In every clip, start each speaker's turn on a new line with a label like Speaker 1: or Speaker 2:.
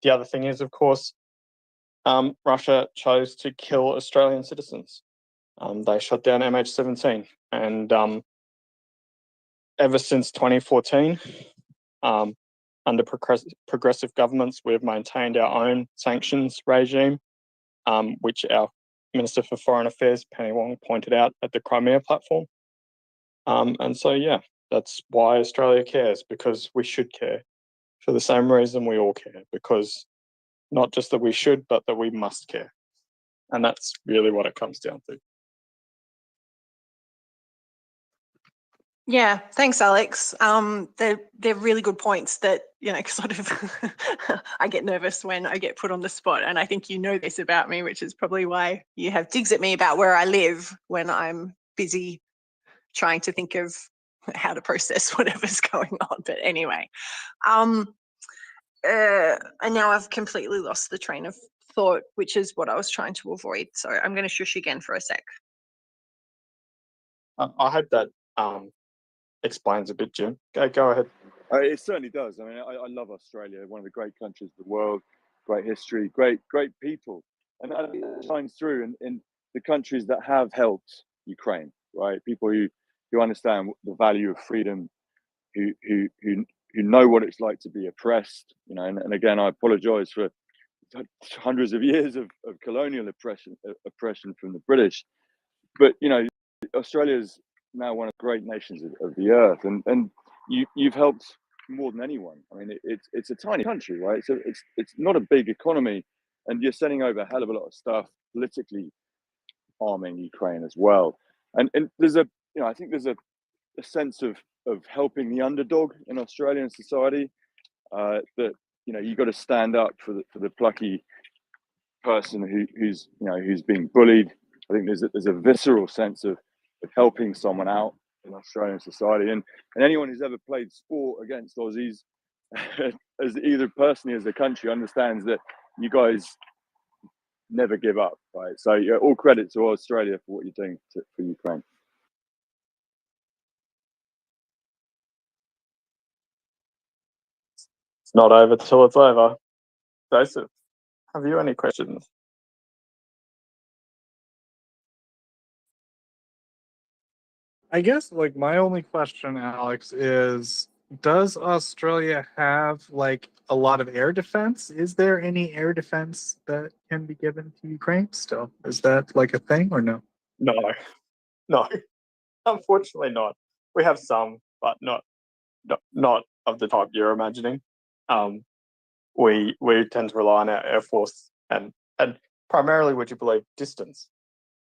Speaker 1: the other thing is, of course, Russia chose to kill Australian citizens. They shot down MH17, and ever since 2014, under progressive governments, we've maintained our own sanctions regime, which our Minister for Foreign Affairs, Penny Wong, pointed out at the Crimea platform. And so, yeah, that's why Australia cares, because we should care for the same reason we all care, because not just that we should, but that we must care. And that's really what it comes down to.
Speaker 2: Yeah, thanks, Alex. They're really good points that, sort of I get nervous when I get put on the spot. And I think you know this about me, which is probably why you have digs at me about where I live when I'm busy trying to think of how to process whatever's going on. But anyway, and now I've completely lost the train of thought, which is what I was trying to avoid. So I'm going to shush again for a sec.
Speaker 1: I hope that explains a bit, Jim. Go ahead.
Speaker 3: It certainly does. I mean, I love Australia, one of the great countries of the world, great history, great people. And that shines through in the countries that have helped Ukraine, right? People who understand the value of freedom, who know what it's like to be oppressed, and again, I apologize for hundreds of years of colonial oppression from the British. But, Australia's now one of the great nations of the earth, and you've helped more than anyone. I mean, it's a tiny country, right? So it's not a big economy, and you're sending over a hell of a lot of stuff politically, arming Ukraine as well. And there's I think there's a sense of helping the underdog in Australian society, that you've got to stand up for the plucky person who's being bullied. I think there's a visceral sense of helping someone out in Australian society, and anyone who's ever played sport against Aussies, as either personally as a country, understands that you guys never give up, right? So all credit to Australia for what you're doing for Ukraine.
Speaker 1: It's not over till it's over. Joseph, have you any questions?
Speaker 4: I guess my only question, Alex, is does Australia have a lot of air defense? Is there any air defense that can be given to Ukraine still? Is that a thing or no?
Speaker 1: No, unfortunately not. We have some, but not of the type you're imagining. We tend to rely on our air force and primarily, would you believe, distance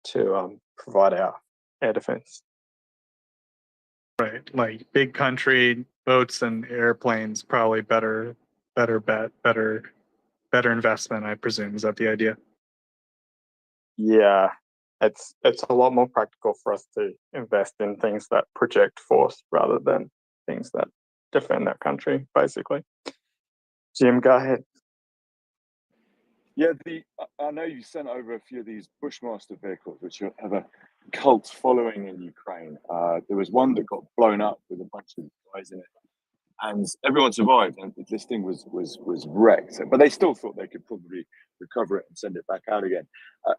Speaker 1: to provide our air defense.
Speaker 4: Right, big country, boats and airplanes, probably better bet, better investment, I presume. Is that the idea?
Speaker 1: Yeah, it's a lot more practical for us to invest in things that project force rather than things that defend our country, basically. Jim, go ahead.
Speaker 3: Yeah, I know you sent over a few of these Bushmaster vehicles, which have a cult following in Ukraine. There was one that got blown up with a bunch of guys in it, and everyone survived. And this thing was wrecked, but they still thought they could probably recover it and send it back out again.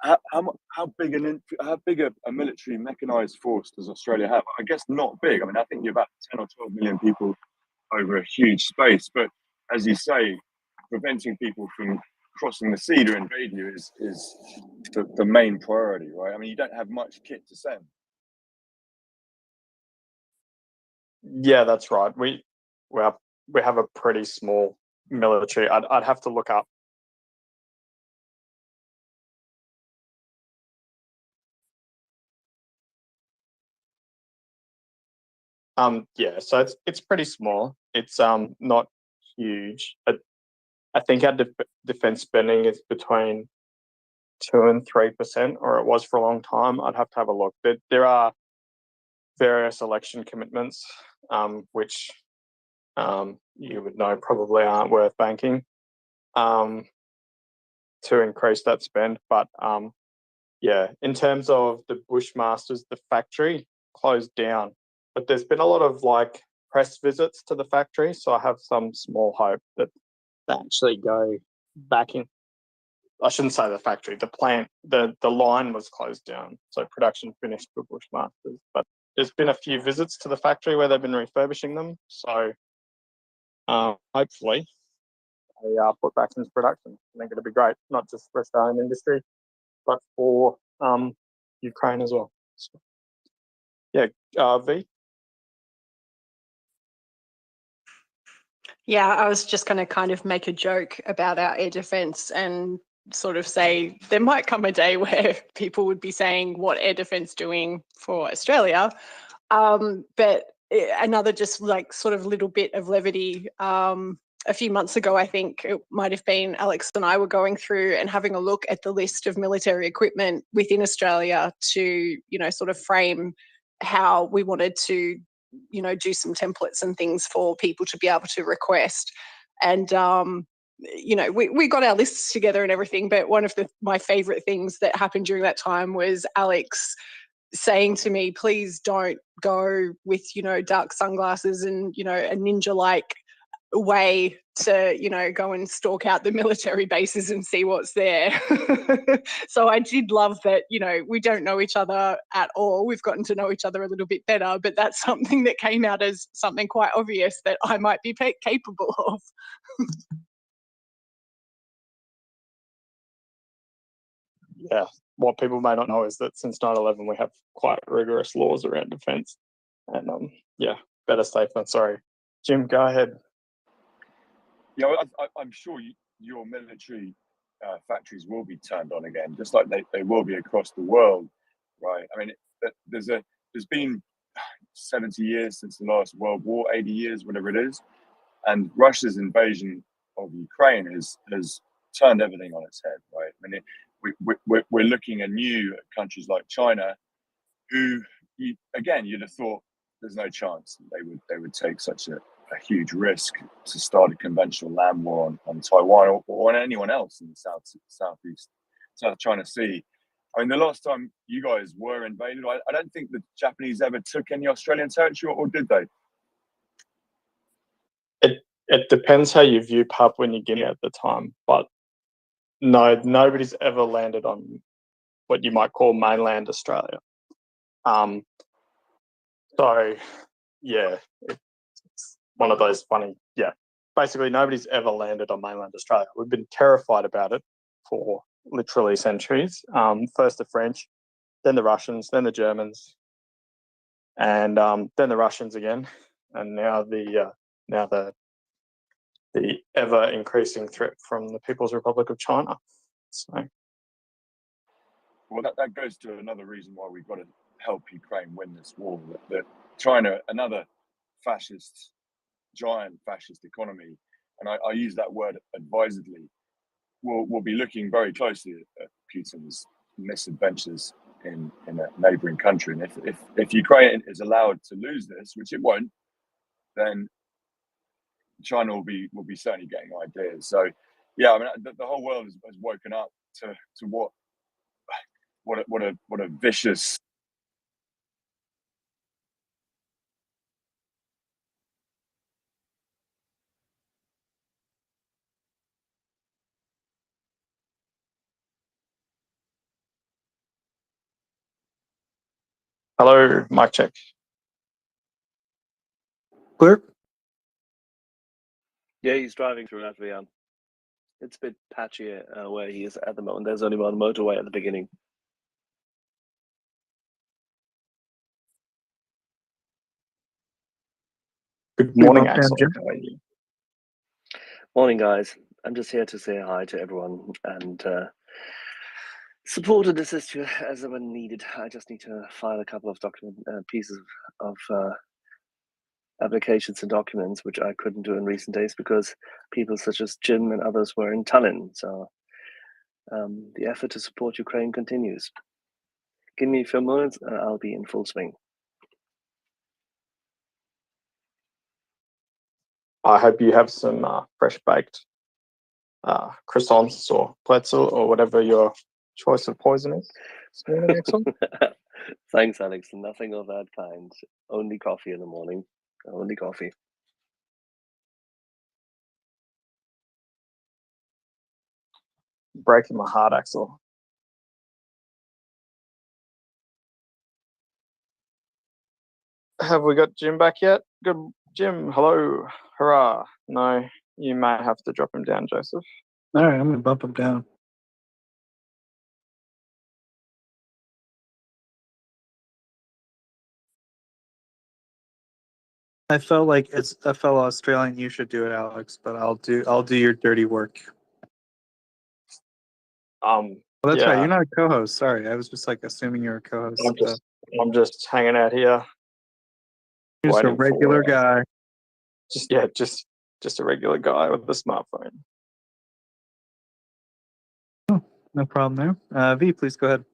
Speaker 3: How big a military mechanized force does Australia have? I guess not big. I mean, I think you're about 10 or 12 million people over a huge space, but as you say, preventing people from crossing the sea to invade you is the main priority, right? I mean, you don't have much kit to send.
Speaker 1: Yeah, that's right. We have a pretty small military. I'd have to look up. Yeah, so it's pretty small. It's not huge. I think our defense spending is between 2 and 3%, or it was for a long time. I'd have to have a look. There are various election commitments, which you would know probably aren't worth banking, to increase that spend. But yeah, in terms of the Bushmasters, the factory closed down, but there's been a lot of press visits to the factory, so I have some small hope that they actually go back in. I shouldn't say the factory. The plant, the line was closed down, so production finished for Bushmasters. But there's been a few visits to the factory where they've been refurbishing them. So hopefully they put back into production. I think it'll be great, not just for Australian industry, but for Ukraine as well. So, yeah, V.
Speaker 2: Yeah, I was just going to kind of make a joke about our air defence and sort of say there might come a day where people would be saying what air defence doing for Australia. But another just like sort of little bit of levity. A few months ago, I think it might have been Alex and I were going through and having a look at the list of military equipment within Australia to, sort of frame how we wanted to, do some templates and things for people to be able to request. And, we got our lists together and everything, but one of my favourite things that happened during that time was Alex saying to me, please don't go with, dark sunglasses and, a ninja-like way to, go and stalk out the military bases and see what's there. So I did love that, we don't know each other at all. We've gotten to know each other a little bit better, but that's something that came out as something quite obvious that I might be capable of.
Speaker 1: Yeah, what people may not know is that since 9/11 we have quite rigorous laws around defence, and better safe than sorry. Jim, go ahead.
Speaker 3: Yeah, I'm sure your military factories will be turned on again, just like they will be across the world, right? I mean, there's been 70 years since the last World War, 80 years, whatever it is, and Russia's invasion of Ukraine has turned everything on its head, right? I mean, we're looking anew at countries like China, who, again, you'd have thought there's no chance they would take such a huge risk to start a conventional land war on Taiwan or on anyone else in the South China Sea. I mean, the last time you guys were invaded, I don't think the Japanese ever took any Australian territory, or did they?
Speaker 1: It depends how you view Papua New Guinea at the time, but no, nobody's ever landed on what you might call mainland Australia. So yeah, it's one of those funny, basically nobody's ever landed on mainland Australia. We've been terrified about it for literally centuries. First the French, then the Russians, then the Germans, and then the Russians again, and now the ever increasing threat from the People's Republic of China. So,
Speaker 3: well, that goes to another reason why we've got to help Ukraine win this war. That China, another giant fascist economy, and I use that word advisedly, will be looking very closely at Putin's misadventures in a neighboring country. And if Ukraine is allowed to lose this, which it won't, then China will be certainly getting ideas. So yeah, I mean, the whole world has woken up to what a vicious.
Speaker 1: hello, mic check.
Speaker 4: Clear?
Speaker 5: Yeah, he's driving through Latvia. It's a bit patchy where he is at the moment. There's only one motorway at the beginning.
Speaker 1: Good morning,
Speaker 4: Well,
Speaker 1: Axel.
Speaker 4: Jim.
Speaker 1: How are you?
Speaker 5: Morning, guys. I'm just here to say hi to everyone and support and assist you as and when needed. I just need to file a couple of pieces of applications and documents, which I couldn't do in recent days because people such as Jim and others were in Tallinn. So the effort to support Ukraine continues. Give me a few moments and I'll be in full swing.
Speaker 1: I hope you have some fresh baked croissants or pretzel or whatever your choice of poison is this morning, Axel.
Speaker 5: Thanks, Alex. Nothing of that kind. Only coffee in the morning. Only coffee.
Speaker 1: breaking my heart, Axel. Have we got Jim back yet? Good, Jim. Hello, hurrah! No, you may have to drop him down, Joseph.
Speaker 4: All right, I'm gonna bump him down. I felt like as a fellow Australian, you should do it, Alex. But I'll do your dirty work.
Speaker 1: Well,
Speaker 4: That's
Speaker 1: yeah,
Speaker 4: right. You're not a co-host. Sorry, I was just like assuming you're a co-host.
Speaker 1: I'm just hanging out here.
Speaker 4: You're just a
Speaker 1: waiting for,
Speaker 4: regular guy.
Speaker 1: Just a regular guy with a smartphone.
Speaker 4: No problem there. V, please go ahead.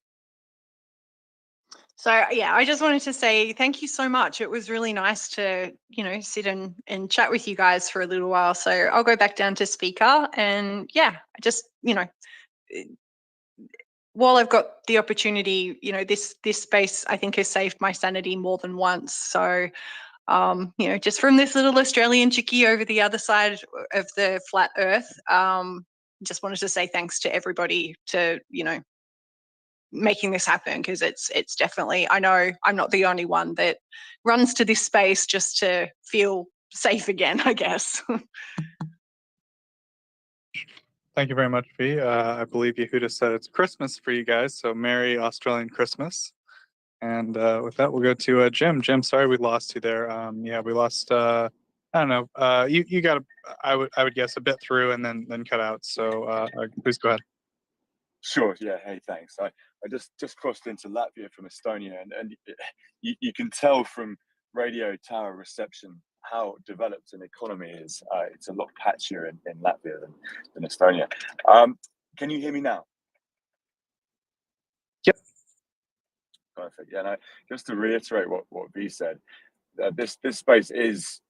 Speaker 2: So yeah, I just wanted to say thank you so much. It was really nice to, sit and chat with you guys for a little while. So I'll go back down to speaker, and yeah, I just, while I've got the opportunity, this space I think has saved my sanity more than once. So just from this little Australian chickie over the other side of the flat earth, just wanted to say thanks to everybody to, making this happen, because it's definitely, I know I'm not the only one that runs to this space just to feel safe again, I guess.
Speaker 4: Thank you very much, V. I believe Yehuda said it's Christmas for you guys, so Merry Australian Christmas. And with that, we'll go to Jim. Jim, sorry we lost you there. Yeah, we lost. I don't know. You got. I would guess a bit through and then cut out. So please go ahead.
Speaker 3: Sure. Yeah. Hey, thanks. I just crossed into Latvia from Estonia, and you can tell from radio tower reception how developed an economy is. It's a lot patchier in Latvia than Estonia. Can you hear me now?
Speaker 4: Yep.
Speaker 3: Perfect. Yeah. No, just to reiterate what V said, this space is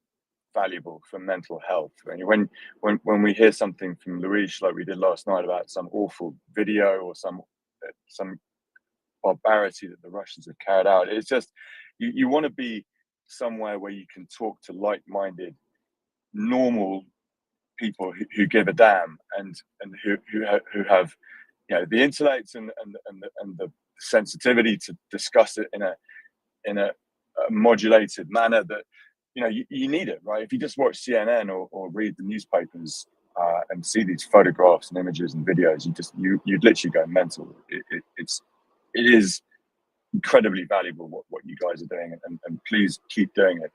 Speaker 3: valuable for mental health. When we hear something from Luis, like we did last night, about some awful video or some barbarity that the Russians have carried out, it's just you want to be somewhere where you can talk to like-minded, normal people who give a damn and who have the intellect and the sensitivity to discuss it in a modulated manner that you need it, right? If you just watch CNN or read the newspapers and see these photographs and images and videos, you'd literally go mental. It is incredibly valuable what you guys are doing, and please keep doing it.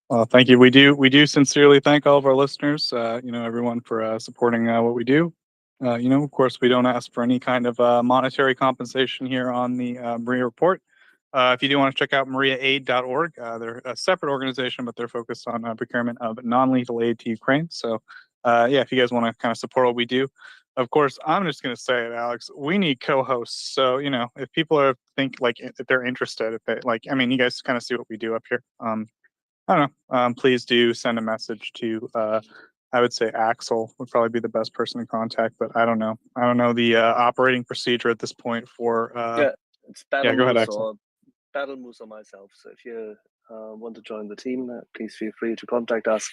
Speaker 4: Well, thank you. We do sincerely thank all of our listeners. Everyone for supporting what we do. Of course, we don't ask for any kind of monetary compensation here on the MRYIA Report. If you do want to check out MryiaAid.org, they're a separate organization, but they're focused on procurement of non-lethal aid to Ukraine. So, if you guys want to kind of support what we do, of course, I'm just going to say it, Alex. We need co-hosts. So, if people if they're interested, if they you guys kind of see what we do up here. I don't know. Please do send a message to. I would say Axel would probably be the best person to contact, but I don't know. I don't know the operating procedure at this point for.
Speaker 5: It's Battle
Speaker 4: go ahead,
Speaker 5: Moose
Speaker 4: Axel.
Speaker 5: or Battle Moose or myself. So if you want to join the team, please feel free to contact us.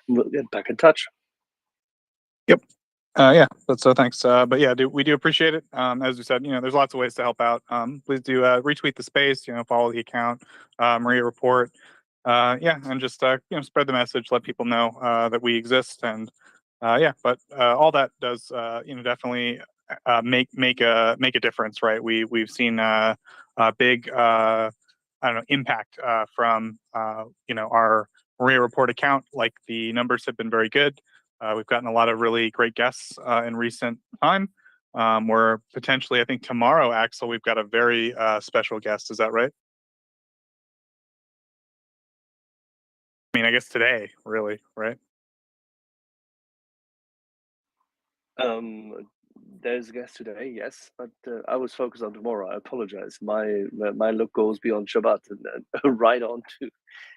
Speaker 5: And we'll get back in touch.
Speaker 4: Yep. Thanks. But yeah, we do appreciate it. As we said, there's lots of ways to help out. Please do retweet the space. Follow the account, MryiaReport. And just spread the message, let people know that we exist, and but all that does definitely make a difference, right? We've seen a big impact from our MryiaReport account. Like, the numbers have been very good. We've gotten a lot of really great guests in recent time. Where potentially, I think tomorrow, Axel, we've got a very special guest. Is that right? I guess today, really, right?
Speaker 5: There's a guest today, yes, but I was focused on tomorrow. I apologize. My look goes beyond Shabbat and right on to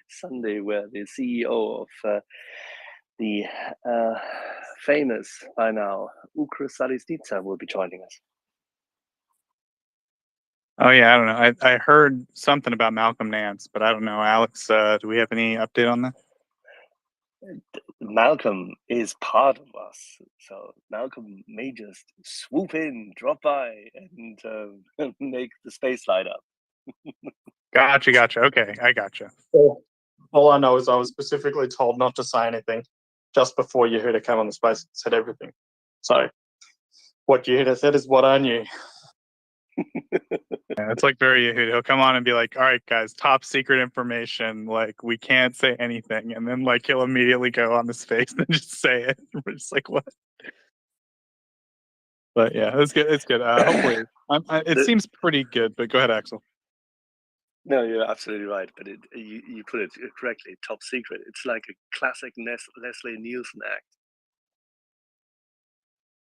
Speaker 5: Sunday, where the CEO of the famous by now Ukra Salisnitsa will be joining us.
Speaker 4: Oh yeah, I don't know. I heard something about Malcolm Nance, but I don't know. Alex, do we have any update on that?
Speaker 5: Malcolm is part of us, so Malcolm may just swoop in, drop by, and make the space light up.
Speaker 4: Gotcha. Okay, I gotcha.
Speaker 1: All I know is I was specifically told not to say anything just before Yehuda came on the space and said everything. So what Yehuda said is what I knew.
Speaker 4: Yeah, it's like very Yehuda. He'll come on and be like, "All right, guys, top secret information. Like, we can't say anything," and then like he'll immediately go on the space and just say it. We're just like, "What?" But yeah, it's good. It's good. Hopefully, it seems pretty good. But go ahead, Axel.
Speaker 5: No, you're absolutely right. But you put it correctly. Top secret. It's like a classic Leslie Nielsen act.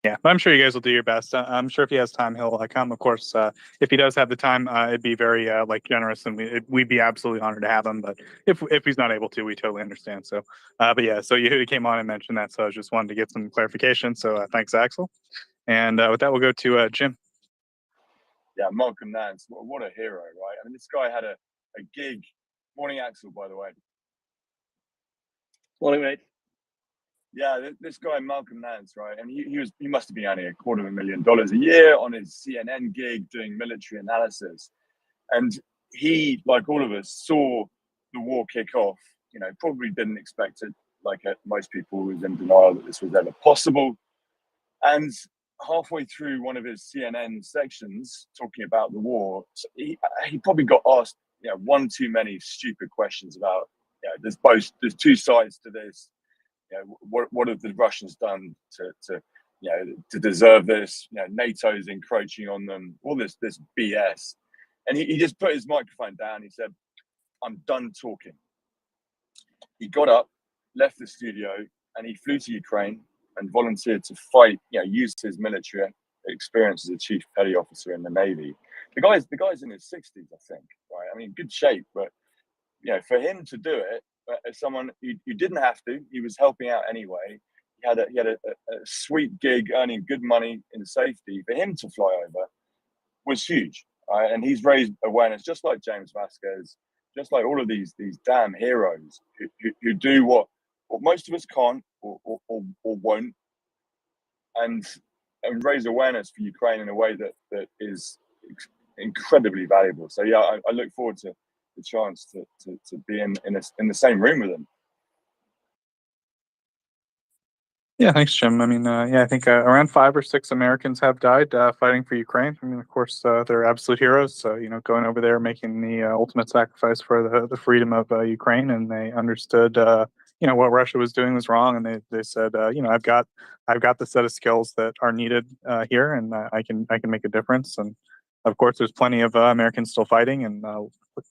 Speaker 4: Yeah, I'm sure you guys will do your best. I'm sure if he has time, he'll come. Of course, if he does have the time, it'd be very like generous, and we'd be absolutely honored to have him. But if he's not able to, we totally understand. So, but yeah, so Yehuda came on and mentioned that, so I just wanted to get some clarification. So thanks, Axel. And with that, we'll go to Jim.
Speaker 3: Yeah, Malcolm Nance, what a hero, right? I mean, this guy had a gig. Morning, Axel, by the way.
Speaker 5: Morning, mate.
Speaker 3: Yeah, this guy Malcolm Nance, right? And he must have been earning $250,000 a year on his CNN gig doing military analysis. And he, like all of us, saw the war kick off. You know, probably didn't expect it, like most people, was in denial that this was ever possible. And halfway through one of his CNN sections talking about the war, he probably got asked, one too many stupid questions about, there's two sides to this. What have the Russians done to deserve this? NATO's encroaching on them. All this BS, and he just put his microphone down. He said, "I'm done talking." He got up, left the studio, and he flew to Ukraine and volunteered to fight. Used his military experience as a chief petty officer in the Navy. The guy's in his 60s, I think. Right? I mean, good shape, but for him to do it. As someone who didn't have to, he was helping out anyway. He had a sweet gig, earning good money in safety. For him to fly over was huge, right? And he's raised awareness, just like James Vasquez, just like all of these damn heroes who do what most of us can't or won't, and raise awareness for Ukraine in a way that is incredibly valuable. So yeah, I look forward to the chance to be in the same room with them.
Speaker 4: Yeah, thanks, Jim. I mean, I think around 5 or 6 Americans have died fighting for Ukraine. I mean, of course, they're absolute heroes. So, going over there, making the ultimate sacrifice for the freedom of Ukraine, and they understood, what Russia was doing was wrong, and they said, I've got the set of skills that are needed here, and I can make a difference. And of course, there's plenty of Americans still fighting, and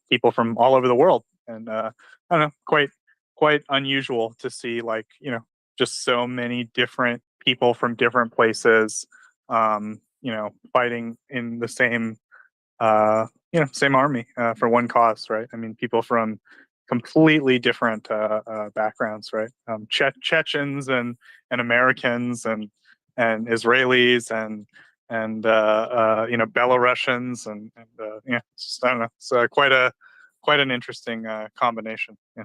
Speaker 4: people from all over the world. And I don't know, quite unusual to see, just so many different people from different places, fighting in the same, same army for one cause, right? I mean, people from completely different backgrounds, right? Chechens and Americans and Israelis and Belarusians and just, I don't know. It's quite an interesting combination. Yeah.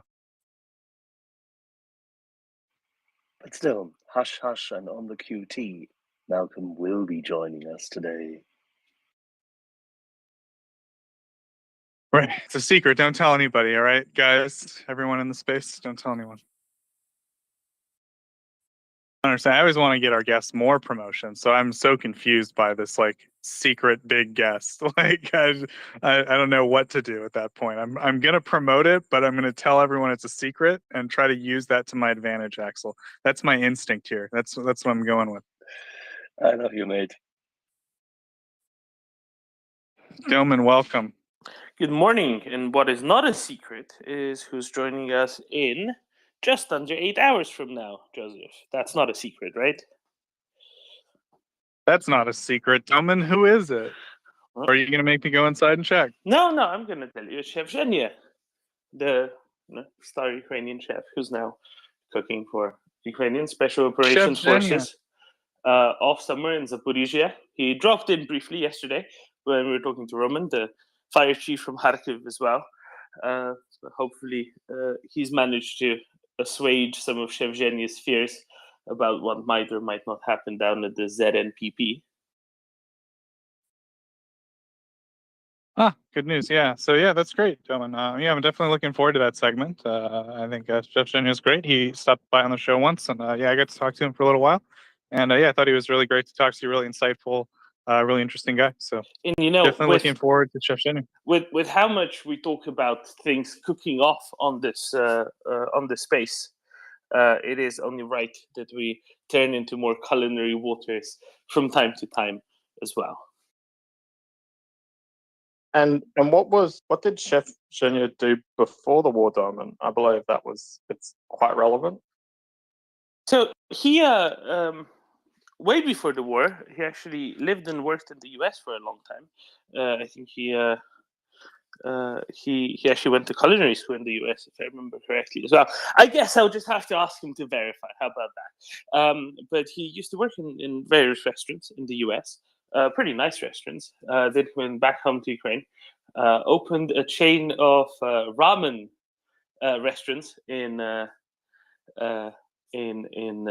Speaker 5: But still, hush, hush, and on the QT, Malcolm will be joining us today.
Speaker 4: Right. It's a secret. Don't tell anybody, all right, guys? Everyone in the space, don't tell anyone. I understand. I always want to get our guests more promotion, so I'm so confused by this secret big guest. I don't know what to do at that point. I'm gonna promote it, but I'm gonna tell everyone it's a secret and try to use that to my advantage, Axel. That's my instinct here. That's what I'm going with.
Speaker 5: I love you, mate.
Speaker 4: Gentlemen, welcome.
Speaker 6: Good morning. And what is not a secret is who's joining us in just under 8 hours from now, Joseph. That's not a secret, right?
Speaker 4: That's not a secret. Gentlemen, who is it?
Speaker 6: Well,
Speaker 4: Or are you going to make me go inside and check?
Speaker 6: No, I'm going to tell you. Chef Zhenya, the star Ukrainian chef who's now cooking for Ukrainian Special Operations Forces off somewhere in Zaporizhia. He dropped in briefly yesterday when we were talking to Roman, the fire chief from Kharkiv as well. So hopefully he's managed to assuage some of Chef Zhenia's fears about what might or might not happen down at the ZNPP.
Speaker 4: Good news. Yeah. So yeah, that's great, gentlemen. Yeah, I'm definitely looking forward to that segment. I think Chef Zhenya is great. He stopped by on the show once, and yeah, I got to talk to him for a little while. And yeah, I thought he was really great to talk to. Really insightful, really interesting guy. So
Speaker 6: And you know,
Speaker 4: definitely looking forward to Chef Zhenya.
Speaker 6: With how much we talk about things cooking off on this space, it is only right that we turn into more culinary waters from time to time as well.
Speaker 1: And what did Chef Zhenya do before the War Diamond? I believe it's quite relevant.
Speaker 6: So he way before the war, he actually lived and worked in the US for a long time. I think he actually went to culinary school in the US, if I remember correctly as well. I guess I'll just have to ask him to verify. How about that? But he used to work in various restaurants in the US, pretty nice restaurants. Then went back home to Ukraine, opened a chain of ramen restaurants in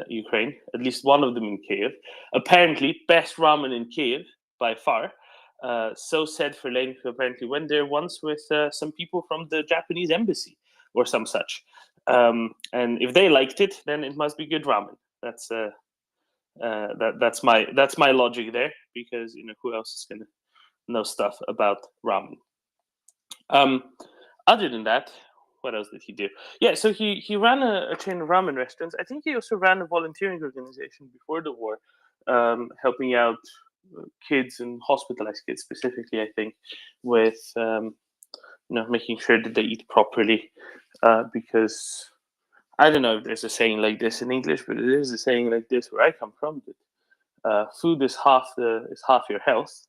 Speaker 6: Ukraine, at least one of them in Kiev. Apparently, best ramen in Kiev by far. So said Verlaine, who apparently went there once with some people from the Japanese embassy or some such. And if they liked it, then it must be good ramen. That's my logic there, because who else is gonna know stuff about ramen? Other than that, what else did he do? Yeah, so he ran a chain of ramen restaurants. I think he also ran a volunteering organization before the war, helping out kids and hospitalized kids specifically, I think, with making sure that they eat properly, because I don't know if there's a saying like this in English, but it is a saying like this where I come from, that food is half your health.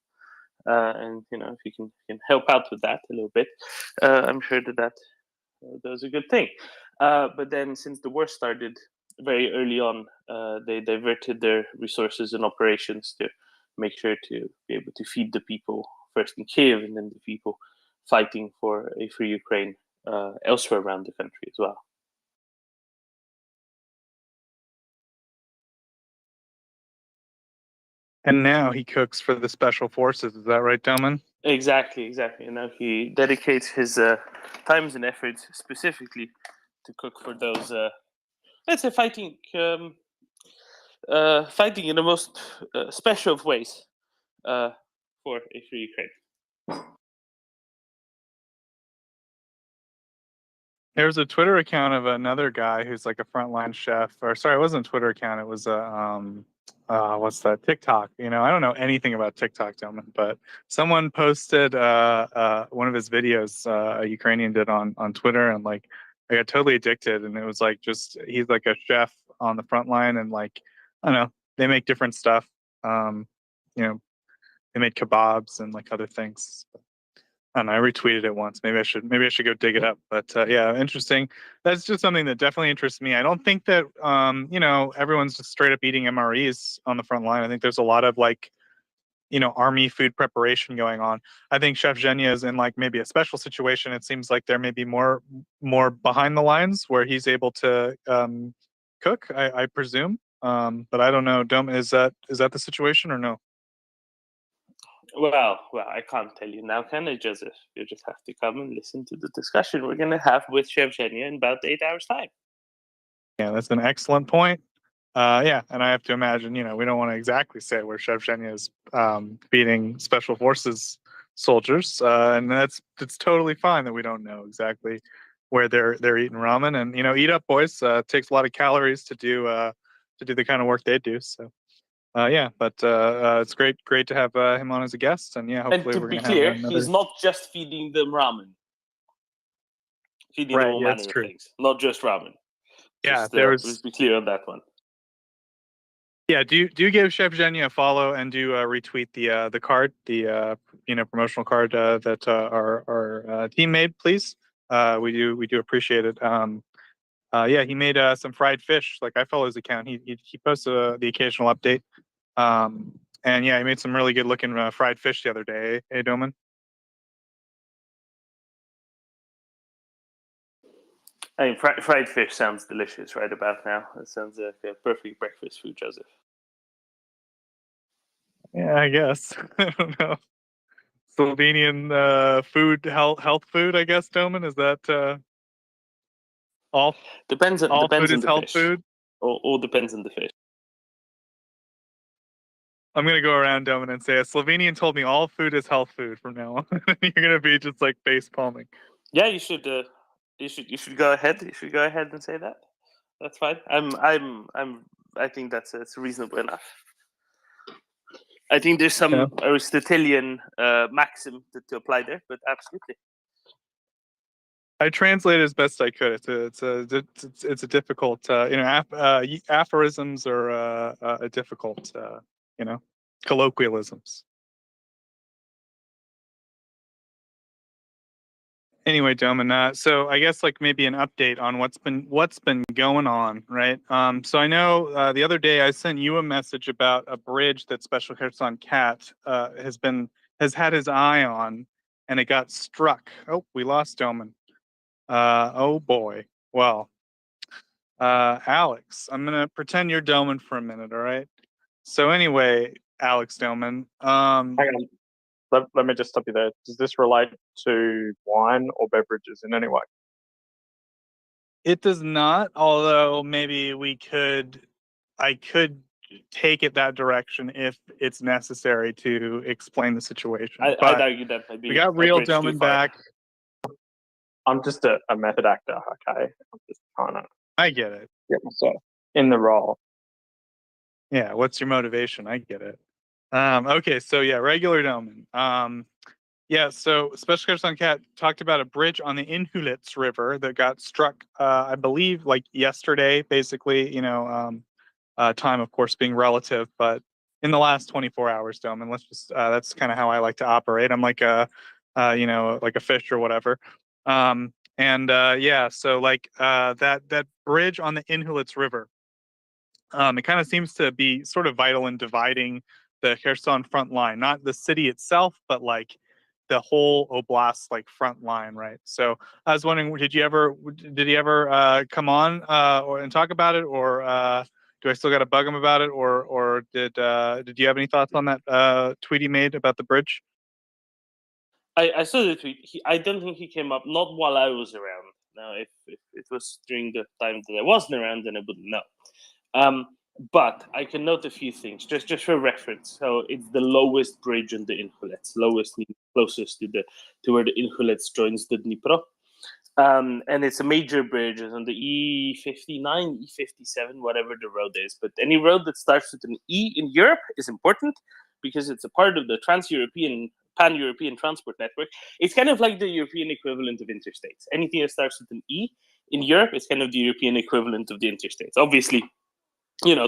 Speaker 6: And if you can help out with that a little bit, I'm sure that was a good thing. But then, since the war started very early on, they diverted their resources and operations to make sure to be able to feed the people first in Kiev, and then the people fighting for a free Ukraine elsewhere around the country as well.
Speaker 4: And now he cooks for the special forces. Is that right, Delman?
Speaker 6: Exactly. And now he dedicates his times and efforts specifically to cook for those, let's say, fighting in the most special of ways for a free Ukraine.
Speaker 4: There's a Twitter account of another guy who's like a frontline chef, or sorry, it wasn't a Twitter account. It was a what's that? TikTok. I don't know anything about TikTok, gentlemen, but someone posted one of his videos a Ukrainian did on Twitter, and like I got totally addicted. And it was like he's like a chef on the front line, and like I don't know, they make different stuff. They made kebabs and like other things. I don't know, I retweeted it once. Maybe I should go dig it up. But yeah, interesting. That's just something that definitely interests me. I don't think that everyone's just straight up eating MREs on the front line. I think there's a lot of like army food preparation going on. I think Chef Zhenya is in like maybe a special situation. It seems like there may be more behind the lines where he's able to cook. I presume, but I don't know. Is that the situation or no?
Speaker 6: Well, I can't tell you now, can I, Joseph? You just have to come and listen to the discussion we're going to have with Chef Zhenya in about 8 hours' time.
Speaker 4: Yeah, that's an excellent point. Yeah, and I have to imagine, we don't want to exactly say where Chef Zhenya is feeding special forces soldiers, and it's totally fine that we don't know exactly where they're eating ramen. And eat up, boys. It takes a lot of calories to do the kind of work they do. So. Yeah, but it's great to have him on as a guest, and yeah, hopefully we're going to have another...
Speaker 6: he's not just feeding them ramen. Feeding them all manner of things, not just ramen.
Speaker 4: Yeah,
Speaker 6: let's be clear on that one.
Speaker 4: Yeah, do give Chef Zhenya a follow, and do retweet the card, the promotional card that our team made, please. We do appreciate it. Yeah, he made some fried fish. Like, I follow his account. He posts the occasional update. And yeah, he made some really good looking fried fish the other day. Hey, Doman?
Speaker 6: I mean, fried fish sounds delicious right about now. It sounds like a perfect breakfast food, Joseph.
Speaker 4: Yeah, I guess. I don't know. Slovenian food, health food, I guess, Doman? Is that all
Speaker 6: Depends on
Speaker 4: food is
Speaker 6: the
Speaker 4: health
Speaker 6: fish.
Speaker 4: food?
Speaker 6: All depends on the fish.
Speaker 4: I'm gonna go around, Doman, and say a Slovenian told me all food is health food from now on. You're gonna be just like face palming.
Speaker 6: Yeah, you should go ahead. You should go ahead and say that. That's fine. I think that's reasonable enough. I think there's some Aristotelian maxim to apply there, but absolutely.
Speaker 4: I translated as best I could. It's a difficult, aphorisms are a difficult, colloquialisms. Anyway, Doman, so I guess like maybe an update on what's been going on, right? So I know the other day I sent you a message about a bridge that Special Kherson Cat has had his eye on, and it got struck. Oh, we lost Doman. Oh boy. Well, Alex, I'm gonna pretend you're Doman for a minute, all right? So anyway, Alex Doman,
Speaker 1: Hang on. Let me just stop you there. Does this relate to wine or beverages in any way?
Speaker 4: it does not, although maybe I could take it that direction if it's necessary to explain the situation.
Speaker 6: I'd argue that maybe
Speaker 4: we got real Doman back.
Speaker 1: I'm just a method actor, okay? I'm just trying to
Speaker 4: I get it.
Speaker 1: get myself in the role.
Speaker 4: Yeah, what's your motivation? I get it. Okay, so yeah, regular Doman. Yeah, so Special Kherson Cat talked about a bridge on the Inhulets River that got struck, I believe, like yesterday, basically, time, of course, being relative, but in the last 24 hours, Doman, let's just, that's kind of how I like to operate. I'm like like a fish or whatever. Yeah, so like that bridge on the Inhulets River, it kind of seems to be sort of vital in dividing the Kherson front line, not the city itself, but like the whole oblast like front line, right? So I was wondering, did he ever come on and talk about it, or do I still got to bug him about it, or did you have any thoughts on that tweet he made about the bridge?
Speaker 6: I saw the tweet. I don't think he came up, not while I was around. Now, if it was during the time that I wasn't around, then I wouldn't know. But I can note a few things, just for reference. So it's the lowest bridge in the Inhulets, closest to where the Inhulets joins the Dnipro. And it's a major bridge. It's on the E59, E57, whatever the road is. But any road that starts with an E in Europe is important because it's a part of the pan-European transport network. It's kind of like the European equivalent of interstates. Anything that starts with an E in Europe is kind of the European equivalent of the interstates. Obviously,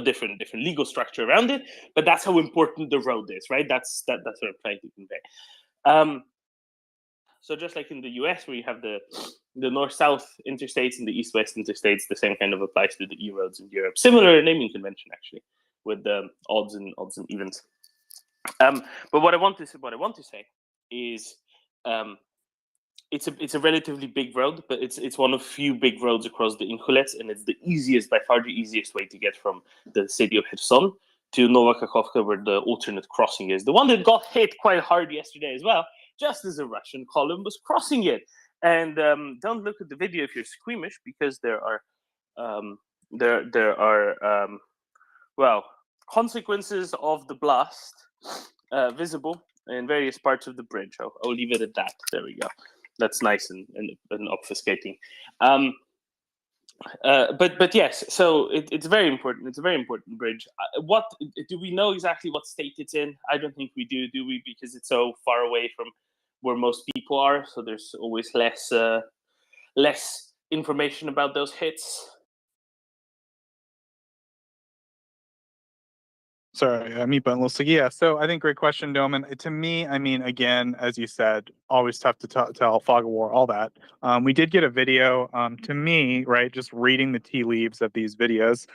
Speaker 6: different legal structure around it, but that's how important the road is, right? That's what I'm trying to convey. So just like in the US, where you have the north-south interstates and the east-west interstates, the same kind of applies to the E-roads in Europe. Similar naming convention, actually, with the odds and evens. But what I want to say is, it's a relatively big road, but it's one of few big roads across the Inhulets, and it's by far the easiest way to get from the city of Kherson to Nova Kakhovka, where the alternate crossing is. The one that got hit quite hard yesterday as well, just as a Russian column was crossing it. And don't look at the video if you're squeamish, because there are consequences of the blast visible in various parts of the bridge. I'll leave it at that. There we go. That's nice and obfuscating. But yes, so it's very important. It's a very important bridge. What do we know exactly what state it's in? I don't think we do we? Because it's so far away from where most people are. So there's always less information about those hits.
Speaker 4: Sorry, mute button. Yeah, so I think great question, Doman. To me, I mean, again, as you said, always tough to tell, fog of war, all that. We did get a video. To me, right, just reading the tea leaves of these videos,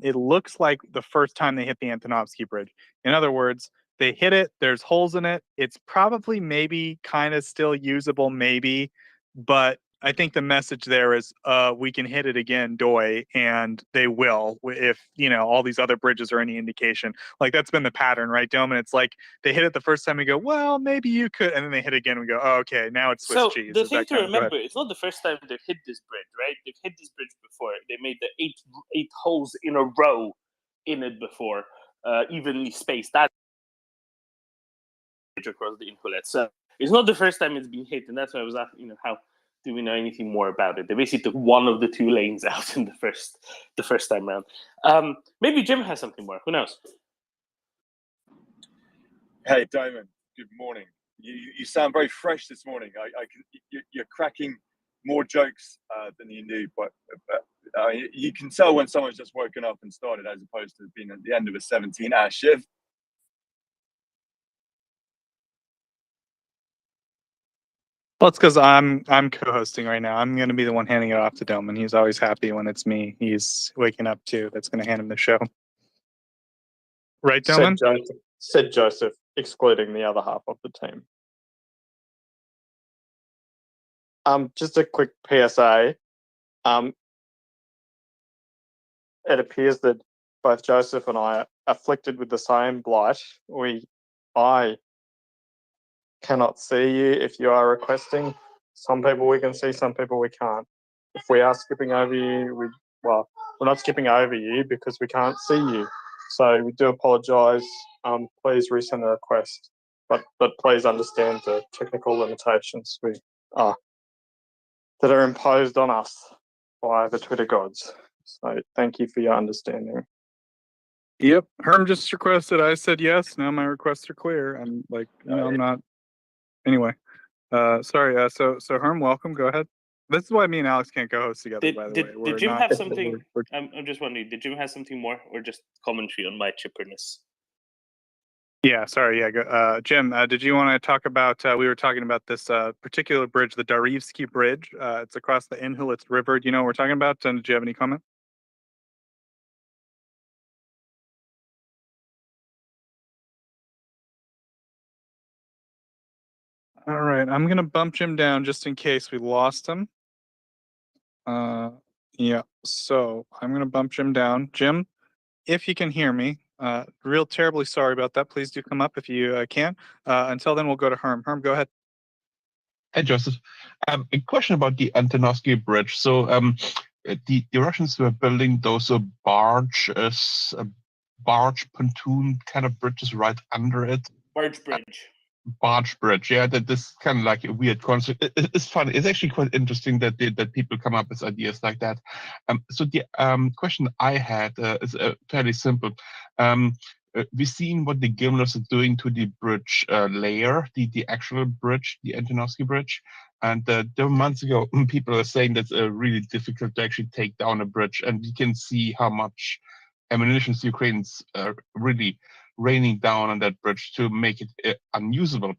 Speaker 4: it looks like the first time they hit the Antonovsky Bridge. In other words, they hit it, there's holes in it. It's probably maybe kind of still usable, maybe, but I think the message there is we can hit it again, Doi, and they will if, you know, all these other bridges are any indication. Like, that's been the pattern, right, Dome? And it's like they hit it the first time, we go, well, maybe you could, and then they hit again, and we go, oh, okay, now it's Swiss
Speaker 6: So
Speaker 4: cheese.
Speaker 6: the
Speaker 4: Is
Speaker 6: thing
Speaker 4: that
Speaker 6: to
Speaker 4: kind of, go ahead.
Speaker 6: remember, it's not the first time they've hit this bridge, right? They've hit this bridge before. They made the eight holes in a row in it before, evenly spaced. That bridge across the inlet. So it's not the first time it's been hit, and that's why I was asking, you know, how do we know anything more about it? They basically took one of the two lanes out in the first time round. Maybe Jim has something more. Who knows?
Speaker 3: Hey, Damon. Good morning. You sound very fresh this morning. You're cracking more jokes than you do, but you can tell when someone's just woken up and started, as opposed to being at the end of a 17-hour shift.
Speaker 4: Well, it's because I'm co-hosting right now. I'm going to be the one handing it off to Dome, and he's always happy when it's me. He's waking up too. That's going to hand him the show. Right, Dome?
Speaker 1: Said Joseph, excluding the other half of the team. Just a quick PSA. It appears that both Joseph and I are afflicted with the same blight. I cannot see you if you are requesting. Some people we can see, some people we can't. If we are skipping over you, we're not skipping over you because we can't see you. So we do apologise. Please resend the request, but please understand the technical limitations that are imposed on us by the Twitter gods. So thank you for your understanding.
Speaker 4: Yep. Herm just requested. I said yes. Now my requests are clear. I'm like, I'm not. Anyway, sorry. So Herm, welcome. Go ahead. This is why me and Alex can't co-host together. By the way,
Speaker 6: did Jim have something? I'm just wondering. Did Jim have something more, or just commentary on my chipperness?
Speaker 4: Yeah. Sorry. Yeah. Jim, did you want to talk about? We were talking about this particular bridge, the Darivsky Bridge. It's across the Inhulets River. Do you know what we're talking about? And did you have any comment? All right, I'm gonna bump Jim down just in case we lost him. Yeah, so I'm gonna bump Jim down. Jim, if you can hear me, real terribly sorry about that. Please do come up if you can. Until then, we'll go to Herm. Herm, go ahead.
Speaker 7: Hey, Joseph. A question about the Antonovsky Bridge. So, the Russians were building those barge pontoon kind of bridges right under it.
Speaker 6: Barge bridge.
Speaker 7: Barge bridge, yeah. That this kind of like a weird concept. It's funny. It's actually quite interesting that people come up with ideas like that. So the question I had is fairly simple. We've seen what the Gimlers are doing to the bridge layer, the actual bridge, the Antonovsky Bridge, and there were months ago people are saying that's really difficult to actually take down a bridge, and we can see how much ammunition the Ukrainians are really raining down on that bridge to make it unusable.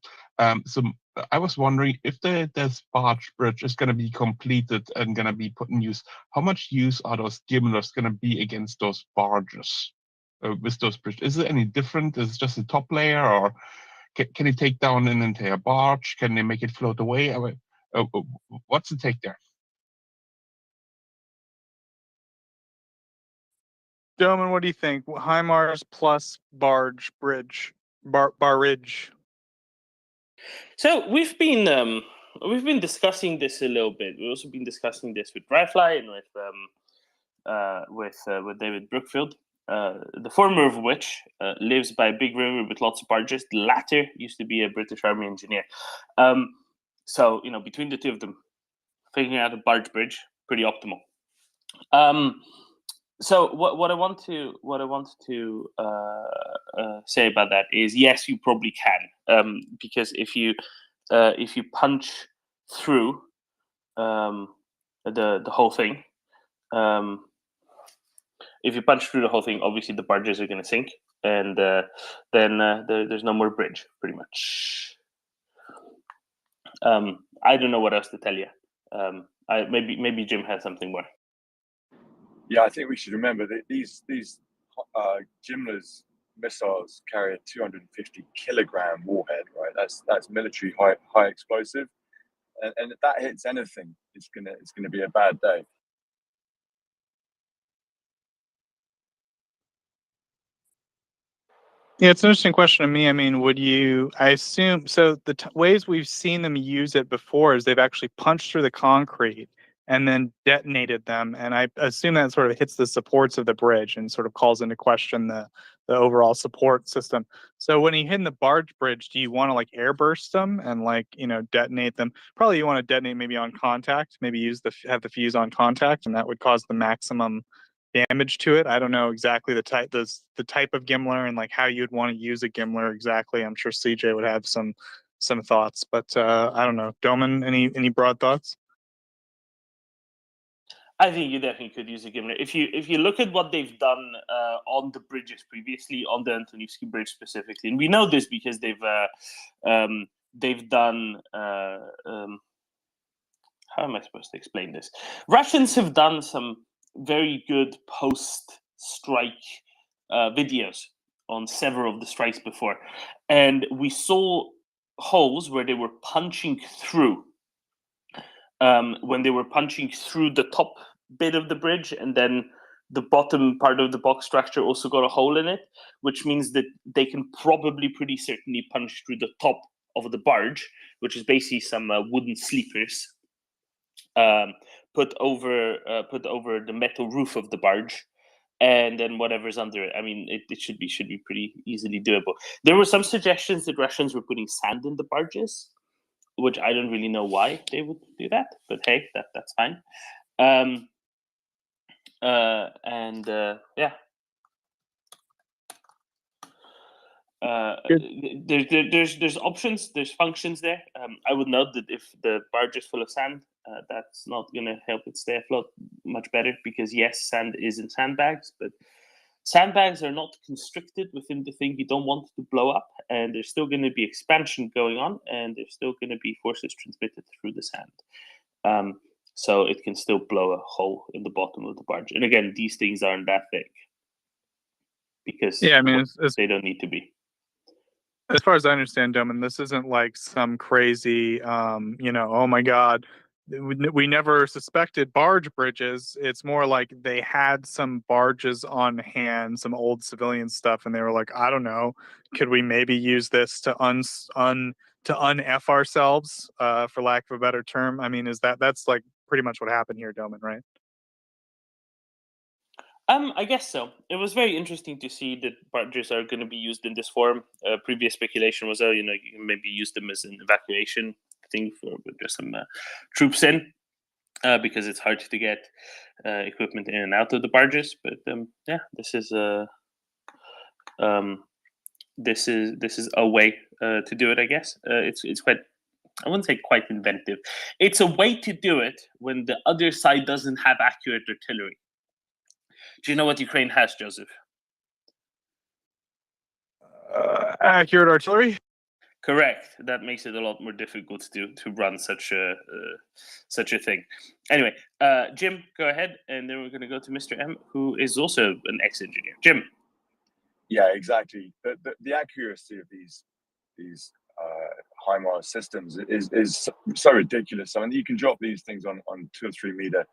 Speaker 7: So I was wondering if this barge bridge is going to be completed and going to be put in use, how much use are those gimlers going to be against those barges with those bridges? Is it any different? Is it just a top layer, or can it take down an entire barge? Can they make it float away? What's the take there?
Speaker 4: Gentlemen, what do you think? HIMARS plus barge bridge, barrage.
Speaker 6: So we've been discussing this a little bit. We've also been discussing this with Ryfly and with David Brookfield, the former of which lives by a big river with lots of barges. The latter used to be a British Army engineer. So between the two of them, figuring out a barge bridge, pretty optimal. So what I want to say about that is, yes, you probably can, because if you punch through the whole thing, obviously the barges are going to sink, and then there's no more bridge, pretty much. I don't know what else to tell you. Maybe Jim has something more.
Speaker 3: Yeah, I think we should remember that these Gimlers missiles carry a 250 kilogram warhead, right? That's military high explosive. and if that hits anything, it's gonna be a bad day.
Speaker 4: Yeah, it's an interesting question to me. I mean, I assume, so the ways we've seen them use it before is they've actually punched through the concrete and then detonated them. And I assume that sort of hits the supports of the bridge and sort of calls into question the overall support system. So when you hit the barge bridge, do you want to like airburst them and like, detonate them? Probably you want to detonate maybe on contact, maybe have the fuse on contact, and that would cause the maximum damage to it. I don't know exactly the type of Gimler and like how you'd want to use a Gimler exactly. I'm sure CJ would have some thoughts, but I don't know. Doman, any broad thoughts?
Speaker 6: I think you definitely could use a Gimler. If you look at what they've done on the bridges previously, on the Antonievsky Bridge specifically, and we know this because they've done. How am I supposed to explain this? Russians have done some very good post-strike videos on several of the strikes before, and we saw holes where they were punching through. When they were punching through the top bit of the bridge, and then the bottom part of the box structure also got a hole in it, which means that they can probably pretty certainly punch through the top of the barge, which is basically some wooden sleepers put over the metal roof of the barge, and then whatever's under it. I mean, it should be pretty easily doable. There were some suggestions that Russians were putting sand in the barges, which I don't really know why they would do that, but hey, that's fine. Yeah. There's options, there's functions there. I would note that if the barge is full of sand, that's not going to help it stay afloat much better, because yes, sand is in sandbags, but sandbags are not constricted within the thing you don't want to blow up, and there's still going to be expansion going on, and there's still going to be forces transmitted through the sand. So it can still blow a hole in the bottom of the barge. And again, these things aren't that big because they don't need to be.
Speaker 4: As far as I understand, Doman, this isn't like some crazy, oh my God, we never suspected barge bridges. It's more like they had some barges on hand, some old civilian stuff, and they were like, I don't know, could we maybe use this to un-F ourselves, for lack of a better term? I mean, that's like pretty much what happened here, Doman, right?
Speaker 6: I guess so. It was very interesting to see that barges are going to be used in this form. Previous speculation was, you can maybe use them as an evacuation thing for just some troops in, because it's hard to get equipment in and out of the barges. But yeah, this is a way to do it. I guess it's quite. I wouldn't say quite inventive. It's a way to do it when the other side doesn't have accurate artillery. Do you know what Ukraine has, Joseph?
Speaker 4: Accurate artillery?
Speaker 6: Correct. That makes it a lot more difficult to run such a thing. Anyway, Jim, go ahead, and then we're going to go to Mr. M, who is also an ex-engineer. Jim.
Speaker 3: Yeah, exactly. The accuracy of these HIMARS systems is so ridiculous. I mean, you can drop these things on 2 or 3 meter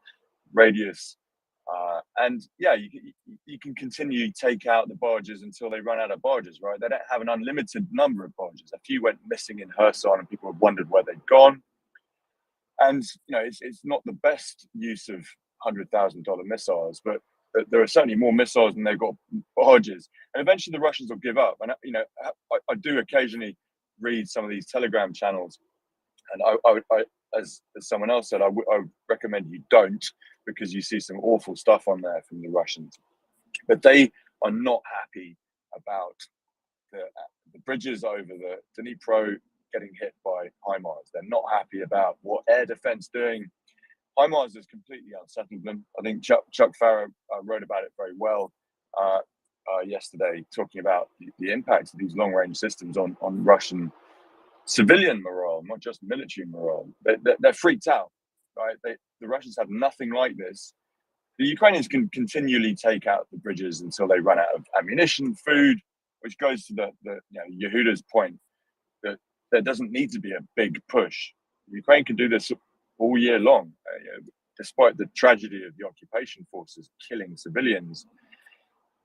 Speaker 3: radius. And yeah, you can continue to take out the barges until they run out of barges, right? They don't have an unlimited number of barges. A few went missing in Kherson, and people have wondered where they'd gone. And it's not the best use of $100,000 missiles, but there are certainly more missiles than they've got barges. And eventually, the Russians will give up. And I do occasionally read some of these Telegram channels, and I as someone else said, I would recommend you don't, because you see some awful stuff on there from the Russians. But they are not happy about the bridges over the Dnipro getting hit by HIMARS. They're not happy about what air defense doing. HIMARS has completely unsettled them. I think Chuck Farrow wrote about it very well yesterday, talking about the impact of these long-range systems on Russian civilian morale, not just military morale. They're freaked out, right? The Russians have nothing like this. The Ukrainians can continually take out the bridges until they run out of ammunition, food, which goes to the Yehuda's point that there doesn't need to be a big push. Ukraine can do this all year long, despite the tragedy of the occupation forces killing civilians.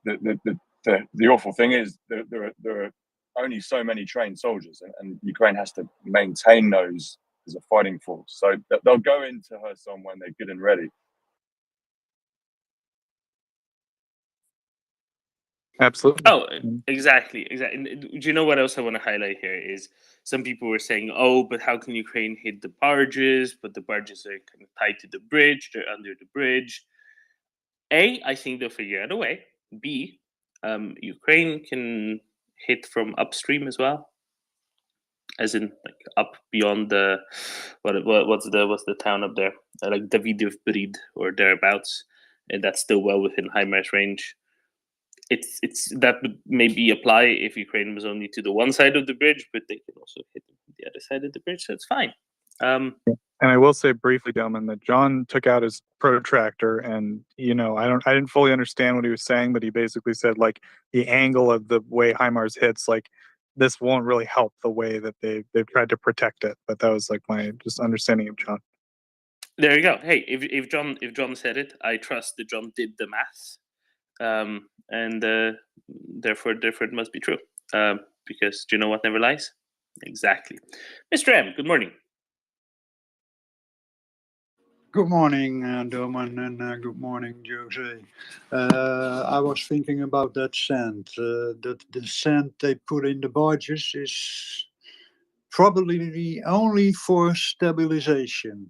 Speaker 3: The awful thing is there are only so many trained soldiers, and Ukraine has to maintain those as a fighting force. So they'll go into Kherson when they're good and ready.
Speaker 4: Absolutely.
Speaker 6: Oh, exactly. And do you know what else I want to highlight here is some people were saying, oh, but how can Ukraine hit the barges? But the barges are kind of tied to the bridge. They're under the bridge. A, I think they'll figure out a way. B, Ukraine can hit from upstream as well, as in like up beyond the what's the town up there, like Davidov Brid or thereabouts, and that's still well within HIMARS range. It's that would maybe apply if Ukraine was only to the one side of the bridge, but they can also hit the other side of the bridge, so it's fine.
Speaker 4: And I will say briefly, Delman, that John took out his protractor, and I didn't fully understand what he was saying, but he basically said like the angle of the way HIMARS hits, like this won't really help the way that they've tried to protect it. But that was like my just understanding of John.
Speaker 6: There you go. Hey, if John said it, I trust that John did the math. And therefore it must be true. Because do you know what never lies? Exactly. Mr. M, good morning.
Speaker 8: Good morning, Delman, and good morning, Jose. I was thinking about that sand. That the sand they put in the barges is probably only for stabilization,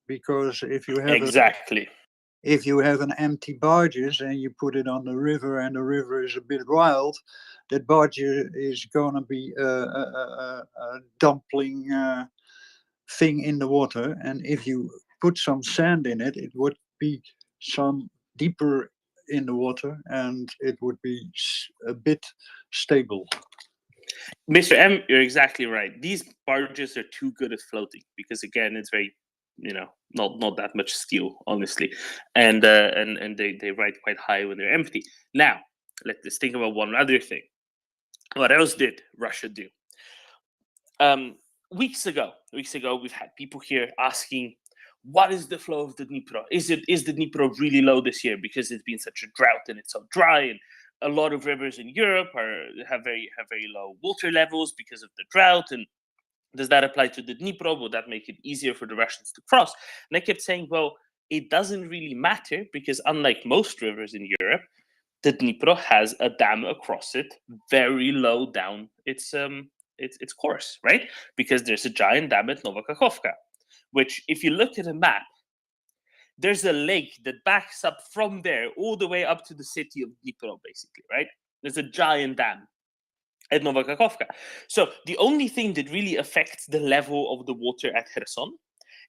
Speaker 8: because if you have an empty barges and you put it on the river and the river is a bit wild, that barge is gonna be a dumpling thing in the water, and if you put some sand in it, it would be some deeper in the water and it would be a bit stable.
Speaker 6: Mr. M, you're exactly right. These barges are too good at floating because, again, it's very, not that much steel, honestly, and they ride quite high when they're empty. Now, let's think about one other thing. What else did Russia do? Weeks ago, we've had people here asking, what is the flow of the Dnipro? Is the Dnipro really low this year because it's been such a drought and it's so dry, and a lot of rivers in Europe have very low water levels because of the drought, and does that apply to the Dnipro? Will that make it easier for the Russians to cross? And I kept saying, well, it doesn't really matter because unlike most rivers in Europe, the Dnipro has a dam across it, very low down its course, right? Because there's a giant dam at Nova Kakhovka, which if you look at a map, there's a lake that backs up from there all the way up to the city of Dnipro, basically, right? There's a giant dam at Nova Kakhovka. So the only thing that really affects the level of the water at Kherson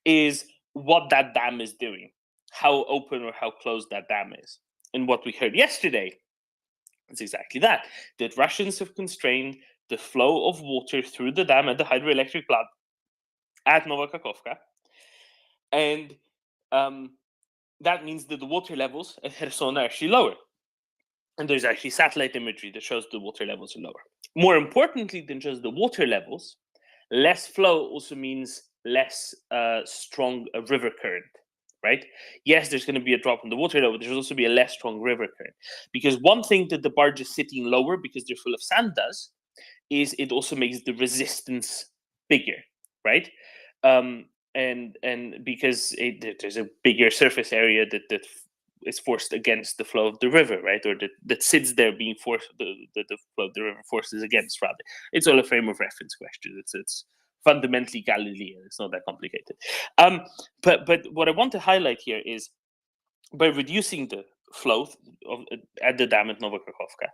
Speaker 6: is what that dam is doing, how open or how closed that dam is. And what we heard yesterday is exactly that Russians have constrained the flow of water through the dam at the hydroelectric plant at Nova Kakhovka. And that means that the water levels at Kherson are actually lower. And there's actually satellite imagery that shows the water levels are lower. More importantly than just the water levels, less flow also means less strong river current, right? Yes, there's going to be a drop in the water level, but there's also be a less strong river current. Because one thing that the barge is sitting lower because they're full of sand does is it also makes the resistance bigger, right? And because there's a bigger surface area that is forced against the flow of the river, right? Or that sits there being forced, the flow of the river forces against, rather. It's all a frame of reference question. It's fundamentally Galilean. It's not that complicated. But what I want to highlight here is by reducing the flow at the dam at Nova Kakhovka,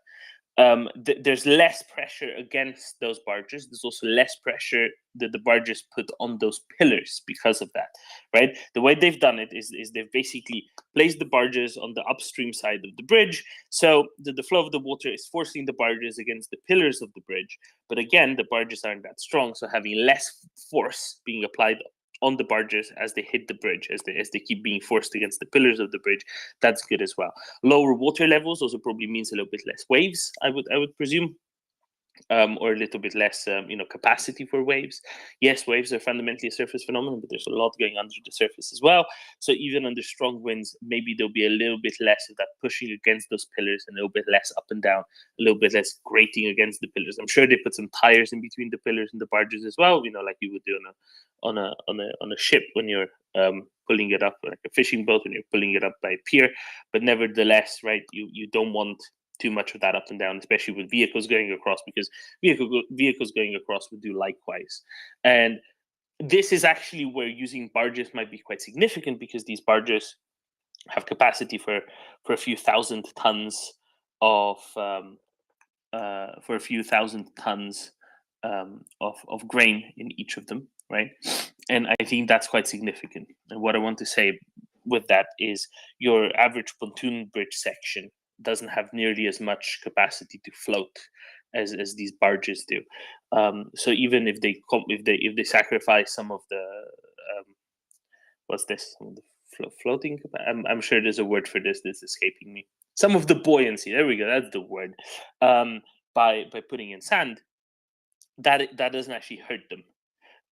Speaker 6: there's less pressure against those barges. There's also less pressure that the barges put on those pillars because of that, right? The way they've done it is they've basically placed the barges on the upstream side of the bridge, so the flow of the water is forcing the barges against the pillars of the bridge. But again, the barges aren't that strong, so having less force being applied on the barges as they hit the bridge, as they keep being forced against the pillars of the bridge, that's good as well. Lower water levels also probably means a little bit less waves, I would presume. or a little bit less, capacity for waves. Yes, waves are fundamentally a surface phenomenon, but there's a lot going under the surface as well. So even under strong winds, maybe there'll be a little bit less of that pushing against those pillars, and a little bit less up and down, a little bit less grating against the pillars. I'm sure they put some tires in between the pillars and the barges as well, like you would do on a ship when you're pulling it up, like a fishing boat when you're pulling it up by a pier. But nevertheless, right, you don't want too much of that up and down, especially with vehicles going across, because vehicles going across would do likewise. And this is actually where using barges might be quite significant, because these barges have capacity for a few thousand tons of of grain in each of them, right? And I think that's quite significant. And what I want to say with that is your average pontoon bridge section doesn't have nearly as much capacity to float as these barges do. So even if they sacrifice some of the what's this? Floating. I'm sure there's a word for this that's escaping me. Some of the buoyancy. There we go. That's the word. By putting in sand, that doesn't actually hurt them,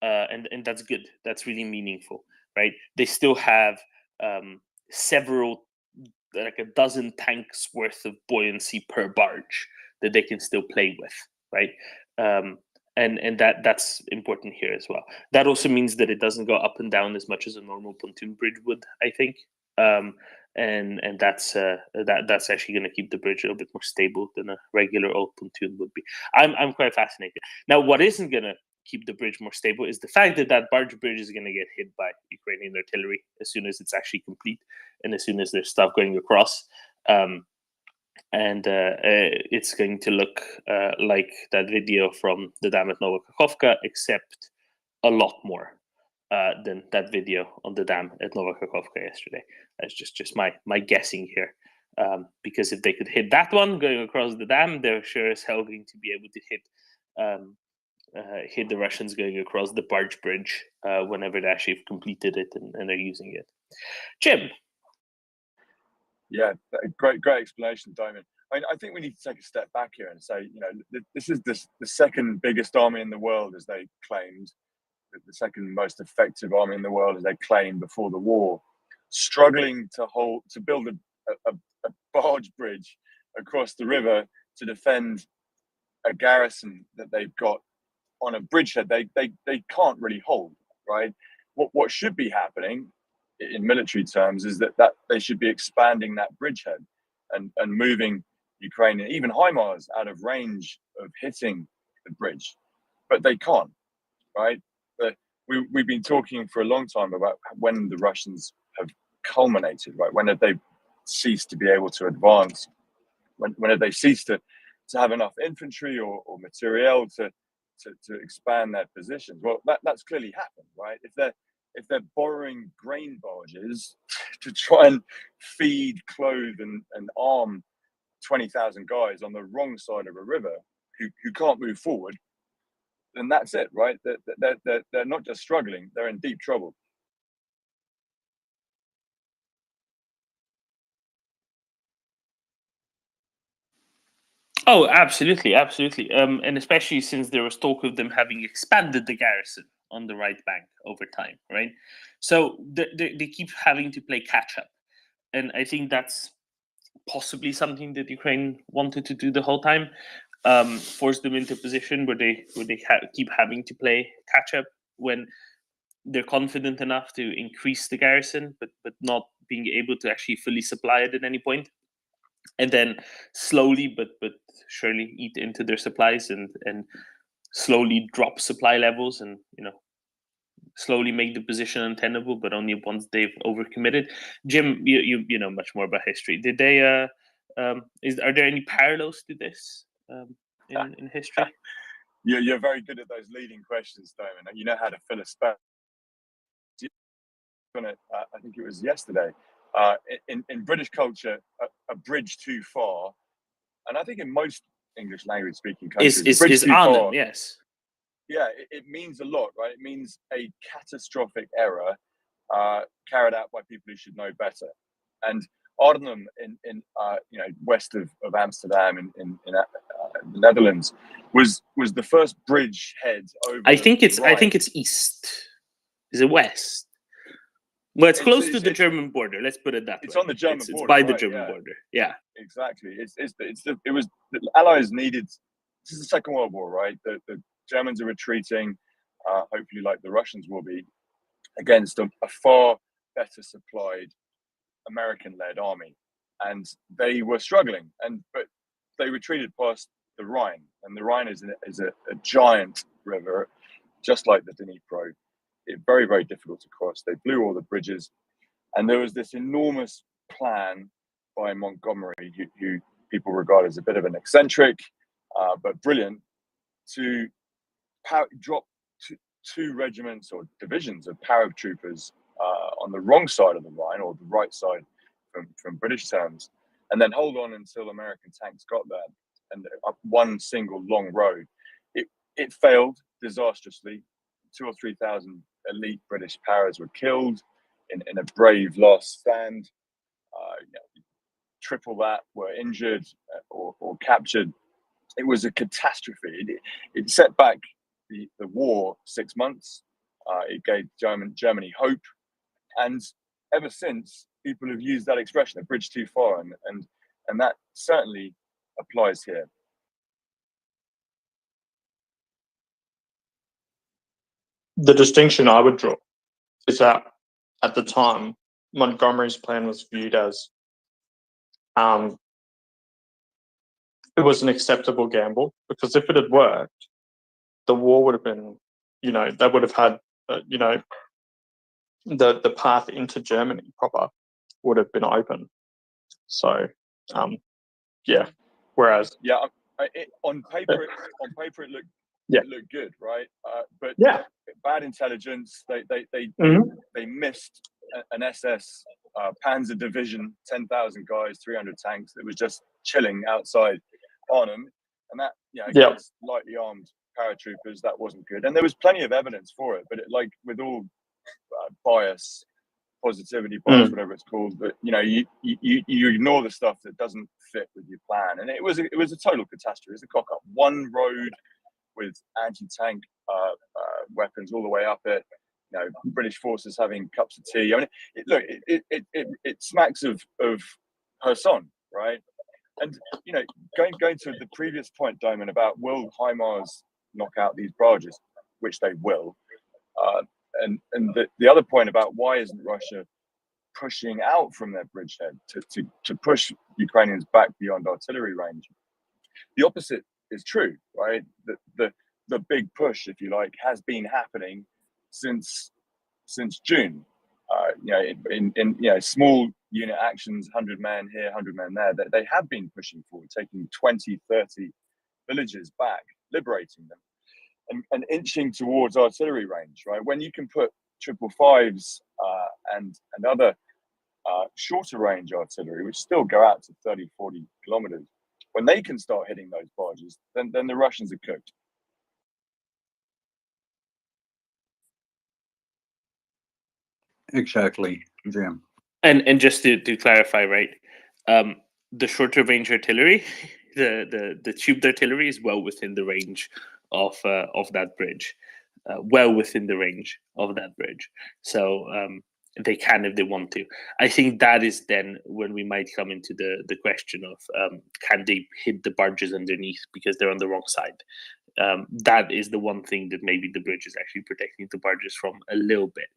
Speaker 6: and that's good. That's really meaningful, right? They still have several, like a dozen tanks worth of buoyancy per barge that they can still play with, right? And that's important here as well. That also means that it doesn't go up and down as much as a normal pontoon bridge would, I think. And that's actually going to keep the bridge a little bit more stable than a regular old pontoon would be. I'm quite fascinated. Now, what isn't going to keep the bridge more stable is the fact that barge bridge is going to get hit by Ukrainian artillery as soon as it's actually complete, and as soon as there's stuff going across. And it's going to look like that video from the dam at Nova Kakhovka, except a lot more than that video on the dam at Nova Kakhovka yesterday. That's just my guessing here. Because if they could hit that one going across the dam, they're sure as hell going to be able to hit the Russians going across the barge bridge whenever they actually have completed it and are using it. Jim.
Speaker 3: Yeah, great explanation, Damon. I mean, I think we need to take a step back here and say, this is the second biggest army in the world, as they claimed, the second most effective army in the world, as they claimed before the war, struggling to build a barge bridge across the river to defend a garrison that they've got on a bridgehead they can't really hold, right? What should be happening in military terms is that they should be expanding that bridgehead and moving Ukraine and even HIMARS out of range of hitting the bridge, but they can't, right? But we've been talking for a long time about when the Russians have culminated, right? When have they ceased to be able to advance? When have they ceased to have enough infantry or materiel to expand their positions? Well, that's clearly happened, right? If they're borrowing grain barges to try and feed, clothe, and arm 20,000 guys on the wrong side of a river who can't move forward, then that's it, right? They're not just struggling; they're in deep trouble.
Speaker 6: Oh, absolutely. And especially since there was talk of them having expanded the garrison on the right bank over time, right? So they keep having to play catch up, and I think that's possibly something that Ukraine wanted to do the whole time, force them into a position where they keep having to play catch up when they're confident enough to increase the garrison, but not being able to actually fully supply it at any point. And then slowly but surely eat into their supplies and slowly drop supply levels, and slowly make the position untenable, but only once they've overcommitted. Jim, you know much more about history. Did they are there any parallels to this in history?
Speaker 3: You're very good at those leading questions, Damon. You know how to fill a space. I think it was yesterday. In British culture, a bridge too far, and I think in most English language speaking countries,
Speaker 6: is Arnhem, yes.
Speaker 3: Yeah, it means a lot, right? It means a catastrophic error carried out by people who should know better. And Arnhem in west of Amsterdam in the Netherlands was the first bridge head over.
Speaker 6: I think
Speaker 3: the
Speaker 6: it's
Speaker 3: Rhine.
Speaker 6: east. Is it west? Well, it's close to the
Speaker 3: it's-
Speaker 6: German border. Let's put it that way.
Speaker 3: It's on the German
Speaker 6: It's
Speaker 3: border.
Speaker 6: by the
Speaker 3: right,
Speaker 6: German
Speaker 3: yeah.
Speaker 6: border. Yeah.
Speaker 3: Exactly. It was the Allies needed. This is the Second World War, right? The Germans are retreating, hopefully like the Russians will be, against a far better supplied American-led army, and they were struggling. But they retreated past the Rhine, and the Rhine is a giant river, just like the Dnipro. Very, very difficult to cross. They blew all the bridges, and there was this enormous plan by Montgomery, who people regard as a bit of an eccentric, but brilliant, to drop two regiments or divisions of paratroopers on the wrong side of the Rhine, or the right side from British terms, and then hold on until American tanks got there, and up one single long road. It failed disastrously. 2,000 or 3,000 elite British paras were killed in a brave last stand. Triple that were injured or captured. It was a catastrophe. It set back the war 6 months. It gave Germany hope, and ever since, people have used that expression, "a bridge too far," and that certainly applies here.
Speaker 1: The distinction I would draw is that at the time, Montgomery's plan was viewed as it was an acceptable gamble, because if it had worked, the war would have been, they would have had, the path into Germany proper would have been open. So, yeah. Whereas,
Speaker 3: on paper it looked it looked good, right? But bad intelligence. They missed an SS Panzer division, 10,000 guys, 300 tanks that was just chilling outside Arnhem, and that against lightly armed paratroopers, that wasn't good. And there was plenty of evidence for it, but like with all bias, positivity bias, whatever it's called, but you ignore the stuff that doesn't fit with your plan, and it was a total catastrophe. It's a cock up. One road with anti-tank weapons all the way up it. British forces having cups of tea. I mean, it smacks of Kherson, right? And going to the previous point, Diamond, about will HIMARS knock out these barges, which they will. And the other point about why isn't Russia pushing out from their bridgehead to push Ukrainians back beyond artillery range? The opposite is true, right? The big push, if you like, has been happening since June. In small unit actions, 100 men here, 100 men there, they have been pushing forward, taking 20, 30 villages back, liberating them, and inching towards artillery range, right? When you can put 555s and other shorter range artillery, which still go out to 30, 40 kilometers, when they can start hitting those barges, then the Russians are cooked.
Speaker 8: Exactly, Jim.
Speaker 6: And just to clarify, right, the shorter range artillery, the tubed artillery is well within the range of that bridge, well within the range of that bridge. So they can if they want to. I think that is then when we might come into the question of can they hit the barges underneath because they're on the wrong side. That is the one thing that maybe the bridge is actually protecting the barges from a little bit.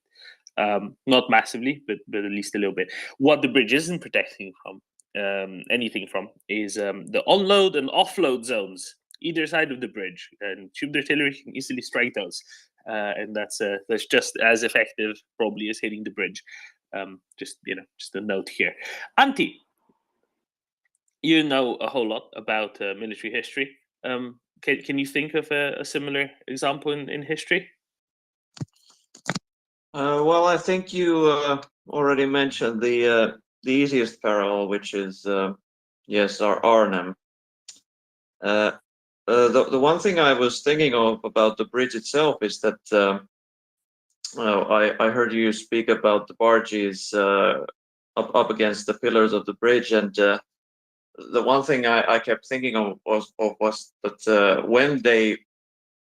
Speaker 6: Not massively, but at least a little bit. What the bridge isn't protecting from, anything from, is the onload and offload zones either side of the bridge, and tubed artillery can easily strike those, and that's just as effective probably as hitting the bridge. Just a note here. Antti, you know a whole lot about military history. Can you think of a similar example in history?
Speaker 9: Well, I think you already mentioned the easiest parallel, which is yes, our Arnhem. The one thing I was thinking of about the bridge itself is that I heard you speak about the barges up against the pillars of the bridge, and the one thing I kept thinking of was that when they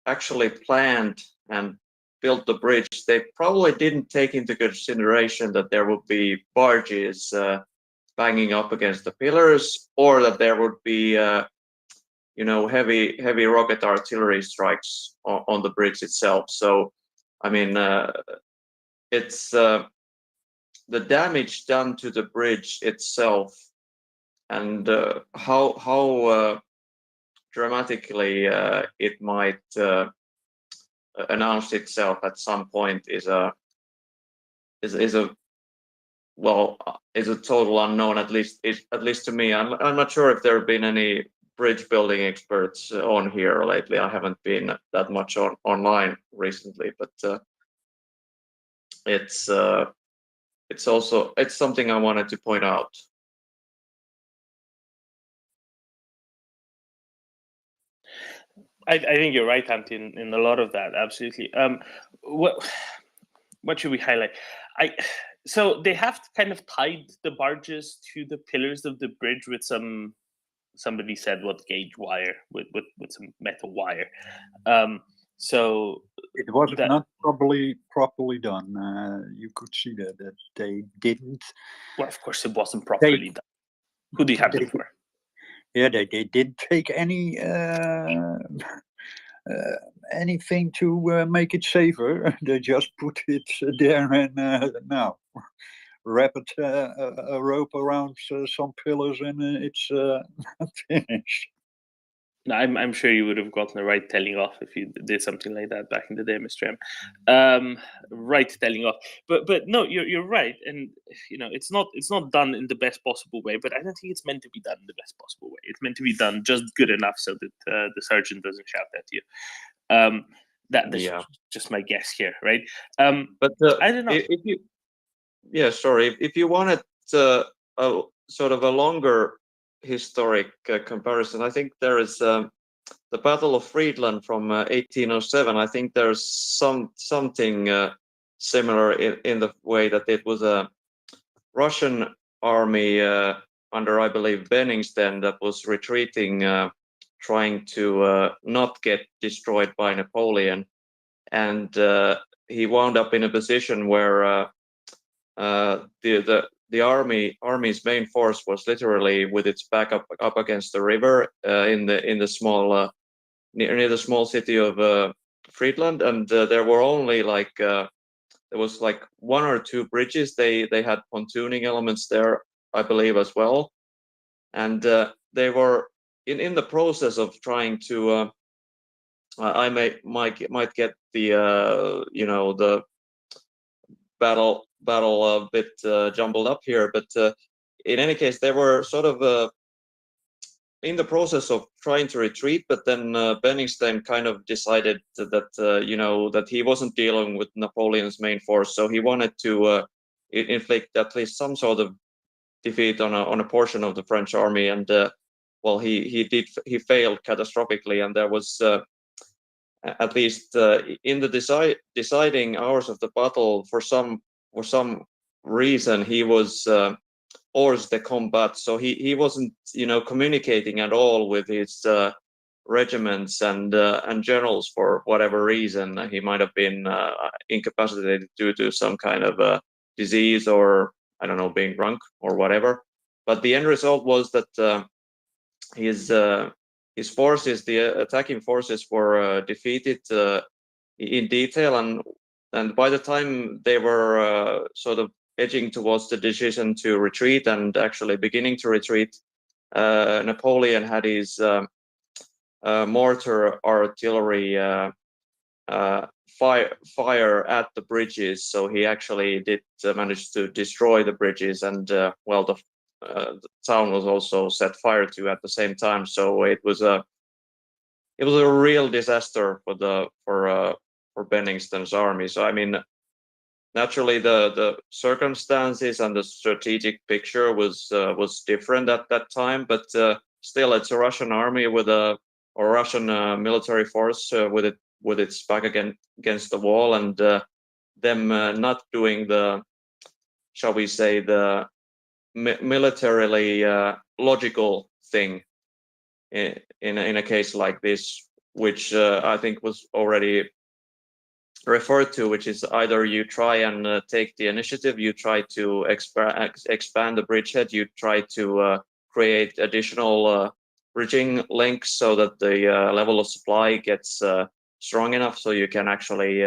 Speaker 9: actually planned and built the bridge, they probably didn't take into consideration that there would be barges banging up against the pillars, or that there would be heavy rocket artillery strikes on the bridge itself. So, I mean, it's the damage done to the bridge itself, and how dramatically it might announce itself at some point is a total unknown. At least to me. I'm not sure if there have been any bridge building experts on here lately. I haven't been that much online recently, but it's something I wanted to point out.
Speaker 6: I think you're right, Antti, in a lot of that. Absolutely. What should we highlight? So they have kind of tied the barges to the pillars of the bridge with some. Somebody said what gauge wire with some metal wire. So
Speaker 8: it was not properly done. You could see that they didn't.
Speaker 6: Well, of course, it wasn't properly done. Who do you have it for?
Speaker 8: Yeah, they didn't take any anything to make it safer. They just put it there and now wrap it a rope around some pillars and it's finished.
Speaker 6: No, I'm sure you would have gotten the right telling off if you did something like that back in the day, Mr. M. Right telling off, but no, you're right, and it's not done in the best possible way. But I don't think it's meant to be done in the best possible way. It's meant to be done just good enough so that the sergeant doesn't shout at you. That's just my guess here, right?
Speaker 9: But
Speaker 6: I don't know.
Speaker 9: If you wanted a sort of a longer historic comparison, I think there is the Battle of Friedland from 1807. I think there's something similar in the way that it was a Russian army under, I believe, Benningsen that was retreating, trying to not get destroyed by Napoleon, and he wound up in a position where the army's main force was literally with its back up against the river in the small near the small city of Friedland, and there were only there was like one or two bridges. They had pontooning elements there, I believe, as well, and they were in the process of trying to. I might get the the battle a bit jumbled up here, but in any case, they were sort of in the process of trying to retreat, but then Benningsen kind of decided that that he wasn't dealing with Napoleon's main force, so he wanted to inflict at least some sort of defeat on a portion of the French army, and he failed catastrophically, and there was at least in the deciding hours of the battle, for some reason, he was hors de combat, so he wasn't communicating at all with his regiments and generals for whatever reason. He might have been incapacitated due to some kind of disease, or I don't know, being drunk or whatever. But the end result was that his forces, the attacking forces, were defeated in detail, and by the time they were sort of edging towards the decision to retreat and actually beginning to retreat, Napoleon had his mortar artillery fire at the bridges, so he actually did manage to destroy the bridges, and the town was also set fire to at the same time. So it was a real disaster for Benningsen's army. So I mean, naturally the circumstances and the strategic picture was different at that time, but still, it's a Russian army or Russian military force with its back against the wall, and them not doing the, shall we say, the militarily logical thing in a case like this, which I think was already referred to, which is either you try and take the initiative, you try to expand the bridgehead, you try to create additional bridging links so that the level of supply gets strong enough so you can actually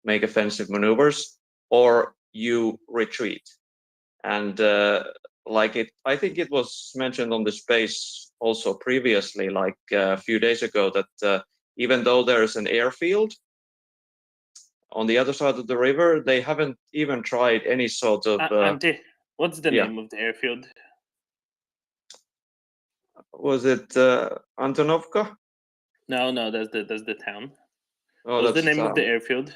Speaker 9: make offensive maneuvers, or you retreat. And I think it was mentioned on the space also previously, like a few days ago, that even though there's an airfield on the other side of the river, they haven't even tried any sort of.
Speaker 6: Antti, what's the
Speaker 9: yeah.
Speaker 6: name of the airfield?
Speaker 9: Was it Antonovka?
Speaker 6: No, that's the town.
Speaker 9: Oh,
Speaker 6: What's the
Speaker 9: that's
Speaker 6: name of the airfield?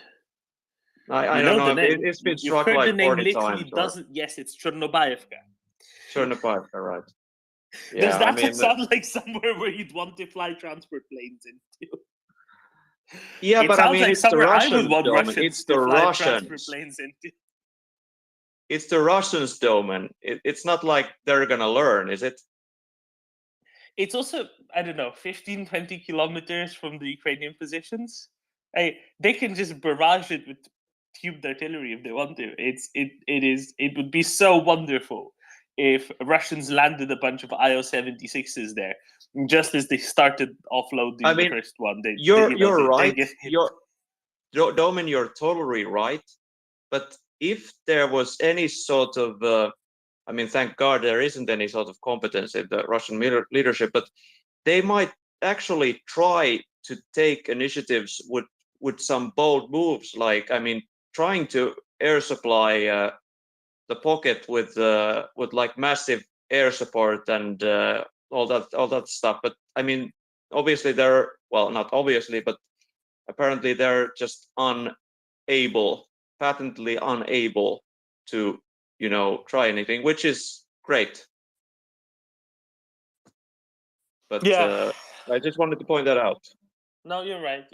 Speaker 9: I don't know.
Speaker 6: The name.
Speaker 9: It's been
Speaker 6: You've
Speaker 9: struck
Speaker 6: heard
Speaker 9: like
Speaker 6: the name
Speaker 9: 40
Speaker 6: literally
Speaker 9: times.
Speaker 6: doesn't. Yes, it's Chernobyevka.
Speaker 9: Chernobyevka, right? Yeah,
Speaker 6: Does that sound like somewhere where you'd want to fly transport planes into?
Speaker 9: Yeah,
Speaker 6: it
Speaker 9: but
Speaker 6: sounds
Speaker 9: I mean,
Speaker 6: like
Speaker 9: it's the
Speaker 6: somewhere
Speaker 9: Russians.
Speaker 6: I would want
Speaker 9: Domain.
Speaker 6: Russians
Speaker 9: It's the
Speaker 6: to fly transport
Speaker 9: Russians.
Speaker 6: planes into.
Speaker 9: It's the Russians' domain. It's not like they're gonna learn, is it?
Speaker 6: It's also, I don't know, 15, 20 kilometers from the Ukrainian positions. They can just barrage it with tubed artillery if they want to. It would be so wonderful if Russians landed a bunch of IL-76s there, just as they started offloading the first one.
Speaker 9: You're right. Domin, you're totally right. But if there was any sort of thank God there isn't any sort of competence in the Russian leadership, but they might actually try to take initiatives with some bold moves, like, trying to air supply the pocket with like massive air support and all that stuff. But obviously not obviously, but apparently they're just patently unable to try anything, which is great. But
Speaker 6: yeah,
Speaker 9: I just wanted to point that out.
Speaker 6: No, you're right.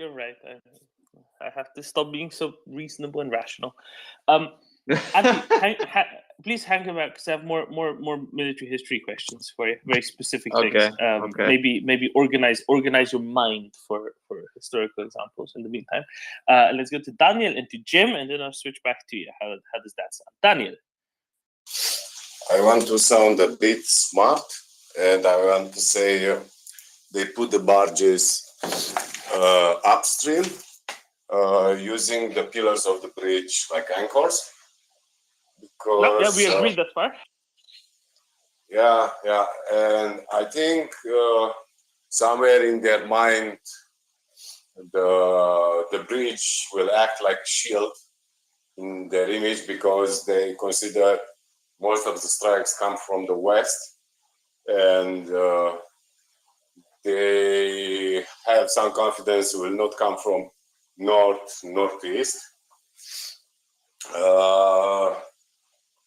Speaker 6: I have to stop being so reasonable and rational. Please hang around because I have more military history questions for you. Very specific things.
Speaker 9: Okay.
Speaker 6: Maybe organize your mind for historical examples in the meantime. Let's go to Daniel and to Jim, and then I'll switch back to you. How does that sound, Daniel?
Speaker 10: I want to sound a bit smart, and I want to say they put the barges upstream using the pillars of the bridge like anchors. Because,
Speaker 6: we agreed that part.
Speaker 10: Yeah, and I think somewhere in their mind, the bridge will act like shield in their image, because they consider most of the strikes come from the west, and they have some confidence it will not come from northeast.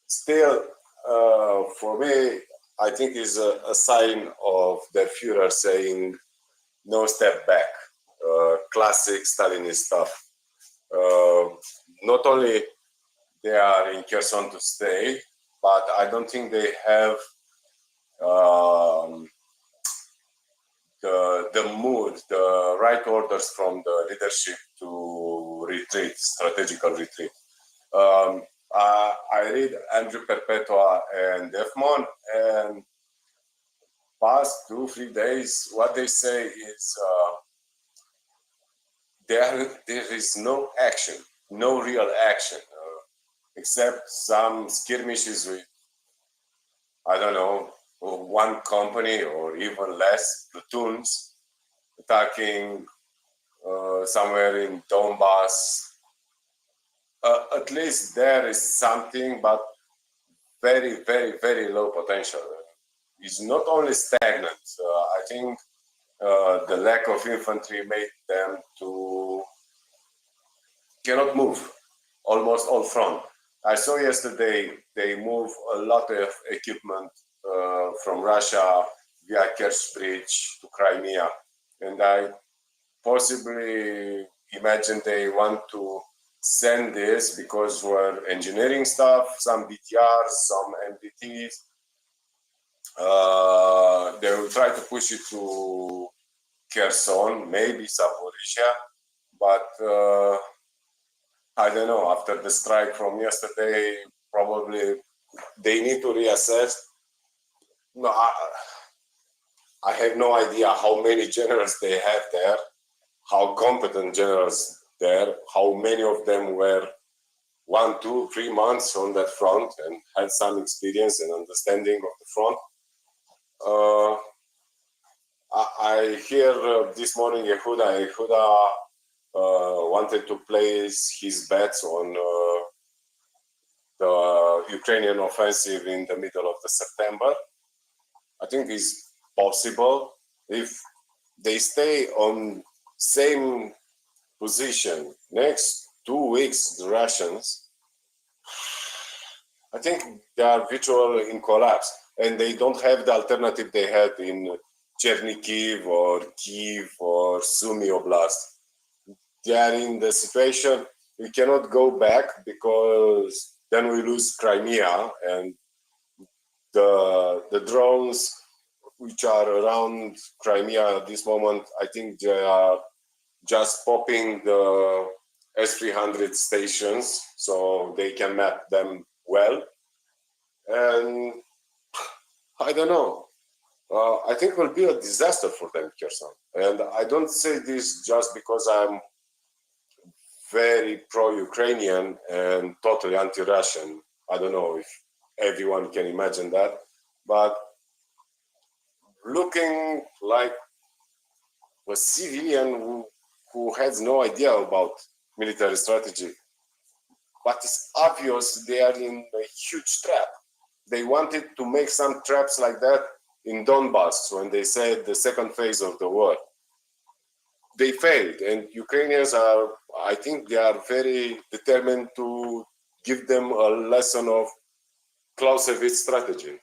Speaker 10: Still, for me, I think is a sign of their Führer saying no step back. Classic Stalinist stuff. Not only they are in Kherson to stay, but I don't think they have the mood, the right orders from the leadership to retreat, strategical retreat. I read Andrew Perpetua and Defmon, and past 2-3 days, what they say is there is no action, no real action, except some skirmishes with, I don't know, one company or even less platoons attacking somewhere in Donbass. At least there is something, but very, very, very low potential. It's not only stagnant. I think the lack of infantry made them to cannot move almost all front. I saw yesterday they move a lot of equipment from Russia via Kerch Bridge to Crimea, and I possibly imagine they want to send this because we're engineering stuff, some BTRs, some MBTs, They will try to push it to Kherson, maybe Zaporizhia, but I don't know. After the strike from yesterday, probably they need to reassess. No, I have no idea how many generals they have there, how competent generals there, how many of them were 1, 2, 3 months on that front and had some experience and understanding of the front. I hear this morning Yehuda wanted to place his bets on the Ukrainian offensive in the middle of the September. I think it's possible if they stay on same position next 2 weeks. The Russians, I think they are virtually in collapse, and they don't have the alternative they had in Chernihiv or Kiev or Sumy Oblast. They are in the situation we cannot go back because then we lose Crimea, and the drones which are around Crimea at this moment, I think they are just popping the S-300 stations so they can map them well. And I don't know. I think it will be a disaster for them, Kherson. And I don't say this just because I'm very pro-Ukrainian and totally anti-Russian. I don't know if everyone can imagine that, but looking like a civilian who has no idea about military strategy, but it's obvious they are in a huge trap. They wanted to make some traps like that in Donbass when they said the second phase of the war. They failed, and Ukrainians are, I think they are very determined to give them a lesson of Clausewitz strategy.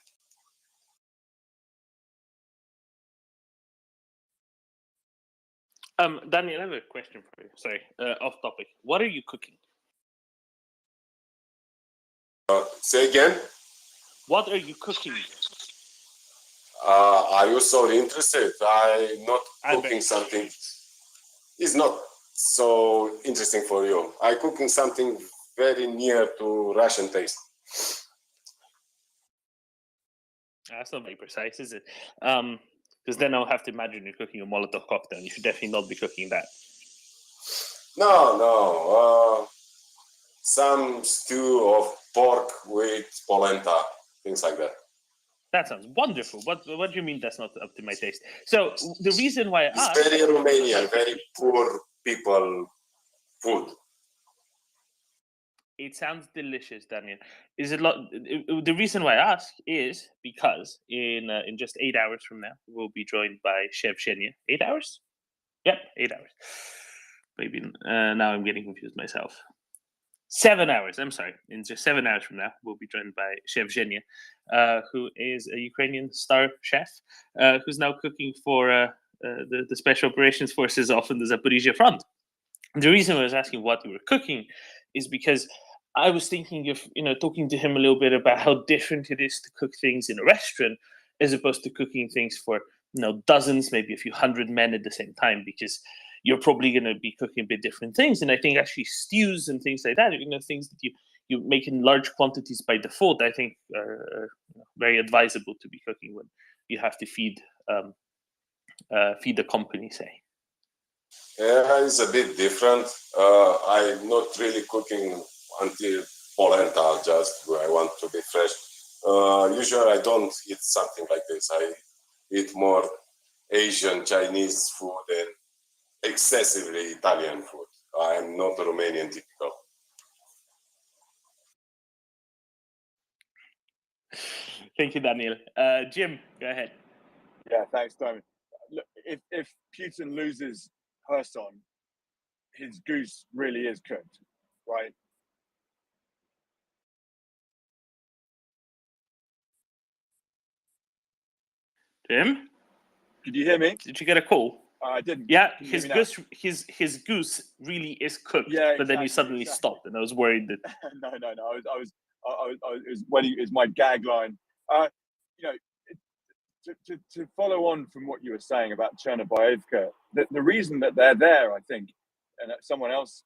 Speaker 6: Daniel, I have a question for you. Sorry, off topic. What are you cooking?
Speaker 10: Say again?
Speaker 6: What are you cooking?
Speaker 10: Are you so interested? I'm not cooking something. It's not so interesting for you. I'm cooking something very near to Russian taste.
Speaker 6: That's not very precise, is it? Because then I'll have to imagine you're cooking a Molotov cocktail. You should definitely not be cooking that.
Speaker 10: No. Some stew of pork with polenta, things like that.
Speaker 6: That sounds wonderful. What do you mean that's not up to my taste? So the reason why I asked...
Speaker 10: It's very Romanian, very poor people food.
Speaker 6: It sounds delicious, Daniel. Is it the reason why I ask is because in just 8 hours from now, we'll be joined by Chef Xenia. 8 hours? Yep, 8 hours. Maybe now I'm getting confused myself. 7 hours, I'm sorry. In just 7 hours from now, we'll be joined by Chef Xenia, who is a Ukrainian star chef, who's now cooking for the Special Operations Forces off in the Zaporizhia front. The reason I was asking what you were cooking is because I was thinking of, talking to him a little bit about how different it is to cook things in a restaurant as opposed to cooking things for, dozens, maybe a few hundred men at the same time, because you're probably going to be cooking a bit different things. And I think actually stews and things like that, things that you make in large quantities by default, I think are very advisable to be cooking when you have to feed the company, say.
Speaker 10: Yeah, it's a bit different. I'm not really cooking until polenta, just I want to be fresh. Usually I don't eat something like this. I eat more Asian, Chinese food and excessively Italian food. I'm not Romanian typical.
Speaker 6: Thank you, Daniel. Jim, go ahead.
Speaker 3: Yeah, thanks, Simon. Look, if Putin loses Kherson, his goose really is cooked, right?
Speaker 6: Jim?
Speaker 3: Did you hear me?
Speaker 6: Did you get a call?
Speaker 3: I didn't.
Speaker 6: Yeah, his goose really is cooked.
Speaker 3: Yeah,
Speaker 6: but then you suddenly stopped, and I was worried that.
Speaker 3: No. It was my gag line. to follow on from what you were saying about Chernobyevka, the reason that they're there, I think, and that someone else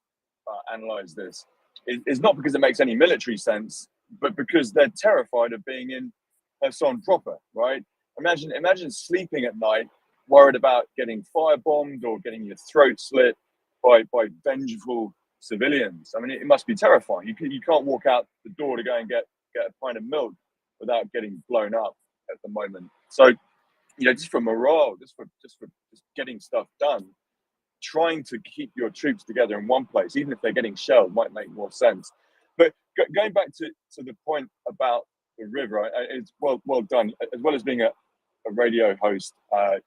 Speaker 3: analysed this, is not because it makes any military sense, but because they're terrified of being in Kherson proper, right? Imagine sleeping at night, worried about getting firebombed or getting your throat slit by vengeful civilians. I mean, it must be terrifying. You can't walk out the door to go and get a pint of milk without getting blown up at the moment. So, just for morale, just for getting stuff done, trying to keep your troops together in one place, even if they're getting shelled, might make more sense. But going back to the point about the river, it's well done. As well as being a radio host,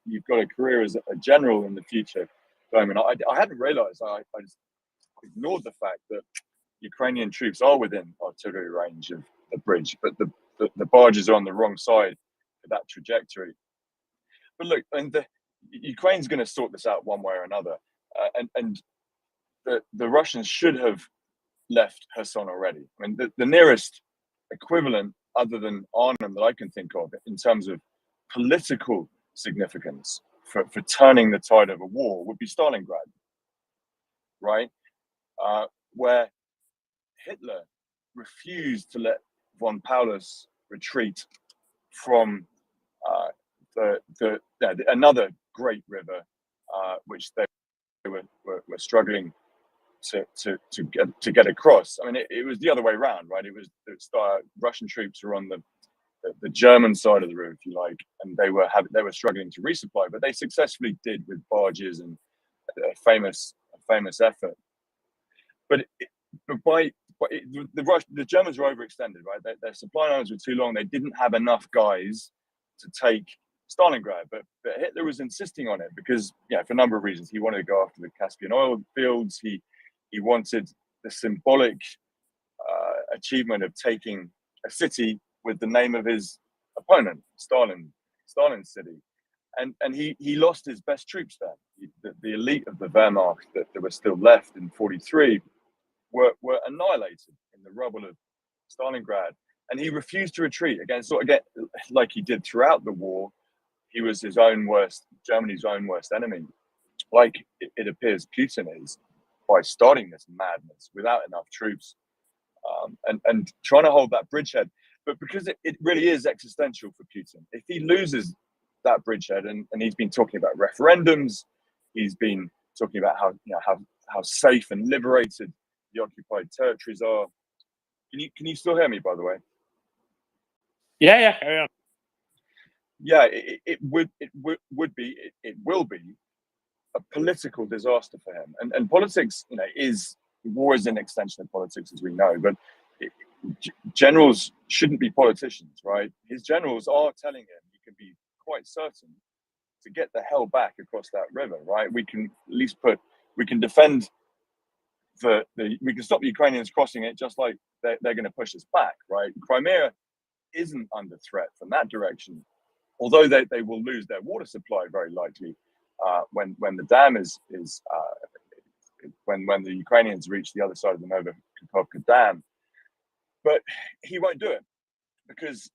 Speaker 3: you've got a career as a general in the future, Doman. I hadn't realised. I just ignored the fact that Ukrainian troops are within artillery range of the bridge, but the barges are on the wrong side of that trajectory. But look, and Ukraine's going to sort this out one way or another, and the Russians should have left Kherson already. I mean, the nearest equivalent, other than Arnhem, that I can think of in terms of political significance for turning the tide of a war would be Stalingrad, right? Where Hitler refused to let von Paulus retreat from another great river, which they were struggling to get across. I mean, it was the other way around, right? It was Russian troops were on the German side of the river, if you like, and they were struggling to resupply, but they successfully did with barges and a famous effort. But the Germans were overextended, right? Their supply lines were too long. They didn't have enough guys to take Stalingrad, but Hitler was insisting on it because, for a number of reasons, he wanted to go after the Caspian oil fields. He wanted the symbolic achievement of taking a city with the name of his opponent, Stalin's city, and he lost his best troops there. The elite of the Wehrmacht that were still left in '43 were annihilated in the rubble of Stalingrad, and he refused to retreat again, like he did throughout the war. He was Germany's own worst enemy, like it appears Putin is, by starting this madness without enough troops, and trying to hold that bridgehead. But because it really is existential for Putin, if he loses that bridgehead, and he's been talking about referendums, he's been talking about how safe and liberated the occupied territories are. Can you still hear me, by the way?
Speaker 6: Yeah, carry on.
Speaker 3: Yeah, it will be a political disaster for him. And politics, war is an extension of politics, as we know. But generals shouldn't be politicians, right? His generals are telling him, you can be quite certain, to get the hell back across that river, right? We can at least defend we can stop the Ukrainians crossing it, just like they're going to push us back, right? Crimea isn't under threat from that direction, although they will lose their water supply very likely when the dam when the Ukrainians reach the other side of the Novokhovka Dam. But he won't do it because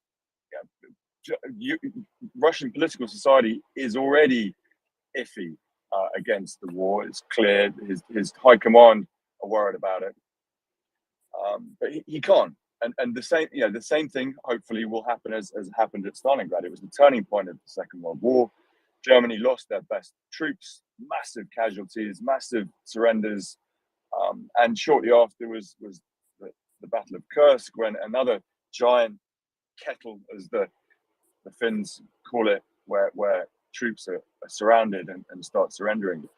Speaker 3: Russian political society is already iffy against the war. It's clear his high command are worried about it, but he can't. And the same thing hopefully will happen as happened at Stalingrad. It was the turning point of the Second World War. Germany lost their best troops, massive casualties, massive surrenders, and shortly after was the Battle of Kursk, when another giant kettle, as the Finns call it, where troops are surrounded and start surrendering.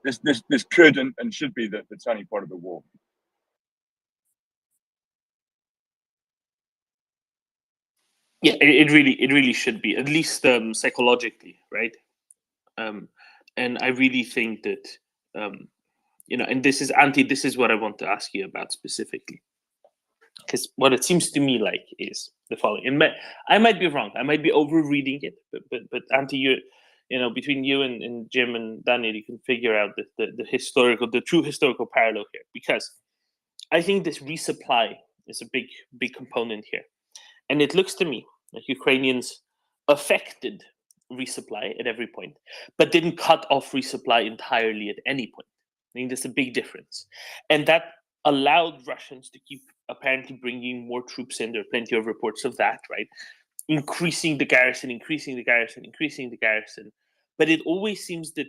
Speaker 3: This could and should be the turning point of the war.
Speaker 6: Yeah, it really should be, at least psychologically, right? And I really think that and this is what I want to ask you about specifically, because what it seems to me like is the following. And I might be wrong, I might be overreading it, but Antti, between you and Jim and Daniel, you can figure out the true historical parallel here, because I think this resupply is a big component here. And it looks to me like Ukrainians affected resupply at every point, but didn't cut off resupply entirely at any point. I think there's a big difference. And that allowed Russians to keep apparently bringing more troops in. There are plenty of reports of that, right? Increasing the garrison. But it always seems that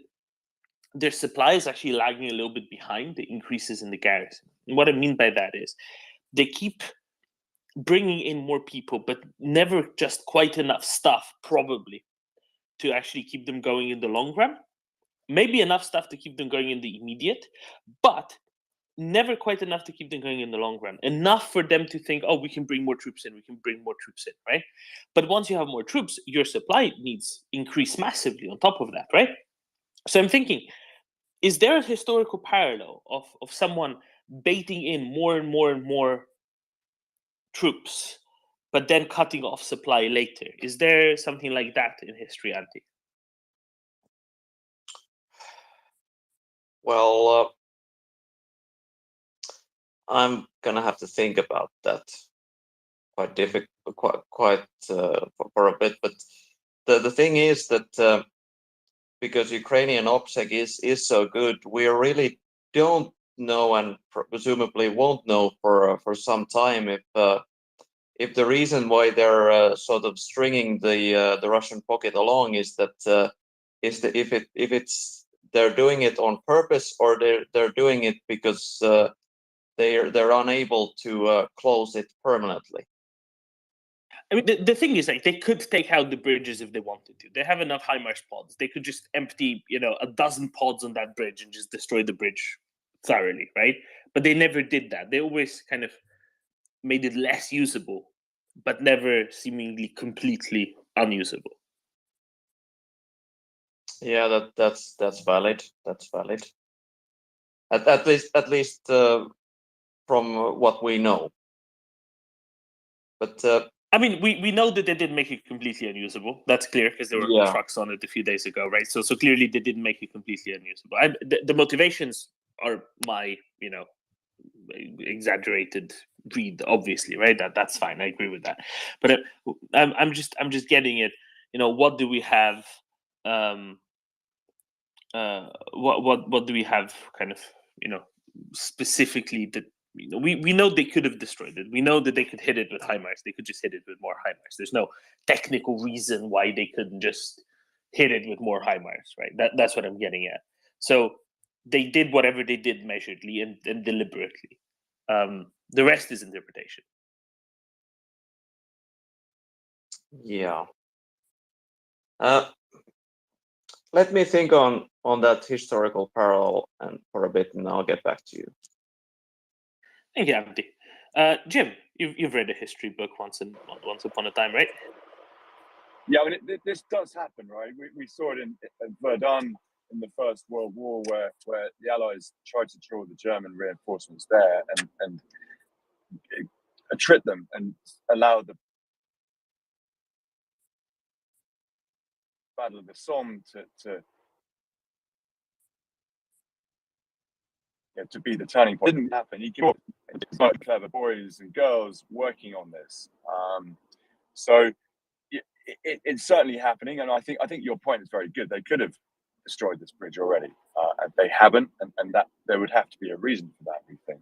Speaker 6: their supply is actually lagging a little bit behind the increases in the garrison. And what I mean by that is they keep bringing in more people, but never just quite enough stuff, probably, to actually keep them going in the long run. Maybe enough stuff to keep them going in the immediate, but never quite enough to keep them going in the long run. Enough for them to think, oh, we can bring more troops in, right? But once you have more troops, your supply needs increase massively on top of that, right? So I'm thinking, is there a historical parallel of someone baiting in more and more troops, but then cutting off supply later? Is there something like that in history, Antti?
Speaker 9: Well, I'm gonna have to think about that quite difficult, quite for a bit. But the thing is that because Ukrainian OPSEC is so good, we really don't know, and presumably won't know for some time, if the reason why they're sort of stringing the Russian pocket along is that if it's they're doing it on purpose, or they're doing it because they're unable to close it permanently.
Speaker 6: I mean, the thing is, like, they could take out the bridges if they wanted to. They have enough HIMARS pods. They could just empty, a dozen pods on that bridge and just destroy the bridge thoroughly, right? But they never did that. They always kind of made it less usable, but never seemingly completely unusable.
Speaker 9: Yeah, that's valid. That's valid. At least from what we know. But
Speaker 6: I mean, we know that they didn't make it completely unusable. That's clear, because there were trucks on it a few days ago, right? So clearly they didn't make it completely unusable. The motivations are my, exaggerated read, obviously, right? That's fine. I agree with that. But I'm just getting it. What do we have? What do we have? Kind of, specifically that. We know they could have destroyed it. We know that they could hit it with HIMARS. They could just hit it with more HIMARS. There's no technical reason why they couldn't just hit it with more HIMARS, right? That's what I'm getting at. So they did whatever they did measuredly and deliberately. The rest is interpretation.
Speaker 9: Yeah. Let me think on that historical parallel and for a bit, and I'll get back to you.
Speaker 6: Thank you, Antti. Jim, you've read a history book once upon a time, right?
Speaker 3: Yeah, I mean, this does happen, right? We saw it at Verdun in the First World War, where the Allies tried to draw the German reinforcements there and trick them and allow the Battle of the Somme to be the turning point. It didn't happen. He got quite clever boys and girls working on this. So it's certainly happening, and I think your point is very good. They could have destroyed this bridge already, and they haven't, and that there would have to be a reason for that, we think.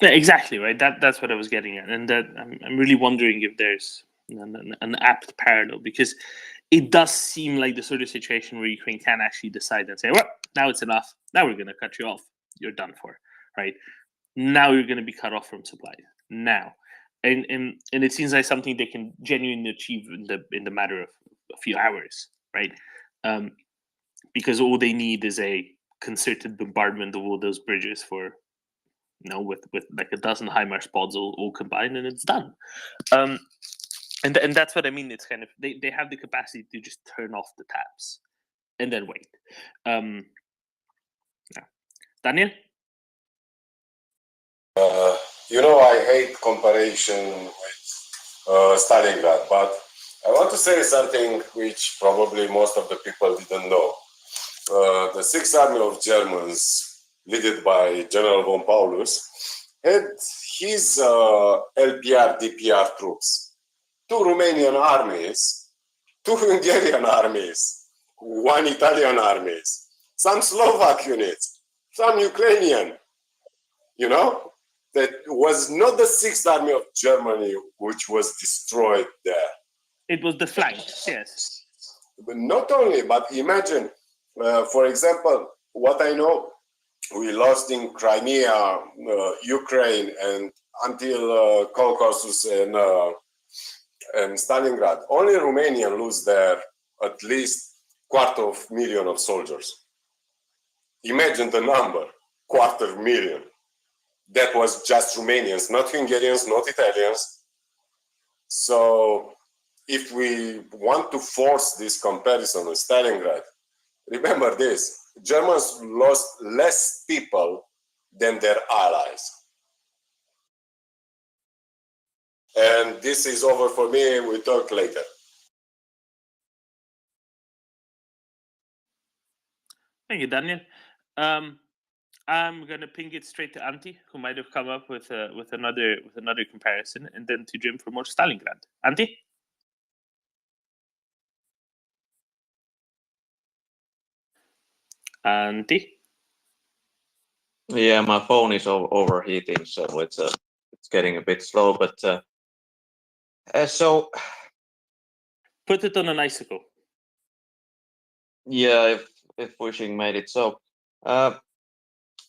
Speaker 6: Yeah, exactly, right. That's what I was getting at, and that I'm really wondering if there's an apt parallel, because it does seem like the sort of situation where Ukraine can actually decide and say, well, now it's enough. Now we're going to cut you off. You're done for, right? Now you're going to be cut off from supply. Now, and it seems like something they can genuinely achieve in the matter of a few hours, right? Because all they need is a concerted bombardment of all those bridges for, with like a dozen HIMARS pods all combined, and it's done. And that's what I mean. It's kind of they have the capacity to just turn off the taps and then wait. Yeah. Daniel?
Speaker 10: I hate comparison with Stalingrad, but I want to say something which probably most of the people didn't know. the Sixth Army of Germans, led by General von Paulus, had his LPR, DPR troops, 2 Romanian armies, 2 Hungarian armies, 1 Italian armies, some Slovak units, some Ukrainian, you know? That was not the Sixth Army of Germany which was destroyed there.
Speaker 6: It was the flank, yes.
Speaker 10: But not only, but imagine, for example, what I know, we lost in Crimea, Ukraine, and until Caucasus and Stalingrad. Only Romania lose there at least 250,000 of soldiers. Imagine the number, 250,000. That was just Romanians, not Hungarians, not Italians. So if we want to force this comparison with Stalingrad, remember this, Germans lost less people than their allies. And this is over for me, we'll talk later.
Speaker 6: Thank you, Daniel. I'm gonna ping it straight to Antti, who might have come up with another comparison, and then to Jim for more Stalingrad. Antti? Antti?
Speaker 9: Yeah, my phone is overheating, so it's getting a bit slow. But so
Speaker 6: Put it on an icicle.
Speaker 9: yeah, if wishing made it so. So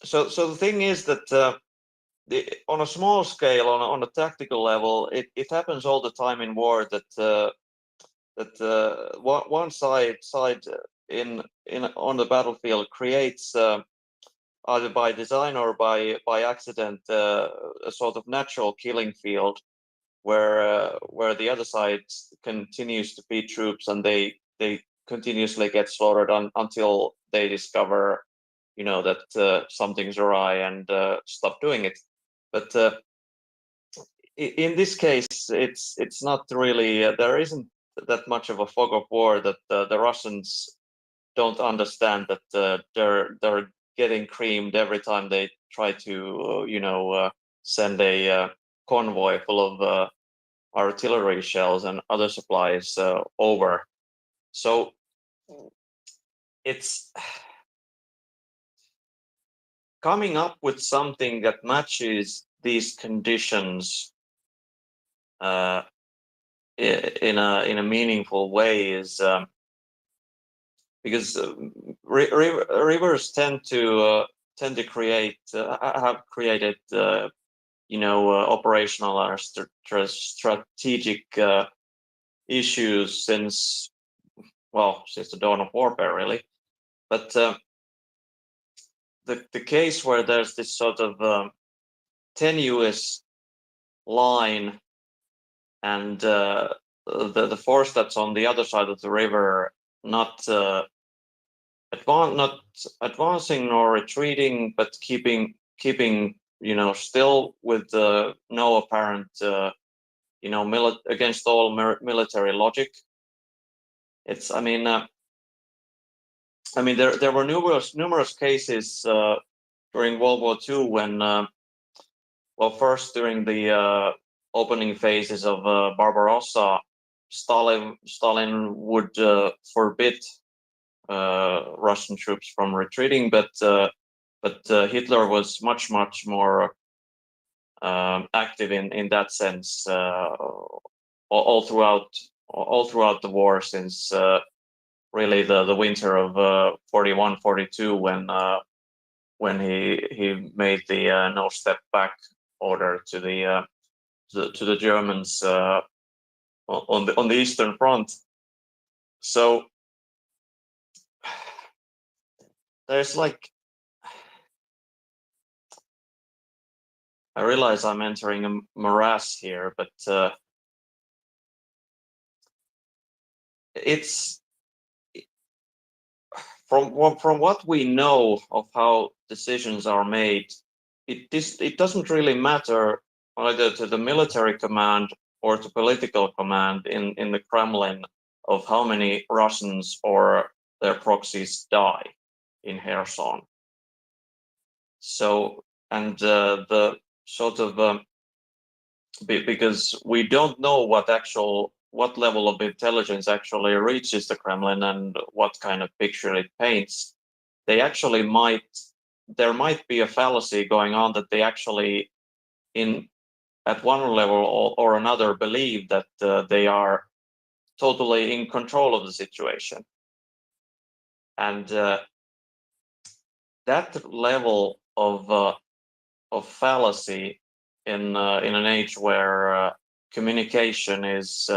Speaker 9: the thing is that on a small scale, on a tactical level, it happens all the time in war that one side in on the battlefield creates either by design or by accident a sort of natural killing field where the other side continues to feed troops, and they continuously get slaughtered until they discover, you know, that something's awry and stop doing it. But in this case, it's not really there isn't that much of a fog of war that the Russians don't understand that they're getting creamed every time they try to send a convoy full of artillery shells and other supplies over. So it's coming up with something that matches these conditions in a meaningful way is because rivers tend to create have created operational or strategic issues since the dawn of warfare, really. But the case where there's this sort of tenuous line, and the force that's on the other side of the river not advancing nor retreating, but keeping still with no apparent against all military logic. It's there were numerous cases during World War II when first during the opening phases of Barbarossa, Stalin would forbid Russian troops from retreating, but Hitler was much more active in that sense all throughout the war, since really the winter of 41-42 when he made the no step back order to the Germans on the Eastern Front. So there's I realize I'm entering a morass here, but it's from what we know of how decisions are made, it doesn't really matter either to the military command or to political command in the Kremlin of how many Russians or their proxies die. in Kherson. So, and the sort of because we don't know what level of intelligence actually reaches the Kremlin and what kind of picture it paints. They actually there might be a fallacy going on that they actually at one level or another believe that they are totally in control of the situation. And that level of fallacy in an age where communication is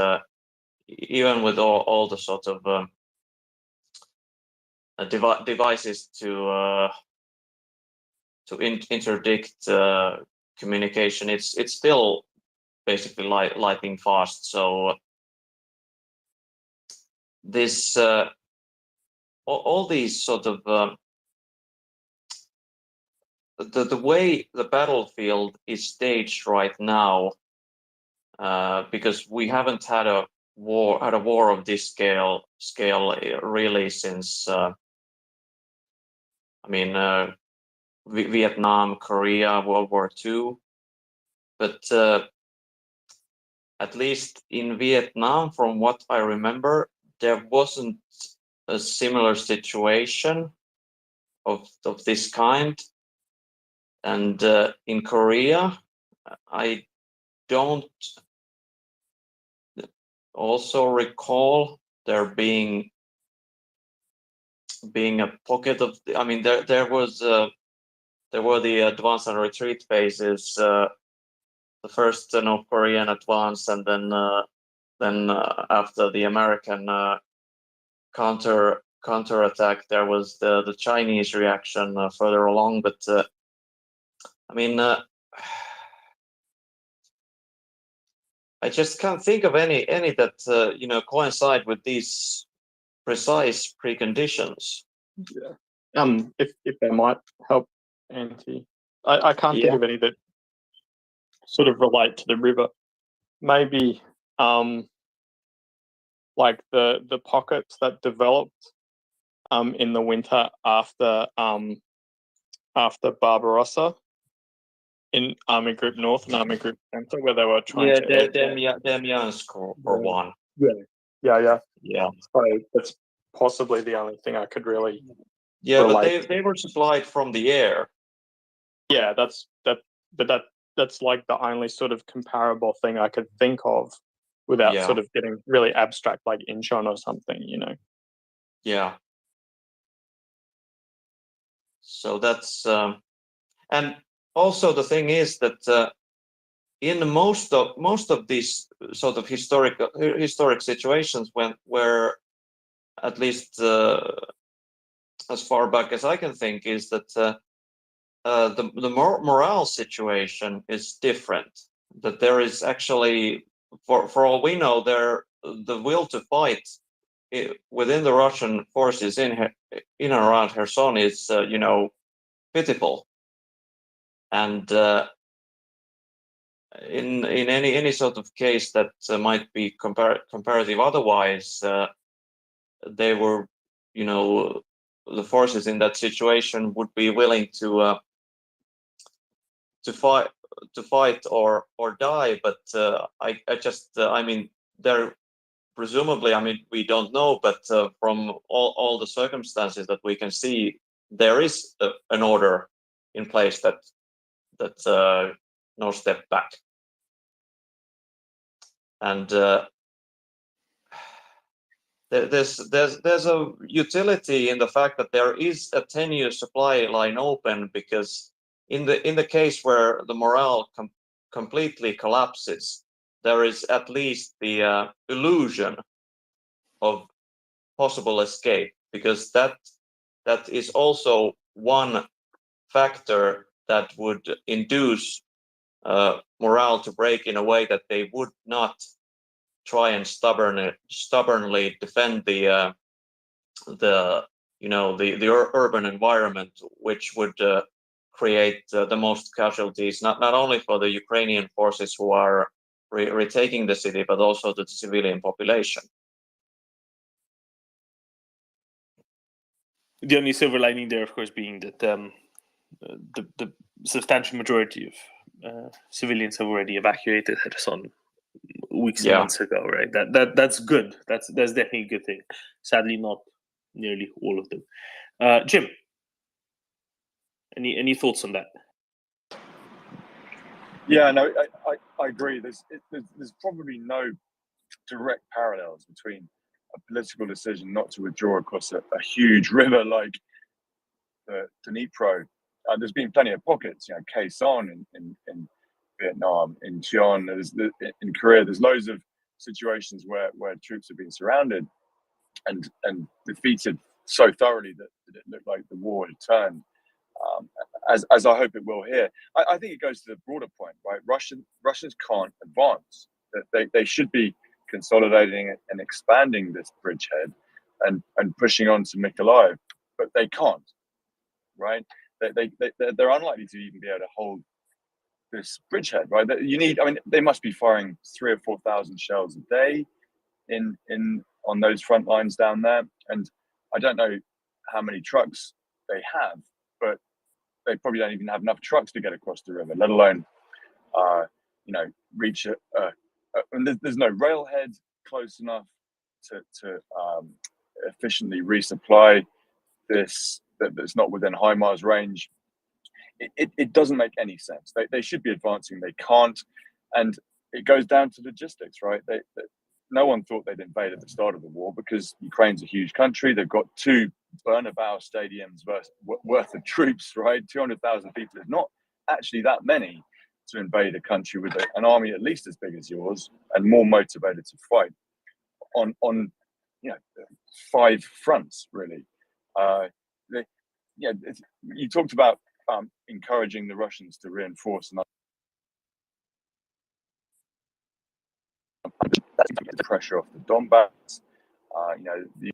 Speaker 9: even with all the sort of devices to interdict communication, it's still basically lightning fast. So this all these sort of the way the battlefield is staged right now, because we haven't had a war of this scale really since Vietnam, Korea, World War II. But at least in Vietnam, from what I remember, there wasn't a similar situation of this kind. And in Korea, I don't also recall there being a pocket of. I mean, there were the advance and retreat phases. The first North Korean advance, and then after the American counterattack, there was the Chinese reaction further along. But I mean, I just can't think of any that coincide with these precise preconditions.
Speaker 1: Yeah. If they might help, Antti, I can't think of any that sort of relate to the river. Maybe like the pockets that developed in the winter after Barbarossa in Army Group North and Army Group Center, where they were trying to
Speaker 9: Demyansk or one.
Speaker 1: Yeah.
Speaker 9: Yeah.
Speaker 1: So that's possibly the only thing I could really.
Speaker 9: Yeah,
Speaker 1: relate
Speaker 9: but they were supplied from the air.
Speaker 1: Yeah, that's like the only sort of comparable thing I could think of without sort of getting really abstract, like Incheon or something,
Speaker 9: Yeah. So that's and also the thing is that in most of these sort of historic situations where at least as far back as I can think, is that the morale situation is different. That there is actually, for all we know, the will to fight within the Russian forces in and around Kherson is pitiful, and in any sort of case that might be comparative otherwise, they were, the forces in that situation would be willing to fight or die. But I mean, there presumably, I mean, we don't know, but from all the circumstances that we can see, there is an order in place that no step back. And there's a utility in the fact that there is a 10-year supply line open, because in the case where the morale completely collapses, there is at least the illusion of possible escape, because that is also one factor that would induce morale to break in a way that they would not try and stubbornly defend the urban environment, which would create the most casualties, not only for the Ukrainian forces who are retaking the city, but also the civilian population.
Speaker 6: The only silver lining there, of course, being that the substantial majority of civilians have already evacuated Kherson weeks and months ago, right? That's good. That's definitely a good thing. Sadly, not nearly all of them. Jim, any thoughts on that?
Speaker 3: Yeah, no, I agree. There's probably no direct parallels between a political decision not to withdraw across a huge river like the Dnipro. There's been plenty of pockets, Khe Son in Vietnam, in Cheon, in Korea. There's loads of situations where troops have been surrounded and defeated so thoroughly that it looked like the war had turned. As I hope it will here. I think it goes to the broader point, right? Russians can't advance. They should be consolidating and expanding this bridgehead and pushing on to Mykolaiv, but they can't, right? They're unlikely to even be able to hold this bridgehead, right? They must be firing 3,000 or 4,000 shells a day on those front lines down there, and I don't know how many trucks they have, but they probably don't even have enough trucks to get across the river, let alone, reach and there's no railhead close enough to efficiently resupply this that's not within HIMARS range. It doesn't make any sense. They should be advancing. They can't, and it goes down to logistics, right? No one thought they'd invade at the start of the war because Ukraine's a huge country. They've got 2 Bernabeu stadiums worth of troops, right? 200,000 people is not actually that many to invade a country with an army at least as big as yours and more motivated to fight on 5 fronts, really. You talked about encouraging the Russians to reinforce and the pressure off the Donbass. The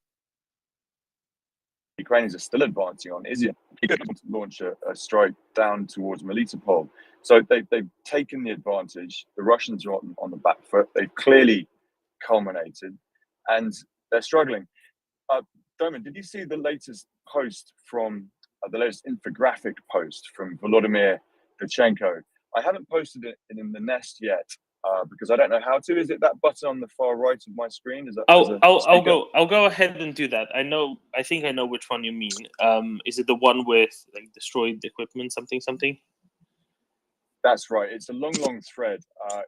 Speaker 3: Ukrainians are still advancing on Izium. They could launch a strike down towards Melitopol. So they've taken the advantage. The Russians are on the back foot. They've clearly culminated, and they're struggling. Doman, did you see the latest post from the latest infographic post from Volodymyr Dachenko? I haven't posted it in the nest yet because I don't know how to. Is it that button on the far right of my screen?
Speaker 6: I'll go ahead and do that. I think I know which one you mean. Is it the one with like destroyed equipment, something?
Speaker 3: That's right. It's a long thread.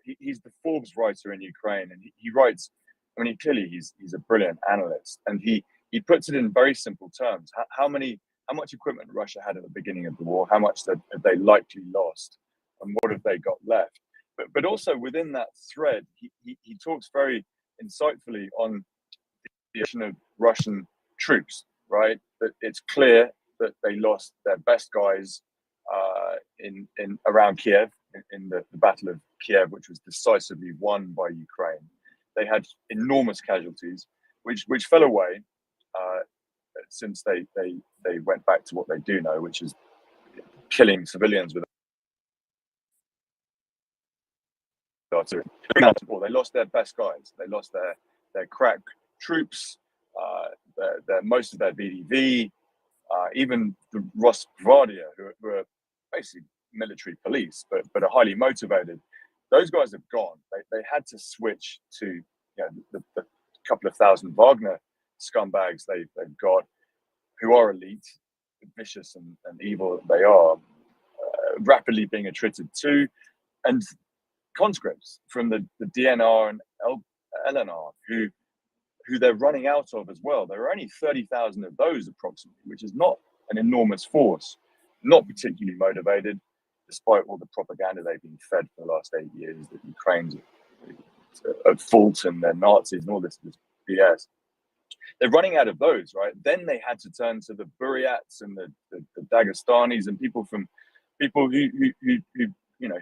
Speaker 3: He's the Forbes writer in Ukraine, and he writes. I mean, clearly he's a brilliant analyst, and he puts it in very simple terms. How much equipment Russia had at the beginning of the war? How much have they likely lost, and what have they got left? But also within that thread, he talks very insightfully on the issue of Russian troops. Right, that it's clear that they lost their best guys in around Kiev in the Battle of Kiev, which was decisively won by Ukraine. They had enormous casualties, which fell away since they went back to what they do know, which is killing civilians with artillery. They lost their best guys. They lost their crack troops, most of their VDV, even the Rebroadcast, who are basically military police, but are highly motivated. Those guys have gone. They had to switch to the couple of thousand Wagner scumbags they've got, who are elite, vicious and evil they are, rapidly being attrited to, and conscripts from the DNR and LNR who they're running out of as well. There are only 30,000 of those approximately, which is not an enormous force, not particularly motivated, despite all the propaganda they've been fed for the last 8 years that Ukraine's at fault and they're Nazis and all this BS. They're running out of those, right? Then they had to turn to the Buryats and the Dagestanis and people who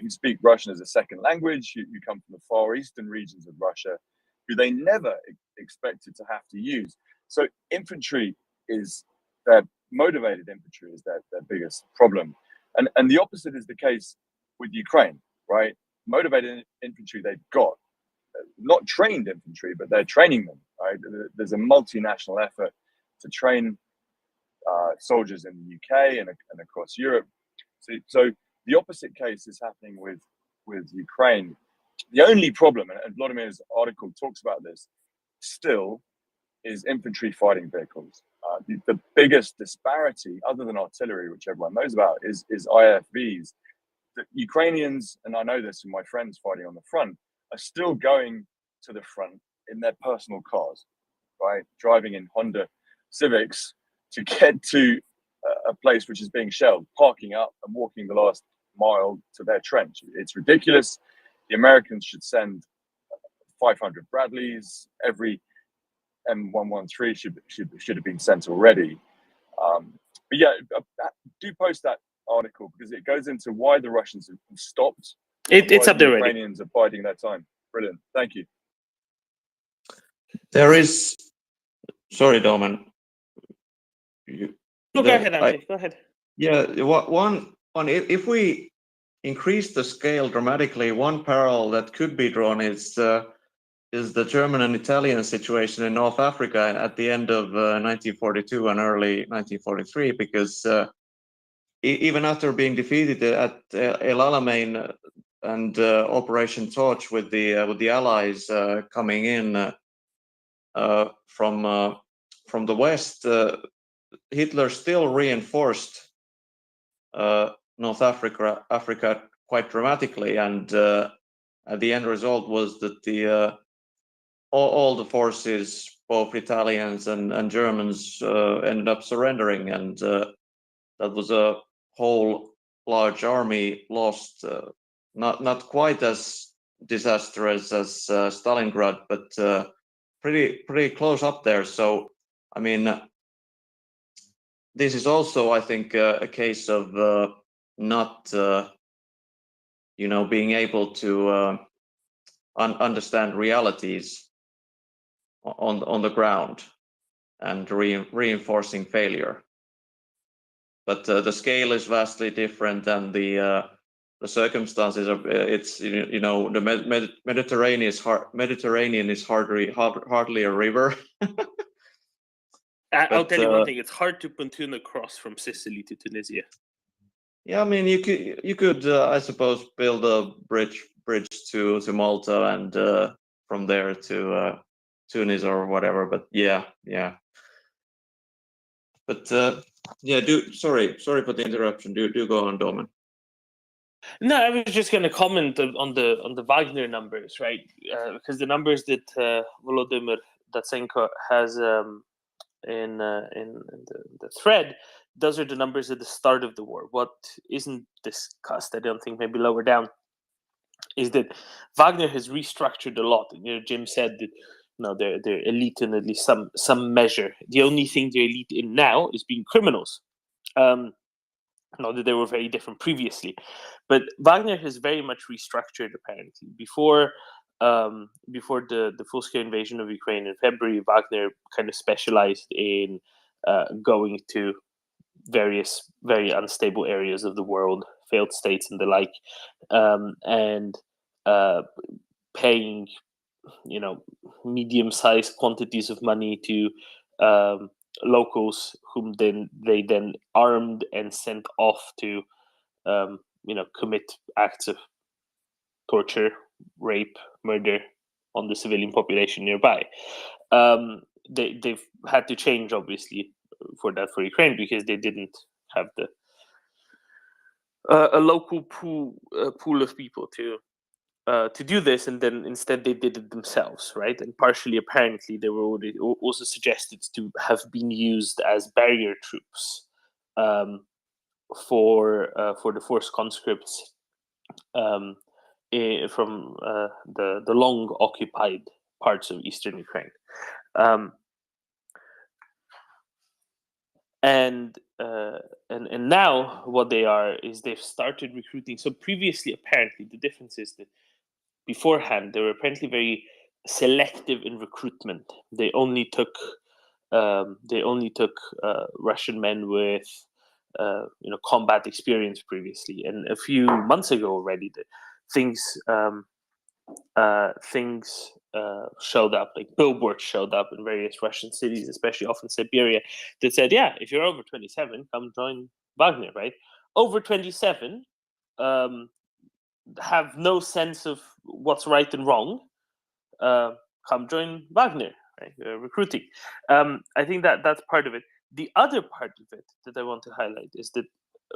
Speaker 3: speak Russian as a second language, who come from the far eastern regions of Russia, who they never expected to have to use. So infantry is their motivated infantry is their biggest problem. And the opposite is the case with Ukraine, right? Motivated infantry they've got, not trained infantry, but they're training them, right? There's a multinational effort to train soldiers in the UK and across Europe. So the opposite case is happening with Ukraine. The only problem, and Vladimir's article talks about this, still is infantry fighting vehicles. The biggest disparity, other than artillery, which everyone knows about, is IFVs. The Ukrainians, and I know this from my friends fighting on the front, are still going to the front in their personal cars, right? Driving in Honda Civics to get to a place which is being shelled, parking up and walking the last mile to their trench. It's ridiculous. The Americans should send 500 Bradleys. Every M113 should have been sent already. But yeah, do post that article because it goes into why the Russians have stopped.
Speaker 6: It's up there already.
Speaker 3: Ukrainians are biding their time. Brilliant. Thank you.
Speaker 9: There is. Sorry, Doman.
Speaker 6: Go ahead, Andy. Go ahead.
Speaker 9: Yeah, one. If we increase the scale dramatically, one parallel that could be drawn is the German and Italian situation in North Africa at the end of 1942 and early 1943, because even after being defeated at El Alamein and Operation Torch with the Allies coming in from the West, Hitler still reinforced North Africa quite dramatically, and the end result was that all the forces, both Italians and Germans, ended up surrendering, and that was a whole large army lost. Not quite as disastrous as Stalingrad, but pretty close up there. So, I mean, this is also, I think, a case of not, being able to understand realities on the ground and reinforcing failure. But the scale is vastly different, and the circumstances are. It's the Mediterranean is hardly a river.
Speaker 6: I'll tell you one thing: it's hard to pontoon across from Sicily to Tunisia.
Speaker 9: Yeah, I mean, you could I suppose build a bridge to Malta and from there to Tunis or whatever. But yeah. But yeah, sorry for the interruption. Do go on, Doman.
Speaker 6: No, I was just going to comment on the Wagner numbers, right? Because the numbers that Volodymyr Datsenko has in the thread, those are the numbers at the start of the war. What isn't discussed, I don't think, maybe lower down, is that Wagner has restructured a lot. Jim said that they're elite in at least some measure. The only thing they're elite in now is being criminals. Not that they were very different previously, but Wagner has very much restructured apparently. Before the full-scale invasion of Ukraine in February, Wagner kind of specialized in going to various very unstable areas of the world, failed states and the like, and paying medium-sized quantities of money to locals, whom they armed and sent off to commit acts of torture, rape, murder on the civilian population nearby. They've had to change, obviously, for Ukraine, because they didn't have a local pool of people to do this, and then instead they did it themselves, right? And partially, apparently, they were also suggested to have been used as barrier troops for the forced conscripts from the long occupied parts of eastern Ukraine. And now what they are is they've started recruiting. So previously, apparently, the difference is that beforehand they were apparently very selective in recruitment. They only took Russian men with combat experience previously. And a few months ago already, things showed up, like billboards showed up in various Russian cities, especially often Siberia, that said, yeah, if you're over 27, come join Wagner, right? Over 27 have no sense of what's right and wrong. Come join Wagner, right? Recruiting. I think that's part of it. The other part of it that I want to highlight is that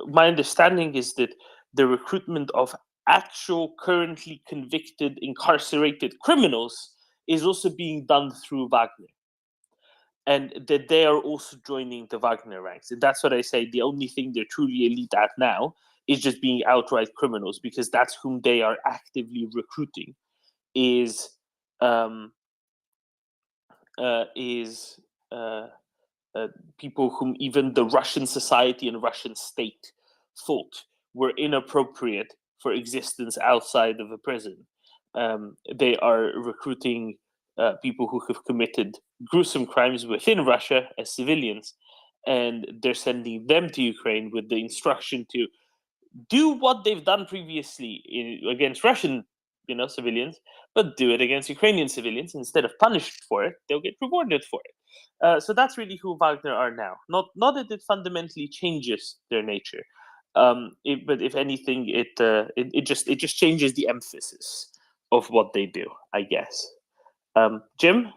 Speaker 6: my understanding is that the recruitment of actual currently convicted, incarcerated criminals is also being done through Wagner. And that they are also joining the Wagner ranks. And that's what I say, the only thing they're truly elite at now is just being outright criminals, because that's whom they are actively recruiting, is people whom even the Russian society and Russian state thought were inappropriate for existence outside of a prison. They are recruiting people who have committed gruesome crimes within Russia as civilians, and they're sending them to Ukraine with the instruction to do what they've done previously against Russian, civilians, but do it against Ukrainian civilians. Instead of punished for it, they'll get rewarded for it. So that's really who Wagner are now. Not that it fundamentally changes their nature, but if anything, it just changes the emphasis of what they do, I guess. Jim?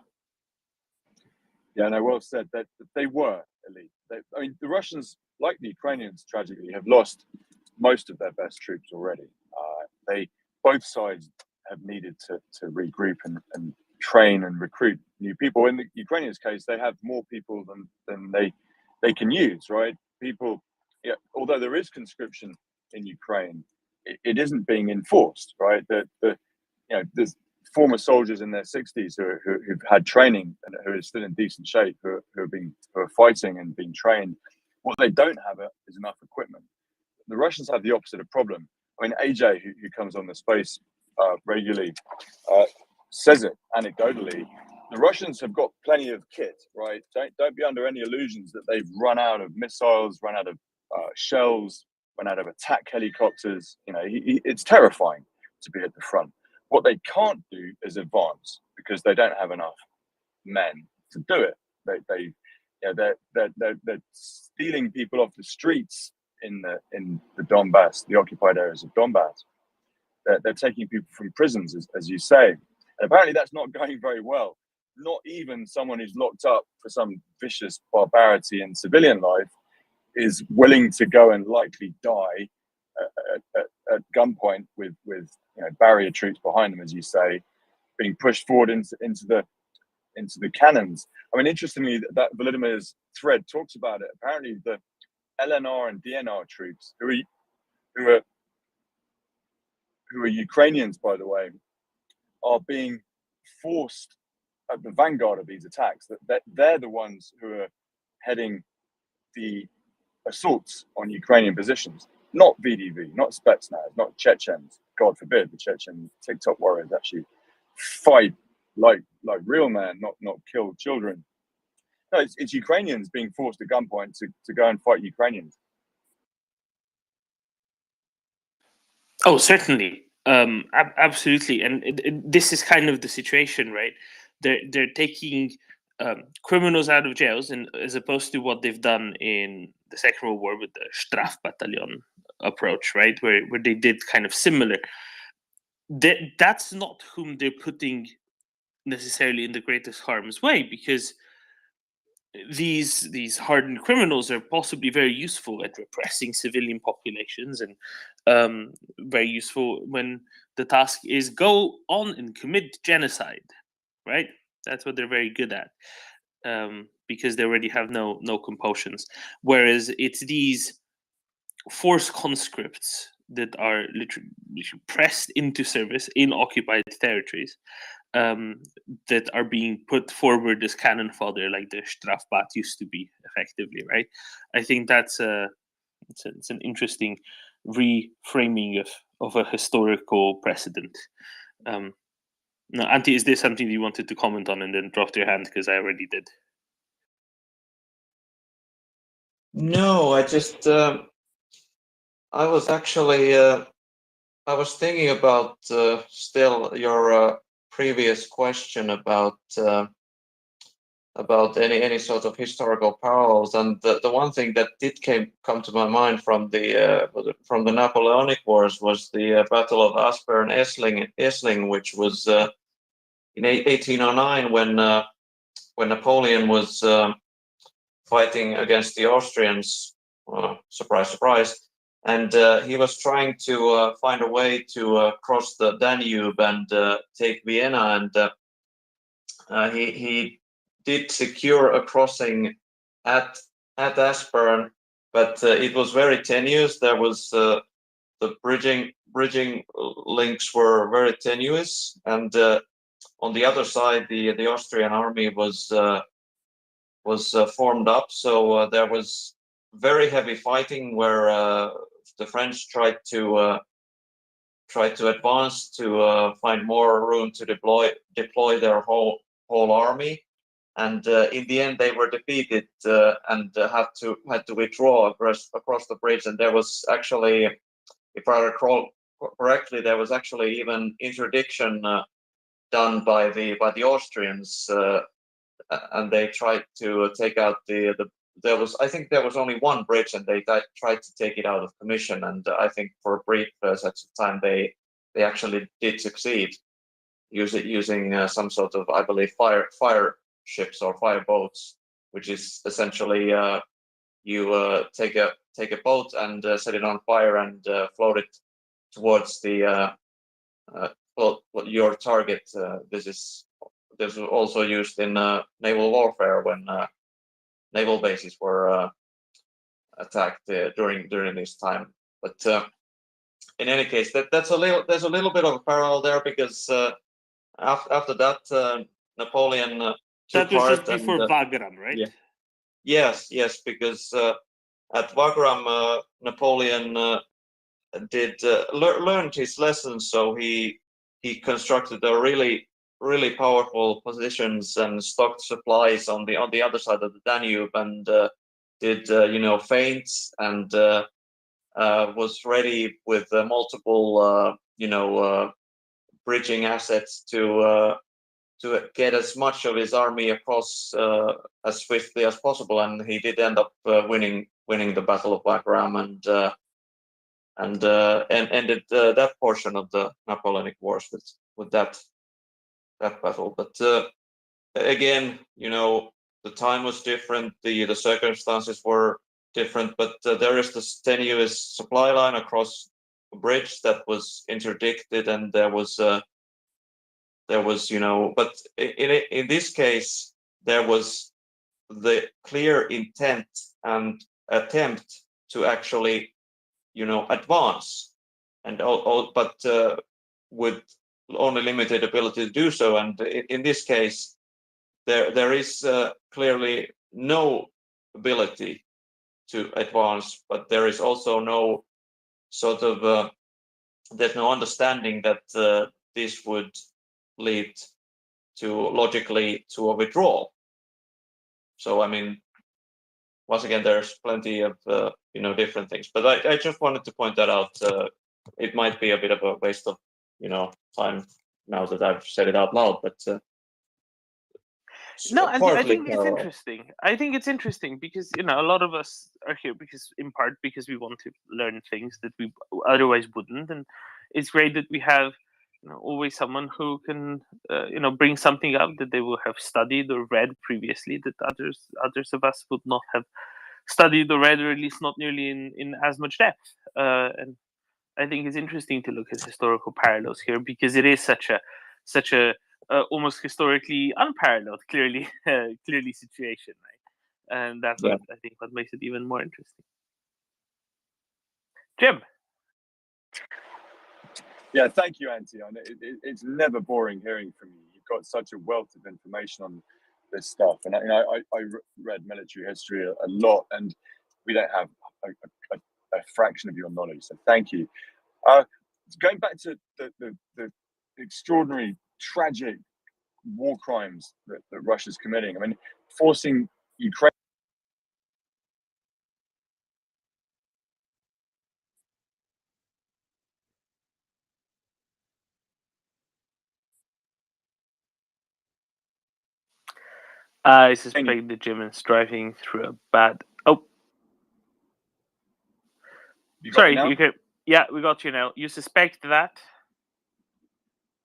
Speaker 3: Yeah, no, well said. That they were elite. I mean, the Russians, like the Ukrainians, tragically, have lost most of their best troops already. Both sides have needed to regroup and train and recruit new people. In the Ukrainians' case, they have more people than they can use, right? People, yeah, although there is conscription in Ukraine, it isn't being enforced, right? There's former soldiers in their 60s who've had training and who are still in decent shape, who are fighting and being trained. What they don't have is enough equipment. The Russians have the opposite of problem. I mean, AJ, who comes on the space regularly, says it anecdotally. The Russians have got plenty of kit, right? Don't be under any illusions that they've run out of missiles, run out of shells, run out of attack helicopters. It's terrifying to be at the front. What they can't do is advance because they don't have enough men to do it. They're stealing people off the streets in the Donbass, the occupied areas of Donbass. They're taking people from prisons, as you say. And apparently that's not going very well. Not even someone who's locked up for some vicious barbarity in civilian life is willing to go and likely die at gunpoint with barrier troops behind them, as you say, being pushed forward into the cannons. I mean, interestingly, that Volodymyr's thread talks about it. Apparently, the LNR and DNR troops, who are Ukrainians, by the way, are being forced at the vanguard of these attacks. That they're the ones who are heading the assaults on Ukrainian positions, not VDV, not Spetsnaz, not Chechens. God forbid the Chechen TikTok warriors actually fight like real men, not kill children. No, it's Ukrainians being forced at gunpoint to go and fight Ukrainians.
Speaker 6: Oh, certainly. Absolutely. And this is kind of the situation, right? They're taking criminals out of jails, and as opposed to what they've done in the Second World War with the Strafbataillon approach, right? Where they did kind of similar. That's not whom they're putting necessarily in the greatest harm's way, because these hardened criminals are possibly very useful at repressing civilian populations, and very useful when the task is go on and commit genocide, right? That's what they're very good at, because they already have no compulsions. Whereas it's these forced conscripts that are literally pressed into service in occupied territories, that are being put forward as cannon fodder, like the Strafbat used to be, effectively, right? I think that's it's an interesting reframing of a historical precedent. Now, Antti, is there something you wanted to comment on and then dropped your hand because I already did?
Speaker 9: No, I just I was actually I was thinking about still your previous question about any sort of historical parallels, and the one thing that did come to my mind from the Napoleonic Wars was the Battle of Aspern Essling, which was in 1809 when Napoleon was fighting against the Austrians. Surprise, surprise. And he was trying to find a way to cross the Danube and take Vienna, and he did secure a crossing at Aspern, but it was very tenuous. There was the bridging links were very tenuous, and on the other side, the Austrian army was formed up. So there was very heavy fighting where the French tried to advance to find more room to deploy their whole army, and in the end they were defeated and had to withdraw across the bridge. And there was actually, if I recall correctly, there was actually even interdiction done by the Austrians, and they tried to take out I think there was only one bridge, and they tried to take it out of commission. And I think for a brief such a time they actually did succeed, using some sort of, I believe, fire ships or fire boats, which is essentially you take a boat and set it on fire and float it towards your target. This was also used in naval warfare when naval bases were attacked during this time. But in any case, there's a little bit of a parallel there, because after that Napoleon
Speaker 6: that
Speaker 9: took
Speaker 6: was
Speaker 9: part
Speaker 6: just before Wagram, right?
Speaker 9: Yeah. Yes, because at Wagram Napoleon did learned his lessons, so he constructed a really powerful positions and stocked supplies on the other side of the Danube, and did feints, and was ready with multiple bridging assets to get as much of his army across as swiftly as possible. And he did end up winning the Battle of Wagram, and ended that portion of the Napoleonic Wars with that battle. But again, the time was different, the circumstances were different, but there is this tenuous supply line across a bridge that was interdicted, and there was but in this case there was the clear intent and attempt to actually advance, and but with only limited ability to do so. And in this case there is clearly no ability to advance, but there is also no sort of there's no understanding that this would lead logically to a withdrawal. So I mean, once again, there's plenty of different things, but I just wanted to point that out. It might be a bit of a waste of time now that I've said it out loud, but
Speaker 6: no, I think it's interesting. I think it's interesting because a lot of us are here in part because we want to learn things that we otherwise wouldn't, and it's great that we have always someone who can bring something up that they will have studied or read previously that others of us would not have studied or read, or at least not nearly in as much depth. And I think it's interesting to look at historical parallels here, because it is such a almost historically unparalleled, clearly situation, right? And that's what I think what makes it even more interesting. Jim.
Speaker 3: Yeah, thank you, Antti. It's never boring hearing from you. You've got such a wealth of information on this stuff, and I read military history a lot, and we don't have a fraction of your knowledge. So thank you. Going back to the extraordinary, tragic war crimes that Russia's committing. I mean, forcing Ukraine.
Speaker 6: I suspect the Germans driving through a bad. Oh, sorry. You can. Yeah, we got you now. You suspect that?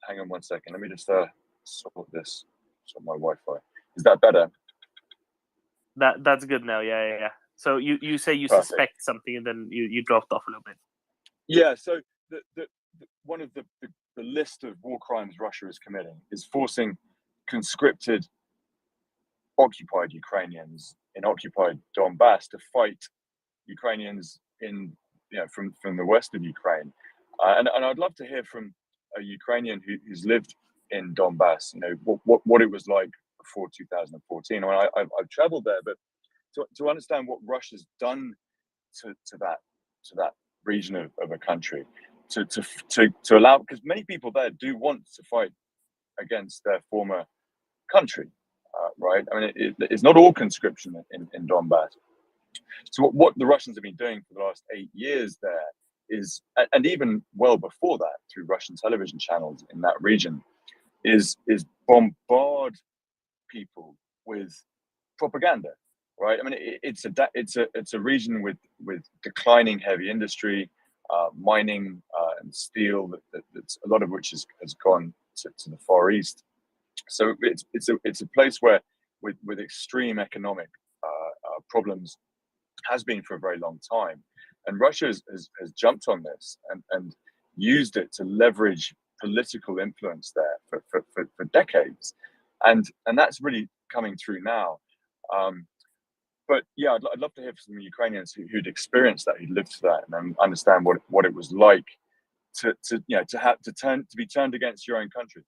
Speaker 3: Hang on 1 second. Let me just sort this. Sort my Wi-Fi. Is that better?
Speaker 6: That's good now. Yeah. So you say you
Speaker 3: Perfect.
Speaker 6: suspect something, and then you dropped off a little bit.
Speaker 3: Yeah. So the one of the list of war crimes Russia is committing is forcing conscripted occupied Ukrainians in occupied Donbass to fight Ukrainians in from the west of Ukraine, and I'd love to hear from a Ukrainian who's lived in Donbass. What it was like before 2014. I mean, I've traveled there, but to understand what Russia's done to that region of a country, to allow, because many people there do want to fight against their former country, right? I mean, it's not all conscription in Donbass. So what the Russians have been doing for the last 8 years there is, and even well before that, through Russian television channels in that region, is bombard people with propaganda, right? I mean, it's a region with declining heavy industry, mining and steel, that's a lot of which has gone to the Far East. So it's a place where with extreme economic problems has been for a very long time, and Russia has jumped on this and used it to leverage political influence there for decades, and that's really coming through now. But yeah, I'd love to hear from Ukrainians who'd experienced that, who'd lived through that, and understand what it was like to be turned against your own country.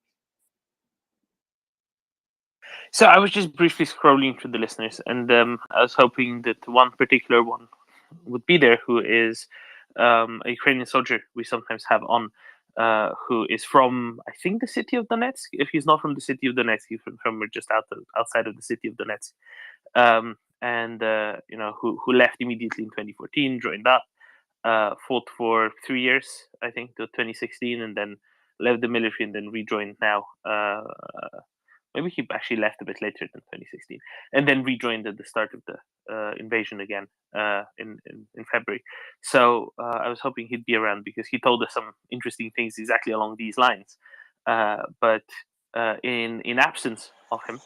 Speaker 6: So I was just briefly scrolling through the listeners, and I was hoping that one particular one would be there, who is a Ukrainian soldier we sometimes have on, who is from, I think, the city of Donetsk. If he's not from the city of Donetsk, he's from just outside of the city of Donetsk, and who left immediately in 2014, joined up, fought for 3 years, I think, till 2016, and then left the military and then rejoined now. Maybe he actually left a bit later than 2016, and then rejoined at the start of the invasion again in February. So I was hoping he'd be around, because he told us some interesting things exactly along these lines. But in absence of him,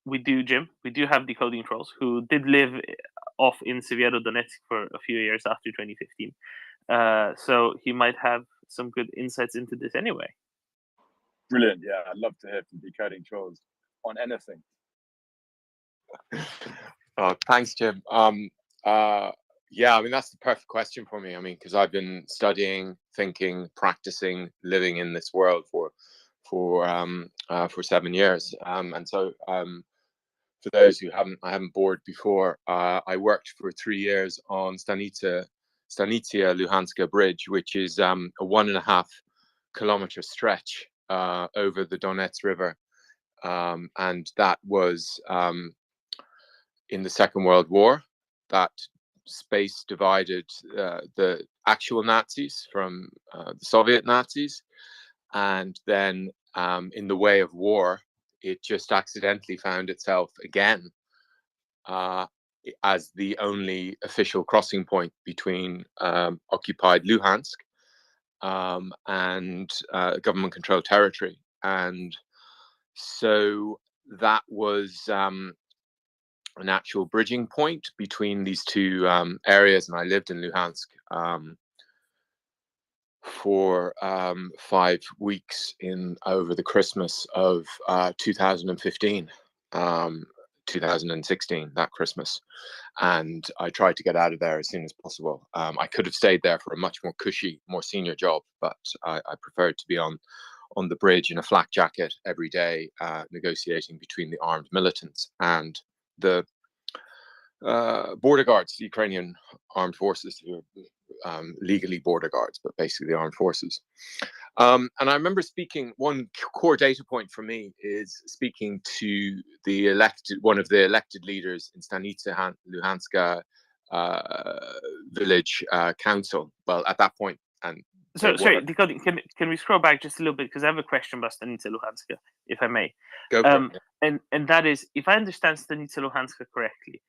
Speaker 6: we do have Decoding Trolls, who did live off in Severodonetsk for a few years after 2015. So he might have some good insights into this anyway.
Speaker 3: Brilliant. Yeah, I'd love to hear from Decoding Trolls on anything.
Speaker 11: Thanks, Jim. Yeah, I mean, that's the perfect question for me. I mean, because I've been studying, thinking, practicing, living in this world for 7 years. And so for those who I haven't bored before, I worked for 3 years on Stanitsia Luhanska Bridge, which is a 1.5 kilometer stretch over the Donets River, and that was in the Second World War. That space divided the actual Nazis from the Soviet Nazis, and then in the way of war, it just accidentally found itself again as the only official crossing point between occupied Luhansk and government-controlled territory. And so that was an actual bridging point between these two areas. And I lived in Luhansk for 5 weeks over the Christmas of 2015, 2016, that Christmas. And I tried to get out of there as soon as possible. I could have stayed there for a much more cushy, more senior job, but I preferred to be on the bridge in a flak jacket every day, negotiating between the armed militants and the border guards, the Ukrainian armed forces, who are legally border guards, but basically the armed forces. And I remember one core data point for me is speaking to one of the elected leaders in Stanitsa Luhanska village council. Well, at that point, and
Speaker 6: Sorry, can we scroll back just a little bit, because I have a question about Stanica Luhanska, if I may.
Speaker 11: Go for it.
Speaker 6: And that is, if I understand Stanica Luhanska correctly,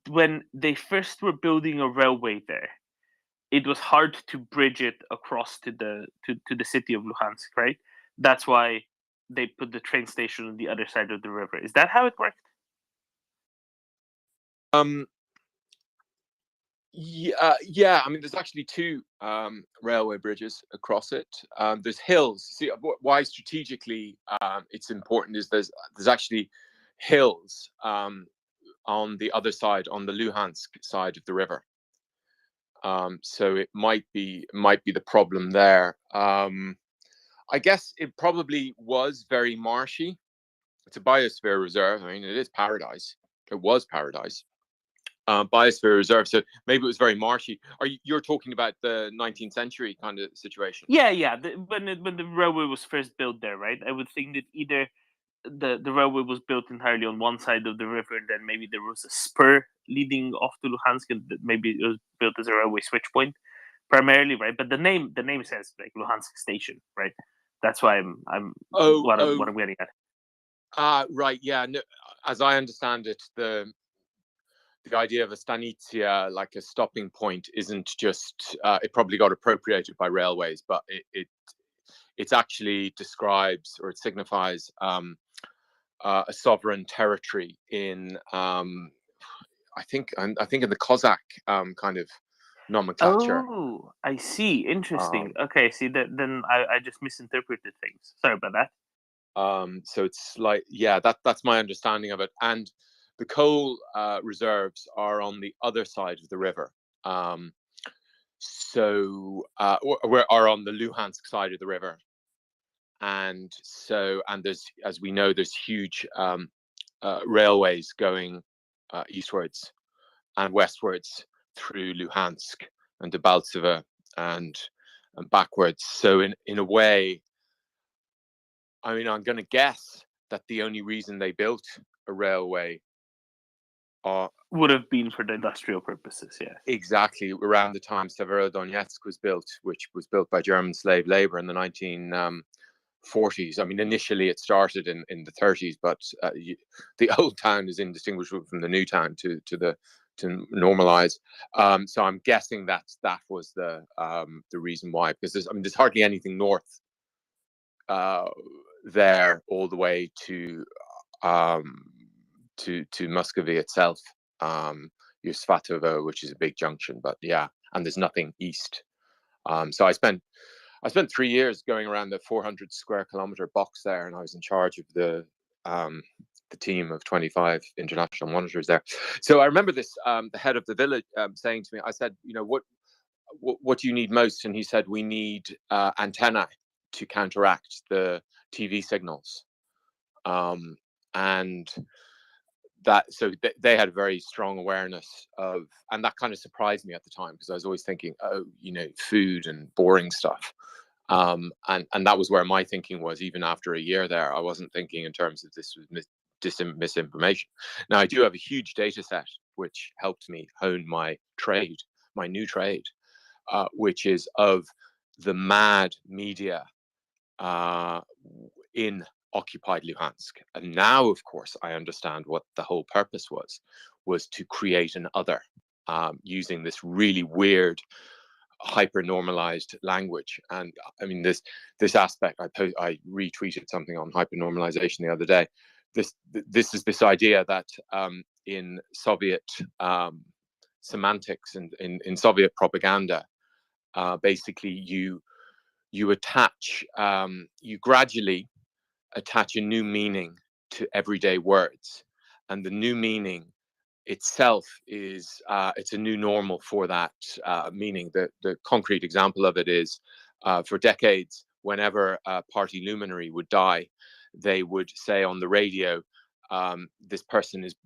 Speaker 6: when they first were building a railway there, it was hard to bridge it across to the city of Luhansk, right? That's why they put the train station on the other side of the river. Is that how it worked?
Speaker 11: Yeah. I mean, there's actually two railway bridges across it. There's hills. See, why strategically it's important is there's actually hills on the other side, on the Luhansk side of the river. So it might be the problem there. I guess it probably was very marshy. It's a biosphere reserve. I mean, it is paradise. It was paradise. Biosphere reserve. So maybe it was very marshy. You're talking about the 19th century kind of situation?
Speaker 6: Yeah. When the railway was first built there, right? I would think that either the railway was built entirely on one side of the river, and then maybe there was a spur leading off to Luhansk, and maybe it was built as a railway switch point primarily, right? But the name says like Luhansk Station, right? That's why what I'm getting at.
Speaker 11: Right. Yeah. No, as I understand it, the idea of a stanitsia, like a stopping point, isn't just it probably got appropriated by railways, but it actually describes, or it signifies a sovereign territory in I think in the Cossack kind of nomenclature.
Speaker 6: Oh, I see. Interesting. Okay, see that then I just misinterpreted things. Sorry about that.
Speaker 11: So it's like, yeah, that's my understanding of it. And the coal reserves are on the other side of the river. So are on the Luhansk side of the river. And there's, as we know, there's huge railways going eastwards and westwards through Luhansk and Debaltseve and backwards. So in a way, I mean, I'm going to guess that the only reason they built a railway
Speaker 6: would have been for the industrial purposes, yeah.
Speaker 11: Exactly, around the time Severodonetsk was built, which was built by German slave labor in the 1940s. I mean, initially it started in the 30s, but the old town is indistinguishable from the new town to normalize. So I'm guessing that was the reason why, because there's hardly anything north there all the way to Muscovy itself, Yusvatovo, which is a big junction, but yeah, and there's nothing east. So I spent 3 years going around the 400 square kilometer box there, and I was in charge of the team of 25 international monitors there. So I remember this, the head of the village saying to me, I said, what do you need most? And he said, we need antennae to counteract the TV signals. And so they had a very strong awareness of, and that kind of surprised me at the time, because I was always thinking, food and boring stuff. And that was where my thinking was. Even after a year there, I wasn't thinking in terms of this was misinformation. Now, I do have a huge data set, which helped me hone my new trade, which is of the mad media in occupied Luhansk. And now, of course, I understand what the whole purpose was to create an other, using this really weird hyper-normalized language. And I mean, this aspect, I retweeted something on hyper-normalization the other day. This is this idea that in Soviet semantics and in Soviet propaganda, basically you gradually attach a new meaning to everyday words, and the new meaning itself is it's a new normal for that meaning. The concrete example of it is for decades, whenever a party luminary would die, they would say on the radio, this person is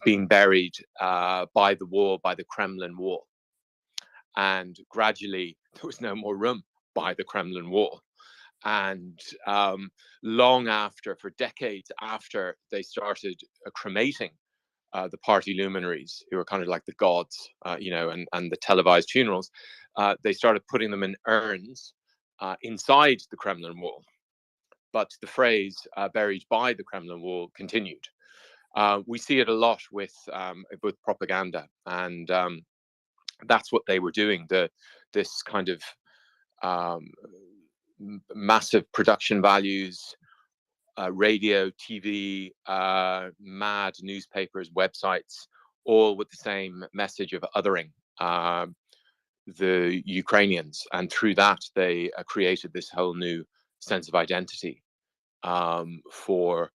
Speaker 11: being buried by the Kremlin wall. And gradually there was no more room by the Kremlin wall. And long after, for decades after they started cremating the party luminaries, who are kind of like the gods, and the televised funerals, they started putting them in urns inside the Kremlin wall. But the phrase "buried by the Kremlin wall" continued. We see it a lot with propaganda, and that's what they were doing. This kind of massive production values, radio, TV, mad newspapers, websites, all with the same message of othering the Ukrainians, and through that they created this whole new sense of identity for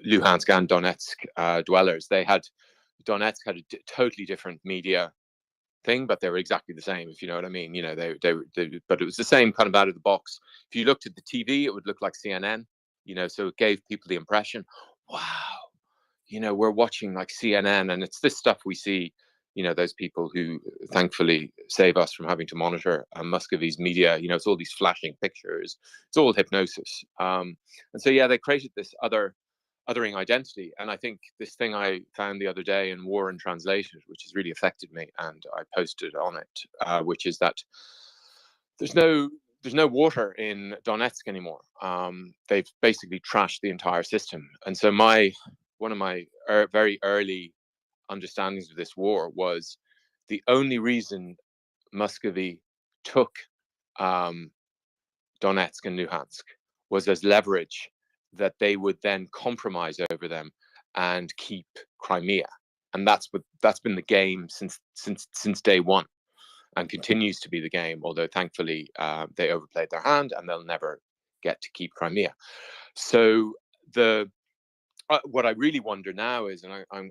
Speaker 11: Luhansk and Donetsk dwellers. Donetsk had a totally different media thing, but they were exactly the same, if you know what I mean. But it was the same kind of out of the box. If you looked at the TV, it would look like CNN, so it gave people the impression, wow, we're watching like CNN, and it's this stuff we see, those people who thankfully save us from having to monitor Muscovy's media. It's all these flashing pictures, it's all hypnosis. And so, yeah, they created this othering identity. And I think this thing I found the other day in War and Translated, which has really affected me, and I posted on it, which is that there's no water in Donetsk anymore. They've basically trashed the entire system. And so one of my very early understandings of this war was the only reason Muscovy took Donetsk and Luhansk was as leverage that they would then compromise over them and keep Crimea. And that's been the game since day one, and continues to be the game, although thankfully they overplayed their hand and they'll never get to keep Crimea. So what I really wonder now is, and I'm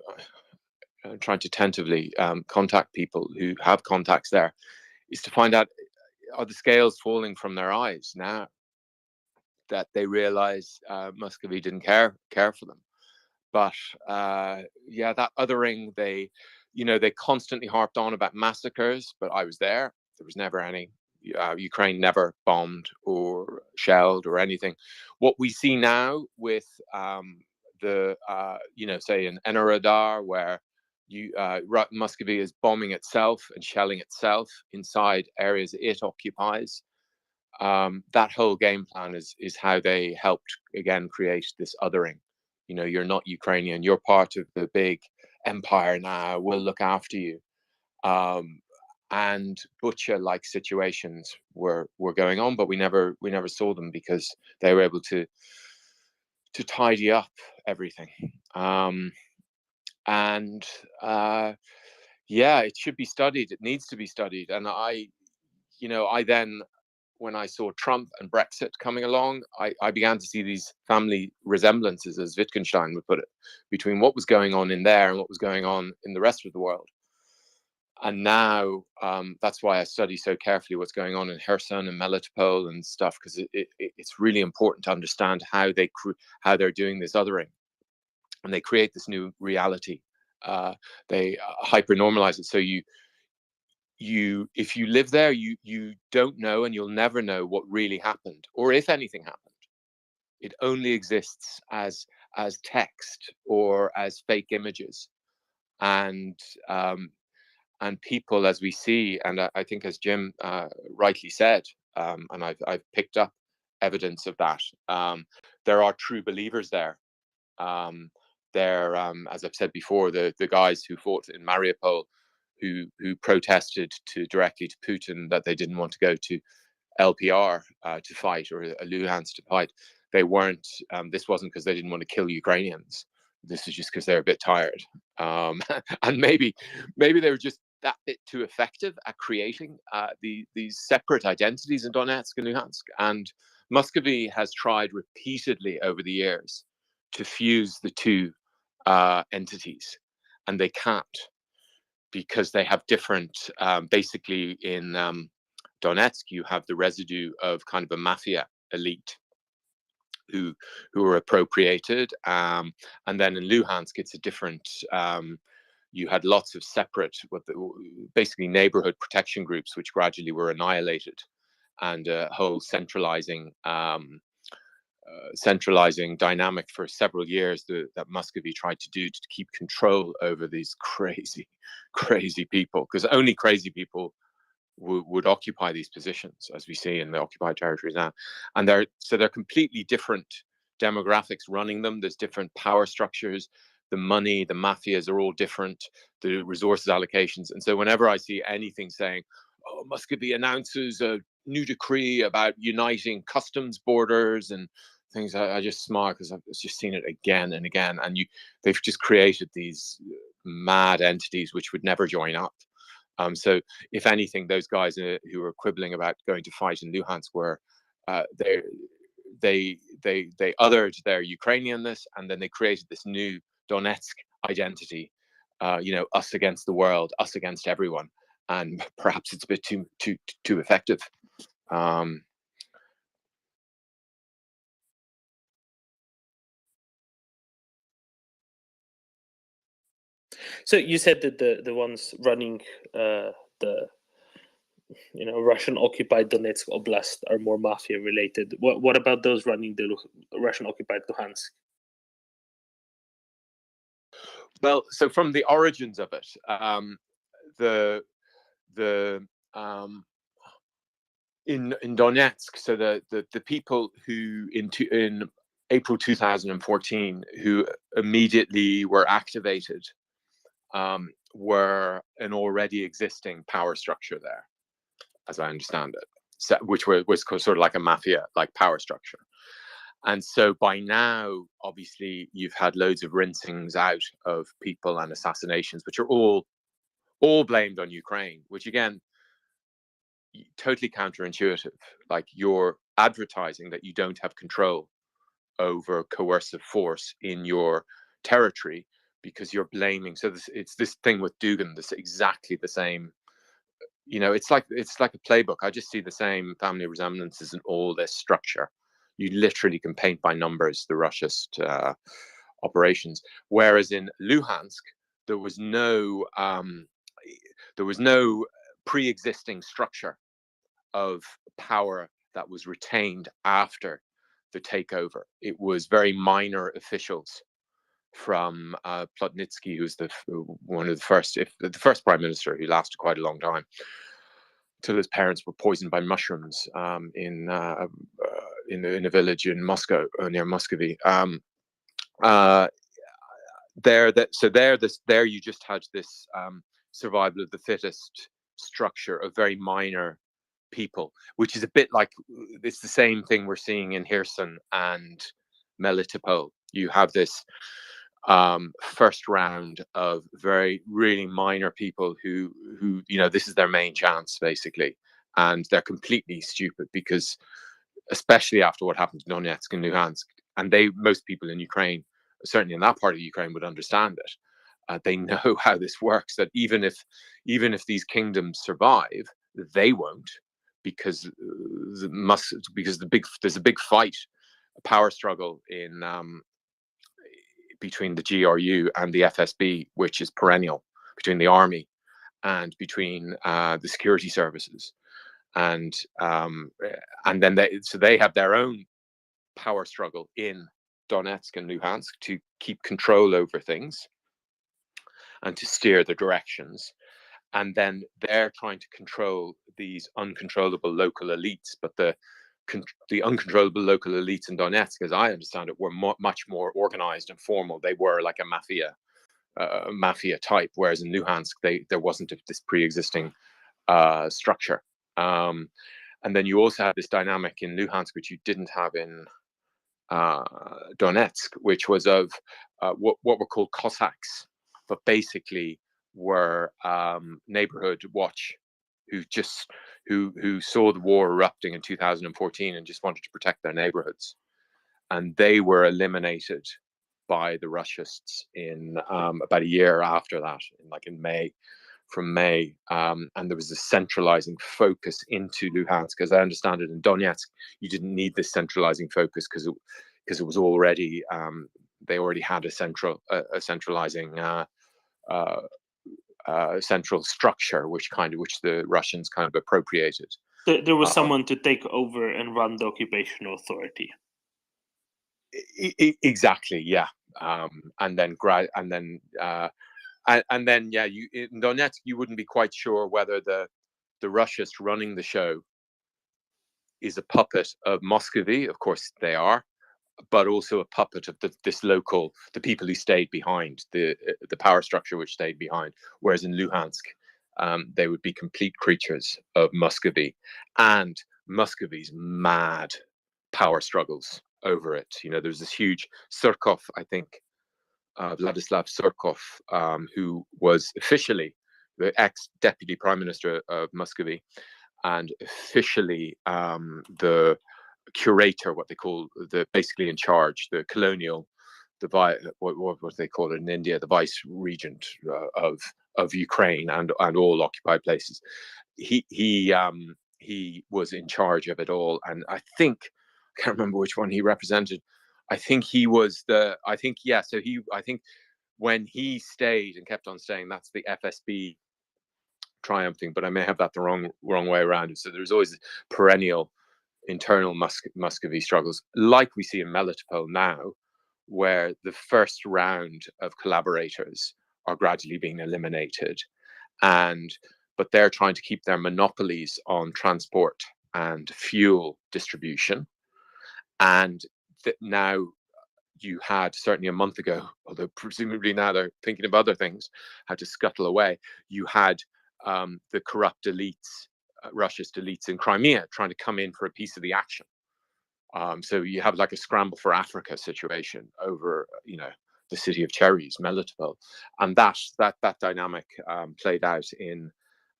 Speaker 11: trying to tentatively contact people who have contacts there, is to find out, are the scales falling from their eyes now that they realize Muscovy didn't care for them? But that othering, they constantly harped on about massacres, but I was there. There was never any. Ukraine never bombed or shelled or anything. What we see now with say in Enerodar, where Muscovy is bombing itself and shelling itself inside areas it occupies. That whole game plan is how they helped again create this othering. You're not Ukrainian. You're part of the big empire now. We'll look after you. And butcher-like situations were going on, but we never saw them because they were able to tidy up everything. It should be studied. It needs to be studied. And I then, when I saw Trump and Brexit coming along, I began to see these family resemblances, as Wittgenstein would put it, between what was going on in there and what was going on in the rest of the world. And now that's why I study so carefully what's going on in Kherson and Melitopol and stuff, because it's really important to understand how they're doing this othering. And they create this new reality. They hyper-normalize it. So if you live there, you don't know, and you'll never know what really happened, or if anything happened. It only exists as text or as fake images, and people, as we see, and I think as Jim rightly said, and I've picked up evidence of that. There are true believers there. They're, as I've said before, the guys who fought in Mariupol, who protested directly to Putin that they didn't want to go to LPR to fight, or Luhansk to fight. They weren't. This wasn't because they didn't want to kill Ukrainians. This is just because they're a bit tired, and maybe they were just that bit too effective at creating these separate identities in Donetsk and Luhansk. And Muscovy has tried repeatedly over the years to fuse the two entities, and they can't, because they have different, basically in Donetsk, you have the residue of kind of a mafia elite who are appropriated. And then in Luhansk, it's a different, you had lots of separate, basically neighborhood protection groups, which gradually were annihilated, and a whole centralizing centralizing dynamic for several years that Muscovy tried to do to keep control over these crazy people, because only crazy people would occupy these positions, as we see in the occupied territories now. And they're completely different demographics running them. There's different power structures. The money, the mafias are all different, the resources allocations. And so whenever I see anything saying, oh, Muscovy announces a new decree about uniting customs borders and things, I just smile, because I've just seen it again and again. And they've just created these mad entities which would never join up. So if anything, those guys who were quibbling about going to fight in Luhansk were they othered their Ukrainianness, and then they created this new Donetsk identity, us against the world, us against everyone, and perhaps it's a bit too effective.
Speaker 6: So you said that the ones running the Russian occupied Donetsk Oblast are more mafia related. What about those running the Russian occupied Luhansk?
Speaker 11: Well, so from the origins of it, in Donetsk, so the people who in April 2014 who immediately were activated were an already existing power structure there, as I understand it, so, which was sort of like a mafia-like power structure. And so by now, obviously, you've had loads of rinsings out of people and assassinations, which are all blamed on Ukraine, which again, totally counterintuitive. Like, you're advertising that you don't have control over coercive force in your territory because you're blaming. So it's this thing with Dugin, this exactly the same. It's like a playbook. I just see the same family resemblances in all this structure. You literally can paint by numbers the Russiast operations. Whereas in Luhansk, there was no pre-existing structure of power that was retained after the takeover. It was very minor officials from Plotnitsky, who's one of the first prime minister, who lasted quite a long time, till his parents were poisoned by mushrooms in a village in Moscow, near Muscovy. There you just had this survival of the fittest structure of very minor people, which is a bit like, it's the same thing we're seeing in Kherson and Melitopol. You have this first round of really minor people who this is their main chance, basically, and they're completely stupid, because especially after what happened to Donetsk and Luhansk, and most people in Ukraine, certainly in that part of Ukraine, would understand it. They know how this works, that even if these kingdoms survive, they won't, because there's a big fight, a power struggle in between the GRU and the FSB, which is perennial, between the army and between the security services, and then they have their own power struggle in Donetsk and Luhansk to keep control over things and to steer the directions. And then they're trying to control these uncontrollable local elites. But the uncontrollable local elites in Donetsk, as I understand it, were much more organized and formal. They were like a mafia type, whereas in Luhansk, there wasn't this pre-existing structure. And then you also had this dynamic in Luhansk, which you didn't have in Donetsk, which was of what were called Cossacks, but basically were neighborhood watch, who saw the war erupting in 2014 and just wanted to protect their neighborhoods, and they were eliminated by the Russists in about a year after that, from May, and there was a centralizing focus into Luhansk. As I understand it, in Donetsk, you didn't need this centralizing focus because it was already they already had a centralizing central structure, which the Russians kind of appropriated.
Speaker 6: There was someone to take over and run the occupational authority.
Speaker 11: Exactly, yeah. And then yeah, in Donetsk you wouldn't be quite sure whether the Russians running the show is a puppet of Muscovy. Of course they are, but also a puppet of the people who stayed behind, the power structure which stayed behind. Whereas in Luhansk, they would be complete creatures of Muscovy and Muscovy's mad power struggles over it. You know, there's this huge Surkov, I think, Vladislav Surkov, who was officially the ex-deputy prime minister of Muscovy and officially the curator, what they call basically in charge, the colonial, what they call it in India, the vice regent of Ukraine and all occupied places. He was in charge of it all, and I think I can't remember which one he represented. I think he was I think when he stayed and kept on staying, that's the FSB triumphing, but I may have that the wrong way around. So there's always perennial internal Muscovy struggles, like we see in Melitopol now, where the first round of collaborators are gradually being eliminated, but they're trying to keep their monopolies on transport and fuel distribution. And now you had, certainly a month ago, although presumably now they're thinking of other things, how to scuttle away, you had the corrupt elites, Russia's elites in Crimea trying to come in for a piece of the action. So you have like a scramble for Africa situation over, the city of cherries, Melitopol, and that dynamic played out in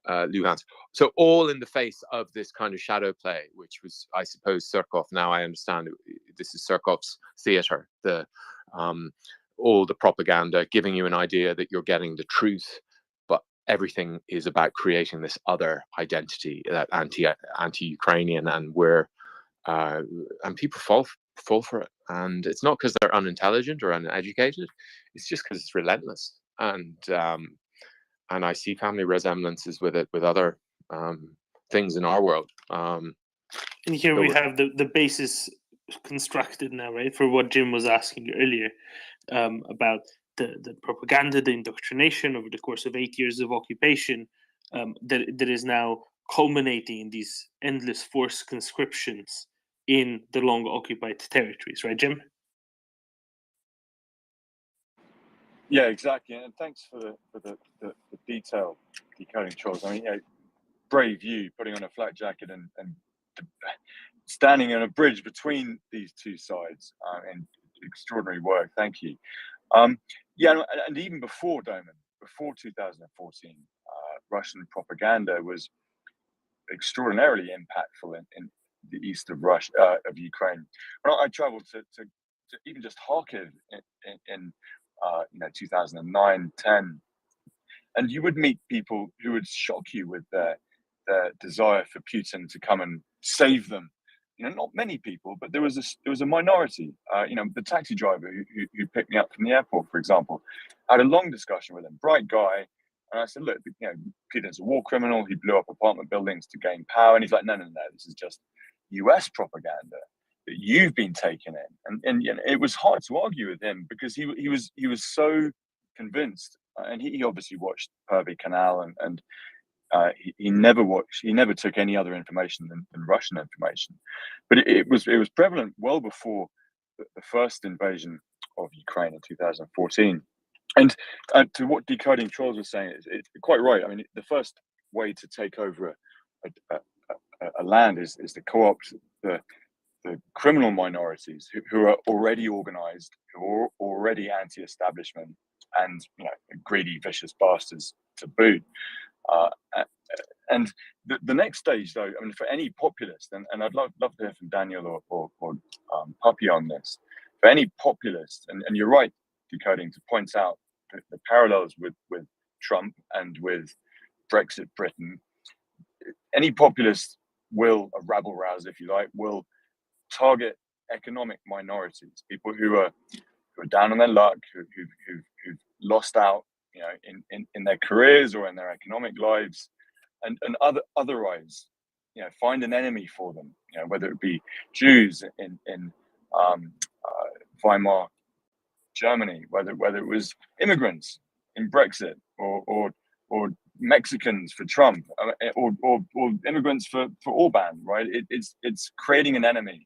Speaker 11: Luhansk. So all in the face of this kind of shadow play, which was, I suppose, Surkov. Now I understand this is Surkov's theater. All the propaganda giving you an idea that you're getting the truth, but everything is about creating this other identity, that anti-Ukrainian, and and people fall for it. And it's not because they're unintelligent or uneducated; it's just because it's relentless. And I see family resemblances with it, with other things in our world.
Speaker 6: And here we have the basis constructed now, right, for what Jim was asking earlier about the propaganda, the indoctrination over the course of 8 years of occupation that is now culminating in these endless forced conscriptions in the long occupied territories, right, Jim?
Speaker 3: Yeah, exactly. And thanks for the detail decoding, Charles. I mean, brave you putting on a flak jacket and standing on a bridge between these two sides, and extraordinary work. Thank you. Yeah, and even before Doman, before 2014, Russian propaganda was extraordinarily impactful in the east of Russia, of Ukraine. When I traveled to even just Kharkiv in 2009, 10, and you would meet people who would shock you with their desire for Putin to come and save them. Not many people, but there was a minority. The taxi driver who picked me up from the airport, for example, I had a long discussion with him, bright guy, and I said, look, Putin's a war criminal. He blew up apartment buildings to gain power, and he's like, no, this is just U.S. propaganda that you've been taken in, and it was hard to argue with him because he was so convinced, and he obviously watched Pervy Canal, and he never took any other information than Russian information, but it was prevalent well before the first invasion of Ukraine in 2014. And to what Decoding Trolls was saying, it's quite right. I mean, the first way to take over a land is to co-opt the criminal minorities who are already organized, who are already anti-establishment, and greedy, vicious bastards to boot. And the next stage, though, I mean, for any populist, and I'd love to hear from Daniel or Puppy on this, for any populist, and you're right, Decoding, to point out the parallels with Trump and with Brexit Britain. Any populist a rabble rouser, if you like, will target economic minorities, people who are down on their luck, who've lost out, in their careers or in their economic lives, and otherwise, find an enemy for them, whether it be Jews in Weimar Germany, whether it was immigrants in Brexit or Mexicans for Trump, or immigrants for Orban, right? It's creating an enemy,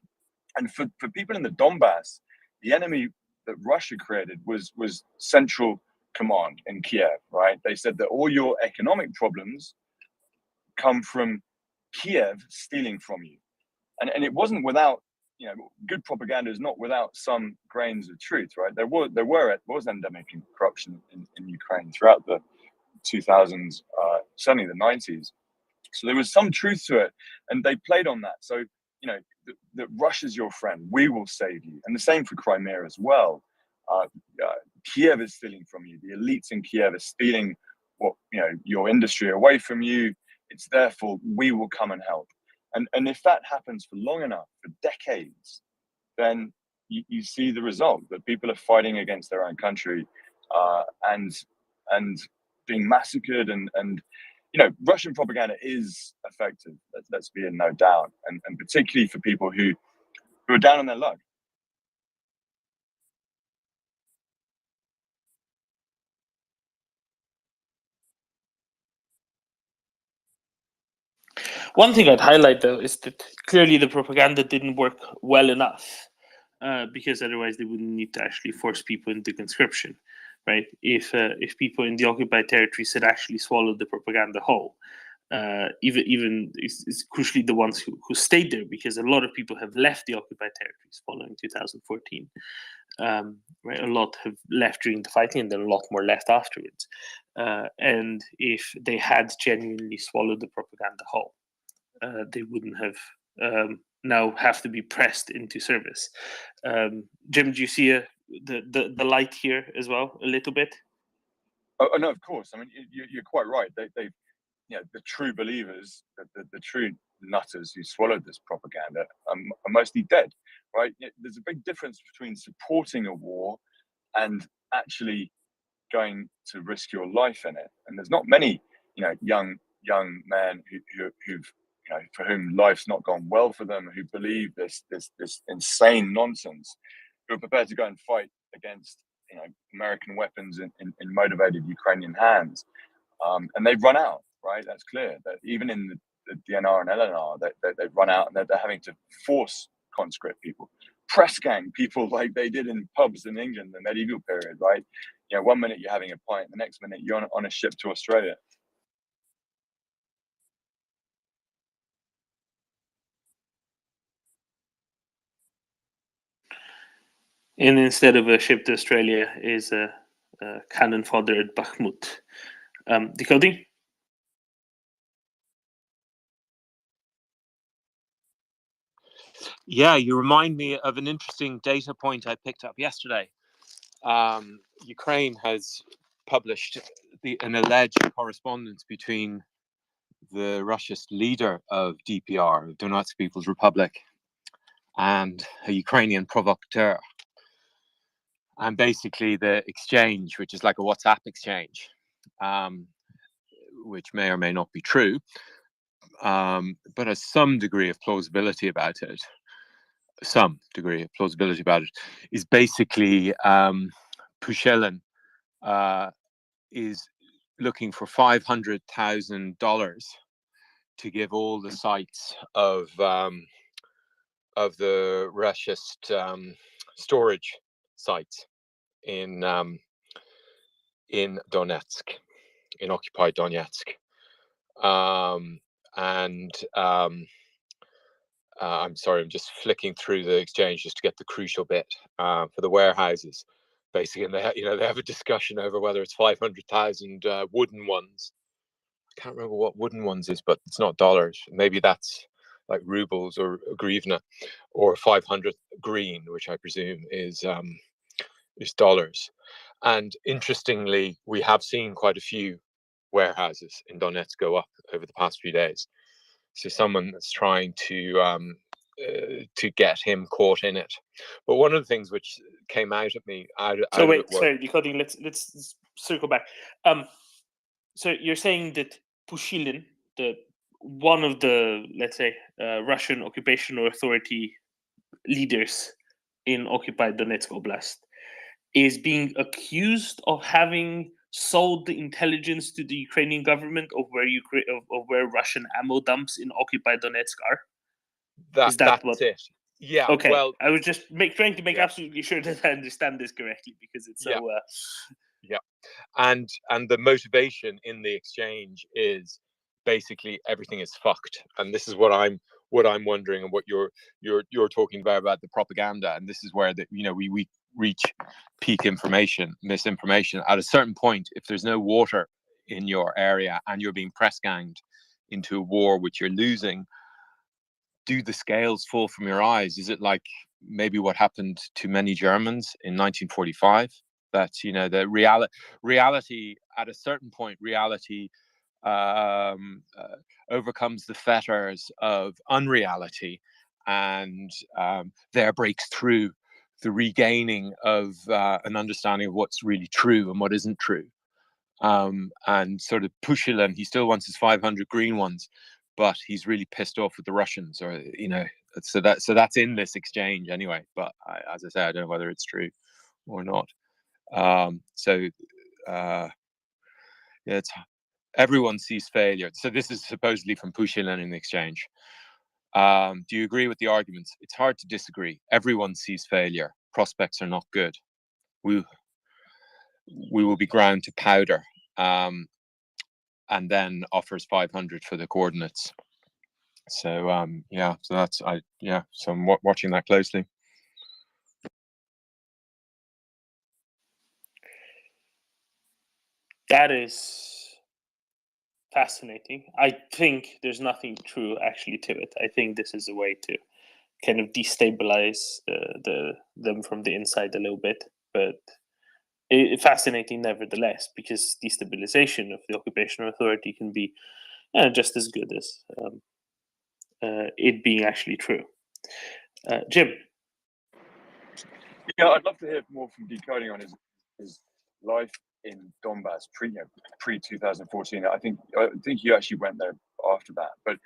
Speaker 3: and for people in the Donbass, the enemy that Russia created was Central Command in Kiev, right? They said that all your economic problems come from Kiev stealing from you, and it wasn't without, good propaganda is not without some grains of truth, right? There was endemic corruption in Ukraine throughout the 2000s, certainly the 90s. So there was some truth to it, and they played on that. So, that Russia's your friend, we will save you. And the same for Crimea as well. Kiev is stealing from you. The elites in Kiev are stealing your industry away from you. It's therefore we will come and help. And if that happens for long enough, for decades, then you see the result, that people are fighting against their own country, and being massacred, and Russian propaganda is effective. Let's be in no doubt, and particularly for people who are down on their luck.
Speaker 6: One thing I'd highlight, though, is that clearly the propaganda didn't work well enough, because otherwise they wouldn't need to actually force people into conscription, right? If people in the occupied territories had actually swallowed the propaganda whole, even it's crucially the ones who stayed there, because a lot of people have left the occupied territories following 2014. Right, a lot have left during the fighting, and then a lot more left afterwards. And if they had genuinely swallowed the propaganda whole, they wouldn't have now have to be pressed into service. Jim, do you see the light here as well a little bit?
Speaker 3: Oh no, of course. I mean, you're quite right. They've the true believers, the true nutters who swallowed this propaganda are mostly dead, right? There's a big difference between supporting a war and actually going to risk your life in it. And there's not many, young men who've for whom life's not gone well for them, who believe this insane nonsense, who are prepared to go and fight against American weapons in motivated Ukrainian hands, and they've run out. Right, that's clear. That even in the DNR and LNR, they've run out, and they're having to force conscript people, press gang people like they did in pubs in England, the medieval period. Right, 1 minute you're having a pint, the next minute you're on a ship to Australia.
Speaker 6: And instead of a ship to Australia is a cannon fodder at Bakhmut. Decoding?
Speaker 11: Yeah, you remind me of an interesting data point I picked up yesterday. Ukraine has published an alleged correspondence between the Russian leader of DPR, Donetsk People's Republic, and a Ukrainian provocateur. And basically the exchange, which is like a WhatsApp exchange, which may or may not be true, but has some degree of plausibility about it. Is basically Pushilin is looking for $500,000 to give all the sites of the Russian storage sites in Donetsk, in occupied Donetsk, I'm sorry, I'm just flicking through the exchange just to get the crucial bit for the warehouses. Basically, and they have a discussion over whether it's 500,000 wooden ones. I can't remember what wooden ones is, but it's not dollars. Maybe that's like rubles or grivna, or 500 green, which I presume is dollars. And interestingly, we have seen quite a few warehouses in Donetsk go up over the past few days. So someone that's trying to get him caught in it. But one of the things which came out at me
Speaker 6: Sorry, decoding. Let's circle back. So you're saying that Pushilin, one of the, let's say, Russian Occupational Authority leaders, in occupied Donetsk Oblast is being accused of having sold the intelligence to the Ukrainian government of where Russian ammo dumps in occupied Donetsk are? Is that
Speaker 11: That's
Speaker 6: what?
Speaker 11: it. Yeah.
Speaker 6: Okay.
Speaker 11: Well,
Speaker 6: I was just trying to make
Speaker 11: yeah.
Speaker 6: absolutely sure that I understand this correctly, because it's so.
Speaker 11: Yeah. And the motivation in the exchange is basically everything is fucked, and this is what I'm wondering, and what you're talking about the propaganda, and this is where we reach peak misinformation at a certain point. If there's no water in your area and you're being press ganged into a war which you're losing, do the scales fall from your eyes? Is it like maybe what happened to many Germans in 1945? That the reality at a certain point, reality overcomes the fetters of unreality, and there breaks through the regaining of an understanding of what's really true and what isn't true. And sort of Pushilin, he still wants his 500 green ones, but he's really pissed off with the Russians, or so that's in this exchange anyway. But as I say, I don't know whether it's true or not. It's everyone sees failure. So this is supposedly from Pushilin in the exchange. Do you agree with the arguments? It's hard to disagree. Everyone sees failure. Prospects are not good. We will be ground to powder, and then offers 500 for the coordinates. So so I'm watching that closely.
Speaker 6: That is fascinating. I think there's nothing true actually to it. I think this is a way to kind of destabilize them from the inside a little bit, but fascinating nevertheless, because destabilization of the occupational authority can be just as good as it being actually true. Jim?
Speaker 3: Yeah, I'd love to hear more from Decoding on his life in Donbass pre 2014. I think you actually went there after that, but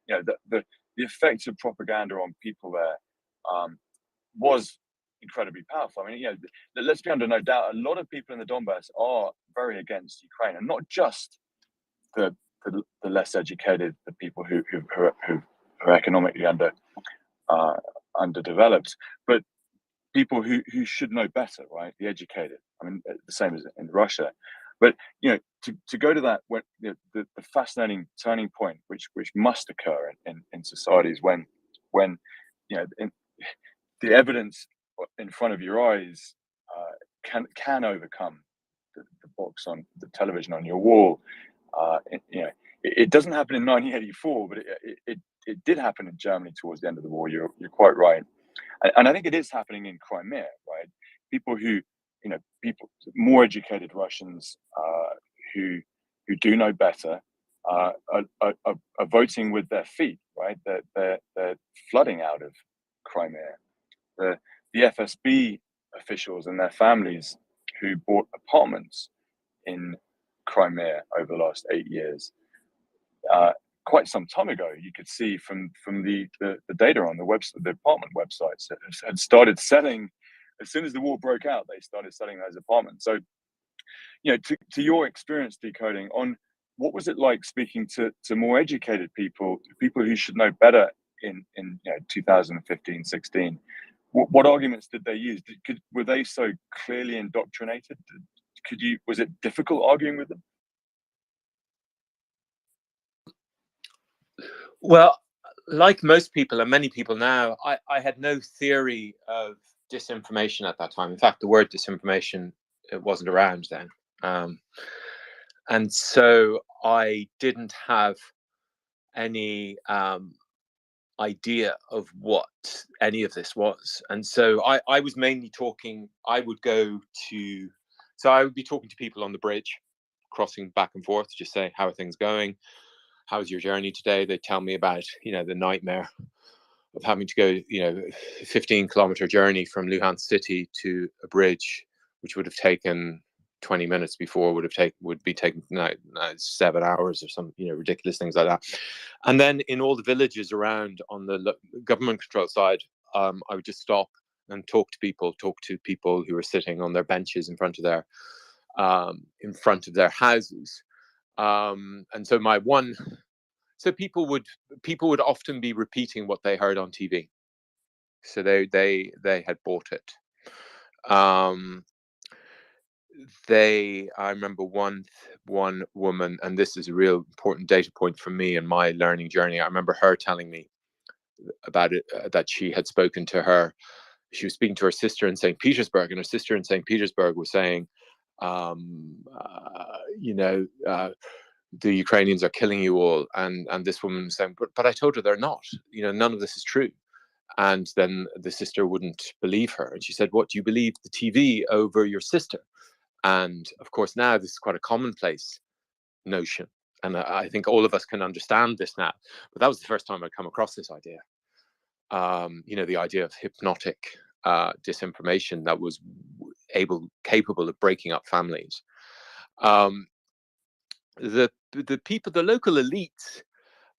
Speaker 3: the effects of propaganda on people there was incredibly powerful. I mean, let's be under no doubt, a lot of people in the Donbass are very against Ukraine, and not just the less educated, the people who are economically underdeveloped, but people who should know better, right? The educated. I mean, the same as in Russia. But to go to that, when the fascinating turning point, which must occur in societies when the evidence in front of your eyes can overcome the box on the television on your wall. It doesn't happen in 1984, but it did happen in Germany towards the end of the war. You're quite right. And I think it is happening in Crimea, right? People more educated Russians who do know better are voting with their feet, right? They're flooding out of Crimea. The FSB officials and their families who bought apartments in Crimea over the last 8 years, quite some time ago, you could see from the data on the website, the apartment websites had started selling as soon as the war broke out. They started selling those apartments. So, to your experience, Decoding, on what was it like speaking to more educated people who should know better in 2015, 16? What arguments did they use? Were they so clearly indoctrinated? Was it difficult arguing with them?
Speaker 11: Well, like most people and many people now, I had no theory of disinformation at that time. In fact, the word disinformation, it wasn't around then. And so I didn't have any idea of what any of this was. And so I was mainly talking, I would be talking to people on the bridge, crossing back and forth, just say, how are things going? How's your journey today? They tell me about, the nightmare of having to go, 15-kilometer journey from Luhansk city to a bridge, which would have taken 20 minutes before would be taking 7 hours or some, ridiculous things like that. And then in all the villages around on the government control side, I would just stop and talk to people who were sitting on their benches in front of their houses. And so people would often be repeating what they heard on TV. So they had bought it. I remember one woman, and this is a real important data point for me in my learning journey. I remember her telling me about it, that she had spoken to her. She was speaking to her sister in St. Petersburg, and her sister in St. Petersburg was saying, the Ukrainians are killing you all. And this woman was saying, but I told her they're not. None of this is true. And then the sister wouldn't believe her. And she said, what, do you believe the TV over your sister? And of course, now this is quite a commonplace notion. And I think all of us can understand this now. But that was the first time I'd come across this idea. The idea of hypnotic disinformation that was capable of breaking up families. The local elites,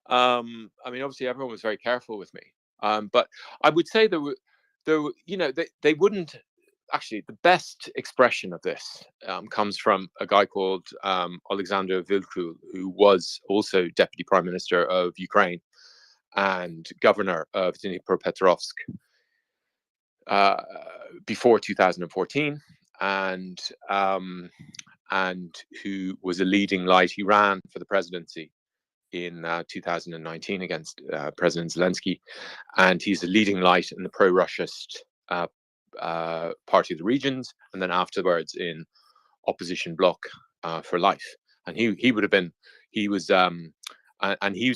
Speaker 11: obviously everyone was very careful with me. But I would say they wouldn't. Actually, the best expression of this comes from a guy called Alexander Vilkul, who was also Deputy Prime Minister of Ukraine and Governor of Dnipropetrovsk before 2014, and who was a leading light. He ran for the presidency in 2019 against President Zelensky, and he's a leading light in the pro-Russist Party of the Regions, and then afterwards in Opposition Bloc for Life. And he was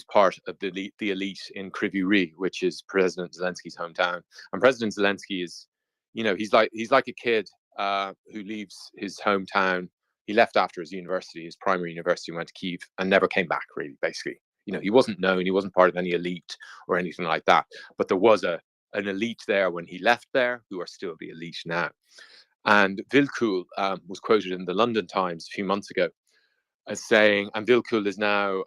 Speaker 11: part of the elite in Kryvyi Rih, which is President Zelensky's hometown. And President Zelensky is, he's like a kid who leaves his hometown. He left after his primary university, went to Kyiv, and never came back, really, basically. He wasn't known, he wasn't part of any elite or anything like that. But there was an elite there when he left there, who are still the elite now. And Vilkul was quoted in the London Times a few months ago as saying, and Vilkul is now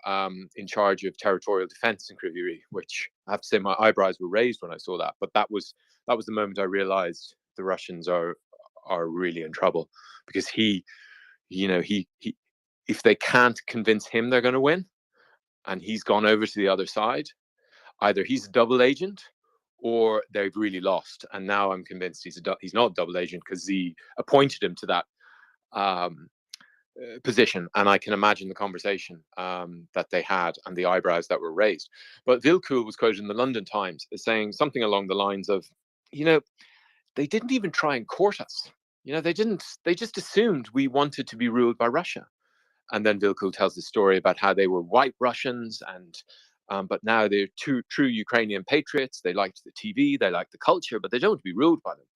Speaker 11: in charge of territorial defense in Kryvyi Rih, which I have to say my eyebrows were raised when I saw that. But that was the moment I realized the Russians are really in trouble, because he if they can't convince him they're going to win, and he's gone over to the other side, either he's a double agent or they've really lost. And now I'm convinced he's not a double agent, because he appointed him to that position. And I can imagine the conversation that they had and the eyebrows that were raised. But Vilkul was quoted in the London Times as saying something along the lines of, they didn't even try and court us. They just assumed we wanted to be ruled by Russia. And then Vilkul tells the story about how they were white Russians, but now they're true Ukrainian patriots. They liked the TV, they liked the culture, but they don't want to be ruled by them.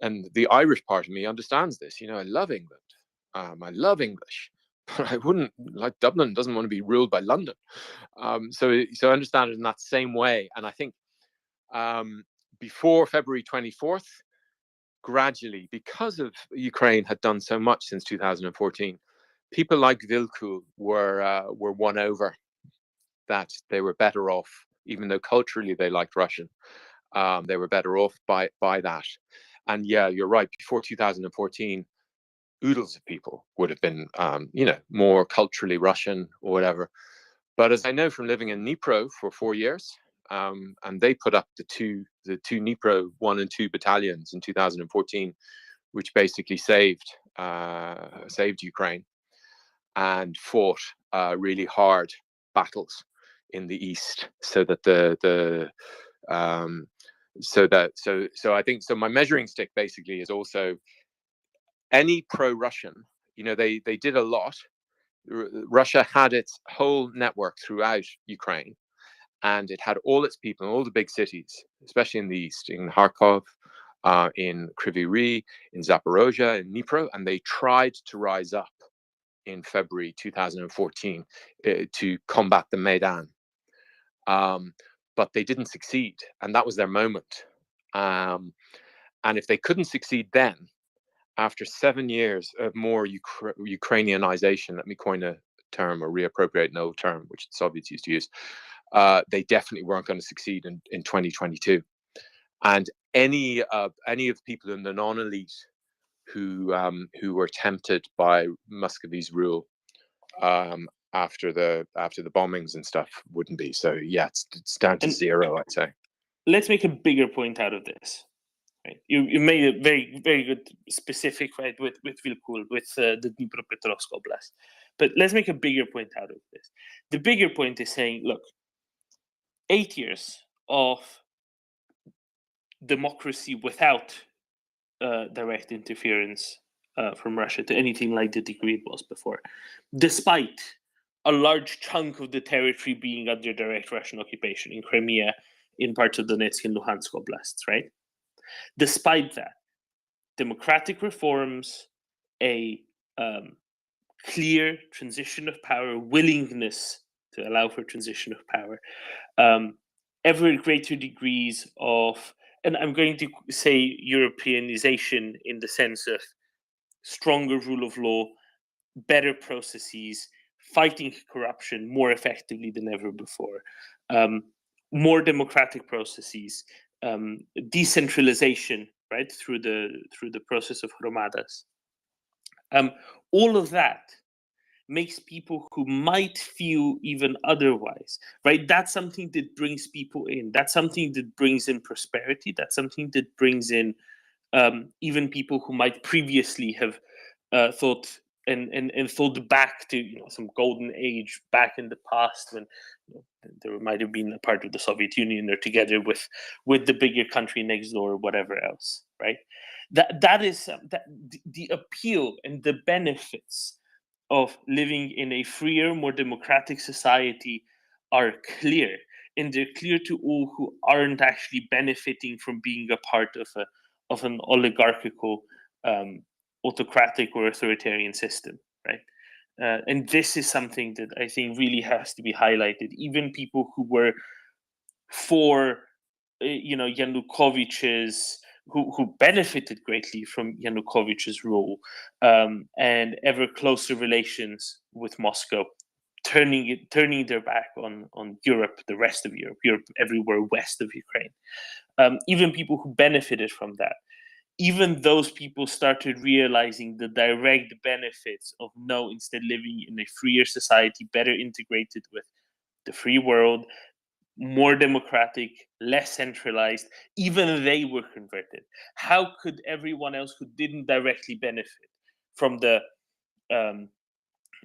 Speaker 11: And the Irish part of me understands this. I love England. I love English, but I wouldn't, like Dublin doesn't want to be ruled by London. So I understand it in that same way. And I think before February 24th, gradually, because of Ukraine had done so much since 2014, people like Vilkul were won over, that they were better off, even though culturally they liked Russian. They were better off by that. And yeah, you're right. Before 2014, oodles of people would have been, more culturally Russian or whatever. But as I know from living in Dnipro for 4 years, and they put up the two Dnipro 1 and 2 battalions in 2014, which basically saved Ukraine, and fought really hard battles in the east, so that so I think my measuring stick basically is also any pro-Russian. They did a lot. Russia had its whole network throughout Ukraine, and it had all its people in all the big cities, especially in the east, in Kharkov, in Kryvyi Rih, in Zaporozhye, in Dnipro, and they tried to rise up in February 2014 to combat the Maidan. But they didn't succeed, and that was their moment. And if they couldn't succeed then, after 7 years of more Ukrainianization, let me coin a term or reappropriate an old term, which the Soviets used to use, they definitely weren't going to succeed in 2022. And any of the people in the non-elite who were tempted by Muscovy's rule after the bombings and stuff wouldn't be. So yeah, it's down to
Speaker 6: And
Speaker 11: zero, I'd say.
Speaker 6: let's make a bigger point out of this. Right? You made a very, very good specific, right, with Vilkul, with the Dnipropetrovsk Oblast. But let's make a bigger point out of this. The bigger point is saying, look, 8 years of democracy without direct interference from Russia to anything like the degree it was before, despite a large chunk of the territory being under direct Russian occupation in Crimea, in parts of Donetsk and Luhansk oblasts, right? Despite that, democratic reforms, a clear transition of power, willingness to allow for transition of power, ever greater degrees of, and I'm going to say Europeanization in the sense of stronger rule of law, better processes, fighting corruption more effectively than ever before, more democratic processes, decentralization, right, through the process of Hromadas. All of that makes people who might feel even otherwise, right? That's something that brings people in. That's something that brings in prosperity. That's something that brings in even people who might previously have thought and thought back to some golden age back in the past when there might have been a part of the Soviet Union or together with the bigger country next door or whatever else, right? That is the appeal and the benefits of living in a freer, more democratic society are clear, and they're clear to all who aren't actually benefiting from being a part of an oligarchical, autocratic or authoritarian system, right? And this is something that I think really has to be highlighted. Even people who were for, Yanukovych's, who benefited greatly from Yanukovych's rule and ever closer relations with Moscow, turning their back on Europe, the rest of Europe everywhere west of Ukraine. Even people who benefited from that, even those people started realizing the direct benefits of instead living in a freer society, better integrated with the free world, more democratic, less centralized. Even they were converted. How could everyone else who didn't directly benefit from the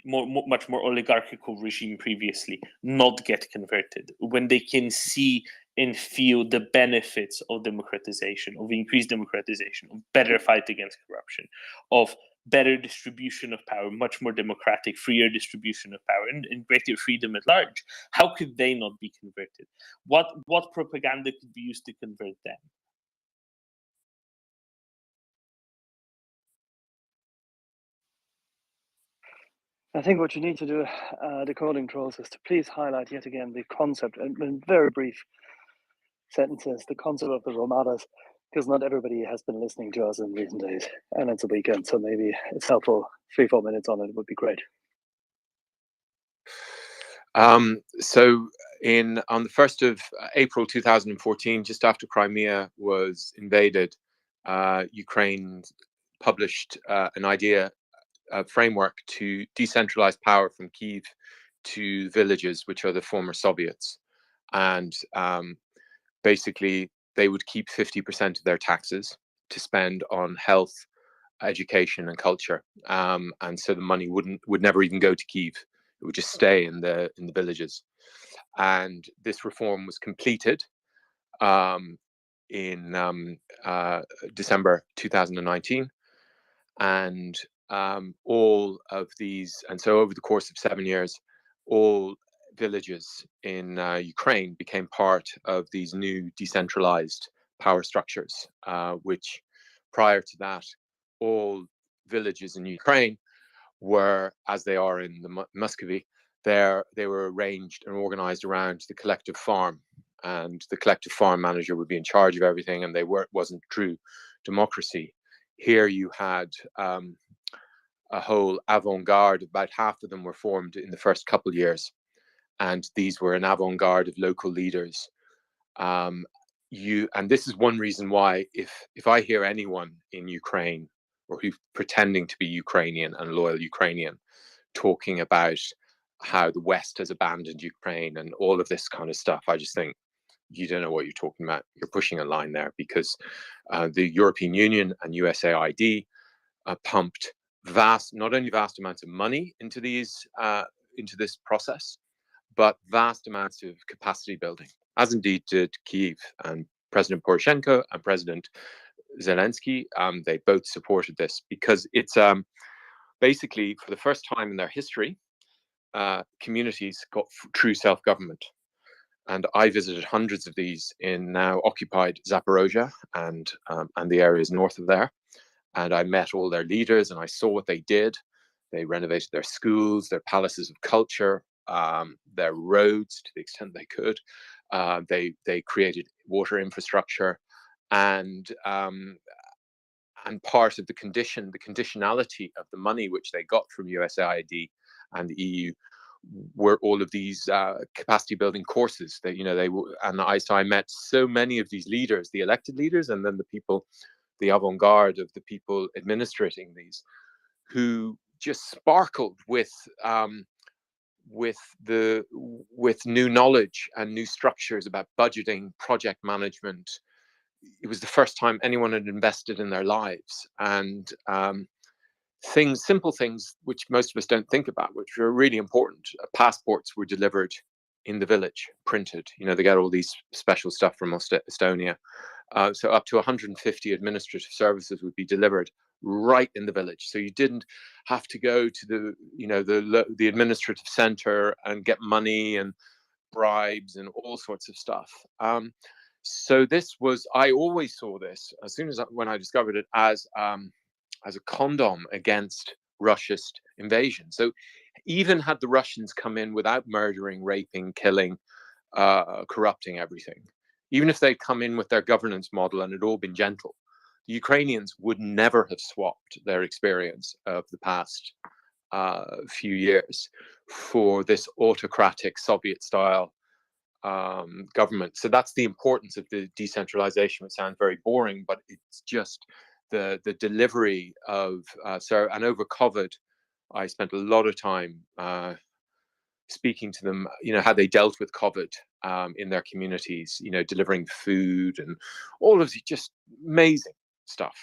Speaker 6: much more oligarchical regime previously not get converted when they can see and feel the benefits of democratization, of increased democratization, of better fight against corruption, of better distribution of power, much more democratic, freer distribution of power, and greater freedom at large? How could they not be converted? What propaganda could be used to convert them?
Speaker 5: I think what you need to do, decoding trolls, is to please highlight yet again the concept, in very brief sentences, the concept of the Hromadas, because not everybody has been listening to us in recent days, and it's a weekend, so maybe it's helpful. 3-4 minutes on it would be great.
Speaker 11: So on the 1st of April 2014, just after Crimea was invaded, Ukraine published an idea, a framework to decentralize power from Kyiv to villages, which are the former Soviets. And basically, they would keep 50% of their taxes to spend on health, education, and culture. And so the money would never even go to Kyiv. It would just stay in the villages. And this reform was completed in December 2019. And all of these, and so over the course of 7 years, all villages in Ukraine became part of these new decentralized power structures, which prior to that, all villages in Ukraine were, as they are in the Muscovy, they were arranged and organized around the collective farm, and the collective farm manager would be in charge of everything, and it wasn't true democracy. Here you had a whole avant-garde. About half of them were formed in the first couple of years, and these were an avant-garde of local leaders. and this is one reason why if I hear anyone in Ukraine or who's pretending to be Ukrainian and loyal Ukrainian talking about how the West has abandoned Ukraine and all of this kind of stuff, I just think you don't know what you're talking about. You're pushing a line there, because the European Union and USAID pumped not only vast amounts of money into into this process, but vast amounts of capacity building, as indeed did Kyiv. And President Poroshenko and President Zelensky, they both supported this, because it's basically, for the first time in their history, communities got true self-government. And I visited hundreds of these in now occupied Zaporozhye and the areas north of there. And I met all their leaders and I saw what they did. They renovated their schools, their palaces of culture, their roads to the extent they could. They created water infrastructure, and part of the conditionality of the money which they got from USAID and the EU were all of these capacity building courses that, I met so many of these leaders, the elected leaders, and then the people, the avant-garde of the people administrating these, who just sparkled with new knowledge and new structures about budgeting, project management. It was the first time anyone had invested in their lives, and simple things which most of us don't think about, which are really important. Passports were delivered in the village, printed. They get all these special stuff from Estonia. So up to 150 administrative services would be delivered right in the village. So you didn't have to go to the administrative center and get money and bribes and all sorts of stuff. So I always saw this, as soon as when I discovered it, as a condom against Russia's invasion. So even had the Russians come in without murdering, raping, killing, corrupting everything, even if they'd come in with their governance model and it all been gentle, the Ukrainians would never have swapped their experience of the past few years for this autocratic Soviet-style government. So that's the importance of the decentralization. It sounds very boring, but it's just the delivery of and over COVID, I spent a lot of time speaking to them, how they dealt with COVID in their communities, delivering food and all of the just amazing stuff,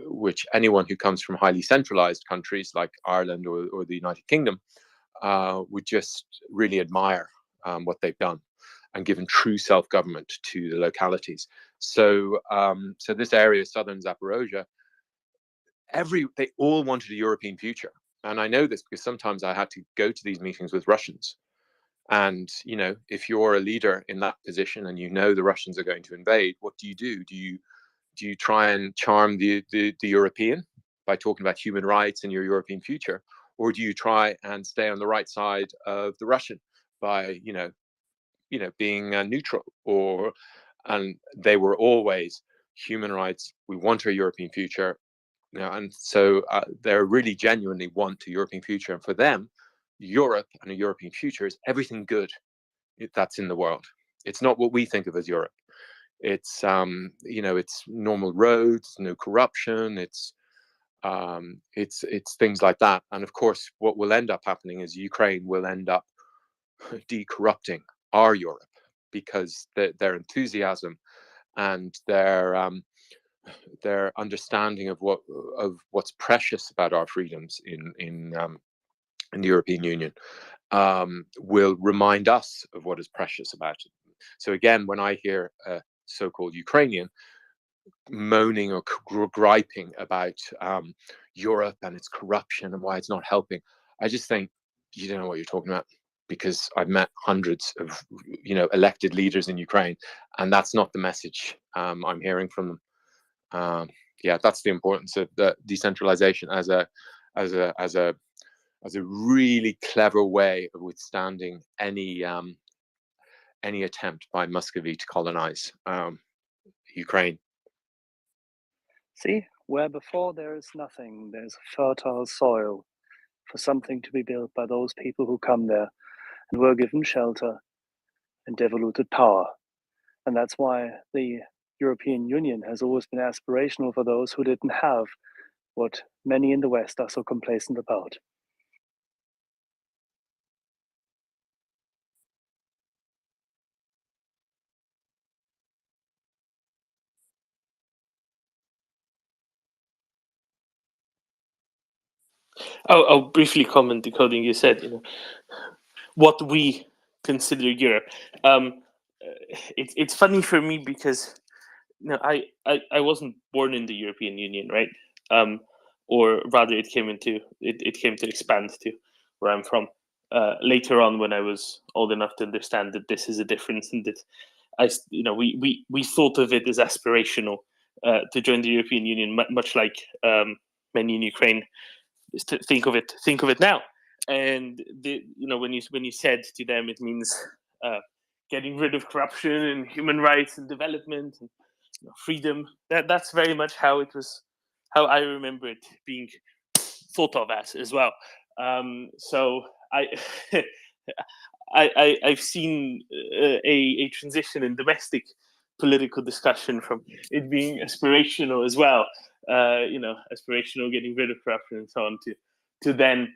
Speaker 11: which anyone who comes from highly centralized countries like Ireland or the United Kingdom would just really admire what they've done and given true self-government to the localities. So this area, southern Zaporozhye, they all wanted a European future. And I know this because sometimes I had to go to these meetings with Russians. And, if you're a leader in that position and the Russians are going to invade, what do? Do you try and charm the European by talking about human rights and your European future? Or do you try and stay on the right side of the Russian by, being neutral? And they were always human rights. We want our European future. And so they really genuinely want a European future. And for them, Europe and a European future is everything good that's in the world. It's not what we think of as Europe. It's it's normal roads, no corruption. It's things like that. And of course, what will end up happening is Ukraine will end up de-corrupting our Europe, because their enthusiasm and their understanding of what's precious about our freedoms in the European Union will remind us of what is precious about it. So again, when I hear a so-called Ukrainian moaning or griping about Europe and its corruption and why it's not helping, I just think you don't know what you're talking about, because I've met hundreds of elected leaders in Ukraine, and that's not the message I'm hearing from them. That's the importance of the decentralization as a really clever way of withstanding any attempt by Muscovy to colonize Ukraine.
Speaker 5: See, where before there is nothing, there's fertile soil for something to be built by those people who come there and were given shelter and devoluted power. And that's why the European Union has always been aspirational for those who didn't have what many in the West are so complacent about.
Speaker 6: I'll briefly comment, Decoding. You said, what we consider Europe. It's funny for me because I wasn't born in the European Union, right? Or rather, it came to expand to where I'm from later on, when I was old enough to understand that this is a difference, and that we thought of it as aspirational to join the European Union, much like many in Ukraine think of it now. And when you said to them, it means getting rid of corruption and human rights and development and freedom. That's very much how how I remember it being thought of as well. So I've seen a transition in domestic political discussion from it being aspirational as well, aspirational, getting rid of corruption and so on, to then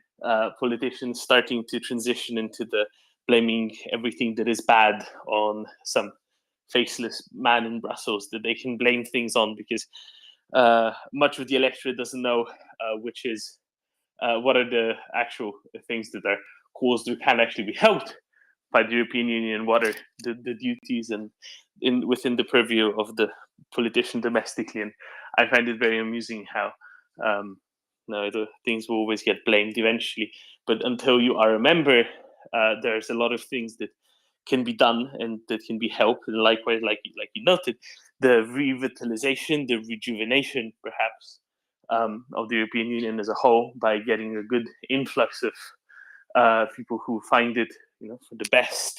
Speaker 6: politicians starting to transition into the blaming everything that is bad on some faceless man in Brussels that they can blame things on, because much of the electorate doesn't know what are the actual things that are caused or can actually be helped by the European Union, what are the duties and within the purview of the politician domestically. And I find it very amusing how the things will always get blamed eventually, but until you are a member, there's a lot of things that can be done and that can be helped. And likewise, like you noted, the revitalization, the rejuvenation, perhaps, of the European Union as a whole, by getting a good influx of people who find it, for the best,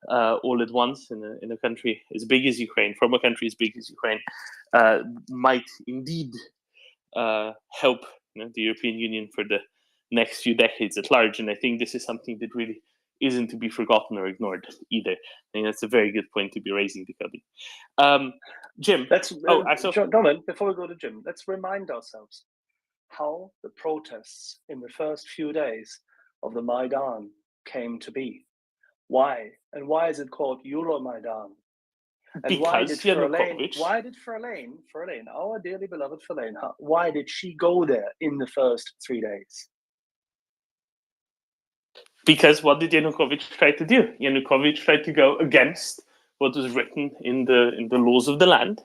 Speaker 6: all at once in a country as big as Ukraine, from a country as big as Ukraine, might indeed help the European Union for the next few decades at large. And I think this is something that really isn't to be forgotten or ignored either. I think that's a very good point to be raising, Decoding. Jim,
Speaker 5: Domin, before we go to Jim, let's remind ourselves how the protests in the first few days of the Maidan came to be. Why? And why is it called Euromaidan? And
Speaker 6: because
Speaker 5: why did Verlaine, our dearly beloved Verlaine, why did she go there in the first 3 days?
Speaker 6: Because what did Yanukovych try to do? Yanukovych tried to go against what was written in the laws of the land,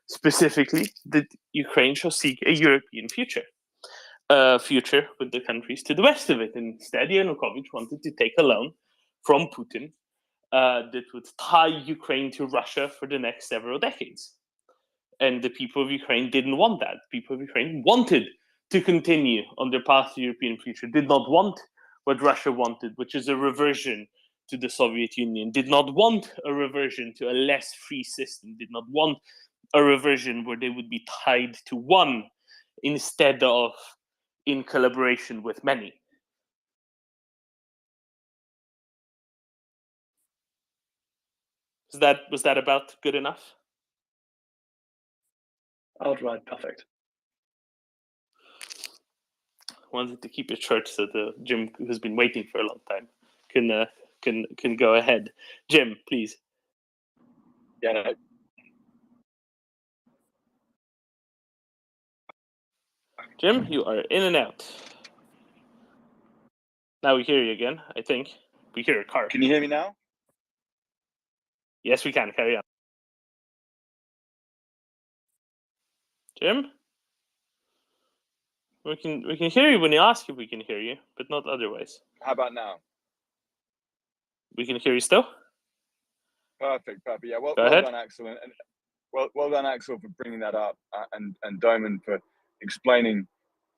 Speaker 6: specifically that Ukraine shall seek a European future, future with the countries to the west of it. And instead, Yanukovych wanted to take a loan from Putin that would tie Ukraine to Russia for the next several decades. And the people of Ukraine didn't want that. People of Ukraine wanted to continue on their path to European future, did not want what Russia wanted, which is a reversion to the Soviet Union, did not want a reversion to a less free system, did not want a reversion where they would be tied to one instead of in collaboration with many. Was that about good enough?
Speaker 5: Outright perfect.
Speaker 6: Wanted to keep it short so the Jim, who's been waiting for a long time, can go ahead. Jim, please.
Speaker 3: Yeah. No.
Speaker 6: Jim, you are in and out. Now we hear you again, I think. We hear a car.
Speaker 3: Can you hear me now?
Speaker 6: Yes, we can. Carry on. Jim? We can hear you when you ask if we can hear you, but not otherwise.
Speaker 3: How about now?
Speaker 6: We can hear you still.
Speaker 3: Perfect. Yeah. Well
Speaker 6: ahead.
Speaker 3: Done, Axel, and well done, Axel, for bringing that up, and Doman for explaining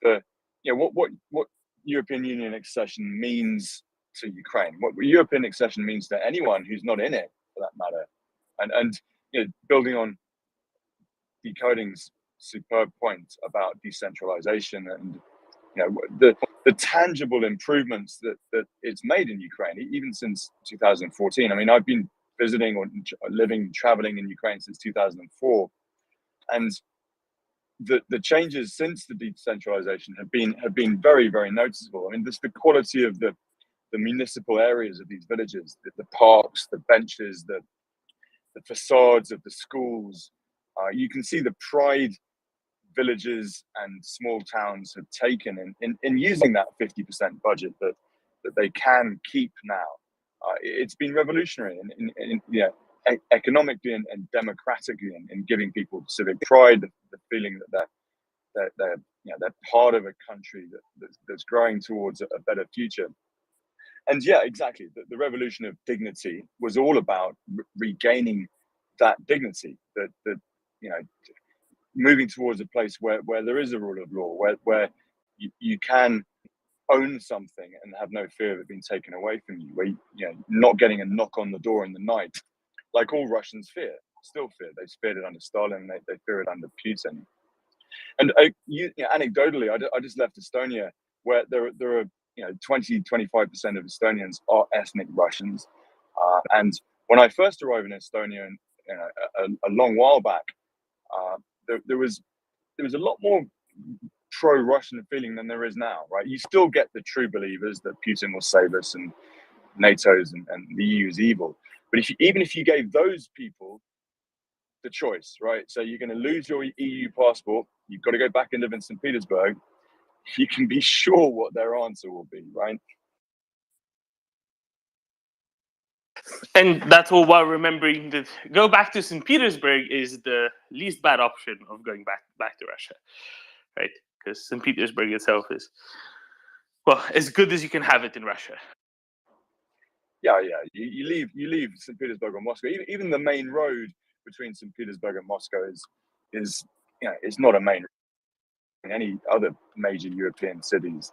Speaker 3: what European Union accession means to Ukraine, what European accession means to anyone who's not in it, for that matter, and building on Decoding's superb point about decentralization and the tangible improvements that it's made in Ukraine, even since 2014. I mean, I've been visiting or living, traveling in Ukraine since 2004, and the changes since the decentralization have been very, very noticeable. I mean, this the quality of the municipal areas of these villages, the parks, the benches, the facades of the schools. You can see the pride villages and small towns have taken in using that 50% budget that they can keep now. It's been revolutionary in economically and democratically in giving people civic pride, the feeling that they're part of a country that's growing towards a better future. And yeah, exactly. The revolution of dignity was all about regaining that dignity, that moving towards a place where there is a rule of law, where you can own something and have no fear of it being taken away from you, where not getting a knock on the door in the night, like all Russians still fear. They feared it under Stalin, they fear it under Putin. And anecdotally, I just left Estonia, where there are 20-25% of Estonians are ethnic Russians, and when I first arrived in Estonia, a long while back, there was a lot more pro-Russian feeling than there is now, right? You still get the true believers that Putin will save us and NATO's and the EU is evil, but even if you gave those people the choice, right? So you're going to lose your EU passport, you've got to go back and live in St. Petersburg, you can be sure what their answer will be, right?
Speaker 6: And that's all while remembering that go back to St. Petersburg is the least bad option of going back to Russia, right? Because St. Petersburg itself is, well, as good as you can have it in Russia.
Speaker 3: Yeah. You leave St. Petersburg or Moscow. Even the main road between St. Petersburg and Moscow is it's not a main road in any other major European cities.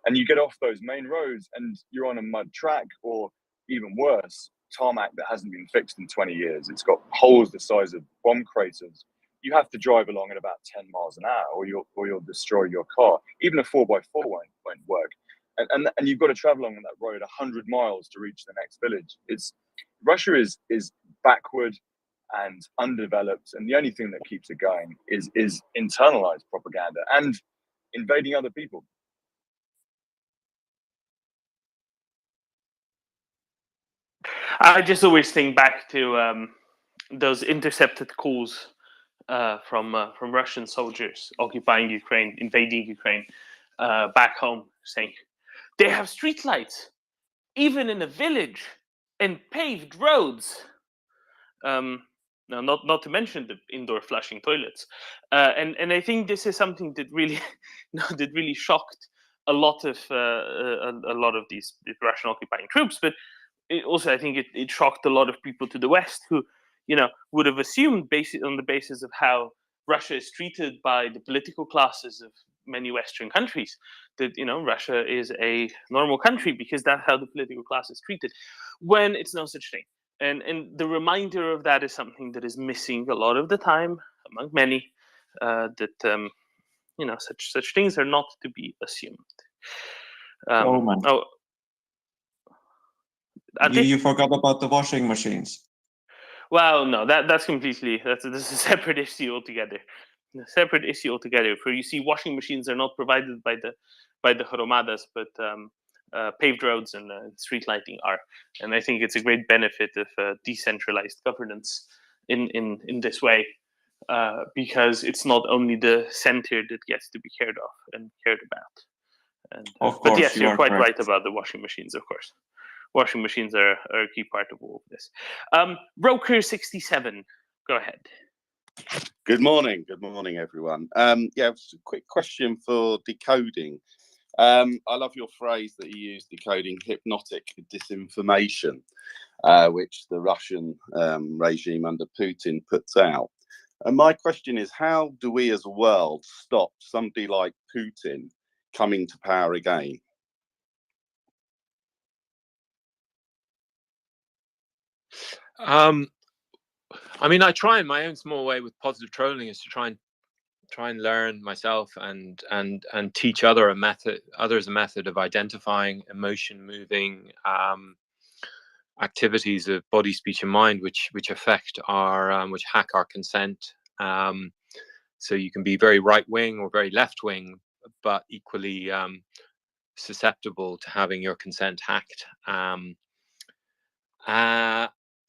Speaker 3: And you get off those main roads and you're on a mud track, or even worse, tarmac that hasn't been fixed in 20 years. It's got holes the size of bomb craters. You have to drive along at about 10 miles an hour, or you'll destroy your car. Even a 4x4 won't work. And you've got to travel along that road 100 miles to reach the next village. Russia is backward and undeveloped, and the only thing that keeps it going is internalized propaganda and invading other people.
Speaker 6: I just always think back to those intercepted calls from Russian soldiers occupying Ukraine, invading Ukraine, back home, saying they have streetlights, even in a village, and paved roads. Now, not to mention the indoor flushing toilets, and I think this is something that really shocked a lot of these Russian occupying troops, but I think it shocked a lot of people to the West who, would have assumed, on the basis of how Russia is treated by the political classes of many Western countries, that Russia is a normal country because that's how the political class is treated, when it's no such thing. And the reminder of that is something that is missing a lot of the time among many, that such things are not to be assumed.
Speaker 9: You forgot about the washing machines.
Speaker 6: Well, no, that's this is a separate issue altogether. For you see, washing machines are not provided by the Hromadas, but paved roads and street lighting are. And I think it's a great benefit of decentralized governance in this way, because it's not only the center that gets to be cared of and cared about. And,
Speaker 9: of course,
Speaker 6: but yes, you're quite
Speaker 9: correct.
Speaker 6: right about the washing machines, of course. Washing machines are a key part of all of this. Broker 67, go ahead.
Speaker 12: Good morning, everyone. Yeah, a quick question for decoding. I love your phrase that you use, decoding hypnotic disinformation, which the Russian regime under Putin puts out. And my question is, how do we as a world stop somebody like Putin coming to power again?
Speaker 11: I mean, I try in my own small way with positive trolling is to try and learn myself and teach others a method of identifying emotion moving activities of body, speech, and mind, which affect our, which hack our consent. So you can be very right wing or very left wing, but equally susceptible to having your consent hacked.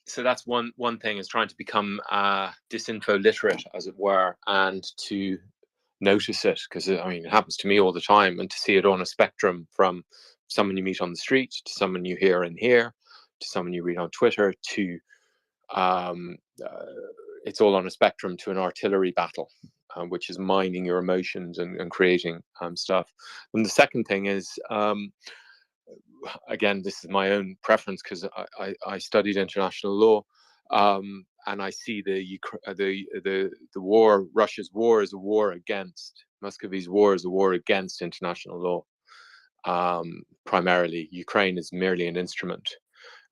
Speaker 11: So that's one thing, is trying to become disinfo literate, as it were, and to notice it, because I mean, it happens to me all the time, and to see it on a spectrum from someone you meet on the street to someone you hear in here to someone you read on Twitter to it's all on a spectrum to an artillery battle, which is mining your emotions and creating stuff. And the second thing is, again, this is my own preference because I studied international law, and I see the war, Russia's war, is a war against, Muscovy's war is a war against international law. Primarily, Ukraine is merely an instrument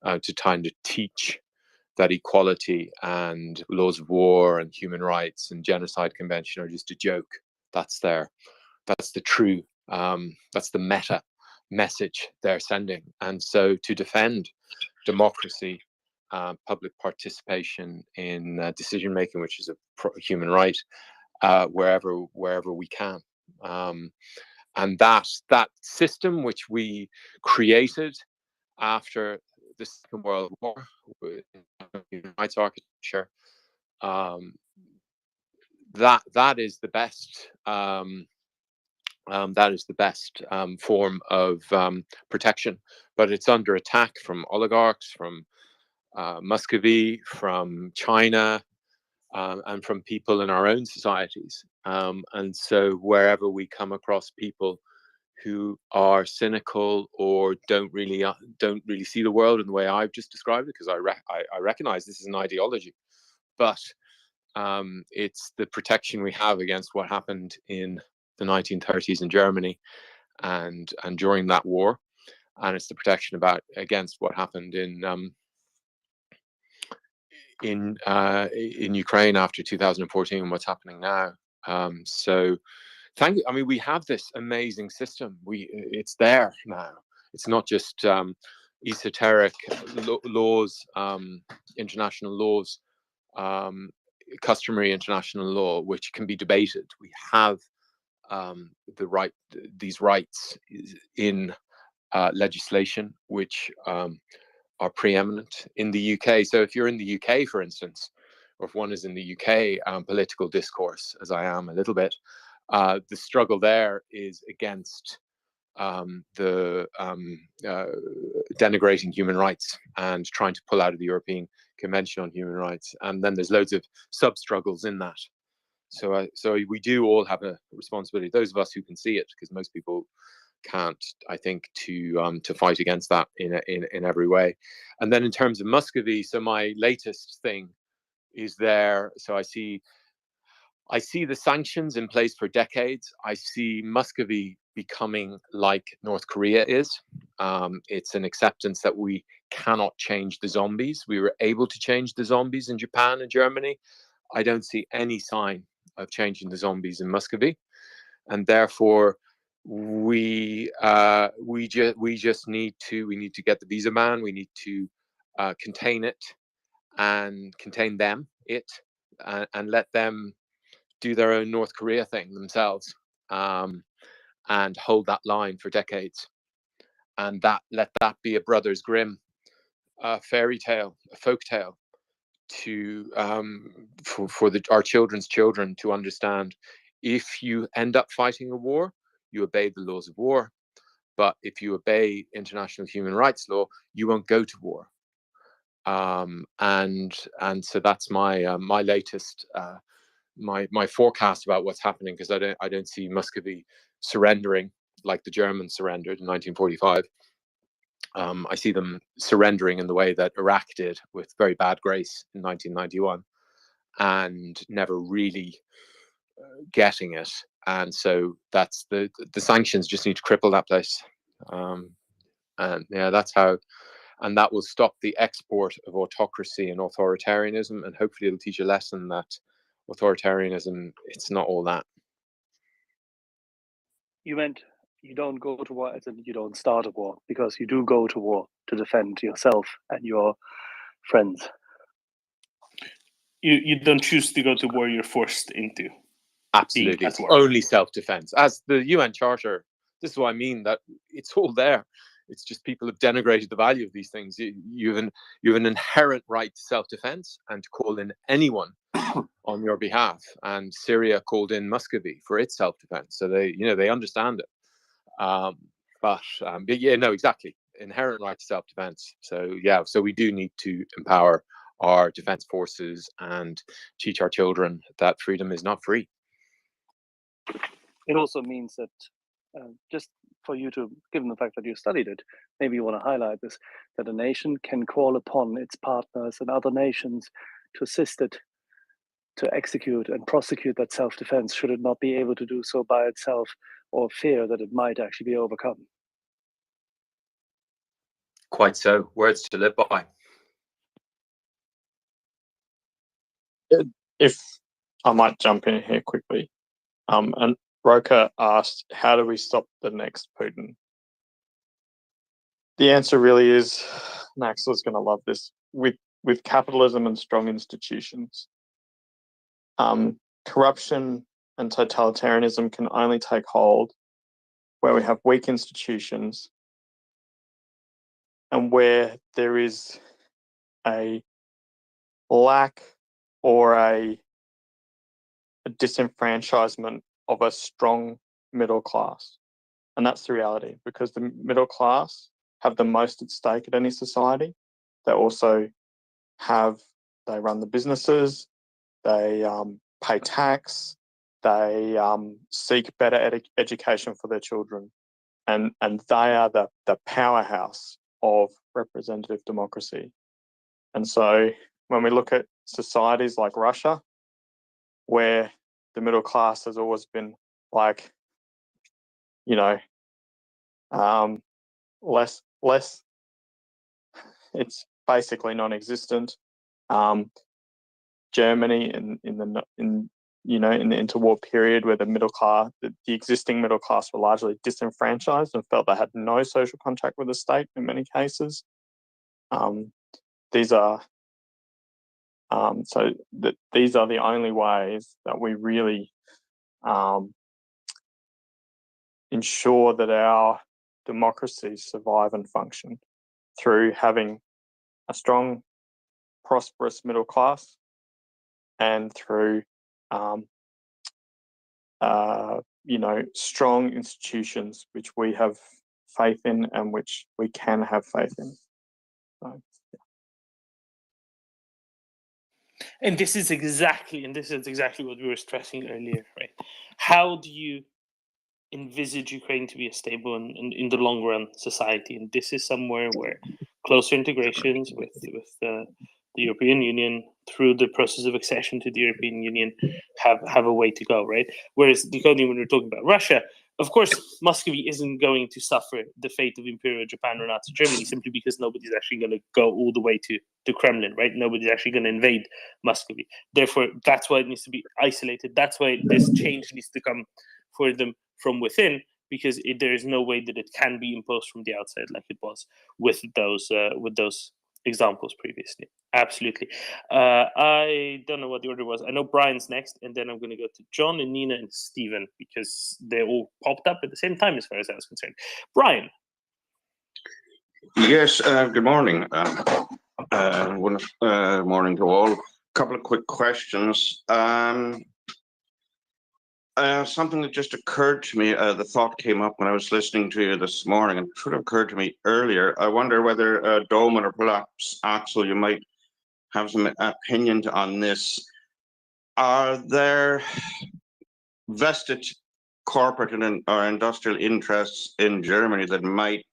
Speaker 11: to kind of teach that equality and laws of war and human rights and genocide convention are just a joke. That's the true, that's the meta message they're sending. And so to defend democracy, public participation in decision making, which is a human right, wherever we can. And that system which we created after the Second World War, human rights architecture, that is the best. That is the best form of protection, but it's under attack from oligarchs, from Muscovy, from China, and from people in our own societies. And so wherever we come across people who are cynical or don't really see the world in the way I've just described it, because I recognize this is an ideology, but it's the protection we have against what happened in the 1930s in Germany and during that war, and it's the protection against what happened in Ukraine after 2014 and what's happening now. So thank you. I mean, we have this amazing system. It's there now. It's not just esoteric laws, international laws, customary international law, which can be debated. We have these rights in legislation, which are preeminent in the UK. So if you're in the UK, for instance, or if one is in the UK political discourse, as I am a little bit, the struggle there is against the denigrating human rights and trying to pull out of the European Convention on Human Rights. And then there's loads of sub-struggles in that. So we do all have a responsibility, those of us who can see it, because most people can't, I think, to fight against that in every way. And then in terms of Muscovy, so my latest thing is there. So I see the sanctions in place for decades. I see Muscovy becoming like North Korea is. It's an acceptance that we cannot change the zombies. We were able to change the zombies in Japan and Germany. I don't see any sign of changing the zombies in Muscovy, and therefore we just need to get the visa ban. We need to contain it and contain them and let them do their own North Korea thing themselves, and hold that line for decades, and let that be a Brothers Grimm fairy tale, a folk tale, to for our children's children to understand. If you end up fighting a war, you obey the laws of war, but if you obey international human rights law, you won't go to war. And so that's my my latest my forecast about what's happening, because I don't see Muscovy surrendering like the Germans surrendered in 1945. I see them surrendering in the way that Iraq did, with very bad grace in 1991, and never really getting it. And so that's the sanctions just need to cripple that place. And yeah, that's how, and that will stop the export of autocracy and authoritarianism, and hopefully it'll teach a lesson that authoritarianism, it's not all that.
Speaker 5: You went you don't go to war as in you don't start a war, because you do go to war to defend yourself and your friends.
Speaker 6: You don't choose to go to war, you're forced into.
Speaker 11: Absolutely, it's only self-defense. As the UN Charter, this is what I mean, that it's all there. It's just people have denigrated the value of these things. You have an inherent right to self-defense and to call in anyone on your behalf. And Syria called in Muscovy for its self-defense, so they understand it. But yeah, no, exactly, inherent right to self-defense. So yeah, so we do need to empower our defense forces and teach our children that freedom is not free.
Speaker 5: It also means that just for you to, given the fact that you studied it, maybe you want to highlight this, that a nation can call upon its partners and other nations to assist it to execute and prosecute that self-defense, should it not be able to do so by itself, or fear that it might actually be overcome.
Speaker 11: Quite so. Words to live by.
Speaker 1: If I might jump in here quickly, and Roka asked, how do we stop the next Putin? The answer really is, and Axel's going to love this, with capitalism and strong institutions. Corruption and totalitarianism can only take hold where we have weak institutions and where there is a lack or a disenfranchisement of a strong middle class. And that's the reality, because the middle class have the most at stake at any society. They also they run the businesses, they pay tax, they seek better education for their children. And they are the powerhouse of representative democracy. And so when we look at societies like Russia, where the middle class has always been like, less, it's basically non-existent. Germany in the interwar period, where the middle class, the existing middle class, were largely disenfranchised and felt they had no social contact with the state in many cases. These are these are the only ways that we really ensure that our democracies survive and function, through having a strong, prosperous middle class, and through strong institutions which we have faith in and which we can have faith in. So, yeah.
Speaker 6: And this is exactly what we were stressing earlier, right? How do you envisage Ukraine to be a stable and in the long run society? And this is somewhere where closer integrations with the European Union, through the process of accession to the European Union, have a way to go, right? Whereas decoding, when we're talking about Russia, of course, Muscovy isn't going to suffer the fate of Imperial Japan or Nazi Germany, simply because nobody's actually going to go all the way to Kremlin, right? Nobody's actually going to invade Muscovy. Therefore, that's why it needs to be isolated. That's why this change needs to come for them from within, because there is no way that it can be imposed from the outside like it was with those examples previously. Absolutely. I don't know what the order was. I know Brian's next, and then I'm going to go to John and Nina and Stephen, because they all popped up at the same time as far as I was concerned. Brian.
Speaker 13: Yes, good morning. Morning to all. A couple of quick questions. Something that just occurred to me, the thought came up when I was listening to you this morning, and it should have occurred to me earlier. I wonder whether Doman or perhaps Axel, you might have some opinion on this. Are there vested corporate or industrial interests in Germany that might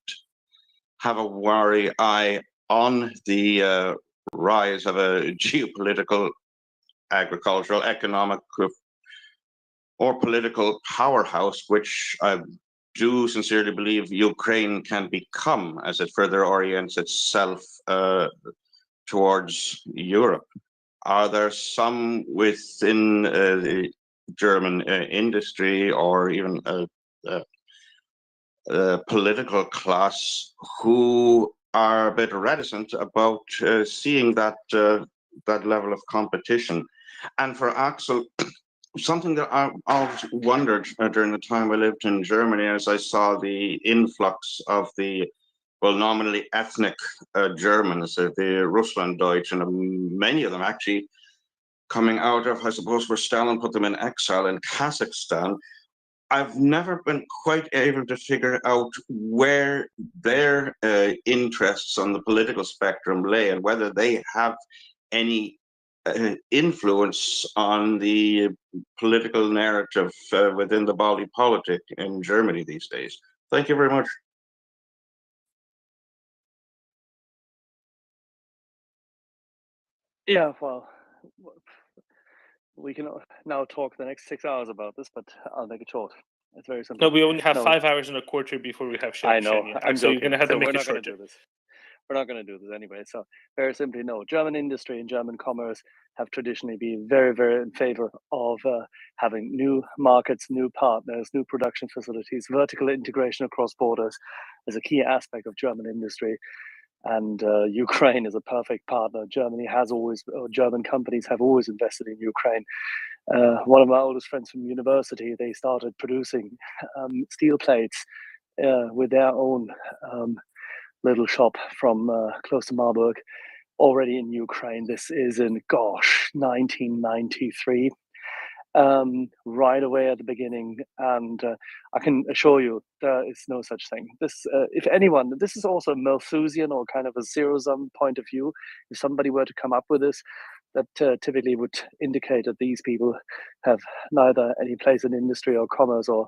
Speaker 13: have a wary eye on the rise of a geopolitical, agricultural, economic, or political powerhouse, which I do sincerely believe Ukraine can become as it further orients itself towards Europe? Are there some within the German industry, or even political class who are a bit reticent about seeing that level of competition. And for Axel, something that I always wondered during the time I lived in Germany, as I saw the influx of the, well, nominally ethnic Germans, the Russlanddeutsch, and many of them actually coming out of, I suppose, where Stalin put them in exile in Kazakhstan. I've never been quite able to figure out where their interests on the political spectrum lay and whether they have any influence on the political narrative within the body politic in Germany these days. Thank you very much.
Speaker 5: Yeah, well, we can now talk the next 6 hours about this, but I'll make it short. It's very simple.
Speaker 6: No, we only have 5 hours and a quarter before we have
Speaker 5: I know. I'm
Speaker 6: so
Speaker 5: joking.
Speaker 6: you're going to have to
Speaker 5: So
Speaker 6: make
Speaker 5: we're
Speaker 6: it
Speaker 5: not going to
Speaker 6: shorter.
Speaker 5: do this. We're not going to do this anyway. So very simply, no. German industry and German commerce have traditionally been very, very in favor of having new markets, new partners, new production facilities. Vertical integration across borders is a key aspect of German industry. And Ukraine is a perfect partner. German companies have always invested in Ukraine. One of my oldest friends from university, they started producing steel plates with their own little shop from close to Marburg, already in Ukraine. This is in 1993, right away at the beginning, and I can assure you there is no such thing. This, if anyone, this is also a Malthusian or kind of a zero-sum point of view. If somebody were to come up with this, that typically would indicate that these people have neither any place in industry or commerce or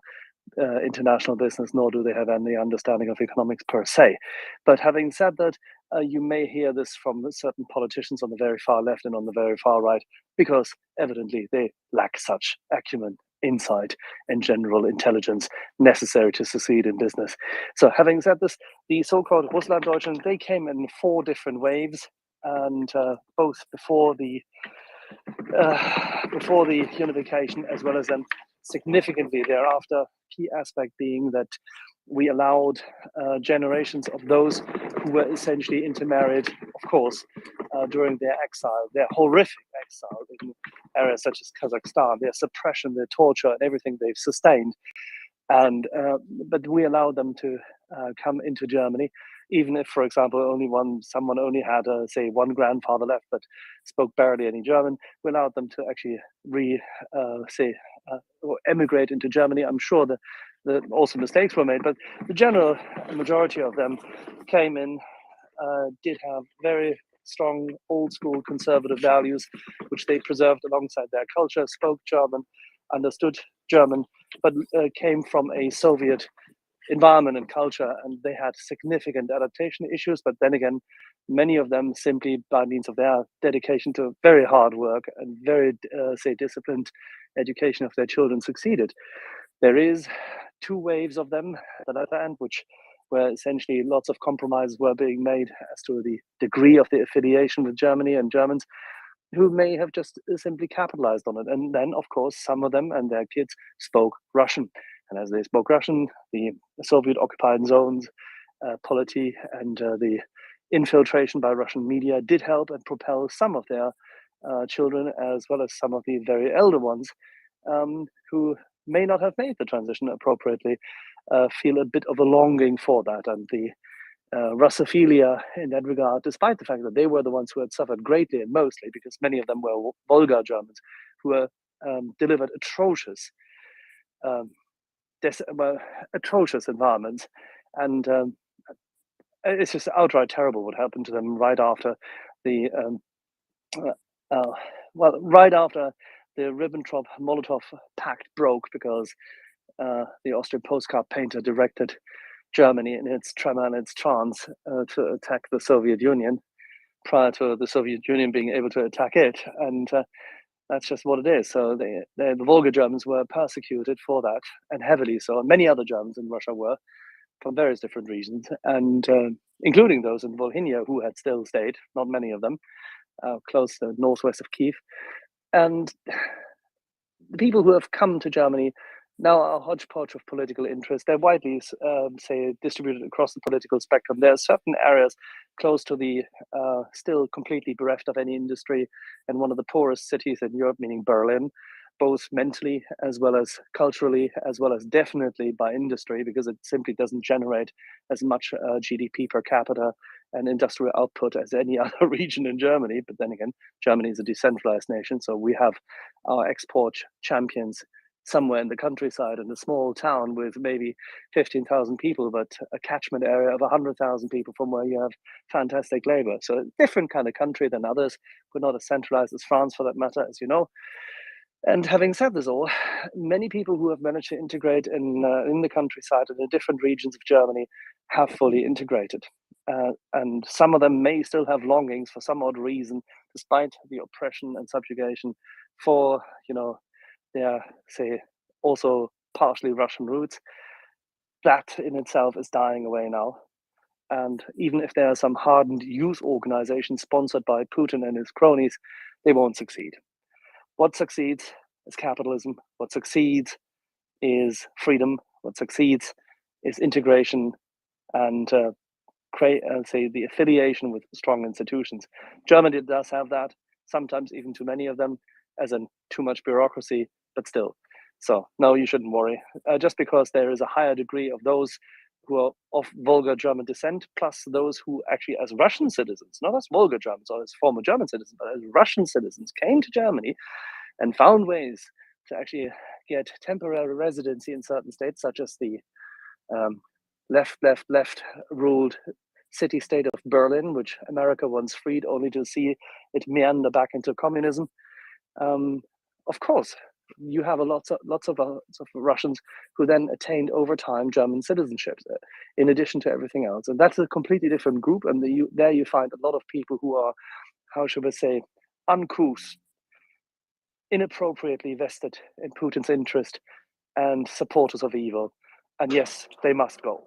Speaker 5: international business, nor do they have any understanding of economics per se. But having said that, you may hear this from certain politicians on the very far left and on the very far right, because evidently they lack such acumen, insight, and general intelligence necessary to succeed in business. So having said this, the so-called Russlanddeutschen, they came in 4 different waves, and both before the unification as well as then significantly thereafter. Key aspect being that we allowed generations of those who were essentially intermarried, of course, during their exile, their horrific exile in areas such as Kazakhstan, their suppression, their torture, and everything they've sustained. And but we allowed them to come into Germany, even if, for example, someone only had, say, one grandfather left but spoke barely any German. We allowed them to actually emigrate into Germany. I'm sure that also mistakes were made, but the general majority of them came in, did have very strong old school conservative values, which they preserved alongside their culture, spoke German, understood German, but came from a Soviet environment and culture, and they had significant adaptation issues. But then again, many of them, simply by means of their dedication to very hard work and very disciplined education of their children, succeeded. There is 2 waves of them at the latter end, where essentially lots of compromises were being made as to the degree of the affiliation with Germany and Germans who may have just simply capitalized on it. And then, of course, some of them and their kids spoke Russian. And as they spoke Russian, the Soviet-occupied zones, polity, and the infiltration by Russian media did help and propel some of their children, as well as some of the very elder ones, who may not have made the transition appropriately, feel a bit of a longing for that. And the Russophilia in that regard, despite the fact that they were the ones who had suffered greatly and mostly, because many of them were Volga Germans who were delivered atrocious environments. And it's just outright terrible what happened to them right after the Ribbentrop-Molotov pact broke, because the Austrian postcard painter directed Germany in its tremor and its trance to attack the Soviet Union prior to the Soviet Union being able to attack it. And that's just what it is. So the Volga Germans were persecuted for that, and heavily so. And many other Germans in Russia were, from various different reasons, and including those in Volhynia who had still stayed, not many of them, close to northwest of Kiev. And the people who have come to Germany now a hodgepodge of political interests. They're widely, say, distributed across the political spectrum. There are certain areas close to the still completely bereft of any industry, and one of the poorest cities in Europe, meaning Berlin, both mentally as well as culturally, as well as definitely by industry, because it simply doesn't generate as much GDP per capita and industrial output as any other region in Germany. But then again, Germany is a decentralized nation, so we have our export champions somewhere in the countryside in a small town with maybe 15,000 people, but a catchment area of 100,000 people from where you have fantastic labor. So a different kind of country than others. We're not as centralized as France, for that matter, as you know. And having said this all, many people who have managed to integrate in the countryside and in different regions of Germany have fully integrated. And some of them may still have longings for some odd reason, despite the oppression and subjugation, for, you know, their, say, also partially Russian roots. That in itself is dying away now. And even if there are some hardened youth organizations sponsored by Putin and his cronies, they won't succeed. What succeeds is capitalism. What succeeds is freedom. What succeeds is integration and say the affiliation with strong institutions. Germany does have that, sometimes even too many of them, as in too much bureaucracy, but still. So no, you shouldn't worry. Just because there is a higher degree of those who are of vulgar German descent, plus those who actually as Russian citizens, not as vulgar Germans or as former German citizens, but as Russian citizens came to Germany and found ways to actually get temporary residency in certain states, such as the left ruled city-state of Berlin, which America once freed only to see it meander back into communism. Of course, you have lots of Russians who then attained over time German citizenship, in addition to everything else. And that's a completely different group. And there you find a lot of people who are, how should we say, uncouth, inappropriately vested in Putin's interest and supporters of evil. And yes, they must go.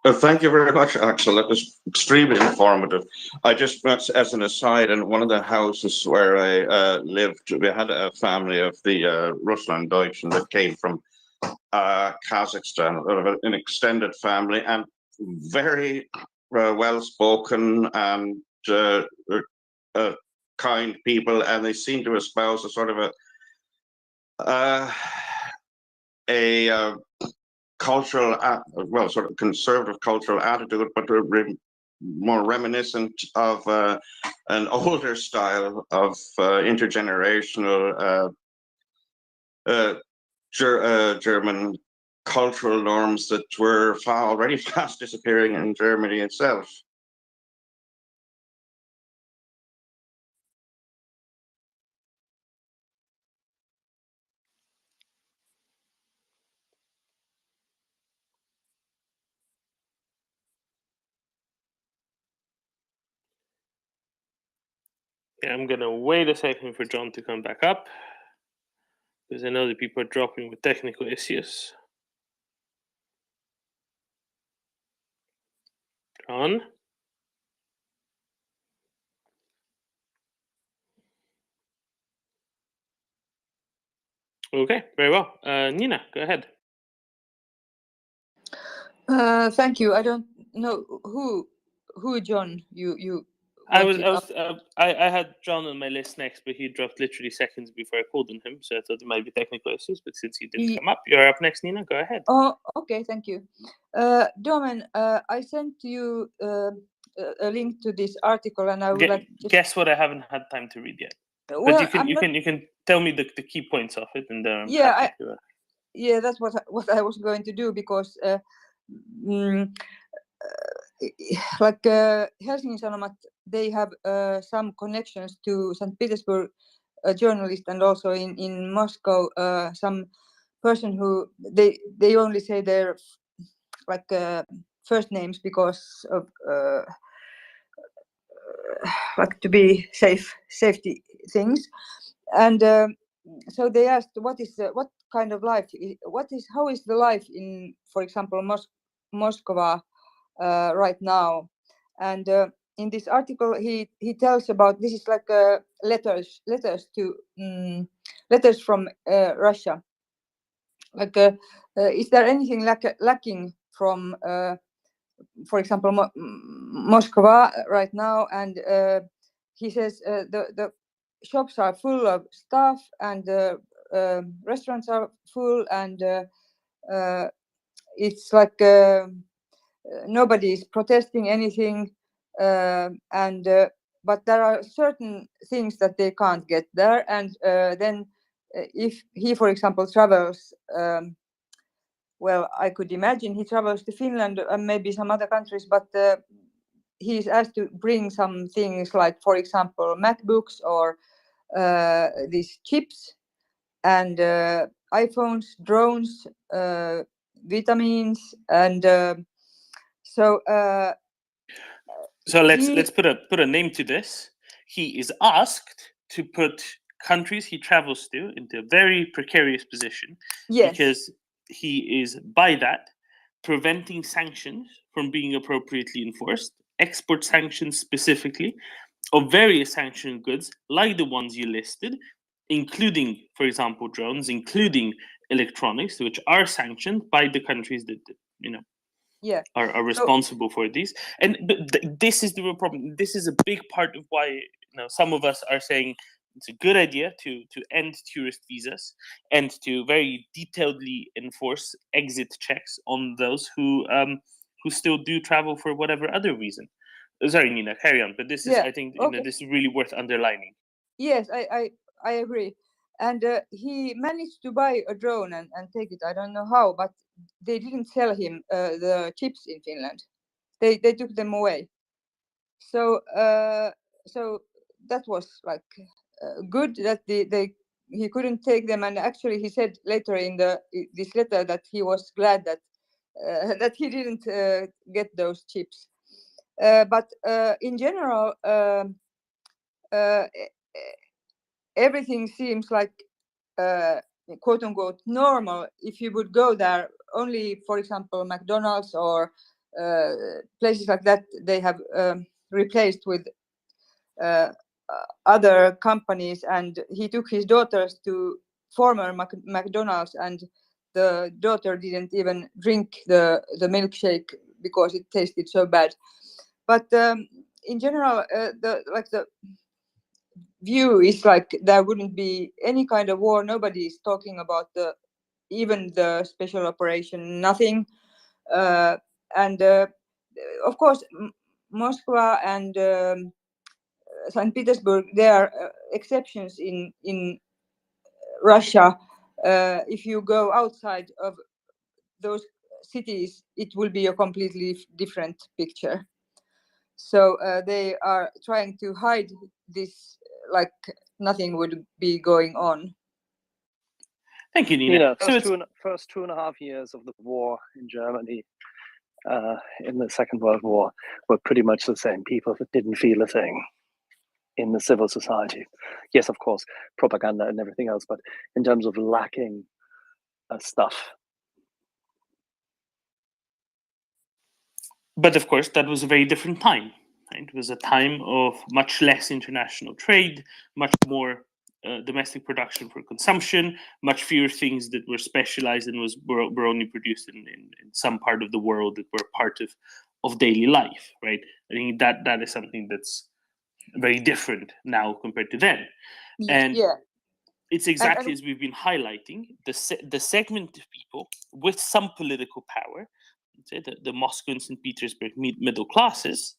Speaker 13: Thank you very much, Axel. That was extremely informative. I just, as an aside, in one of the houses where I lived, we had a family of the Russland Deutschen that came from Kazakhstan, an extended family, and very well-spoken and kind people, and they seem to espouse a sort of a cultural, well, sort of conservative cultural attitude, but more reminiscent of an older style of intergenerational German cultural norms that were already fast disappearing in Germany itself.
Speaker 6: Yeah, I'm gonna wait a second for John to come back up, because I know that people are dropping with technical issues. John? Okay, very well. Nina, go ahead.
Speaker 14: Thank you. I don't know who John you
Speaker 6: I had John on my list next, but he dropped literally seconds before I called on him, so I thought it might be technical issues. But since he didn't come up, you're up next, Nina. Go ahead.
Speaker 14: Oh, okay. Thank you. Domen, I sent you a link to this article, and I would like to
Speaker 6: guess what I haven't had time to read yet.
Speaker 14: Well,
Speaker 6: but you can tell me the key points of it, and then
Speaker 14: yeah, that's what I was going to do, because like Helsingin Sanomat, they have some connections to St. Petersburg, a journalist, and also in Moscow, some person who they only say their like first names because of like to be safety things, and so they asked what kind of life, how is the life in, for example, Moscow right now, and in this article he tells about, this is like letters from Russia. Like, is there anything lacking from, for example, Moscow right now? And he says the shops are full of stuff, and restaurants are full, and it's like nobody is protesting anything, and but there are certain things that they can't get there. And then if he, for example, travels, well, I could imagine he travels to Finland and maybe some other countries, but he's asked to bring some things like, for example, MacBooks or these chips and iPhones, drones, vitamins, and so
Speaker 6: let's put a name to this. He is asked to put countries he travels to into a very precarious position, because he is, by that, preventing sanctions from being appropriately enforced, export sanctions specifically, of various sanctioned goods like the ones you listed, including, for example, drones, including electronics, which are sanctioned by the countries that are responsible for these. And this is the real problem. This is a big part of why some of us are saying it's a good idea to end tourist visas and to very detailedly enforce exit checks on those who still do travel for whatever other reason. Sorry, Nina, carry on. But this is, I think, this is really worth underlining.
Speaker 14: Yes, I agree. And he managed to buy a drone and take it. I don't know how, but they didn't sell him the chips in Finland. They took them away. So so that was like good that he couldn't take them. And actually, he said later in this letter that he was glad that that he didn't get those chips. But in general, everything seems like quote unquote normal if you would go there. Only, for example, McDonald's or places like that, they have replaced with other companies. And he took his daughters to former McDonald's, and the daughter didn't even drink the milkshake because it tasted so bad. But in general, the view is like there wouldn't be any kind of war. Nobody is talking about even the special operation, nothing. And of course, Moscow and St. Petersburg, there are exceptions in Russia. If you go outside of those cities, it will be a completely different picture. So they are trying to hide this like nothing would be going on.
Speaker 6: Thank you, Nina.
Speaker 5: First 2.5 years of the war in Germany, in the Second World War, were pretty much the same people that didn't feel a thing in the civil society. Yes, of course, propaganda and everything else, but in terms of lacking stuff.
Speaker 6: But of course, that was a very different time. Right? It was a time of much less international trade, much more domestic production for consumption, much fewer things that were specialized and were only produced in some part of the world that were part of daily life. Right? I think that is something that's very different now compared to then. And it's exactly as we've been highlighting, the segment of people with some political power, say the Moscow and St. Petersburg middle classes,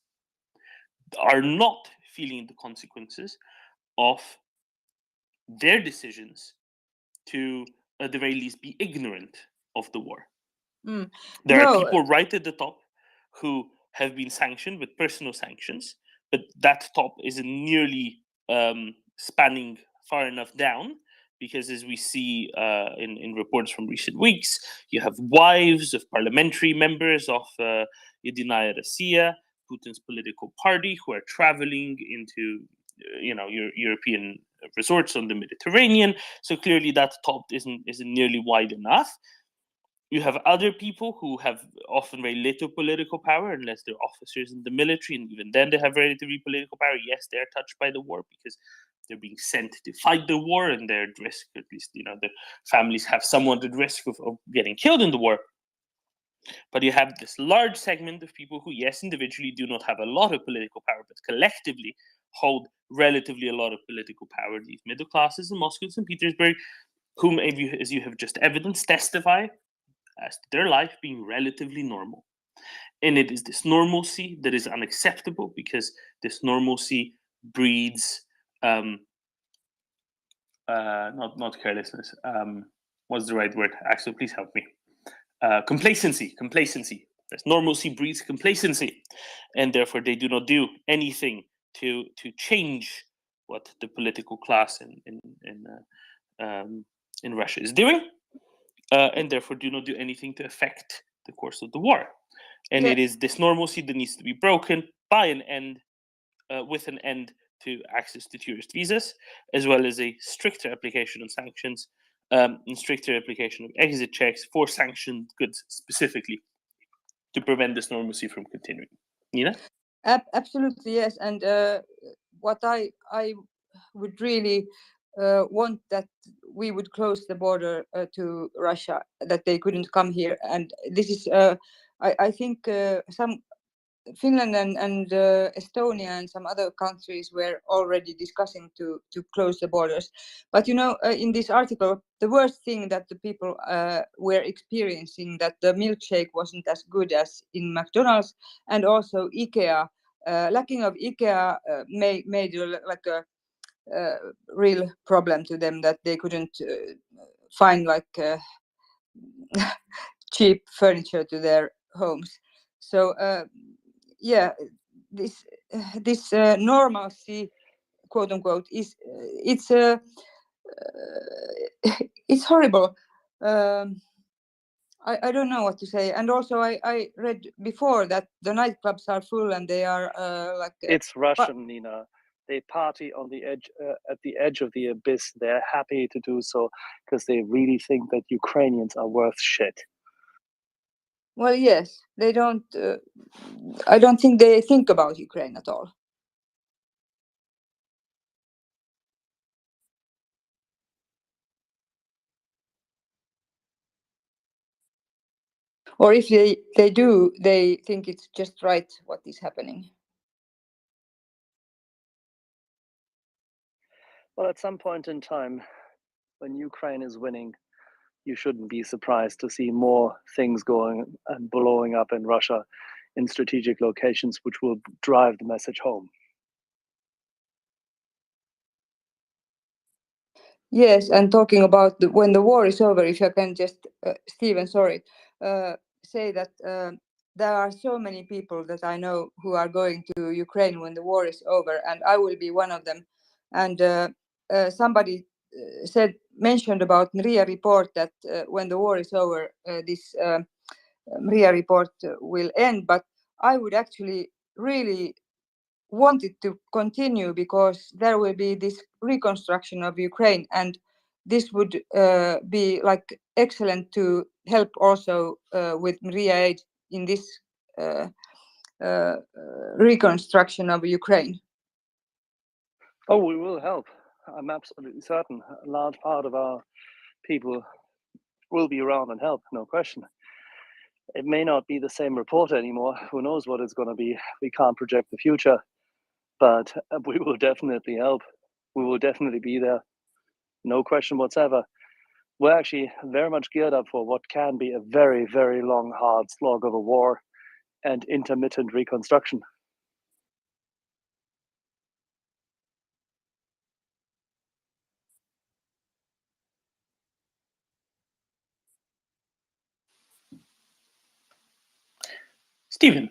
Speaker 6: are not feeling the consequences of their decisions to, at the very least, be ignorant of the war. There are people right at the top who have been sanctioned with personal sanctions, but that top isn't nearly spanning far enough down, because as we see in reports from recent weeks, you have wives of parliamentary members of MryiaReport, Putin's political party, who are traveling into European resorts on the Mediterranean. So clearly that top isn't nearly wide enough. You have other people who have often very little political power, unless they're officers in the military, and even then they have relatively political power. Yes, they're touched by the war because they're being sent to fight the war, and they're at risk. At least, the families have someone at risk of getting killed in the war. But you have this large segment of people who, yes, individually do not have a lot of political power, but collectively hold relatively a lot of political power. These middle classes in Moscow and St. Petersburg, whom, as you have just evidenced, testify as to their life being relatively normal. And it is this normalcy that is unacceptable, because this normalcy breeds not carelessness. What's the right word? Axel, please help me. Complacency. This normalcy breeds complacency, and therefore they do not do anything to change what the political class in Russia is doing, and therefore do not do anything to affect the course of the war. And it is this normalcy that needs to be broken by an end, with an end to access to tourist visas, as well as a stricter application of sanctions, and stricter application of exit checks for sanctioned goods specifically, to prevent this normalcy from continuing. Nina?
Speaker 14: Absolutely, yes. And what I would really want, that we would close the border to Russia, that they couldn't come here. And this is, I think, some Finland and Estonia and some other countries were already discussing to close the borders. But in this article, the worst thing that the people were experiencing, that the milkshake wasn't as good as in McDonald's, and also IKEA, lacking of IKEA made like a real problem to them, that they couldn't find cheap furniture to their homes. So this normalcy, quote unquote, is it's horrible. I don't know what to say. And also I read before that the nightclubs are full, and they are
Speaker 5: it's Russian, Nina. They party on the edge, at the edge of the abyss. They're happy to do so because they really think that Ukrainians are worth shit.
Speaker 14: Well, yes, they don't. I don't think they think about Ukraine at all. Or if they do, they think it's just right what is happening.
Speaker 5: Well, at some point in time, when Ukraine is winning, you shouldn't be surprised to see more things going and blowing up in Russia in strategic locations, which will drive the message home.
Speaker 14: Yes, and talking about when the war is over, if I can just, Stephen, sorry, say that there are so many people that I know who are going to Ukraine when the war is over, and I will be one of them. And somebody mentioned about MryiaReport, that when the war is over, this MryiaReport will end. But I would actually really want it to continue, because there will be this reconstruction of Ukraine, and this would be like excellent to help also with Mria Aid in this reconstruction of Ukraine.
Speaker 5: Oh, we will help. I'm absolutely certain. A large part of our people will be around and help, no question. It may not be the same report anymore. Who knows what it's going to be? We can't project the future, but we will definitely help. We will definitely be there. No question whatsoever. We're actually very much geared up for what can be a very, very long, hard slog of a war and intermittent reconstruction.
Speaker 6: Stephen.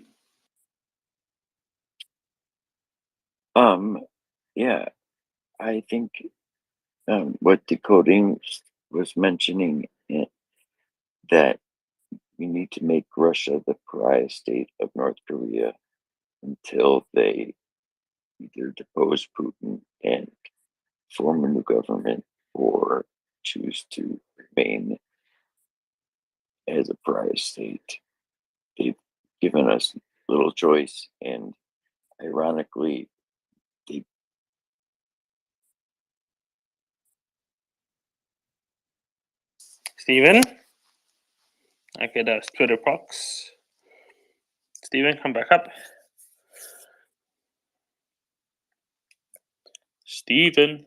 Speaker 15: Yeah, I think what Decoding was mentioning, that we need to make Russia the pariah state of North Korea until they either depose Putin and form a new government, or choose to remain as a pariah state. They've given us little choice, and ironically, they
Speaker 6: Stephen? Okay, that's Twitter prox. Stephen, come back up. Stephen.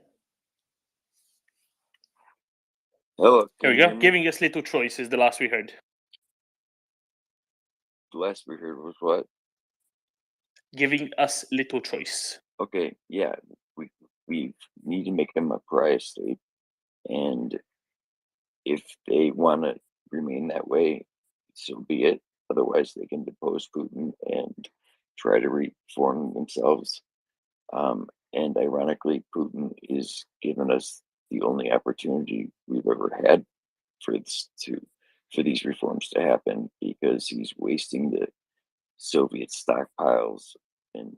Speaker 15: hello.
Speaker 6: Here we
Speaker 15: Can you
Speaker 6: go.
Speaker 15: hear me?
Speaker 6: Giving us little choice is the last we heard.
Speaker 15: The last we heard was what?
Speaker 6: Giving us little choice.
Speaker 15: Okay, yeah, we need to make them a pariah state, and if they want to remain that way, so be it. Otherwise, they can depose Putin and try to reform themselves. And ironically, Putin is giving us the only opportunity we've ever had for these reforms to happen, because he's wasting the Soviet stockpiles and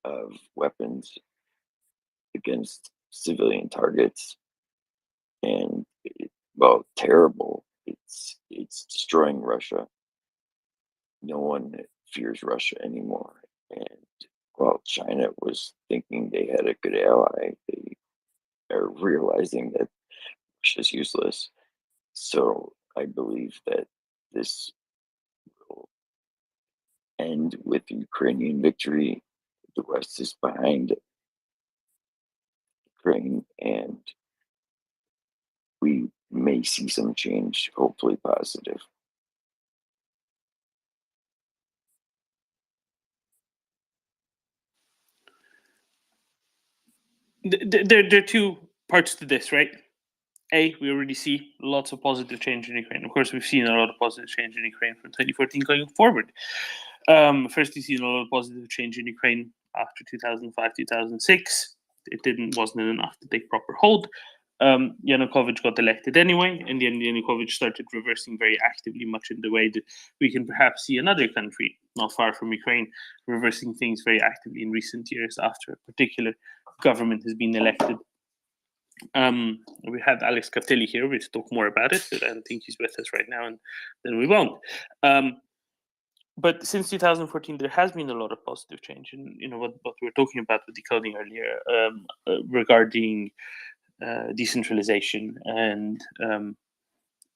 Speaker 15: of weapons against civilian targets, and well, terrible. It's destroying Russia. No one fears Russia anymore, and while China was thinking they had a good ally, they are realizing that Russia's useless. So I believe that this will end with the Ukrainian victory. The West is behind Ukraine, and we may see some change, hopefully positive.
Speaker 6: There are two parts to this, right? A, we already see lots of positive change in Ukraine. Of course, we've seen a lot of positive change in Ukraine from 2014 going forward. First, we've seen a lot of positive change in Ukraine after 2005, 2006. It wasn't enough to take proper hold. Yanukovych got elected anyway, and then Yanukovych started reversing very actively, much in the way that we can perhaps see another country not far from Ukraine reversing things very actively in recent years after a particular government has been elected. We had Alex Cartelli here. We'll talk more about it, but I don't think he's with us right now, and then we won't. But since 2014, there has been a lot of positive change, and what we were talking about with decoding earlier regarding decentralization and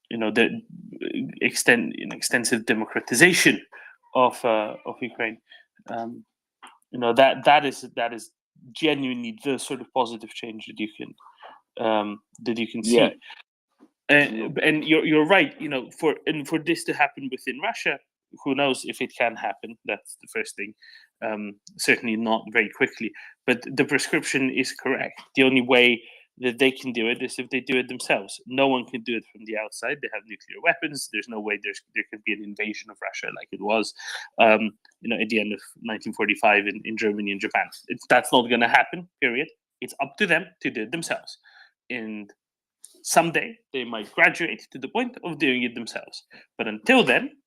Speaker 6: the extensive democratization of Ukraine. That is genuinely the sort of positive change that you can see.
Speaker 15: Yeah.
Speaker 6: And you're right. For this to happen within Russia, who knows if it can happen? That's the first thing. Certainly not very quickly. But the prescription is correct. The only way that they can do it is if they do it themselves. No one can do it from the outside. They have nuclear weapons. There's no way there can be an invasion of Russia like it was, at the end of 1945 in Germany and Japan. That's not going to happen. Period. It's up to them to do it themselves. And someday they might graduate to the point of doing it themselves. But until then,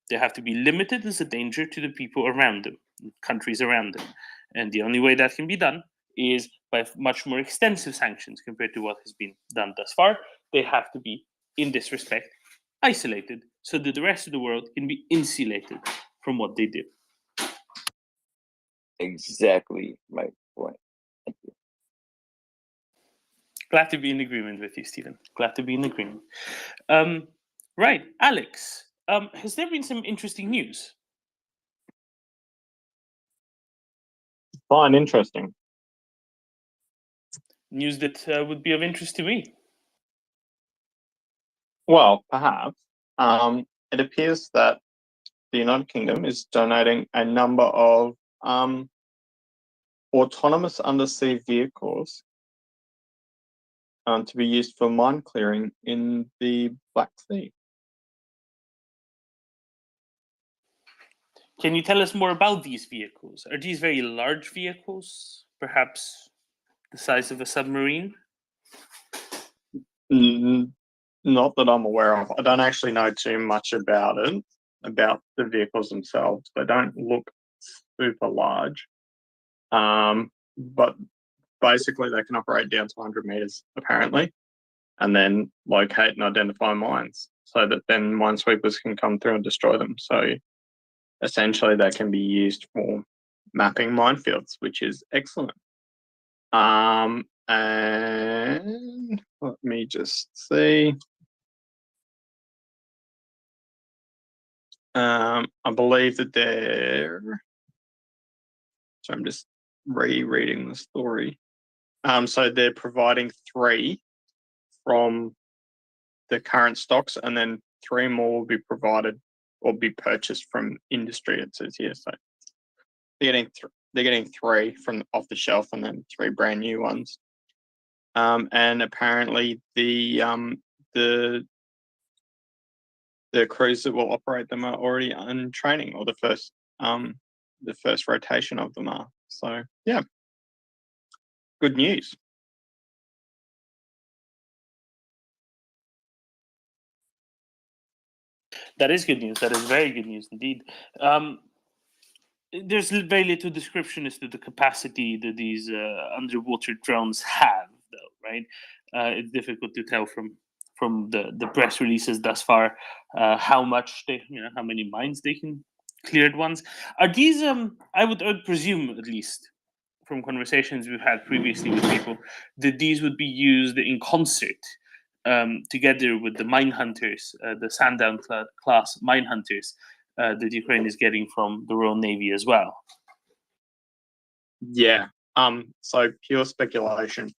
Speaker 6: they have to be limited as a danger to the people around them, countries around them. And the only way that can be done is by much more extensive sanctions compared to what has been done thus far. They have to be, in this respect, isolated so that the rest of the world can be insulated from what they did.
Speaker 15: Exactly my point. Thank you.
Speaker 6: Glad to be in agreement with you, Stephen. Glad to be in agreement. Right, Alex, has there been some interesting news?
Speaker 1: Fine, interesting.
Speaker 6: News that would be of interest to me.
Speaker 1: Well, perhaps. It appears that the United Kingdom is donating a number of autonomous undersea vehicles to be used for mine clearing in the Black Sea.
Speaker 6: Can you tell us more about these vehicles? Are these very large vehicles, perhaps the size of a submarine?
Speaker 1: Not that I'm aware of. I don't actually know too much about it, about the vehicles themselves. They don't look super large. But basically they can operate down to 100 meters, apparently. and then locate and identify mines so that then minesweepers can come through and destroy them. So essentially they can be used for mapping minefields, which is excellent. And let me just see. I believe that so I'm just rereading the story. So they're providing 3 from the current stocks, and then 3 more will be provided or be purchased from industry, it says here. So they're getting 3 from off the shelf and then 3 brand new ones. And apparently the crews that will operate them are already in training, or the first rotation of them are. So yeah, good news.
Speaker 6: That is good news. That is very good news indeed. There's very little description as to the capacity that these underwater drones have, though, right? It's difficult to tell from the press releases thus far how much how many mines they can clear at once. Are these? I would presume, at least from conversations we've had previously with people, that these would be used in concert together with the mine hunters, the Sandown class mine hunters that Ukraine is getting from the Royal Navy as well.
Speaker 1: Yeah. So pure speculation,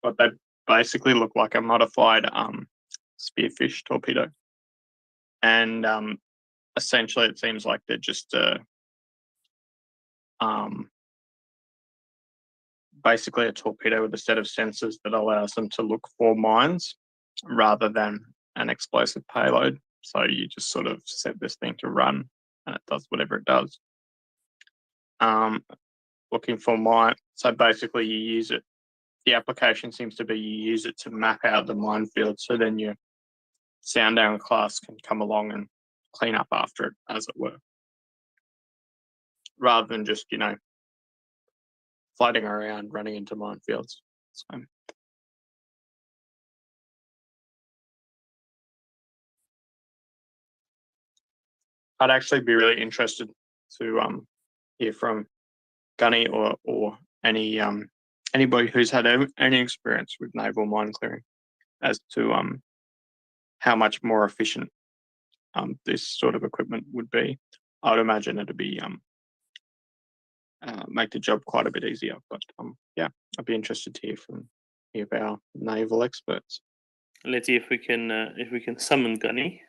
Speaker 1: but they basically look like a modified spearfish torpedo, and essentially it seems like they're just basically a torpedo with a set of sensors that allows them to look for mines rather than an explosive payload. So you just sort of set this thing to run and it does whatever it does. Looking for mine. So basically you use it. The application seems to be you use it to map out the minefield, so then your Sandown class can come along and clean up after it, as it were, rather than just, floating around running into minefields. So I'd actually be really interested to hear from Gunny or anybody who's had any experience with naval mine clearing as to how much more efficient this sort of equipment would be. I would imagine it'd be make the job quite a bit easier. But yeah, I'd be interested to hear from our naval experts.
Speaker 6: Let's see if we can summon Gunny.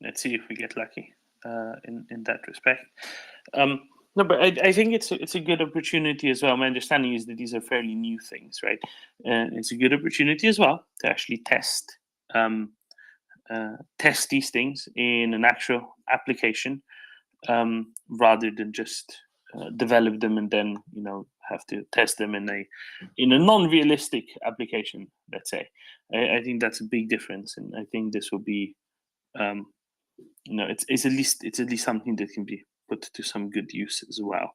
Speaker 6: Let's see if we get lucky in that respect. No, but I think it's a good opportunity as well. My understanding is that these are fairly new things, right? It's a good opportunity as well to actually test these things in an actual application, rather than just develop them and then have to test them in a non-realistic application. Let's say. I think that's a big difference, and I think this will be. It's at least something that can be put to some good use as well.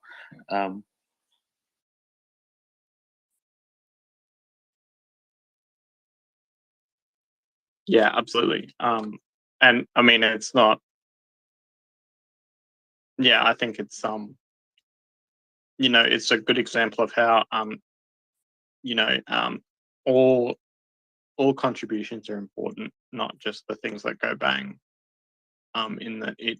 Speaker 1: Yeah, absolutely. And I mean, it's not. Yeah, I think it's it's a good example of how all contributions are important, not just the things that go bang. In that it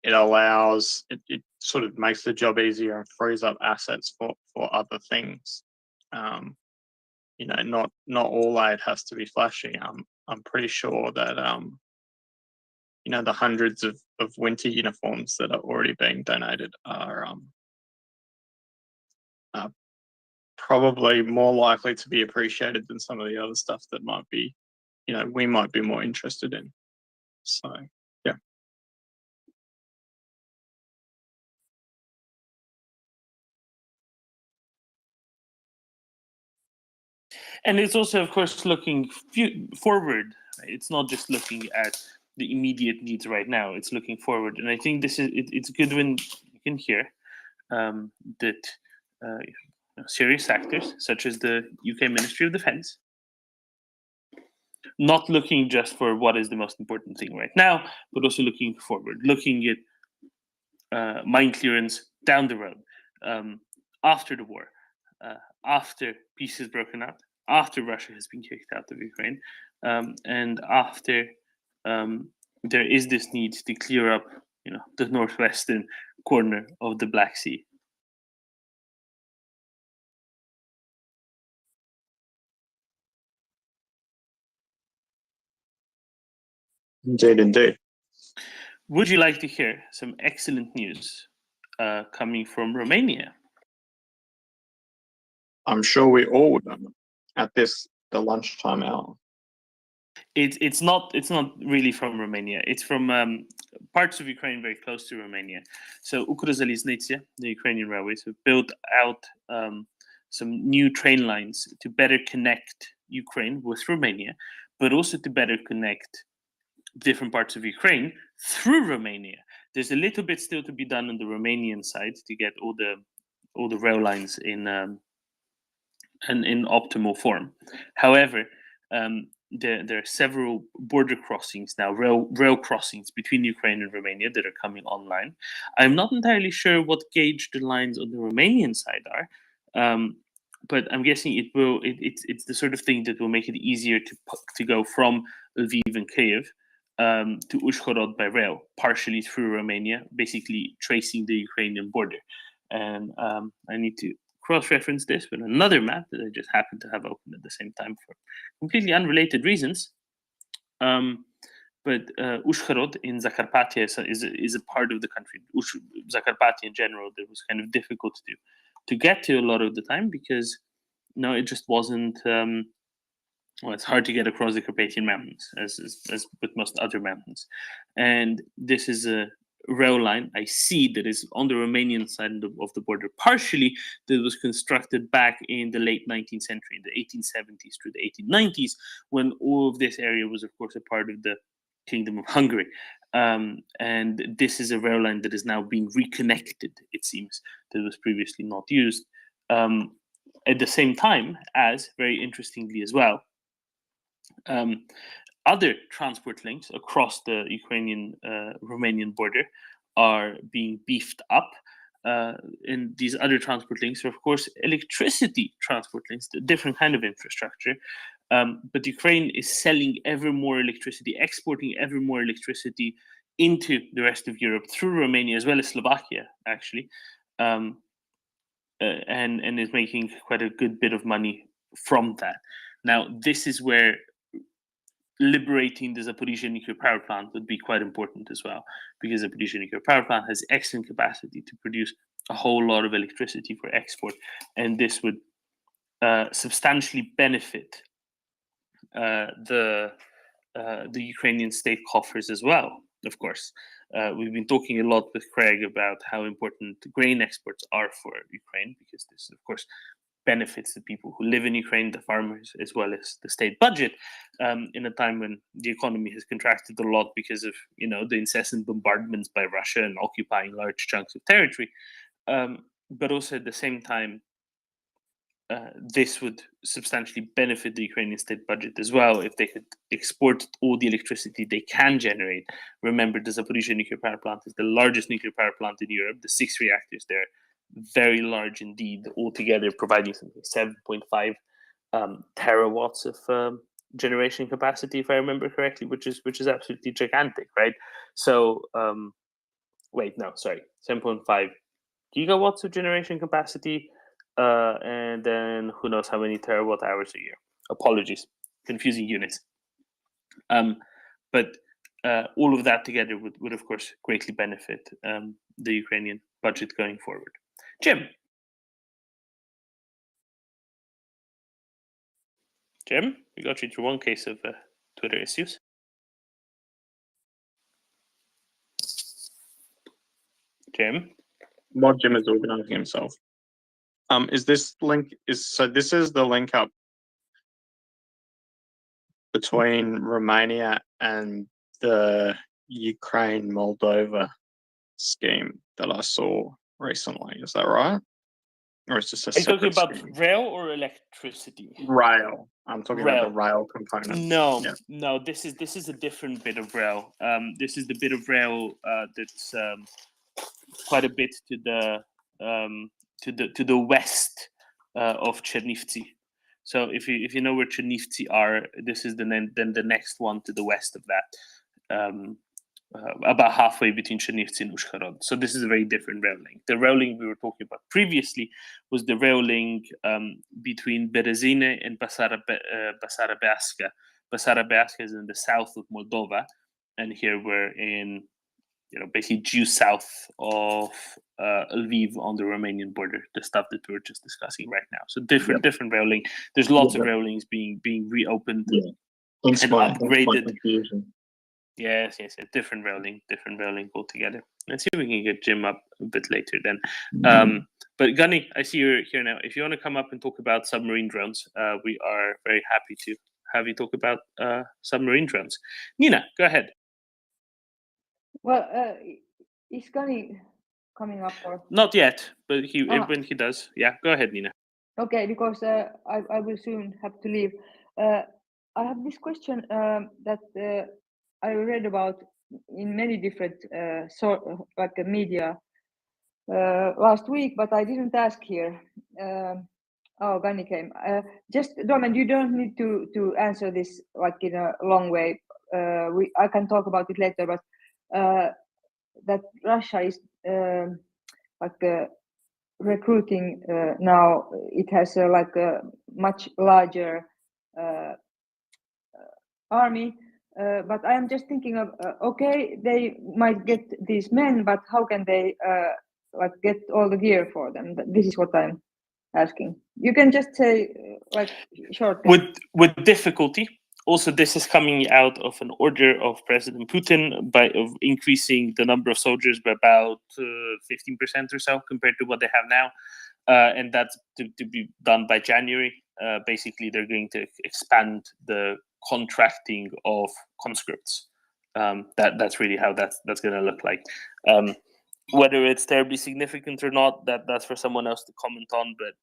Speaker 1: allows it sort of makes the job easier and frees up assets for other things. Not all aid has to be flashy. I'm pretty sure that the hundreds of winter uniforms that are already being donated are probably more likely to be appreciated than some of the other stuff that might be, we might be more interested in. So, yeah.
Speaker 6: And it's also, of course, looking forward. It's not just looking at the immediate needs right now. It's looking forward, and I think this is it's good when you can hear that serious actors such as the UK Ministry of Defence, not looking just for what is the most important thing right now, but also looking forward, looking at mine clearance down the road, after the war, after peace is broken up, after Russia has been kicked out of Ukraine, and after there is this need to clear up, the northwestern corner of the Black Sea.
Speaker 1: Indeed.
Speaker 6: Would you like to hear some excellent news coming from Romania?
Speaker 1: I'm sure we all would at the lunchtime hour.
Speaker 6: It's not really from Romania. It's from parts of Ukraine very close to Romania. So Ukrozaliznytsia, the Ukrainian railways, have built out some new train lines to better connect Ukraine with Romania, but also to better connect different parts of Ukraine through Romania. There's a little bit still to be done on the Romanian side to get all the rail lines in optimal form. However, there are several border crossings now, rail crossings between Ukraine and Romania that are coming online. I'm not entirely sure what gauge the lines on the Romanian side are, but I'm guessing it's the sort of thing that will make it easier to go from Lviv and Kyiv to Uzhhorod by rail, partially through Romania, basically tracing the Ukrainian border. And I need to cross-reference this with another map that I just happened to have open at the same time for completely unrelated reasons. But Uzhhorod in Zakarpattia is a part of the country. Zakarpattia in general, that was kind of difficult to get to a lot of the time because it just wasn't. It's hard to get across the Carpathian Mountains, as with most other mountains. And this is a rail line I see that is on the Romanian side of the border, partially that was constructed back in the late 19th century, in the 1870s through the 1890s, when all of this area was, of course, a part of the Kingdom of Hungary. And this is a rail line that is now being reconnected, it seems, that was previously not used. At the same time as, very interestingly as well, other transport links across the Ukrainian-Romanian border are being beefed up. And these other transport links are, of course, electricity transport links, a different kind of infrastructure. But Ukraine is selling ever more electricity, exporting ever more electricity into the rest of Europe through Romania as well as Slovakia, actually, and is making quite a good bit of money from that. Now, this is where liberating the Zaporizhzhia nuclear power plant would be quite important as well, because the Zaporizhzhia nuclear power plant has excellent capacity to produce a whole lot of electricity for export, and this would substantially benefit the Ukrainian state coffers as well. Of course, we've been talking a lot with Craig about how important grain exports are for Ukraine, because this, of course, benefits the people who live in Ukraine, the farmers, as well as the state budget, in a time when the economy has contracted a lot because of the incessant bombardments by Russia and occupying large chunks of territory. But also at the same time, this would substantially benefit the Ukrainian state budget as well if they could export all the electricity they can generate. Remember, the Zaporizhzhia nuclear power plant is the largest nuclear power plant in Europe. The 6 reactors there, very large indeed, altogether providing something 7.5 terawatts of generation capacity, if I remember correctly, which is absolutely gigantic, right? So, 7.5 gigawatts of generation capacity, and then who knows how many terawatt hours a year. Apologies, confusing units. But all of that together would of course greatly benefit the Ukrainian budget going forward. Jim, we got you through one case of Twitter issues. Jim?
Speaker 1: What Jim is organizing himself. Is this link this is the link up between Romania and the Ukraine-Moldova scheme that I saw recently. Is that right? Or is this a
Speaker 6: Are you talking
Speaker 1: separate
Speaker 6: about
Speaker 1: scheme?
Speaker 6: rail or electricity?
Speaker 1: Rail. I'm talking about the
Speaker 6: Rail.
Speaker 1: rail component.
Speaker 6: No,
Speaker 1: Yeah.
Speaker 6: no. This is a different bit of rail. This is the bit of rail that's quite a bit to the west of Chernivtsi. So if you know where Chernivtsi are, this is then the next one to the west of that, about halfway between Chernivtsi and Uzhhorod. So this is a very different rail link. The rail link we were talking about previously was the rail link between Berezine and Basarabeaska. Basarabeaska is in the south of Moldova, and here we're in, basically due south of Lviv on the Romanian border, the stuff that we were just discussing right now. So different rail link. There's lots of rail links being reopened and upgraded.
Speaker 1: Confusion.
Speaker 6: Yes. Different rail link altogether. Let's see if we can get Jim up a bit later then. But Gunny, I see you're here now. If you want to come up and talk about submarine drones, we are very happy to have you talk about submarine drones. Nina, go ahead.
Speaker 14: Well, is Gunny coming up or
Speaker 6: not yet? But when he does, yeah, go ahead, Nina.
Speaker 14: Okay, because I will soon have to leave. I have this question that I read about in many different media last week, but I didn't ask here. Oh, Gunny came. Just Domen, you don't need to answer this like in a long way. I can talk about it later, but that Russia is recruiting now. It has like a much larger army. But I am just thinking of okay, they might get these men, but how can they get all the gear for them? This is what I'm asking. You can just say short.
Speaker 6: With difficulty. Also, this is coming out of an order of President Putin of increasing the number of soldiers by about 15% or so compared to what they have now, and that's to be done by January. Basically, they're going to expand the contracting of conscripts. That's really how that's going to look like. Whether it's terribly significant or not, that's for someone else to comment on. But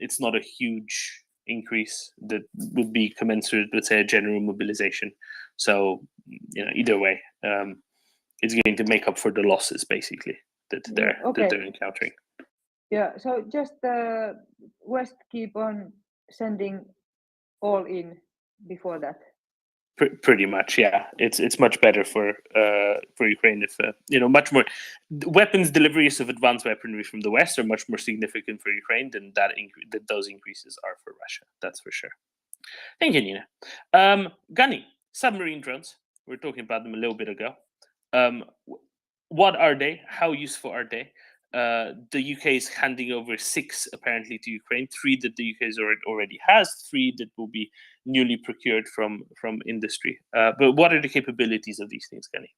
Speaker 6: it's not a huge increase that would be commensurate with, say, a general mobilization. So, either way, it's going to make up for the losses basically that they're encountering.
Speaker 14: Yeah. So just West keep on sending all in before that.
Speaker 6: Pretty much, yeah. It's much better for Ukraine if much more weapons deliveries of advanced weaponry from the West are much more significant for Ukraine than that those increases are for Russia. That's for sure. Thank you, Nina. Gunny, submarine drones. We were talking about them a little bit ago. What are they? How useful are they? The UK is handing over 6 apparently to Ukraine, 3 that the UK already has, 3 that will be newly procured from industry. But what are the capabilities of these things, Kenny?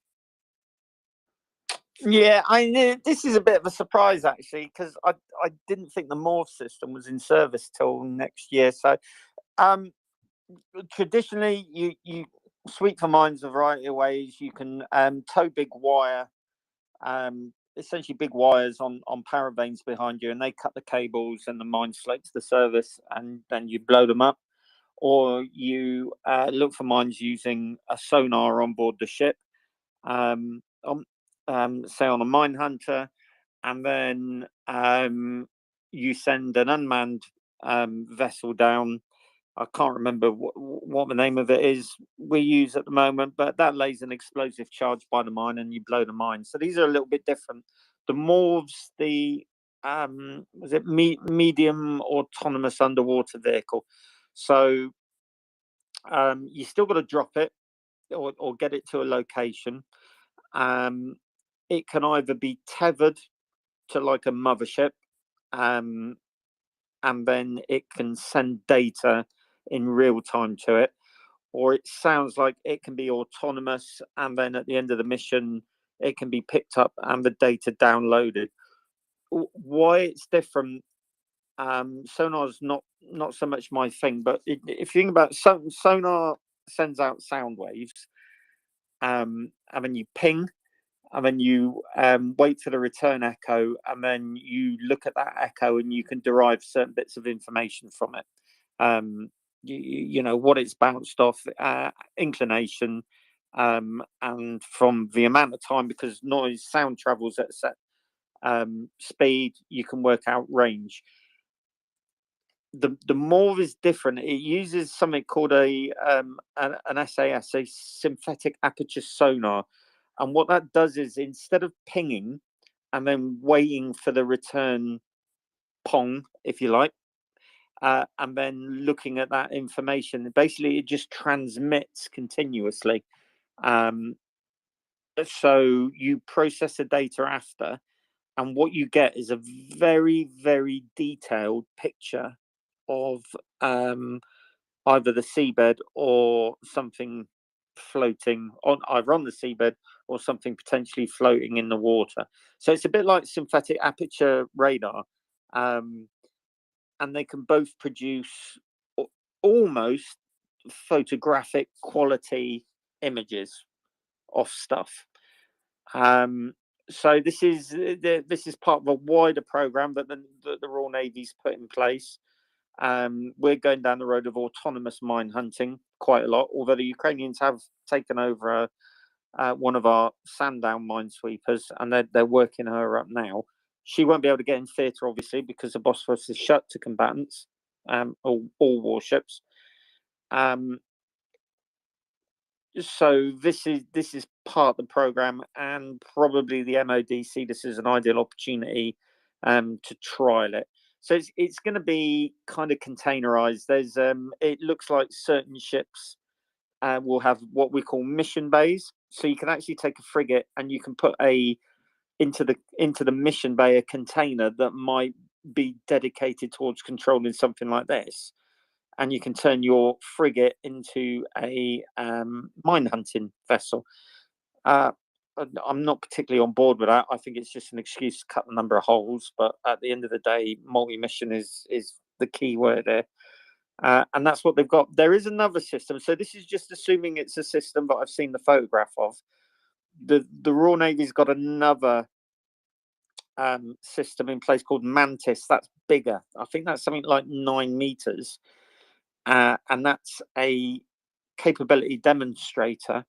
Speaker 16: Yeah, I knew this is a bit of a surprise actually, because I didn't think the Morph system was in service till next year. So traditionally you sweep for mines a variety of ways. You can tow big wire, essentially big wires on paraveins behind you, and they cut the cables and the mine slopes the service, and then you blow them up. Or you look for mines using a sonar on board the ship, say on a mine hunter, and then you send an unmanned vessel down. I can't remember what the name of it is we use at the moment, but that lays an explosive charge by the mine and you blow the mine. So these are a little bit different. The Morvs, was it medium autonomous underwater vehicle? So you still got to drop it or get it to a location. It can either be tethered to like a mothership, and then it can send data in real time to it, or it sounds like it can be autonomous, and then at the end of the mission it can be picked up and the data downloaded. Why it's different, sonar is not so much my thing, but if you think about sonar, sends out sound waves, and then you ping, and then you wait for the return echo, and then you look at that echo and you can derive certain bits of information from it. You know what it's bounced off, inclination, and from the amount of time, because sound travels at a set speed, you can work out range. The MORV is different. It uses something called an SAS, a synthetic aperture sonar, and what that does is, instead of pinging and then waiting for the return pong, if you like, and then looking at that information, basically it just transmits continuously. So you process the data after, and what you get is a very, very detailed picture of either the seabed or something floating either on the seabed or something potentially floating in the water. So it's a bit like synthetic aperture radar, and they can both produce almost photographic quality images of stuff. So this is part of a wider program that the Royal Navy's put in place. We're going down the road of autonomous mine hunting quite a lot, although the Ukrainians have taken over one of our Sandown minesweepers, and they're working her up now. She won't be able to get in theatre, obviously, because the Bosphorus is shut to combatants, all warships. So this is part of the program, and probably the MOD see this as an ideal opportunity to trial it. So it's going to be kind of containerized. There's it looks like certain ships will have what we call mission bays. So you can actually take a frigate and you can put into the mission bay a container that might be dedicated towards controlling something like this, and you can turn your frigate into a mine hunting vessel. I'm not particularly on board with that. I think it's just an excuse to cut the number of holes. But at the end of the day, multi-mission is the key word there. And that's what they've got. There is another system. So this is just assuming it's a system that I've seen the photograph of. The Royal Navy's got another system in place called Mantis. That's bigger. I think that's something like 9 meters. And that's a capability demonstrator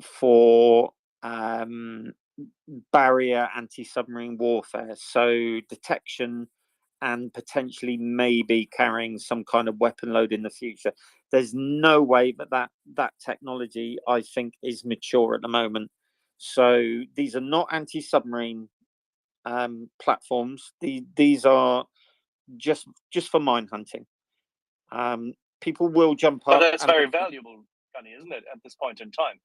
Speaker 16: for barrier anti-submarine warfare, so detection and potentially maybe carrying some kind of weapon load in the future. There's no way that technology, I think, is mature at the moment. So these are not anti-submarine platforms. These are just for mine hunting. People will jump up.
Speaker 17: But that's very valuable, Gunny, isn't it, at this point in time?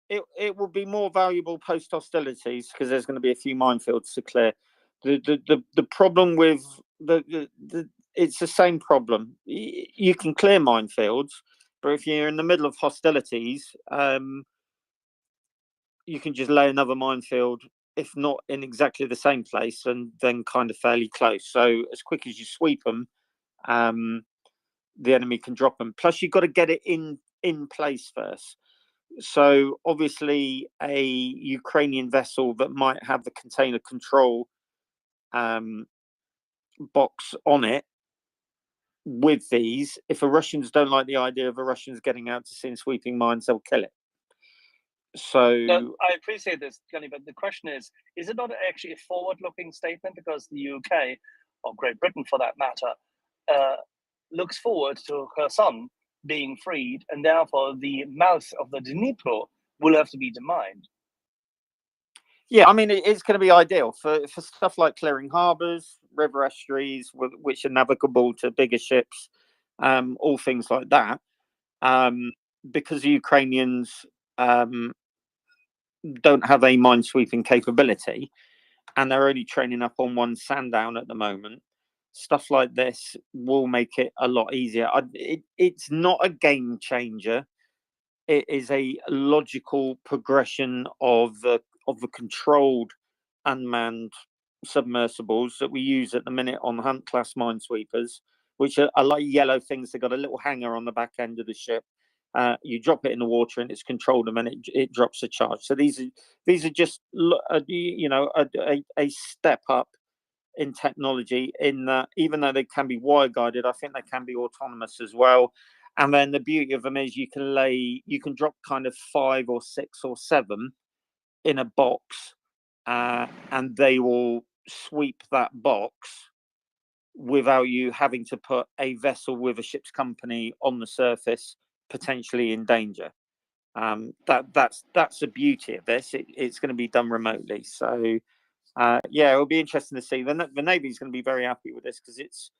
Speaker 16: It will be more valuable post hostilities because there's going to be a few minefields to clear. The problem with it's the same problem. You can clear minefields, but if you're in the middle of hostilities, you can just lay another minefield, if not in exactly the same place, and then kind of fairly close. So as quick as you sweep them, the enemy can drop them. Plus, you've got to get it in place first. So obviously, a Ukrainian vessel that might have the container control box on it with these, if the Russians don't like the idea of the Russians getting out to sea and sweeping mines, they'll kill it. So
Speaker 17: no, I appreciate this, Gunny, but the question is it not actually a forward-looking statement? Because the UK, or Great Britain for that matter, looks forward to Kherson being freed, and therefore the mouth of the Dnipro will have to be demined.
Speaker 16: Yeah, I mean, it's going to be ideal for stuff like clearing harbours, river estuaries, which are navigable to bigger ships, all things like that. Because the Ukrainians don't have a minesweeping capability, and they're only training up on one Sandown at the moment. Stuff like this will make it a lot easier. It's not a game changer. It is a logical progression of the controlled unmanned submersibles that we use at the minute on Hunt class minesweepers, which are like yellow things. They've got a little hanger on the back end of the ship. You drop it in the water and it's controlled them, and it drops a charge. So these are just a step up in technology. In that, even though they can be wire guided, I think they can be autonomous as well. And then the beauty of them is you can drop kind of 5 or 6 or 7 in a box, and they will sweep that box without you having to put a vessel with a ship's company on the surface, potentially in danger. That's the beauty of this. It's going to be done remotely. So it'll be interesting to see. The Navy's going to be very happy with this, because it's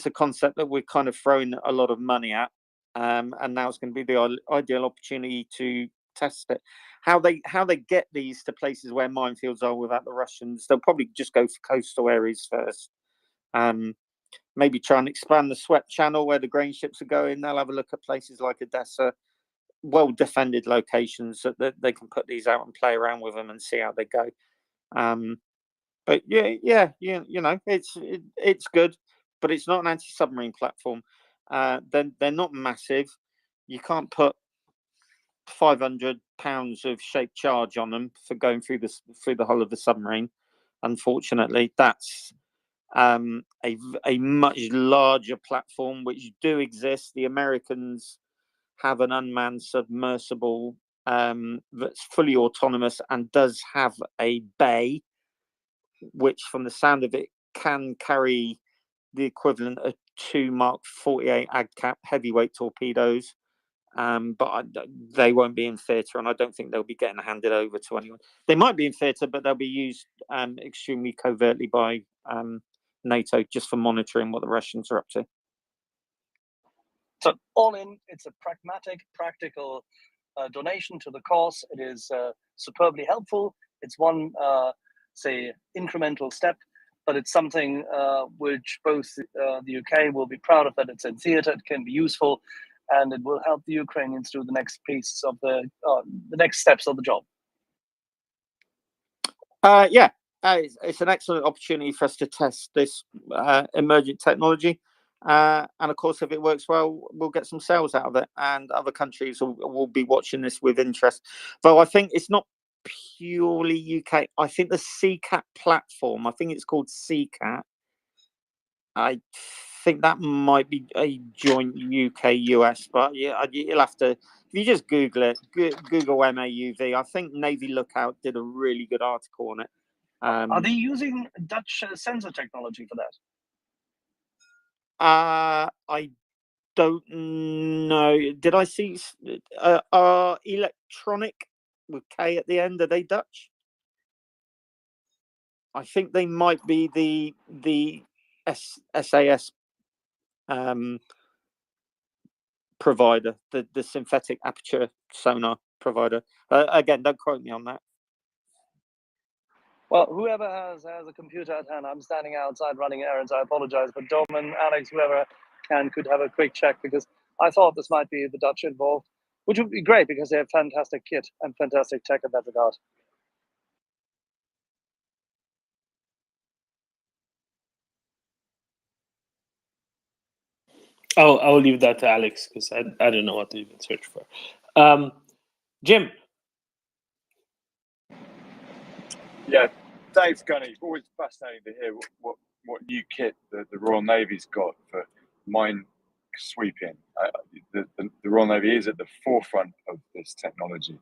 Speaker 16: a concept that we're kind of throwing a lot of money at, and now it's going to be the ideal opportunity to test it. How they get these to places where minefields are without the Russians, they'll probably just go for coastal areas first. Maybe try and expand the swept channel where the grain ships are going. They'll have a look at places like Odessa, well defended locations that they can put these out and play around with them and see how they go. But it's good, but it's not an anti-submarine platform. They're not massive. You can't put 500 pounds of shaped charge on them for going through the hull of the submarine. Unfortunately, that's a much larger platform, which do exist. The Americans have an unmanned submersible that's fully autonomous and does have a bay, which from the sound of it can carry the equivalent of 2 Mark 48 AGCAP heavyweight torpedoes. But they won't be in theatre, and I don't think they'll be getting handed over to anyone. They might be in theatre, but they'll be used extremely covertly by NATO, just for monitoring what the Russians are up to.
Speaker 17: So all in, it's a pragmatic, practical donation to the cause. It is superbly helpful. It's one, say, incremental step, but it's something which both the UK will be proud of, that it's in theatre, it can be useful, and it will help the Ukrainians do the next piece of the next steps of the job.
Speaker 16: It's an excellent opportunity for us to test this emergent technology. And of course, if it works well, we'll get some sales out of it, and other countries will be watching this with interest. Though I think it's not purely UK. I think the CCAT platform, I think it's called CCAT. I think that might be a joint UK-US, but yeah, you'll have to, if you just Google it, Google MAUV. I think Navy Lookout did a really good article on it.
Speaker 17: Are they using Dutch sensor technology for that?
Speaker 16: I don't know. Did I see Electronic with K at the end? Are they Dutch? I think they might be the SAS provider, the synthetic aperture sonar provider. Again, don't quote me on that.
Speaker 17: Well, whoever has a computer at hand, I'm standing outside running errands. I apologize, but Doman, Alex, whoever could have a quick check, because I thought this might be the Dutch involved, which would be great because they have fantastic kit and fantastic tech in that regard.
Speaker 6: I'll leave that to Alex, because I don't know what to even search for. Jim.
Speaker 3: Yeah, thanks, Gunny. Always fascinating to hear what new kit the Royal Navy's got for mine sweeping. The Royal Navy is at the forefront of this technology.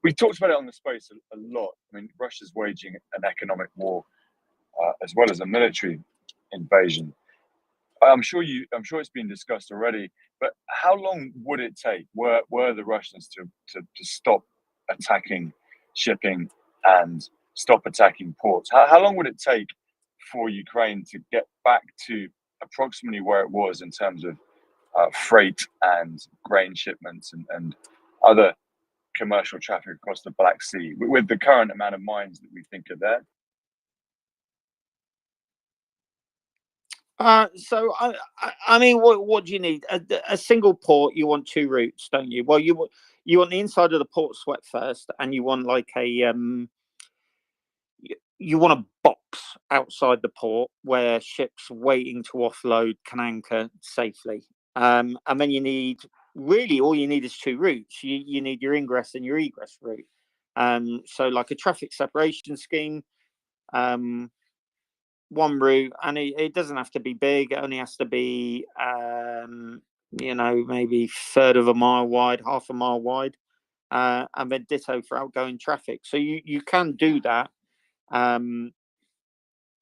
Speaker 3: We talked about it on the space a lot. I mean, Russia's waging an economic war as well as a military invasion. I'm sure it's been discussed already, but how long would it take were the Russians to stop attacking shipping and stop attacking ports? How long would it take for Ukraine to get back to approximately where it was in terms of freight and grain shipments and other commercial traffic across the Black Sea with the current amount of mines that we think are there?
Speaker 16: So I mean, what do you need? A single port. You want 2 routes, don't you? Well, you want the inside of the port swept first, and you want like a you want a box outside the port where ships waiting to offload can anchor safely. And then you need, really all you need is two routes. You need your ingress and your egress route. So like a traffic separation scheme, one route, and it doesn't have to be big. It only has to be, maybe third of a mile wide, half a mile wide, and then ditto for outgoing traffic. So you can do that and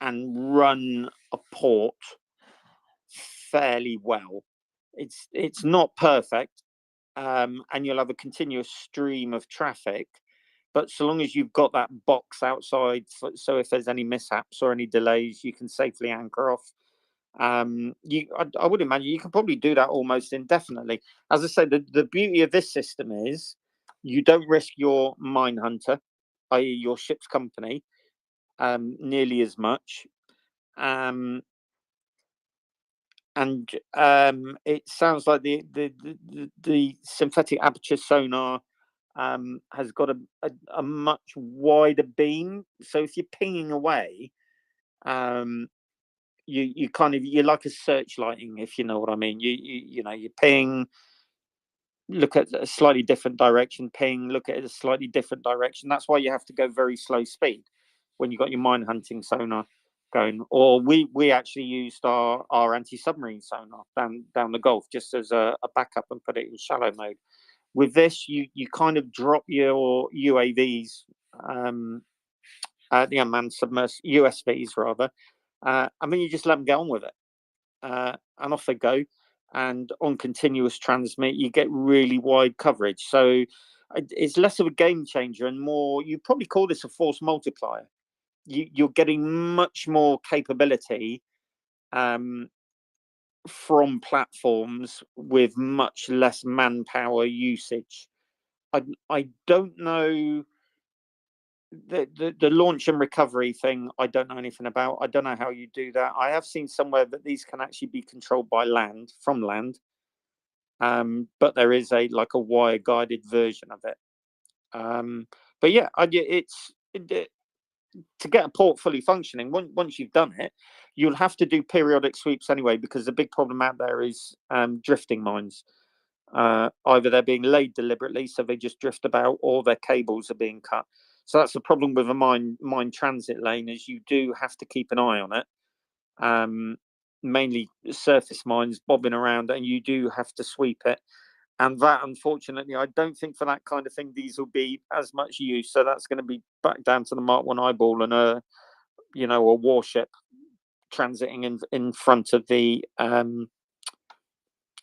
Speaker 16: run a port fairly well. It's not perfect, and you'll have a continuous stream of traffic. But so long as you've got that box outside, so if there's any mishaps or any delays, you can safely anchor off. I would imagine you can probably do that almost indefinitely. As I say, the beauty of this system is you don't risk your mine hunter, i.e. your ship's company, nearly as much. And it sounds like the synthetic aperture sonar has got a much wider beam. So if you're pinging away, you're like a searchlighting, if you know what I mean. You ping, look at a slightly different direction, ping, look at a slightly different direction. That's why you have to go very slow speed when you've got your mine hunting sonar going. Or we actually used our anti-submarine sonar down the Gulf just as a backup and put it in shallow mode. With this, you kind of drop your UAVs, the unmanned submersible USVs rather, and then you just let them get on with it, and off they go. And on continuous transmit, you get really wide coverage. So it's less of a game changer and more. You probably call this a force multiplier. You're getting much more capability from platforms with much less manpower usage. I don't know the launch and recovery thing. I don't know anything about. I don't know how you do that. I have seen somewhere that these can actually be controlled by land, from land, but there is a wire guided version of it. But yeah, to get a port fully functioning, once you've done it, you'll have to do periodic sweeps anyway, because the big problem out there is drifting mines. Either they're being laid deliberately, so they just drift about, or their cables are being cut. So that's the problem with a mine transit lane, is you do have to keep an eye on it. Mainly surface mines bobbing around, and you do have to sweep it. And that, unfortunately, I don't think for that kind of thing these will be as much use. So that's going to be back down to the Mark 1 eyeball and a warship transiting in front of the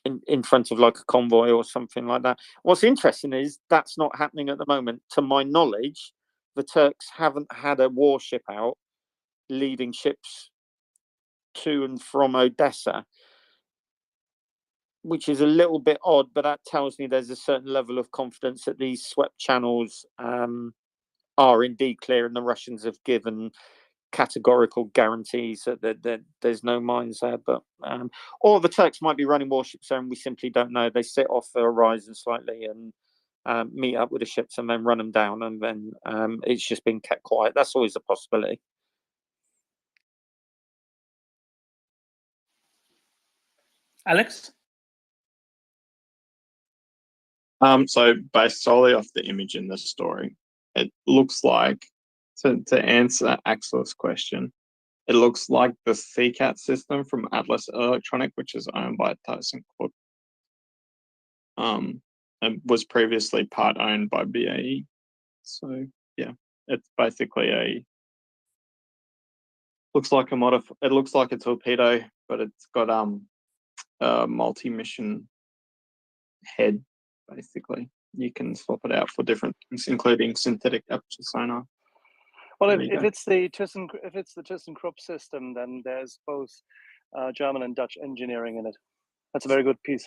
Speaker 16: in front of like a convoy or something like that. What's interesting is that's not happening at the moment. To my knowledge, the Turks haven't had a warship out leading ships to and from Odessa, which is a little bit odd, but that tells me there's a certain level of confidence that these swept channels are indeed clear, and the Russians have given categorical guarantees that there's no mines there. But or the Turks might be running warships there and we simply don't know. They sit off the horizon slightly and meet up with the ships and then run them down, and then it's just been kept quiet. That's always a possibility.
Speaker 6: Alex?
Speaker 1: So based solely off the image in the story, it looks like, to answer Axel's question, it looks like the CCAT system from Atlas Electronic, which is owned by ThyssenKrupp, and was previously part owned by BAE. So yeah, it's basically looks like it looks like a torpedo, but it's got a multi-mission head. Basically, you can swap it out for different things, including synthetic aperture sonar.
Speaker 17: Well, if it's the ThyssenKrupp system, then there's both German and Dutch engineering in it. That's a very good piece.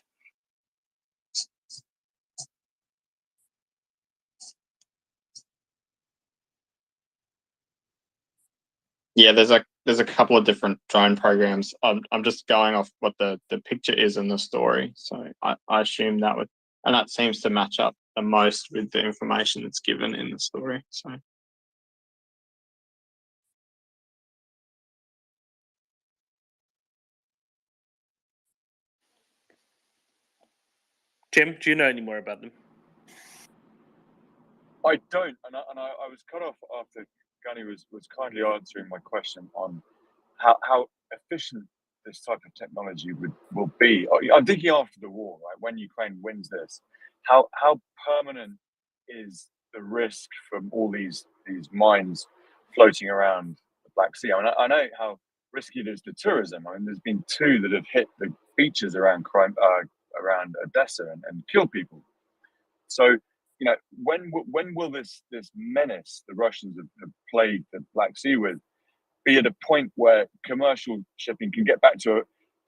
Speaker 1: Yeah, there's a couple of different drone programs. I'm just going off what the picture is in the story, so I assume that seems to match up the most with the information that's given in the story. So
Speaker 6: Jim, do you know any more about them?
Speaker 3: I don't, and I was cut off after Gunny was kindly answering my question on how efficient this type of technology will be. I'm thinking after the war, right? When Ukraine wins this, how permanent is the risk from all these mines floating around the Black Sea? I mean, I know how risky it is to tourism. I mean, there's been 2 that have hit the beaches around around Odessa and killed people. So, when will this menace the Russians have plagued the Black Sea with be at a point where commercial shipping can get back to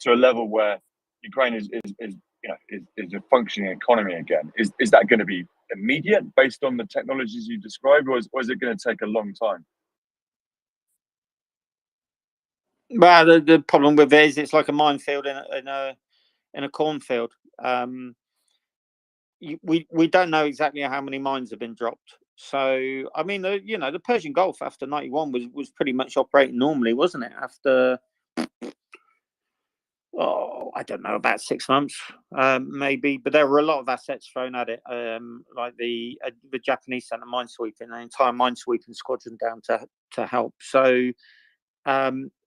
Speaker 3: a level where Ukraine is a functioning economy again? Is that going to be immediate based on the technologies you described, or is it going to take a long time?
Speaker 16: Well, the problem with it is it's like a minefield in a cornfield. We don't know exactly how many mines have been dropped. So I mean, the Persian Gulf after 91 was pretty much operating normally, wasn't it? After I don't know, about 6 months, maybe. But there were a lot of assets thrown at it, like the Japanese sent a minesweeping, an entire minesweeping squadron down to help. So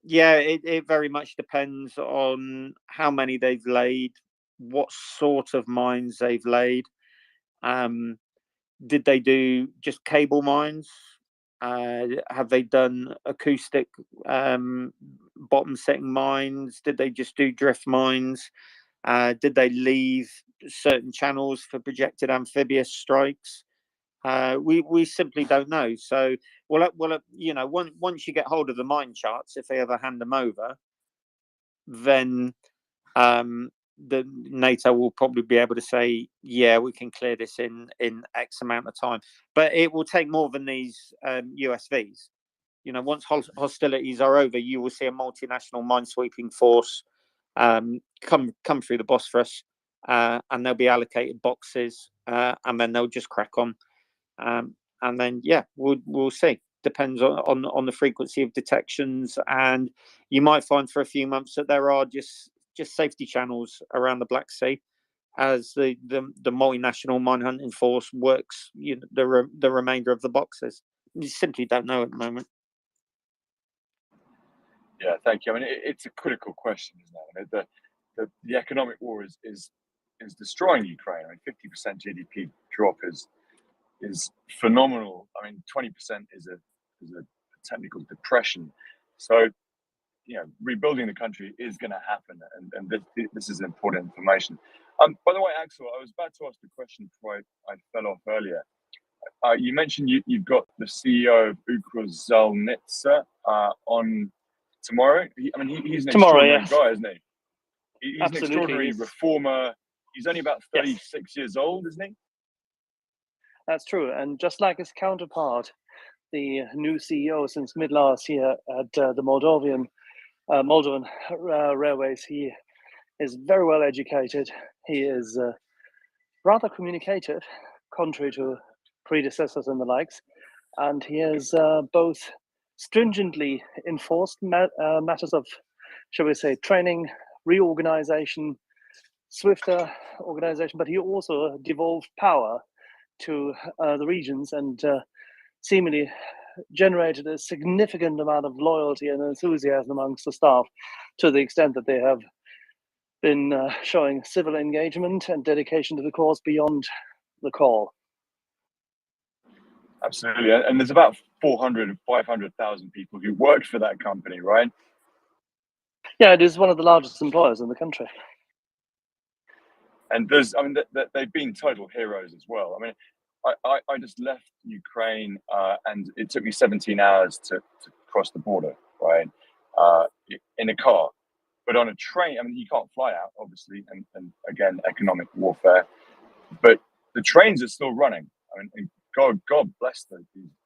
Speaker 16: it very much depends on how many they've laid, what sort of mines they've laid. Did they do just cable mines? Have they done acoustic bottom setting mines? Did they just do drift mines? Did they leave certain channels for projected amphibious strikes? We simply don't know. So, once you get hold of the mine charts, if they ever hand them over, then the NATO will probably be able to say, yeah, we can clear this in X amount of time. But it will take more than these USVs. Once hostilities are over, you will see a multinational minesweeping force come through the Bosphorus, and they'll be allocated boxes, and then they'll just crack on. And then, we'll see. Depends on the frequency of detections, and you might find for a few months that there are just safety channels around the Black Sea as the multinational mine hunting force works the remainder of the boxes. You simply don't know at the moment.
Speaker 3: Yeah, thank you. I mean, it's a critical question, isn't it? The economic war is destroying Ukraine. I mean, 50% GDP drop is phenomenal. I mean, 20% is a technical depression. So, rebuilding the country is going to happen, and this is important information. By the way, Axel, I was about to ask the question before I fell off earlier. You mentioned you've got the CEO of Ukrzaliznytsia on tomorrow. He's an extraordinary guy, isn't he? He's an extraordinary reformer. He's only about 36 years old, isn't he?
Speaker 17: That's true. And just like his counterpart, the new CEO since mid last year at the Moldovan Railways, he is very well educated. He is rather communicative, contrary to predecessors and the likes. And he has both stringently enforced matters of, shall we say, training, reorganization, swifter organization, but he also devolved power to the regions and seemingly generated a significant amount of loyalty and enthusiasm amongst the staff, to the extent that they have been showing civil engagement and dedication to the cause beyond the call.
Speaker 3: Absolutely. And there's about 400 500,000 people who work for that company, right?
Speaker 17: Yeah, it is one of the largest employers in the country.
Speaker 3: And they've been total heroes as well. I mean, I just left Ukraine and it took me 17 hours to cross the border, right? In a car. But on a train, I mean, you can't fly out, obviously, and again, economic warfare. But the trains are still running. I mean, God bless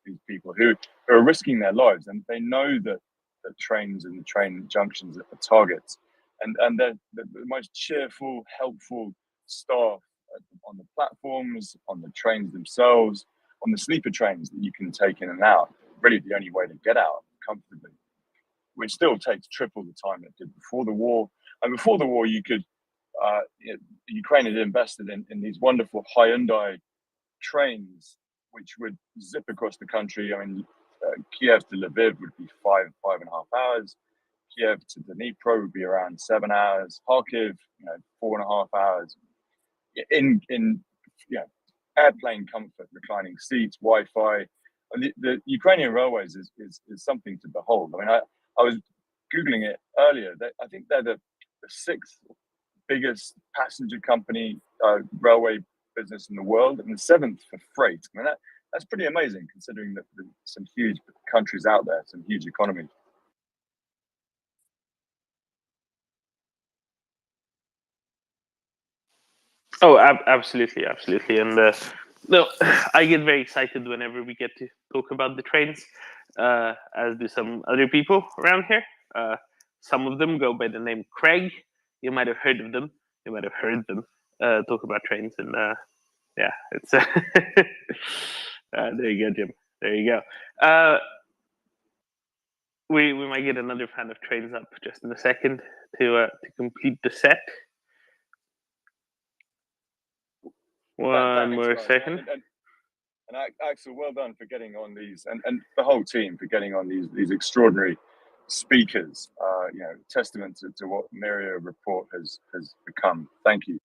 Speaker 3: these people who are risking their lives, and they know that the trains and the train junctions are targets. And they're the most cheerful, helpful staff on the platforms, on the trains themselves, on the sleeper trains that you can take in and out. Really the only way to get out comfortably, which still takes triple the time it did before the war. And before the war, you could Ukraine had invested in these wonderful Hyundai trains, which would zip across the country. I mean, Kiev to Lviv would be 5.5 hours. Kiev to Dnipro would be around 7 hours. Kharkiv, 4.5 hours. In airplane comfort, reclining seats, Wi-Fi. And the Ukrainian railways is something to behold. I mean, I was Googling it earlier. I think they're the sixth biggest passenger company railway business in the world, and the seventh for freight. I mean, that's pretty amazing considering that there's some huge countries out there, some huge economies.
Speaker 6: Oh, absolutely, and no, I get very excited whenever we get to talk about the trains, as do some other people around here. Some of them go by the name Craig. You might have heard of them. You might have heard them talk about trains, and yeah, it's there you go, Jim. There you go. We might get another fan of trains up just in a second to complete the set. One more second.
Speaker 3: And Axel, well done for getting on these, and the whole team for getting on these extraordinary speakers. Testament to what MryiaReport has become. Thank you.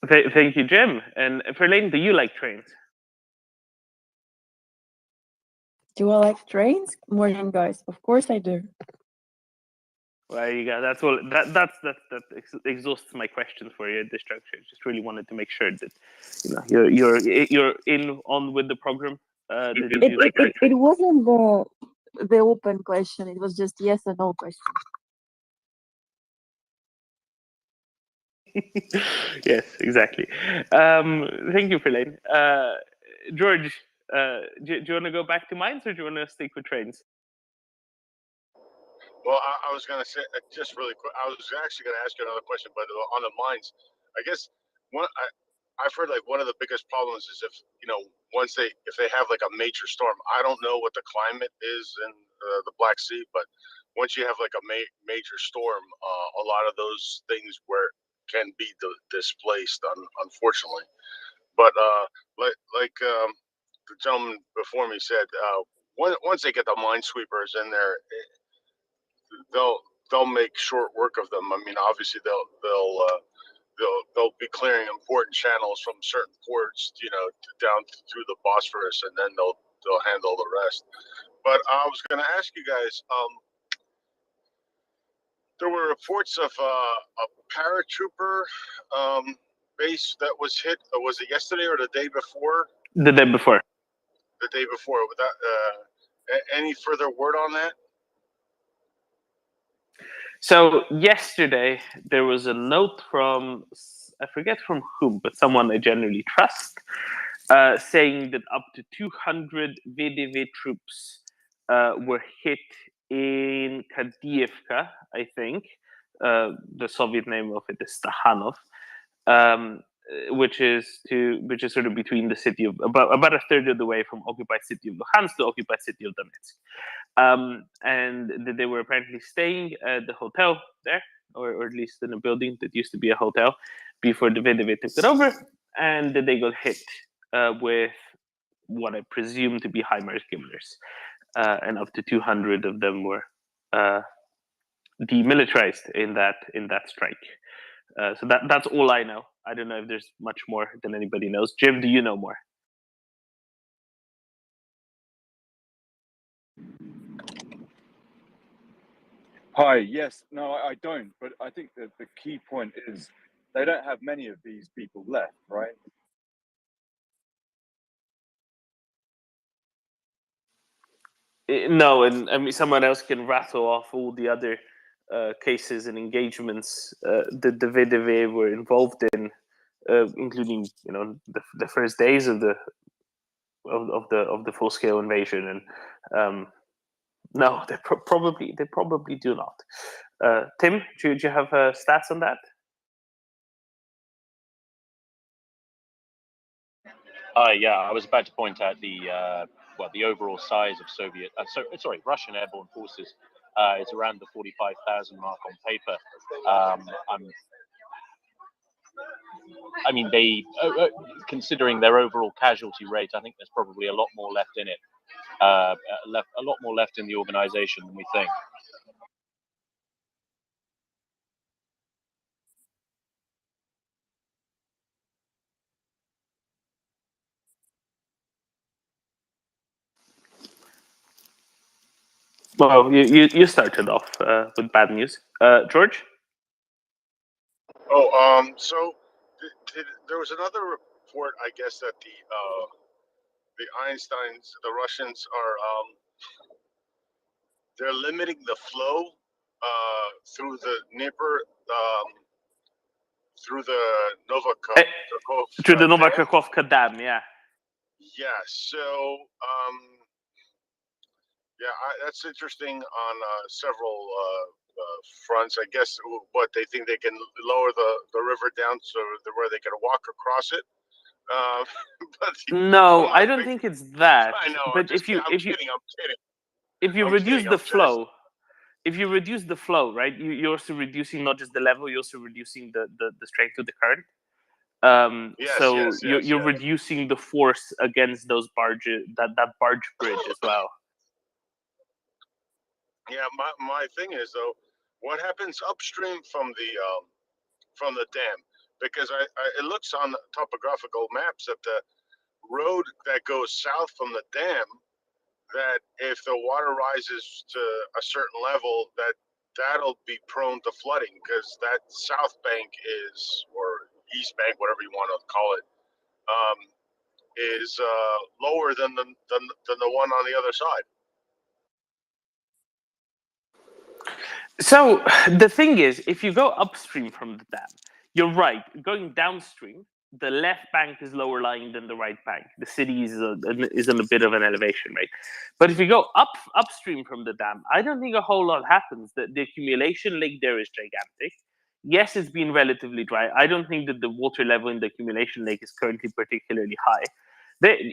Speaker 6: Thank you, Jim. And Verlaine, do you like trains?
Speaker 18: Do I like trains? Morning, guys. Of course I do.
Speaker 6: Well, there you go. That's all. That exhausts my question for you at this juncture. Just really wanted to make sure that you're on with the program.
Speaker 18: It wasn't the open question. It was just yes or no question.
Speaker 6: Yes, exactly. Thank you, Verlaine. George, do you want to go back to mines, or do you want to stick with trains?
Speaker 19: Well, I was going to say, just really quick, I was actually going to ask you another question, but on the mines, I guess I've heard like one of the biggest problems is if they have like a major storm. I don't know what the climate is in the Black Sea, but once you have like a major storm, a lot of those things can be displaced, unfortunately. But the gentleman before me said, once they get the minesweepers in there, they'll make short work of them. I mean, obviously they'll be clearing important channels from certain ports, down through the Bosphorus, and then they'll handle the rest. But I was going to ask you guys, there were reports of a paratrooper base that was hit. Was it yesterday or the day before?
Speaker 6: The day before.
Speaker 19: The day before. Any further word on that?
Speaker 6: So yesterday there was a note from, I forget from whom, but someone I generally trust, saying that up to 200 VDV troops were hit in Kadievka, I think. The Soviet name of it is Stahanov, which is sort of between the city of about a third of the way from occupied city of Luhansk to occupied city of Donetsk. And they were apparently staying at the hotel there, or at least in a building that used to be a hotel before the VDV took it over, and they got hit with what I presume to be HIMARS gimbalers, and up to 200 of them were demilitarized in that strike. So that's all I know. I don't know if there's much more than anybody knows. Jim, do you know more?
Speaker 3: Hi, yes, no, I don't, but I think that the key point is they don't have many of these people left, right?
Speaker 6: No, and I mean someone else can rattle off all the other cases and engagements that the VDV were involved in, including the first days of the full scale invasion, and no, they probably do not. Tim, do you have stats on that?
Speaker 20: Yeah, I was about to point out the overall size of Russian airborne forces. It's around the 45,000 mark on paper. I mean, they considering their overall casualty rate, I think there's probably a lot more left in it, a lot more left in the organization than we think.
Speaker 6: Well, you started off with bad news, George.
Speaker 19: Oh, so there was another report, I guess, that the Einsteins, the Russians, are they're limiting the flow through the Dnieper, through the Novakov.
Speaker 6: Through the Novakhovka Dam, yeah.
Speaker 19: Yeah. So, yeah, that's interesting on several fronts. I guess what they think they can lower the river down so where they can walk across it. But
Speaker 6: No, I don't think it's that.
Speaker 19: I know.
Speaker 6: But
Speaker 19: I'm kidding.
Speaker 6: If you
Speaker 19: I'm
Speaker 6: reduce
Speaker 19: kidding,
Speaker 6: the
Speaker 19: I'm serious.
Speaker 6: flow, if you reduce the flow, right, you're also reducing not just the level, you're also reducing the strength of the current. So you're reducing the force against those barges, that barge bridge as well.
Speaker 19: Yeah, my thing is though, what happens upstream from the dam? Because it looks on the topographical maps that the road that goes south from the dam, that if the water rises to a certain level, that'll be prone to flooding because that south bank is, or east bank, whatever you want to call it, is lower than the one on the other side.
Speaker 6: So the thing is, if you go upstream from the dam, you're right. Going downstream, the left bank is lower lying than the right bank. The city is on a bit of an elevation, right? But if you go upstream from the dam, I don't think a whole lot happens. The accumulation lake there is gigantic. Yes, it's been relatively dry. I don't think that the water level in the accumulation lake is currently particularly high.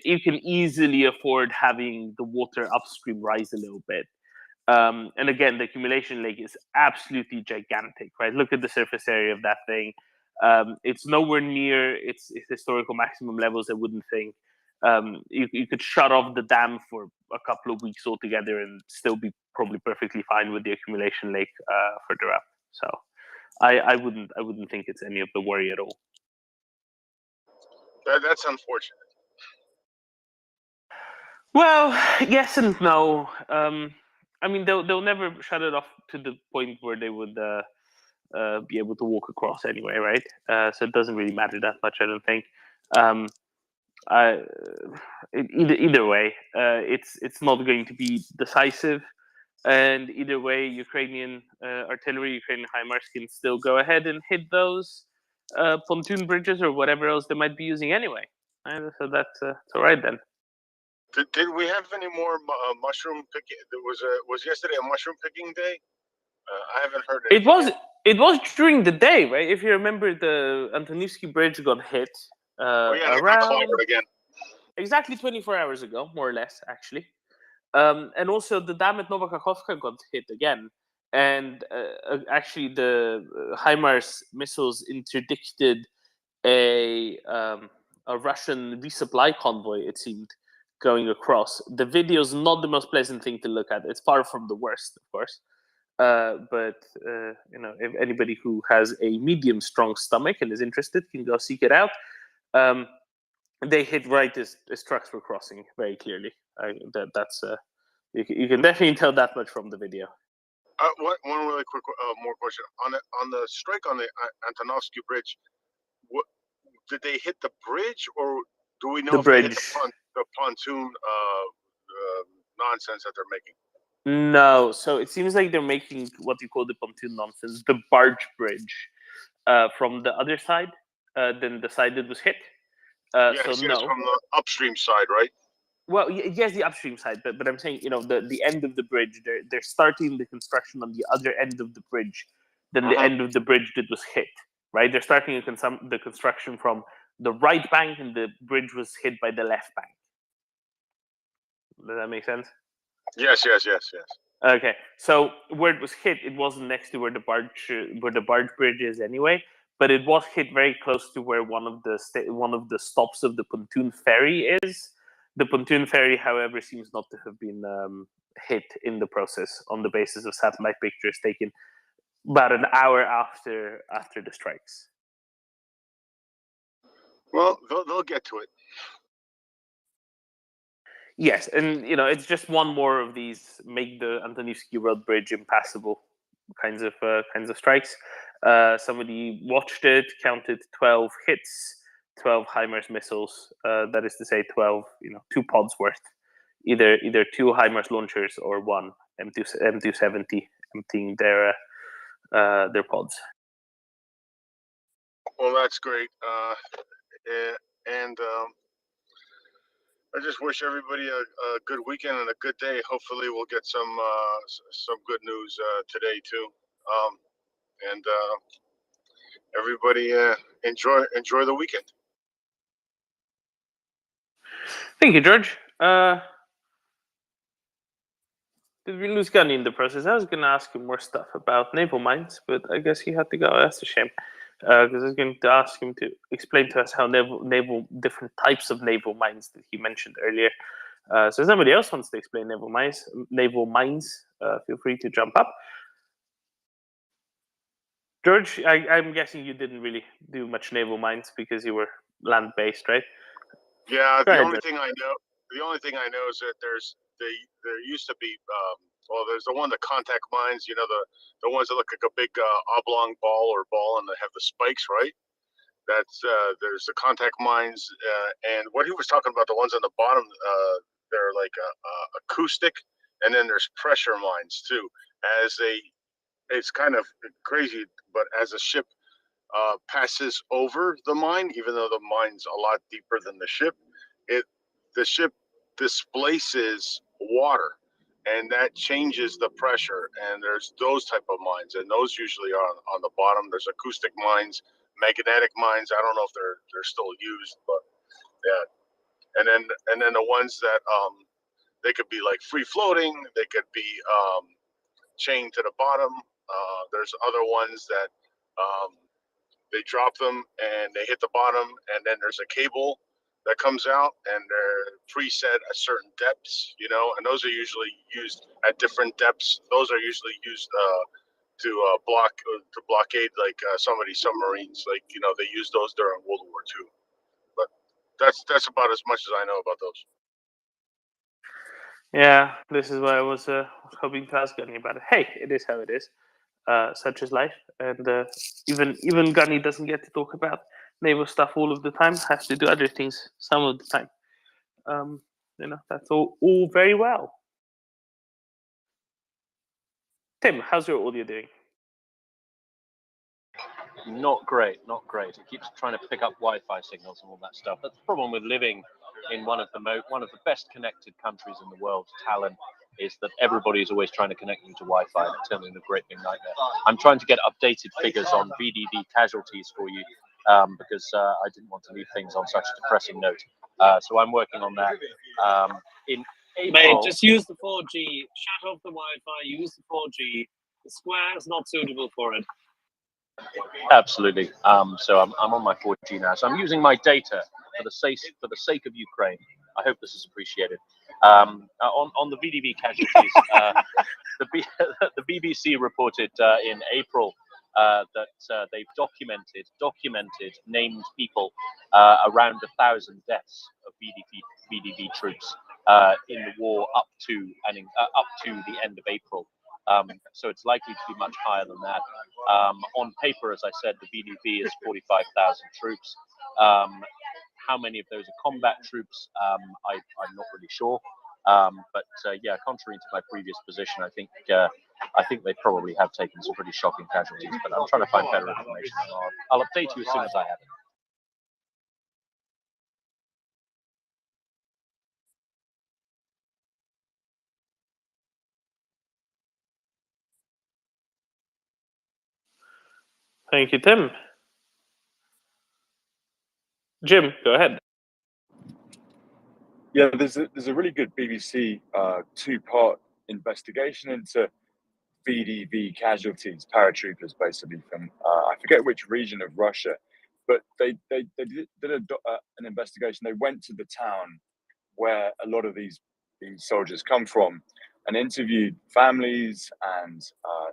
Speaker 6: You can easily afford having the water upstream rise a little bit. And again, the accumulation lake is absolutely gigantic, right? Look at the surface area of that thing. It's nowhere near its historical maximum levels, I wouldn't think. You could shut off the dam for a couple of weeks altogether and still be probably perfectly fine with the accumulation lake further up. So I wouldn't think it's any of the worry at all.
Speaker 19: That's unfortunate.
Speaker 6: Well, yes and no. I mean, they'll never shut it off to the point where they would be able to walk across anyway, right? So it doesn't really matter that much, I don't think. Either way, it's not going to be decisive, and either way, Ukrainian artillery, Ukrainian HIMARS can still go ahead and hit those pontoon bridges or whatever else they might be using anyway. And so that's all right then.
Speaker 19: Did we have any more mushroom picking? There was yesterday a mushroom picking day? I haven't heard it.
Speaker 6: It was during the day, right? If you remember, the Antonivsky Bridge got hit around
Speaker 19: again.
Speaker 6: Exactly 24 hours ago, more or less, actually. And also the dam at Novakhovka got hit again. And actually, the HIMARS missiles interdicted a Russian resupply convoy, it seemed, going across. The video is not the most pleasant thing to look at. It's far from the worst, of course. But you know, if anybody who has a medium strong stomach and is interested can go seek it out. They hit right as trucks were crossing very clearly. That's you can definitely tell that much from the video.
Speaker 19: One really quick more question on the strike on the Antonovsky Bridge. What did they hit the bridge, or do we know
Speaker 6: The
Speaker 19: if they hit
Speaker 6: bridge.
Speaker 19: the pontoon nonsense that they're making?
Speaker 6: No, so it seems like they're making what you call the pontoon nonsense, the barge bridge, from the other side than the side that was hit.
Speaker 19: Yes,
Speaker 6: So
Speaker 19: yes,
Speaker 6: no.
Speaker 19: from the upstream side, right?
Speaker 6: Well, yes, the upstream side, but I'm saying, you know, the end of the bridge. They're starting the construction on the other end of the bridge than the end of the bridge that was hit. Right? They're starting the construction from the right bank, and the bridge was hit by the left bank. Does that make sense?
Speaker 19: Yes.
Speaker 6: Okay, so where it was hit, it wasn't next to where the barge bridge is anyway, but it was hit very close to where one of the stops of the pontoon ferry is. The pontoon ferry, however, seems not to have been hit in the process on the basis of satellite pictures taken about an hour after the strikes.
Speaker 19: Well, they'll get to it.
Speaker 6: Yes, and it's just one more of these make the Antonivsky Road Bridge impassable kinds of strikes. Somebody watched it, counted 12 hits, 12 HIMARS missiles. That is to say, 12, 2 pods worth, either 2 HIMARS launchers or 1 M270 emptying their pods.
Speaker 19: Well, that's great. And I just wish everybody a good weekend and a good day. Hopefully, we'll get some good news today too. And everybody enjoy the weekend.
Speaker 6: Thank you, George. Did we lose Gunny in the process? I was going to ask him more stuff about naval mines, but I guess he had to go. That's a shame. Because I was going to ask him to explain to us how different types of naval mines that he mentioned earlier. So if somebody else wants to explain naval mines, feel free to jump up. George, I'm guessing you didn't really do much naval mines because you were land-based, right?
Speaker 19: Yeah,
Speaker 6: Go
Speaker 19: the
Speaker 6: ahead,
Speaker 19: only
Speaker 6: George.
Speaker 19: thing I know is that there used to be there's the one, the contact mines, the ones that look like a big oblong ball and they have the spikes, right? That's there's the contact mines, and what he was talking about, the ones on the bottom, they're like acoustic, and then there's pressure mines too. It's kind of crazy, but as a ship passes over the mine, even though the mine's a lot deeper than the ship displaces water, and that changes the pressure. And there's those type of mines, and those usually are on the bottom. There's acoustic mines, magnetic mines. I don't know if they're still used, but yeah. And then the ones that they could be like free floating, they could be chained to the bottom. There's other ones that they drop them and they hit the bottom, and then there's a cable that comes out, and they're preset at certain depths, and those are usually used at different depths. Those are usually used to blockade like some of these submarines. Like they used those during World War II. But that's about as much as I know about those.
Speaker 6: Yeah, this is what I was hoping to ask Gunny about it. Hey, it is how it is. Such is life, and even Gunny doesn't get to talk about naval stuff all of the time. Has to do other things some of the time. That's all very well. Tim, how's your audio doing?
Speaker 20: Not great, not great. It keeps trying to pick up Wi-Fi signals and all that stuff. That's the problem with living in one of the best connected countries in the world, Tallinn, is that everybody is always trying to connect you to Wi-Fi, and it's turning into a great big nightmare. I'm trying to get updated figures on VDV casualties for you because I didn't want to leave things on such a depressing note. So I'm working on that. In April,
Speaker 17: Mate, just use the 4G. Shut off the Wi-Fi. Use the 4G. The square is not suitable for it.
Speaker 20: Absolutely. So I'm on my 4G now. So I'm using my data for the sake of Ukraine. I hope this is appreciated. On the VDV casualties, the BBC reported in April that they've documented named people, around 1,000 deaths of VDV troops in the war up to the end of April. So it's likely to be much higher than that. On paper, as I said, the VDV is 45,000 troops. How many of those are combat troops? I'm not really sure. But yeah, contrary to my previous position, I think they probably have taken some pretty shocking casualties. But I'm trying to find better information. I'll update you as soon as I have it.
Speaker 6: Thank you, Tim. Jim, go ahead.
Speaker 21: Yeah, there's a really good BBC two-part investigation into
Speaker 2: VDV casualties, paratroopers, basically from I forget which region of Russia, but they did an investigation. They went to the town where a lot of these soldiers come from, and interviewed families and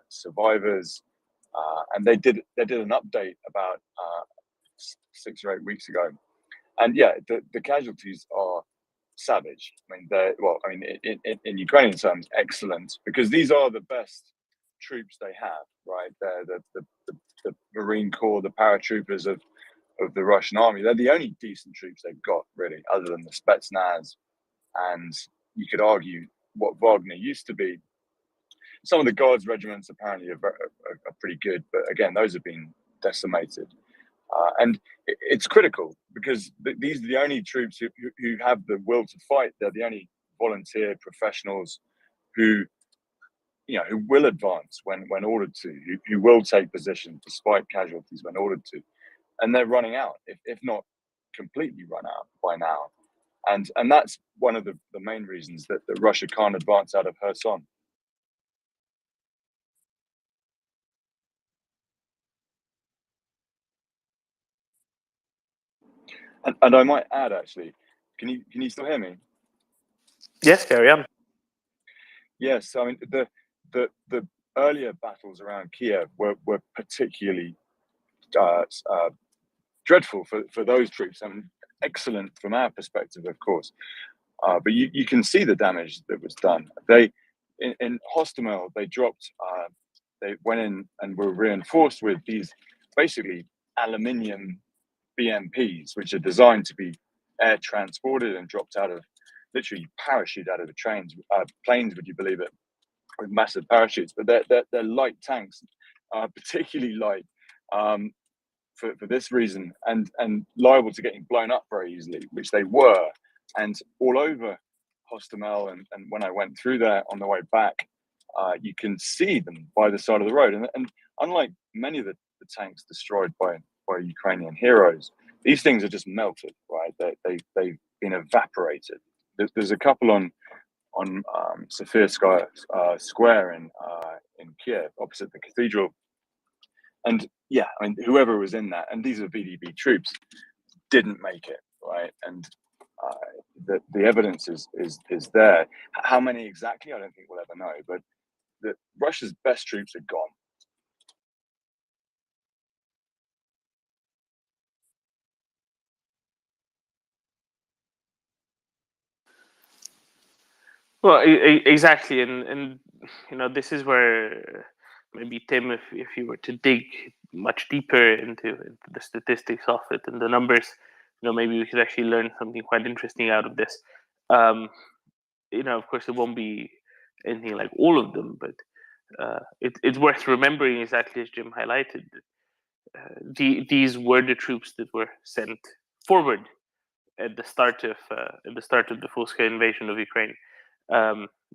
Speaker 2: survivors, and they did an update about 6 or 8 weeks ago, and yeah, the casualties are savage. I mean, in Ukrainian terms, excellent, because these are the best troops they have, right? They're the Marine Corps, the paratroopers of the Russian army. They're the only decent troops they've got, really, other than the Spetsnaz, and you could argue what Wagner used to be. Some of the Guards regiments apparently are pretty good, but again, those have been decimated. And it's critical because these are the only troops who have the will to fight. They're the only volunteer professionals who will advance when ordered to, who will take position despite casualties when ordered to. And they're running out, if not completely run out by now. And that's one of the main reasons that Russia can't advance out of Kherson. And I might add, actually, can you still hear me?
Speaker 6: Yes, carry on.
Speaker 2: Yes, I mean the earlier battles around Kiev were particularly dreadful for those troops. I mean, excellent from our perspective, of course, but you can see the damage that was done. They in Hostomel, they dropped. They went in and were reinforced with these basically aluminium BMPs, which are designed to be air transported and dropped out of, literally parachute out of the planes, would you believe it, with massive parachutes. But they're light tanks, particularly light for this reason, and liable to getting blown up very easily, which they were. And all over Hostomel, and when I went through there on the way back, you can see them by the side of the road. And unlike many of the tanks destroyed by Ukrainian heroes, these things are just melted, right? They've been evaporated. There's a couple on Sophia Square in Kiev, opposite the cathedral. And yeah, I mean, whoever was in that, and these are VDB troops, didn't make it, right? And the evidence is there. How many exactly, I don't think we'll ever know, but Russia's best troops are gone.
Speaker 6: Well, exactly, and this is where maybe Tim, if you were to dig much deeper into the statistics of it and the numbers, maybe we could actually learn something quite interesting out of this. Of course, it won't be anything like all of them, but it's worth remembering, exactly as Jim highlighted. These were the troops that were sent forward at the start of the full-scale invasion of Ukraine.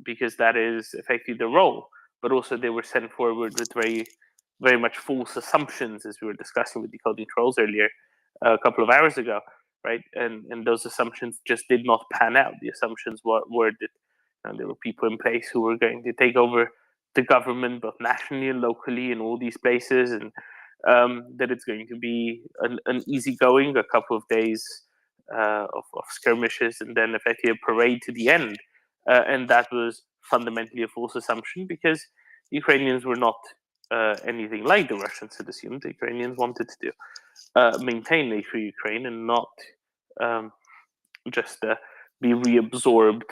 Speaker 6: Because that is effectively the role, but also they were sent forward with very, very much false assumptions, as we were discussing with Decoding Trolls earlier, a couple of hours ago, right? And those assumptions just did not pan out. The assumptions were that there were people in place who were going to take over the government, both nationally and locally, in all these places, and that it's going to be an easygoing, a couple of days of skirmishes, and then effectively a parade to the end. And that was fundamentally a false assumption, because Ukrainians were not anything like the Russians had assumed. The Ukrainians wanted to maintain a free Ukraine and not just be reabsorbed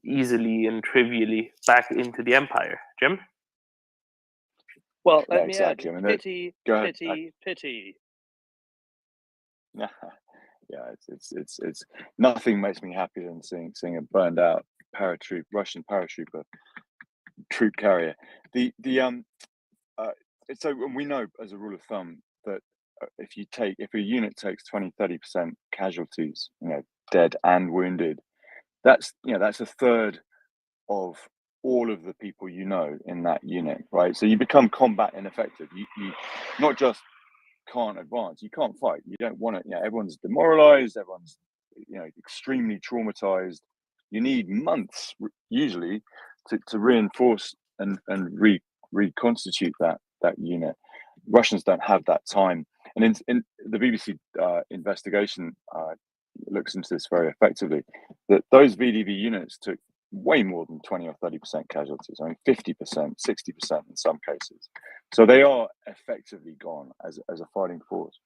Speaker 6: easily and trivially back into the empire. Jim?
Speaker 17: Well,
Speaker 2: Yeah,
Speaker 17: let me
Speaker 2: exactly.
Speaker 17: add,
Speaker 2: I mean,
Speaker 17: pity.
Speaker 2: Yeah, it's nothing makes me happier than seeing a burned out Russian paratrooper troop carrier. So we know as a rule of thumb that if a unit takes 20-30% casualties, dead and wounded, that's a third of all of the people in that unit, right? So you become combat ineffective. You not just can't advance, you can't fight, you don't want to. Everyone's demoralized, everyone's extremely traumatized. You need months usually to reinforce and
Speaker 3: reconstitute that unit. Russians don't have that time, and in the BBC investigation looks into this very effectively. That those VDV units took way more than 20 or 30% casualties. I mean, 50%, 60% in some cases. So they are effectively gone as a fighting force.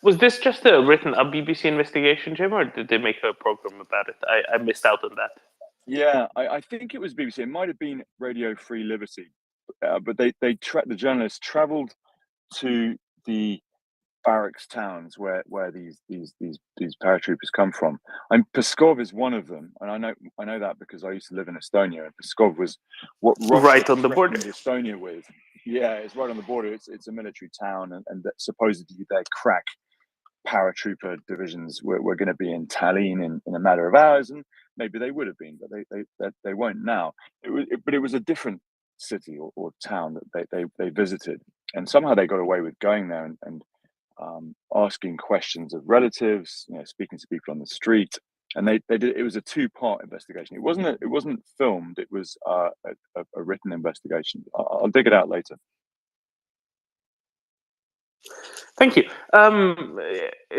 Speaker 6: Was this just a written up BBC investigation, Jim, or did they make a program about it? I missed out on that.
Speaker 3: Yeah, I think it was BBC. It might have been Radio Free Liberty, but the journalists travelled to the barracks towns where these paratroopers come from. And Pskov is one of them, and I know that because I used to live in Estonia, and Pskov was what Russia
Speaker 6: right on the border.
Speaker 3: Estonia with. Yeah, it's right on the border. It's a military town, and that supposedly their crack paratrooper divisions were going to be in Tallinn in a matter of hours, and maybe they would have been, but they won't now. But it was a different city or town that they visited, and somehow they got away with going there and asking questions of relatives, speaking to people on the street, and they did. It was a 2-part investigation. It wasn't filmed. It was a written investigation. I'll dig it out later.
Speaker 6: Thank you.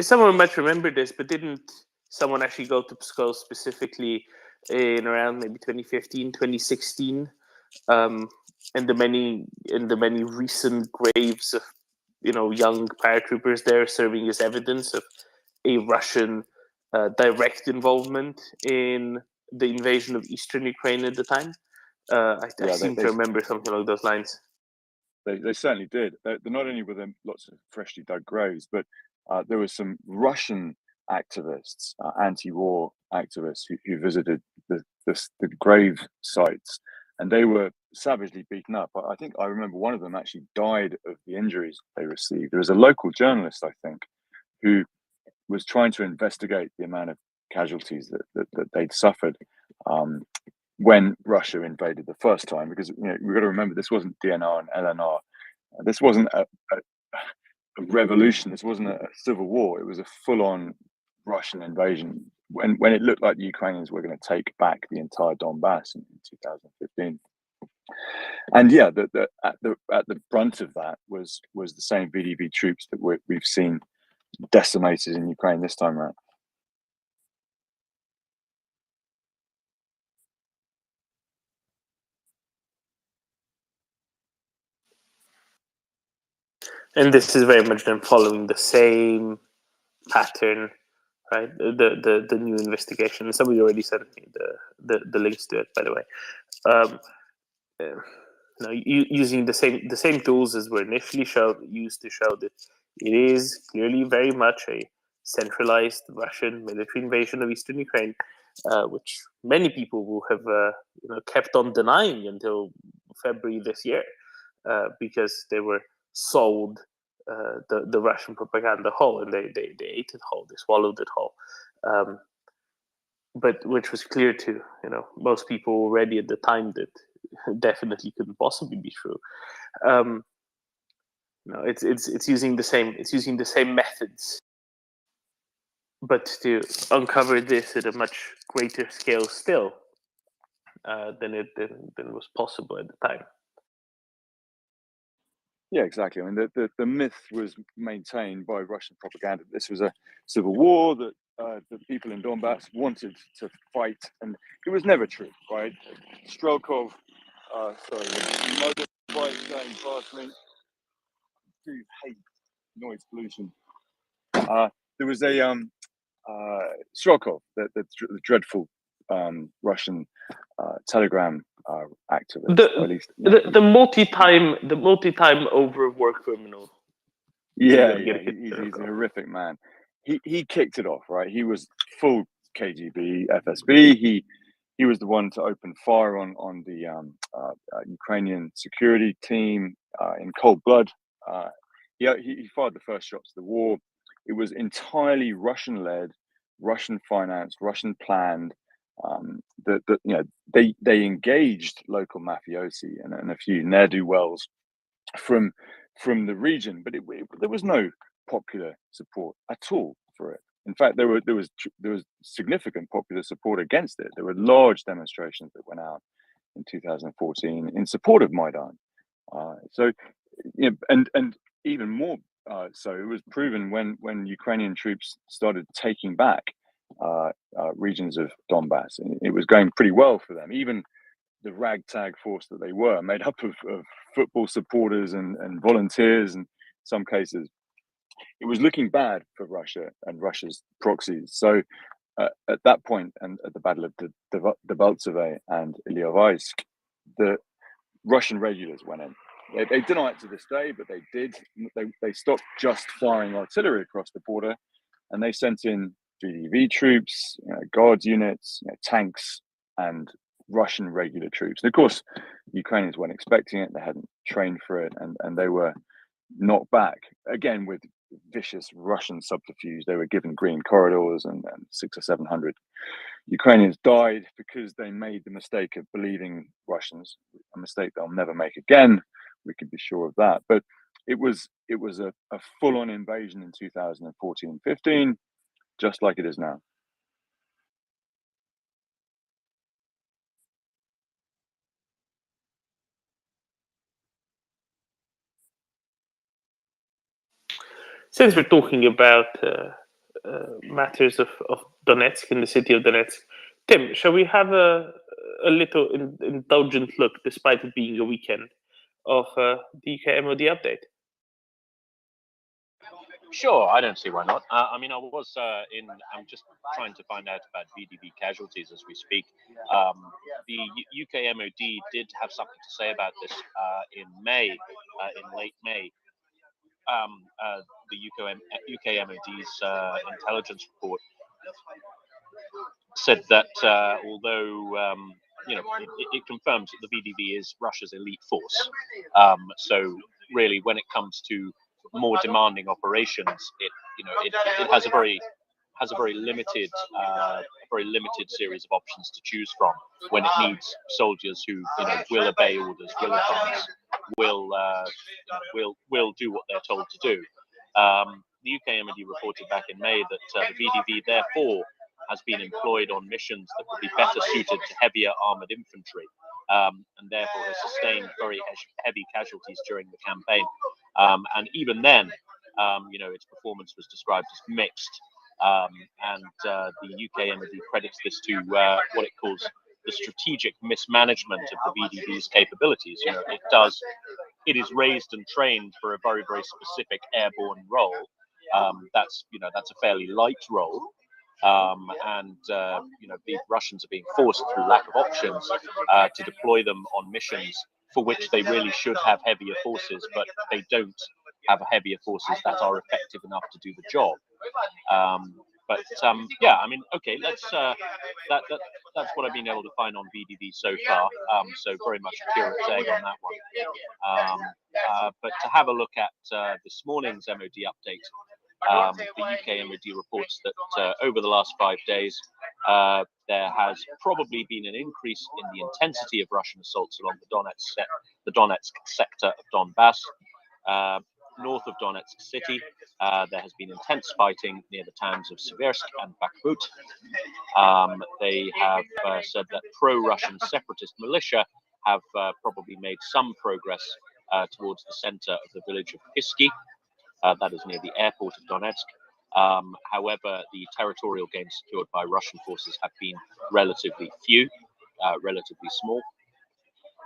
Speaker 6: Someone might remember this, but didn't someone actually go to Pskov specifically in around maybe 2015, 2016, in the many recent graves of young paratroopers there serving as evidence of a Russian direct involvement in the invasion of eastern Ukraine at the time? I seem to remember something along those lines.
Speaker 3: They certainly did. Not only were there lots of freshly dug graves, but there were some Russian activists, anti-war activists, who visited the grave sites, and they were savagely beaten up. I think I remember one of them actually died of the injuries they received. There was a local journalist, I think, who was trying to investigate the amount of casualties that they'd suffered when Russia invaded the first time, because we've got to remember this wasn't DNR and LNR. This wasn't a revolution. This wasn't a civil war. It was a full-on Russian invasion when it looked like the Ukrainians were going to take back the entire Donbass in 2015. And yeah, at the brunt of that was the same VDV troops that we've seen decimated in Ukraine this time around.
Speaker 6: And this is very much then following the same pattern, right? The new investigation. Somebody already sent me the links to it, by the way. Using the same tools as were initially used to show that it is clearly very much a centralized Russian military invasion of eastern Ukraine, which many people will have kept on denying until February this year, because they were sold the Russian propaganda whole, and they ate it whole, they swallowed it whole. But which was clear to most people already at the time that definitely couldn't possibly be true. It's using the same methods, but to uncover this at a much greater scale still than was possible at the time.
Speaker 3: Yeah, exactly. I mean, the myth was maintained by Russian propaganda. This was a civil war that the people in Donbass wanted to fight, and it was never true, right? Strelkov, sorry, the motorbike going past me. Do hate noise pollution. There was a Strelkov, the dreadful Russian Telegram activist. Or at least,
Speaker 6: the multi-time overwork criminal.
Speaker 3: Yeah, he's a horrific man. He kicked it off, right? He was full KGB, FSB. He was the one to open fire on the Ukrainian security team in cold blood. He fired the first shots of the war. It was entirely Russian-led, Russian-financed, Russian-planned. They engaged local mafiosi and a few ne'er-do-wells from the region, but there was no popular support at all for it. In fact, there was significant popular support against it. There were large demonstrations that went out in 2014 in support of Maidan. So, you know, and even more so, it was proven when Ukrainian troops started taking back regions of Donbass, and it was going pretty well for them. Even the ragtag force that they were, made up of football supporters and volunteers in some cases, it was looking bad for Russia and Russia's proxies. So at that point, and at the Battle of Debaltseve and Ilyovaisk, the Russian regulars went in. They deny it to this day, but they did. They stopped just firing artillery across the border, and they sent in VDV troops, guards units, tanks, and Russian regular troops. And of course, Ukrainians weren't expecting it. They hadn't trained for it, and they were knocked back again with vicious Russian subterfuge. They were given green corridors, and 600 or 700 Ukrainians died because they made the mistake of believing Russians, a mistake they'll never make again. We can be sure of that. But it was a full-on invasion in 2014-15, just like it is now.
Speaker 6: Since we're talking about matters of Donetsk and the city of Donetsk, Tim, shall we have a little indulgent look, despite it being a weekend, of the UK MOD update?
Speaker 20: Sure, I don't see why not. I mean, I'm just trying to find out about VDV casualties as we speak. The UK MOD did have something to say about this in May, in late May. The UK MOD's intelligence report said that although it confirms that the VDV is Russia's elite force, so really when it comes to more demanding operations, it has a very limited series of options to choose from when it needs soldiers who will obey orders, will advance, will do what they're told to do. The UK MOD reported back in May that the VDV therefore has been employed on missions that would be better suited to heavier armored infantry, and therefore has sustained very heavy casualties during the campaign. And even then, its performance was described as mixed. And the UK MOD credits this to what it calls the strategic mismanagement of the VDV's capabilities. It is raised and trained for a very, very specific airborne role. That's a fairly light role. The Russians are being forced through lack of options to deploy them on missions for which they really should have heavier forces, but they don't have heavier forces that are effective enough to do the job. Okay, that's what I've been able to find on VDV so far. So very much a pure egg on that one. But to have a look at this morning's MOD update, the UK MOD reports that over the last 5 days, there has probably been an increase in the intensity of Russian assaults along the Donetsk sector of Donbass. North of Donetsk city, there has been intense fighting near the towns of Seversk and Bakhmut. They have said that pro-Russian separatist militia have probably made some progress towards the center of the village of Pisky. That is near the airport of Donetsk. However, the territorial gains secured by Russian forces have been relatively few, relatively small.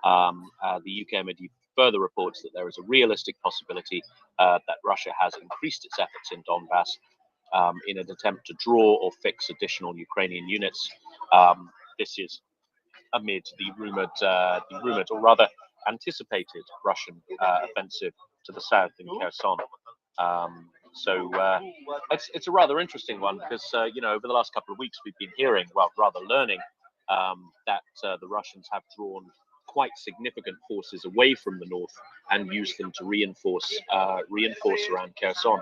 Speaker 20: The UK MOD further reports that there is a realistic possibility that Russia has increased its efforts in Donbass in an attempt to draw or fix additional Ukrainian units. This is amid the rumored or rather anticipated Russian offensive to the south in Kherson. It's a rather interesting one because over the last couple of weeks we've been hearing, well, rather learning that the Russians have drawn quite significant forces away from the north and used them to reinforce around Kherson.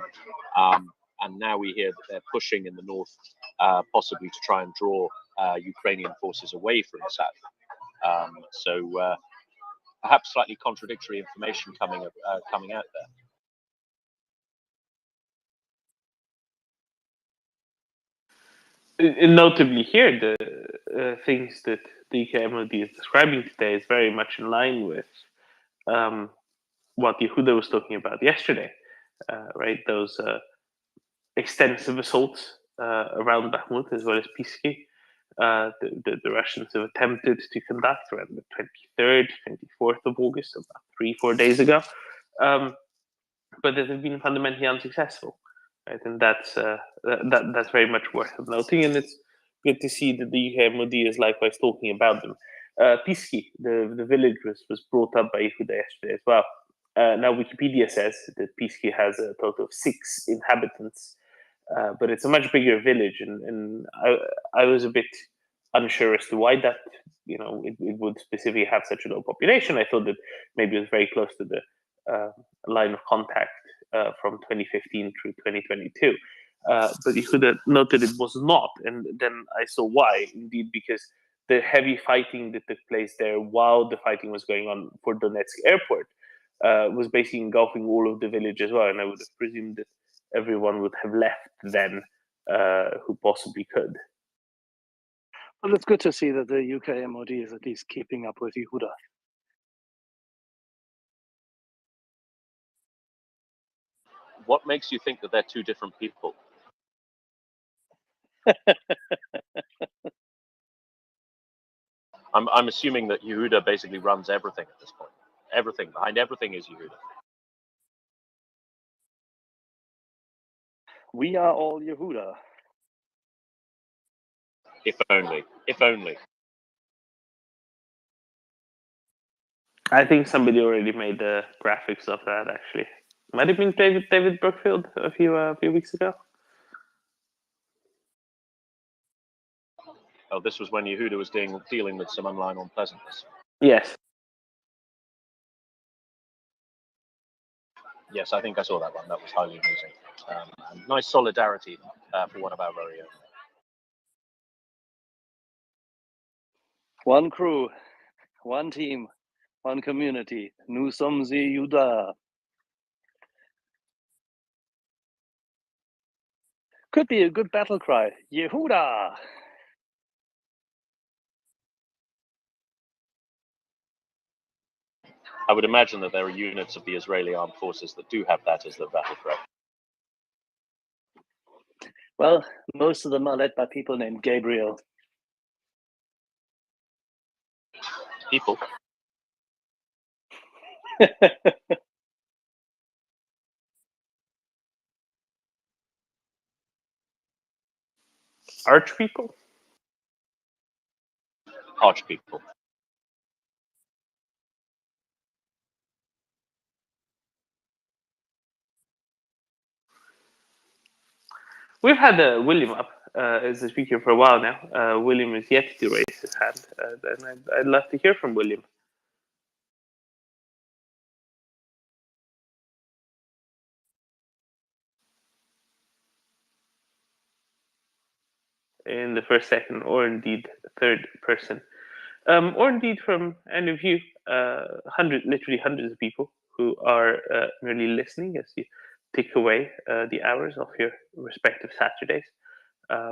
Speaker 20: And now we hear that they're pushing in the north, possibly to try and draw Ukrainian forces away from the south. Perhaps slightly contradictory information coming out there.
Speaker 6: Notably here, the things that the UK MOD is describing today is very much in line with what Yehuda was talking about yesterday, right? Those extensive assaults around Bakhmut as well as Pisky. The Russians have attempted to conduct around the 23rd, 24th of August, so about 3-4 days ago, but that have been fundamentally unsuccessful. Right? And that's very much worth noting, and it's good to see that the UK MOD is likewise talking about them. Pisky, the village, was brought up by Yehuda yesterday as well. Now Wikipedia says that Pisky has a total of 6 inhabitants, but it's a much bigger village, and I was a bit unsure as to why that it would specifically have such a low population. I thought that maybe it was very close to the line of contact from 2015 through 2022. But you could have noted it was not, and then I saw why. Indeed, because the heavy fighting that took place there while the fighting was going on for Donetsk airport was basically engulfing all of the village as well, and I would have presumed that everyone would have left then who possibly could.
Speaker 17: Well, it's good to see that the UK MOD is at least keeping up with Yehuda.
Speaker 20: What makes you think that they're two different people? I'm assuming that Yehuda basically runs everything at this point. Everything, behind everything is Yehuda.
Speaker 17: We are all Yehuda.
Speaker 20: If only. If only.
Speaker 6: I think somebody already made the graphics of that. Actually, might have been David Brookfield a few weeks ago.
Speaker 20: Oh, this was when Yehuda was dealing with some online unpleasantness.
Speaker 6: Yes.
Speaker 20: Yes, I think I saw that one. That was highly amusing. And nice solidarity for one of our very own.
Speaker 17: One crew, one team, one community. Nous sommes Yehuda. Could be a good battle cry. Yehuda!
Speaker 20: I would imagine that there are units of the Israeli armed forces that do have that as their battle cry.
Speaker 17: Well, most of them are led by people named Gabriel.
Speaker 20: People?
Speaker 6: Arch people?
Speaker 20: Arch people.
Speaker 6: We've had William up as a speaker for a while now. William is yet to raise his hand, and I'd love to hear from William. In the first, second, or indeed third person, or indeed from any of you, literally hundreds of people who are merely listening as you tick away the hours of your respective Saturdays.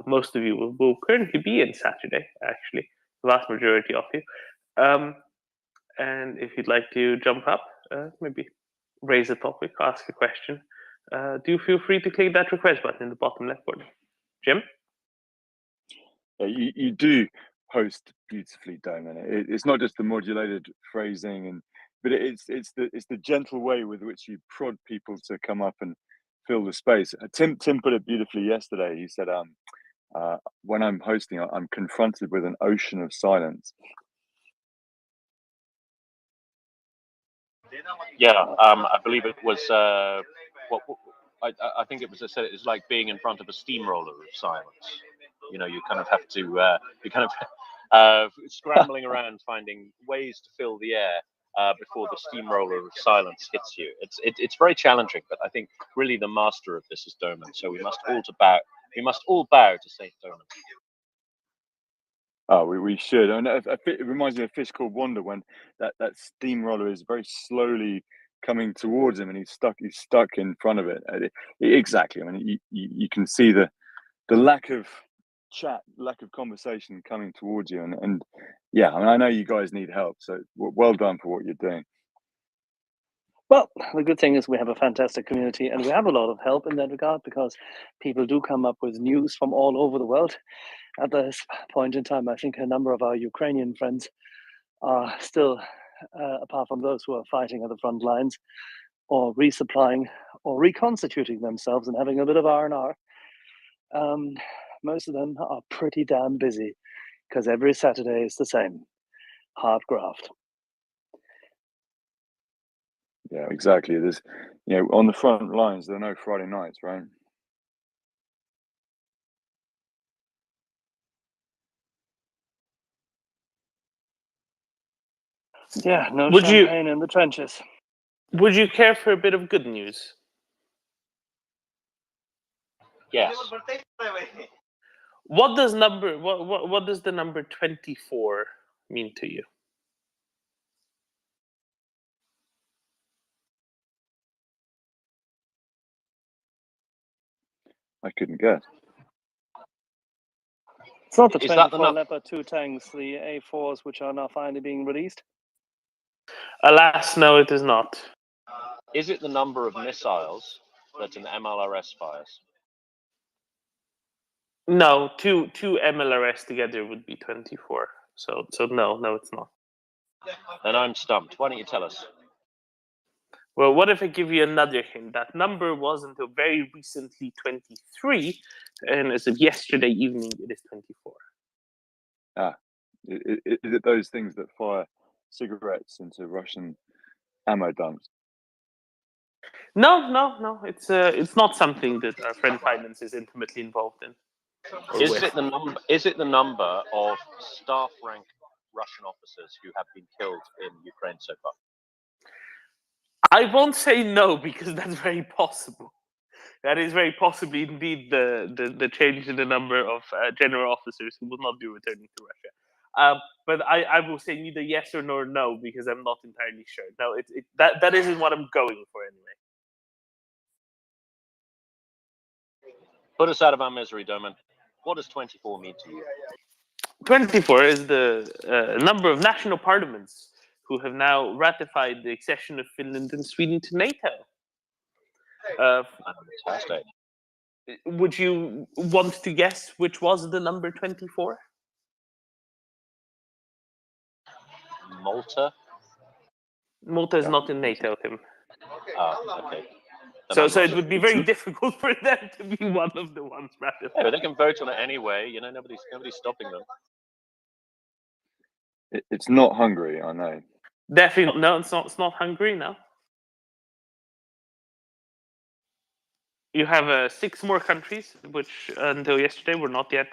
Speaker 6: Most of you will currently be in Saturday, actually, the vast majority of you. And if you'd like to jump up, maybe raise a topic, ask a question, do feel free to click that request button in the bottom left corner. Jim?
Speaker 3: You do host beautifully, Damon. It's not just the modulated phrasing, but it's the gentle way with which you prod people to come up and fill the space. Tim put it beautifully yesterday. He said, "When I'm hosting, I'm confronted with an ocean of silence."
Speaker 20: Yeah, I believe it was. I think it was. I said it was like being in front of a steamroller of silence. You know, you kind of have to. You kind of scrambling around finding ways to fill the air before the steamroller of silence hits you. It's very challenging, but I think really the master of this is Doman. So we must all bow. We must all bow to Saint Doman.
Speaker 3: Oh, we should. And it reminds me of a fish called Wanda when that steamroller is very slowly coming towards him, and he's stuck in front of it. Exactly. I mean, you can see the lack of chat, lack of conversation coming towards you, and yeah, I mean, I know you guys need help, so well done for what you're doing.
Speaker 17: Well, the good thing is we have a fantastic community and we have a lot of help in that regard because people do come up with news from all over the world. At this point in time, I think a number of our Ukrainian friends are still, apart from those who are fighting at the front lines or resupplying or reconstituting themselves and having a bit of R&R, most of them are pretty damn busy because every Saturday is the same, hard graft.
Speaker 3: Yeah, exactly. There's, on the front lines, there are no Friday nights, right?
Speaker 17: Yeah, no champagne in the trenches.
Speaker 6: Would you care for a bit of good news?
Speaker 20: Yes.
Speaker 6: What does the number 24 mean to you?
Speaker 3: I couldn't guess.
Speaker 17: It's not the
Speaker 20: Is that
Speaker 17: 24 Leopard 2 tanks, the A4s, which are now finally being released?
Speaker 6: Alas, no, it is not.
Speaker 20: Is it the number of missiles that an MLRS fires?
Speaker 6: No, two MLRS together would be 24. So no, it's not.
Speaker 20: Then I'm stumped. Why don't you tell us?
Speaker 6: Well, what if I give you another hint? That number was until very recently 23, and as of yesterday evening, it is 24.
Speaker 3: Ah, is it those things that fire cigarettes into Russian ammo dumps?
Speaker 6: No. It's not something that our friend Finance is intimately involved in.
Speaker 20: Is it the number of staff rank Russian officers who have been killed in Ukraine so far?
Speaker 6: I won't say no because that's very possible. That is very possibly indeed the change in the number of general officers who will not be returning to Russia. But I will say neither yes or no because I'm not entirely sure. No, that isn't what I'm going for anyway.
Speaker 20: Put us out of our misery, Doman. What does 24 mean to you?
Speaker 6: 24 is the number of national parliaments who have now ratified the accession of Finland and Sweden to NATO.
Speaker 20: Fantastic.
Speaker 6: Would you want to guess which was the number 24?
Speaker 20: Malta?
Speaker 6: Malta is not in NATO, Tim.
Speaker 20: Oh, okay.
Speaker 6: So it would be very difficult for them to be one of the ones ratified.
Speaker 20: Yeah, but they can vote on it anyway. Nobody's stopping them.
Speaker 3: It's not Hungary, I know.
Speaker 6: Definitely no. It's not Hungary. No. You have 6 more countries, which until yesterday were not yet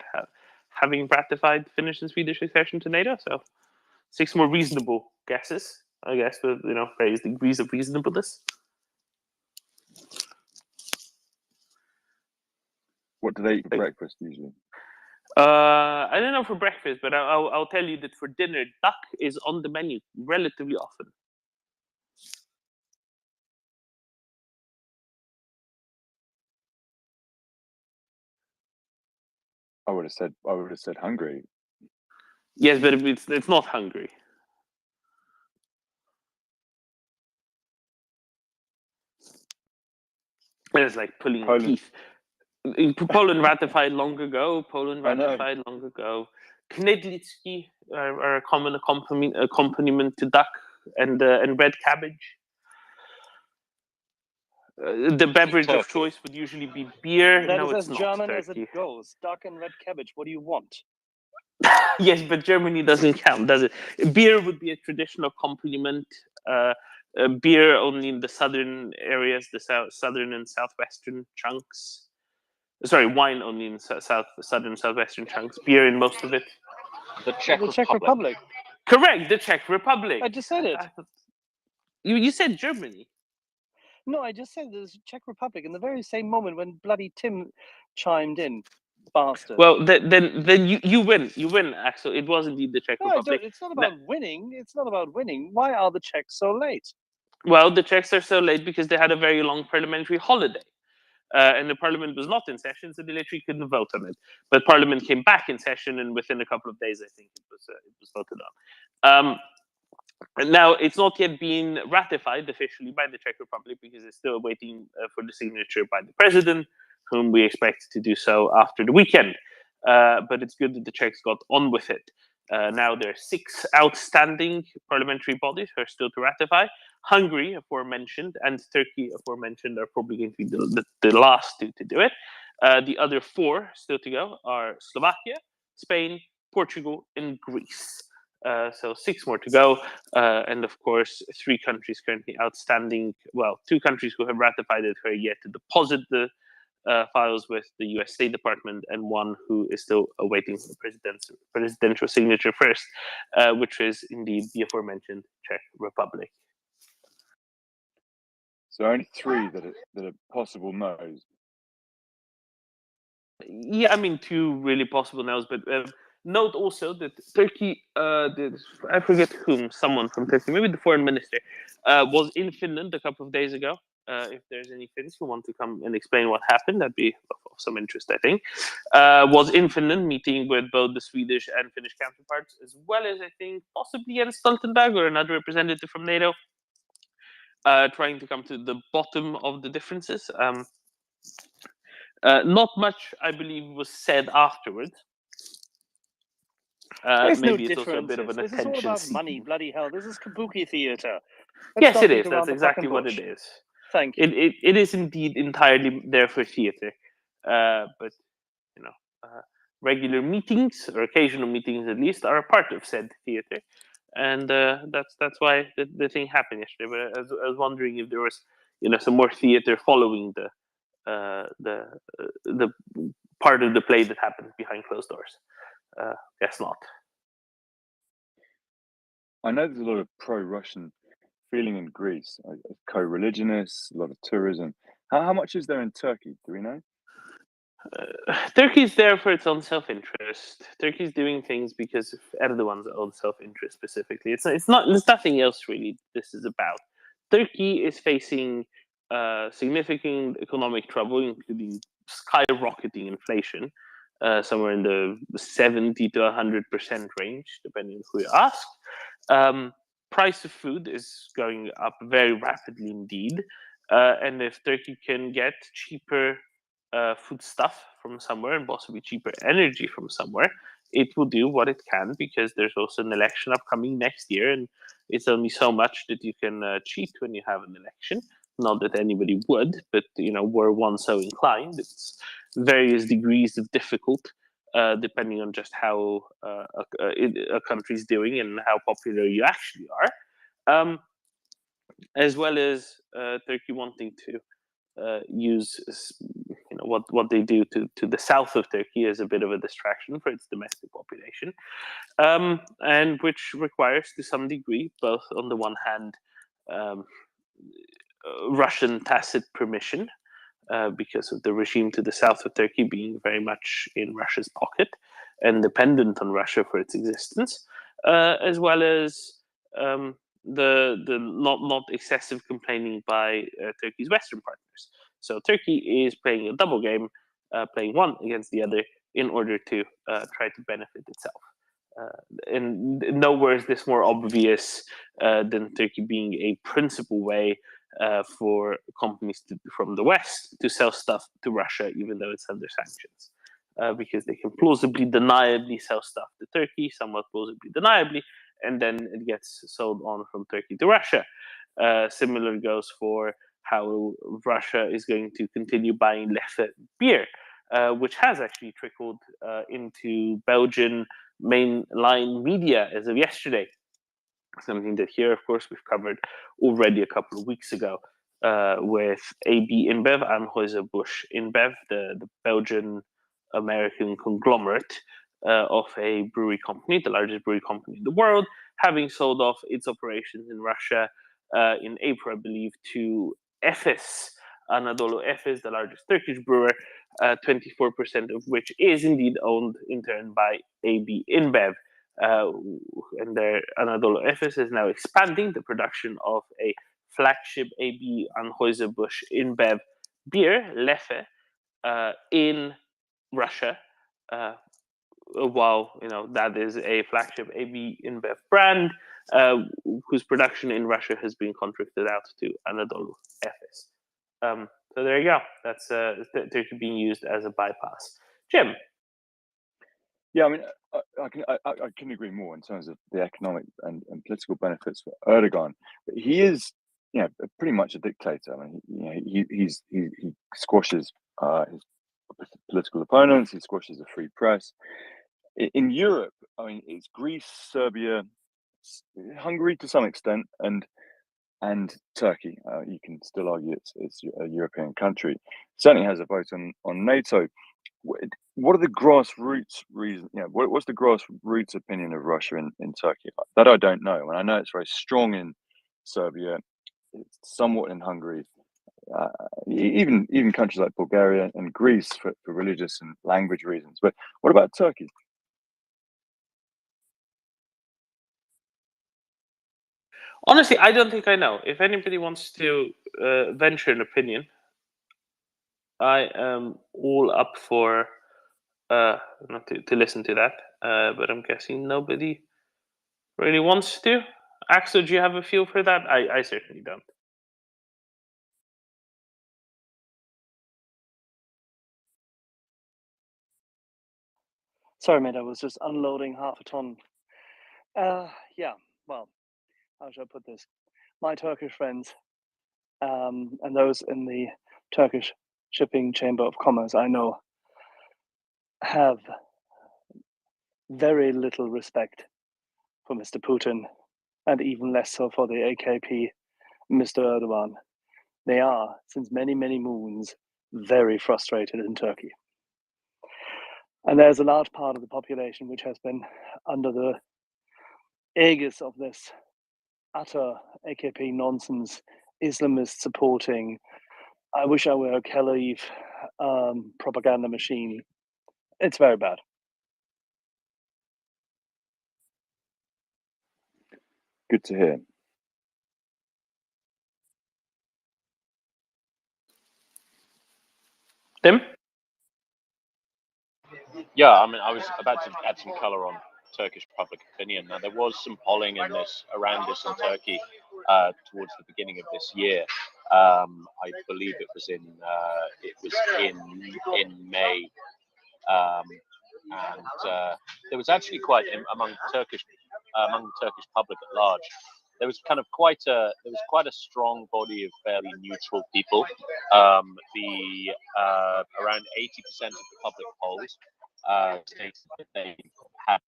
Speaker 6: having ratified Finnish and Swedish accession to NATO. So 6 more reasonable guesses, I guess, with various degrees of reasonableness.
Speaker 3: What do they eat for breakfast usually?
Speaker 6: I don't know for breakfast, but I'll tell you that for dinner, duck is on the menu relatively often.
Speaker 3: I would have said Hungary.
Speaker 6: Yes, but it's not Hungary. It's like pulling teeth. Poland ratified long ago. Knedlitsky are a common accompaniment to duck and red cabbage. The beverage of choice would usually be beer.
Speaker 17: That
Speaker 6: no,
Speaker 17: is
Speaker 6: it's
Speaker 17: as
Speaker 6: not
Speaker 17: German
Speaker 6: turkey.
Speaker 17: as it goes. Duck and red cabbage. What do you want?
Speaker 6: Yes, but Germany doesn't count, does it? Beer would be a traditional accompaniment. Beer only in the southern areas, the southern and southwestern chunks. Sorry, wine only in southern, southwestern chunks. Beer in most of it.
Speaker 20: The Czech
Speaker 17: Republic.
Speaker 6: Correct, the Czech Republic.
Speaker 17: I just said it.
Speaker 6: You said Germany.
Speaker 17: No, I just said the Czech Republic in the very same moment when bloody Tim chimed in. Bastard.
Speaker 6: Well, then you win. You win, Axel. It was indeed the Czech Republic.
Speaker 17: It's not about winning. It's not about winning. Why are the Czechs so late?
Speaker 6: Well, the Czechs are so late because they had a very long parliamentary holiday. and the parliament was not in session, so they literally couldn't vote on it. But parliament came back in session, and within a couple of days, I think it was voted on. And now it's not yet been ratified officially by the Czech Republic because it's still waiting for the signature by the president, whom we expect to do so after the weekend. But it's good that the Czechs got on with it. Now there are 6 outstanding parliamentary bodies who are still to ratify. Hungary, aforementioned, and Turkey, aforementioned, are probably going to be the last 2 to do it. The other 4 still to go are Slovakia, Spain, Portugal, and Greece. So 6 more to go. And of course, 3 countries currently outstanding. Well, 2 countries who have ratified it who are yet to deposit the files with the US State Department, and 1 who is still awaiting the presidential signature first, which is indeed the aforementioned Czech Republic.
Speaker 3: So only 3 that are possible no's.
Speaker 6: Yeah, I mean 2 really possible no's, but note also that Turkey, I forget whom, someone from Turkey, maybe the foreign minister, was in Finland a couple of days ago. If there's any Finns who want to come and explain what happened, that'd be of some interest, I think. Was in Finland meeting with both the Swedish and Finnish counterparts, as well as, I think, possibly Jens Stoltenberg or another representative from NATO, trying to come to the bottom of the differences. Not much, I believe, was said afterwards.
Speaker 17: There's
Speaker 6: Maybe
Speaker 17: no
Speaker 6: it's also a bit of an
Speaker 17: differences. This is all
Speaker 6: attention
Speaker 17: about
Speaker 6: seeking.
Speaker 17: money, bloody hell. This is kabuki theatre.
Speaker 6: Yes, it is. That's exactly what it is.
Speaker 17: Thank you.
Speaker 6: It is indeed entirely there for theatre. But, you know, regular meetings, or occasional meetings at least, are a part of said theatre. And that's why the thing happened yesterday. But I was wondering if there was, some more theatre following the part of the play that happened behind closed doors. Guess not.
Speaker 3: I know there's a lot of pro-Russian feeling in Greece, co-religionists, a lot of tourism. How much is there in Turkey? Do we know?
Speaker 6: Turkey's there for its own self-interest. Turkey's doing things because of Erdogan's own self-interest specifically. It's nothing else really this is about. Turkey is facing significant economic trouble, including skyrocketing inflation, somewhere in the 70 to 100% range, depending on who you ask. Price of food is going up very rapidly indeed. And if Turkey can get cheaper food stuff from somewhere and possibly cheaper energy from somewhere, it will do what it can, because there's also an election upcoming next year, and it's only so much that you can cheat when you have an election. Not that anybody would, but were one so inclined, it's various degrees of difficult, depending on just how a country's doing and how popular you actually are, as well as Turkey wanting to use what they do to the south of Turkey as a bit of a distraction for its domestic population, and which requires to some degree, both on the one hand, Russian tacit permission, because of the regime to the south of Turkey being very much in Russia's pocket and dependent on Russia for its existence, as well as the not excessive complaining by Turkey's Western partners. So Turkey is playing a double game, playing one against the other in order to try to benefit itself. And nowhere is this more obvious than Turkey being a principal way for companies from the West to sell stuff to Russia, even though it's under sanctions. Because they can plausibly, deniably sell stuff to Turkey, somewhat plausibly, deniably, and then it gets sold on from Turkey to Russia. Similar goes for how Russia is going to continue buying Leffe beer, which has actually trickled into Belgian mainline media as of yesterday. Something that here, of course, we've covered already a couple of weeks ago with AB InBev, Anheuser-Busch InBev, the Belgian American conglomerate of a brewery company, the largest brewery company in the world, having sold off its operations in Russia in April, I believe, to Efes, Anadolu Efes, the largest Turkish brewer, 24% of which is indeed owned in turn by AB InBev. And their Anadolu Efes is now expanding the production of a flagship AB Anheuser-Busch InBev beer, Leffe, in Russia. While that is a flagship AB InBev brand, whose production in Russia has been contracted out to Anadolu Efes. So there you go. That's Turkey being used as a bypass. Jim.
Speaker 3: Yeah, I mean, I couldn't agree more in terms of the economic and political benefits for Erdogan. But he is, pretty much a dictator. I mean, he squashes his political opponents. He squashes the free press. In Europe, I mean, it's Greece, Serbia, Hungary to some extent, and Turkey. You can still argue it's a European country. Certainly has a vote on NATO. What are the grassroots reasons? What's the grassroots opinion of Russia in Turkey? That I don't know. And I know it's very strong in Serbia. It's somewhat in Hungary. Even countries like Bulgaria and Greece for religious and language reasons. But what about Turkey?
Speaker 6: Honestly, I don't think I know. If anybody wants to venture an opinion, I am all up for not to listen to that. But I'm guessing nobody really wants to. Axel, do you have a feel for that? I certainly don't.
Speaker 17: Sorry, mate, I was just unloading half a ton. Yeah, well, how should I put this? My Turkish friends and those in the Turkish Shipping Chamber of Commerce I know have very little respect for Mr. Putin and even less so for the AKP, Mr. Erdogan. They are, since many, many moons, very frustrated in Turkey. And there's a large part of the population which has been under the aegis of this utter AKP nonsense, Islamist supporting, I wish I were a Khalif propaganda machine. It's very bad.
Speaker 3: Good to hear.
Speaker 6: Tim?
Speaker 20: Yeah, I mean, I was about to add some color on Turkish public opinion. Now, there was some polling around this in Turkey towards the beginning of this year. I believe it was in May, and there was actually quite among the Turkish public at large. There was quite a strong body of fairly neutral people. Around 80% of the public polls stated that they had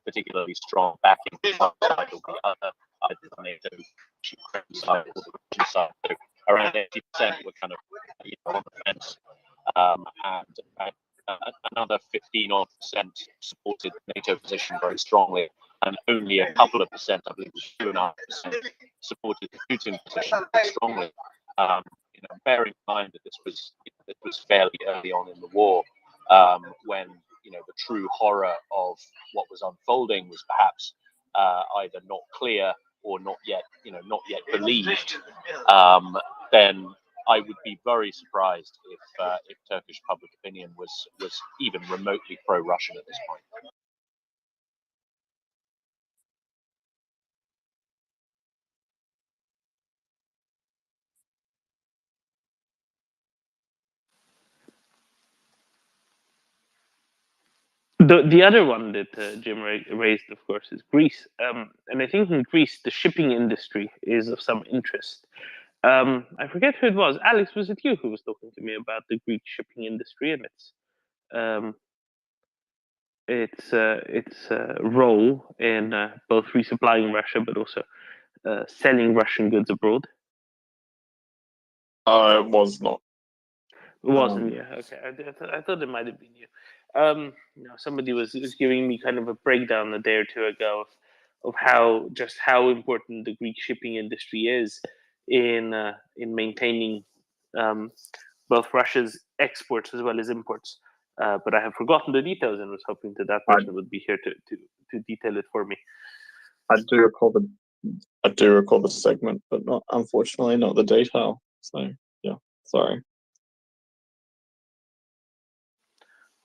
Speaker 20: particularly strong backing from one side or the other, either the NATO Ukraine side or the Russian side. So around 80% were on the fence, and another 15% supported the NATO position very strongly, and only a couple of percent, I believe it was 2.5%, supported the Putin position very strongly. Bearing in mind that this was fairly early on in the war, when the true horror of what was unfolding was perhaps either not clear or not yet believed, then I would be very surprised if Turkish public opinion was even remotely pro-Russian at this point.
Speaker 6: The other one that Jim raised, of course, is Greece. And I think in Greece, the shipping industry is of some interest. I forget who it was. Alex, was it you who was talking to me about the Greek shipping industry and its role in both resupplying Russia but also selling Russian goods abroad?
Speaker 1: It was not.
Speaker 6: It wasn't, yeah. Okay, I thought it might have been you. Somebody was giving me kind of a breakdown a day or two ago of how important the Greek shipping industry is in maintaining both Russia's exports as well as imports. But I have forgotten the details and was hoping that person would be here to detail it for me.
Speaker 1: I do recall the I do recall the segment, but not unfortunately not the detail. So yeah, sorry.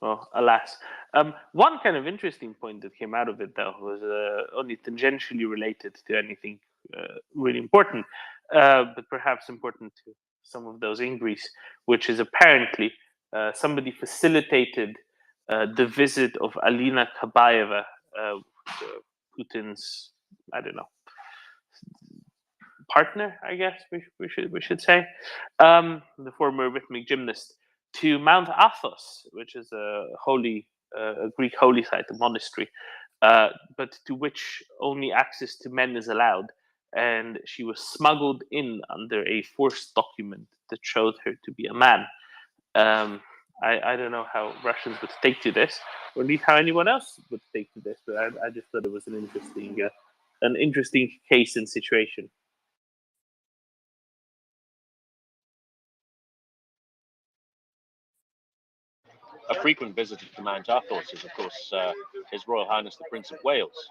Speaker 6: Well, alas. One kind of interesting point that came out of it, though, was only tangentially related to anything really important, but perhaps important to some of those in Greece, which is apparently somebody facilitated the visit of Alina Kabayeva, Putin's, I don't know, partner, I guess we should say, the former rhythmic gymnast, to Mount Athos, which is a Greek holy site, a monastery, but to which only access to men is allowed. And she was smuggled in under a forced document that showed her to be a man. I don't know how Russians would take to this, or indeed how anyone else would take to this, but I just thought it was an interesting case and situation.
Speaker 20: A frequent visitor to Mount Athos is, of course, His Royal Highness the Prince of Wales,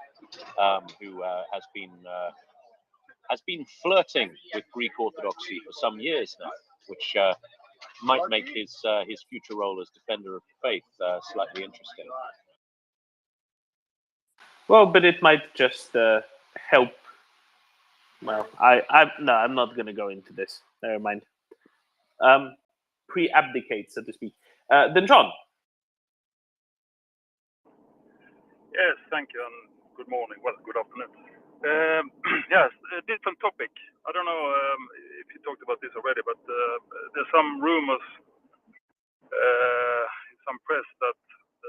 Speaker 20: who has been flirting with Greek Orthodoxy for some years now, which might make his future role as defender of the faith slightly interesting.
Speaker 6: Well, but it might just help. Well, I'm not going to go into this. Never mind. Pre-abdicate, so to speak. Then John.
Speaker 21: Yes, thank you, and good morning. Well, good afternoon. Yes, a different topic. I don't know if you talked about this already, but there's some rumors in some press that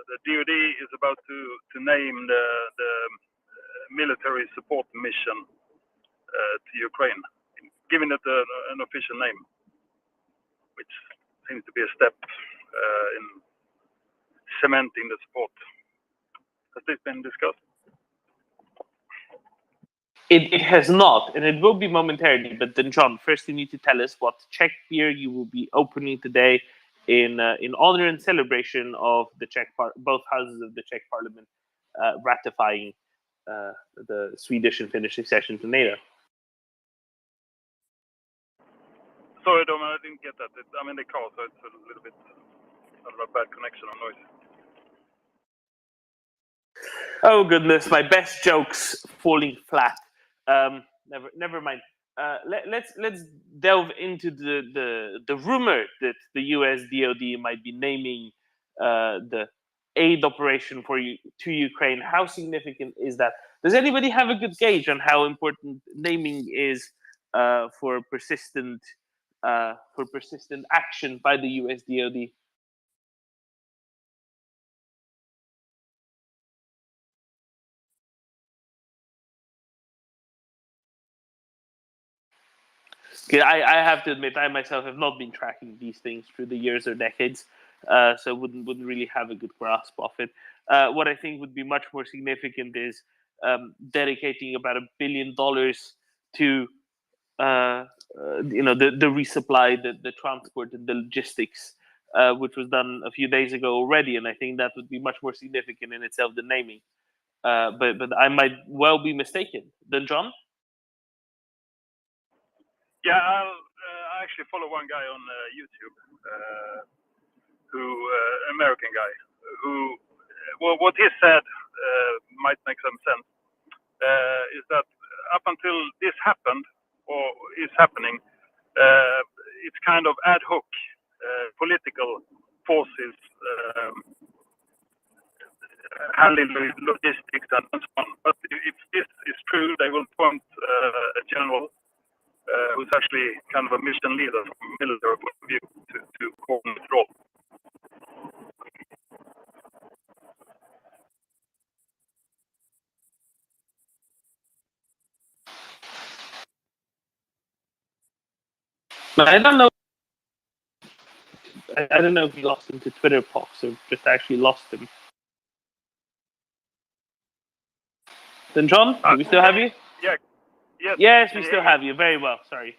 Speaker 21: the DoD is about to name the military support mission to Ukraine, giving it an official name, which seems to be a step in cementing the support. Has this been discussed?
Speaker 6: It has not, and it will be momentarily. But then, John, first you need to tell us what Czech beer you will be opening today in honor and celebration of the both houses of the Czech Parliament ratifying the Swedish and Finnish accession to NATO.
Speaker 21: Sorry, Dom, I didn't get that. I'm in the car, so it's a little bit bad connection or noise.
Speaker 6: Oh goodness, my best jokes falling flat. Never mind. Let's delve into the rumor that the U.S. DoD might be naming the aid operation to Ukraine. How significant is that? Does anybody have a good gauge on how important naming is for persistent action by the U.S. DoD? I have to admit, I myself have not been tracking these things through the years or decades, so wouldn't really have a good grasp of it. What I think would be much more significant is dedicating about $1 billion to the resupply, the transport, and the logistics, which was done a few days ago already, and I think that would be much more significant in itself than naming. But I might well be mistaken. Then, John?
Speaker 21: Yeah, I actually follow one guy on YouTube, an American guy, who, what he said might make some sense, is that up until this happened, or is happening, it's kind of ad hoc political forces handling logistics and so on. But if this is true, they will appoint a general who's actually kind of a mission leader from a military point of view to coordinate the role.
Speaker 6: I don't know. I don't know if he lost him to Twitter pox or just actually lost him. Then, John, do we still have you?
Speaker 21: Yeah.
Speaker 6: Yes, we still have you. Very well. Sorry.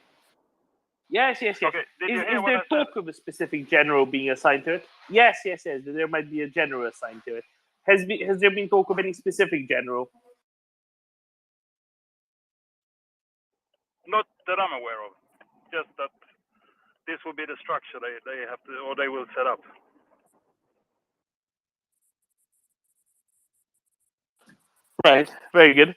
Speaker 6: Yes.
Speaker 21: Okay.
Speaker 6: Is there talk of a specific general being assigned to it? Yes. There might be a general assigned to it. Has there been talk of any specific general?
Speaker 21: Not that I'm aware of. Just that this will be the structure they have to, or they will set up.
Speaker 6: Right. Very good.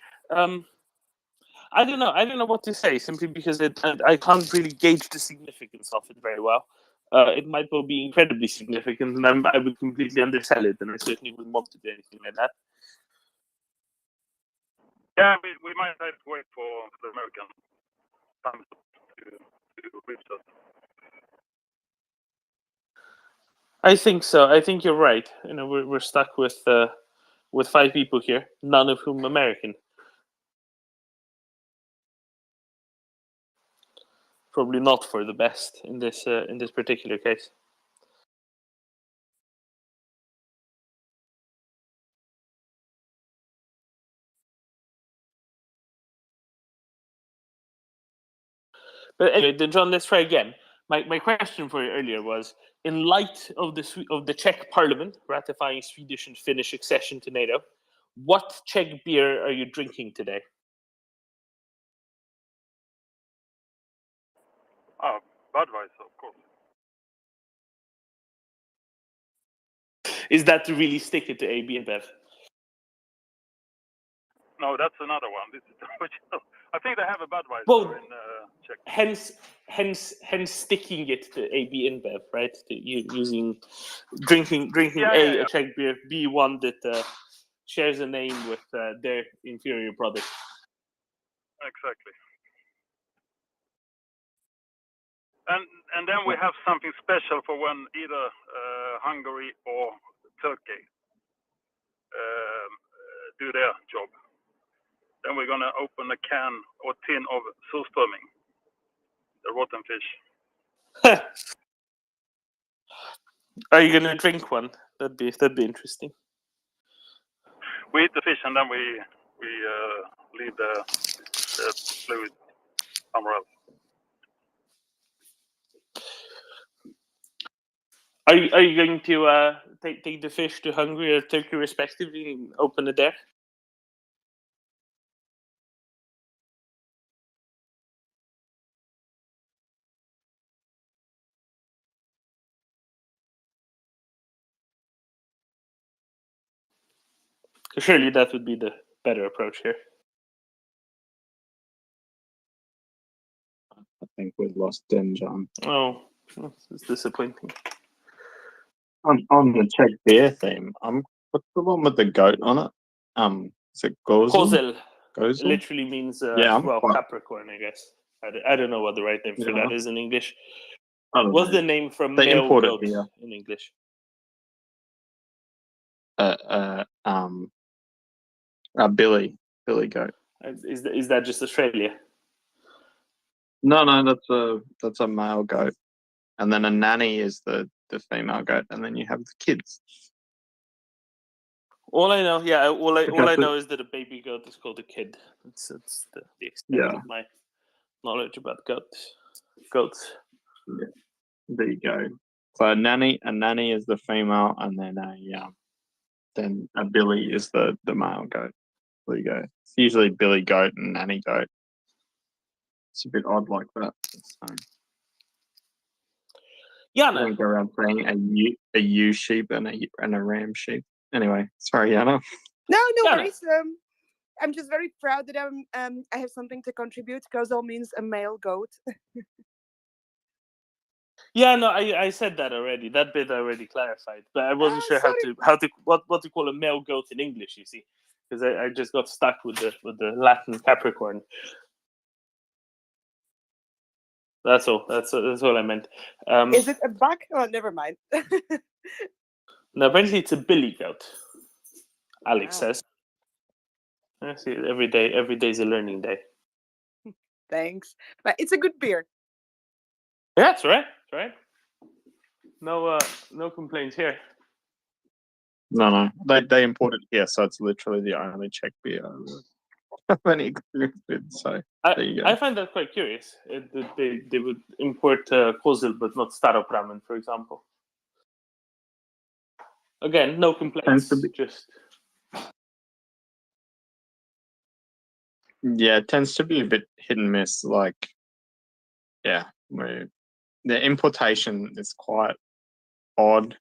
Speaker 6: I don't know. I don't know what to say, simply because I can't really gauge the significance of it very well. It might well be incredibly significant, and I would completely undersell it, and I certainly wouldn't want to do anything like that.
Speaker 21: Yeah, we might have to wait for the American time to reach us.
Speaker 6: I think so. I think you're right. You know, we're stuck with 5 people here, none of whom American. Probably not for the best in this particular case. But anyway, then John, let's try again. My question for you earlier was, in light of the Czech Parliament ratifying Swedish and Finnish accession to NATO, what Czech beer are you drinking today?
Speaker 21: Oh, Budweiser, of course.
Speaker 6: Is that to really stick it to AB and Bev?
Speaker 21: No, that's another one. This is the original. I think they have a Budweiser in Czech.
Speaker 6: Hence sticking it to AB InBev, right? Using drinking a Czech beer, B one that shares a name with their inferior product.
Speaker 21: Exactly. And then we have something special for when either Hungary or Turkey do their job. Then we're gonna open a can or tin of surströmming, the rotten fish.
Speaker 6: Are you gonna drink one? That'd be interesting.
Speaker 21: We eat the fish and then we leave the fluid somewhere else.
Speaker 6: Are you going to take the fish to Hungary or Turkey respectively and open it there? Surely that would be the better approach here.
Speaker 1: I think we've lost Den, John.
Speaker 6: Oh, it's disappointing.
Speaker 1: On the Czech beer theme, what's the one with the goat on it? Is it Kozel?
Speaker 6: Kozel literally means Capricorn, I guess. I don't know what the right name for that is in English. What's the name for male goat in English?
Speaker 1: Billy goat.
Speaker 6: Is that just Australia?
Speaker 1: No, that's a male goat, and then a nanny is the female goat, and then you have the kids.
Speaker 6: All I know, all I know is that a baby goat is called a kid. It's the extent of my knowledge about goats.
Speaker 1: Yeah. There you go. So a nanny is the female, and then a billy is the male goat. There you go. It's usually billy goat and nanny goat. It's a bit odd like that. So.
Speaker 6: Yana.
Speaker 1: I don't go around saying a ewe sheep and a ram sheep. Anyway, sorry, Yana.
Speaker 7: No worries. I'm just very proud that I have something to contribute. Kozel means a male goat.
Speaker 6: Yeah, no, I said that already. That bit I already clarified, but I wasn't sure what to call a male goat in English. You see, because I just got stuck with the Latin Capricorn. That's all. That's all I meant.
Speaker 7: Is it a buck? Oh, never mind.
Speaker 6: No, apparently it's a billy goat. Alex says. I see. Every day is a learning day.
Speaker 7: Thanks, but it's a good beer.
Speaker 6: Yeah, that's right. That's right. No complaints here.
Speaker 1: No. They import it here, so it's literally the only Czech beer I have any experience with. So there you go.
Speaker 6: I find that quite curious. They would import Kozel, but not Staropramen, for example. Again, no complaints. Just
Speaker 1: Yeah, it tends to be a bit hit and miss. Like, yeah, the importation is quite odd.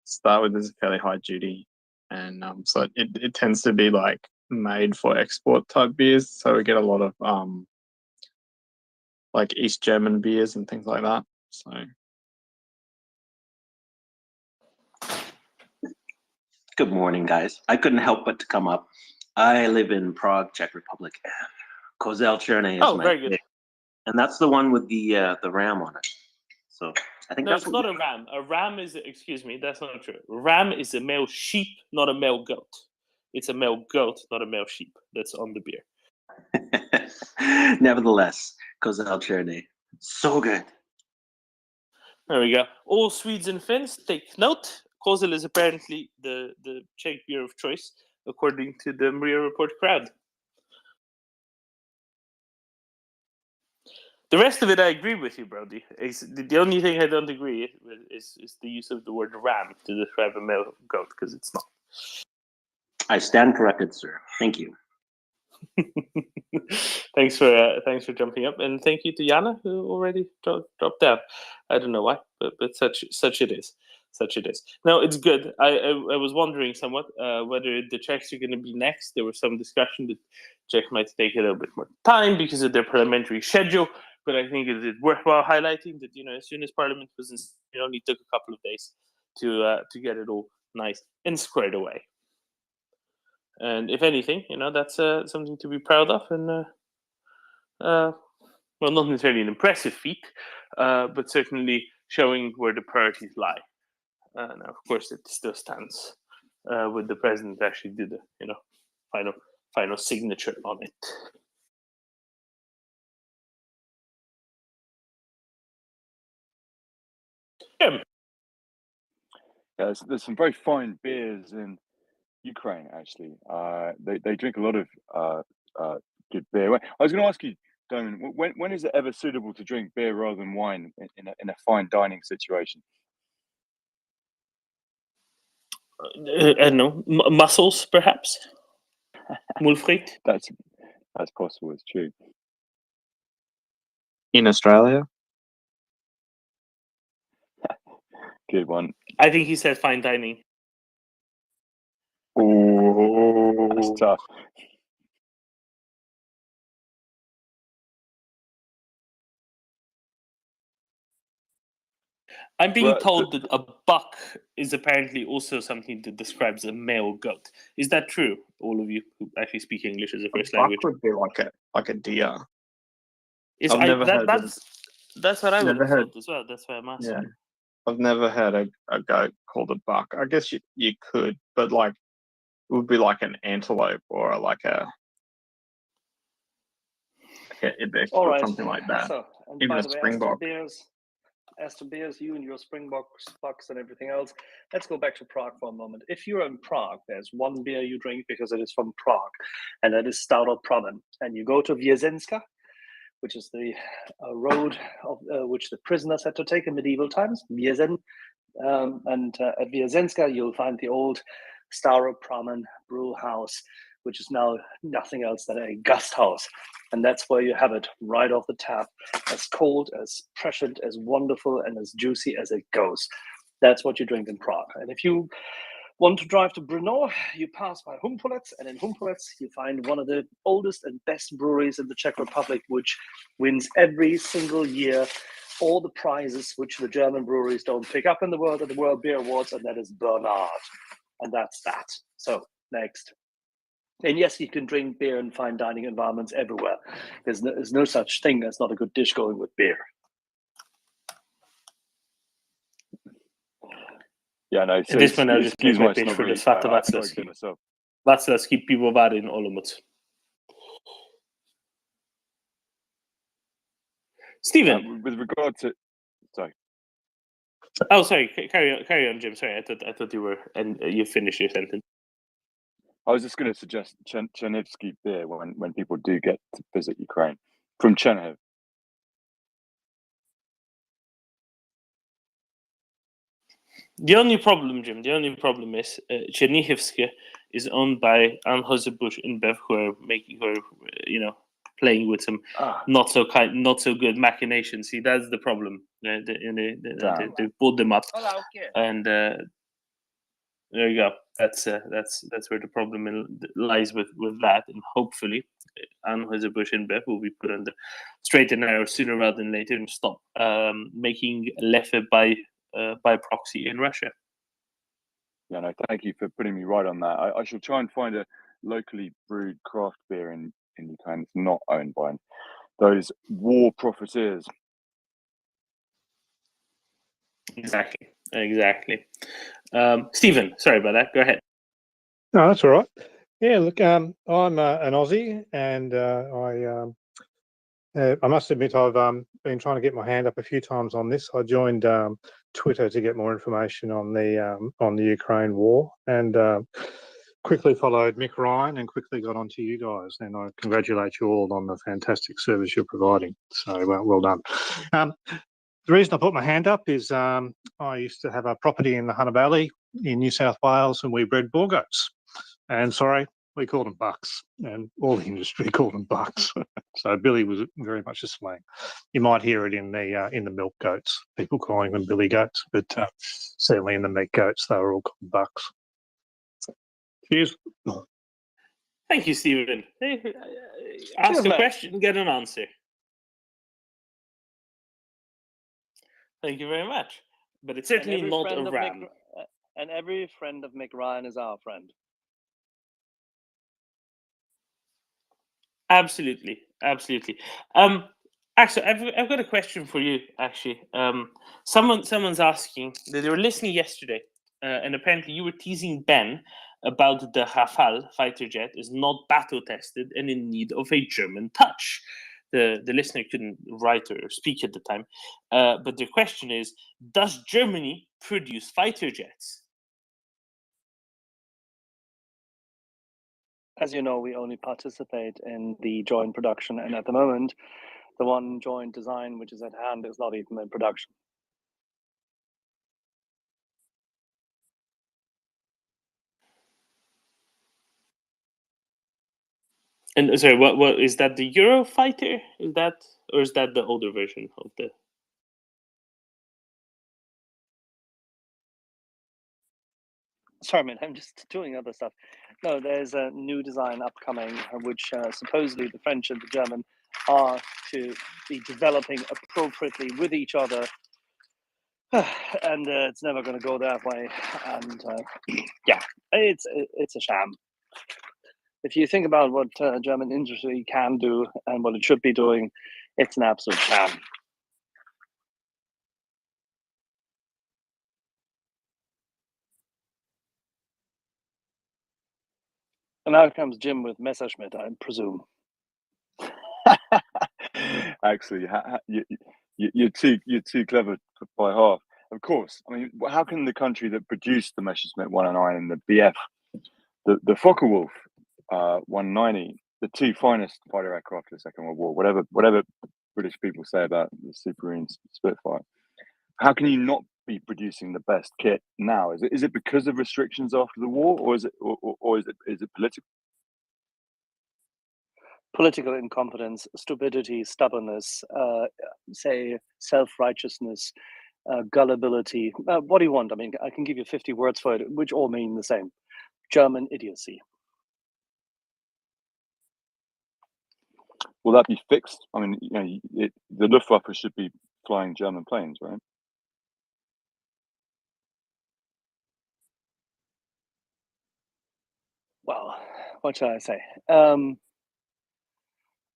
Speaker 1: Start with is a fairly high duty, and so it tends to be like made for export type beers. So we get a lot of like East German beers and things like that. So
Speaker 20: Good morning, guys. I couldn't help but to come up. I live in Prague, Czech Republic. Kozel Cherney is my
Speaker 6: very good.
Speaker 20: pick. And that's the one with the ram on it. So I think
Speaker 6: No,
Speaker 20: that's
Speaker 6: it's not a ram. A ram is, excuse me, that's not true. Ram is a male sheep, not a male goat. It's a male goat, not a male sheep. That's on the beer.
Speaker 20: Nevertheless, Kozel Cherney. So good.
Speaker 6: There we go. All Swedes and Finns, take note. Kozel is apparently the Czech beer of choice, according to the MryiaReport crowd. The rest of it, I agree with you, Brody. The only thing I don't agree with is the use of the word ram to describe a male goat, because it's not.
Speaker 20: I stand corrected, sir. Thank you.
Speaker 6: Thanks for jumping up, and thank you to Jana, who already dropped down. I don't know why, but such it is. Such it is. No, it's good. I was wondering somewhat whether the Czechs are going to be next. There was some discussion that Czech might take a little bit more time because of their parliamentary schedule. But I think it is worthwhile highlighting that as soon as Parliament was in, it only took a couple of days to get it all nice and squared away. And if anything, that's something to be proud of, and well, not necessarily an impressive feat, but certainly showing where the priorities lie. Now, of course, it still stands with the president actually did the final signature on it.
Speaker 3: Yeah, there's some very fine beers in Ukraine, actually. They drink a lot of good beer. I was going to ask you, Damon, when is it ever suitable to drink beer rather than wine in a fine dining situation?
Speaker 6: I don't know, mussels, perhaps? Mulfried?
Speaker 3: That's possible, it's true.
Speaker 1: in Australia,
Speaker 3: Good one.
Speaker 6: I think he said fine dining.
Speaker 3: Oh, that's tough.
Speaker 6: I'm being told that a buck is apparently also something that describes a male goat. Is that true? All of you who actually speak English as a first language.
Speaker 1: buck would be like a deer.
Speaker 6: Is
Speaker 1: I've never heard
Speaker 6: that's what I would
Speaker 1: never
Speaker 6: have
Speaker 1: heard-
Speaker 6: thought as well. That's why I'm asking.
Speaker 1: Yeah, I've never heard a goat called a buck. I guess you could, but like it would be like an antelope or like a ibex
Speaker 17: All
Speaker 1: or
Speaker 17: right.
Speaker 1: something like that.
Speaker 17: So, and
Speaker 1: Even
Speaker 17: by
Speaker 1: a
Speaker 17: the way,
Speaker 1: springbok.
Speaker 17: as to beers, you and your Springboks and everything else, let's go back to Prague for a moment. If you're in Prague, there's one beer you drink because it is from Prague, and that is Stout of Pramen. And you go to Wiesenska, which is the road of which the prisoners had to take in medieval times, Wiesen. And at Wiesenska, you'll find the old Staropramen brew house, which is now nothing else than a Gasthaus. And that's where you have it right off the tap, as cold, as prescient, as wonderful, and as juicy as it goes. That's what you drink in Prague. And if you want to drive to Brno, you pass by Humpolec, and in Humpolec, you find one of the oldest and best breweries in the Czech Republic, which wins every single year all the prizes which the German breweries don't pick up in the world at the World Beer Awards, and that is Bernard. And that's that. So, next. And yes, you can drink beer in fine dining environments everywhere. There's no such thing as not a good dish going with beer.
Speaker 3: Yeah, no.
Speaker 6: At this point, I'll just make my pitch for the Svata
Speaker 3: Václavský.
Speaker 6: Václavský pivovar in Olomouc. Stephen,
Speaker 3: with regard to, sorry.
Speaker 6: Oh, sorry. Carry on, Jim. Sorry, I thought you were, and you finished your sentence.
Speaker 3: I was just going to suggest Chernivsky beer when people do get to visit Ukraine from Chernihiv.
Speaker 6: The only problem, Jim, is Chernihievsk is owned by Anheuser-Busch InBev, who are playing with some not so good machinations. See, that's the problem. They pulled them up, and there you go. That's where the problem lies with that, and hopefully Anheuser-Busch InBev will be put on the straight and narrow sooner rather than later and stop making Leffe by proxy in Russia.
Speaker 3: Yeah, no, thank you for putting me right on that. I shall try and find a locally brewed craft beer in Ukraine that's not owned by those war profiteers.
Speaker 6: Exactly. Stephen, sorry about that. Go ahead.
Speaker 4: No, that's all right. Yeah, look, I'm an Aussie, and I must admit I've been trying to get my hand up a few times on this. I joined Twitter to get more information on the Ukraine war, and quickly followed Mick Ryan and quickly got onto you guys. And I congratulate you all on the fantastic service you're providing. So well done. The reason I put my hand up is I used to have a property in the Hunter Valley in New South Wales, and we bred bull goats. And sorry, we called them bucks, and all the industry called them bucks. So Billy was very much a slang. You might hear it in the milk goats, people calling them Billy goats, but certainly in the meat goats, they were all called bucks. Cheers.
Speaker 6: Thank you, Stephen. Ask a question, get an answer. Thank you very much. But it's certainly not a ram.
Speaker 17: And every friend of Mick Ryan is our friend.
Speaker 6: Absolutely. Actually, I've got a question for you. Actually, someone's asking that they were listening yesterday, and apparently you were teasing Ben about the Rafale fighter jet is not battle tested and in need of a German touch. The listener couldn't write or speak at the time, but the question is: does Germany produce fighter jets?
Speaker 17: As you know, we only participate in the joint production, and at the moment, the one joint design which is at hand is not even in production.
Speaker 6: And sorry, what is that? The Eurofighter? Is that the older version of the?
Speaker 17: Sorry, man, I'm just doing other stuff. No, there's a new design upcoming, which supposedly the French and the German are to be developing appropriately with each other, and it's never going to go that way. And yeah, it's a sham. If you think about what German industry can do and what it should be doing, it's an absolute sham. And now comes Jim with Messerschmitt, I presume.
Speaker 3: Actually, you're too clever by half. Of course, I mean, how can the country that produced the Messerschmitt 109 and the BF, the Focke-Wulf 190, the two finest fighter aircraft of the Second World War, whatever British people say about the Supermarine Spitfire, how can you not be producing the best kit now? Is it because of restrictions after the war, or is it political?
Speaker 17: Political incompetence, stupidity, stubbornness, say self-righteousness, gullibility. What do you want? I mean, I can give you 50 words for it, which all mean the same. German idiocy.
Speaker 3: Will that be fixed? I mean, the Luftwaffe should be flying German planes, right?
Speaker 17: Well, what shall I say? A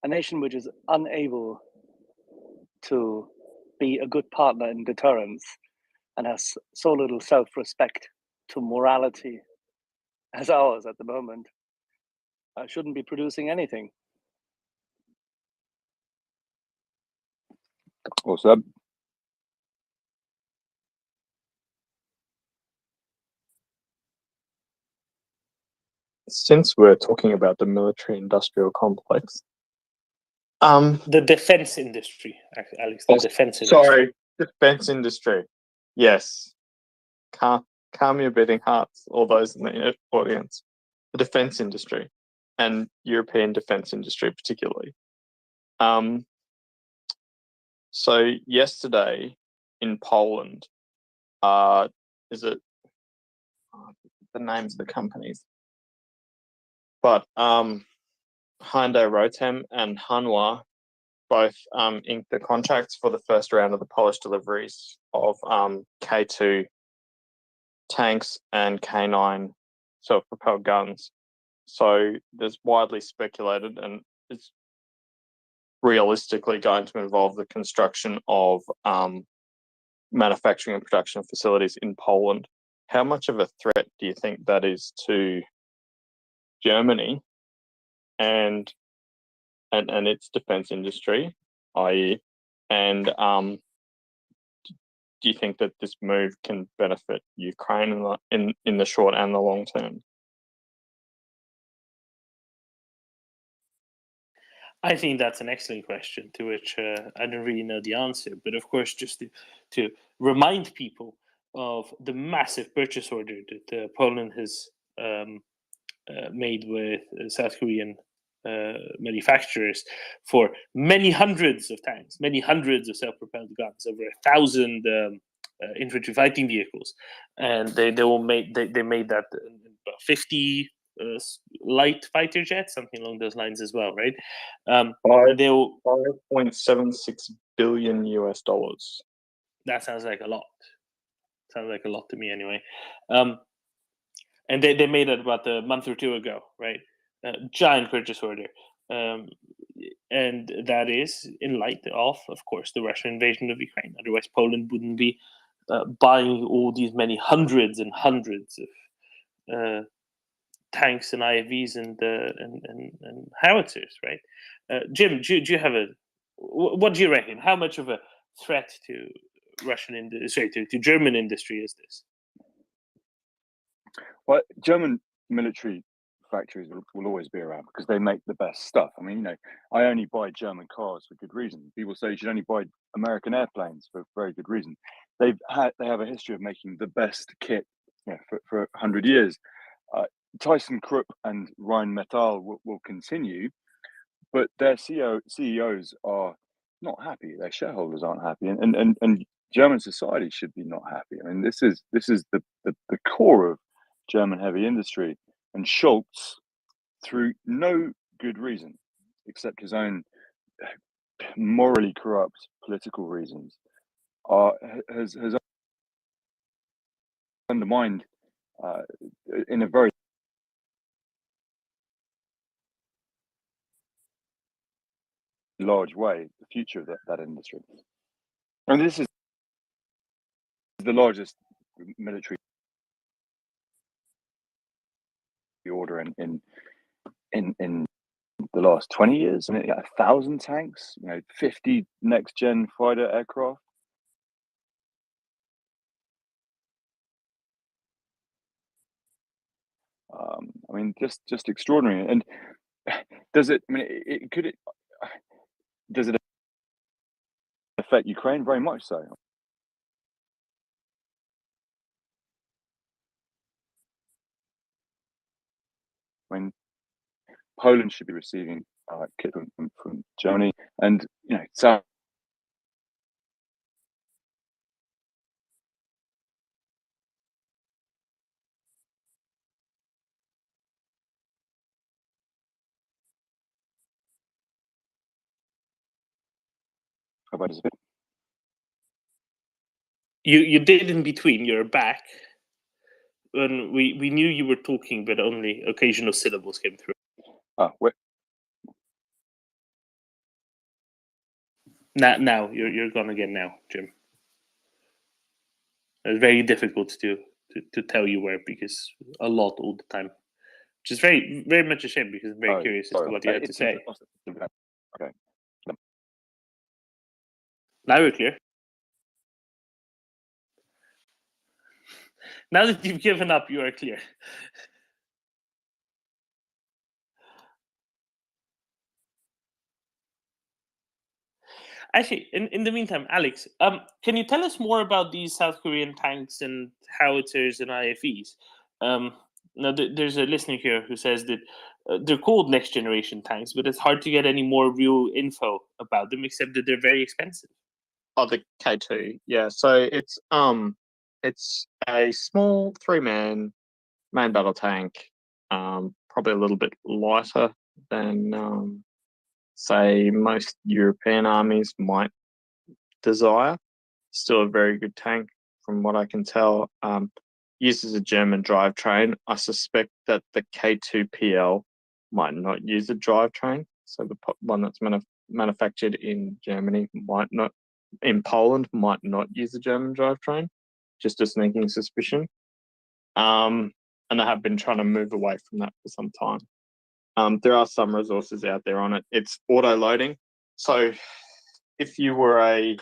Speaker 17: nation which is unable to be a good partner in deterrence and has so little self-respect to morality as ours at the moment, shouldn't be producing anything.
Speaker 3: What's up?
Speaker 1: Since we're talking about the military-industrial complex,
Speaker 6: the defense industry, Alex. The defense industry.
Speaker 1: Sorry, defense industry. Yes. calm your beating hearts, all those in the audience. The defense industry and European defense industry particularly. So yesterday in Poland, is it the names of the companies? But Hyundai Rotem and Hanwha both inked the contracts for the first round of the Polish deliveries of K2 tanks and K9 self-propelled guns. So there's widely speculated, and it's realistically going to involve the construction of manufacturing and production facilities in Poland. How much of a threat do you think that is to Germany and its defense industry, i.e., and do you think that this move can benefit Ukraine in the short and the long term?
Speaker 6: I think that's an excellent question to which I don't really know the answer. But of course, just to remind people of the massive purchase order that Poland has made with South Korean manufacturers for many hundreds of tanks, many hundreds of self-propelled guns, over 1,000 infantry fighting vehicles, and they made that 50 light fighter jets, something along those lines as well, right?
Speaker 1: $5.76 billion US.
Speaker 6: That sounds like a lot. Sounds like a lot to me, anyway. And they made it about a month or two ago, right? Giant purchase order. And that is in light of course, the Russian invasion of Ukraine. Otherwise, Poland wouldn't be buying all these many hundreds and hundreds of tanks and IFVs and howitzers, right? Jim, do you have what do you reckon? How much of a threat to to German industry is this?
Speaker 3: Well, German military factories will always be around because they make the best stuff. I mean, I only buy German cars for good reason. People say you should only buy American airplanes for very good reason. They have a history of making the best kit for 100 years. ThyssenKrupp and Rheinmetall will continue, but their CEOs are not happy. Their shareholders aren't happy, and German society should be not happy. I mean, this is the core of German heavy industry, and Scholz, through no good reason except his own morally corrupt political reasons, has undermined in a very large way the future of that industry. And this is the largest military order in the last 20 years. I mean, 1,000 tanks, 50 next gen fighter aircraft. I mean, just extraordinary. And does it? I mean, does it affect Ukraine? Very much so. I mean, Poland should be receiving kit from Germany, and South. About this bit.
Speaker 6: You did in between. You're back. When we knew you were talking, but only occasional syllables came through.
Speaker 3: Wait.
Speaker 6: Now you're gone again now, Jim. It's very difficult to tell you where, because a lot all the time. Which is very, very much a shame, because I'm very curious as to what you had to say.
Speaker 3: Okay.
Speaker 6: Now we're clear. Now that you've given up, you are clear. Actually, in the meantime, Alex, can you tell us more about these South Korean tanks and howitzers and IFEs? Now, there's a listener here who says that they're called next generation tanks, but it's hard to get any more real info about them, except that they're very expensive.
Speaker 1: Oh, the K2, yeah. So it's a small 3-man main battle tank, probably a little bit lighter than say most European armies might desire. Still a very good tank from what I can tell. Uses a German drivetrain. I suspect that the K2PL might not use a drivetrain. So the one that's manufactured in Germany in Poland might not use a German drivetrain. Just a sneaking suspicion. And I have been trying to move away from that for some time. There are some resources out there on it. It's auto loading. So if you were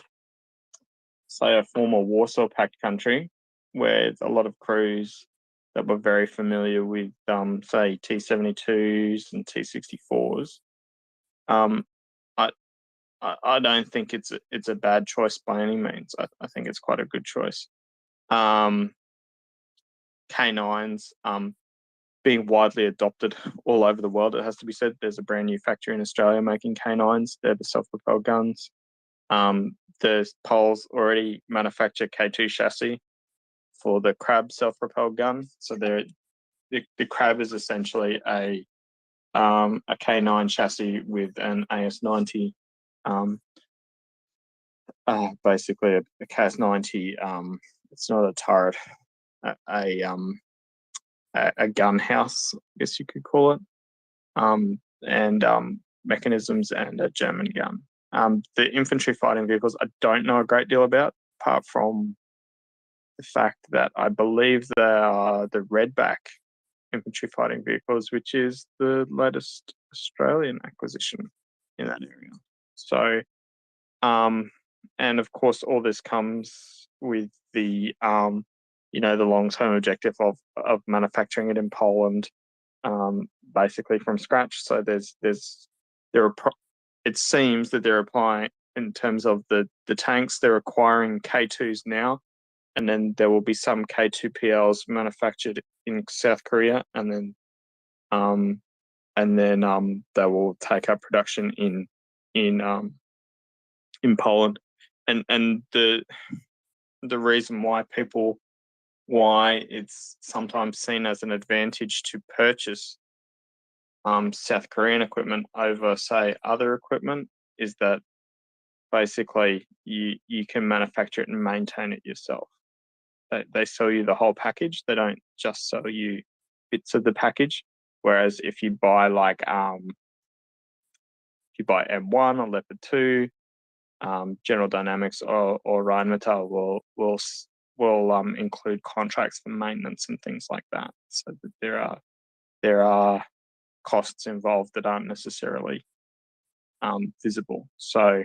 Speaker 1: say a former Warsaw Pact country where a lot of crews that were very familiar with, say, T-72s and T-64s, I don't think it's a bad choice by any means. I think it's quite a good choice. K9s being widely adopted all over the world, it has to be said. There's a brand new factory in Australia making K9s. They're the self-propelled guns. The Poles already manufacture K2 chassis for the Crab self-propelled gun. So the Crab is essentially a K9 chassis with an AS90, basically a KS90. It's not a turret, a gun house, I guess you could call it, and mechanisms and a German gun. The infantry fighting vehicles, I don't know a great deal about, apart from the fact that I believe they are the Redback infantry fighting vehicles, which is the latest Australian acquisition in that area. So, and of course, all this comes with the, the long-term objective of manufacturing it in Poland, basically from scratch. So it seems that they're applying, in terms of the tanks, they're acquiring K2s now, and then there will be some K2PLs manufactured in South Korea, and then they will take up production in Poland, and the reason why it's sometimes seen as an advantage to purchase South Korean equipment over, say, other equipment is that basically you can manufacture it and maintain it yourself. They sell you the whole package. They don't just sell you bits of the package. Whereas if you buy M1 or Leopard 2, General Dynamics or Rheinmetall will include contracts for maintenance and things like that. So that there are costs involved that aren't necessarily visible. So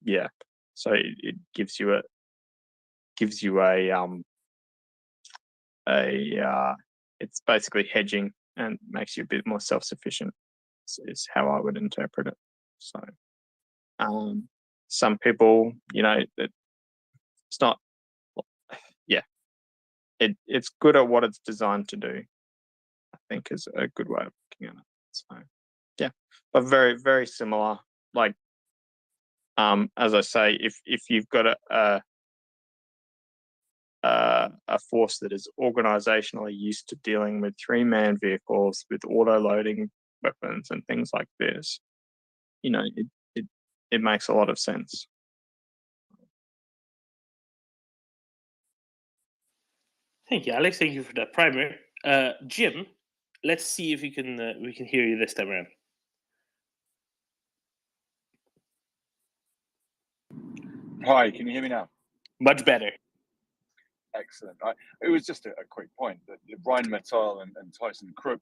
Speaker 1: yeah, so it gives you it's basically hedging and makes you a bit more self-sufficient. Is how I would interpret it. So some people, it's not, yeah, it's good at what it's designed to do, I think, is a good way of looking at it. So yeah, but very, very similar. Like, as I say, if you've got a force that is organizationally used to dealing with 3-man vehicles with auto-loading weapons and things like this, it makes a lot of sense.
Speaker 6: Thank you, Alex. Thank you for that primer. Jim, let's see if we can hear you this time around.
Speaker 3: Hi, can you hear me now?
Speaker 6: Much better.
Speaker 3: Excellent. It was just a quick point that Rheinmetall and ThyssenKrupp,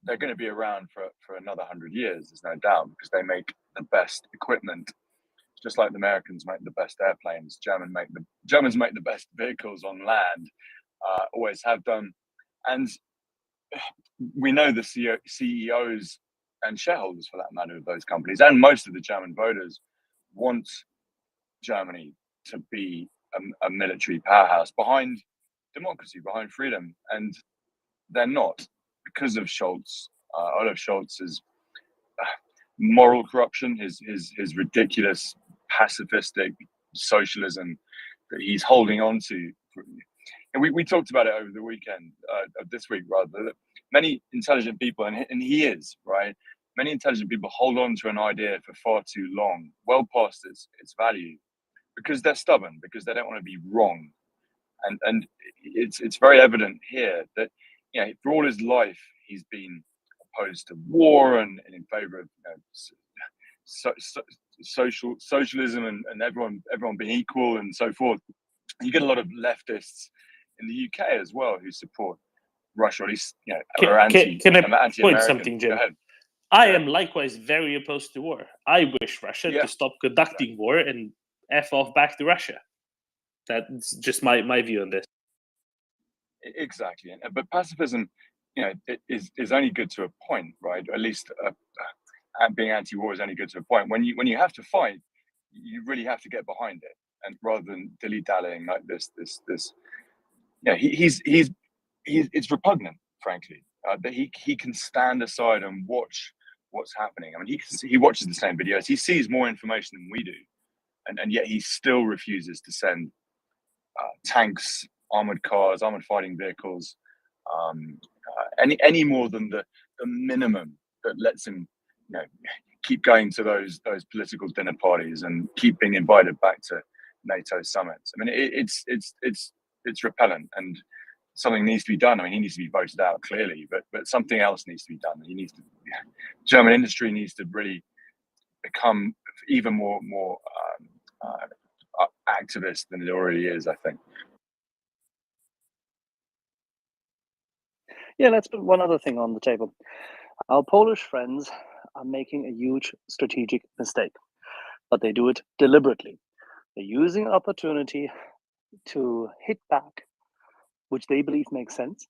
Speaker 3: they're going to be around for another 100 years, there's no doubt, because they make the best equipment. Just like the Americans make the best airplanes, Germans make the best vehicles on land, always have done. And we know the CEOs
Speaker 8: and shareholders for that matter of those companies, and most of the German voters want Germany to be a military powerhouse behind democracy, behind freedom, and they're not, because of Scholz, Olaf Scholz's moral corruption, his ridiculous pacifistic socialism that he's holding on to. And we talked about it over the weekend, this week rather, that many intelligent people, and he is, right? Many intelligent people hold on to an idea for far too long, well past its value, because they're stubborn, because they don't want to be wrong. And it's very evident here that, you know, for all his life, he's been opposed to war and in favor of, you know, socialism and everyone being equal and so forth. You get a lot of leftists in the UK as well who support Russia, or at least, you know, are
Speaker 6: Can I point
Speaker 8: anti-American.
Speaker 6: something, Jim?
Speaker 8: Go ahead.
Speaker 6: I am likewise very opposed to war. I wish Russia
Speaker 8: Yeah.
Speaker 6: to stop conducting war and F off back to Russia. That's just my view on this.
Speaker 8: Exactly, but pacifism, you know, it is only good to a point, right? At least being anti-war is only good to a point. When you have to fight, you really have to get behind it, and rather than dilly-dallying like this. Yeah, it's repugnant, frankly, that he can stand aside and watch what's happening. I mean, he watches the same videos, he sees more information than we do, and yet he still refuses to send tanks, armored cars, armored fighting vehicles, any more than the minimum that lets him, you know, keep going to those political dinner parties and keep being invited back to NATO summits. I mean, it's repellent, and something needs to be done. I mean, he needs to be voted out clearly, but something else needs to be done. German industry needs to really become even more activist than it already is, I think.
Speaker 16: Yeah, let's put one other thing on the table. Our Polish friends are making a huge strategic mistake, but they do it deliberately. They're using opportunity to hit back, which they believe makes sense,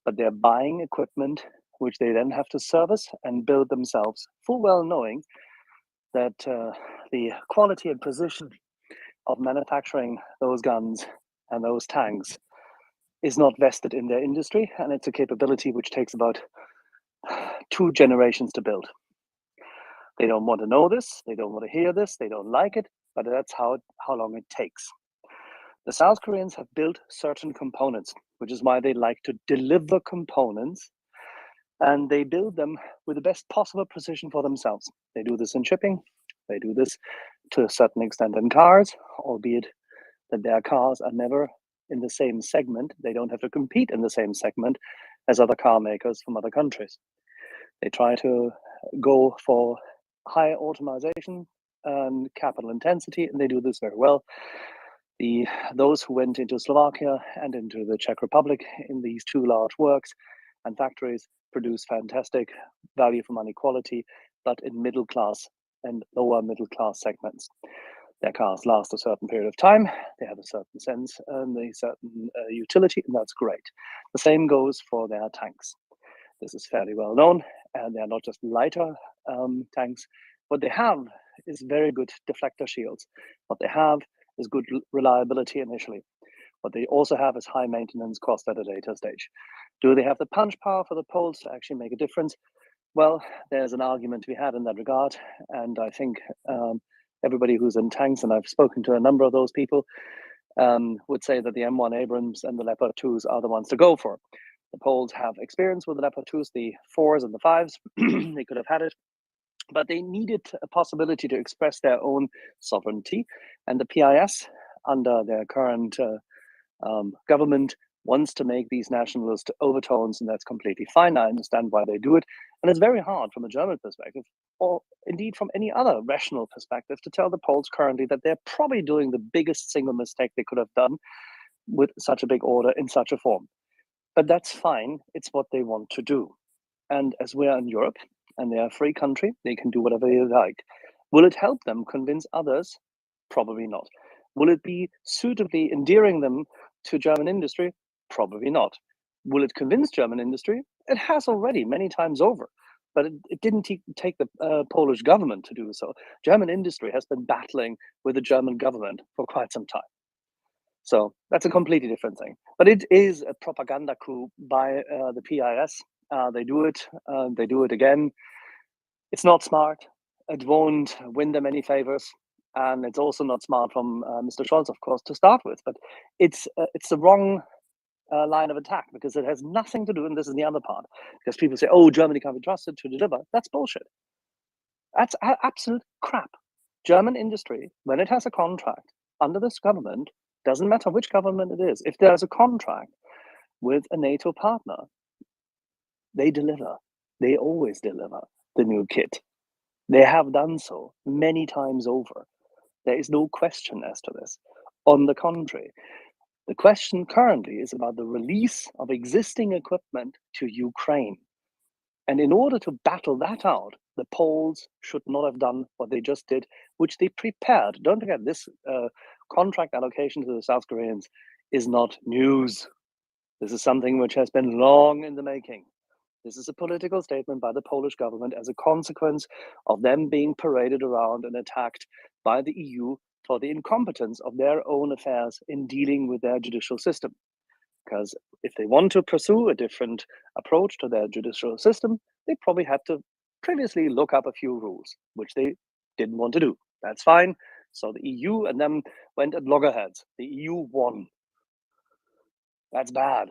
Speaker 16: but they're buying equipment which they then have to service and build themselves, full well knowing that the quality and precision of manufacturing those guns and those tanks is not vested in their industry, and it's a capability which takes about 2 generations to build. They don't want to know this, they don't want to hear this, they don't like it, but that's how long it takes. The South Koreans have built certain components, which is why they like to deliver components, and they build them with the best possible precision for themselves. They do this in shipping, they do this to a certain extent in cars, albeit that their cars are never in the same segment. They don't have to compete in the same segment as other car makers from other countries. They try to go for high automation and capital intensity, and they do this very well. Those who went into Slovakia and into the Czech Republic in these 2 large works and factories produce fantastic value for money quality, but in middle class and lower middle class segments. Their cars last a certain period of time, they have a certain sense and a certain utility, and that's great. The same goes for their tanks. This is fairly well known, and they are not just lighter tanks. What they have is very good deflector shields. What they have is good reliability initially. What they also have is high maintenance cost at a later stage. Do they have the punch power for the Poles to actually make a difference? Well, there's an argument to be had in that regard, and I think everybody who's in tanks, and I've spoken to a number of those people, would say that the M1 Abrams and the Leopard 2s are the ones to go for. The Poles have experience with the Leopard 2s, the 4s and the 5s. They could have had it, but they needed a possibility to express their own sovereignty. And the PIS, under their current government, wants to make these nationalist overtones, and that's completely fine. I understand why they do it. And it's very hard from a German perspective, or indeed from any other rational perspective, to tell the Poles currently that they're probably doing the biggest single mistake they could have done with such a big order in such a form. But that's fine. It's what they want to do. And as we are in Europe, and they're a free country, they can do whatever they like. Will it help them convince others? Probably not. Will it be suitably endearing them to German industry? Probably not. Will it convince German industry? It has already many times over.
Speaker 17: but it didn't take the Polish government to do so. German industry has been battling with the German government for quite some time. So that's a completely different thing. But it is a propaganda coup by the PIS. They do it again. It's not smart. It won't win them any favors. And it's also not smart from Mr. Scholz, of course, to start with. But it's the wrong line of attack, because it has nothing to do, and this is the other part, because people say, oh, Germany can't be trusted to deliver. That's bullshit. That's absolute crap. German industry, when it has a contract under this government, doesn't matter which government it is, if there's a contract with a NATO partner, they deliver. They always deliver the new kit. They have done so many times over. There is no question as to this. On the contrary, the question currently is about the release of existing equipment to Ukraine. And in order to battle that out, the Poles should not have done what they just did, which they prepared. Don't forget, this contract allocation to the South Koreans is not news. This is something which has been long in the making. This is a political statement by the Polish government as a consequence of them being paraded around and attacked by the EU for the incompetence of their own affairs in dealing with their judicial system. Because if they want to pursue a different approach to their judicial system, they probably had to previously look up a few rules, which they didn't want to do. That's fine. So the EU and them went at loggerheads. The EU won. That's bad.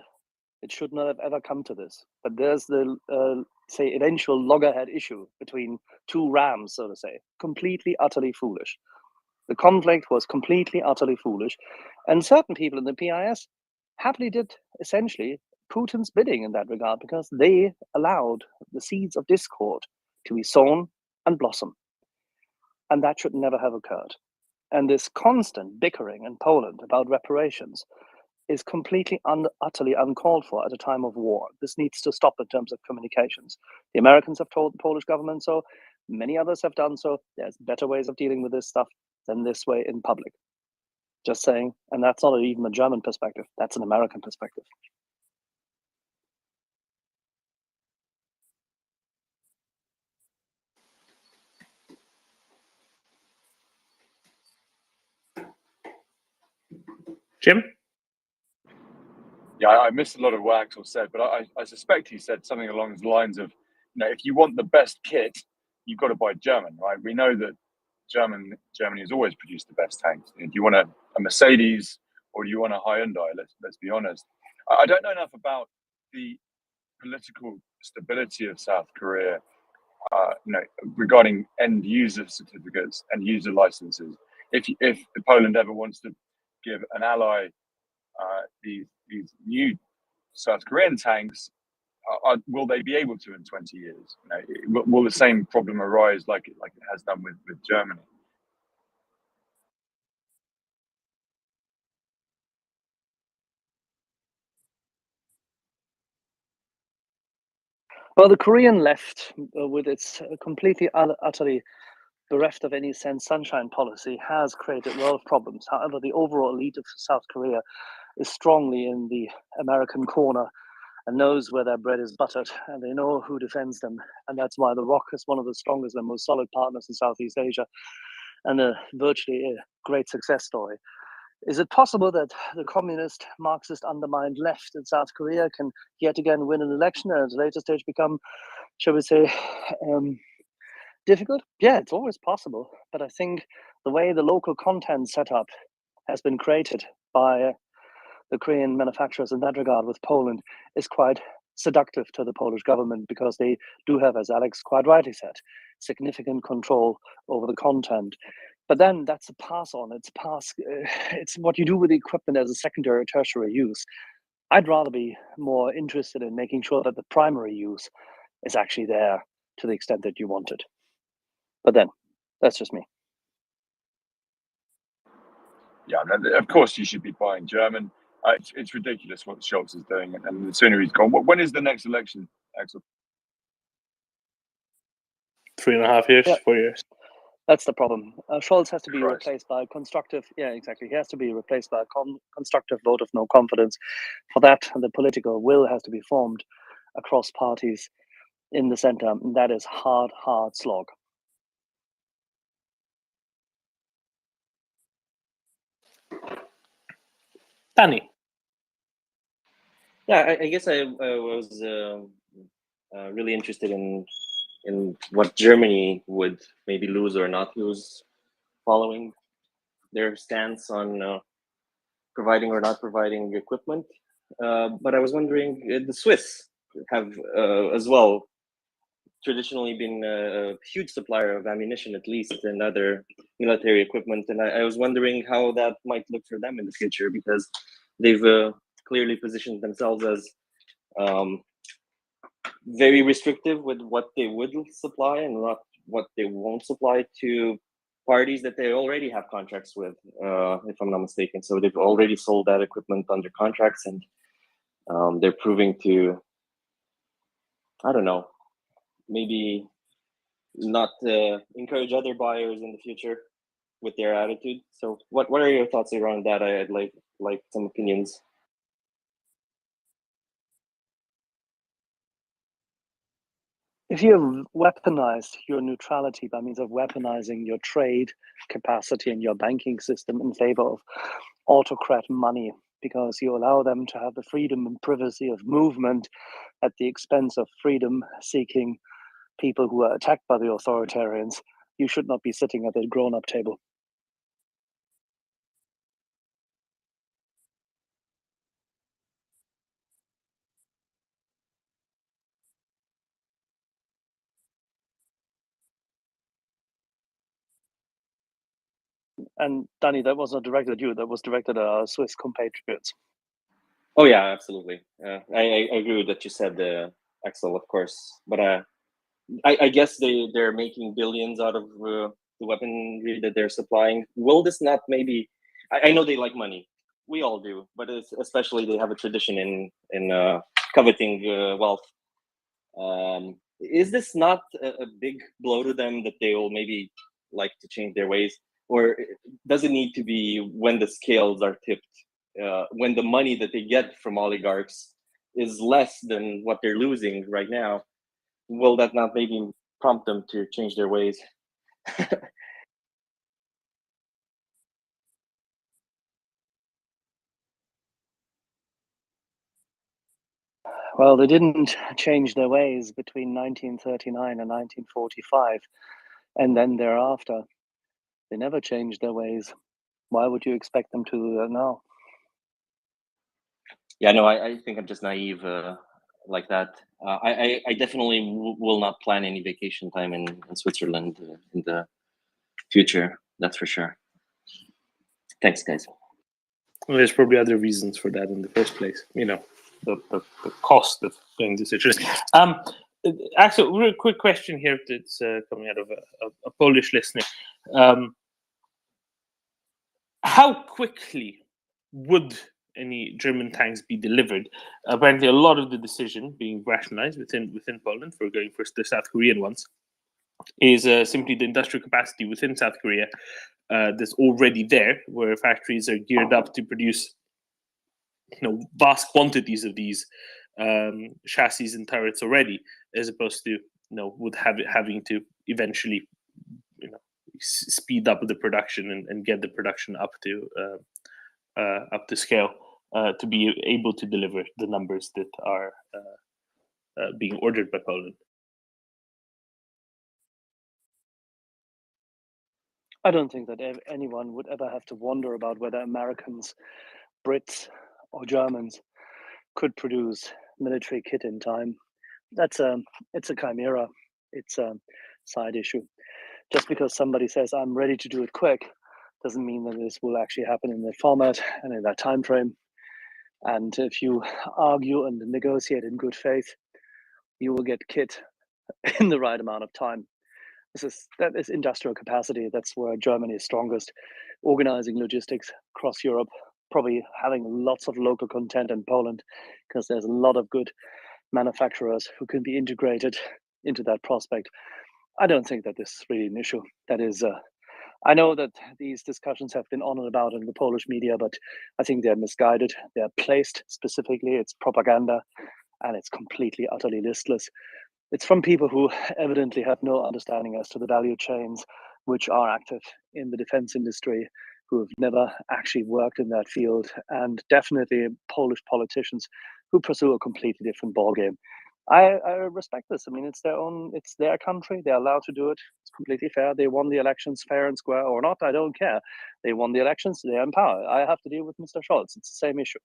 Speaker 17: It should not have ever come to this. But there's the, say, eventual loggerhead issue between two rams, so to say. Completely, utterly foolish. The conflict was completely, utterly foolish. And certain people in the PIS happily did essentially Putin's bidding in that regard, because they allowed the seeds of discord to be sown and blossom. And that should never have occurred. And this constant bickering in Poland about reparations is completely utterly uncalled for at a time of war. This needs to stop in terms of communications. The Americans have told the Polish government so. Many others have done so. There's better ways of dealing with this stuff than this way in public. Just saying. And that's not even a German perspective. That's an American perspective.
Speaker 6: Jim?
Speaker 11: Yeah, I missed a lot of what Axel said, but I suspect he said something along the lines of, if you want the best kit, you've got to buy German, right? We know that Germany has always produced the best tanks. Do you want a Mercedes or do you want a Hyundai? Let's be honest. I don't know enough about the political stability of South Korea, regarding end user certificates and user licenses. If Poland ever wants to give an ally these new South Korean tanks, will they be able to in 20 years? Will the same problem arise like it has done with Germany?
Speaker 17: Well, the Korean left, with its completely utterly bereft of any sunshine policy, has created a lot of problems. However, the overall elite of South Korea is strongly in the American corner and knows where their bread is buttered, and they know who defends them. And that's why the ROC is one of the strongest and most solid partners in Southeast Asia, and virtually a great success story. Is it possible that the communist, Marxist, undermined left in South Korea can yet again win an election and at a later stage become, shall we say, difficult? Yeah, it's always possible. But I think the way the local content setup has been created by the Korean manufacturers in that regard with Poland is quite seductive to the Polish government, because they do have, as Alex quite rightly said, significant control over the content. But then that's a pass on. It's what you do with the equipment as a secondary or tertiary use. I'd rather be more interested in making sure that the primary use is actually there to the extent that you want it. But then, that's just me.
Speaker 11: Yeah, of course you should be buying German. It's ridiculous what Scholz is doing, and the sooner he's gone. When is the next election, Axel?
Speaker 6: 3.5 years,
Speaker 17: Yeah.
Speaker 6: 4 years.
Speaker 17: That's the problem. Scholz has to be replaced by a constructive. Yeah, exactly. He has to be replaced by a constructive vote of no confidence. For that, the political will has to be formed across parties. in the center. And that is hard slog.
Speaker 6: Danny.
Speaker 10: Yeah, I guess I was really interested in what Germany would maybe lose or not lose following their stance on providing or not providing equipment. But I was wondering, the Swiss have as well traditionally been a huge supplier of ammunition, at least, and other military equipment. And I was wondering how that might look for them in the future, because they've clearly positioned themselves as very restrictive with what they would supply and not what they won't supply to parties that they already have contracts with, if I'm not mistaken. So they've already sold that equipment under contracts, and they're proving to, I don't know, maybe not encourage other buyers in the future with their attitude. So what are your thoughts around that? I'd like some opinions.
Speaker 17: If you have weaponized your neutrality by means of weaponizing your trade capacity and your banking system in favor of autocrat money, because you allow them to have the freedom and privacy of movement at the expense of freedom-seeking people who are attacked by the authoritarians, you should not be sitting at the grown-up table. And Danny, that was not directed at you, that was directed at our Swiss compatriots.
Speaker 10: Oh yeah, absolutely. I agree with what you said, Axel, of course. But I guess they're making billions out of the weaponry that they're supplying. Will this not maybe? I know they like money. We all do, but especially they have a tradition in coveting wealth. Is this not a big blow to them that they will maybe like to change their ways, or does it need to be when the scales are tipped? When the money that they get from oligarchs is less than what they're losing right now, will that not maybe prompt them to change their ways?
Speaker 17: Well, they didn't change their ways between 1939 and 1945, and then thereafter. They never changed their ways. Why would you expect them to now?
Speaker 10: Yeah, no, I think I'm just naive like that. I definitely will not plan any vacation time in Switzerland in the future. That's for sure. Thanks, guys.
Speaker 6: Well, there's probably other reasons for that in the first place. You know, the cost of going to Switzerland. Axel, real quick question here that's coming out of a Polish listener. How quickly would any German tanks be delivered? Apparently, a lot of the decision being rationalized within Poland for going for the South Korean ones is simply the industrial capacity within South Korea that's already there, where factories are geared up to produce vast quantities of these chassis and turrets already, as opposed to would having to eventually speed up the production and get the production up to scale to be able to deliver the numbers that are being ordered by Poland.
Speaker 17: I don't think that anyone would ever have to wonder about whether Americans, Brits, or Germans could produce military kit in time. It's a chimera. It's a side issue. Just because somebody says I'm ready to do it quick doesn't mean that this will actually happen in that format and in that time frame. And if you argue and negotiate in good faith, you will get kit in the right amount of time. That is industrial capacity. That's where Germany is strongest. Organizing logistics across Europe, probably having lots of local content in Poland, because there's a lot of good manufacturers who can be integrated into that prospect. I don't think that this is really an issue. That is, I know that these discussions have been on and about in the Polish media, but I think they're misguided. They're placed specifically. It's propaganda, and it's completely, utterly listless. It's from people who evidently have no understanding as to the value chains which are active in the defense industry, who have never actually worked in that field, and definitely Polish politicians who pursue a completely different ballgame. I respect this. I mean, it's their country. They're allowed to do it. It's completely fair. They won the elections fair and square or not. I don't care. They won the elections. They're in power. I have to deal with Mr. Scholz. It's the same issue.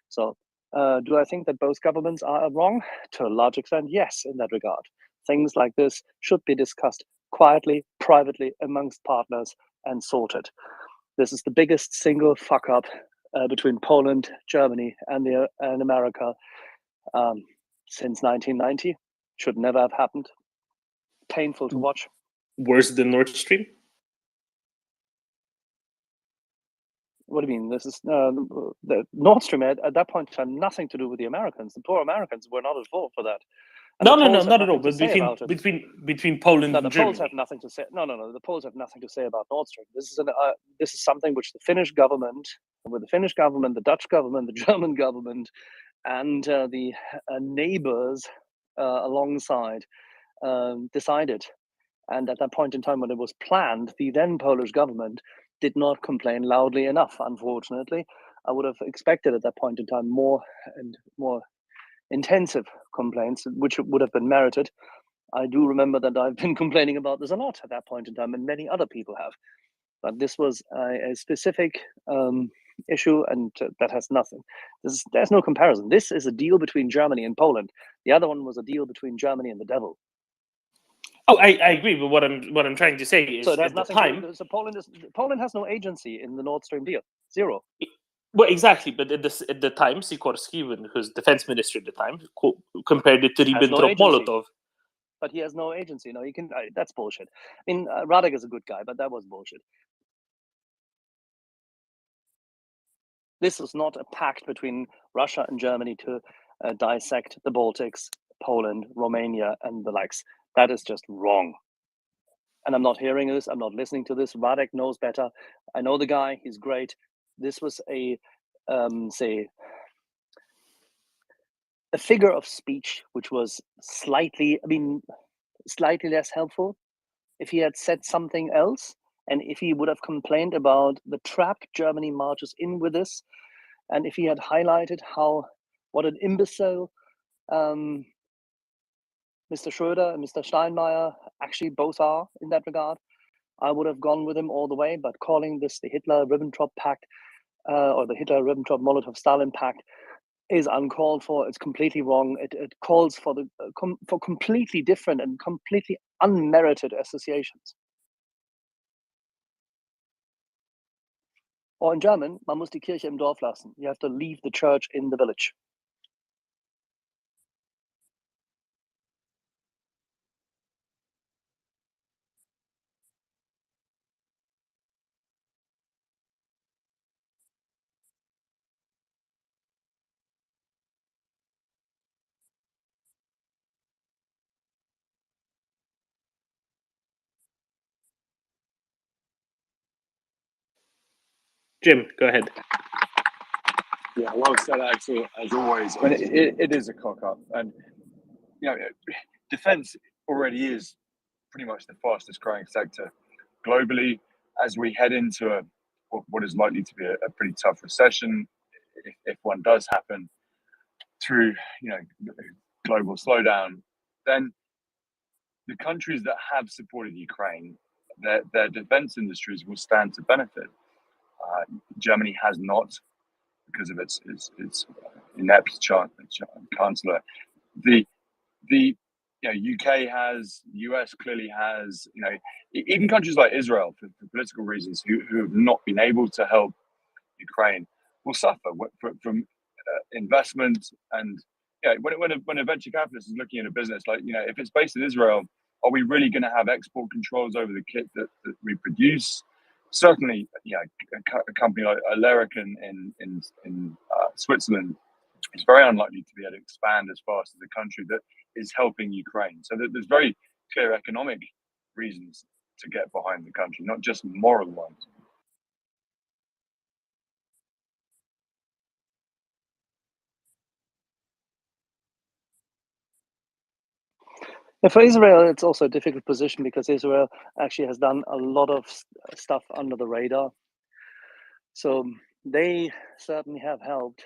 Speaker 17: So, do I think that both governments are wrong? To a large extent, yes, in that regard. Things like this should be discussed quietly, privately, amongst partners and sorted. This is the biggest single fuck up between Poland, Germany, and America since 1990. Should never have happened. Painful to watch.
Speaker 6: Worse than Nord Stream?
Speaker 17: What do you mean? This is the Nord Stream at that point in time, nothing to do with the Americans. The poor Americans were not involved for that. And
Speaker 6: No,
Speaker 17: the
Speaker 6: no,
Speaker 17: Poles have
Speaker 6: not at
Speaker 17: nothing
Speaker 6: all.
Speaker 17: to
Speaker 6: But
Speaker 17: say about it.
Speaker 6: between Poland
Speaker 17: No,
Speaker 6: and
Speaker 17: the
Speaker 6: Germany.
Speaker 17: Poles have nothing to say. No. The Poles have nothing to say about Nord Stream. This is something which the Finnish government, with the Finnish government, the Dutch government, the German government, and the neighbors alongside decided. And at that point in time, when it was planned, the then Polish government did not complain loudly enough. Unfortunately, I would have expected at that point in time more and more intensive complaints, which would have been merited. I do remember that I've been complaining about this a lot at that point in time, and many other people have. But this was a specific issue, and that has nothing. There's no comparison. This is a deal between Germany and Poland. The other one was a deal between Germany and the devil.
Speaker 6: Oh, I agree. But what I'm trying to say is,
Speaker 17: So it has
Speaker 6: at the
Speaker 17: nothing.
Speaker 6: time,
Speaker 17: So Poland has no agency in the Nord Stream deal. Zero.
Speaker 6: well, exactly. But at the time, Sikorski, who's defense minister at the time, compared it to
Speaker 17: Has no
Speaker 6: Ribbentrop-Molotov.
Speaker 17: But he has no agency. No, he can. That's bullshit. I mean, Radek is a good guy, but that was bullshit. This was not a pact between Russia and Germany to dissect the Baltics, Poland, Romania, and the likes. That is just wrong. And I'm not hearing this. I'm not listening to this. Radek knows better. I know the guy. He's great. This was a figure of speech which was slightly less helpful. If he had said something else, and if he would have complained about the trap Germany marches in with this, and if he had highlighted what an imbecile Mr. Schröder and Mr. Steinmeier actually both are in that regard, I would have gone with him all the way. But calling this the Hitler-Ribbentrop Pact or the Hitler-Ribbentrop-Molotov-Stalin Pact is uncalled for. It's completely wrong. It calls for for completely different and completely unmerited associations. Or in German, man muss die Kirche im Dorf lassen. You have to leave the church in the village.
Speaker 6: Jim, go ahead.
Speaker 3: Yeah, well said, Axel. As always, I mean, it is a cock up, and defense already is pretty much the fastest growing sector globally. As we head into what is likely to be a pretty tough recession, if one does happen through global slowdown, then the countries that have supported Ukraine, their defense industries will stand to benefit. Germany has not, because of its inept chancellor. The UK has, US clearly has, even countries like Israel, for political reasons, who have not been able to help Ukraine, will suffer from investment. And when a venture capitalist is looking at a business, like, if it's based in Israel, are we really going to have export controls over the kit that we produce? Certainly, a company like Aleric in Switzerland is very unlikely to be able to expand as fast as a country that is helping Ukraine. So there's very clear economic reasons to get behind the country, not just moral ones.
Speaker 17: And for Israel, it's also a difficult position because Israel actually has done a lot of stuff under the radar. So they certainly have helped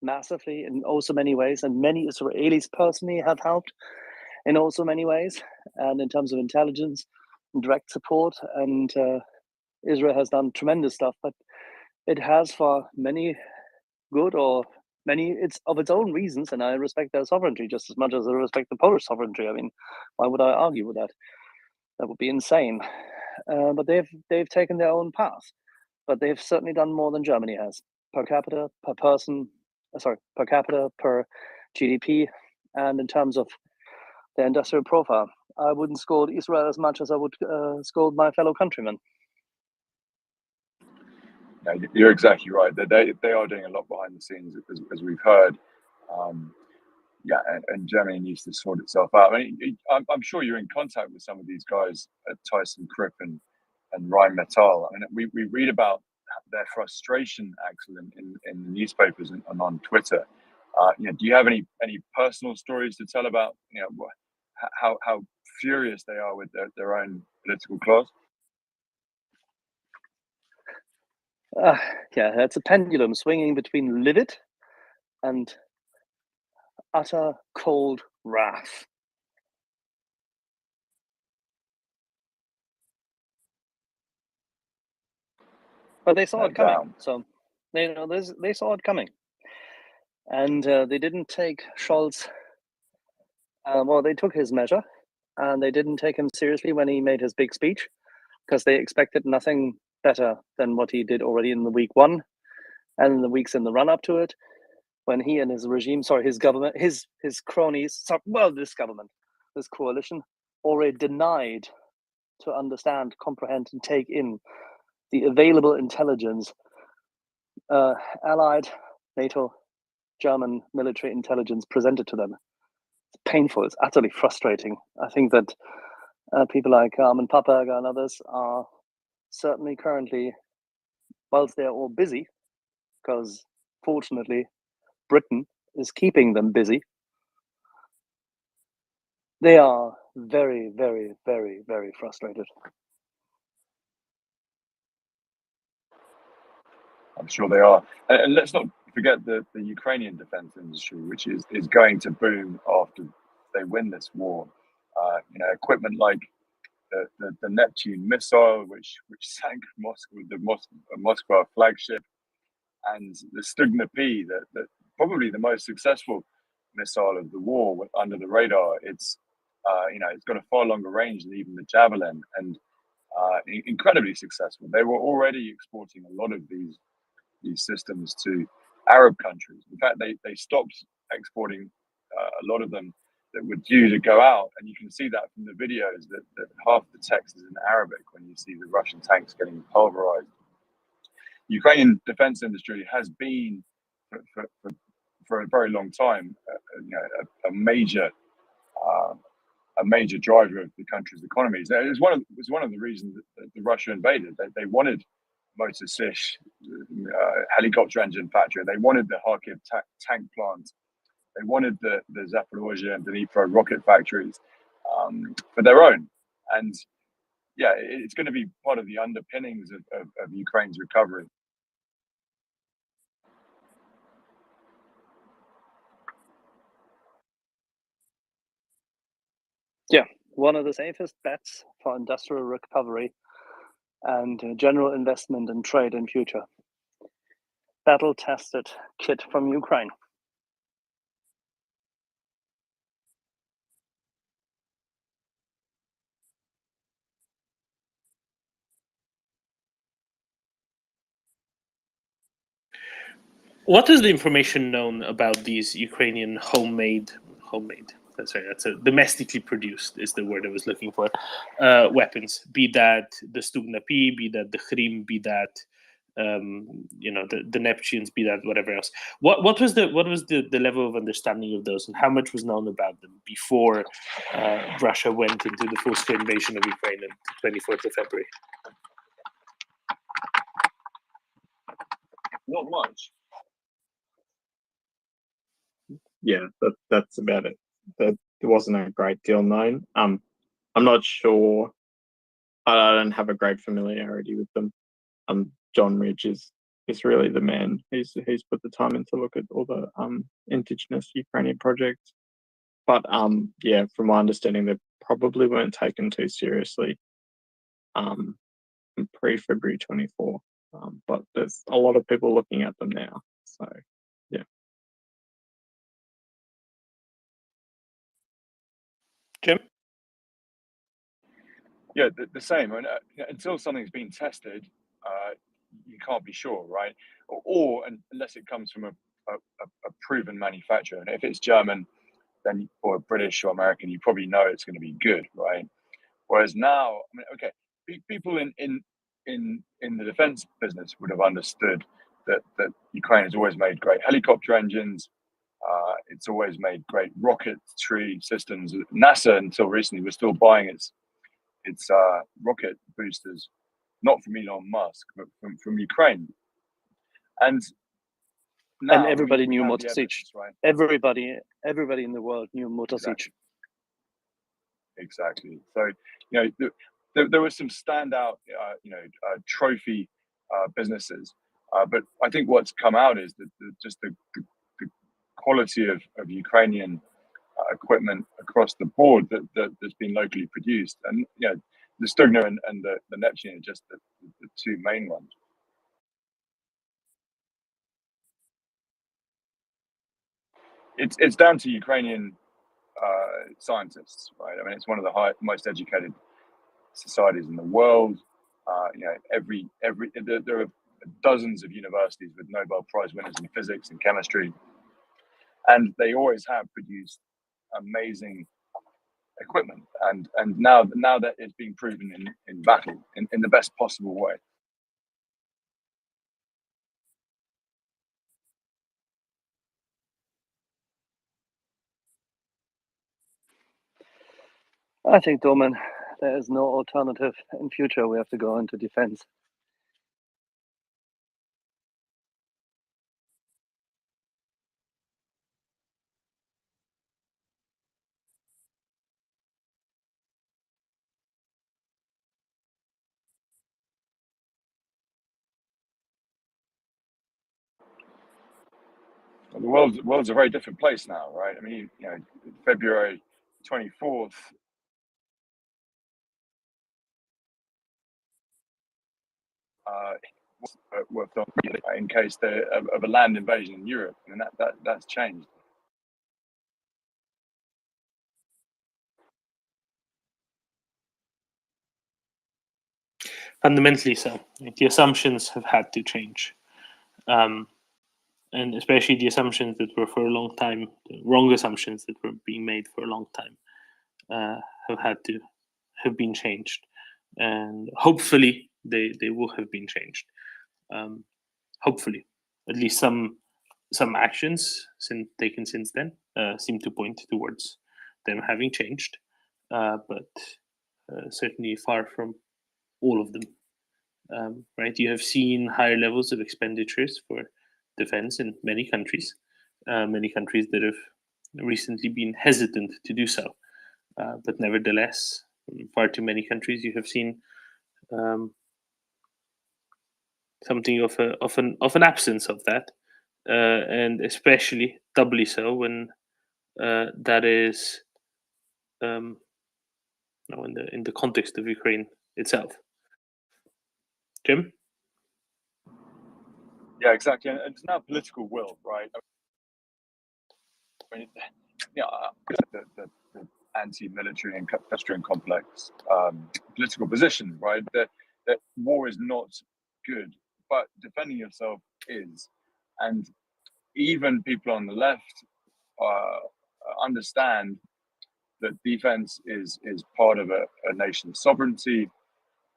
Speaker 17: massively in also many ways, and many Israelis personally have helped in also many ways, and in terms of intelligence and direct support. And Israel has done tremendous stuff, but it has for many good or many it's of its own reasons, and I respect their sovereignty just as much as I respect the Polish sovereignty. I mean, why would I argue with that? That would be insane. But they've taken their own path, but they've certainly done more than Germany has per capita, per person. Per capita, per GDP, and in terms of their industrial profile. I wouldn't scold Israel as much as I would scold my fellow countrymen.
Speaker 8: No, you're exactly right. They are doing a lot behind the scenes, as we've heard. Yeah, and Germany needs to sort itself out. I mean, I'm sure you're in contact with some of these guys at ThyssenKrupp and Rheinmetall. I mean, we read about their frustration, Axel, in the newspapers and on Twitter. You know, do you have any personal stories to tell about, you know, how furious they are with their own political class?
Speaker 17: Yeah, it's a pendulum swinging between livid and utter cold wrath. But they saw it coming, so they saw it coming, and they didn't take Scholz. Well, they took his measure, and they didn't take him seriously when he made his big speech, because they expected nothing better than what he did already in the week one, and in the weeks in the run up to it, when he and his regime, his government, his cronies, this coalition, already denied to understand, comprehend, and take in the available intelligence, Allied, NATO, German military intelligence presented to them. It's painful. It's utterly frustrating. I think that people like Armin Papperger and others are certainly currently, whilst they're all busy, because fortunately Britain is keeping them busy, they are very, very, very, very frustrated.
Speaker 8: I'm sure they are. And let's not forget the Ukrainian defense industry, which is going to boom after they win this war. You know, equipment like the Neptune missile, which sank Moscow, the Moscow flagship, and the Stugna P, that probably the most successful missile of the war under the radar. It's you know, it's got a far longer range than even the Javelin, and incredibly successful. They were already exporting a lot of these systems to Arab countries. In fact, they stopped exporting a lot of them that were due to go out, and you can see that from the videos that half the text is in Arabic when you see the Russian tanks getting pulverized. Ukrainian defense industry has been for a very long time, you know, a major driver of the country's economies. It was one of the reasons that Russia invaded. They wanted Motor Sich helicopter engine factory. They wanted the Kharkiv tank plant. They wanted the Zaporozhye and Dnipro rocket factories for their own. And yeah, it's going to be part of the underpinnings of Ukraine's recovery.
Speaker 17: Yeah, one of the safest bets for industrial recovery and general investment in trade and future. Battle-tested kit from Ukraine.
Speaker 6: What is the information known about these Ukrainian homemade? That's domestically produced is the word I was looking for. Weapons, be that the Stugna P, be that the Khrim, be that you know, the Neptunes, be that whatever else. What was the level of understanding of those, and how much was known about them before Russia went into the full-scale invasion of Ukraine on the 24th of February?
Speaker 8: Not much.
Speaker 1: Yeah, that's about it. there wasn't a great deal known. I'm not sure. I don't have a great familiarity with them. John Ridge is really the man. He's put the time in to look at all the indigenous Ukrainian projects. But yeah, from my understanding, they probably weren't taken too seriously pre-February 24. But there's a lot of people looking at them now. So yeah.
Speaker 6: Jim?
Speaker 3: Yeah, the same. I mean, until something's been tested, you can't be sure, right? Or unless it comes from a proven manufacturer. And if it's German, then or British or American, you probably know it's going to be good, right? Whereas now, I mean, okay, people in the defense business would have understood that Ukraine has always made great helicopter engines. It's always made great rocketry systems. NASA, until recently, was still buying its rocket boosters, not from Elon Musk, but from Ukraine. And now
Speaker 17: everybody knew
Speaker 3: have
Speaker 17: Motor
Speaker 3: the
Speaker 17: Siege.
Speaker 3: evidence, right?
Speaker 17: Everybody in the world knew Motor Siege.
Speaker 3: Exactly. So, you know, there were some standout, trophy businesses, but I think what's come out is that just the quality of Ukrainian equipment across the board that's been locally produced, and the Stugner and the Neptune are just the two main ones. It's down to Ukrainian scientists, right? I mean, it's one of the most educated societies in the world. There are dozens of universities with Nobel Prize winners in physics and chemistry, and they always have produced amazing equipment. And now that it's being proven in battle in the best possible way.
Speaker 17: I think, Doman, there is no alternative in future. We have to go into defense.
Speaker 3: The world's a very different place now, right? I mean, February 24th. Worked on in case of a land invasion in Europe. I mean, that's changed.
Speaker 6: Fundamentally so. The assumptions have had to change. And especially the assumptions that were for a long time, the wrong assumptions that were being made for a long time, have been changed. And hopefully they will have been changed. Hopefully, at least some actions taken since then seem to point towards them having changed, but certainly far from all of them. Right, you have seen higher levels of expenditures for defense in many countries that have recently been hesitant to do so, but nevertheless, far too many countries you have seen something of an absence of that, and especially doubly so when that is in the context of Ukraine itself. Jim?
Speaker 3: Yeah, exactly, and it's now political will, right? I mean, the anti-military and pedestrian complex political position, right? That war is not good, but defending yourself is, and even people on the left understand that defense is part of a nation's sovereignty,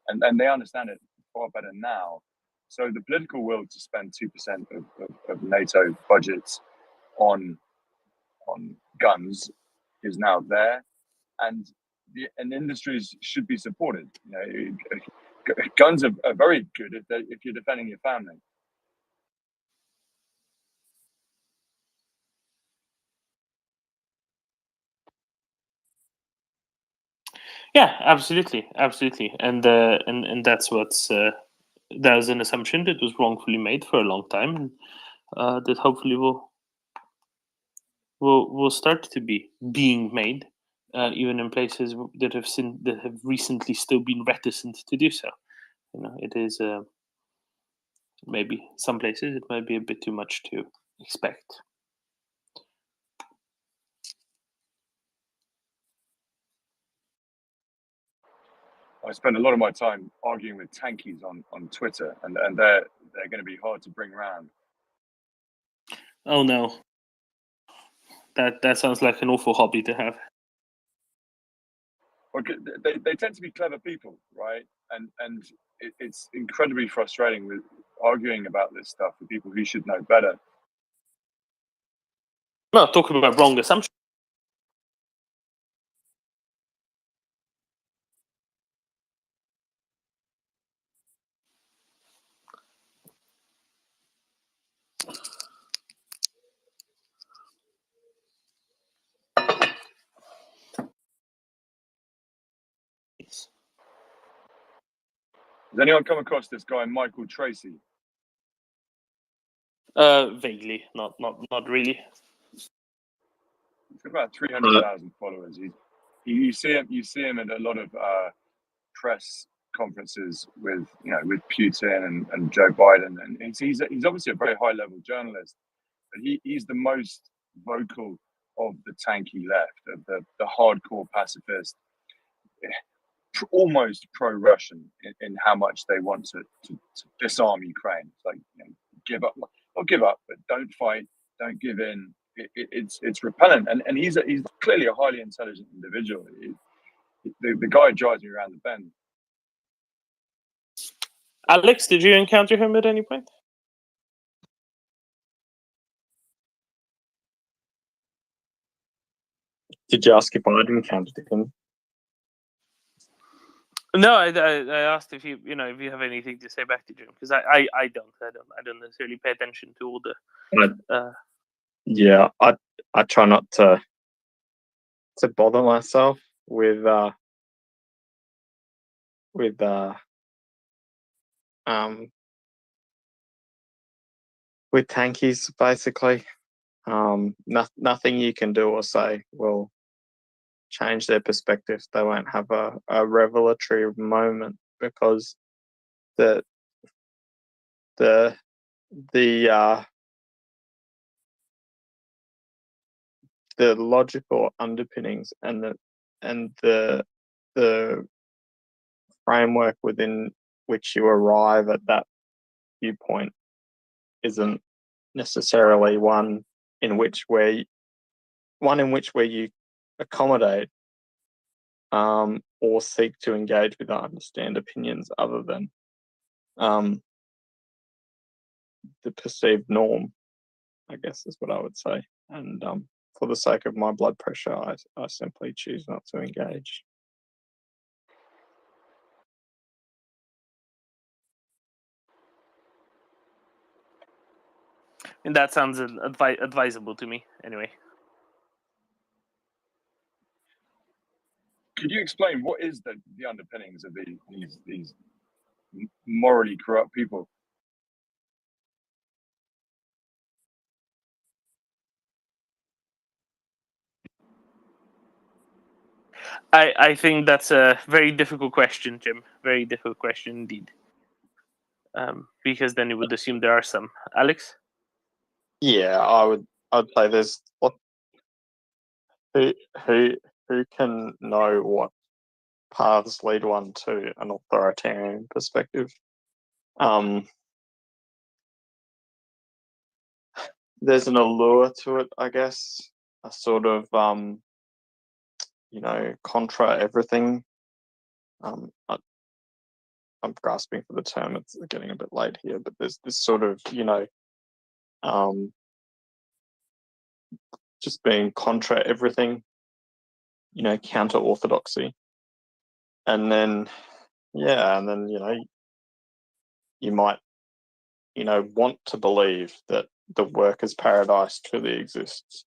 Speaker 3: and they understand it far better now. So the political will to spend 2% of NATO budgets on guns is now there, and industries should be supported. Guns are very good if you're defending your family.
Speaker 6: Yeah, absolutely, and that's what's that was an assumption that was wrongfully made for a long time, and that hopefully will start to be being made, even in places that have recently still been reticent to do so. It is maybe some places it might be a bit too much to expect.
Speaker 8: I spend a lot of my time arguing with tankies on Twitter, and they're going to be hard to bring around.
Speaker 6: Oh no, that sounds like an awful hobby to have.
Speaker 8: They tend to be clever people, right? And it's incredibly frustrating with arguing about this stuff with people who should know better.
Speaker 6: No, talking about wrong assumptions.
Speaker 8: Has anyone come across this guy, Michael Tracy?
Speaker 6: Vaguely, not really.
Speaker 8: He's got about 300,000 followers. You see him at a lot of press conferences with Putin and Joe Biden, and he's obviously a very high level journalist, but he's the most vocal of the tanky left, of the hardcore pacifist, almost pro-Russian in how much they want to disarm Ukraine. It's like, give up, not give up, but don't fight, don't give in. It's repellent, and he's clearly a highly intelligent individual. The guy drives me around the bend.
Speaker 6: Alex, did you encounter him at any point?
Speaker 1: Did you ask if I'd encountered him?
Speaker 6: No, I asked if you have anything to say back to Jim, because I don't necessarily pay attention to all the.
Speaker 1: Yeah, I try not to bother myself with tankies, basically. Nothing you can do or say will change their perspective. They won't have a revelatory moment, because the logical underpinnings and the framework within which you arrive at that viewpoint isn't necessarily one in which where you accommodate or seek to engage with or understand opinions other than the perceived norm, I guess is what I would say. And for the sake of my blood pressure, I simply choose not to engage.
Speaker 6: And that sounds advisable to me, anyway.
Speaker 8: Could you explain what is the underpinnings of these morally corrupt people?
Speaker 6: I think that's a very difficult question, Jim. Very difficult question indeed. Because then you would assume there are some. Alex?
Speaker 1: Yeah, I'd say there's who can know what paths lead one to an authoritarian perspective. There's an allure to it, I guess. A sort of contra everything. I'm grasping for the term. It's getting a bit late here, but there's this sort of just being contra everything, counter orthodoxy, and then you might want to believe that the workers' paradise truly exists,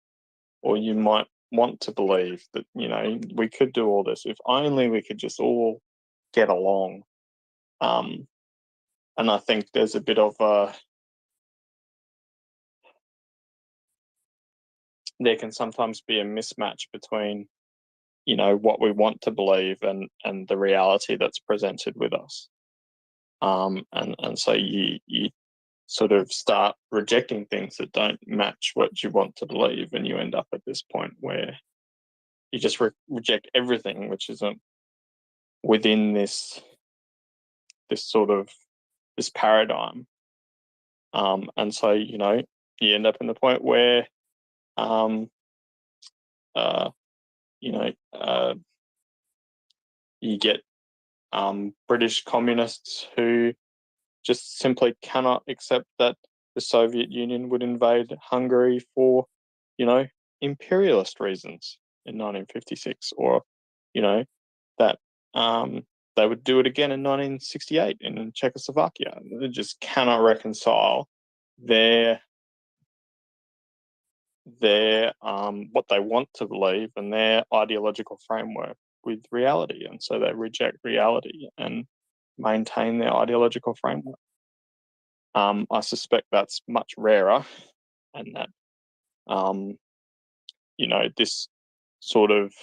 Speaker 1: or you might want to believe that, you know, we could do all this if only we could just all get along. And I think there's a bit of there can sometimes be a mismatch between, you know, what we want to believe and the reality that's presented with us. And so you sort of start rejecting things that don't match what you want to believe, and you end up at this point where you just reject everything which isn't within this sort of this paradigm. And so, you know, you end up in the point where you know, you get British communists who just simply cannot accept that the Soviet Union would invade Hungary for, you know, imperialist reasons in 1956, or, you know, that they would do it again in 1968 in Czechoslovakia. They just cannot reconcile their what they want to believe and their ideological framework with reality, and so they reject reality and maintain their ideological framework. I suspect that's much rarer, and that you know, this sort of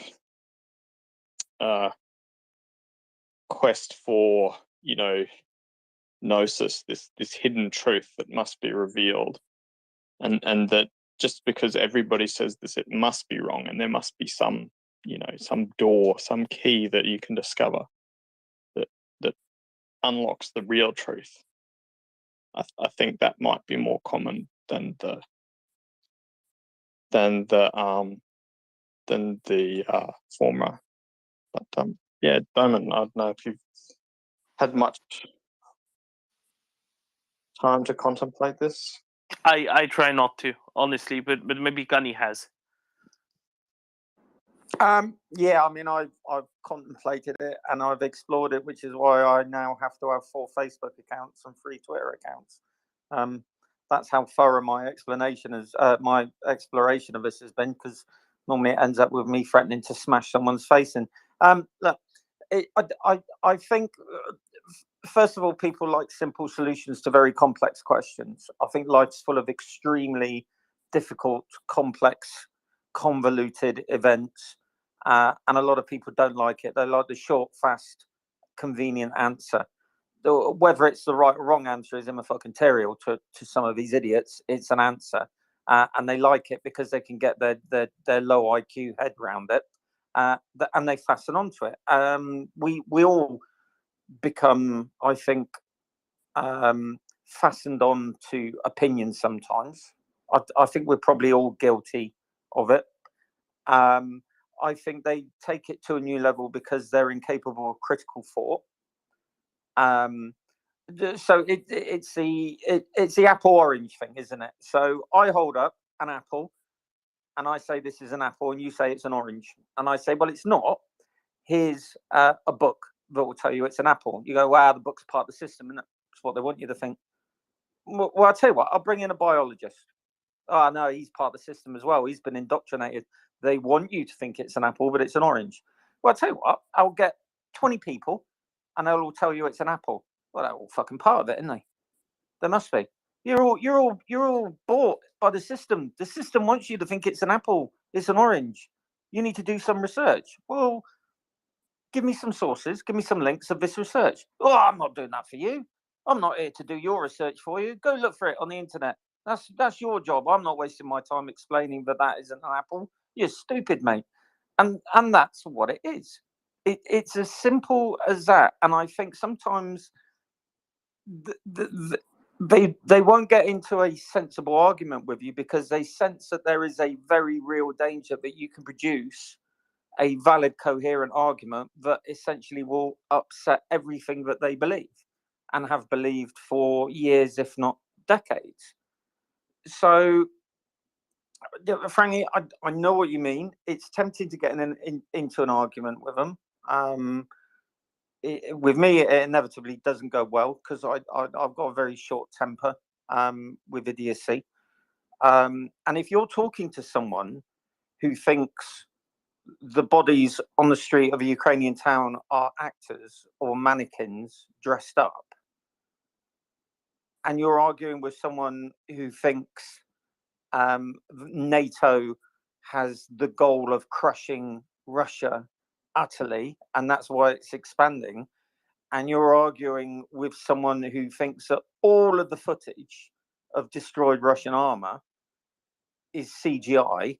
Speaker 1: quest for, you know, gnosis, this hidden truth that must be revealed, and that just because everybody says this, it must be wrong, and there must be some, you know, some door, some key that you can discover that unlocks the real truth. I think that might be more common than the former. But yeah, Damon, I don't know if you've had much time to contemplate this.
Speaker 6: I try not to, honestly, but maybe Gunny has.
Speaker 16: Yeah, I mean, I've contemplated it and I've explored it, which is why I now have to have 4 Facebook accounts and 3 Twitter accounts. That's how thorough my explanation is, my exploration of this has been, because normally it ends up with me threatening to smash someone's face in. Look, I think, first of all, people like simple solutions to very complex questions. I think life's full of extremely difficult, complex, convoluted events. And a lot of people don't like it. They like the short, fast, convenient answer. Whether it's the right or wrong answer is immaterial to some of these idiots. It's an answer, and they like it because they can get their low IQ head around it, and they fasten onto it. We all become, I think, fastened on to opinions sometimes. I think we're probably all guilty of it. I think they take it to a new level because they're incapable of critical thought. So it's the apple orange thing, isn't it? So I hold up an apple and I say this is an apple, and you say it's an orange, and I say, well, it's not. Here's a book that will tell you it's an apple. You go, wow, the book's part of the system, and that's what they want you to think. Well, I'll tell you what, I'll bring in a biologist. Oh no, he's part of the system as well. He's been indoctrinated. They want you to think it's an apple, but it's an orange. Well, I'll tell you what, I'll get 20 people and they'll all tell you it's an apple. Well, they're all fucking part of it, aren't they? They must be. You're all bought by the system. The system wants you to think it's an apple, it's an orange. You need to do some research. Well, give me some sources, give me some links of this research. Oh, I'm not doing that for you. I'm not here to do your research for you. Go look for it on the internet. That's your job. I'm not wasting my time explaining that isn't an apple. You're stupid, mate. And that's what it is. It's as simple as that. And I think sometimes they won't get into a sensible argument with you because they sense that there is a very real danger that you can produce a valid, coherent argument that essentially will upset everything that they believe and have believed for years, if not decades. So, frankly, I know what you mean. It's tempting to get into an argument with them. With me, it inevitably doesn't go well because I've got a very short temper with idiocy. And if you're talking to someone who thinks the bodies on the street of a Ukrainian town are actors or mannequins dressed up, and you're arguing with someone who thinks NATO has the goal of crushing Russia utterly, and that's why it's expanding, and you're arguing with someone who thinks that all of the footage of destroyed Russian armor is CGI,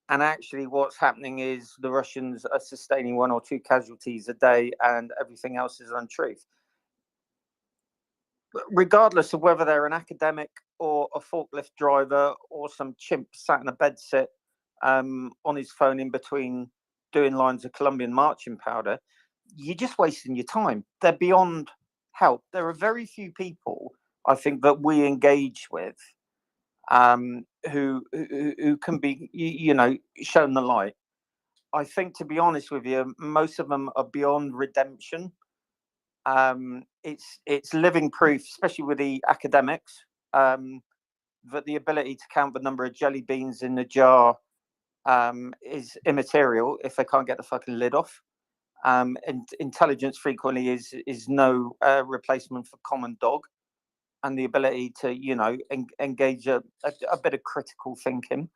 Speaker 16: and actually what's happening is the Russians are sustaining 1 or 2 casualties a day and everything else is untruth. Regardless of whether they're an academic or a forklift driver or some chimp sat in a bedsit on his phone in between doing lines of Colombian marching powder, you're just wasting your time. They're beyond help. There are very few people, I think, that we engage with who can be, shown the light. I think, to be honest with you, most of them are beyond redemption. It's living proof, especially with the academics, that the ability to count the number of jelly beans in the jar is immaterial if they can't get the fucking lid off. And intelligence frequently is no replacement for common dog, and the ability to engage a bit of critical thinking.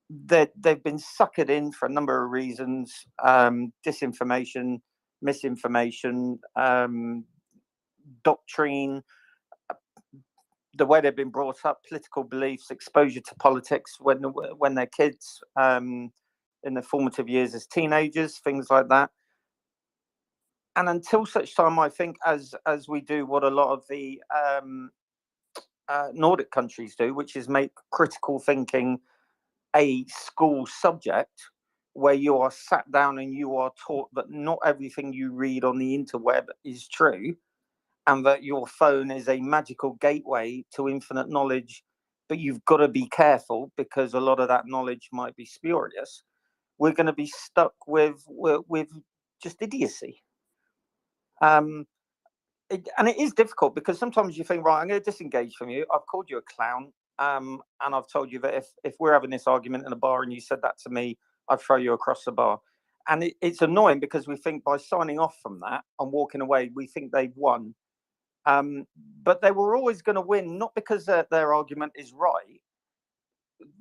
Speaker 16: They've been suckered in for a number of reasons: disinformation, misinformation, doctrine, the way they've been brought up, political beliefs, exposure to politics when they're kids, in their formative years as teenagers, things like that. And until such time, I think, as we do what a lot of the Nordic countries do, which is make critical thinking a school subject, where you are sat down and you are taught that not everything you read on the interweb is true, and that your phone is a magical gateway to infinite knowledge, but you've got to be careful because a lot of that knowledge might be spurious. We're going to be stuck with just idiocy. And it is difficult because sometimes you think, right, I'm going to disengage from you. I've called you a clown, and I've told you that if we're having this argument in a bar and you said that to me, I'd throw you across the bar. And it's annoying because we think by signing off from that and walking away, we think they've won. But they were always going to win, not because their argument is right.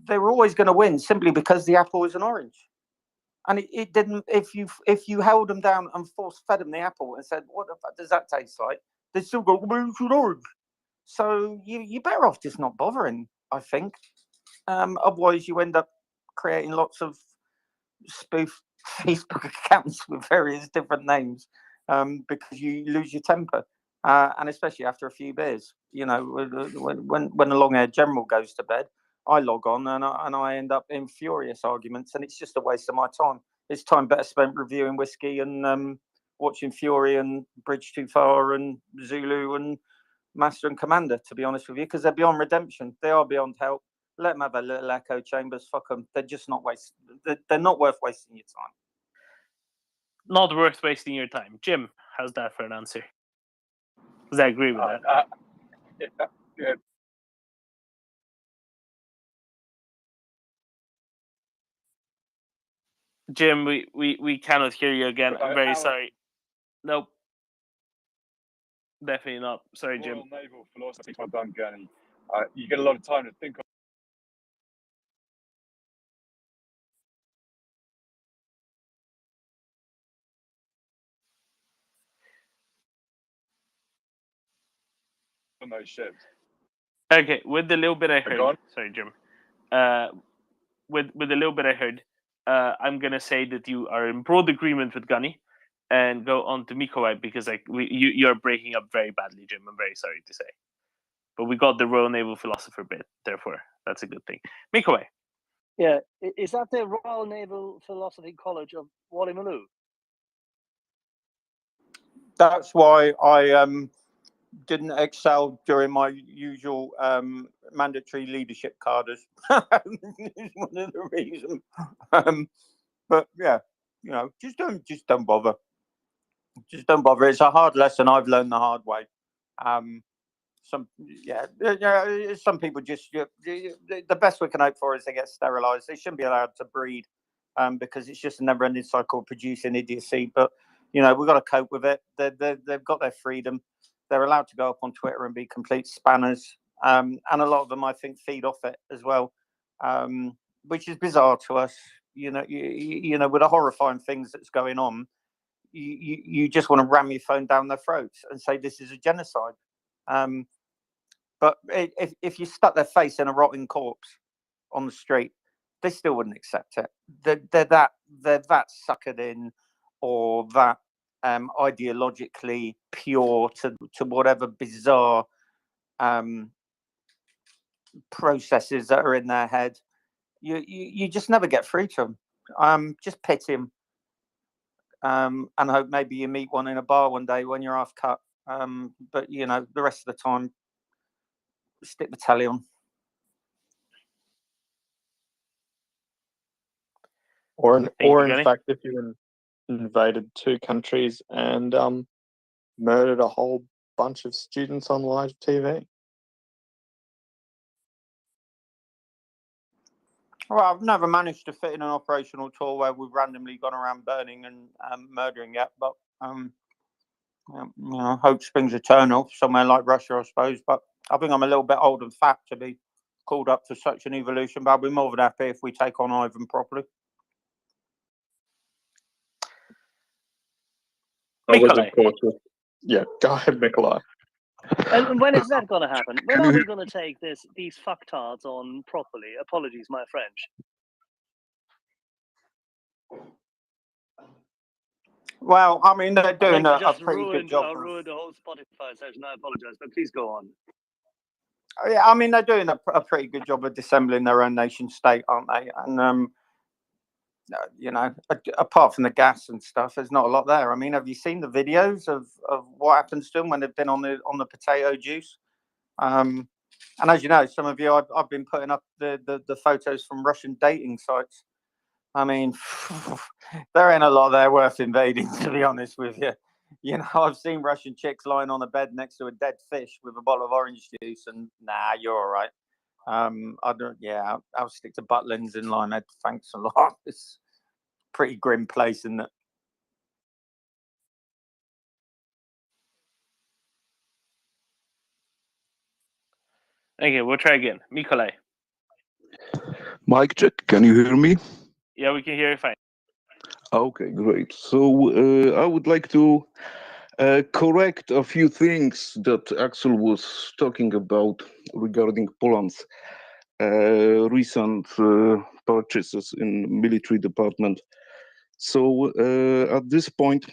Speaker 16: They were always going to win simply because the apple is an orange. And it didn't. If you held them down and force fed them the apple and said, "What the fuck does that taste like?" They still go, "Well, it's an orange." So you're better off just not bothering, I think. Otherwise, you end up creating lots of spoof Facebook accounts with various different names because you lose your temper, and especially after a few beers. When the long-haired general goes to bed, I log on and I end up in furious arguments, and it's just a waste of my time. It's time better spent reviewing whiskey and watching Fury and Bridge Too Far and Zulu and Master and Commander, to be honest with you, because they're beyond redemption. They are beyond help. Let them have a little echo chambers. Fuck them. They're just not they're not worth wasting your time.
Speaker 6: Not worth wasting your time. Jim, how's that for an answer? Because I agree with that.
Speaker 8: Yeah.
Speaker 6: Jim, we cannot hear you again. I'm very sorry. Nope. Definitely not. Sorry, Jim.
Speaker 8: Royal Naval philosophy, well done, Gurney. You get a lot of time to think on those ships.
Speaker 6: Okay, with the little bit I heard, sorry, Jim. With the little bit I heard, I'm gonna say that you are in broad agreement with Gunny, and go on to Mikołaj because you're breaking up very badly, Jim. I'm very sorry to say, but we got the Royal Naval philosopher bit, therefore that's a good thing. Mikołaj.
Speaker 17: Yeah, is that the Royal Naval Philosophy College of Woolloomooloo?
Speaker 16: That's why I didn't excel during my usual mandatory leadership carders. It's one of the reasons. But yeah, just don't bother. Just don't bother. It's a hard lesson I've learned the hard way. some people just the best we can hope for is they get sterilised. They shouldn't be allowed to breed because it's just a never-ending cycle of producing idiocy. But we've got to cope with it. They've got their freedom. They're allowed to go up on Twitter and be complete spanners, and a lot of them, I think, feed off it as well, which is bizarre to us. With the horrifying things that's going on, you just want to ram your phone down their throats and say this is a genocide. But if you stuck their face in a rotting corpse on the street, they still wouldn't accept it. They're that suckered in, or that ideologically pure to whatever bizarre processes that are in their head. You just never get through to them. Just pity them, and hope maybe you meet one in a bar one day when you're half cut. But the rest of the time, stick the telly on.
Speaker 1: Or in fact, if you invaded 2 countries and murdered a whole bunch of students on live TV.
Speaker 16: Well, I've never managed to fit in an operational tour where we've randomly gone around burning and murdering yet, but hope springs eternal somewhere like Russia, I suppose. But I think I'm a little bit old and fat to be called up to such an evolution, but I'll be more than happy if we take on Ivan properly.
Speaker 1: Yeah, go ahead, Nikolai.
Speaker 17: And when is that going to happen? When are we going to take these fucktards on properly? Apologies, my French.
Speaker 16: Well, I mean, they're doing a pretty good job.
Speaker 17: I ruined the whole Spotify session. I apologize, but please go on.
Speaker 16: Yeah, I mean, they're doing a pretty good job of dissembling their own nation state, aren't they? And apart from the gas and stuff, there's not a lot there. I mean, have you seen the videos of what happens to them when they've been on the potato juice? And as you know, some of you, I've been putting up the photos from Russian dating sites. I mean, there ain't a lot there worth invading, to be honest with you. I've seen Russian chicks lying on a bed next to a dead fish with a bottle of orange juice, and nah, you're all right. I'll stick to Butlins and Limehead. Thanks a lot. It's a pretty grim place, isn't it?
Speaker 6: Okay, we'll try again. Nikolai.
Speaker 9: Mic check. Can you hear me?
Speaker 6: Yeah, we can hear you fine.
Speaker 9: Okay, great. So I would like to correct a few things that Axel was talking about regarding Poland's recent purchases in military department. So at this point,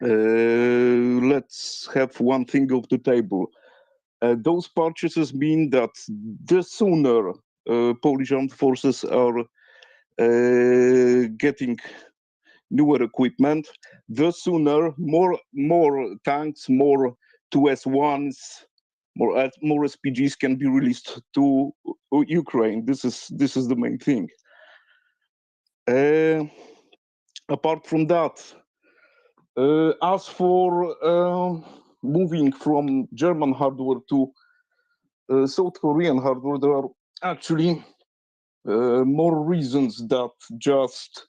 Speaker 9: let's have one thing off the table. Those purchases mean that the sooner Polish armed forces are getting newer equipment, the sooner more tanks, more 2S1s, more SPGs can be released to Ukraine. This is the main thing. Apart from that, as for moving from German hardware to South Korean hardware, there are actually more reasons that just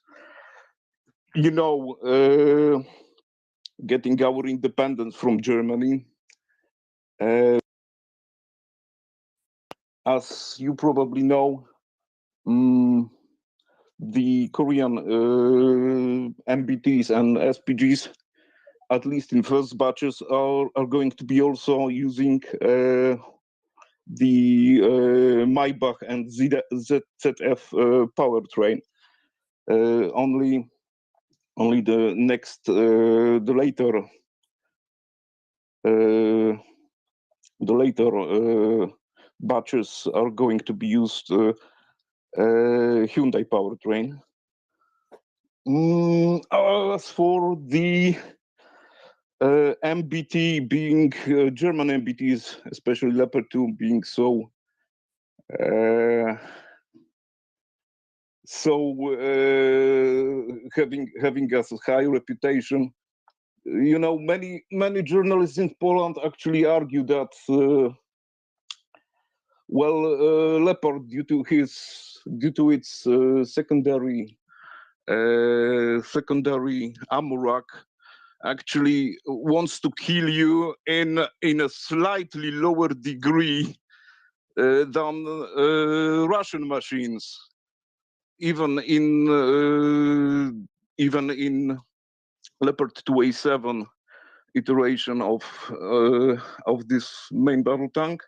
Speaker 9: getting our independence from Germany. As you probably know, the Korean MBTs and SPGs, at least in first batches, are going to be also using the Maybach and ZF powertrain. Only the next, the later batches are going to be used Hyundai powertrain. As for the MBT being German MBTs, especially Leopard 2 being so having a high reputation, you know, many journalists in Poland actually argue that leopard, due to its secondary amurak, actually wants to kill you in a slightly lower degree than Russian machines, even in Leopard 2A7 iteration of this main battle tank.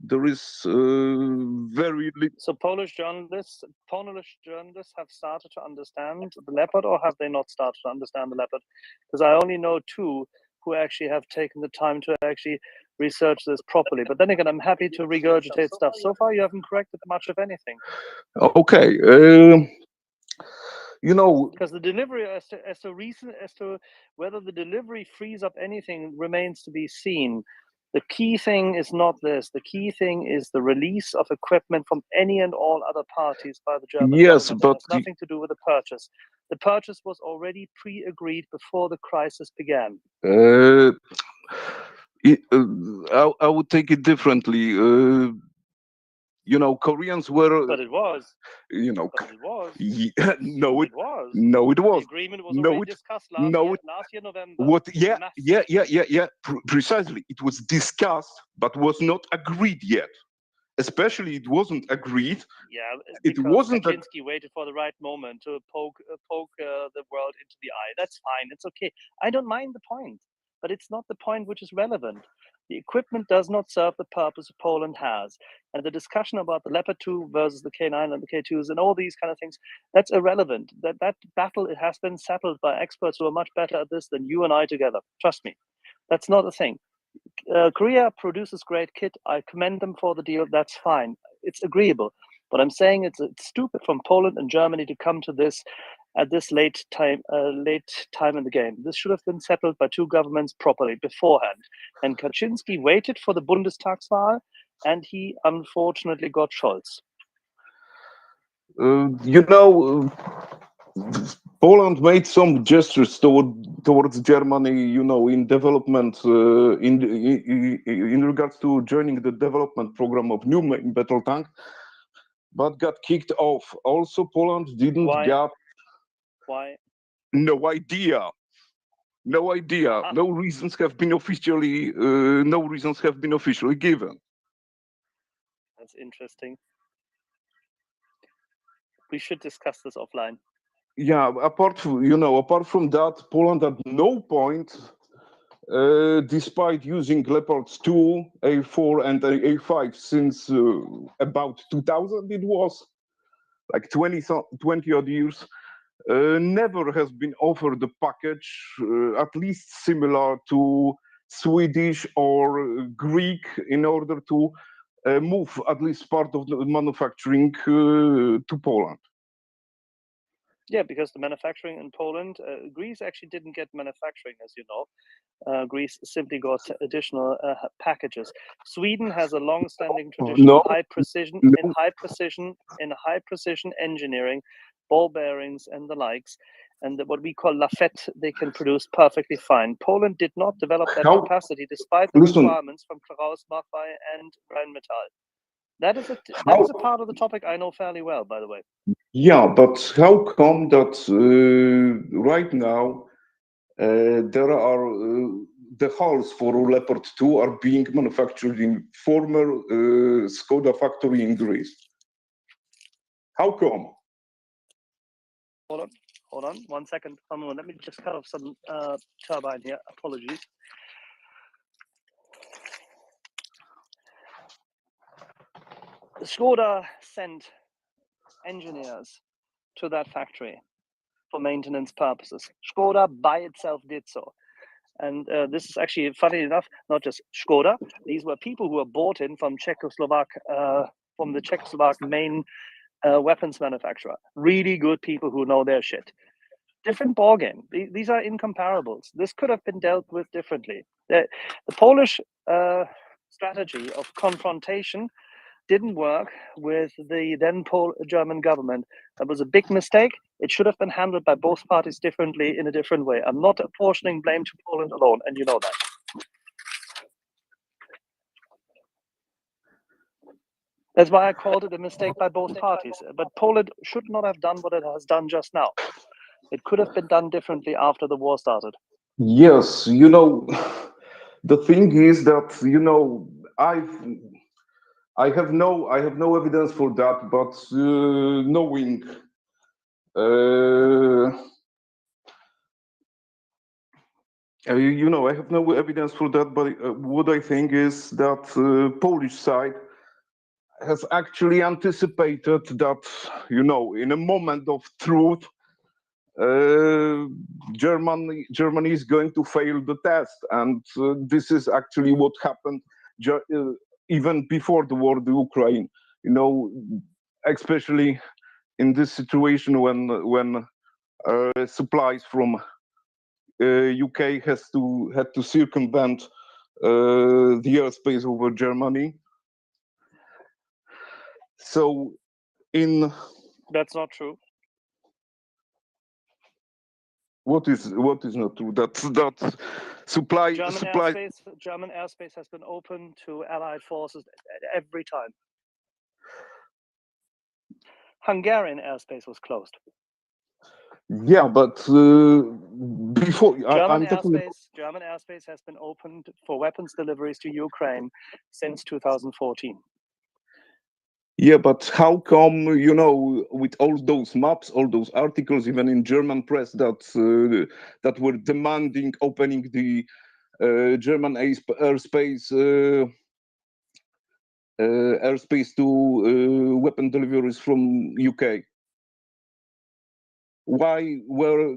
Speaker 9: There is very little.
Speaker 17: So Polish journalists have started to understand the Leopard, or have they not started to understand the Leopard? Because I only know two who actually have taken the time to actually research this properly. But then again, I'm happy to regurgitate stuff. So far, you haven't corrected much of anything.
Speaker 9: Okay, you know,
Speaker 17: because the delivery as to whether the delivery frees up anything remains to be seen. The key thing is not this. The key thing is the release of equipment from any and all other parties by the German
Speaker 9: yes,
Speaker 17: government.
Speaker 9: but
Speaker 17: It has nothing to do with the purchase. The purchase was already pre-agreed before the crisis began.
Speaker 9: I would take it differently. You know, Koreans were.
Speaker 17: But it was.
Speaker 9: You know.
Speaker 17: But it was.
Speaker 9: Yeah, no,
Speaker 17: it was.
Speaker 9: No, it was.
Speaker 17: The agreement was
Speaker 9: No,
Speaker 17: already discussed last year November.
Speaker 9: What? Yeah,
Speaker 17: Massive.
Speaker 9: yeah. Precisely, it was discussed, but was not agreed yet. Especially, it wasn't agreed.
Speaker 17: Yeah,
Speaker 9: it wasn't.
Speaker 17: Kaczynski waited for the right moment to poke the world into the eye. That's fine. It's okay. I don't mind the point, but it's not the point which is relevant. The equipment does not serve the purpose Poland has, and the discussion about the Leopard 2 versus the K9 and the K2s and all these kind of things, that's irrelevant. That battle, it has been settled by experts who are much better at this than you and I together. Trust me, that's not a thing. Korea produces great kit. I commend them for the deal. That's fine. It's agreeable. But I'm saying it's stupid from Poland and Germany to come to this at this late time in the game. This should have been settled by two governments properly beforehand. And Kaczynski waited for the Bundestagswahl, and he unfortunately got Scholz.
Speaker 9: You know, Poland made some gestures towards Germany, you know, in development, in regards to joining the development program of new main battle tank, but got kicked off. Also, Poland didn't get.
Speaker 17: Why?
Speaker 9: No idea. No idea. No reasons have been officially. No reasons have been officially given.
Speaker 17: That's interesting. We should discuss this offline.
Speaker 9: Yeah, apart from that, Poland at no point, despite using Leopards 2, A4, and A5 since about 2000, it was like 20 odd years, never has been offered a package at least similar to Swedish or Greek in order to move at least part of the manufacturing to Poland.
Speaker 17: Yeah, because the manufacturing in Poland, Greece actually didn't get manufacturing, as you know. Greece simply got additional packages. Sweden has a long-standing tradition in high precision engineering, ball bearings and the likes, and what we call lafette they can produce perfectly fine. Poland did not develop that capacity despite the requirements from Krauss, Maffei and Rheinmetall. That is a part of the topic I know fairly well, by the way.
Speaker 9: Yeah, but how come that right now there are the hulls for Leopard 2 are being manufactured in former Skoda factory in Greece? How come?
Speaker 17: Hold on, 1 second. Let me just cut off some turbine here. Apologies. Skoda sent engineers to that factory for maintenance purposes. Skoda by itself did so. And this is actually, funny enough, not just Skoda. These were people who were bought in from from the Czechoslovak main weapons manufacturer. Really good people who know their shit. Different ballgame. These are incomparables. This could have been dealt with differently. The Polish strategy of confrontation didn't work with the then German government. That was a big mistake. It should have been handled by both parties differently in a different way. I'm not apportioning blame to Poland alone, and you know that. That's why I called it a mistake by both parties. But Poland should not have done what it has done just now. It could have been done differently after the war started.
Speaker 9: Yes, the thing is that I have no evidence for that, but knowing I have no evidence for that, but what I think is that Polish side has actually anticipated that, in a moment of truth, Germany is going to fail the test, and this is actually what happened even before the war in Ukraine. Especially in this situation when supplies from UK had to circumvent the airspace over Germany. So
Speaker 17: that's not true.
Speaker 9: What is not true? That supply
Speaker 17: German airspace has been open to Allied forces every time. Hungarian airspace was closed.
Speaker 9: Yeah, but before
Speaker 17: German airspace has been opened for weapons deliveries to Ukraine since 2014.
Speaker 9: Yeah, but how come, with all those maps, all those articles, even in German press, that were demanding opening the German airspace to weapon deliveries from UK? Why were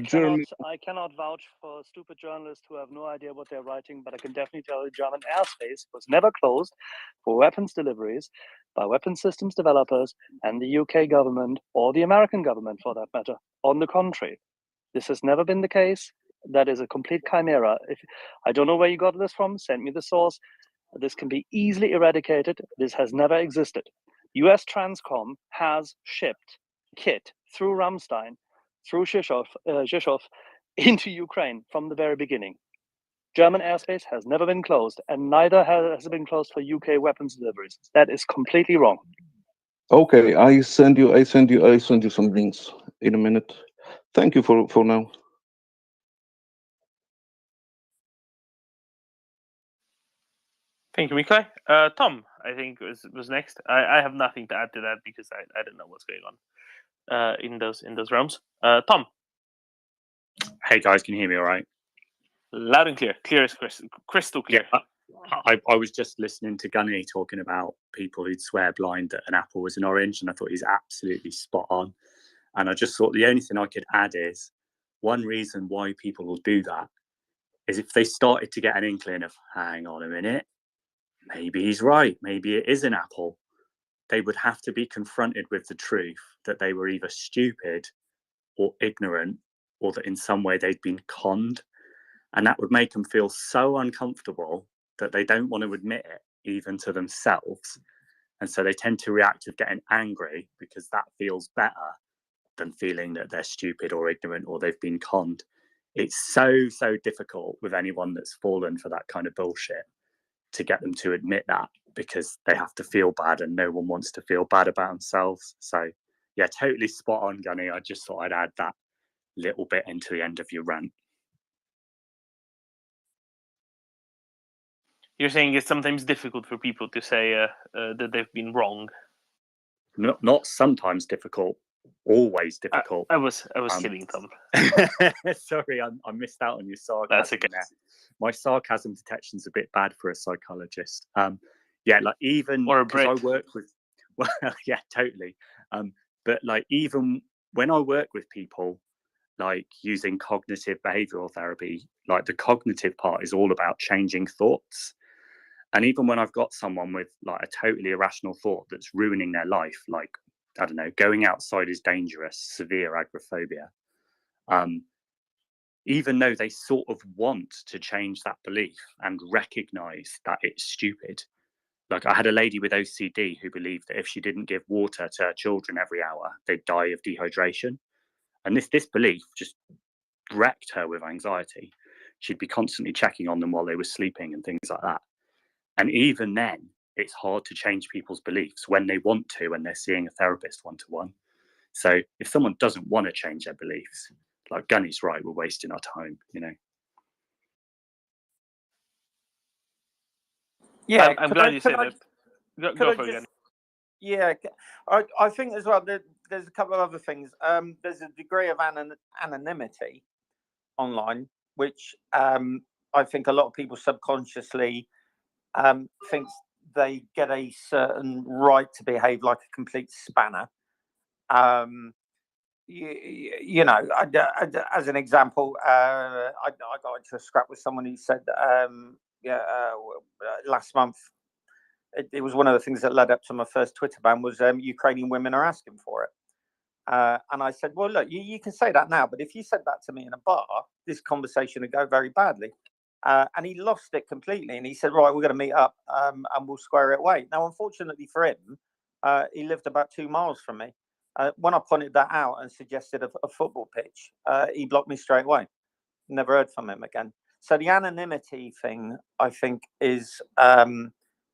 Speaker 9: German?
Speaker 17: I cannot vouch for stupid journalists who have no idea what they're writing, but I can definitely tell you German airspace was never closed for weapons deliveries by weapon systems developers and the UK government or the American government for that matter. On the contrary, this has never been the case. That is a complete chimera. I don't know where you got this from, send me the source. This can be easily eradicated. This has never existed. US Transcom has shipped kit through Ramstein, through Rzeszów, into Ukraine from the very beginning. German airspace has never been closed, and neither has it been closed for UK weapons deliveries. That is completely wrong.
Speaker 9: Okay, I send you some links in a minute. Thank you for now.
Speaker 6: Thank you, Mikołaj. Tom, I think was next. I have nothing to add to that because I don't know what's going on in those realms. Tom.
Speaker 12: Hey guys, can you hear me all right?
Speaker 6: Loud and clear as crystal clear.
Speaker 12: Yeah, I was just listening to Gunny talking about people who'd swear blind that an apple was an orange, and I thought he's absolutely spot on. And I just thought the only thing I could add is one reason why people will do that is if they started to get an inkling of, hang on a minute, maybe he's right, maybe it is an apple, they would have to be confronted with the truth that they were either stupid or ignorant, or that in some way they'd been conned. And that would make them feel so uncomfortable that they don't want to admit it, even to themselves. And so they tend to react with getting angry because that feels better than feeling that they're stupid or ignorant or they've been conned. It's so difficult with anyone that's fallen for that kind of bullshit to get them to admit that, because they have to feel bad and no one wants to feel bad about themselves. So yeah, totally spot on, Gunny. I just thought I'd add that little bit into the end of your rant.
Speaker 6: You're saying it's sometimes difficult for people to say that they've been wrong.
Speaker 12: Not sometimes difficult, always difficult.
Speaker 6: I was kidding, Tom.
Speaker 12: Sorry, I missed out on your sarcasm.
Speaker 6: That's okay.
Speaker 12: There. My sarcasm detection's a bit bad for a psychologist. Yeah, like even
Speaker 6: or a
Speaker 12: because
Speaker 6: Brit.
Speaker 12: I work with, well, yeah, totally. But like even when I work with people, like using cognitive behavioral therapy, like the cognitive part is all about changing thoughts. And even when I've got someone with like a totally irrational thought that's ruining their life, like, I don't know, going outside is dangerous, severe agoraphobia, even though they sort of want to change that belief and recognize that it's stupid. Like I had a lady with OCD who believed that if she didn't give water to her children every hour, they'd die of dehydration. And this belief just wrecked her with anxiety. She'd be constantly checking on them while they were sleeping and things like that. And even then, it's hard to change people's beliefs when they want to, when they're seeing a therapist one-to-one. So if someone doesn't want to change their beliefs, like Gunny's right, we're wasting our time, you know.
Speaker 16: Yeah,
Speaker 6: I'm glad you said that. Go for it, Gunny.
Speaker 16: Yeah, I think as well there's a couple of other things. There's a degree of anonymity online, which I think a lot of people subconsciously thinks they get a certain right to behave like a complete spanner. You know, as an example, I got into a scrap with someone who said, last month, it was one of the things that led up to my first Twitter ban was Ukrainian women are asking for it. And I said, well, look, you can say that now, but if you said that to me in a bar, this conversation would go very badly. And he lost it completely. And he said, right, we're going to meet up and we'll square it away. Now, unfortunately for him, he lived about 2 miles from me. When I pointed that out and suggested a football pitch, he blocked me straight away. Never heard from him again. So the anonymity thing, I think, is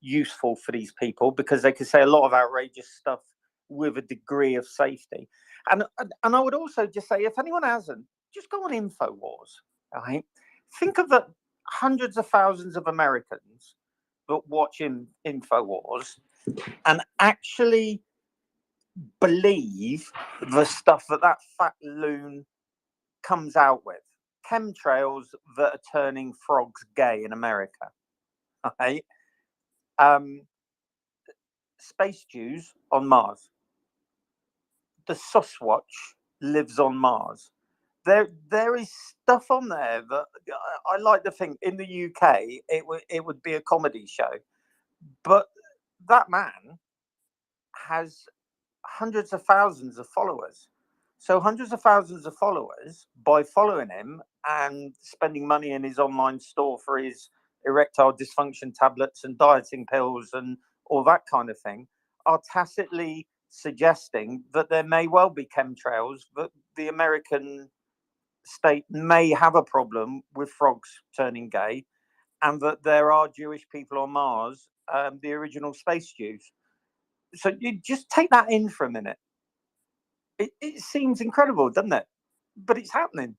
Speaker 16: useful for these people because they can say a lot of outrageous stuff with a degree of safety. And I would also just say, if anyone hasn't, just go on InfoWars. Right? Think of the hundreds of thousands of Americans that watch InfoWars and actually believe the stuff that fat loon comes out with. Chemtrails that are turning frogs gay in America. Right? Space Jews on Mars. The Sasquatch lives on Mars. There is stuff on there that I like to think in the UK it would be a comedy show, but that man has hundreds of thousands of followers. So hundreds of thousands of followers, by following him and spending money in his online store for his erectile dysfunction tablets and dieting pills and all that kind of thing, are tacitly suggesting that there may well be chemtrails, that the American state may have a problem with frogs turning gay, and that there are Jewish people on Mars, the original space Jews. So you just take that in for a minute. It seems incredible, doesn't it? But it's happening.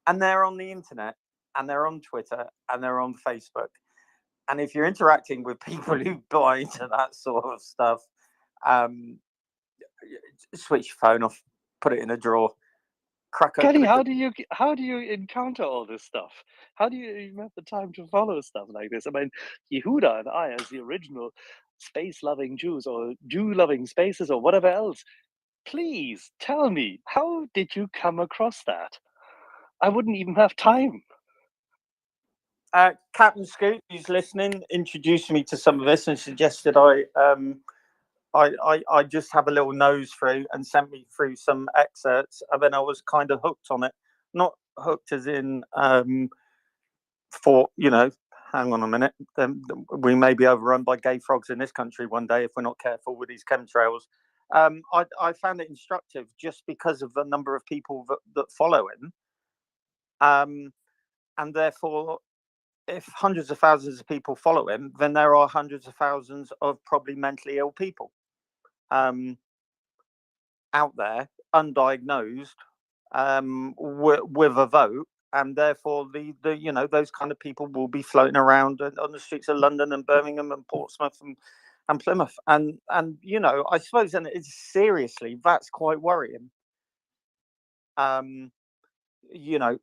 Speaker 16: And they're on the internet, and they're on Twitter, and they're on Facebook. And if you're interacting with people who buy into that sort of stuff, switch your phone off, put it in a drawer, crack open.
Speaker 13: Kenny, how do you encounter all this stuff? How do you even have the time to follow stuff like this? I mean, Yehuda and I, as the original space-loving Jews or Jew-loving spaces or whatever else, please tell me, how did you come across that? I wouldn't even have time.
Speaker 16: Captain Scoot, who's listening, introduced me to some of this and suggested I just have a little nose through and sent me through some excerpts, and then I was kind of hooked on it. Not hooked as in hang on a minute, we may be overrun by gay frogs in this country one day if we're not careful with these chemtrails. I found it instructive just because of the number of people that follow him. And therefore, if hundreds of thousands of people follow him, then there are hundreds of thousands of probably mentally ill people out there, undiagnosed, with a vote, and therefore the those kind of people will be floating around on the streets of London and Birmingham and Portsmouth and Plymouth, and I suppose, and it's seriously, that's quite worrying.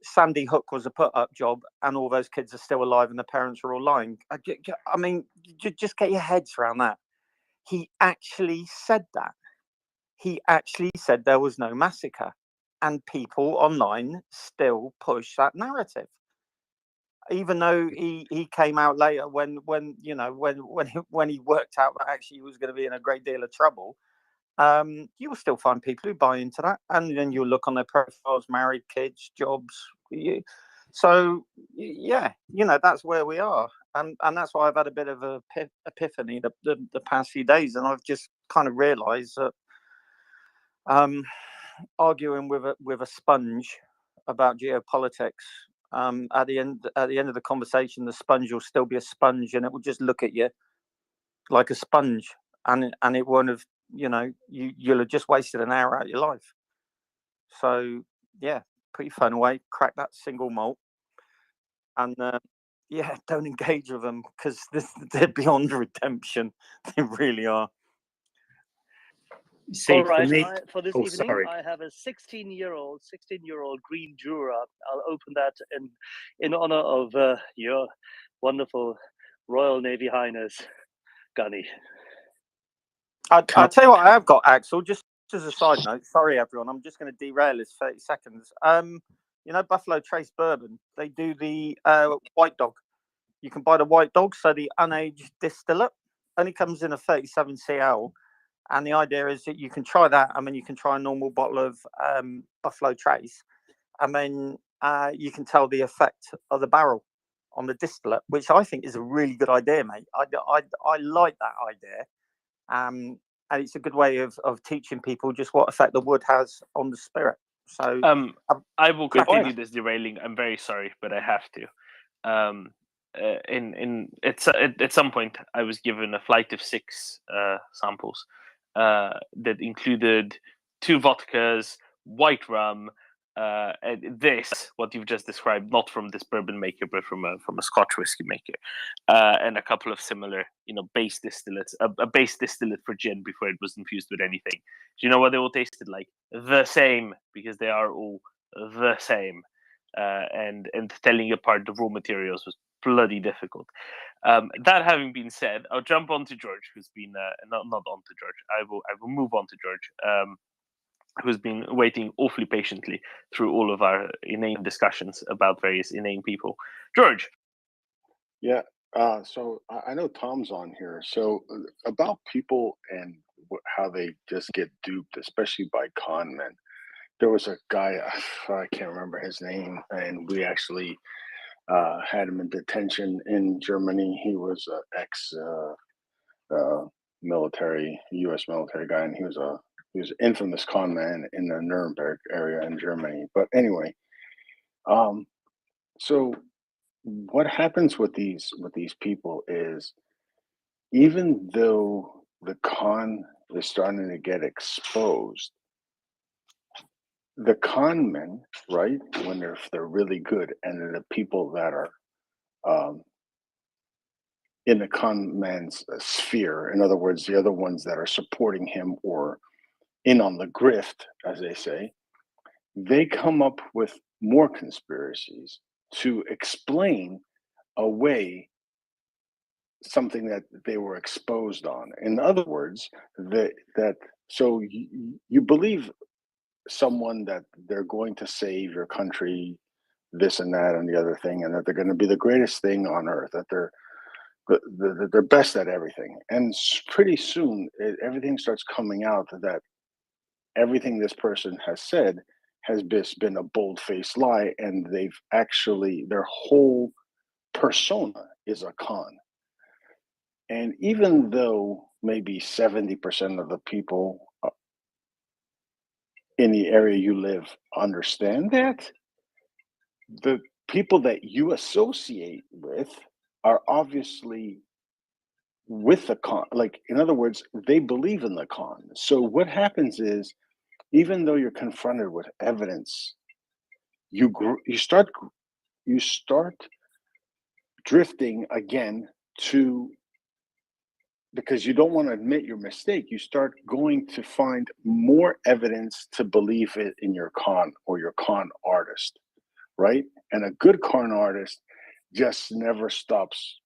Speaker 16: Sandy Hook was a put-up job, and all those kids are still alive, and the parents are all lying. I mean, just get your heads around that. He actually said that. He actually said there was no massacre, and people online still push that narrative, even though he came out later when he worked out that actually he was going to be in a great deal of trouble. You will still find people who buy into that, and then you'll look on their profiles, married, kids, jobs. So yeah, that's where we are, and that's why I've had a bit of a epiphany the past few days, and I've just kind of realised that arguing with a sponge about geopolitics. At the end of the conversation, the sponge will still be a sponge, and it will just look at you like a sponge, and it won't have, you'll have just wasted an hour out of your life. So yeah, put your phone away, crack that single malt, and don't engage with them, because they're beyond redemption. They really are.
Speaker 12: See,
Speaker 17: All right,
Speaker 12: for
Speaker 17: for this evening, I have a 16-year-old green Jura. I'll open that in honor of your wonderful Royal Navy Highness, Gunny.
Speaker 16: I'll tell you what I have got, Axel, just as a side note. Sorry, everyone. I'm just going to derail this 30 seconds. Buffalo Trace Bourbon, they do the White Dog. You can buy the White Dog, so the unaged distillate only comes in a 37 CL. And the idea is that you can try that. I mean, you can try a normal bottle of Buffalo Trace, and then you can tell the effect of the barrel on the distillate, which I think is a really good idea, mate. I like that idea. And it's a good way of teaching people just what effect the wood has on the spirit. So
Speaker 6: I will continue this derailing. I'm very sorry, but I have to. At some point, I was given a flight of 6 samples that included 2 vodkas, white rum, and what you've just described, not from this bourbon maker, but from a Scotch whiskey maker, and a couple of similar, base distillates, a base distillate for gin before it was infused with anything. Do you know what they all tasted like? The same, because they are all the same. And telling apart the raw materials was bloody difficult. That having been said, I'll jump onto George, who's been not onto George. I will move on to George, who's been waiting awfully patiently through all of our inane discussions about various inane people. George.
Speaker 19: Yeah. So I know Tom's on here. So about people and how they just get duped, especially by con men. There was a guy, I can't remember his name, and we actually had him in detention in Germany. He was an ex-military, U.S. military guy, and he was an infamous con man in the Nuremberg area in Germany. But anyway, so what happens with these people is, even though the con is starting to get exposed, the con men, right, when they're really good, and then the people that are in the con man's sphere, in other words, the other ones that are supporting him or in on the grift, as they say, they come up with more conspiracies to explain away something that they were exposed on. In other words, so you believe someone that they're going to save your country, this and that and the other thing, and that they're going to be the greatest thing on earth, that they're best at everything. And pretty soon everything starts coming out that everything this person has said has been a bold-faced lie, and they've actually, their whole persona is a con. And even though maybe 70% of the people in the area you live understand that, the people that you associate with are obviously with the con. Like, in other words, they believe in the con. So what happens is, even though you're confronted with evidence, you start drifting again to, because you don't want to admit your mistake, you start going to find more evidence to believe it in your con or your con artist, right? And a good con artist just never stops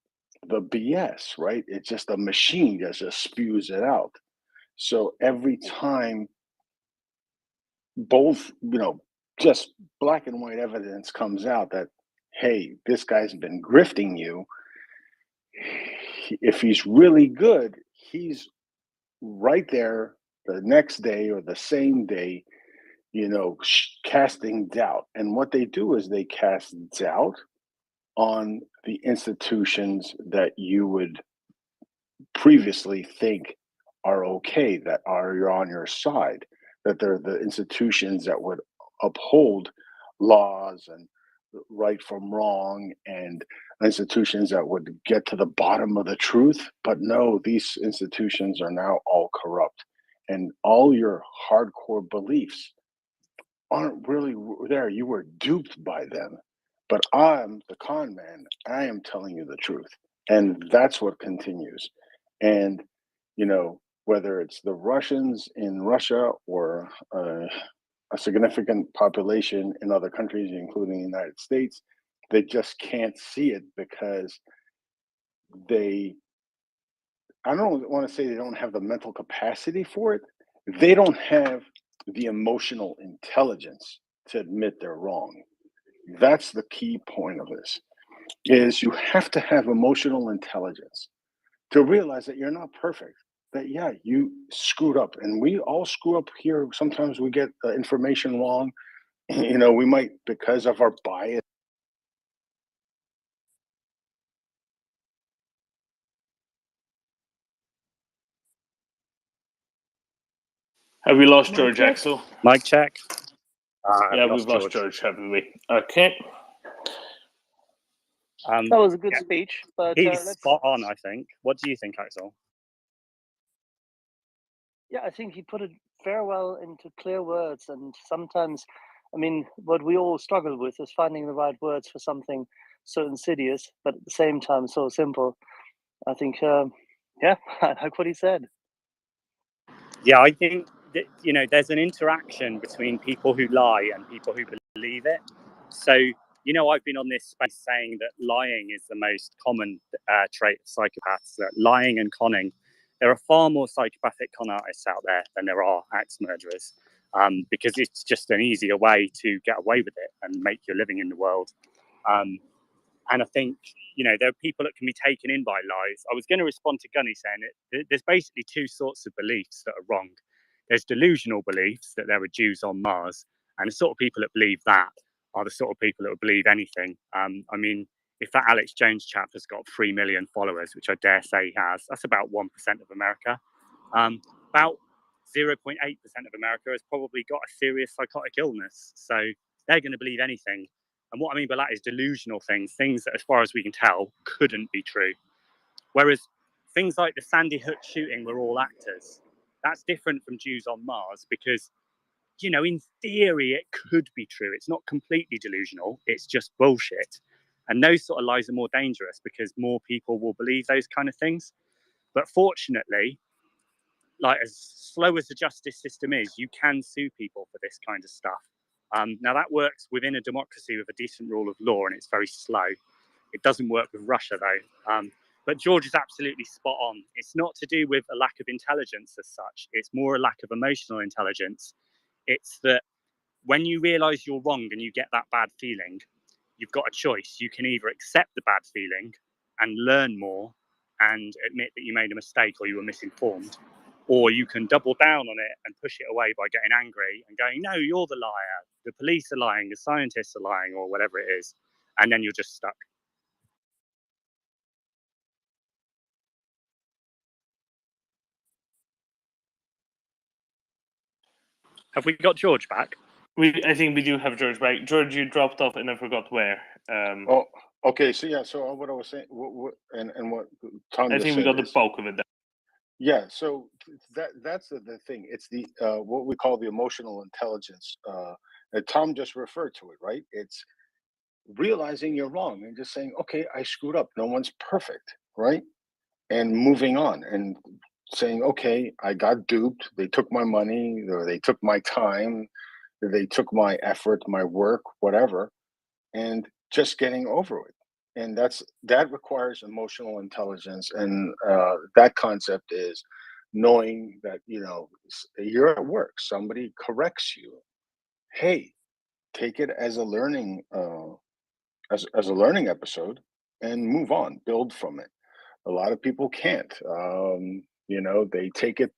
Speaker 19: the BS, right? It's just a machine that just spews it out. So every time both, just black and white evidence comes out that, hey, this guy's been grifting you, if he's really good, he's right there the next day or the same day, casting doubt. And what they do is they cast doubt on the institutions that you would previously think are okay, that are on your side. that they're the institutions that would uphold laws and right from wrong, and institutions that would get to the bottom of the truth. But no, these institutions are now all corrupt, and all your hardcore beliefs aren't really there. You were duped by them. But I'm the con man. I am telling you the truth. And that's what continues. And, you know, whether it's the Russians in Russia or a significant population in other countries, including the United States, they just can't see it because I don't want to say they don't have the mental capacity for it. They don't have the emotional intelligence to admit they're wrong. That's the key point of this, is you have to have emotional intelligence to realize that you're not perfect, that, yeah, you screwed up. And we all screw up here. Sometimes we get information wrong. You know, we might, because of our bias.
Speaker 6: Have we lost
Speaker 12: Mic
Speaker 6: George,
Speaker 12: check.
Speaker 6: Axel?
Speaker 12: Mic check.
Speaker 6: Yeah, we've lost George, haven't we? Okay.
Speaker 13: That was a good speech, but
Speaker 12: he's
Speaker 13: let's.
Speaker 12: spot on, I think. What do you think, Axel?
Speaker 13: Yeah, I think he put it very well into clear words, and sometimes, I mean, what we all struggle with is finding the right words for something so insidious, but at the same time so simple. I think, yeah, I like what he said.
Speaker 12: Yeah, I think that, you know, there's an interaction between people who lie and people who believe it. So, you know, I've been on this space saying that lying is the most common trait of psychopaths, that lying and conning. There are far more psychopathic con artists out there than there are axe murderers, because it's just an easier way to get away with it and make your living in the world. And I think, you know, there are people that can be taken in by lies. I was going to respond to Gunny saying that there's basically two sorts of beliefs that are wrong. There's delusional beliefs that there are Jews on Mars, and the sort of people that believe that are the sort of people that will believe anything. I mean, if that Alex Jones chap has got 3 million followers, which I dare say he has, that's about 1% of America. About 0.8% of America has probably got a serious psychotic illness. So they're going to believe anything. And what I mean by that is delusional things that, as far as we can tell, couldn't be true. Whereas things like the Sandy Hook shooting were all actors. That's different from Jews on Mars because, you know, in theory, it could be true. It's not completely delusional. It's just bullshit. And those sort of lies are more dangerous because more people will believe those kind of things. But fortunately, like, as slow as the justice system is, you can sue people for this kind of stuff. Now, that works within a democracy with a decent rule of law, and it's very slow. It doesn't work with Russia, though. But George is absolutely spot on. It's not to do with a lack of intelligence as such. It's more a lack of emotional intelligence. It's that when you realise you're wrong and you get that bad feeling, you've got a choice. You can either accept the bad feeling and learn more and admit that you made a mistake or you were misinformed, or you can double down on it and push it away by getting angry and going, no, you're the liar. The police are lying, the scientists are lying, or whatever it is. And then you're just stuck. Have we got George back?
Speaker 6: I think we do have George back. George, you dropped off and I forgot where.
Speaker 19: Oh, okay. So yeah. So what I was saying, and what Tom
Speaker 6: I
Speaker 19: just
Speaker 6: think we
Speaker 19: said
Speaker 6: got the
Speaker 19: is,
Speaker 6: bulk of it.
Speaker 19: yeah. So that's the thing. It's the what we call the emotional intelligence. And Tom just referred to it, right? It's realizing you're wrong and just saying, okay, I screwed up. No one's perfect, right? And moving on and saying, okay, I got duped. They took my money, or they took my time, or they took my effort, my work, whatever, and just getting over it. And that requires emotional intelligence. And that concept is knowing that, you know, you're at work, somebody corrects you. Hey, take it as a learning as a learning episode and move on, build from it. A lot of people can't. You know, they take it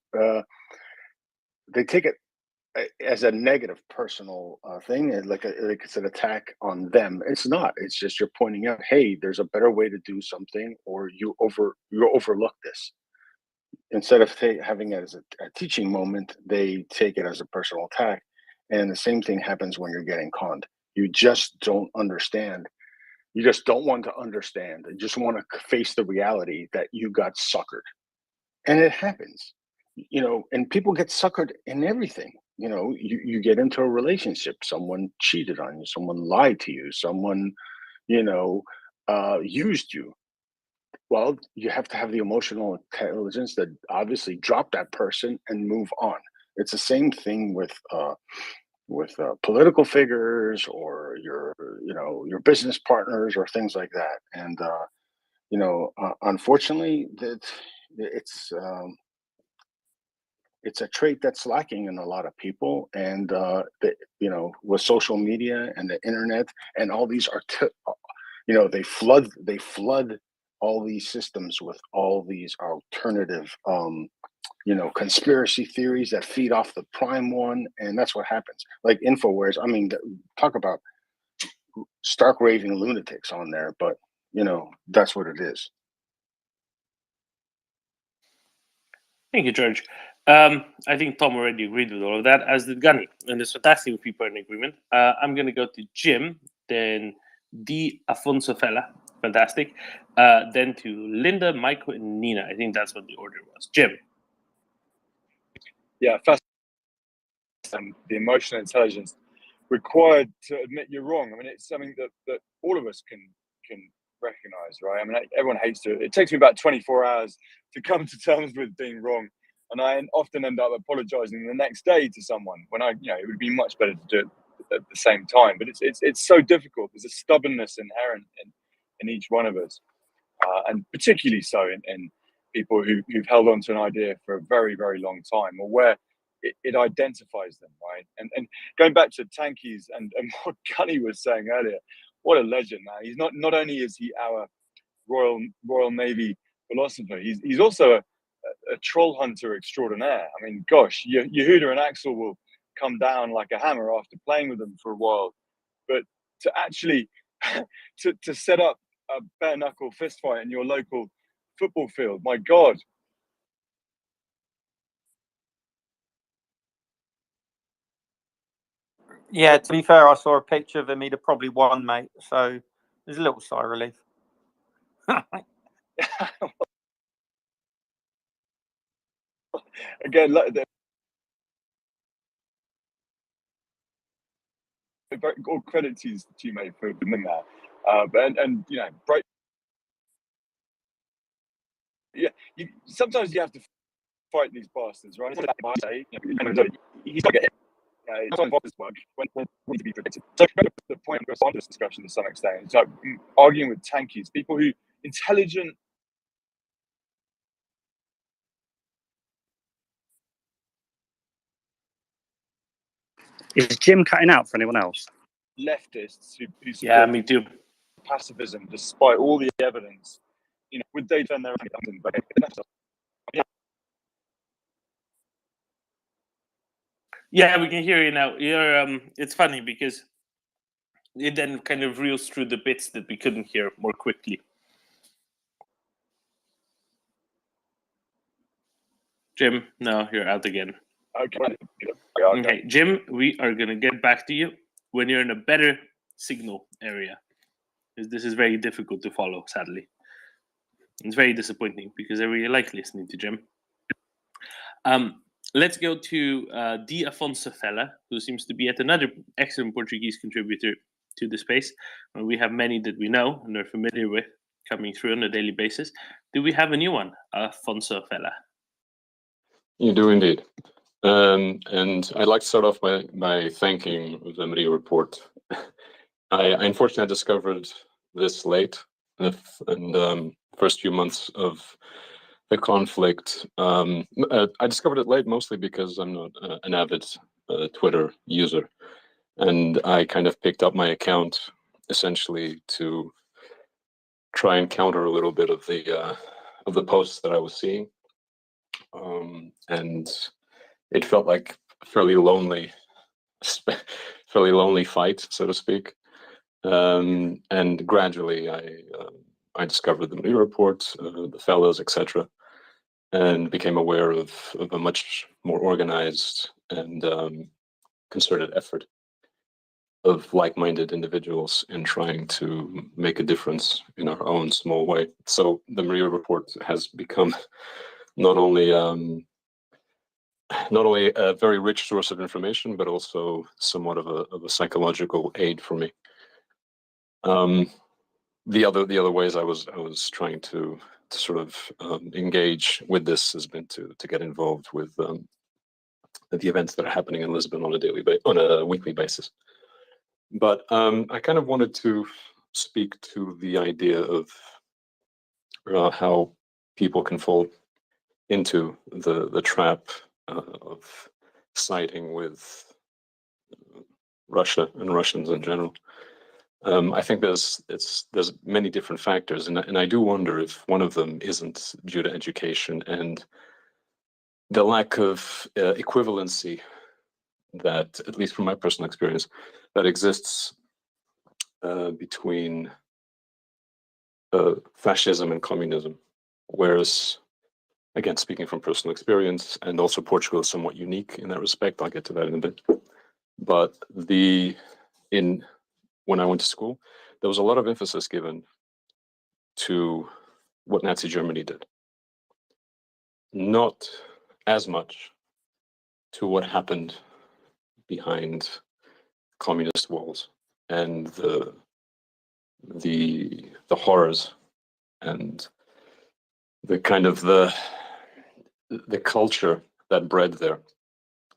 Speaker 19: as a negative personal thing, and like it's an attack on them. It's not. It's just you're pointing out, hey, there's a better way to do something, or you overlook this. instead of having it as a teaching moment, they take it as a personal attack. And the same thing happens when you're getting conned. You just don't understand. You just don't want to understand. You just want to face the reality that you got suckered. And it happens, and people get suckered in everything. You get into a relationship, someone cheated on you, someone lied to you, someone, used you. Well, you have to have the emotional intelligence that obviously drop that person and move on. It's the same thing with political figures or your business partners or things like that. And unfortunately, it's a trait that's lacking in a lot of people. And with social media and the internet and all these they flood all these systems with all these alternative conspiracy theories that feed off the prime one, and that's what happens. Like InfoWares, I mean, talk about stark raving lunatics on there, but that's what it is.
Speaker 6: Thank you, George. I think Tom already agreed with all of that, as did Gunny, and it's fantastic if people are in agreement. I'm going to go to Jim, then D. Afonso Fella, fantastic, then to Linda, Michael, and Nina. I think that's what the order was. Jim.
Speaker 3: Yeah, first, the emotional intelligence required to admit you're wrong. I mean, it's something that all of us can recognize, right? I mean, everyone hates to. It takes me about 24 hours to come to terms with being wrong, and I often end up apologizing the next day to someone when it would be much better to do it at the same time. But it's so difficult. There's a stubbornness inherent in each one of us, and particularly so in people who've held on to an idea for a very, very long time, or where it identifies them, right? And going back to Tankies and what Gunny was saying earlier, what a legend, man. He's not only is he our Royal Navy philosopher, he's also a troll hunter extraordinaire. I mean, gosh, Yehuda and Axel will come down like a hammer after playing with them for a while, but to actually to set up a bare knuckle fist fight in your local football field, my God.
Speaker 16: Yeah, to be fair, I saw a picture of him. He'd have probably won, mate. So there's a little sigh of relief.
Speaker 3: Again, all credit to you, mate, for doing that. But bright. Yeah, sometimes you have to fight these bastards, right? He's not getting. It's not this work when need to be predicted. So the point of this discussion to some extent, it's like arguing with tankies, people who intelligent.
Speaker 12: Is Jim cutting out for anyone else?
Speaker 3: Leftists who
Speaker 6: yeah, me too.
Speaker 3: Pacifism, despite all the evidence, would they defend their own?
Speaker 6: Yeah, we can hear you now. You're it's funny because it then kind of reels through the bits that we couldn't hear more quickly. Jim, no, you're out again. Okay, Jim, we are going to get back to you when you're in a better signal area. This is very difficult to follow, sadly. It's very disappointing because I really like listening to Jim. Let's go to Di Afonso Fella, who seems to be yet another excellent Portuguese contributor to the space. We have many that we know and are familiar with coming through on a daily basis. Do we have a new one, Afonso Fella?
Speaker 5: You do indeed. And I'd like to start off by thanking the MryiaReport. I unfortunately discovered this late in the first few months of the conflict. I discovered it late mostly because I'm not an avid Twitter user, and I kind of picked up my account essentially to try and counter a little bit of the posts that I was seeing, and it felt like a fairly lonely fight, so to speak. And gradually, I discovered the MryiaReport, the fellows, etc. and became aware of a much more organized and concerted effort of like-minded individuals in trying to make a difference in our own small way. So the MryiaReport report has become not only a very rich source of information, but also somewhat of a psychological aid for me. The other ways I was trying to sort of engage with this has been to get involved with the events that are happening in Lisbon on a weekly basis. But I kind of wanted to speak to the idea of how people can fall into the trap of siding with Russia and Russians in general. I think there's many different factors, and I do wonder if one of them isn't due to education and the lack of equivalency that, at least from my personal experience, that exists between fascism and communism. Whereas, again, speaking from personal experience, and also Portugal is somewhat unique in that respect. I'll get to that in a bit. But when I went to school, there was a lot of emphasis given to what Nazi Germany did, not as much to what happened behind communist walls and the horrors and the kind of the culture that bred there.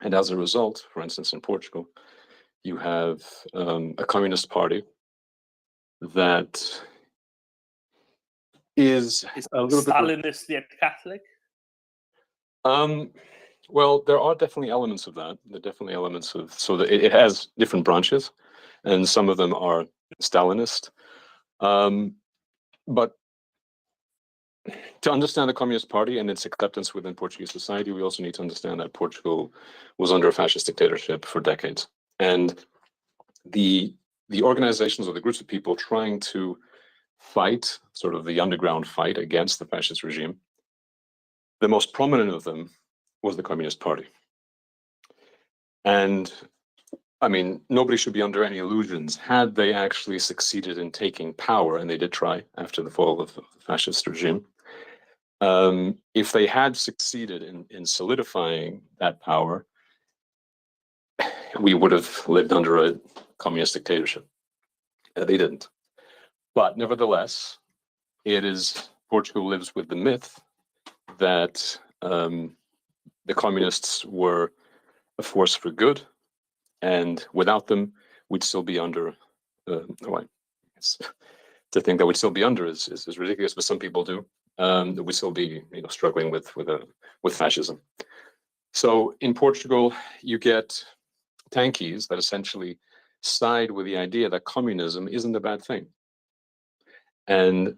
Speaker 5: And as a result, for instance, in Portugal, you have a communist party that is a little
Speaker 6: Stalinist yet Catholic.
Speaker 5: Well, there are definitely elements of that. There are definitely elements of, so that it has different branches, and some of them are Stalinist. But to understand the Communist Party and its acceptance within Portuguese society, we also need to understand that Portugal was under a fascist dictatorship for decades. And the organizations or the groups of people trying to fight, sort of the underground fight against the fascist regime, the most prominent of them was the Communist Party. And I mean, nobody should be under any illusions. Had they actually succeeded in taking power, and they did try after the fall of the fascist regime, if they had succeeded in solidifying that power, we would have lived under a communist dictatorship. They didn't. But nevertheless, Portugal lives with the myth that the communists were a force for good, and without them, we'd still be under. To think that we'd still be under is ridiculous, but some people do. That we'd still be, struggling with fascism. So in Portugal, you get tankies that essentially side with the idea that communism isn't a bad thing, and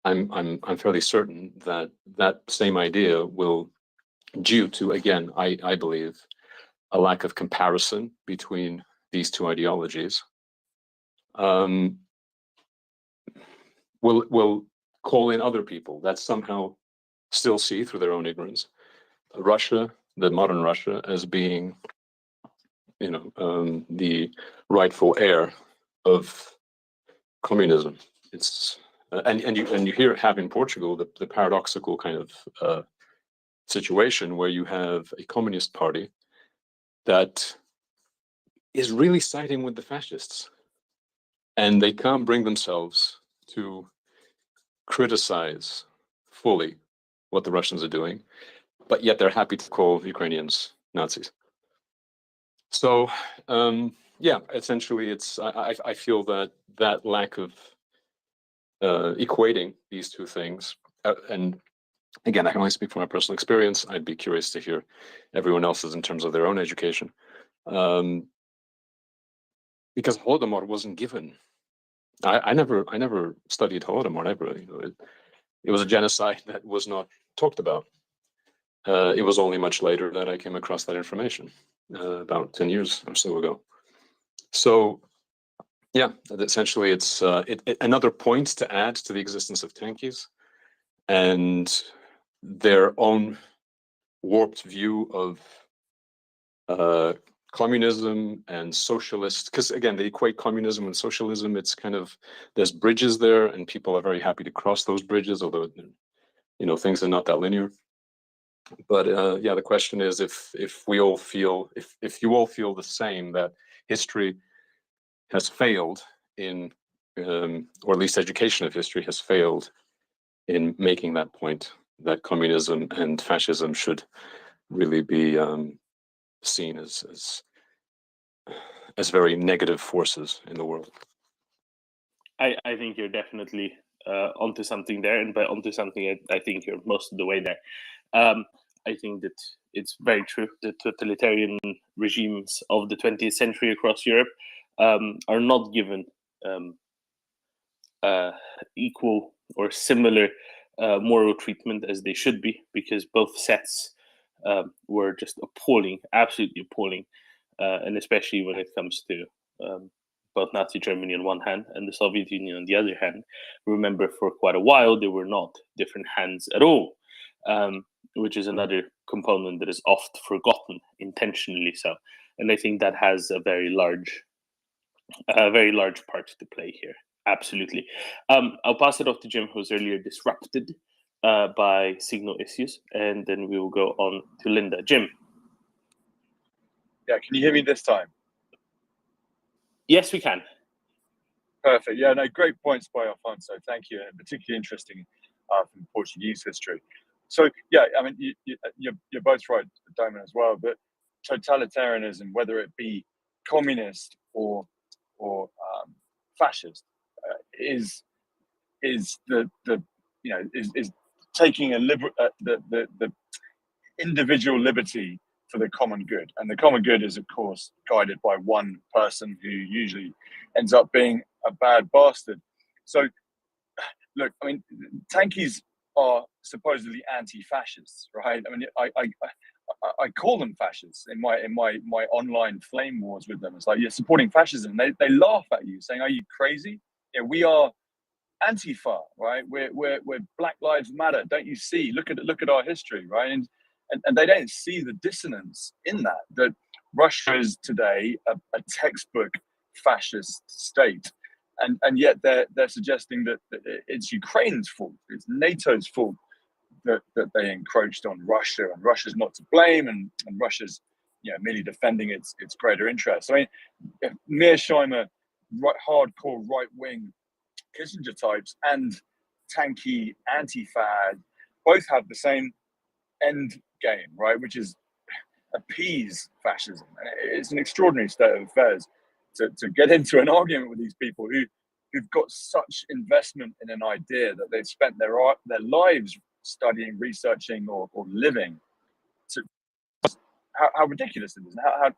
Speaker 5: I'm fairly certain that that same idea will, due to, again, I believe, a lack of comparison between these two ideologies, will call in other people that somehow still see through their own ignorance Russia, the modern Russia, as being, the rightful heir of communism. It's and you have in Portugal the paradoxical kind of situation where you have a communist party that is really siding with the fascists, and they can't bring themselves to criticize fully what the Russians are doing, but yet they're happy to call Ukrainians Nazis. So essentially, I feel that lack of equating these two things, and again, I can only speak from my personal experience. I'd be curious to hear everyone else's in terms of their own education, because Holodomor wasn't given. I never studied Holodomor ever. It was a genocide that was not talked about. It was only much later that I came across that information, about 10 years or so ago. So, yeah, essentially, it's another point to add to the existence of tankies, and their own warped view of communism and socialist, because again, they equate communism and socialism. It's kind of, there's bridges there, and people are very happy to cross those bridges, although, you know, things are not that linear. But yeah, the question is if we all feel, if you all feel the same, that history has failed in, or at least education of history has failed in making that point, that communism and fascism should really be seen as very negative forces in the world.
Speaker 6: I think you're definitely onto something there, and by onto something, I think you're most of the way there. I think that it's very true. The totalitarian regimes of the 20th century across Europe are not given equal or similar moral treatment as they should be, because both sets were just appalling, absolutely appalling, and especially when it comes to both Nazi Germany on one hand and the Soviet Union on the other hand. Remember, for quite a while, they were not different hands at all, which is another component that is oft forgotten, intentionally so. And I think that has a very large part to play here. Absolutely. I'll pass it off to Jim, who was earlier disrupted by signal issues, and then we will go on to Linda. Jim.
Speaker 3: Yeah, can you hear me this time?
Speaker 6: Yes, we can.
Speaker 3: Perfect. Yeah, no, great points by Alfonso. Thank you, and particularly interesting from Portuguese history. So yeah, I mean, you're both right, Damon, as well. But totalitarianism, whether it be communist or fascist, is the you know is taking a the individual liberty for the common good, and the common good is of course guided by one person who usually ends up being a bad bastard. So look, I mean, tankies are supposedly anti-fascists, right? I mean, I call them fascists in my online flame wars with them. It's like, you're supporting fascism. They laugh at you, saying, "Are you crazy? Yeah, we are Antifa, right? We're Black Lives Matter. Don't you see? Look at our history, right?" And they don't see the dissonance in that Russia is today a textbook fascist state, and yet they're suggesting that it's Ukraine's fault, it's NATO's fault that they encroached on Russia, and Russia's not to blame, and Russia's merely defending its greater interests. I mean, mearsheimer, hardcore right wing Kissinger types and tanky anti-fad both have the same end game, right? Which is appease fascism. It's an extraordinary state of affairs to get into an argument with these people who've got such investment in an idea that they've spent their lives studying, researching, or living. So how ridiculous it is. How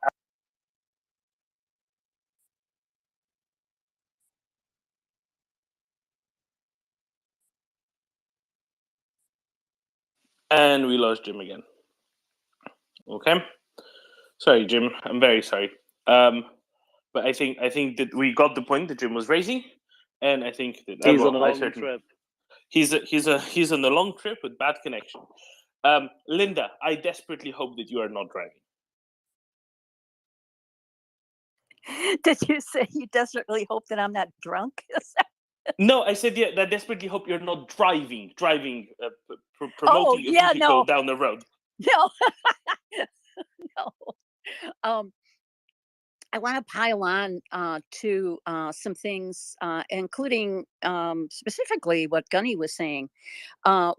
Speaker 6: And we lost Jim again. Okay. Sorry, Jim. I'm very sorry. But I think that we got the point that Jim was raising, and I think that
Speaker 17: he's on a long trip.
Speaker 6: He's on a long trip with bad connection. Linda, I desperately hope that you are not driving.
Speaker 15: Did you say you desperately hope that I'm not drunk?
Speaker 6: No, I said, yeah, I desperately hope you're not driving, promoting a vehicle
Speaker 15: no.
Speaker 6: down the road.
Speaker 15: No. No. I want to pile on to some things, including specifically what Gunny was saying,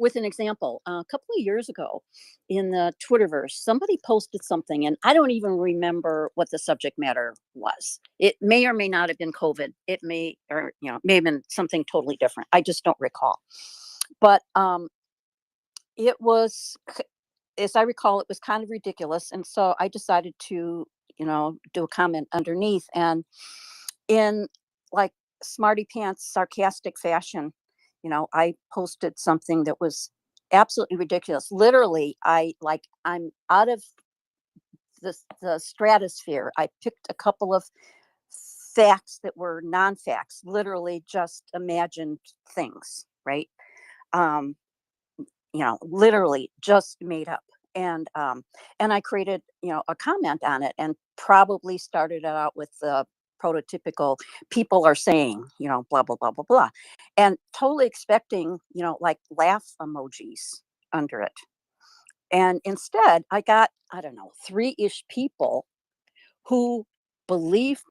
Speaker 15: with an example. A couple of years ago in the Twitterverse, somebody posted something, and I don't even remember what the subject matter was. It may or may not have been COVID. It may, or may have been something totally different. I just don't recall. But it was, as I recall, it was kind of ridiculous, and so I decided to do a comment underneath, and in like smarty pants sarcastic fashion, I posted something that was absolutely ridiculous. Literally, I'm out of the stratosphere. I picked a couple of facts that were non-facts, literally just imagined things, right? literally just made up. And I created, a comment on it, and probably started it out with the prototypical "people are saying," blah blah blah blah blah, and totally expecting, like laugh emojis under it. And instead, I got, I don't know, 3-ish people who believe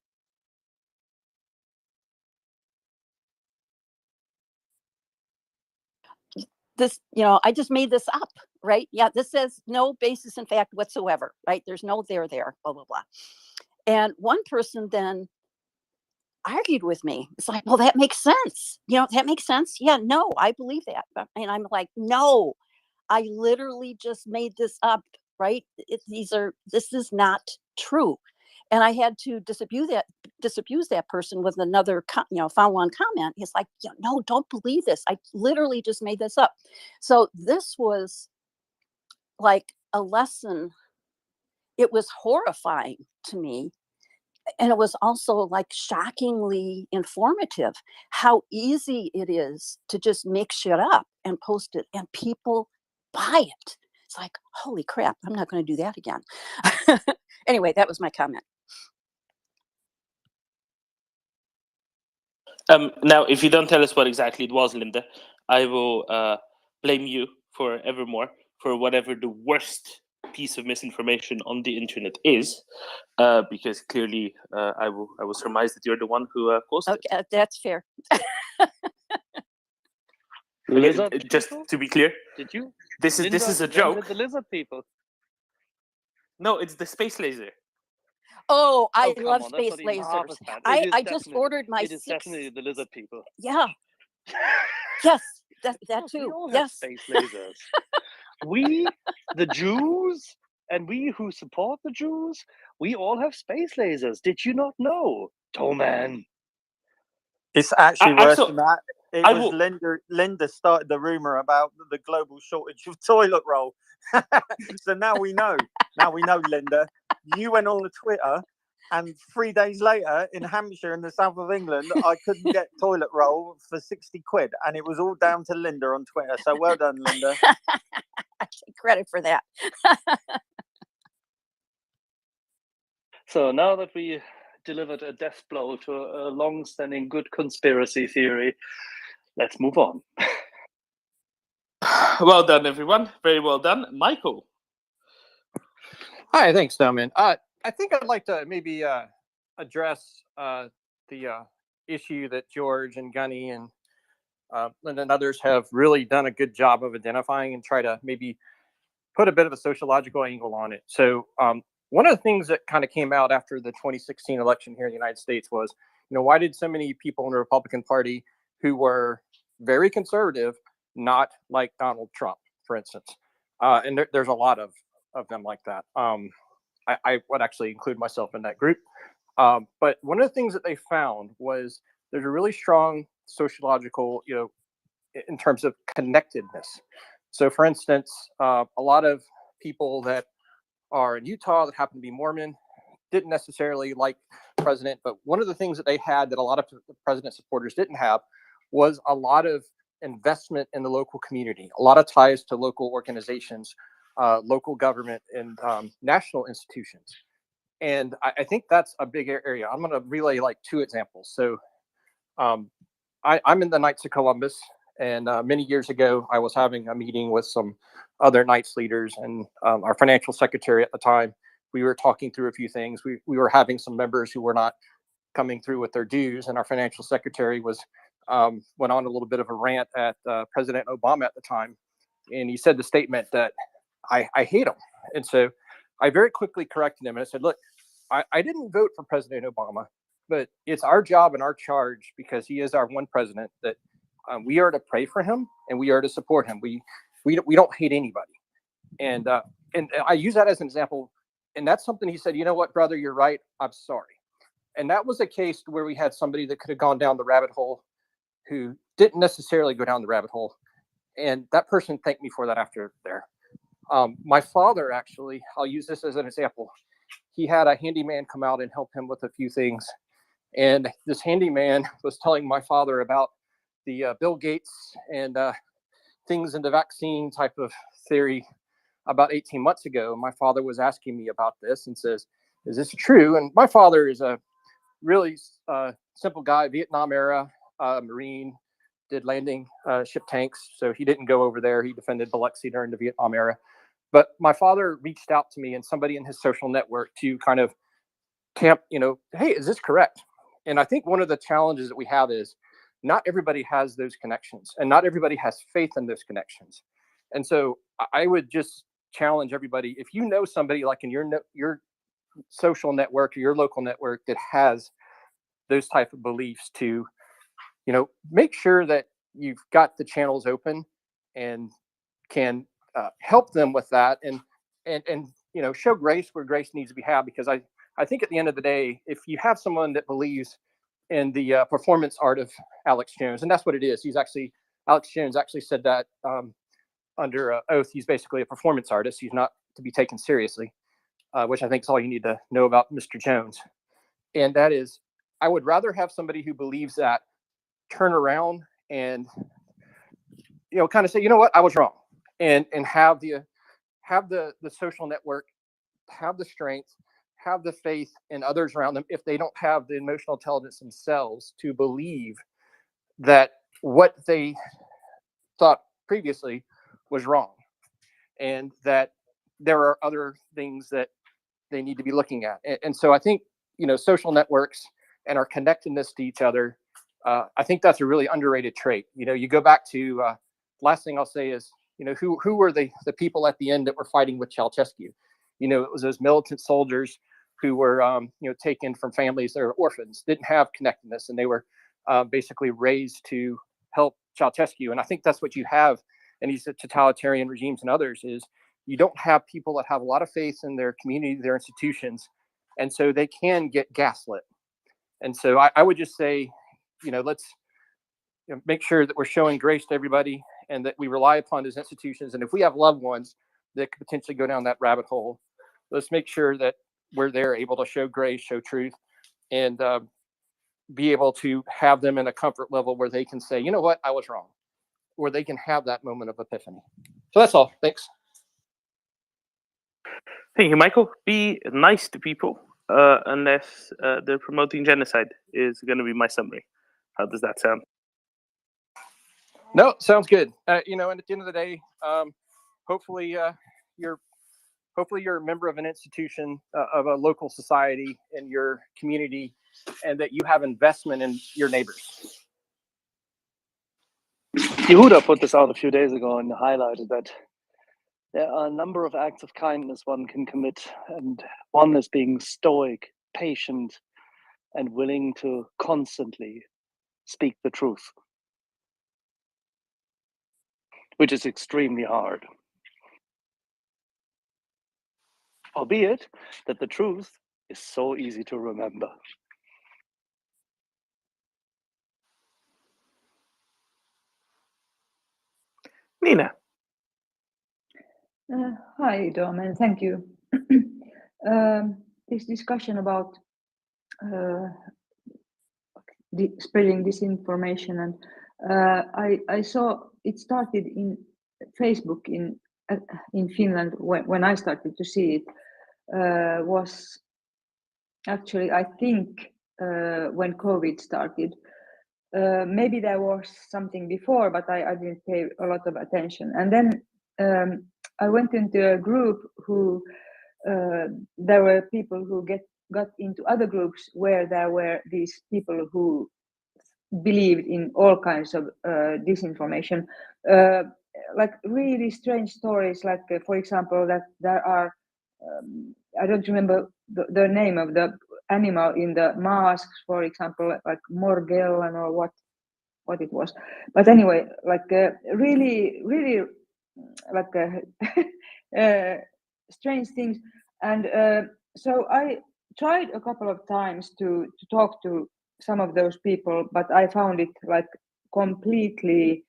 Speaker 15: this, I just made this up, right? Yeah, this says no basis in fact whatsoever, right? There's no there, blah, blah, blah. And one person then argued with me. It's like, well, that makes sense. That makes sense. Yeah, no, I believe that. And I'm like, no, I literally just made this up, right? This is not true. And I had to disabuse that person with another, follow-on comment. He's like, no, don't believe this. I literally just made this up. So this was like a lesson. It was horrifying to me. And it was also like shockingly informative how easy it is to just make shit up and post it, and people buy it. It's like, holy crap, I'm not going to do that again. Anyway, that was my comment.
Speaker 6: Now, if you don't tell us what exactly it was, Linda, I will blame you forevermore for whatever the worst piece of misinformation on the internet is, because clearly I will surmise that you're the one who posted it.
Speaker 15: Okay, that's fair.
Speaker 17: Lizard
Speaker 6: Just
Speaker 17: people?
Speaker 6: to be clear,
Speaker 17: Did you?
Speaker 6: this is a
Speaker 17: Linda,
Speaker 6: joke.
Speaker 17: the lizard people.
Speaker 6: No, it's the space laser.
Speaker 15: Oh, I
Speaker 17: come
Speaker 15: love
Speaker 17: on, that's
Speaker 15: space
Speaker 17: not even half
Speaker 15: lasers.
Speaker 17: as bad. It
Speaker 15: I
Speaker 17: is
Speaker 15: just
Speaker 17: definitely-
Speaker 15: ordered my
Speaker 17: It is definitely the lizard people.
Speaker 15: Yeah. Yes, that
Speaker 17: We
Speaker 15: too.
Speaker 17: all have
Speaker 15: Yes.
Speaker 17: space lasers. We, the Jews, and we who support the Jews, we all have space lasers. Did you not know, Toman?
Speaker 16: It's actually worse than that. It
Speaker 6: I
Speaker 16: was
Speaker 6: will-
Speaker 16: Linda started the rumor about the global shortage of toilet roll. So now we know. Now we know, Linda. You went on the Twitter, and 3 days later in Hampshire in the south of England, I couldn't get toilet roll for 60 quid. And it was all down to Linda on Twitter. So well done, Linda.
Speaker 15: I take credit for that.
Speaker 17: So now that we delivered a death blow to a long-standing good conspiracy theory, let's move on.
Speaker 6: Well done, everyone. Very well done, Michael.
Speaker 14: Hi, thanks, Domin. I think I'd like to maybe address the issue that George and Gunny and Linda and others have really done a good job of identifying, and try to maybe put a bit of a sociological angle on it. So one of the things that kind of came out after the 2016 election here in the United States was, why did so many people in the Republican Party who were very conservative not like Donald Trump, for instance? And there's a lot of them like that. I would actually include myself in that group. But one of the things that they found was there's a really strong sociological, in terms of connectedness. So for instance, a lot of people that are in Utah that happen to be Mormon didn't necessarily like the president, but one of the things that they had that a lot of the president supporters didn't have was a lot of investment in the local community, a lot of ties to local organizations, local government, and national institutions. And I think that's a big area. I'm going to relay like 2 examples. So I'm in the Knights of Columbus, and many years ago, I was having a meeting with some other Knights leaders and our financial secretary at the time. We were talking through a few things. We were having some members who were not coming through with their dues, and our financial secretary was went on a little bit of a rant at President Obama at the time, and he said the statement that I hate him. And so I very quickly corrected him, and I said, look, I didn't vote for President Obama, but it's our job and our charge, because he is our one president, that we are to pray for him and we are to support him. We don't hate anybody. And I use that as an example. And that's something he said, you know what, brother, you're right. I'm sorry. And that was a case where we had somebody that could have gone down the rabbit hole who didn't necessarily go down the rabbit hole. And that person thanked me for that after there. My father, actually, I'll use this as an example. He had a handyman come out and help him with a few things. And this handyman was telling my father about the Bill Gates and things in the vaccine type of theory about 18 months ago. My father was asking me about this and says, is this true? And my father is a really simple guy, Vietnam era Marine, did landing ship tanks. So he didn't go over there. He defended Biloxi during the Vietnam era. But my father reached out to me and somebody in his social network to kind of camp, hey, is this correct? And I think one of the challenges that we have is not everybody has those connections and not everybody has faith in those connections. And so I would just challenge everybody, if you know somebody like in your social network or your local network that has those type of beliefs, to make sure that you've got the channels open and can help them with that, and show grace where grace needs to be had. Because I think at the end of the day, if you have someone that believes in the performance art of Alex Jones, and that's what it is. Alex Jones actually said that under oath. He's basically a performance artist. He's not to be taken seriously, which I think is all you need to know about Mr. Jones. And that is, I would rather have somebody who believes that turn around and kind of say, you know what, I was wrong, and have the social network, have the strength, have the faith in others around them, if they don't have the emotional intelligence themselves to believe that what they thought previously was wrong, and that there are other things that they need to be looking at. And so I think, social networks and our connectedness to each other, I think that's a really underrated trait. You go back to, last thing I'll say is, who were the people at the end that were fighting with Ceausescu? It was those militant soldiers who were, taken from families that were orphans, didn't have connectedness, and they were basically raised to help Ceausescu. And I think that's what you have in these totalitarian regimes and others, is you don't have people that have a lot of faith in their community, their institutions, and so they can get gaslit. And so I would just say, let's make sure that we're showing grace to everybody and that we rely upon those institutions. And if we have loved ones that could potentially go down that rabbit hole, let's make sure that we're there able to show grace, show truth, and be able to have them in a comfort level where they can say, you know what, I was wrong, where they can have that moment of epiphany. So that's all. Thanks.
Speaker 6: Thank you, Michael. Be nice to people unless they're promoting genocide is going to be my summary. How does that sound?
Speaker 14: No, sounds good. And at the end of the day, hopefully you're a member of an institution, of a local society in your community, and that you have investment in your neighbors.
Speaker 17: Yehuda put this out a few days ago and highlighted that there are a number of acts of kindness one can commit, and one is being stoic, patient, and willing to constantly speak the truth, which is extremely hard. Albeit that the truth is so easy to remember.
Speaker 6: Nina.
Speaker 18: Hi, Dom, and thank you. This discussion about spreading disinformation, and I saw it started in Facebook in Finland when I started to see it. Was actually, I think, when COVID started. Maybe there was something before, but I didn't pay a lot of attention. And then I went into a group who there were people who got into other groups where there were these people who believed in all kinds of disinformation, like really strange stories. Like, for example, that there are I don't remember the name of the animal in the masks, for example, like Morgellon or what it was. But anyway, like really like strange things. And so I tried a couple of times to talk to some of those people, but I found it like completely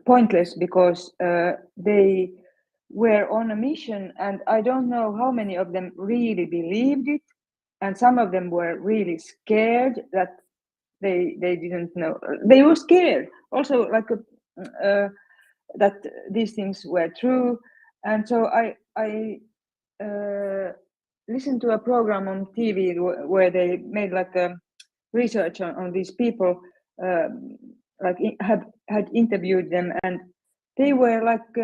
Speaker 18: pointless, because they were on a mission, and I don't know how many of them really believed it, and some of them were really scared that they didn't know. They were scared also, like that these things were true. And so I listened to a program on TV where they made like a research on these people, like had interviewed them, and they were like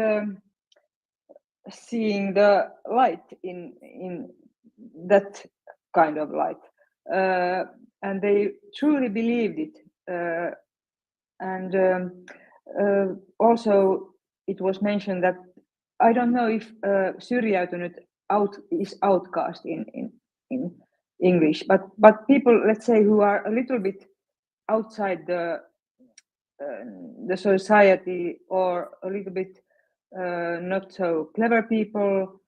Speaker 18: seeing the light in that kind of light, and they truly believed it. And also it was mentioned that I don't know if syrjäytynyt is outcast in English, but people, let's say, who are a little bit outside the society, or a little bit not so clever people,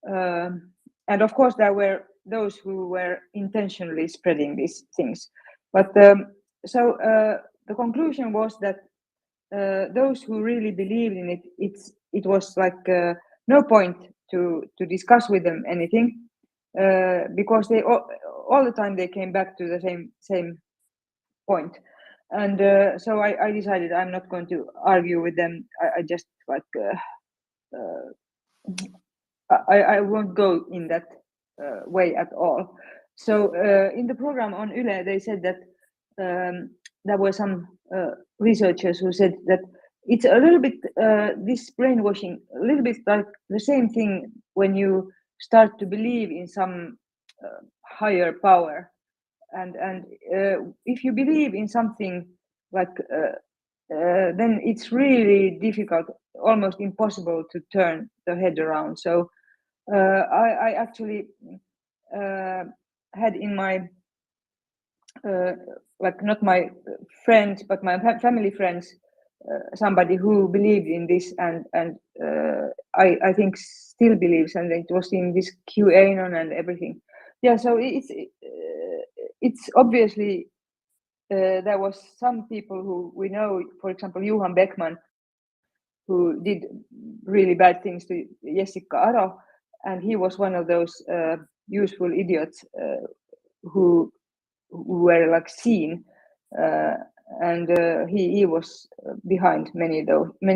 Speaker 18: and of course there were those who were intentionally spreading these things. But so the conclusion was that those who really believed in it, it was like no point to discuss with them anything, because they all the time they came back to the same point. And so I decided I'm not going to argue with them. I just like I won't go in that way at all. So in the program on Yle, they said that there were some researchers who said that it's a little bit this brainwashing, a little bit like the same thing when you start to believe in some higher power, and if you believe in something like then it's really difficult, almost impossible to turn the head around. So I actually had in my like not my friends but my family friends somebody who believed in this, and I think still believes, and it was in this QAnon and everything. Yeah, so it's obviously there was some people who we know, for example Johan Beckman, who did really bad things to Jessica Aro, and he was one of those useful idiots who were like seen, and he was behind many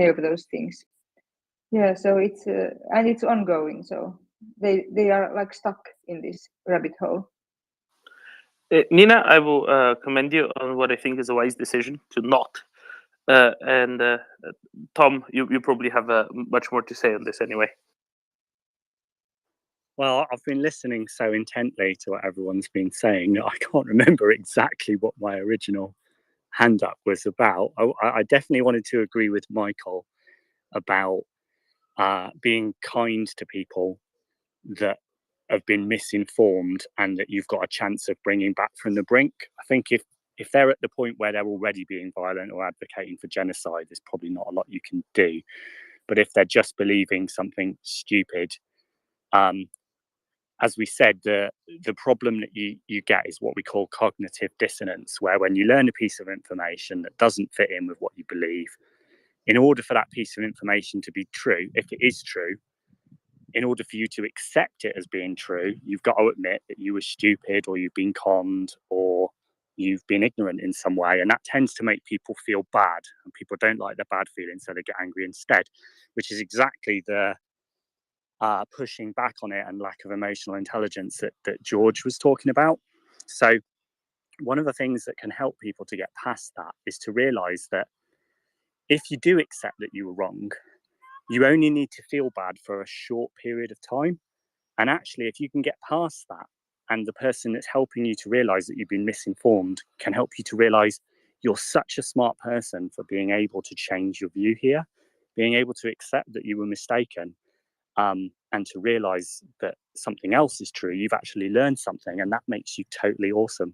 Speaker 18: of those things. Yeah, so it's and it's ongoing, so they are like stuck in this rabbit hole.
Speaker 6: Nina, I will commend you on what I think is a wise decision to not. And Tom, you probably have much more to say on this anyway.
Speaker 12: Well, I've been listening so intently to what everyone's been saying that I can't remember exactly what my original hand up was about. I definitely wanted to agree with Michael about being kind to people that have been misinformed and that you've got a chance of bringing back from the brink. I think if they're at the point where they're already being violent or advocating for genocide, there's probably not a lot you can do. But if they're just believing something stupid, as we said, the problem that you get is what we call cognitive dissonance, where when you learn a piece of information that doesn't fit in with what you believe, in order for that piece of information to be true, if it is true, in order for you to accept it as being true, you've got to admit that you were stupid, or you've been conned, or you've been ignorant in some way. And that tends to make people feel bad, and people don't like the bad feelings, so they get angry instead, which is exactly the pushing back on it and lack of emotional intelligence that George was talking about. So one of the things that can help people to get past that is to realize that if you do accept that you were wrong, you only need to feel bad for a short period of time. And actually, if you can get past that, and the person that's helping you to realize that you've been misinformed can help you to realize you're such a smart person for being able to change your view here, being able to accept that you were mistaken, and to realize that something else is true, you've actually learned something, and that makes you totally awesome.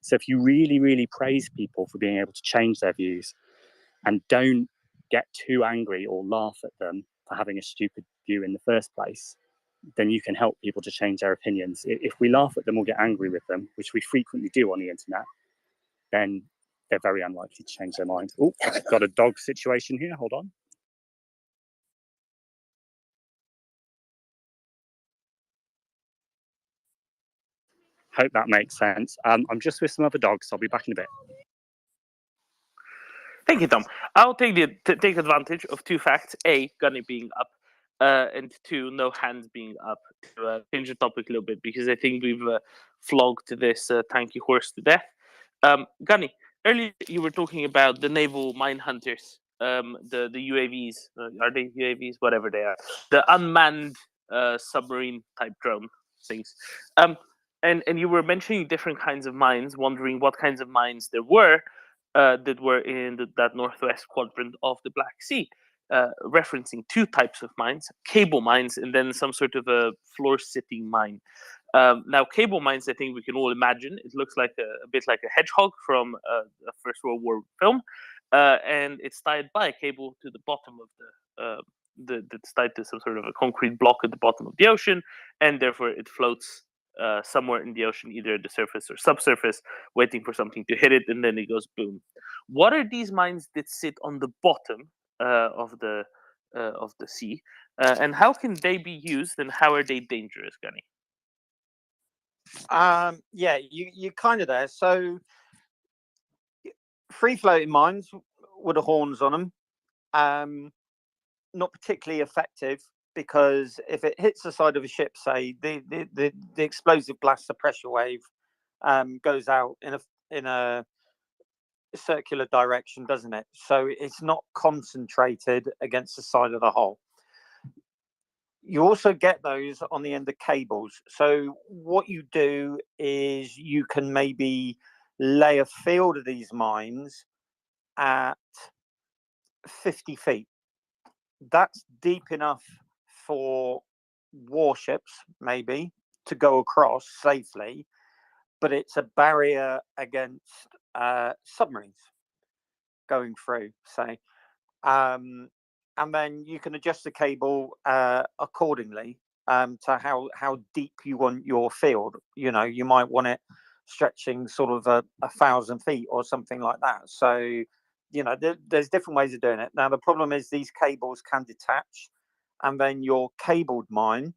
Speaker 12: So if you really, really praise people for being able to change their views, and don't get too angry or laugh at them for having a stupid view in the first place, then you can help people to change their opinions. If we laugh at them or get angry with them, which we frequently do on the internet, then they're very unlikely to change their mind. Oh, I've got a dog situation here. Hold on. Hope that makes sense. I'm just with some other dogs. So I'll be back in a bit.
Speaker 6: Thank you, Tom. I'll take advantage of two facts: A, Gunny being up, and two, no hands being up. To change the topic a little bit, because I think we've flogged this tanky horse to death. Gunny, earlier you were talking about the naval mine hunters, the UAVs. Are they UAVs? Whatever they are, the unmanned submarine type drone things. And you were mentioning different kinds of mines, wondering what kinds of mines there were that were in that northwest quadrant of the Black Sea, referencing two types of mines: cable mines and then some sort of a floor-sitting mine. Now, cable mines, I think we can all imagine. It looks like a bit like a hedgehog from a First World War film, and it's tied by a cable to the bottom of that's tied to some sort of a concrete block at the bottom of the ocean, and therefore it floats somewhere in the ocean, either at the surface or subsurface, waiting for something to hit it, and then it goes boom. What are these mines that sit on the bottom of the sea, and how can they be used, and how are they dangerous, Gunny?
Speaker 16: Yeah, you kind of there. So free floating mines with the horns on them, not particularly effective, because if it hits the side of a ship, say, the explosive blast, the pressure wave, goes out in a circular direction, doesn't it? So it's not concentrated against the side of the hull. You also get those on the end of cables. So what you do is you can maybe lay a field of these mines at 50 feet. That's deep enough for warships maybe to go across safely, but it's a barrier against submarines going through, say. And then you can adjust the cable accordingly to how deep you want your field. You know, you might want it stretching sort of 1,000 feet or something like that. So, you know, there's different ways of doing it. Now, the problem is these cables can detach, and then your cabled mine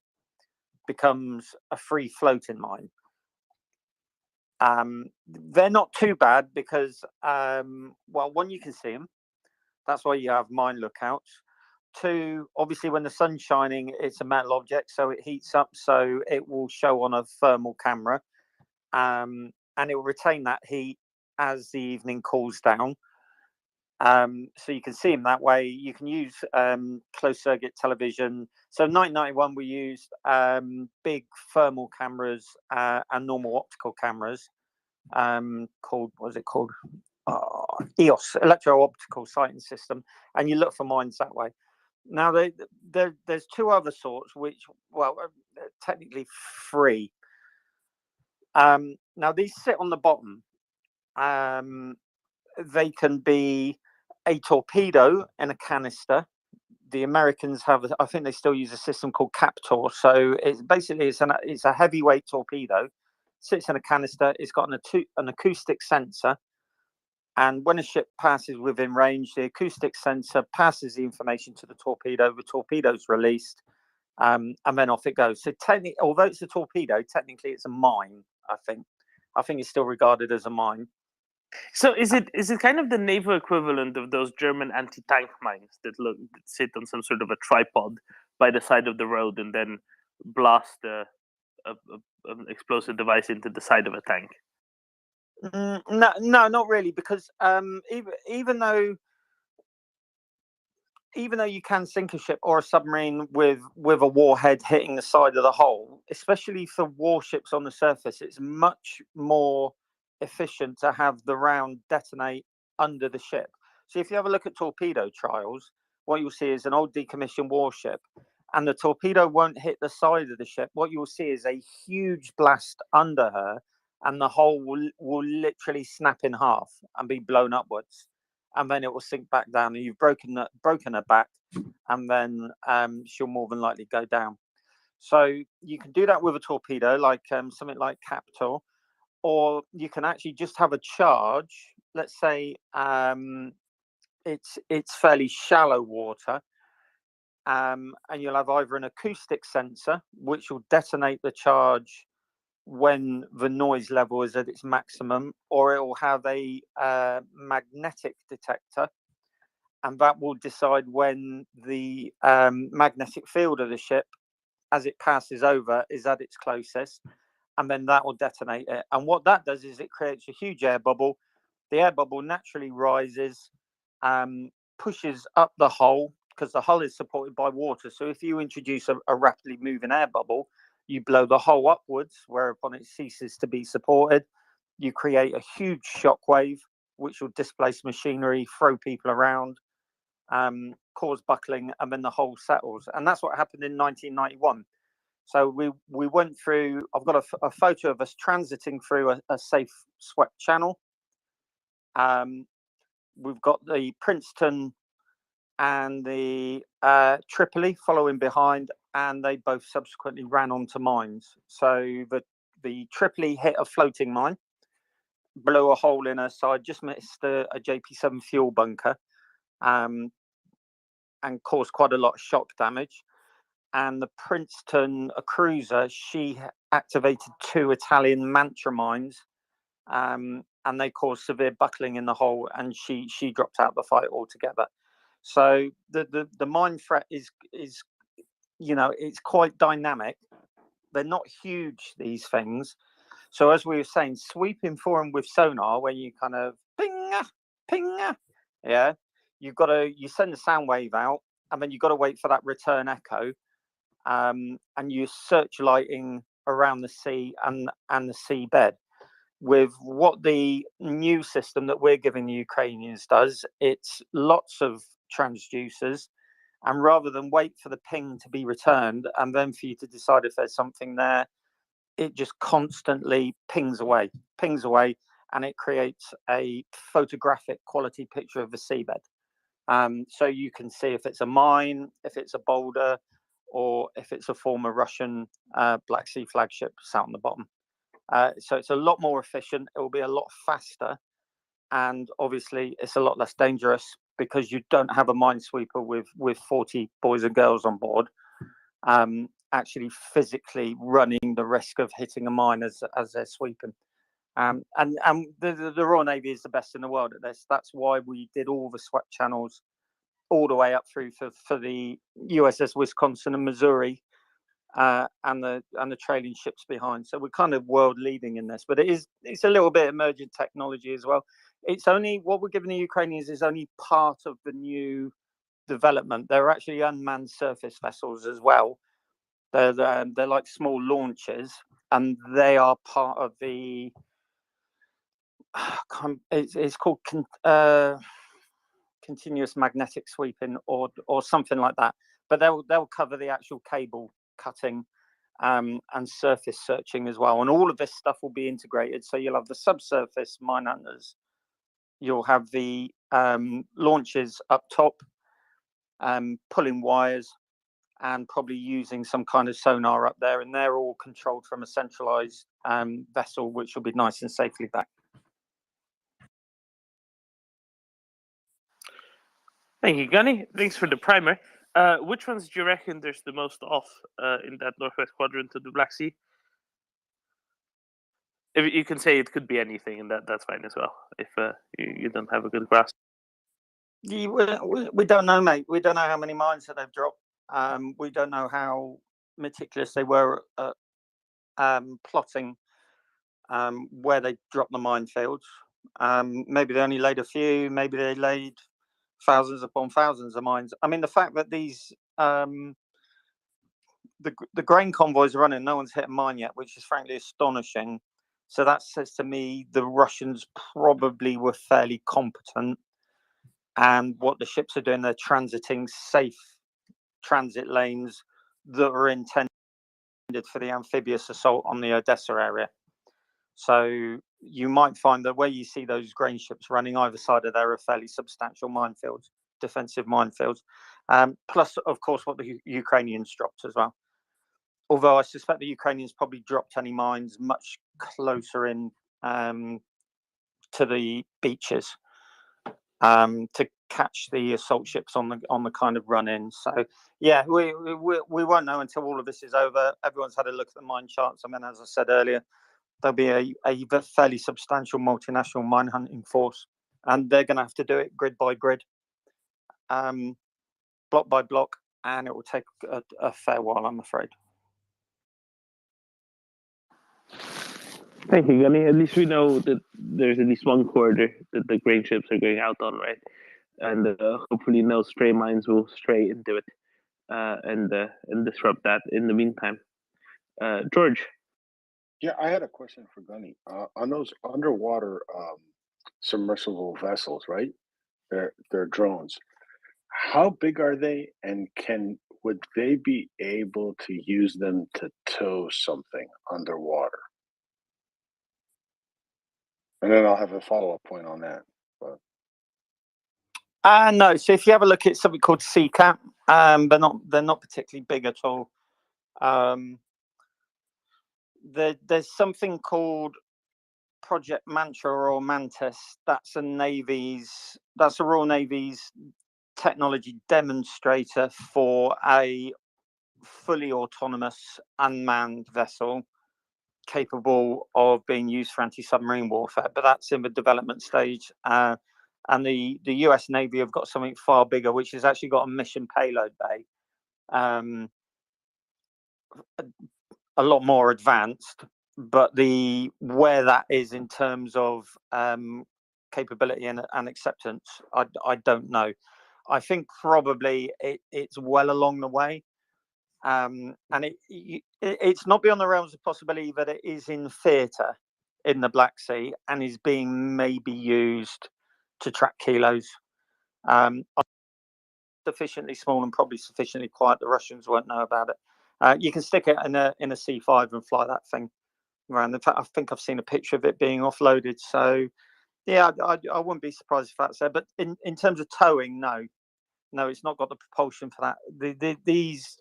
Speaker 16: becomes a free floating mine. They're not too bad because, well, one, you can see them. That's why you have mine lookouts. Two, obviously, when the sun's shining, it's a metal object, so it heats up, so it will show on a thermal camera, and it will retain that heat as the evening cools down. So you can see them that way. You can use closed circuit television. So in 1991, we used big thermal cameras and normal optical cameras called, what was it called? EOS, electro-optical sighting system, and you look for mines that way. Now, there's two other sorts, which, well, technically three. Now, these sit on the bottom. They can be a torpedo in a canister. The Americans have, I think they still use a system called Captor. So it's basically, it's a heavyweight torpedo, sits in a canister. It's got an acoustic sensor. And when a ship passes within range, the acoustic sensor passes the information to the torpedo's released, and then off it goes. So technically, although it's a torpedo, technically it's a mine, I think. I think it's still regarded as a mine.
Speaker 6: So is it kind of the naval equivalent of those German anti-tank mines that sit on some sort of a tripod by the side of the road and then blast an explosive device into the side of a tank?
Speaker 16: No, not really, because even though you can sink a ship or a submarine with a warhead hitting the side of the hull, especially for warships on the surface, it's much more efficient to have the round detonate under the ship. So if you have a look at torpedo trials, what you'll see is an old decommissioned warship, and the torpedo won't hit the side of the ship. What you'll see is a huge blast under her, and the hull will literally snap in half and be blown upwards, and then it will sink back down, and you've broken her back, and then she'll more than likely go down. So you can do that with a torpedo, like something like Captor, or you can actually just have a charge. Let's say it's fairly shallow water, and you'll have either an acoustic sensor, which will detonate the charge when the noise level is at its maximum, or it will have a magnetic detector, and that will decide when the magnetic field of the ship, as it passes over, is at its closest, and then that will detonate it. And what that does is it creates a huge air bubble. The air bubble naturally rises, pushes up the hull, because the hull is supported by water. So if you introduce a rapidly moving air bubble, you blow the hull upwards, whereupon it ceases to be supported. You create a huge shock wave, which will displace machinery, throw people around, cause buckling, and then the hull settles. And that's what happened in 1991. So we went through, I've got a photo of us transiting through a safe swept channel. We've got the Princeton and the Tripoli following behind, and they both subsequently ran onto mines. So the Tripoli hit a floating mine, blew a hole in her side, just missed a JP7 fuel bunker, and caused quite a lot of shock damage. And the Princeton, a cruiser, she activated 2 Italian Mantra mines, and they caused severe buckling in the hull, and she dropped out of the fight altogether. So the mine threat is it's quite dynamic. They're not huge, these things. So as we were saying, sweeping for them with sonar, where you kind of ping, ping, yeah, you send the sound wave out, and then you've got to wait for that return echo, and you're searchlighting around the sea and the seabed. With what the new system that we're giving the Ukrainians does, it's lots of transducers, and rather than wait for the ping to be returned and then for you to decide if there's something there, it just constantly pings away, and it creates a photographic quality picture of the seabed. So you can see if it's a mine, if it's a boulder, or if it's a former Russian Black Sea flagship sat on the bottom. So it's a lot more efficient. It will be a lot faster, and obviously it's a lot less dangerous because you don't have a minesweeper with 40 boys and girls on board, actually physically running the risk of hitting a mine as they're sweeping. And the Royal Navy is the best in the world at this. That's why we did all the swept channels all the way up through for the USS Wisconsin and Missouri, and the trailing ships behind. So we're kind of world leading in this, but it's a little bit emergent technology as well. It's only what we're giving the Ukrainians is only part of the new development. There are actually unmanned surface vessels as well. They're like small launches, and they are part of the. It's called continuous magnetic sweeping or something like that. But they'll cover the actual cable cutting and surface searching as well. And all of this stuff will be integrated. So you'll have the subsurface mine hunters, you'll have the launches up top, pulling wires, and probably using some kind of sonar up there. And they're all controlled from a centralized vessel, which will be nice and safely back.
Speaker 6: Thank you, Gunny. Thanks for the primer. Which ones do you reckon there's the most off in that northwest quadrant of the Black Sea? If you can say it could be anything, and that's fine as well, if you don't have a good grasp.
Speaker 16: We don't know, mate. We don't know how many mines that they've dropped. We don't know how meticulous they were at plotting where they dropped the minefields. Maybe they only laid a few. Maybe they laid thousands upon thousands of mines. I mean, the fact that these the grain convoys are running, no one's hit a mine yet, which is frankly astonishing. So that says to me the Russians probably were fairly competent, and what the ships are doing, they're transiting safe transit lanes that are intended for the amphibious assault on the Odessa area. So you might find that where you see those grain ships running either side of there are fairly substantial minefields, defensive minefields. Plus, of course, what the Ukrainians dropped as well. Although I suspect the Ukrainians probably dropped any mines much closer in to the beaches to catch the assault ships on the kind of run in. So yeah, we won't know until all of this is over. Everyone's had a look at the mine charts. I mean, as I said earlier, there'll be a fairly substantial multinational mine hunting force, and they're going to have to do it grid by grid. block by block, and it will take a fair while, I'm afraid.
Speaker 2: Thank you, Gunny. At least we know that there's at least one corridor that the grain ships are going out on, right? And hopefully no stray mines will stray into it and disrupt that in the meantime. George.
Speaker 19: Yeah, I had a question for Gunny. On those underwater submersible vessels, right? They're drones. How big are they, and would they be able to use them to tow something underwater? And then I'll have a follow-up point on that. But
Speaker 16: No, so if you have a look at something called CCAT, they're not particularly big at all. There's something called Project Mantra or Mantis. That's a Royal Navy's technology demonstrator for a fully autonomous unmanned vessel capable of being used for anti-submarine warfare, but that's in the development stage. And the US Navy have got something far bigger, which has actually got a mission payload bay, a lot more advanced. But where that is in terms of capability and acceptance, I don't know. I think probably it's well along the way. And it's not beyond the realms of possibility that it is in theatre in the Black Sea and is being maybe used to track kilos. Sufficiently small and probably sufficiently quiet, the Russians won't know about it. You can stick it in a C5 and fly that thing around. In fact, I think I've seen a picture of it being offloaded. So yeah, I wouldn't be surprised if that's there. But in terms of towing, no, it's not got the propulsion for that. These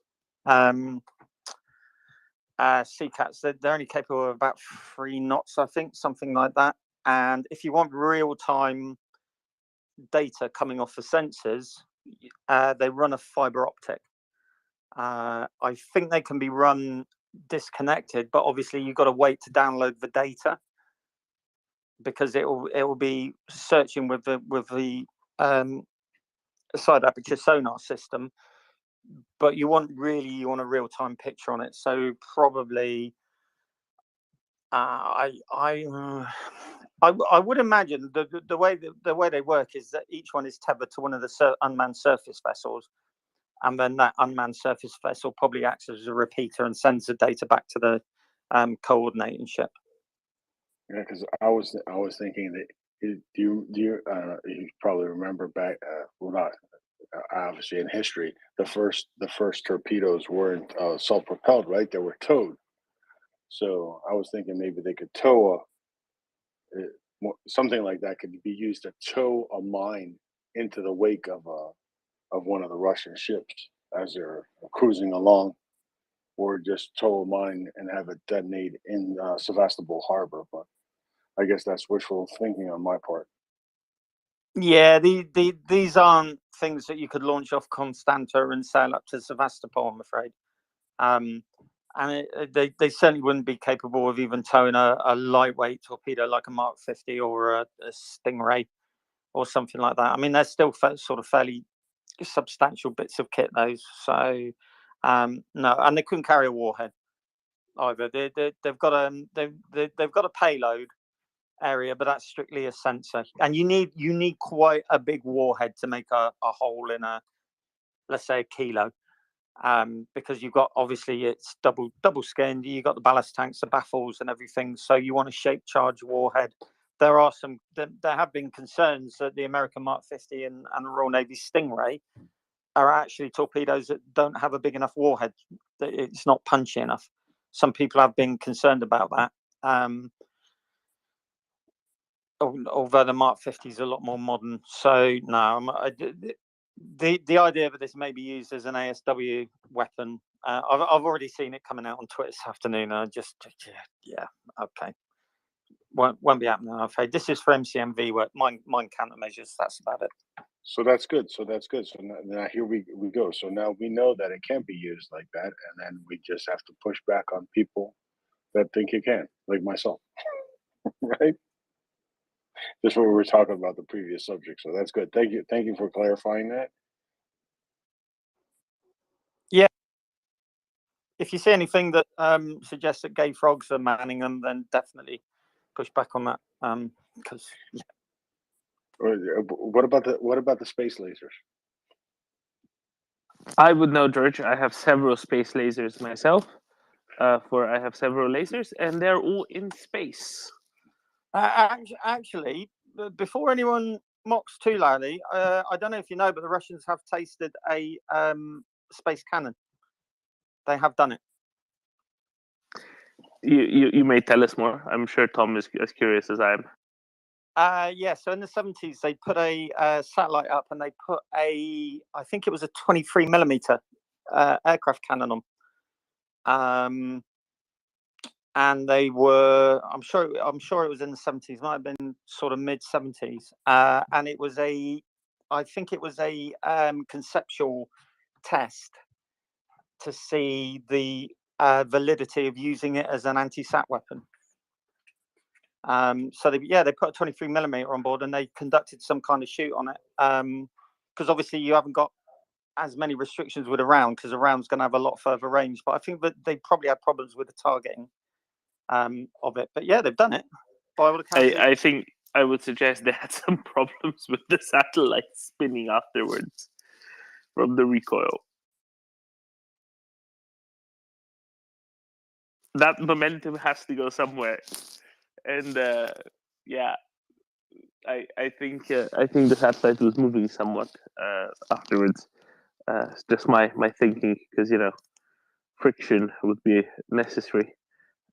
Speaker 16: CCATs, they're only capable of about 3 knots, I think, something like that. And if you want real-time data coming off the sensors, they run a fiber optic. I think they can be run disconnected, but obviously you've got to wait to download the data because it will be searching with the side aperture sonar system. But you want a real-time picture on it. So probably, I would imagine the way they work is that each one is tethered to one of the unmanned surface vessels, and then that unmanned surface vessel probably acts as a repeater and sends the data back to the coordinating ship.
Speaker 19: yeah, because I was thinking that you probably remember back, well, not obviously in history, the first torpedoes weren't self-propelled, right? They were towed. So I was thinking maybe they could tow something like that could be used to tow a mine into the wake of one of the Russian ships as they're cruising along, or just tow a mine and have it detonate in Sevastopol Harbor. But I guess that's wishful thinking on my part.
Speaker 16: Yeah, these aren't things that you could launch off Constanta and sail up to Sevastopol, I'm afraid. And they certainly wouldn't be capable of even towing a lightweight torpedo like a Mark 50 or a Stingray or something like that. I mean, they're still sort of fairly substantial bits of kit, those. So no, and they couldn't carry a warhead either. They've got a payload area, but that's strictly a sensor, and you need quite a big warhead to make a hole in let's say a kilo, because you've got, obviously it's double skinned, you've got the ballast tanks, the baffles and everything, so you want a shape charge warhead. There have been concerns that the American Mark 50 and the Royal Navy Stingray are actually torpedoes that don't have a big enough warhead, that it's not punchy enough. Some people have been concerned about that. Although the Mark 50 is a lot more modern. So no, the idea that this may be used as an ASW weapon, I've already seen it coming out on Twitter this afternoon. Yeah, okay, won't be happening, I'm afraid. This is for MCMV work, mine countermeasures. That's about it.
Speaker 19: So that's good. So now here we go. So now we know that it can't be used like that, and then we just have to push back on people that think it can, like myself, right? That's what we were talking about the previous subject. So that's good. Thank you for clarifying that.
Speaker 16: if you see anything that suggests that gay frogs are manning them, then definitely push back on that. Because
Speaker 2: what about the space lasers? I would know, George. I have several space lasers myself. I have several lasers, and they're all in space.
Speaker 16: Actually, before anyone mocks too loudly, I don't know if you know, but the Russians have tasted a space cannon. They have done it.
Speaker 2: You may tell us more. I'm sure Tom is as curious as I am.
Speaker 16: Yeah, so in the 70s, they put a satellite up, and they put I think it was a 23 millimeter aircraft cannon on. And they were, I'm sure it was in the 70s, might have been sort of mid 70s. And it was I think it was a conceptual test to see the validity of using it as an anti-sat weapon. So they put a 23 millimeter on board, and they conducted some kind of shoot on it. Because obviously you haven't got as many restrictions with a round, because a round's going to have a lot further range. But I think that they probably had problems with the targeting of it. But yeah, they've done it. By all accounts,
Speaker 2: I think I would suggest they had some problems with the satellite spinning afterwards from the recoil. That momentum has to go somewhere, and yeah, I think the satellite was moving somewhat afterwards. It's just my thinking, because friction would be necessary,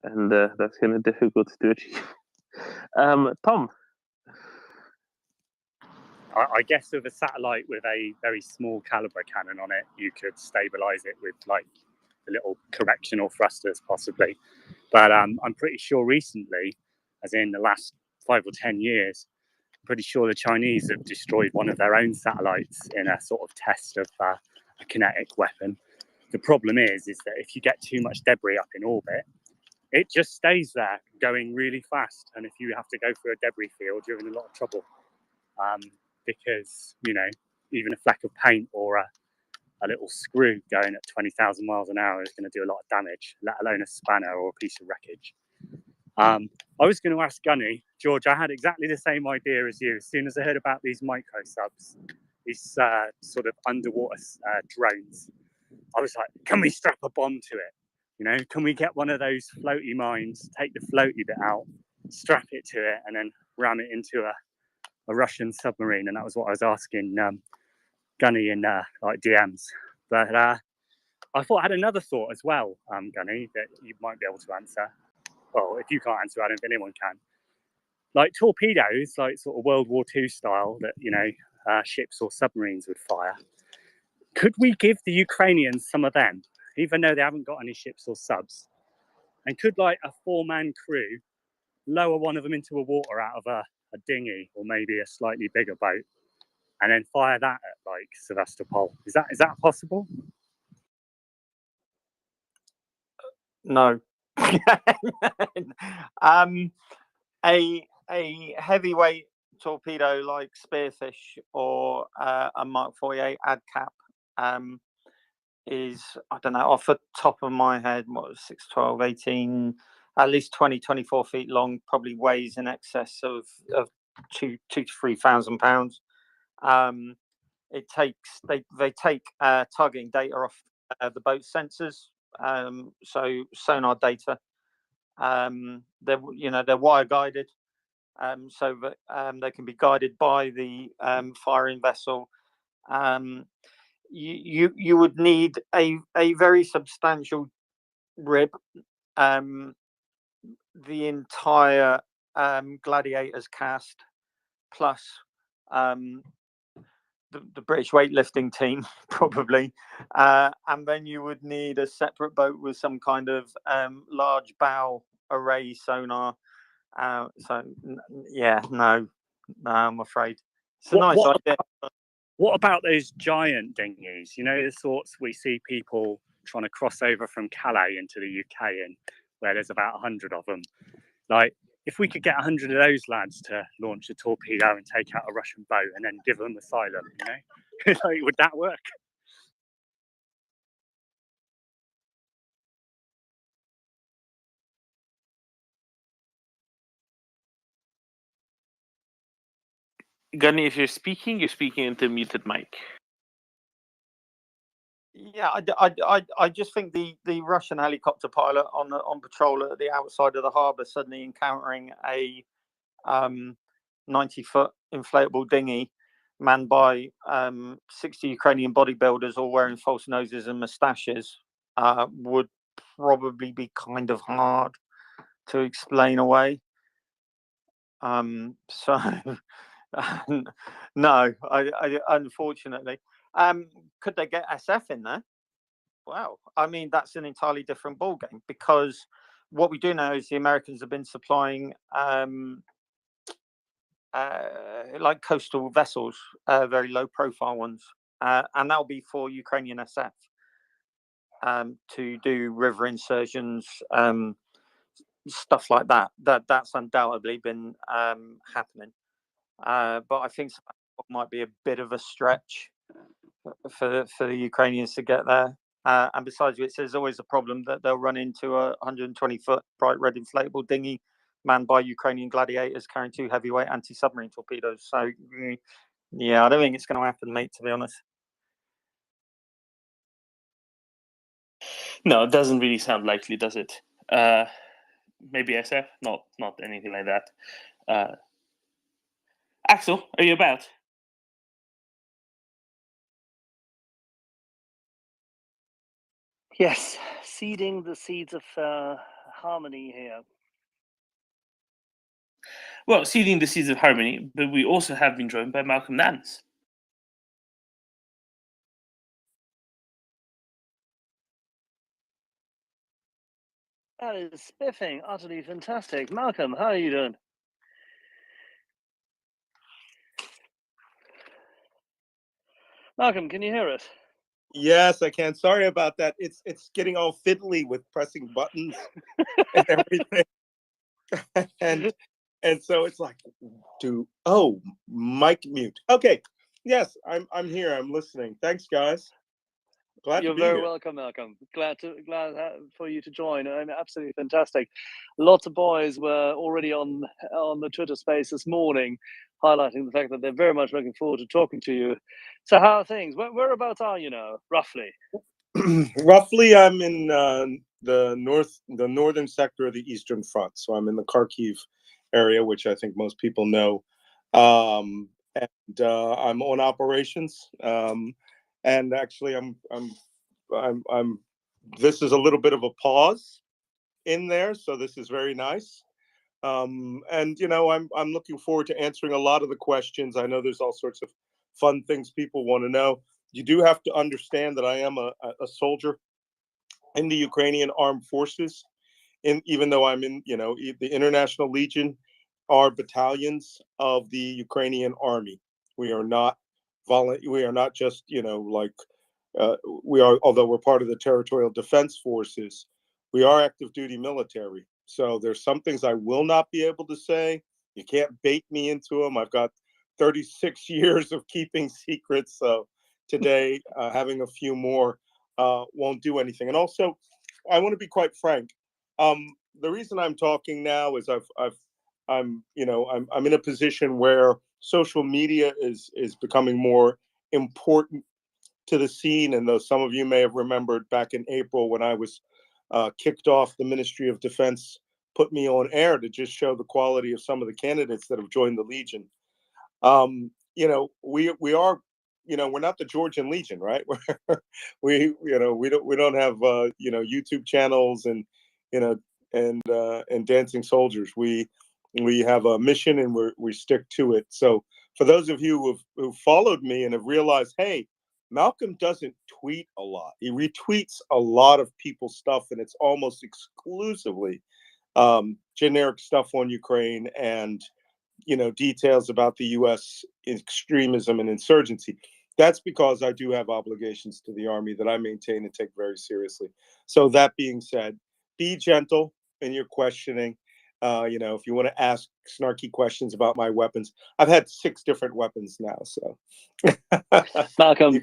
Speaker 2: and that's kind of difficult to achieve. Tom.
Speaker 12: I guess with a satellite with a very small caliber cannon on it, you could stabilize it with like the little correctional thrusters possibly. But I'm pretty sure recently, as in the last 5 or 10 years, I'm pretty sure the Chinese have destroyed one of their own satellites in a sort of test of a kinetic weapon. The problem is that if you get too much debris up in orbit, it just stays there going really fast. And if you have to go through a debris field, you're in a lot of trouble. Because, even a fleck of paint or a little screw going at 20,000 miles an hour is going to do a lot of damage, let alone a spanner or a piece of wreckage. I was going to ask Gunny, George, I had exactly the same idea as you. As soon as I heard about these micro subs, these sort of underwater drones, I was like, can we strap a bomb to it? Can we get one of those floaty mines, take the floaty bit out, strap it to it, and then ram it into a Russian submarine? And that was what I was asking Gunny in like DMs. But I thought I had another thought as well, Gunny, that you might be able to answer. Well, if you can't answer, I don't think anyone can. Like torpedoes, like sort of World War II style, that ships or submarines would fire. Could we give the Ukrainians some of them, even though they haven't got any ships or subs? And could like a 4-man crew lower one of them into the water out of a dinghy or maybe a slightly bigger boat, and then fire that at like Sevastopol? Is that possible?
Speaker 16: No. A heavyweight torpedo like Spearfish or a Mark 48 ADCAP is, I don't know, off the top of my head, what was 6, 12, 18, at least 20, 24 feet long, probably weighs in excess of 2,000 to 3,000 pounds. They take targeting data off the boat sensors, so sonar data. They're wire guided, so that they can be guided by the firing vessel. You would need a very substantial rib. The entire Gladiators cast, plus the British weightlifting team, probably, and then you would need a separate boat with some kind of large bow array sonar. No, I'm afraid it's a nice idea.
Speaker 12: What about those giant dinghies? The sorts we see people trying to cross over from Calais into the UK in, where there's about 100 of them. Like, if we could get 100 of those lads to launch a torpedo and take out a Russian boat and then give them asylum, like, would that work?
Speaker 6: Gunny, if you're speaking into muted mic.
Speaker 16: Yeah, I just think the Russian helicopter pilot on patrol at the outside of the harbour suddenly encountering a 90-foot inflatable dinghy manned by 60 Ukrainian bodybuilders all wearing false noses and moustaches would probably be kind of hard to explain away. So no, I unfortunately. Could they get SF in there? Well, I mean, that's an entirely different ballgame, because what we do know is the Americans have been supplying like coastal vessels, very low profile ones, and that'll be for Ukrainian SF to do river insertions, stuff like that. That's undoubtedly been happening. But I think it might be a bit of a stretch for the Ukrainians to get there. And besides which, there's always a problem that they'll run into a 120-foot bright red inflatable dinghy manned by Ukrainian gladiators carrying 2 heavyweight anti-submarine torpedoes. So, yeah, I don't think it's going to happen, mate, to be honest.
Speaker 6: No, it doesn't really sound likely, does it? Maybe SF, not anything like that. Axel, are you about?
Speaker 17: Yes, seeding the seeds of harmony here.
Speaker 6: Well, seeding the seeds of harmony, but we also have been joined by Malcolm Nance.
Speaker 17: That is spiffing, utterly fantastic. Malcolm, how are you doing? Malcolm, can you hear us?
Speaker 2: Yes, I can. Sorry about that. It's getting all fiddly with pressing buttons and everything. and so it's like, mic mute. Okay. Yes, I'm here. I'm listening. Thanks, guys. Glad
Speaker 17: You're
Speaker 2: to be
Speaker 17: very
Speaker 2: here.
Speaker 17: welcome, Malcolm. Glad for you to join. I mean, absolutely fantastic. Lots of boys were already on the Twitter space this morning, highlighting the fact that they're very much looking forward to talking to you. So, how are things? Whereabouts are you now, roughly?
Speaker 2: Roughly, I'm in the northern sector of the Eastern Front. So I'm in the Kharkiv area, which I think most people know. And I'm on operations. And actually, I'm. This is a little bit of a pause in there, so this is very nice. And I'm looking forward to answering a lot of the questions. I know there's all sorts of fun things people want to know. You do have to understand that I am a soldier in the Ukrainian Armed Forces, even though I'm in the International Legion are battalions of the Ukrainian Army. We are not we are not just we are, although we're part of the Territorial Defense Forces, we are active duty military. So there's some things I will not be able to say. You can't bait me into them. I've got 36 years of keeping secrets. So today, having a few more won't do anything. And also, I want to be quite frank. The reason I'm talking now is I'm in a position where social media is becoming more important to the scene. And though some of you may have remembered back in April when I was kicked off, the Ministry of Defense put me on air to just show the quality of some of the candidates that have joined the Legion. We are, we're not the Georgian Legion, right? we don't have YouTube channels and dancing soldiers. We have a mission and we stick to it. So for those of you who followed me and have realized, hey, Malcolm doesn't tweet a lot. He retweets a lot of people's stuff, and it's almost exclusively generic stuff on Ukraine and details about the U.S. extremism and insurgency. That's because I do have obligations to the Army that I maintain and take very seriously. So that being said, be gentle in your questioning. If you want to ask snarky questions about my weapons, I've had 6 different weapons now. So,
Speaker 17: Malcolm,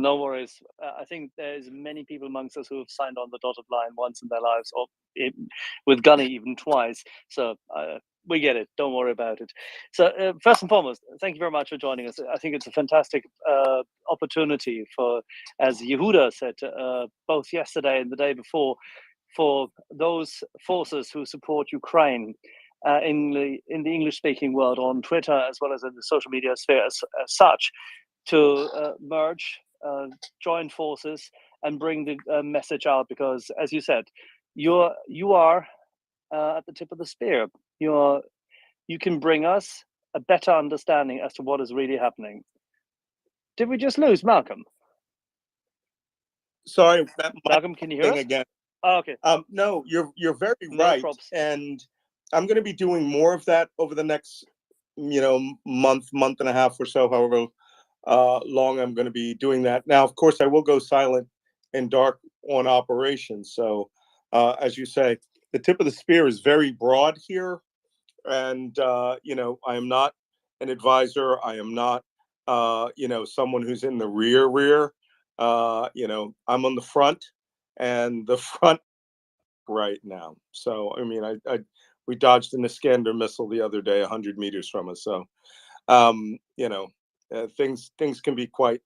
Speaker 17: no worries. I think there's many people amongst us who have signed on the dotted line once in their lives, or with Gunny even twice. So We get it. Don't worry about it. So first and foremost, thank you very much for joining us. I think it's a fantastic opportunity for, as Yehuda said, both yesterday and the day before, for those forces who support Ukraine in the English-speaking world on Twitter as well as in the social media sphere as such, to merge, join forces, and bring the message out. Because, as you said, you are at the tip of the spear. You can bring us a better understanding as to what is really happening. Did we just lose Malcolm?
Speaker 21: Sorry, that
Speaker 17: Malcolm, can you hear
Speaker 21: thing
Speaker 17: us?
Speaker 21: again.
Speaker 17: Oh, okay.
Speaker 21: No, you're very
Speaker 17: No
Speaker 21: right,
Speaker 17: props.
Speaker 21: and I'm going to be doing more of that over the next, month and a half or so, however long I'm going to be doing that. Now, of course, I will go silent and dark on operations. So, as you say, the tip of the spear is very broad here, and I am not an advisor. I am not, someone who's in the rear. I'm on the front, and the front right now. So, I mean, we dodged an Iskander missile the other day, 100 meters from us. So, things can be quite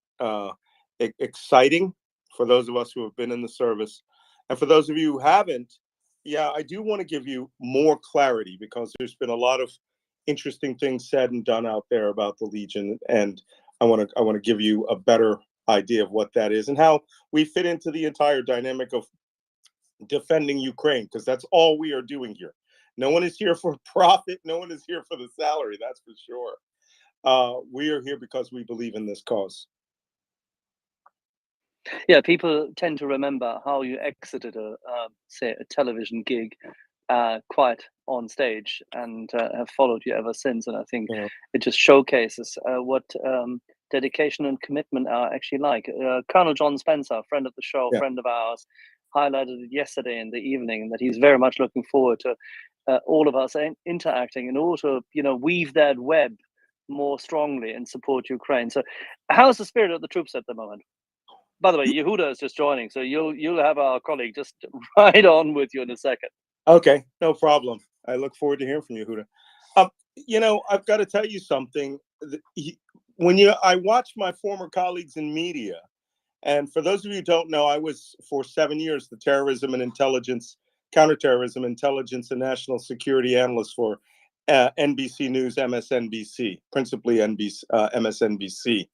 Speaker 21: exciting for those of us who have been in the service, and for those of you who haven't. Yeah, I do want to give you more clarity, because there's been a lot of interesting things said and done out there about the Legion, and I want to give you a better idea of what that is and how we fit into the entire dynamic of defending Ukraine, because that's all we are doing here. No one is here for profit. No one is here for the salary. That's for sure. We are here because we believe in this cause.
Speaker 17: Yeah, people tend to remember how you exited say a television gig quite on stage, and have followed you ever since. And I think it just showcases what dedication and commitment are actually like. Colonel John Spencer, friend of the show, friend of ours, highlighted it yesterday in the evening, that he's very much looking forward to all of us interacting in order to, weave that web more strongly and support Ukraine. So how's the spirit of the troops at the moment? By the way, Yehuda is just joining, so you'll have our colleague just right on with you in a second.
Speaker 21: Okay, no problem. I look forward to hearing from you, Yehuda. I've got to tell you something. I watch my former colleagues in media, and for those of you who don't know, I was for 7 years the counterterrorism, intelligence, and national security analyst for NBC News, MSNBC, principally MSNBC,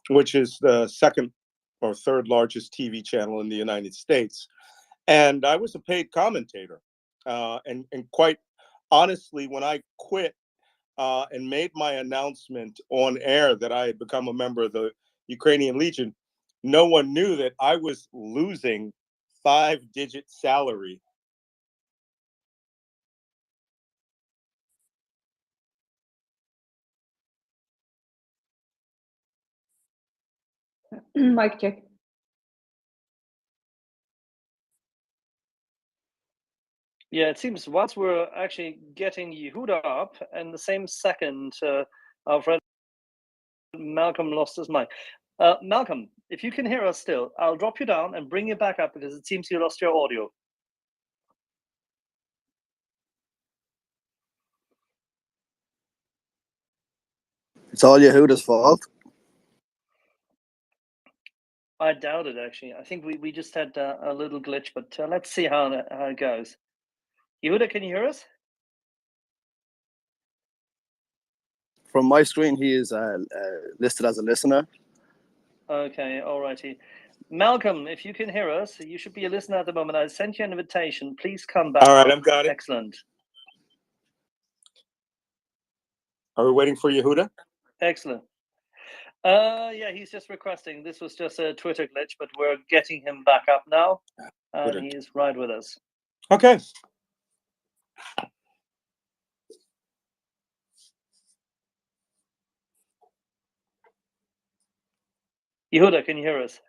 Speaker 21: which is the second or third largest TV channel in the United States. And I was a paid commentator. And quite honestly, when I quit and made my announcement on air that I had become a member of the Ukrainian Legion, no one knew that I was losing 5-digit salary.
Speaker 18: Mic check.
Speaker 17: Yeah, it seems once we're actually getting Yehuda up, and the same second, our friend Malcolm lost his mic. Malcolm, if you can hear us still, I'll drop you down and bring you back up, because it seems you lost your audio.
Speaker 22: It's all Yehuda's fault.
Speaker 17: I doubt it, actually. I think we just had a little glitch, but let's see how it goes. Yehuda, can you hear us?
Speaker 22: From my screen, he is listed as a listener.
Speaker 17: Okay, alrighty. Malcolm, if you can hear us, you should be a listener at the moment. I sent you an invitation. Please come back.
Speaker 21: All right, I've got it.
Speaker 17: Excellent.
Speaker 21: Are we waiting for Yehuda?
Speaker 17: Excellent. Yeah, he's just requesting. This was just a Twitter glitch, but we're getting him back up now, and he is right with us.
Speaker 21: Okay.
Speaker 17: Yehuda, can you hear us?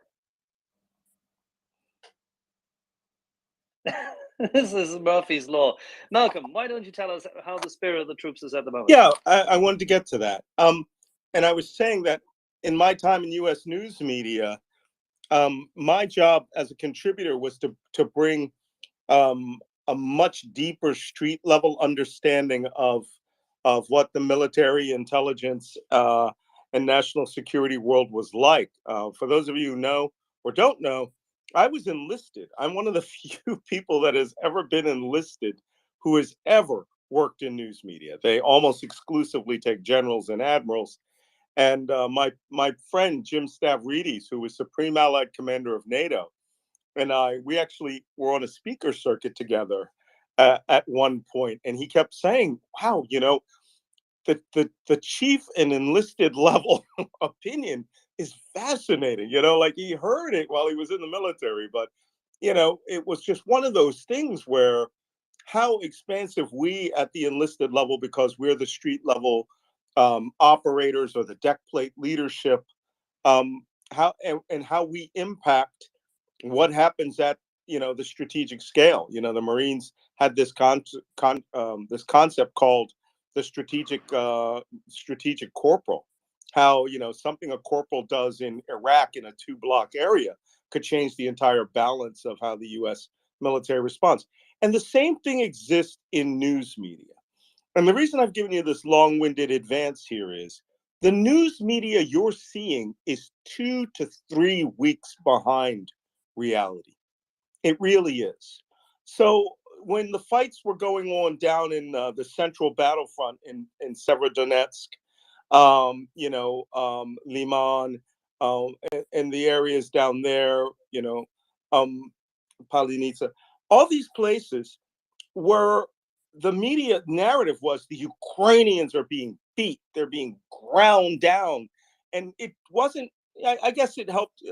Speaker 17: This is Murphy's Law. Malcolm, why don't you tell us how the spirit of the troops is at the moment?
Speaker 21: Yeah, I wanted to get to that. And I was saying that in my time in U.S. news media, my job as a contributor was to bring a much deeper street level understanding of of what the military intelligence and national security world was like. For those of you who know or don't know, I was enlisted. I'm one of the few people that has ever been enlisted who has ever worked in news media. They almost exclusively take generals and admirals. And my friend Jim Stavridis, who was Supreme Allied Commander of NATO, and we actually were on a speaker circuit together at one point, and he kept saying, "Wow, the chief and enlisted level opinion is fascinating." Like he heard it while he was in the military, but it was just one of those things where how expansive we at the enlisted level, because we're the street level operators or the deck plate leadership, how we impact what happens at the strategic scale. The Marines had this this concept called the strategic corporal. How something a corporal does in Iraq in a 2-block area could change the entire balance of how the U.S. military responds. And the same thing exists in news media. And the reason I've given you this long-winded advance here is the news media you're seeing is 2 to 3 weeks behind reality. It really is. So when the fights were going on down in the central battlefront in Severodonetsk, Liman, and the areas down there, Palinitsa, all these places where the media narrative was the Ukrainians are being beat, they're being ground down. And it wasn't, I guess it helped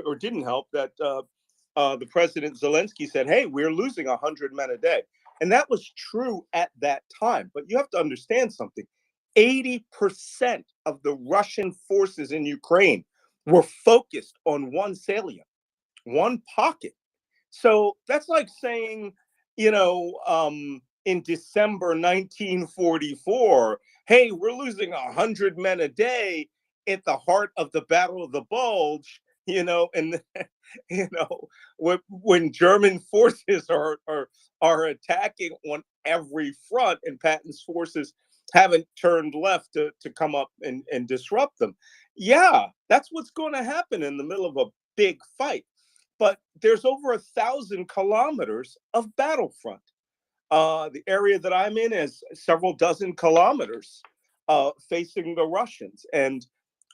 Speaker 21: or didn't help that the President Zelensky said, hey, we're losing 100 men a day. And that was true at that time. But you have to understand something. 80% of the Russian forces in Ukraine were focused on one salient, one pocket. So that's like saying, in December 1944, hey, we're losing 100 men a day at the heart of the Battle of the Bulge, and when German forces are attacking on every front, and Patton's forces haven't turned left to come up and disrupt them. Yeah, that's what's going to happen in the middle of a big fight. But there's over 1,000 kilometers of battlefront. The area that I'm in is several dozen kilometers facing the Russians. And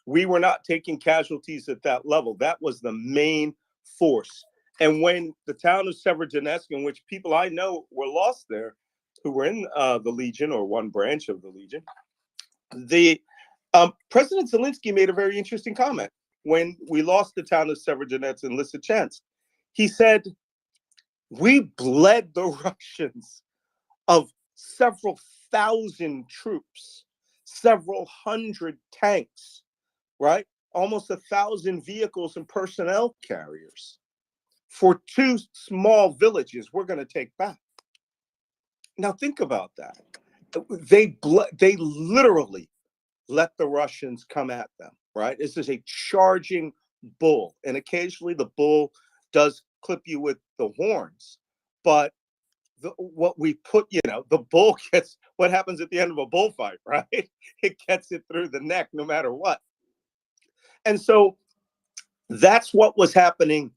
Speaker 21: we were not taking casualties at that level. That was the main force. And when the town of Severodonetsk, in which people I know were lost there, who were in the Legion or one branch of the Legion, the President Zelensky made a very interesting comment. When we lost the town of Severodonetsk and Lysychansk, he said, we bled the Russians of several thousand troops, several hundred tanks, right? Almost 1,000 vehicles and personnel carriers for 2 small villages we're going to take back. Now think about that. They literally let the Russians come at them, right? This is a charging bull. And occasionally the bull does clip you with the horns. But what we put, the bull gets, what happens at the end of a bullfight, right? It gets it through the neck no matter what. And so that's what was happening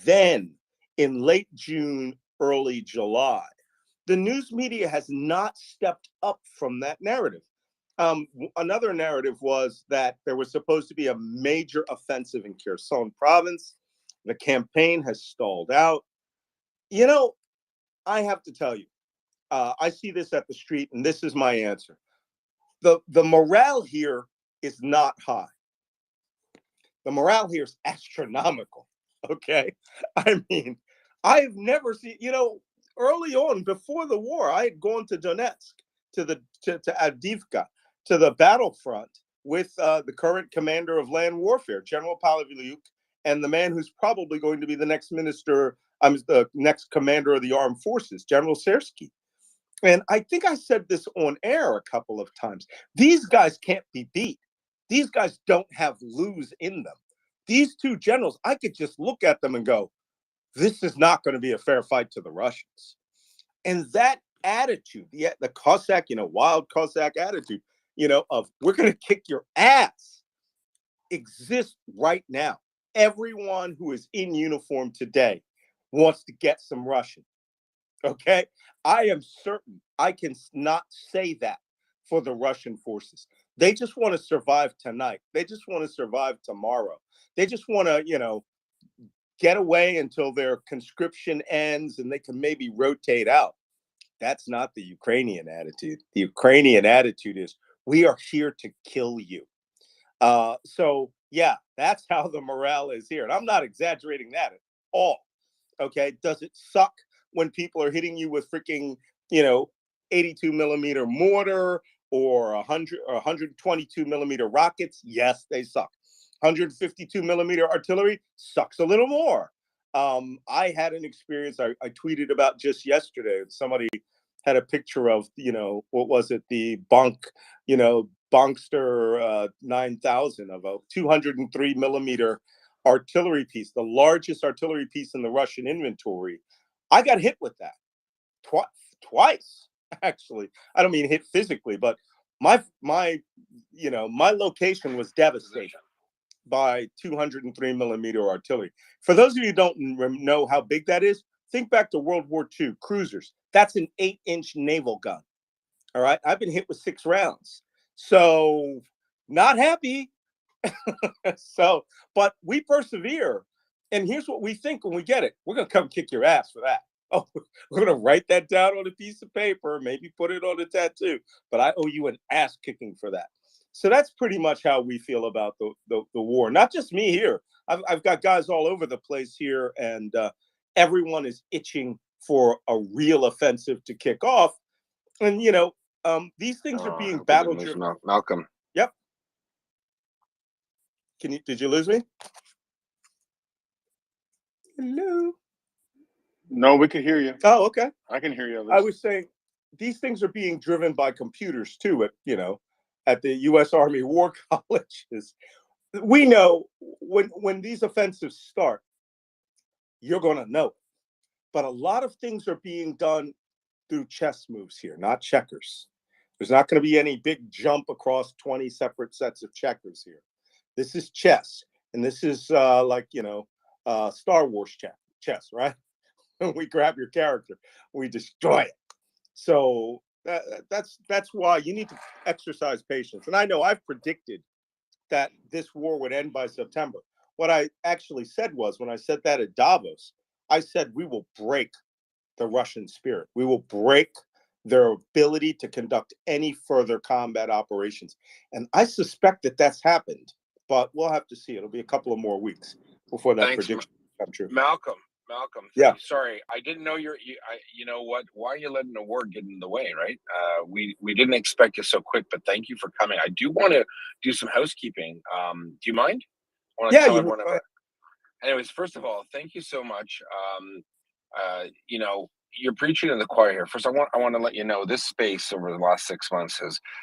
Speaker 21: then in late June, early July. The news media has not stepped up from that narrative. Another narrative was that there was supposed to be a major offensive in Kherson province. The campaign has stalled out. I have to tell you, I see this at the street, and this is my answer. The morale here is not high. The morale here is astronomical, okay? I mean, I've never seen, early on, before the war, I had gone to Donetsk, to Avdiivka, to the battlefront with the current commander of land warfare, General Palyuk, and the man who's probably going to be the next minister, the next commander of the armed forces, General Sersky. And I think I said this on air a couple of times. These guys can't be beat. These guys don't have lose in them. These 2 generals, I could just look at them and go, this is not going to be a fair fight to the Russians. And that attitude, the Cossack, wild Cossack attitude, of we're going to kick your ass exists right now. Everyone who is in uniform today wants to get some Russian. Okay? I am certain I can not say that for the Russian forces. They just want to survive tonight. They just want to survive tomorrow. They just want to, get away until their conscription ends and they can maybe rotate out. That's not the Ukrainian attitude. The Ukrainian attitude is, we are here to kill you. So, yeah, that's how the morale is here. And I'm not exaggerating that at all. Okay. Does it suck when people are hitting you with freaking, 82 millimeter mortar or 100 or 122 millimeter rockets? Yes, they suck. 152 millimeter artillery sucks a little more. I had an experience I tweeted about just yesterday. Somebody had a picture of, what was it? The Bonkster 9000 of a 203 millimeter artillery piece, the largest artillery piece in the Russian inventory. I got hit with that twice, actually. I don't mean hit physically, but my location was devastated by 203 millimeter artillery. For those of you who don't know how big that is, think back to World War II, cruisers. That's an 8-inch naval gun. All right. I've been hit with 6 rounds. So not happy. But we persevere. And here's what we think when we get it. We're going to come kick your ass for that. Oh, we're going to write that down on a piece of paper, maybe put it on a tattoo. But I owe you an ass kicking for that. So that's pretty much how we feel about the war. Not just me here. I've got guys all over the place here, and everyone is itching for a real offensive to kick off. And these things are being battled.
Speaker 7: Malcolm.
Speaker 21: Yep. Did you lose me? Hello.
Speaker 19: No, we can hear you.
Speaker 21: Oh, okay.
Speaker 19: I can hear you.
Speaker 21: I was saying these things are being driven by computers too. At the U.S. Army War Colleges, we know when these offensives start, you're going to know it. But a lot of things are being done through chess moves here, not checkers. There's not going to be any big jump across 20 separate sets of checkers here. This is chess, and this is Star Wars chess, right? We grab your character, we destroy it. So that's why you need to exercise patience. And I know I've predicted that this war would end by September. What I actually said was, when I said that at Davos, I said we will break the Russian spirit. We will break their ability to conduct any further combat operations. And I suspect that that's happened, but we'll have to see. It'll be a couple of more weeks before that prediction comes true.
Speaker 7: Malcolm,
Speaker 21: yeah.
Speaker 7: Sorry, I didn't know you know what? Why are you letting the war get in the way, right? We didn't expect you so quick, but thank you for coming. I do want to do some housekeeping. Do you mind? I want to tell everyone about. Anyways, first of all, thank you so much. You're preaching in the choir here. First, I want to let you know this space over the last 6 months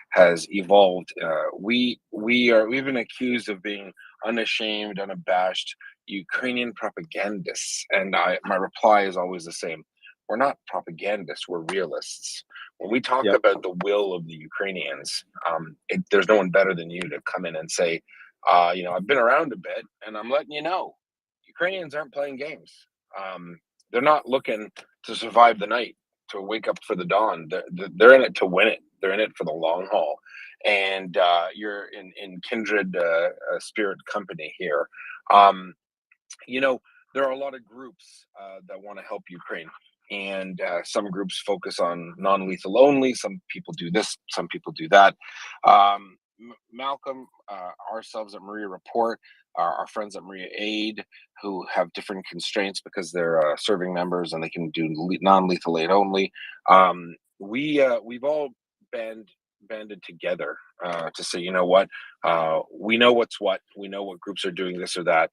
Speaker 7: has evolved. We've been accused of being unashamed, unabashed Ukrainian propagandists, and my reply is always the same: we're not propagandists, we're realists. When we talk about the will of the Ukrainians, there's no one better than you to come in and say, I've been around a bit, and I'm letting you know, Ukrainians aren't playing games. They're not looking to survive the night, to wake up for the dawn. They're in it to win it. They're in it for the long haul. And you're in kindred spirit company here. There are a lot of groups that want to help Ukraine. And some groups focus on non-lethal only. Some people do this, some people do that. Malcolm, ourselves at MryiaReport, our friends at MryiaAid, who have different constraints because they're serving members and they can do non-lethal aid only. We've all banded together to say, you know what, we know what's what. We know what groups are doing this or that.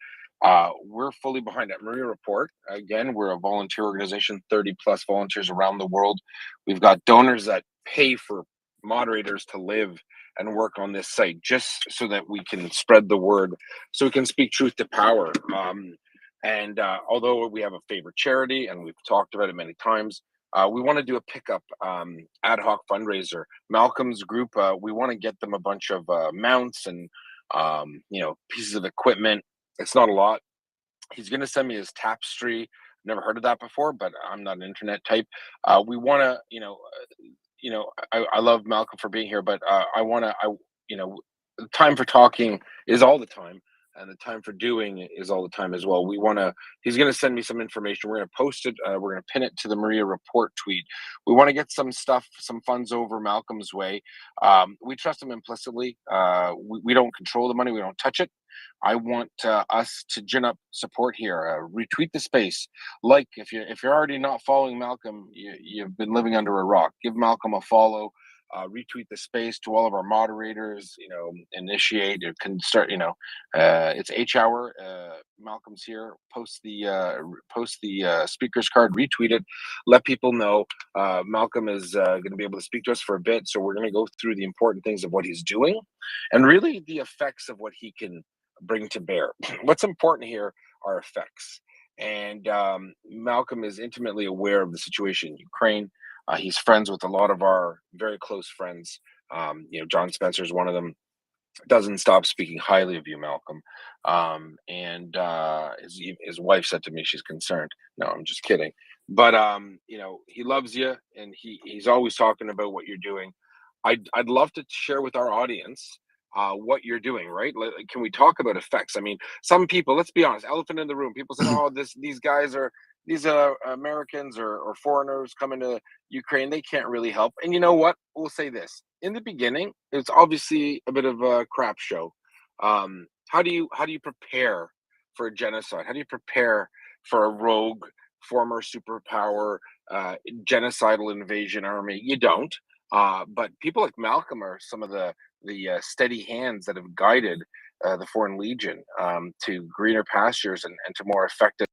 Speaker 7: We're fully behind it. MryiaReport, again, we're a volunteer organization, 30 plus volunteers around the world. We've got donors that pay for moderators to live and work on this site just so that we can spread the word, so we can speak truth to power. Although we have a favorite charity and we've talked about it many times, we want to do a pickup ad hoc fundraiser. Malcolm's group, we want to get them a bunch of mounts and pieces of equipment. It's not a lot. He's going to send me his tapestry. Never heard of that before, but I'm not an internet type. We want to, I love Malcolm for being here, but the time for talking is all the time, and the time for doing is all the time as well. He's going to send me some information. We're going to post it. We're going to pin it to the Maria Report tweet. We want to get some funds over Malcolm's way. We trust him implicitly. We don't control the money. We don't touch it. I want us to gin up support here. Retweet the space. Like if you're already not following Malcolm, you've been living under a rock. Give Malcolm a follow. Retweet the space to all of our moderators. Initiate. It can start. It's H hour. Malcolm's here. Post the speaker's card. Retweet it. Let people know Malcolm is going to be able to speak to us for a bit. So we're going to go through the important things of what he's doing, and really the effects of what he can bring to bear. What's important here are effects. And Malcolm is intimately aware of the situation in Ukraine. He's friends with a lot of our very close friends. John Spencer is one of them. Doesn't stop speaking highly of you, Malcolm. And his wife said to me she's concerned. No, I'm just kidding. But he loves you, and he's always talking about what you're doing. I'd love to share with our audience what you're doing, right? Can we talk about effects? I mean, some people, let's be honest, elephant in the room. People say, "Oh, these are Americans or foreigners coming to Ukraine. They can't really help." And you know what? We'll say this: in the beginning, it's obviously a bit of a crap show. How do you prepare for a genocide? How do you prepare for a rogue former superpower genocidal invasion army? You don't. But people like Malcolm are some of the steady hands that have guided the Foreign Legion to greener pastures and to more effective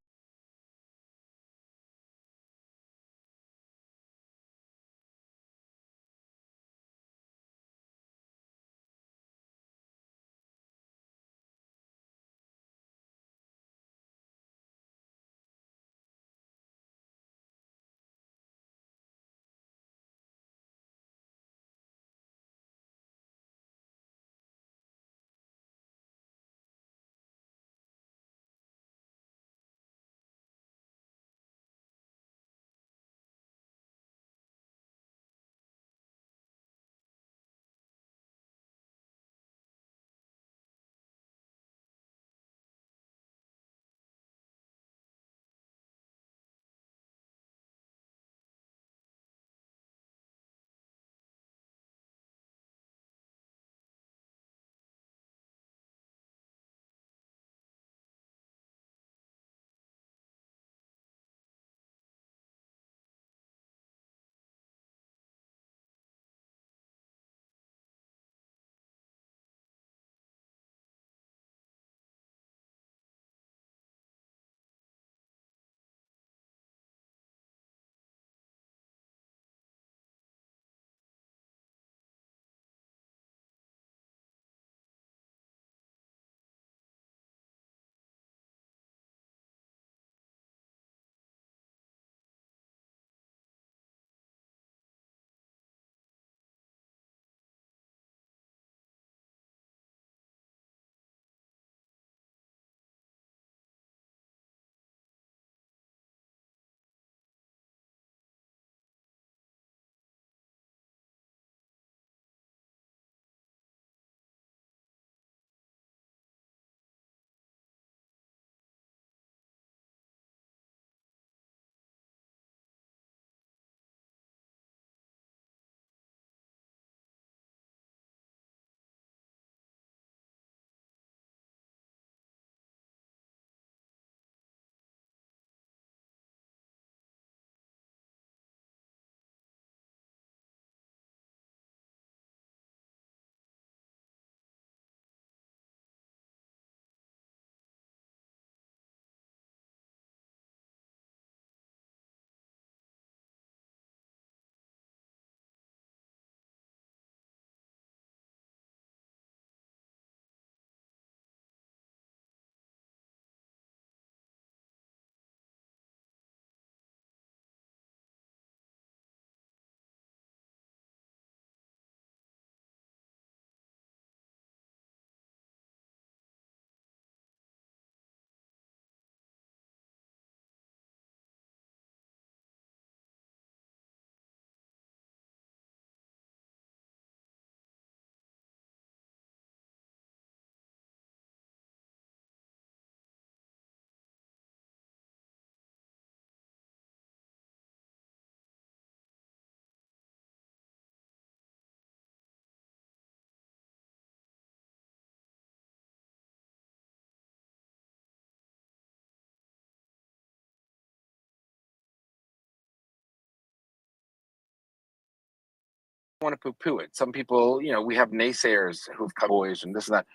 Speaker 7: want to poo-poo it. Some people, you know, we have naysayers who've come boys and this and that.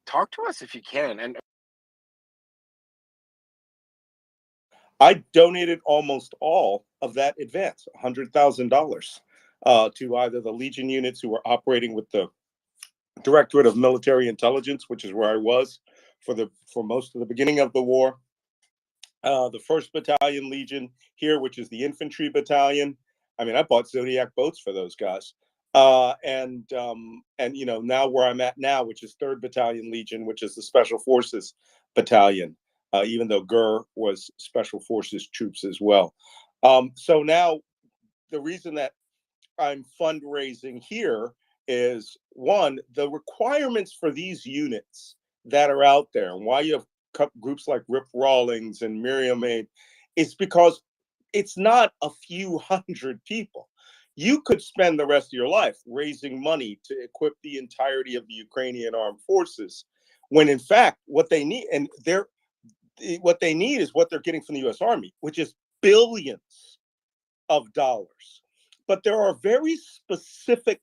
Speaker 7: Talk to us if you can. And
Speaker 21: I donated almost all of that advance, $100,000, to either the Legion units who were operating with the Directorate of Military Intelligence, which is where I was for most of the beginning of the war. The 1st Battalion Legion here, which is the infantry battalion. I mean, I bought Zodiac boats for those guys. And you know, now where I'm at now, which is 3rd Battalion Legion, which is the Special Forces Battalion, even though GER was Special Forces troops as well. So now the reason that I'm fundraising here is, one, the requirements for these units that are out there, and why you have groups like Rip Rawlings and MryiaReport, is because it's not a few hundred people. You could spend the rest of your life raising money to equip the entirety of the Ukrainian armed forces, when in fact what they need, and what they need is what they're getting from the US Army, which is billions of dollars. But there are very specific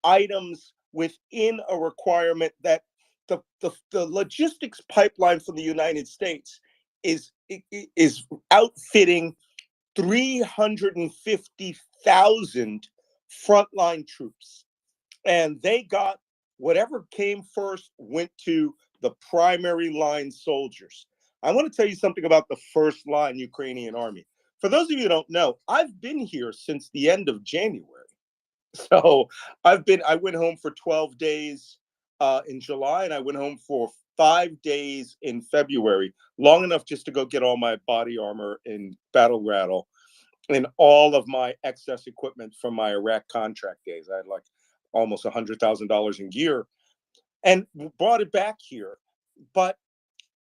Speaker 21: items within a requirement that the logistics pipeline from the United States is outfitting 350,000 frontline troops. And they got whatever came first went to the primary line soldiers. I want to tell you something about the first line Ukrainian army. For those of you who don't know, I've been here since the end of January. So I went home for 12 days in July, and I went home for 5 days in February, long enough just to go get all my body armor and battle rattle and all of my excess equipment from my Iraq contract days. I had like almost $100,000 in gear and brought it back here. But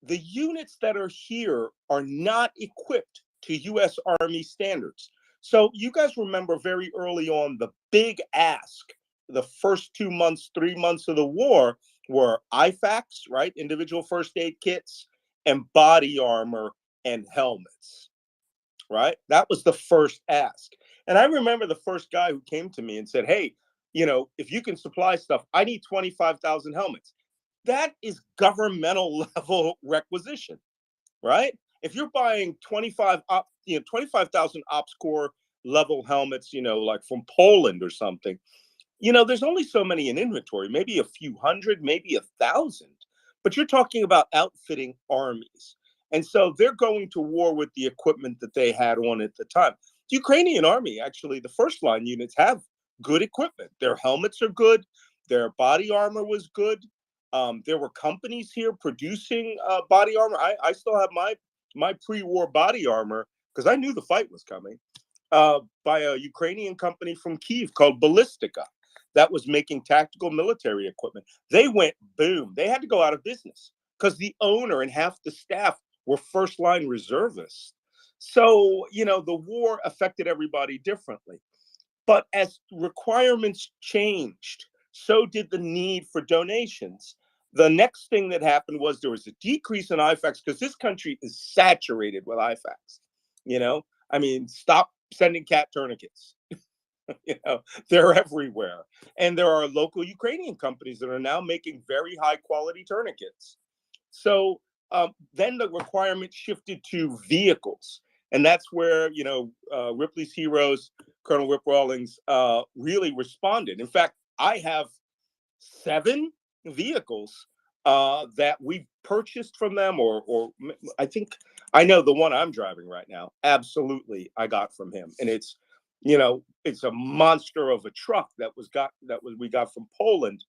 Speaker 21: the units that are here are not equipped to US Army standards. So you guys remember very early on the big ask, the first 2 months, 3 months of the war were IFAKs, right? Individual first aid kits, and body armor and helmets, right? That was the first ask. And I remember the first guy who came to me and said, hey, you know, if you can supply stuff, I need 25,000 helmets. That is governmental level requisition, right? If you're buying 25,000 Ops Corps level helmets, you know, like from Poland or something, you know, there's only so many in inventory, maybe a few hundred, maybe 1,000, but you're talking about outfitting armies. And so they're going to war with the equipment that they had on at the time. The Ukrainian army, actually, the first line units have good equipment. Their helmets are good. Their body armor was good. There were companies here producing body armor. I still have my pre-war body armor because I knew the fight was coming, by a Ukrainian company from Kyiv called Ballistica that was making tactical military equipment. They went boom. They had to go out of business because the owner and half the staff were first line reservists. So, you know, the war affected everybody differently. But as requirements changed, so did the need for donations. The next thing that happened was there was a decrease in IFAKs because this country is saturated with IFAKs. You know, I mean, stop sending cat tourniquets. You know, they're everywhere. And there are local Ukrainian companies that are now making very high quality tourniquets. So then the requirement shifted to vehicles. And that's where, you know, Ripley's heroes, Colonel Rip Rawlings, really responded. In fact, I have 7 vehicles that we purchased from them, or I think I know the one I'm driving right now. Absolutely, I got from him, and it's, you know, it's a monster of a truck we got from Poland.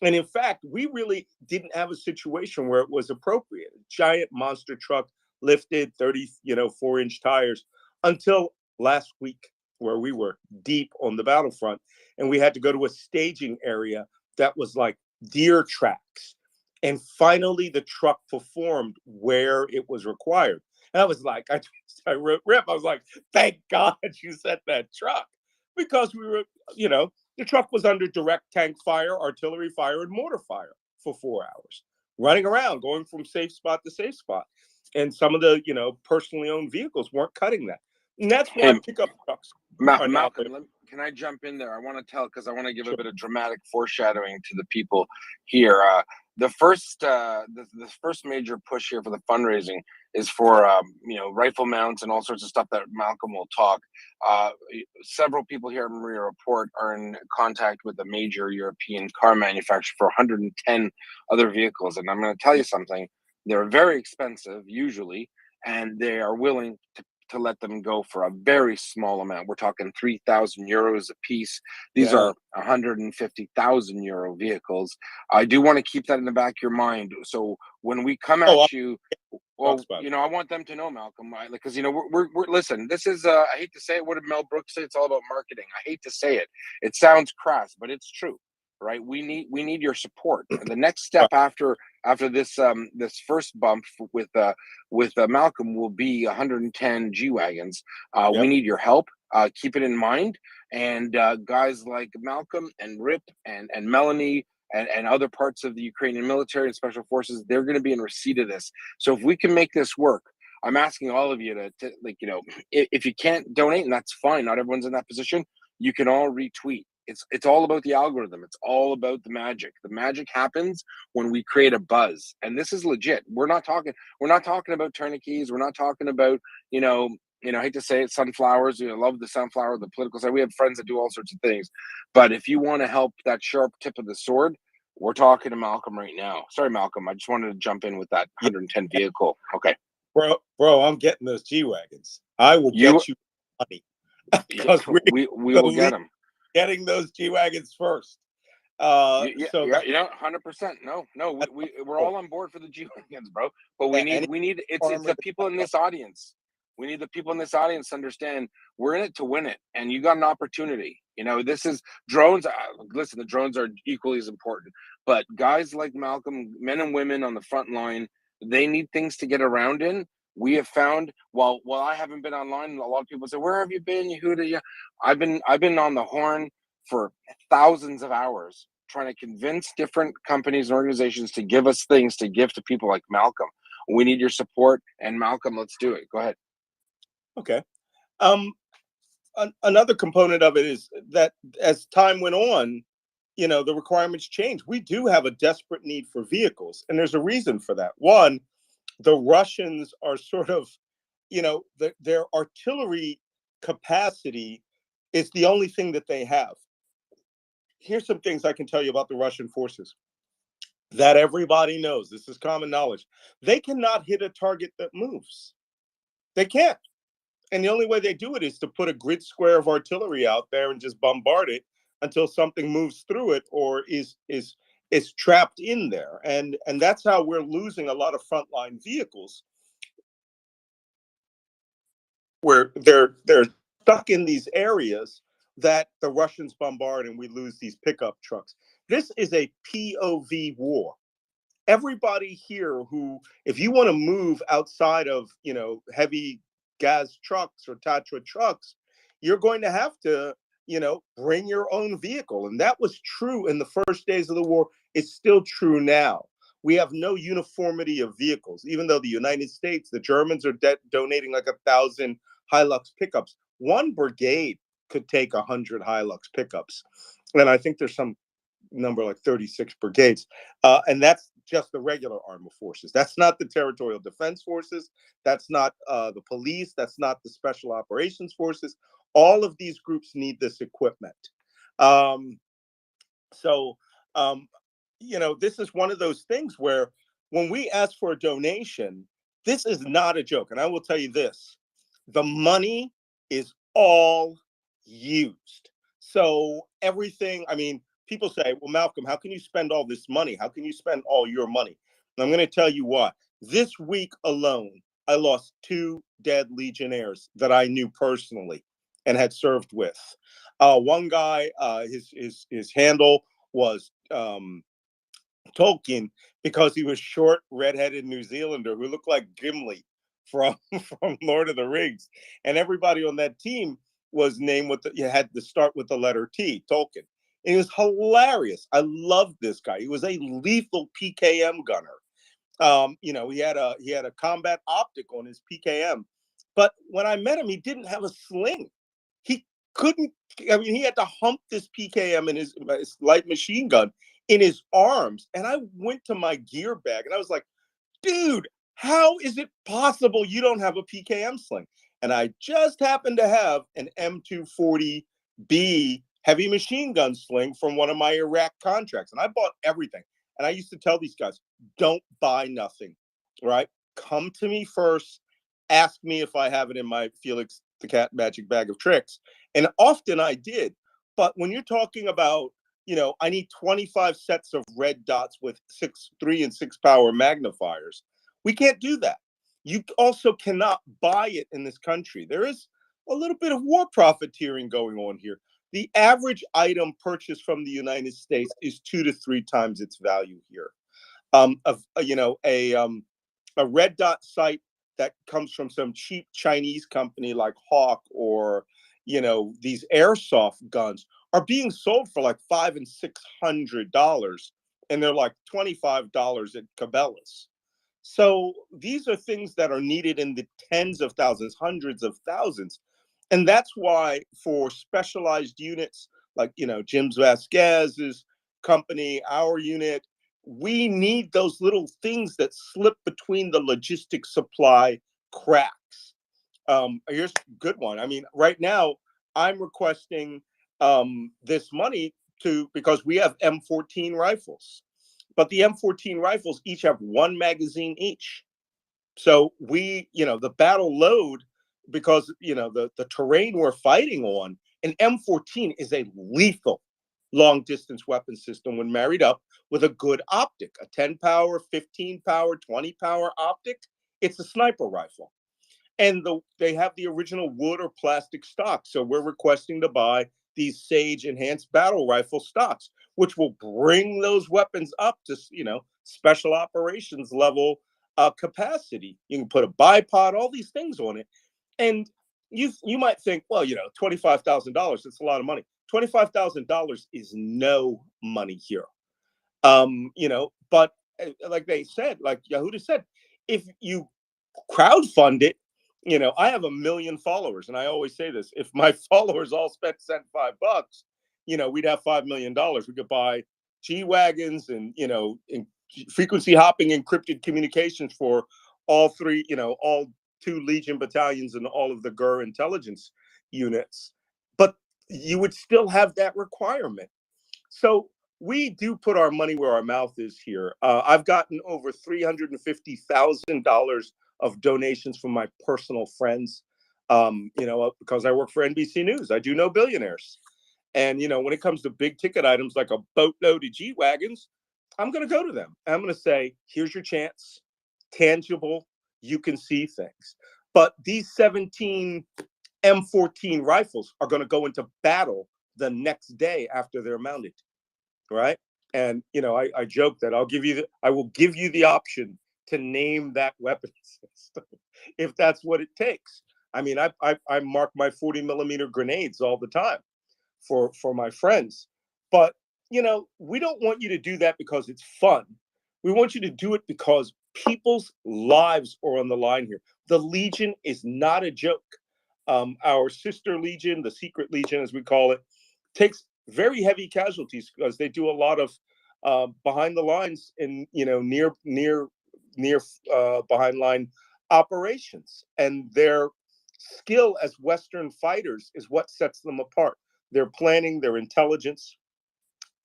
Speaker 21: And in fact, we really didn't have a situation where it was appropriate. A giant monster truck, lifted 34-inch tires, until last week, where we were deep on the battlefront, and we had to go to a staging area that was like deer tracks. And finally, the truck performed where it was required. And I was like, I wrote Rip. I was like, thank God you sent that truck, because we were, you know, the truck was under direct tank fire, artillery fire, and mortar fire for 4 hours, running around, going from safe spot to safe spot. And some of the, you know, personally owned vehicles weren't cutting that. And that's why
Speaker 7: Hey,
Speaker 21: pickup trucks are now
Speaker 7: Malcolm, can I jump in there? I want to tell because I want to give a bit of dramatic foreshadowing to the people here. The first major push here for the fundraising is for rifle mounts and all sorts of stuff that Malcolm will talk. Several people here at MryiaReport are in contact with a major European car manufacturer for 110 other vehicles, and I'm going to tell you something. They're very expensive usually, and they are willing to let them go for a very small amount. We're talking 3,000 euros a piece. These are 150,000 euro vehicles. I do want to keep that in the back of your mind. So when we come at you, well, I want them to know, Malcolm, because we're listen. This is I hate to say it. What did Mel Brooks say? It's all about marketing. I hate to say it. It sounds crass, but it's true, right? We need your support. And the next step after this first bump with Malcolm will be 110 G wagons. We need your help. Keep it in mind. And guys like Malcolm and Rip and Melanie and other parts of the Ukrainian military and special forces, they're going to be in receipt of this. So if we can make this work, I'm asking all of you to if you can't donate, and that's fine. Not everyone's in that position. You can all retweet. It's all about the algorithm. It's all about the magic. The magic happens when we create a buzz, and this is legit. We're not talking about tourniquets. We're not talking about I hate to say it, sunflowers. Love the sunflower, the political side. We have friends that do all sorts of things, but if you want to help that sharp tip of the sword, we're talking to Malcolm right now. Sorry, Malcolm. I just wanted to jump in with that 110 vehicle. Okay,
Speaker 21: bro, I'm getting those G wagons. I will get you money because
Speaker 7: we will get them.
Speaker 21: Getting those G wagons first.
Speaker 7: 100%. No, we're all on board for the G wagons, bro. But we need it's the people in this audience. We need the people in this audience to understand we're in it to win it, and you got an opportunity. This is drones. Listen, the drones are equally as important, but guys like Malcolm, men and women on the front line, they need things to get around in. We have found while I haven't been online, a lot of people say, "Where have you been, Yehuda?" Yeah, I've been on the horn for thousands of hours trying to convince different companies and organizations to give us things to give to people like Malcolm. We need your support, and Malcolm, let's do it. Go ahead.
Speaker 21: Okay. Another component of it is that as time went on, the requirements changed. We do have a desperate need for vehicles, and there's a reason for that. One, the Russians are sort of, their artillery capacity is the only thing that they have. Here's some things I can tell you about the Russian forces that everybody knows. This is common knowledge. They cannot hit a target that moves. They can't. And the only way they do it is to put a grid square of artillery out there and just bombard it until something moves through it or is trapped in there. And that's how we're losing a lot of frontline vehicles, where they're stuck in these areas that the Russians bombard, and we lose these pickup trucks. This is a POV war. Everybody here who, if you want to move outside of, heavy gas trucks or Tatra trucks, you're going to have to, bring your own vehicle. And that was true in the first days of the war. It's still true now. We have no uniformity of vehicles, even though the United States, the Germans are donating like 1,000 Hilux pickups. One brigade could take 100 Hilux pickups. And I think there's some number like 36 brigades. And that's just the regular armed forces. That's not the territorial defense forces. That's not the police. That's not the special operations forces. All of these groups need this equipment. This is one of those things where when we ask for a donation, this is not a joke. And I will tell you this, the money is all used. So everything, people say, well, Malcolm, how can you spend all this money? How can you spend all your money? And I'm going to tell you why. This week alone, I lost 2 dead Legionnaires that I knew personally and had served with. One guy, his handle was Tolkien, because he was short, redheaded New Zealander who looked like Gimli from Lord of the Rings. And everybody on that team was named had to start with the letter T, Tolkien. It was hilarious. I loved this guy. He was a lethal PKM gunner. He had a combat optic on his PKM, But when I met him, he didn't have a sling. He couldn't. I mean, he had to hump this PKM and his light machine gun in his arms. And I went to my gear bag and I was like, dude, how is it possible you don't have a PKM sling? And I just happened to have an M240B heavy machine gun sling from one of my Iraq contracts. And I bought everything. And I used to tell these guys, don't buy nothing, right? Come to me first. Ask me if I have it in my Felix the Cat magic bag of tricks. And often I did. But when you're talking about, I need 25 sets of red dots with 3 and 6 power magnifiers, we can't do that. You also cannot buy it in this country. There is a little bit of war profiteering going on here. The average item purchased from the United States is 2 to 3 times its value here. A red dot sight that comes from some cheap Chinese company like Hawk or these airsoft guns are being sold for like $500 and $600, and they're like $25 at Cabela's. So these are things that are needed in the tens of thousands, hundreds of thousands. And that's why for specialized units like, Jim Vasquez's company, our unit, we need those little things that slip between the logistics supply cracks. Here's a good one. I mean, right now I'm requesting this money because we have M14 rifles. But the M14 rifles each have 1 magazine each. So we, the battle load, because, the terrain we're fighting on, an M14 is a lethal long distance weapon system when married up with a good optic, a 10 power, 15 power, 20 power optic. It's a sniper rifle. And they have the original wood or plastic stock. So we're requesting to buy these Sage enhanced battle rifle stocks, which will bring those weapons up to, special operations level capacity. You can put a bipod, all these things on it. And you might think, well, $25,000, it's a lot of money. $25,000 is no money here. But like they said, like Yehuda said, if you crowdfund it, I have 1 million followers, and I always say this: if my followers all sent $5, we'd have $5 million. We could buy G-Wagons and frequency hopping encrypted communications for all 3, all 2 Legion battalions and all of the GUR intelligence units. But you would still have that requirement. So we do put our money where our mouth is here. I've gotten over $350,000 of donations from my personal friends, because I work for NBC News. I do know billionaires. And, when it comes to big ticket items like a boatload of G-Wagons, I'm going to go to them. I'm going to say, here's your chance, tangible, you can see things. But these 17 M14 rifles are going to go into battle the next day after they're mounted, right? And, I joke that I will give you the option to name that weapon system if that's what it takes. I mean, I mark my 40 millimeter grenades all the time for my friends. But, we don't want you to do that because it's fun. We want you to do it because people's lives are on the line here. The Legion is not a joke. Our sister Legion, the Secret Legion, as we call it, takes very heavy casualties because they do a lot of behind the lines and near behind line operations, and their skill as Western fighters is what sets them apart. Their planning, their intelligence,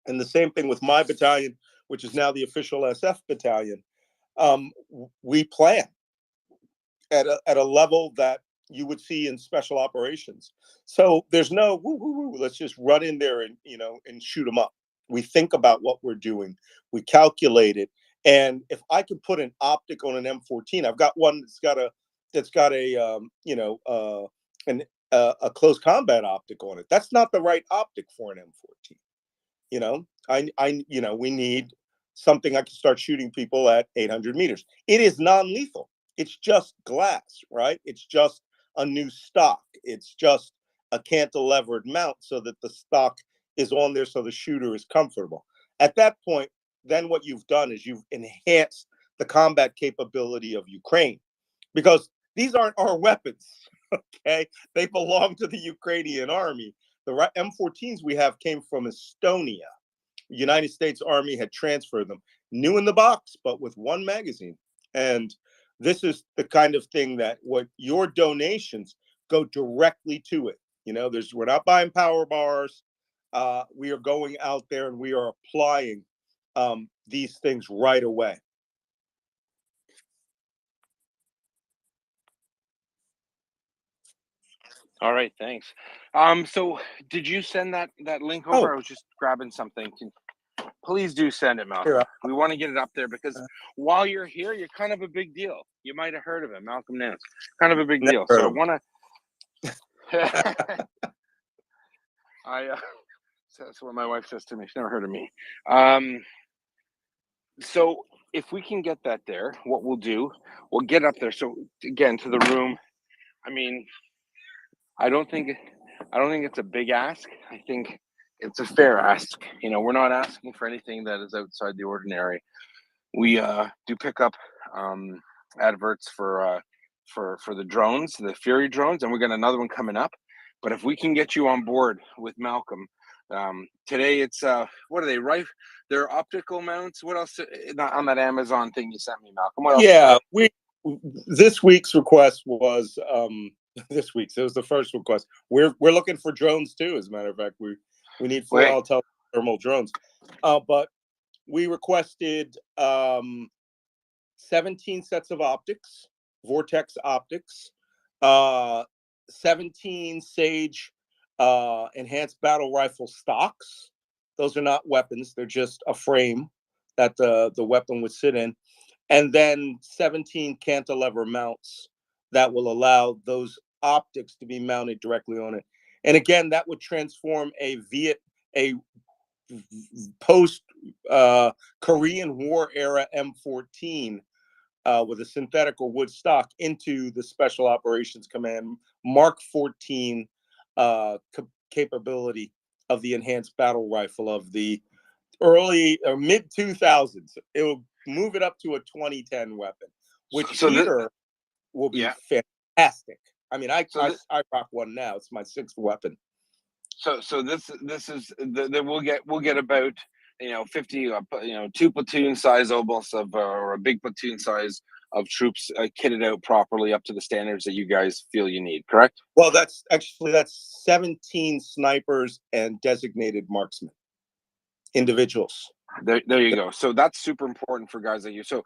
Speaker 21: and the same thing with my battalion, which is now the official SF battalion. We plan at a level that you would see in special operations. So there's no let's just run in there and and shoot them up. We think about what we're doing. We calculate it. And if I could put an optic on an M14, I've got one that's got a close combat optic on it. That's not the right optic for an M14. We need something I can start shooting people at 800 meters. It is non-lethal. It's just glass, right? It's just a new stock. It's just a cantilevered mount so that the stock is on there so the shooter is comfortable. At that point, then what you've done is you've enhanced the combat capability of Ukraine, because these aren't our weapons. Okay, they belong to the Ukrainian army. The M14s we have came from Estonia. The United States Army had transferred them, new in the box, but with one magazine. And this is the kind of thing that what your donations go directly to it. You know, we're not buying power bars. We are going out there and we are applying these things right away.
Speaker 7: All right, thanks. So did you send that link over? I was just grabbing something. Please do send it, Malcolm. We want to get it up there because while you're here, you're kind of a big deal. You might have heard of him, Malcolm Nance. Kind of a big deal. So I want to. That's what my wife says to me. She's never heard of me. So if we can get that there, what we'll do, we'll get up there. So again, to the room. I mean, I don't think it's a big ask. I think it's a fair ask. You know, we're not asking for anything that is outside the ordinary. We do pick up adverts for the drones, the Fury drones, and we got another one coming up. But if we can get you on board with Malcolm, today it's what are they? Right? They're optical mounts. What else on that Amazon thing you sent me, Malcolm? What else?
Speaker 21: Yeah, this week's request was it was the first request. We're looking for drones too. As a matter of fact, we need full thermal drones. But we requested 17 sets of optics, Vortex optics, 17 Sage enhanced battle rifle stocks. Those are not weapons; they're just a frame that the weapon would sit in, and then 17 cantilever mounts that will allow those optics to be mounted directly on it. And again, that would transform a post Korean War era M14 with a synthetic or wood stock into the Special Operations Command Mark 14 capability of the enhanced battle rifle of the early or mid 2000s. It will move it up to a 2010 weapon, which will be fantastic. I mean, I rock one now. It's my 6th weapon.
Speaker 7: So this is we'll get about 50 2 platoon size almost of or a big platoon size of troops kitted out properly up to the standards that you guys feel you need, correct?
Speaker 21: Well, that's 17 snipers and designated marksmen individuals.
Speaker 7: There you go. So that's super important for guys like you. So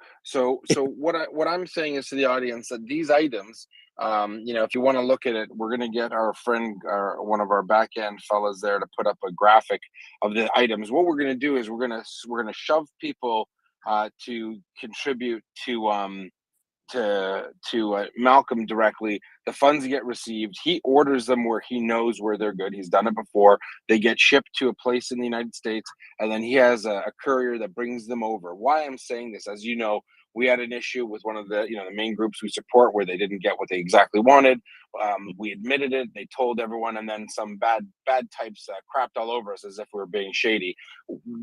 Speaker 7: what I'm saying is to the audience that these items, if you want to look at it, we're going to get our friend, one of our back end fellas there to put up a graphic of the items. What we're going to do is we're going to shove people to contribute to Malcolm directly. The funds get received. He orders them where he knows where they're good. He's done it before. They get shipped to a place in the United States, and then he has a courier that brings them over. Why I'm saying this, as you know, we had an issue with one of the the main groups we support where they didn't get what they exactly wanted. We admitted it. They told everyone, and then some bad types crapped all over us as if we were being shady.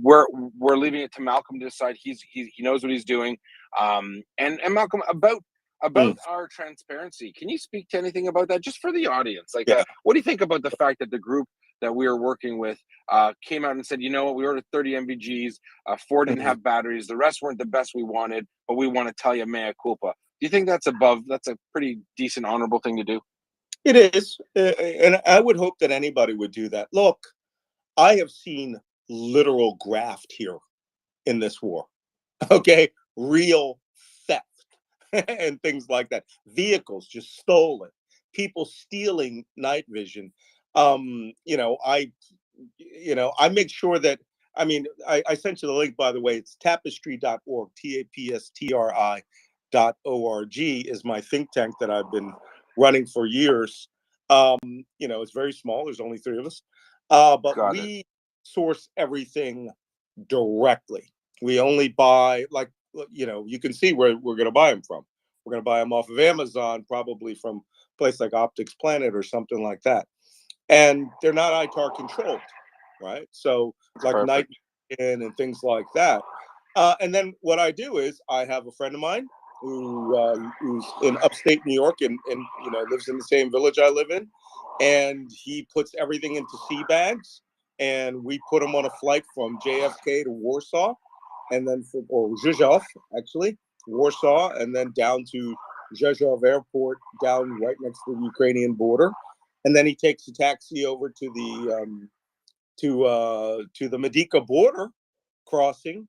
Speaker 7: We're leaving it to Malcolm to decide. He knows what he's doing. And Malcolm, about our transparency, can you speak to anything about that, just for the audience? Like, what do you think about the fact that the group that we are working with came out and said, you know what, we ordered 30 MVGs, 4 didn't have batteries, the rest weren't the best we wanted, but we want to tell you mea culpa. Do you think that's a pretty decent, honorable thing to do?
Speaker 21: It is, and I would hope that anybody would do that. Look, I have seen literal graft here in this war. Okay, real theft and things like that. Vehicles just stolen. People stealing night vision. I make sure that. I mean, I sent you the link, by the way. It's tapestry.org. tapstri.org is my think tank that I've been running for years. It's very small. There's only 3 of us, but we source everything directly. We only buy, you can see where we're going to buy them from. We're going to buy them off of Amazon, probably from a place like Optics Planet or something like that. And they're not ITAR controlled, right? So like night vision and things like that. And then what I do is I have a friend of mine who's in upstate New York and lives in the same village I live in, and he puts everything into sea bags, and we put him on a flight from JFK to Warsaw, and then or Rzeszów actually, Warsaw, and then down to Rzeszów Airport, down right next to the Ukrainian border, and then he takes a taxi over to the Medica border crossing,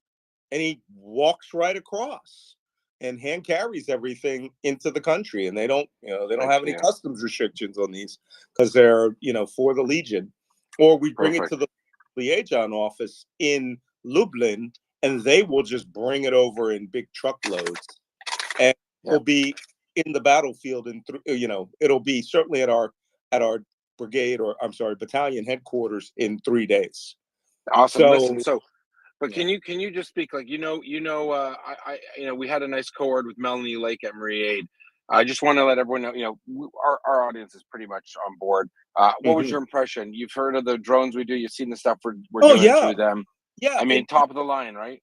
Speaker 21: and he walks right across and hand carries everything into the country. And they don't have any customs restrictions on these because they're, for the Legion. Or we bring it to the liaison office in Lublin, and they will just bring it over in big truckloads, and it'll be in the battlefield. And it'll be certainly at our brigade, or I'm sorry, battalion headquarters in 3 days.
Speaker 7: Awesome. But can you just speak like we had a nice cohort with Melanie Lake at MryiaAid. I just want to let everyone know, our audience is pretty much on board. What was your impression? You've heard of the drones we do. You've seen the stuff we're doing through them.
Speaker 21: Yeah,
Speaker 7: I mean, top of the line, right?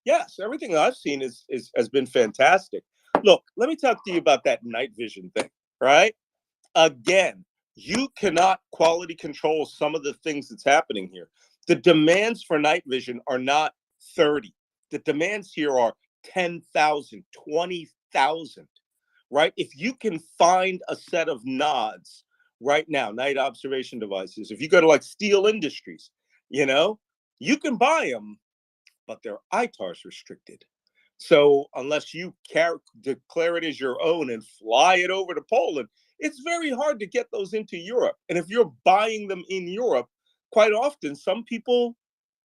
Speaker 21: Yes, everything I've seen has been fantastic. Look, let me talk to you about that night vision thing, right? Again, you cannot quality control some of the things that's happening here. The demands for night vision are not 30. The demands here are 10,000, 20,000, right? If you can find a set of nods right now, night observation devices, if you go to like Steel Industries, you can buy them, but they're ITARs restricted. So unless you declare it as your own and fly it over to Poland, it's very hard to get those into Europe. And if you're buying them in Europe, quite often some people,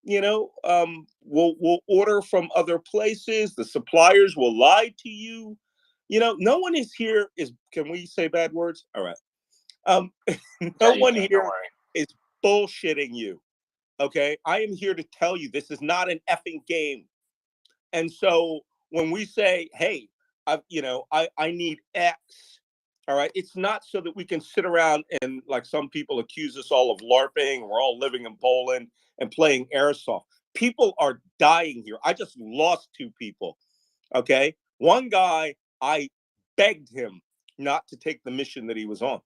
Speaker 21: will order from other places. The suppliers will lie to you. No one is here can we say bad words? All right. No one here is bullshitting you. Okay. I am here to tell you this is not an effing game. And so when we say, hey, I need X, all right, it's not so that we can sit around and, like some people accuse us all of LARPing, we're all living in Poland and playing airsoft. People are dying here. I just lost 2 people, okay? One guy, I begged him not to take the mission that he was on,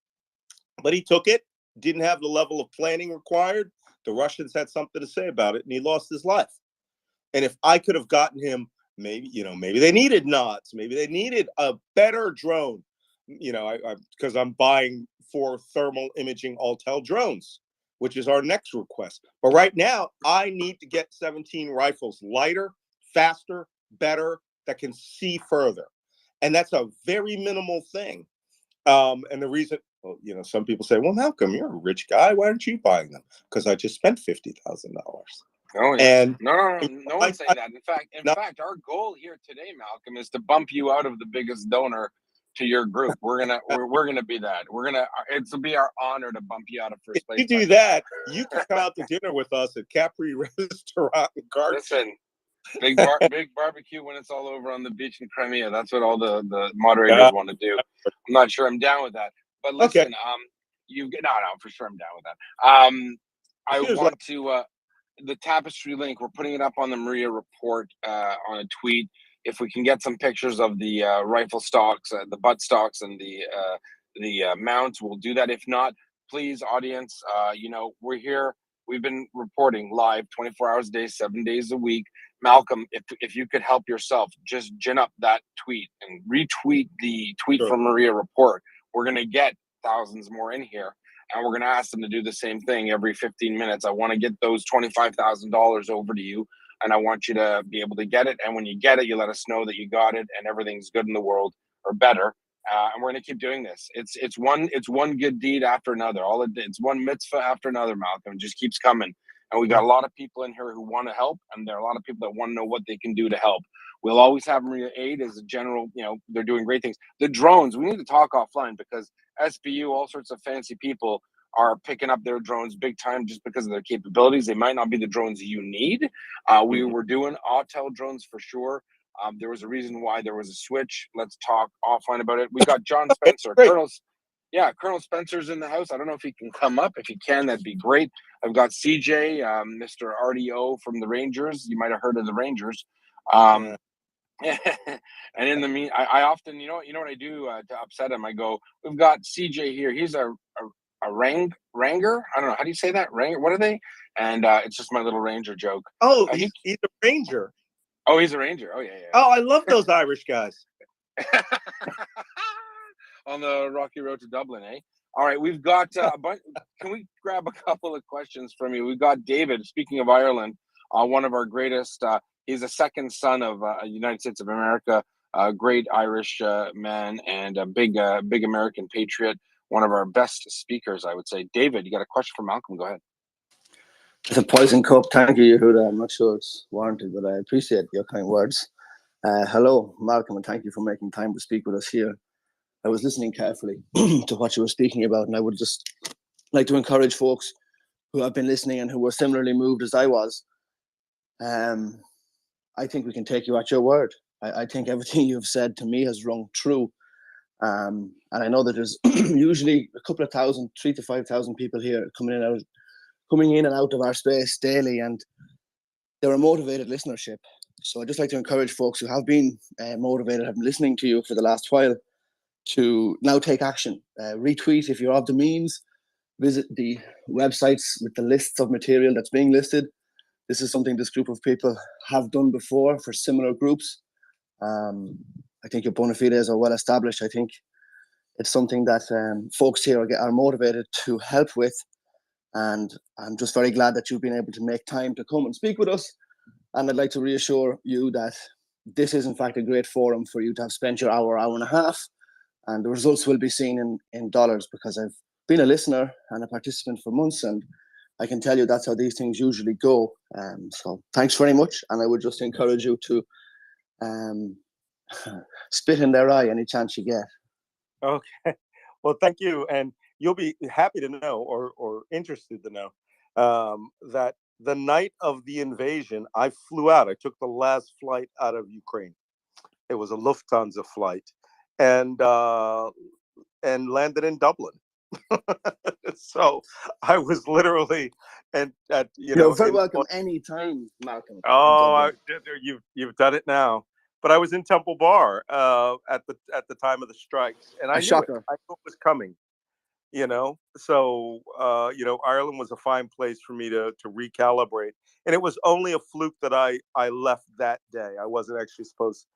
Speaker 21: but he took it, didn't have the level of planning required. The Russians had something to say about it, and he lost his life. And if I could have gotten him, maybe they needed nods, maybe they needed a better drone, because I'm buying 4 thermal imaging Altel drones, which is our next request. But right now, I need to get 17 rifles lighter, faster, better, that can see further. And that's a very minimal thing. And the reason, some people say, well, Malcolm, you're a rich guy. Why aren't you buying them? Because I just spent $50,000.
Speaker 7: Oh, yeah.
Speaker 21: And
Speaker 7: no one's saying that. In fact, our goal here today, Malcolm, is to bump you out of the biggest donor to your group. We're gonna be that. It'll be our honor to bump you out of first place.
Speaker 21: If you do that, you can come out to dinner with us at Capri Restaurant in Carson.
Speaker 7: Listen, big barbecue when it's all over on the beach in Crimea. That's what all the moderators want to do. I'm not sure I'm down with that. But listen, for sure I'm down with that. I want to the tapestry link. We're putting it up on the MryiaReport on a tweet. If we can get some pictures of the rifle stocks, the butt stocks, and the mounts, we'll do that. If not, please, audience, we're here. We've been reporting live 24 hours a day, 7 days a week. Malcolm, if you could help yourself, just gin up that tweet and retweet the tweet from MryiaReport. We're going to get thousands more in here, and we're going to ask them to do the same thing every 15 minutes. I want to get those $25,000 over to you, and I want you to be able to get it. And when you get it, you let us know that you got it and everything's good in the world, or better. And we're going to keep doing this. It's one good deed after another. It's one mitzvah after another, Malcolm. It just keeps coming. And we got a lot of people in here who want to help, and there are a lot of people that want to know what they can do to help. We'll always have MryiaAid as a general, they're doing great things. The drones, we need to talk offline, because SBU, all sorts of fancy people are picking up their drones big time just because of their capabilities. They might not be the drones you need. We were doing Autel drones for sure. There was a reason why there was a switch. Let's talk offline about it. We got John Spencer, Colonel Spencer's in the house. I don't know if he can come up. If he can, that'd be great. I've got CJ, Mr. RDO from the Rangers. You might have heard of the Rangers. And in the mean, I often, you know what I do to upset him? I go, we've got CJ here. He's a ranger. I don't know. How do you say that? Ranger. What are they? And it's just my little ranger joke.
Speaker 21: Oh, he's a ranger.
Speaker 7: Oh, he's a ranger. Oh, yeah.
Speaker 21: Oh, I love those Irish guys.
Speaker 7: On the rocky road to Dublin, eh? All right, we've got a bunch. Can we grab a couple of questions from you? We've got David, speaking of Ireland, one of our greatest, he's a second son of United States of America, a great Irish man and a big American patriot, one of our best speakers, I would say. David, you got a question for Malcolm? Go ahead.
Speaker 22: It's a poison cup. Thank you, Yehuda. I'm not sure it's warranted, but I appreciate your kind words. Hello, Malcolm, and thank you for making time to speak with us here. I was listening carefully to what you were speaking about, and I would just like to encourage folks who have been listening and who were similarly moved as I was. I think we can take you at your word. I think everything you've said to me has rung true. And I know that there's usually a couple of thousand, 3,000 to 5,000 people here coming in and out of our space daily, and they're a motivated listenership. So I'd just like to encourage folks who have been motivated, have been listening to you for the last while, to now take action. Retweet if you're of the means. Visit the websites with the lists of material that's being listed. This is something this group of people have done before for similar groups. I think your bona fides are well established. I think it's something that folks here are motivated to help with. And I'm just very glad that you've been able to make time to come and speak with us. And I'd like to reassure you that this is in fact a great forum for you to have spent your hour and a half. And the results will be seen in dollars, because I've been a listener and a participant for months, and I can tell you that's how these things usually go. So thanks very much. And I would just encourage you to spit in their eye any chance you get.
Speaker 21: Okay. Well, thank you. And you'll be happy to know, or interested to know, that the night of the invasion, I flew out. I took the last flight out of Ukraine. It was a Lufthansa flight, and landed in Dublin. So I was literally
Speaker 22: You're very welcome anytime, Malcolm.
Speaker 21: Oh, you've done it now. But I was in Temple Bar at the time of the strikes, and I knew it was coming. So Ireland was a fine place for me to recalibrate, and it was only a fluke that I left that day. I wasn't actually supposed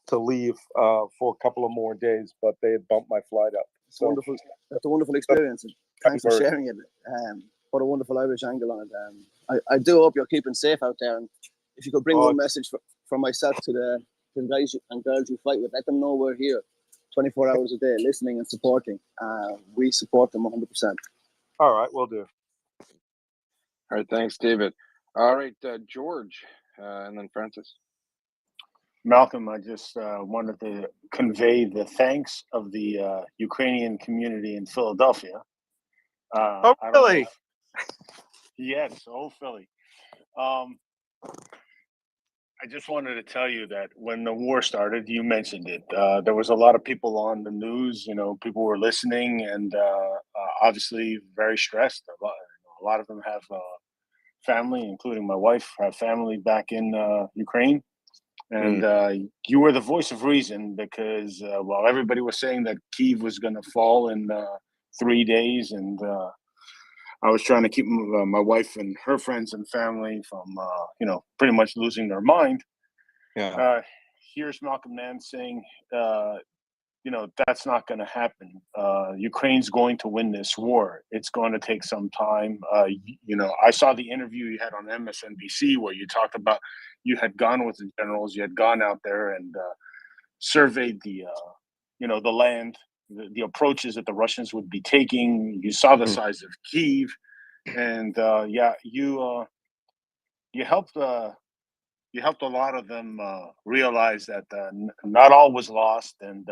Speaker 21: to leave for a couple of more days, but they had bumped my flight up.
Speaker 22: It's wonderful. That's a wonderful experience. And thanks for sharing it. What a wonderful Irish angle on it. I do hope you're keeping safe out there. And if you could bring one message from myself to the guys and girls you fight with, let them know we're here 24 hours a day, listening and supporting. We support them 100%.
Speaker 21: All right, we'll do.
Speaker 7: All right, thanks, David. All right, George, and then Francis.
Speaker 4: Malcolm, I just wanted to convey the thanks of the Ukrainian community in Philadelphia.
Speaker 21: Oh, really?
Speaker 4: Yes, oh, Philly. I just wanted to tell you that when the war started, you mentioned it. There was a lot of people on the news. People were listening, and obviously very stressed. A lot of them have family, including my wife, have family back in Ukraine. And you were the voice of reason, because while everybody was saying that Kyiv was going to fall in 3 days, and I was trying to keep my wife and her friends and family from, pretty much losing their mind.
Speaker 21: Yeah.
Speaker 4: Here's Malcolm Nance saying, that's not going to happen. Ukraine's going to win this war. It's going to take some time. I saw the interview you had on MSNBC where you talked about you had gone with the generals, you had gone out there and surveyed the land, the approaches that the Russians would be taking. You saw the size of Kyiv, and you helped a lot of them realize that not all was lost, and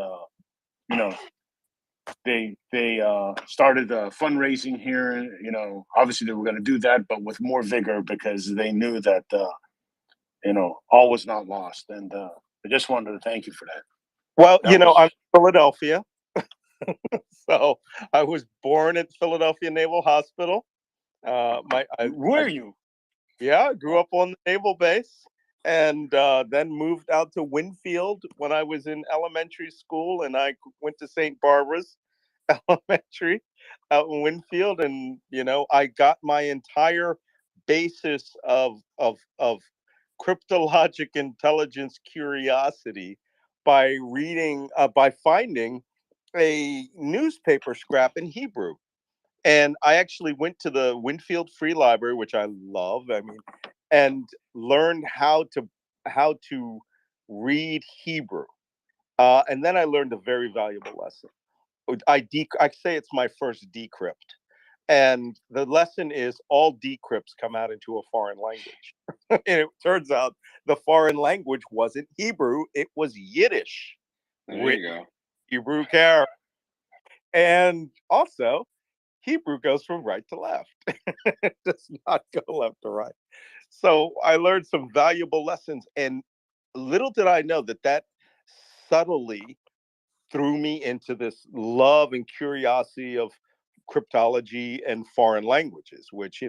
Speaker 4: they started fundraising here. Obviously they were going to do that, but with more vigor, because they knew that all was not lost. And I just wanted to thank you for that.
Speaker 21: Well, I'm Philadelphia. So I was born at Philadelphia Naval Hospital.
Speaker 4: Were you?
Speaker 21: Yeah, I grew up on the naval base, and then moved out to Winfield when I was in elementary school, and I went to St. Barbara's Elementary out in Winfield, and I got my entire basis of cryptologic intelligence curiosity by finding a newspaper scrap in Hebrew. And I actually went to the Winfield Free Library, which I love. I mean, and learned how to read Hebrew. And then I learned a very valuable lesson. I say it's my first decrypt. And the lesson is all decrypts come out into a foreign language. And it turns out the foreign language wasn't Hebrew, it was Yiddish.
Speaker 7: There you go.
Speaker 21: Hebrew character. And also, Hebrew goes from right to left. It does not go left to right. So I learned some valuable lessons. And little did I know that subtly threw me into this love and curiosity of cryptology and foreign languages, which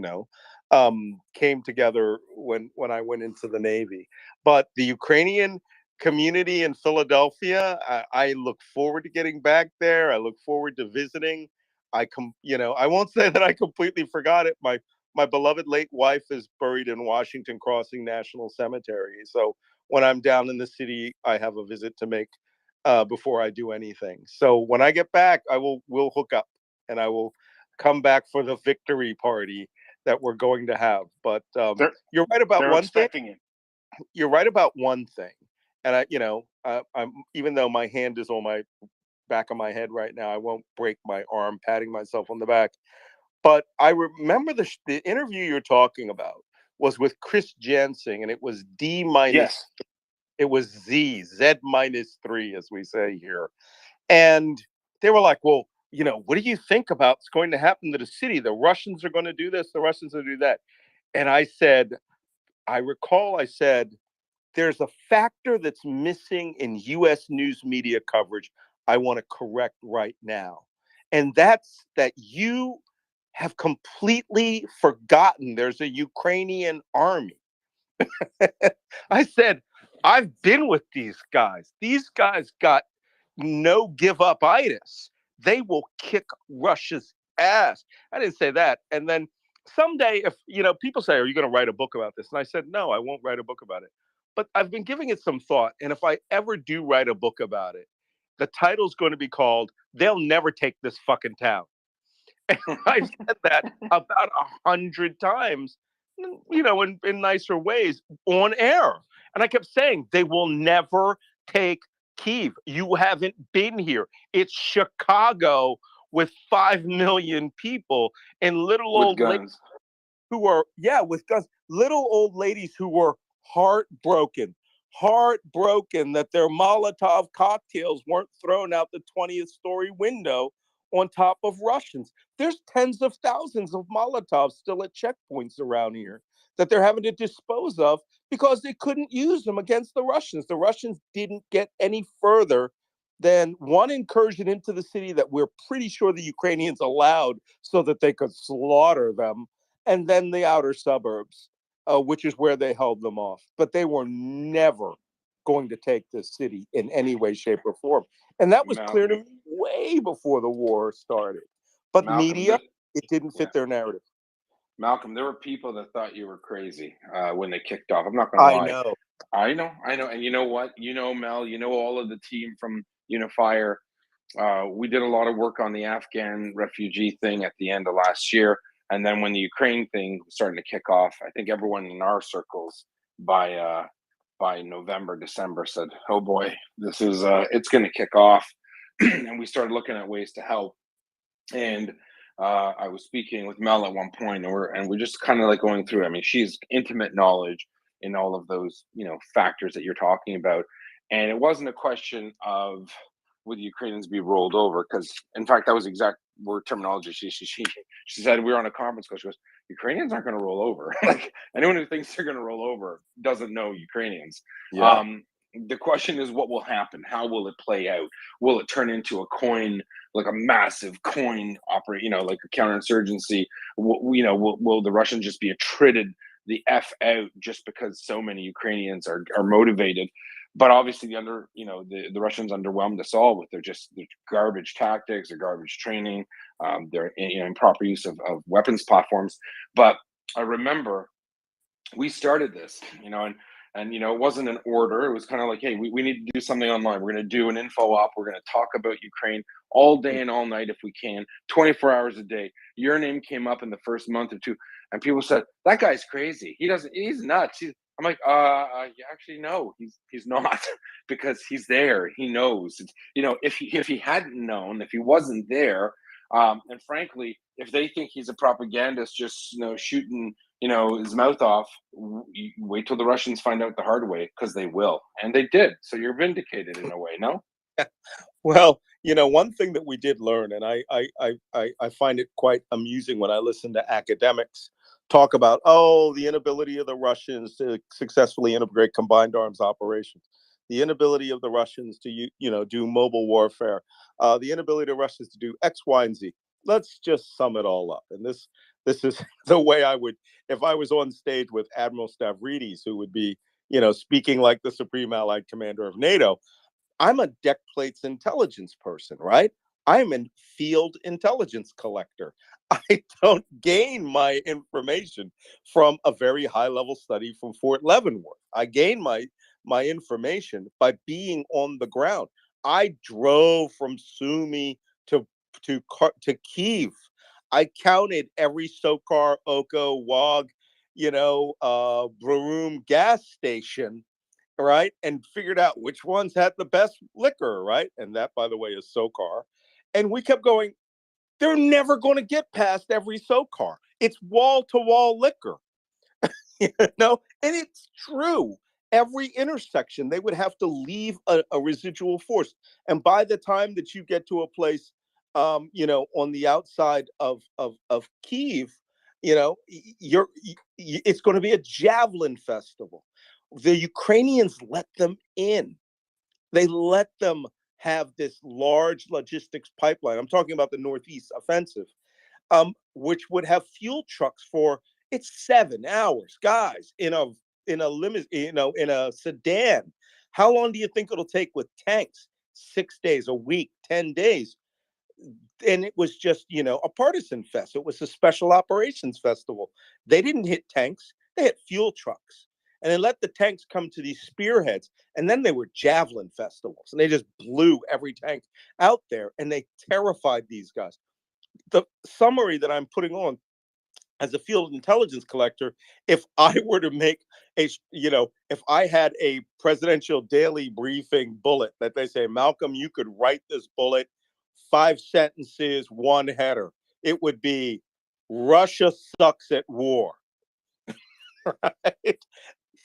Speaker 21: came together when I went into the Navy. But the Ukrainian community in Philadelphia, I look forward to getting back there. I look forward to visiting. I won't say that I completely forgot it. My beloved late wife is buried in Washington Crossing National Cemetery. So when I'm down in the city, I have a visit to make before I do anything. So when I get back, we'll hook up, and I will come back for the victory party that we're going to have. But you're right about one thing. You're right about one thing, and I'm even though my hand is on my back of my head right now, I won't break my arm patting myself on the back. But I remember the interview you're talking about was with Chris Jansing, and it was D minus.
Speaker 4: Yes.
Speaker 21: It was Z -3, as we say here. And they were like, well, what do you think about what's going to happen to the city? The Russians are going to do this, the Russians are going to do that. And I said, there's a factor that's missing in US news media coverage I want to correct right now. And that's that you have completely forgotten there's a Ukrainian army. I said, I've been with these guys. These guys got no give up itis. They will kick Russia's ass. I didn't say that. And then someday, if people say, are you going to write a book about this? And I said, no, I won't write a book about it. But I've been giving it some thought. And if I ever do write a book about it, the title's going to be called They'll Never Take This Fucking Town. And I've said that about 100 times, in nicer ways on air. And I kept saying, they will never take Kyiv. You haven't been here. It's Chicago with 5 million people and little old ladies who are, with guns, little old ladies who were heartbroken that their Molotov cocktails weren't thrown out the 20th story window on top of Russians. There's tens of thousands of Molotovs still at checkpoints around here that they're having to dispose of because they couldn't use them against the Russians. The Russians didn't get any further than one incursion into the city that we're pretty sure the Ukrainians allowed so that they could slaughter them, and then the outer suburbs, which is where they held them off. But they were never going to take this city in any way, shape, or form. And that was clear to me way before the war started. But media, it didn't fit their narrative.
Speaker 7: Malcolm, there were people that thought you were crazy when they kicked off. I'm not going to lie. I know. And you know what? Mel, all of the team from Unifier. We did a lot of work on the Afghan refugee thing at the end of last year. And then when the Ukraine thing was starting to kick off, I think everyone in our circles by November, December said, oh boy, this is, it's going to kick off. And we started looking at ways to help. And I was speaking with Mel at one point, and we're just kind of like going through. I mean, she's intimate knowledge in all of those, factors that you're talking about. And it wasn't a question of would the Ukrainians be rolled over, because in fact, that was exact word terminology. She said, we were on a conference call. She goes, Ukrainians aren't going to roll over. Like anyone who thinks they're going to roll over doesn't know Ukrainians.
Speaker 21: Yeah.
Speaker 7: The question is, what will happen? How will it play out? Will it turn into a coin, like a massive coin operate, like a counterinsurgency? Will the Russians just be attrited the F out just because so many Ukrainians are motivated. But obviously, the Russians underwhelmed us all with their garbage tactics, their garbage training, their improper use of weapons platforms. But I remember we started this, and it wasn't an order. It was kind of like, hey, we need to do something online. We're going to do an info op. We're going to talk about Ukraine all day and all night if we can, 24 hours a day. Your name came up in the first month or two, and people said, that guy's crazy. He's nuts. I'm like, actually, no, he's not, because he's there. He knows. If he hadn't known, if he wasn't there, and frankly, if they think he's a propagandist, just shooting his mouth off, wait till the Russians find out the hard way, because they will, and they did. So you're vindicated in a way, no?
Speaker 21: Well, one thing that we did learn, and I find it quite amusing when I listen to academics talk about, the inability of the Russians to successfully integrate combined arms operations, the inability of the Russians to do mobile warfare, the inability of Russians to do X, Y, and Z. Let's just sum it all up. And this is the way I would, if I was on stage with Admiral Stavridis, who would be, speaking like the Supreme Allied Commander of NATO. I'm a deck plates intelligence person, right? I'm a field intelligence collector. I don't gain my information from a very high level study from Fort Leavenworth. I gain my information by being on the ground. I drove from Sumy to Kyiv. I counted every Sokar, Oko, Wag, Broom gas station, right? And figured out which ones had the best liquor, right? And that, by the way, is Sokar. And we kept going, they're never going to get past every Sokar. It's wall-to-wall liquor, And it's true. Every intersection, they would have to leave a residual force. And by the time that you get to a place, on the outside of Kyiv, it's going to be a javelin festival. The Ukrainians let them in. They let them have this large logistics pipeline. I'm talking about the Northeast offensive, which would have fuel trucks for 7 hours, guys, in a limousine, in a sedan. How long do you think it'll take with tanks? 6 days, a week, 10 days. And it was just, a partisan fest. It was a special operations festival. They didn't hit tanks. They hit fuel trucks. And they let the tanks come to these spearheads. And then they were javelin festivals. And they just blew every tank out there. And they terrified these guys. The summary that I'm putting on as a field intelligence collector, if I were to make if I had a presidential daily briefing bullet that they say, Malcolm, you could write this bullet, 5 sentences, 1 header, it would be, Russia sucks at war. Right?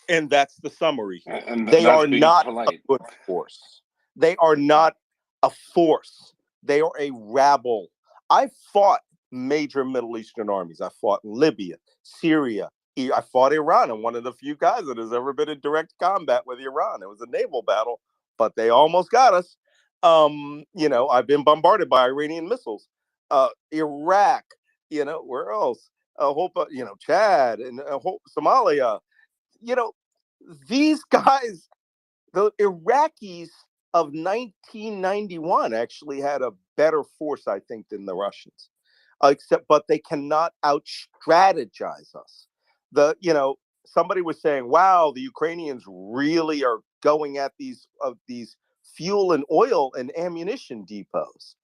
Speaker 21: And that's the summary.
Speaker 7: And
Speaker 21: they
Speaker 7: that's
Speaker 21: are
Speaker 7: being
Speaker 21: not
Speaker 7: polite.
Speaker 21: a good force. They are not a force. They are a rabble. I fought major Middle Eastern armies. I fought in Libya, Syria. I fought Iran. I'm one of the few guys that has ever been in direct combat with Iran. It was a naval battle, but they almost got us. I've been bombarded by Iranian missiles. Iraq, where else? Chad and Somalia. These guys, the Iraqis of 1991 actually had a better force, I think, than the Russians. But they cannot out-strategize us. Somebody was saying, "Wow, the Ukrainians really are going at these fuel and oil and ammunition depots."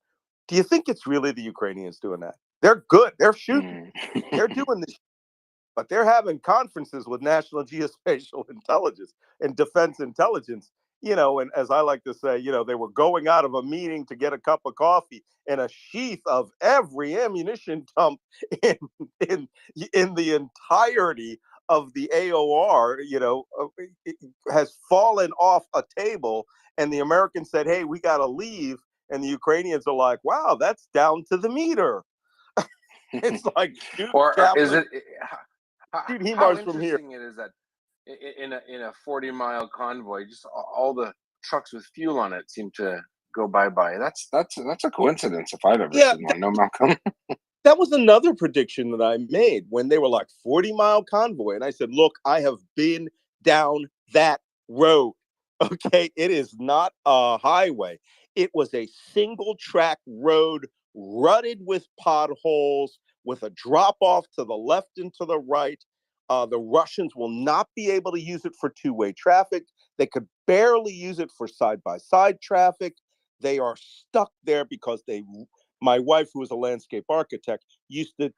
Speaker 21: Do you think it's really the Ukrainians doing that? They're good. They're shooting. They're doing this, but they're having conferences with National Geospatial Intelligence and Defense Intelligence. And as I like to say, they were going out of a meeting to get a cup of coffee, and a sheath of every ammunition dump in the entirety of the AOR, has fallen off a table, and the Americans said, "Hey, we got to leave," and the Ukrainians are like, "Wow, that's down to the meter." It's like, shoot,
Speaker 7: or is it?
Speaker 21: shoot
Speaker 7: How
Speaker 21: HIMARS from here.
Speaker 7: interesting it is that in a 40-mile convoy, just all the trucks with fuel on it seem to go bye-bye. That's a coincidence if I've ever seen one. No, Malcolm.
Speaker 21: that was another prediction that I made when they were like 40-mile convoy. And I said, look, I have been down that road. Okay. It is not a highway. It was a single track road rutted with potholes with a drop off to the left and to the right. The Russians will not be able to use it for two-way traffic. They could barely use it for side-by-side traffic. They are stuck there because my wife, who was a landscape architect, used to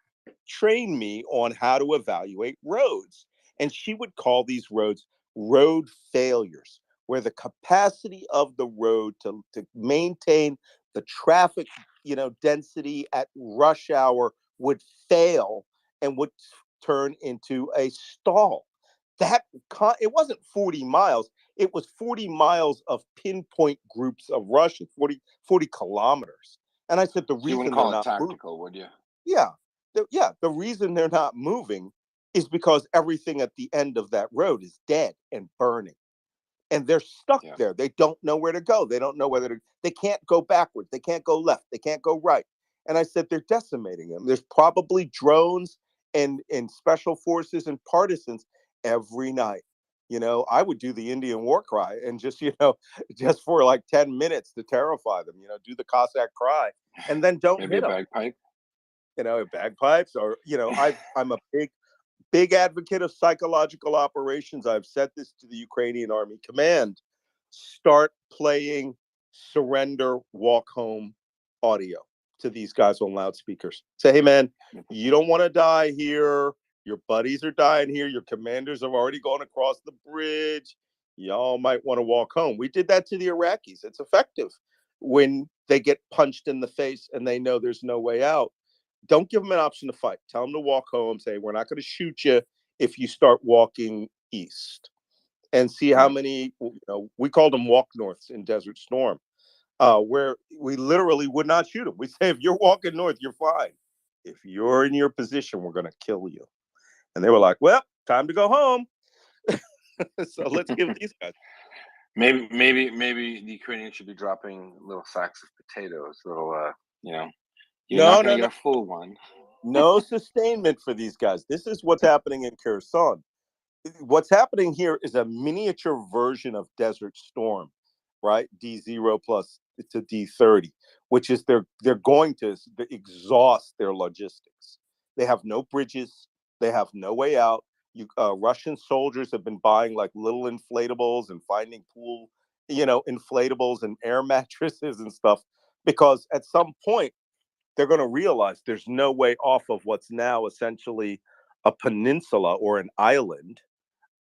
Speaker 21: train me on how to evaluate roads. And she would call these roads road failures, where the capacity of the road to maintain the traffic, density at rush hour would fail and would turn into a stall. It wasn't 40 miles. It was 40 miles of pinpoint groups of Russians, 40 kilometers. And I said, the
Speaker 7: You wouldn't
Speaker 21: reason
Speaker 7: call
Speaker 21: they're
Speaker 7: it
Speaker 21: not
Speaker 7: tactical, would you?
Speaker 21: yeah. The reason they're not moving is because everything at the end of that road is dead and burning. And they're stuck there. They don't know where to go. They don't know they can't go backwards. They can't go left. They can't go right. And I said, they're decimating them. There's probably drones and special forces and partisans every night. I would do the Indian war cry and just just for like 10 minutes to terrify them, do the Cossack cry and then don't
Speaker 7: Maybe
Speaker 21: hit
Speaker 7: a
Speaker 21: them.
Speaker 7: bagpipe.
Speaker 21: Bagpipes or, I'm a big advocate of psychological operations. I've said this to the Ukrainian Army Command. Start playing surrender, walk home audio to these guys on loudspeakers. Say, hey, man, you don't want to die here. Your buddies are dying here. Your commanders have already gone across the bridge. Y'all might want to walk home. We did that to the Iraqis. It's effective when they get punched in the face and they know there's no way out. Don't give them an option to fight. Tell them to walk home. Say, we're not going to shoot you if you start walking east. And see how many, we called them walk norths in Desert Storm, where we literally would not shoot them. We say, if you're walking north, you're fine. If you're in your position, we're going to kill you. And they were like, well, time to go home. So let's give these guys.
Speaker 7: Maybe the Ukrainians should be dropping little sacks of potatoes, little, you're not going to get a full one.
Speaker 21: No sustainment for these guys. This is what's happening in Kherson. What's happening here is a miniature version of Desert Storm, right? D0 plus to D30, which is they're going to exhaust their logistics. They have no bridges. They have no way out. Russian soldiers have been buying like little inflatables and finding pool, inflatables and air mattresses and stuff, because at some point they're going to realize there's no way off of what's now essentially a peninsula or an island.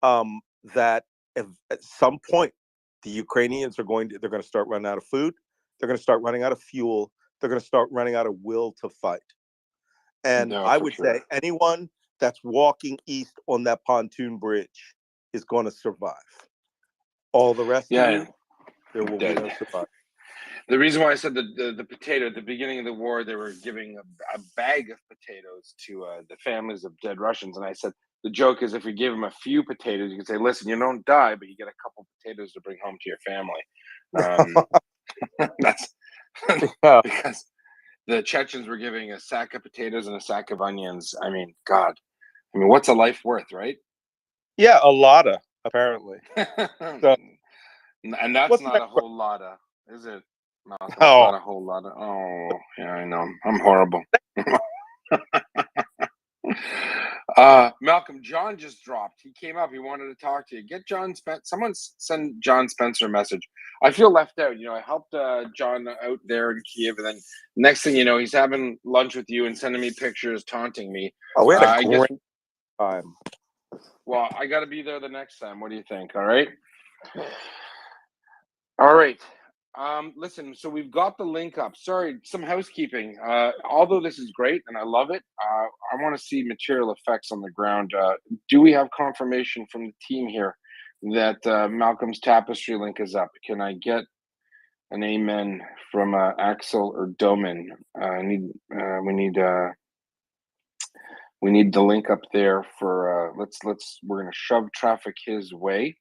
Speaker 21: That at some point the Ukrainians they're going to start running out of food. They're going to start running out of fuel. They're going to start running out of will to fight. And I would say anyone that's walking east on that pontoon bridge is going to survive. All the rest of you, there will be no survival.
Speaker 7: The reason why I said the potato at the beginning of the war, they were giving a bag of potatoes to the families of dead Russians, and I said the joke is if you give them a few potatoes, you can say, "Listen, you don't die, but you get a couple potatoes to bring home to your family." That's because the Chechens were giving a sack of potatoes and a sack of onions. I mean, God, what's a life worth, right?
Speaker 21: Yeah, a lotta apparently. So,
Speaker 7: and that's not a whole lotta, is it? No, that's not a whole lot of. Oh, yeah, I know. I'm horrible. Malcolm, John just dropped. He came up. He wanted to talk to you. Get John Spencer. Someone send John Spencer a message. I feel left out. I helped John out there in Kiev, and then next thing you know, he's having lunch with you and sending me pictures, taunting me.
Speaker 21: Oh, we had a great time.
Speaker 7: Well, I got to be there the next time. What do you think? All right. All right. Listen, so we've got the link up. Sorry, some housekeeping. Although this is great and I love it, I want to see material effects on the ground. Do we have confirmation from the team here that Malcolm's tapestry link is up? Can I get an amen from Axel or Domin? We need the link up there for we're gonna shove traffic his way.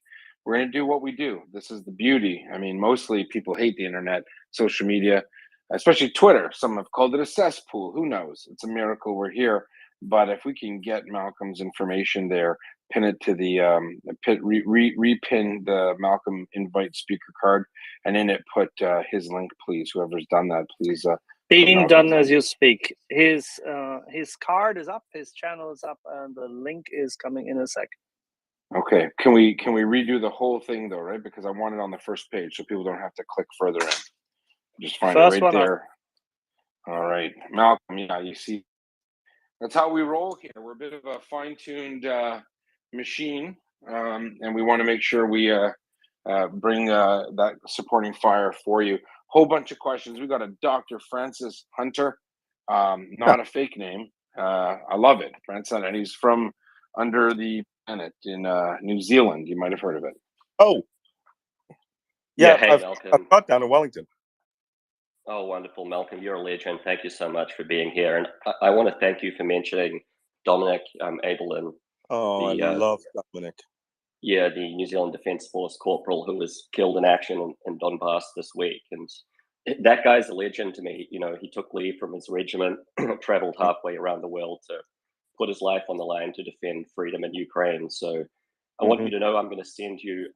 Speaker 7: We're going to do what we do. This is the beauty. Mostly people hate the internet, social media. especially Twitter. Some have called it a cesspool. Who knows? It's a miracle we're here. But if we can get Malcolm's information there, pin it to the repin the Malcolm invite speaker card, and in it put his link, please. Whoever's done that, please.
Speaker 17: Being done as you speak. His card is up, his channel is up, and the link is coming in a sec.
Speaker 7: Okay, can we redo the whole thing though, right? Because I want it on the first page so people don't have to click further in. Just find
Speaker 17: First
Speaker 7: it right
Speaker 17: one up.
Speaker 7: there. All right, Malcolm. Yeah, you see, that's how we roll here. We're a bit of a fine-tuned machine, and we want to make sure we bring that supporting fire for you. Whole bunch of questions. We got a Dr. Francis Hunter, not a fake name. I love it, Francis, and he's from under the planet in New Zealand. You might have heard of it.
Speaker 21: Oh,
Speaker 11: Yeah,
Speaker 21: yeah,
Speaker 11: hey,
Speaker 21: I've
Speaker 11: Malcolm.
Speaker 21: got down in Wellington.
Speaker 11: Oh, wonderful, Malcolm. You're a legend. Thank you so much for being here. And I want to thank you for mentioning Dominic Abelin,
Speaker 21: Oh, I
Speaker 11: the
Speaker 21: love Dominic.
Speaker 11: the New Zealand Defence Force corporal who was killed in action in Donbass this week. And that guy's a legend to me. You know, he took leave from his regiment, traveled halfway around the world to put his life on the line to defend freedom in Ukraine. So I want you to know I'm going to send you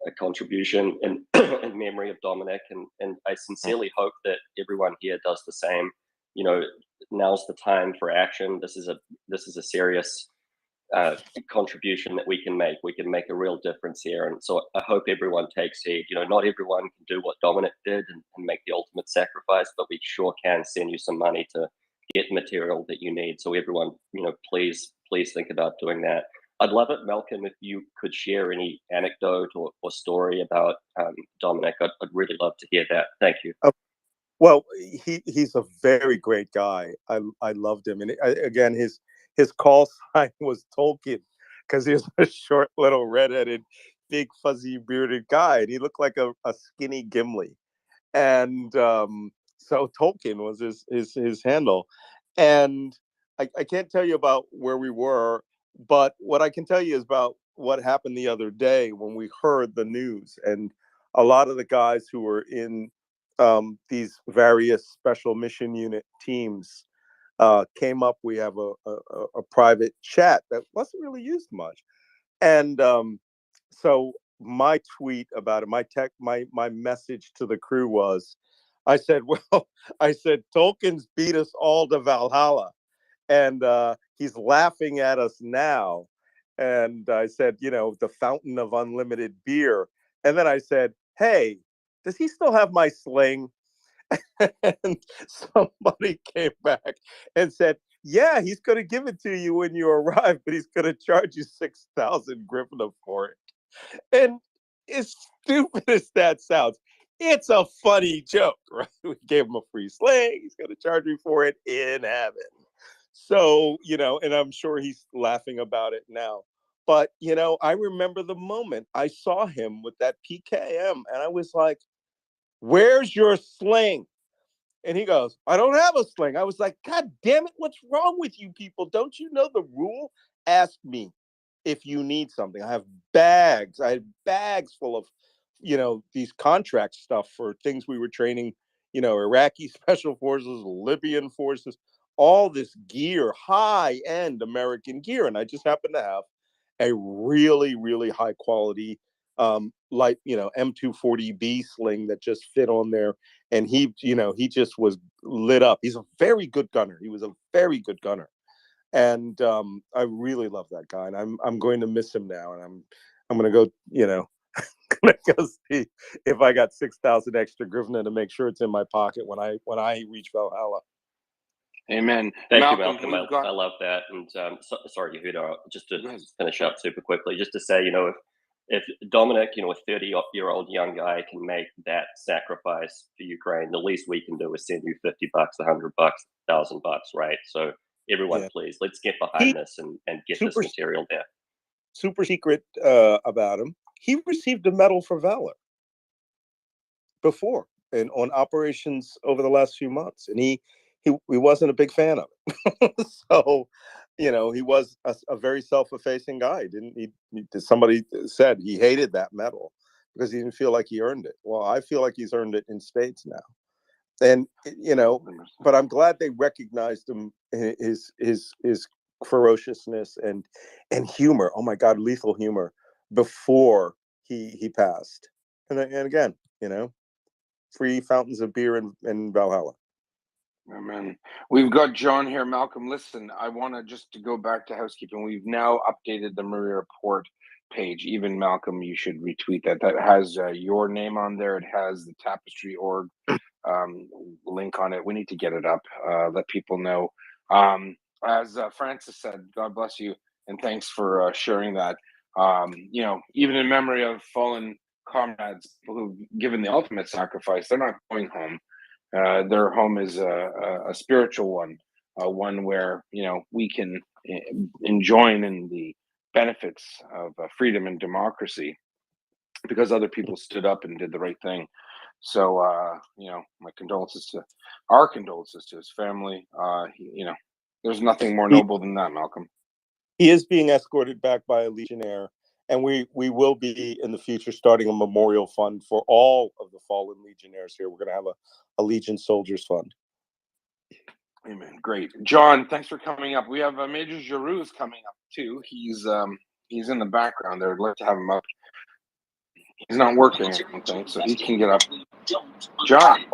Speaker 11: a contribution in, in memory of Dominic, and I sincerely hope that everyone here does the same. You know, now's the time for action. This is a serious contribution that we can make. We can make a real difference here, and so I hope everyone takes heed. You know, not everyone can do what Dominic did and make the ultimate sacrifice, but we sure can send you some money to get material that you need. So everyone, you know, please think about doing that. I'd love it, Malcolm, if you could share any anecdote or story about Dominic. I'd really love to hear that. Thank you.
Speaker 21: Well, he's a very great guy. I loved him, and again, his call sign was Tolkien because he was a short, little, redheaded, big, fuzzy, bearded guy, and he looked like a skinny Gimli. And so Tolkien was his handle. And I can't tell you about where we were, but what I can tell you is about what happened the other day when we heard the news. And a lot of the guys who were in these various special mission unit teams came up. We have a private chat that wasn't really used much. And so my tweet about it, my message to the crew was, I said, Tolkien's beat us all to Valhalla, and he's laughing at us now. And I said, you know, the fountain of unlimited beer. And then I said, hey, does he still have my sling? And somebody came back and said, yeah, he's going to give it to you when you arrive, but he's going to charge you 6,000 grivna for it. And as stupid as that sounds, it's a funny joke, right? We gave him a free sling. He's going to charge me for it in heaven. So, you know, and I'm sure he's laughing about it now. But, you know, I remember the moment I saw him with that PKM, and I was like, where's your sling? And he goes, I don't have a sling. I was like, God damn it, what's wrong with you people? Don't you know the rule? Ask me if you need something. I have bags. I had bags full of, you know, these contract stuff for things we were training, you know, Iraqi special forces, Libyan forces, all this gear, high-end American gear. And I just happen to have a really, really high quality light, you know, M240B sling that just fit on there. And he, you know, he just was lit up. He's a very good gunner. He was a very good gunner. And I really love that guy. And I'm going to miss him now. And I'm going to go, you know, gonna go see if I got 6,000 extra grivna to make sure it's in my pocket when I reach Valhalla.
Speaker 7: Amen.
Speaker 11: Thank
Speaker 7: Malcolm,
Speaker 11: you, Malcolm. I love that. And sorry, Yehuda, just to finish up super quickly, just to say, you know, if Dominic, you know, a 30-year-old young guy can make that sacrifice for Ukraine, the least we can do is send you $50, $100, $1,000, right? So everyone, please, let's get behind this and get this material there.
Speaker 21: Super secret about him. He received a medal for valor before and on operations over the last few months, and he wasn't a big fan of it. So, you know, he was a very self-effacing guy. Somebody said he hated that medal because he didn't feel like he earned it. Well, I feel like he's earned it in spades now. And but I'm glad they recognized him, his ferociousness and humor. Oh my God, lethal humor before he passed. And again, free fountains of beer in Valhalla.
Speaker 7: Amen. We've got John here. Malcolm, listen, I want to go back to housekeeping. We've now updated the Maria Report page. Even Malcolm, you should retweet that. That has your name on there. It has the tapestry.org link on it. We need to get it up, let people know. As Francis said, God bless you, and thanks for sharing that. Even in memory of fallen comrades who've given the ultimate sacrifice, they're not going home. Their home is a spiritual one, one where we can join in the benefits of freedom and democracy because other people stood up and did the right thing. So my condolences to his family. There's nothing more noble than that, Malcolm.
Speaker 21: He is being escorted back by a Legionnaire, and we will be in the future starting a memorial fund for all of the fallen Legionnaires here. We're going to have a Legion Soldiers Fund.
Speaker 7: Amen. Great. John, thanks for coming up. We have Major Giroux's coming up too. He's in the background there. I'd like to have him up. He's not working, I don't think, so he can get up. John.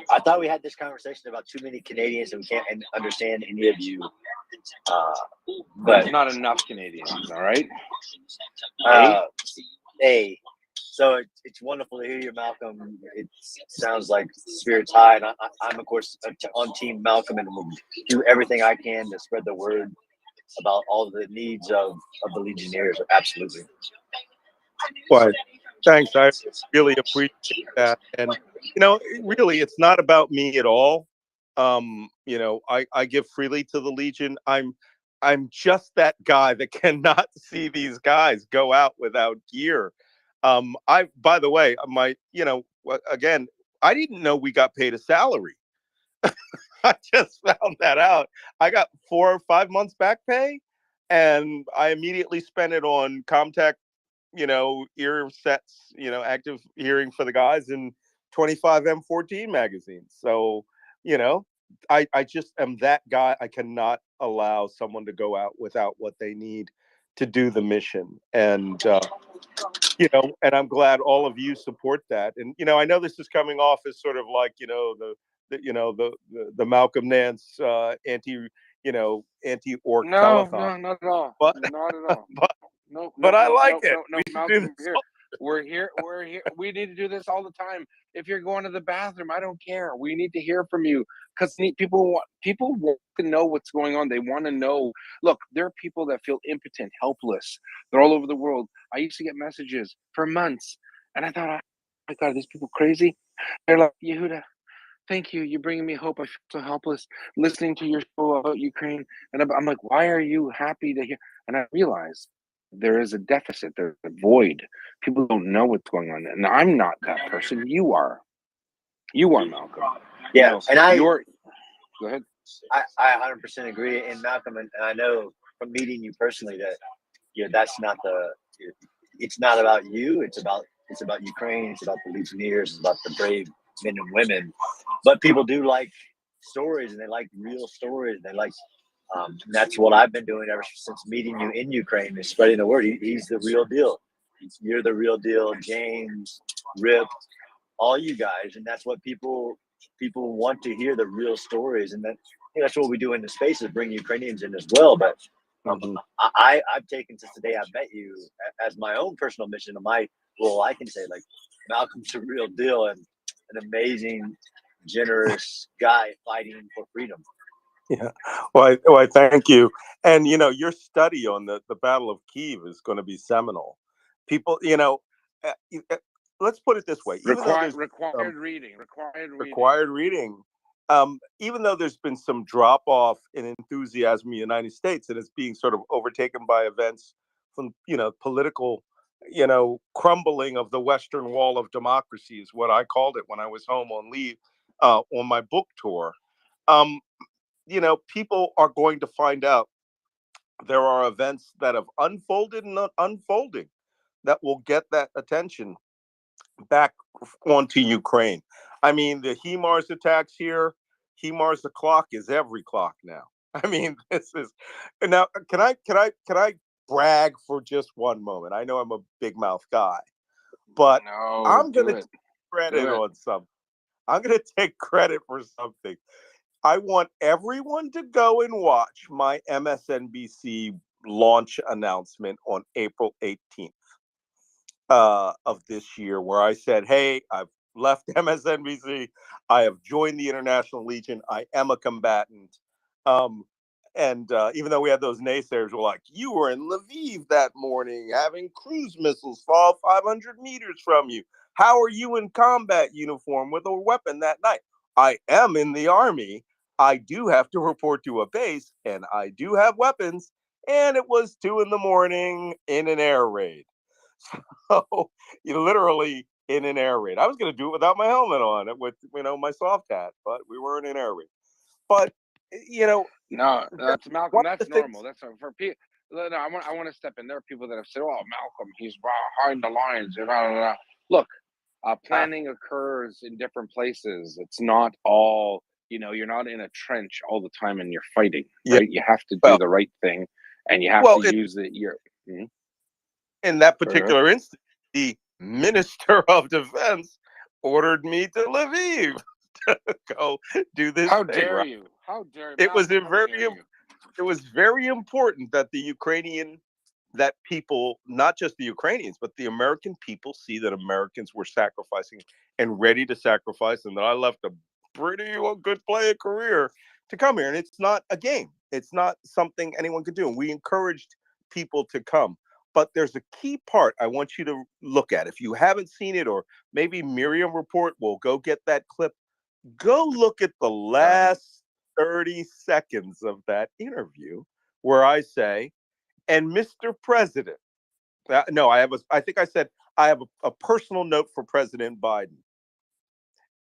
Speaker 10: I thought we had this conversation about too many Canadians and we can't understand any of you.
Speaker 7: But not enough Canadians, all right?
Speaker 10: Hey, so it's wonderful to hear you, Malcolm. It sounds like spirits high. And I'm, of course, on Team Malcolm and will do everything I can to spread the word about all the needs of the Legionnaires. Absolutely.
Speaker 21: Well, thanks. I really appreciate that. And, really, it's not about me at all. I give freely to the Legion. I'm just that guy that cannot see these guys go out without gear. By the way, again, I didn't know we got paid a salary. I just found that out. I got 4 or 5 months back pay, and I immediately spent it on Comtech, ear sets, active hearing for the guys, and 25 M14 magazines. So, I just am that guy. I cannot allow someone to go out without what they need to do the mission. And, and I'm glad all of you support that. And, I know this is coming off as sort of like, the Malcolm Nance anti-orc telethon.
Speaker 7: No, not at all.
Speaker 21: But,
Speaker 7: not at all.
Speaker 21: But I like it.
Speaker 7: No, Malcolm, we're here. We need to do this all the time. If you're going to the bathroom, I don't care. We need to hear from you because people want to know what's going on. They want to know. Look, there are people that feel impotent, helpless. They're all over the world. I used to get messages for months, and I thought, oh my God, are these people crazy? They're like, Yehuda, thank you. You're bringing me hope. I feel so helpless listening to your show about Ukraine. And I'm like, why are you happy to hear? And I realized there is a deficit. There's a void. People don't know what's going on. And I'm not that person. You are. You are, Malcolm.
Speaker 10: Yeah.
Speaker 7: Go ahead.
Speaker 10: I 100% agree. And Malcolm, and I know from meeting you personally that that's not it's not about you. It's about Ukraine. It's about the Legionnaires. It's about the brave men and women. But people do like stories, and they like real stories. They like, and that's what I've been doing ever since meeting you in Ukraine, is spreading the word. He's the real deal. You're the real deal. James, Rip, all you guys, and that's what people want to hear, the real stories, and that's what we do in the space, is bring Ukrainians in as well. But I've taken since the day I met you as my own personal mission of my role. I can say, like, Malcolm's the real deal and an amazing, generous guy fighting for freedom.
Speaker 21: Yeah. Well, I thank you. And, your study on the Battle of Kyiv is going to be seminal. People, let's put it this way.
Speaker 7: Required reading.
Speaker 21: Even though there's been some drop off in enthusiasm in the United States, and it's being sort of overtaken by events from, political, crumbling of the Western wall of democracy is what I called it when I was home on leave on my book tour. People are going to find out there are events that have unfolded and not unfolding that will get that attention back onto Ukraine. I mean, the HIMARS attacks here, HIMARS the clock is every clock now. I mean, this is now. Can I brag for just one moment? I know I'm a big mouth guy, but
Speaker 7: No,
Speaker 21: I'm
Speaker 7: do
Speaker 21: gonna
Speaker 7: it.
Speaker 21: take credit
Speaker 7: Do it.
Speaker 21: on something. I'm gonna take credit for something. I want everyone to go and watch my MSNBC launch announcement on April 18th of this year, where I said, hey, I've left MSNBC. I have joined the International Legion. I am a combatant. Um, and even though we had those naysayers were like, you were in Lviv that morning having cruise missiles fall 500 meters from you. How are you in combat uniform with a weapon that night? I am in the Army. I do have to report to a base, and I do have weapons. And it was 2 a.m. in an air raid. So you literally in an air raid. I was going to do it without my helmet on, with my soft hat, but we were in an air raid. But
Speaker 7: no, that's Malcolm.
Speaker 21: one of
Speaker 7: That's
Speaker 21: the things,
Speaker 7: normal. That's for people. No, I want to step in. There are people that have said, "Oh, Malcolm, he's behind the lines." Blah, blah, blah. Look, planning occurs in different places. It's not all. You're not in a trench all the time and you're fighting. Right? You have to do the right thing, and you have to use your.
Speaker 21: In that
Speaker 7: Go ahead.
Speaker 21: particular instance, the Minister of Defense ordered me to Lviv to go do this
Speaker 7: How
Speaker 21: thing.
Speaker 7: dare
Speaker 21: Right?
Speaker 7: you? How dare
Speaker 21: It was
Speaker 7: Malcolm? How dare you?
Speaker 21: it was very important that that people, not just the Ukrainians, but the American people, see that Americans were sacrificing and ready to sacrifice, and that I left a pretty good playing career to come here. And it's not a game. It's not something anyone could do. And we encouraged people to come. But there's a key part I want you to look at. If you haven't seen it, or maybe Miriam Report will go get that clip, go look at the last 30 seconds of that interview where I say, and Mr. President, no, I think I said, I have a personal note for President Biden.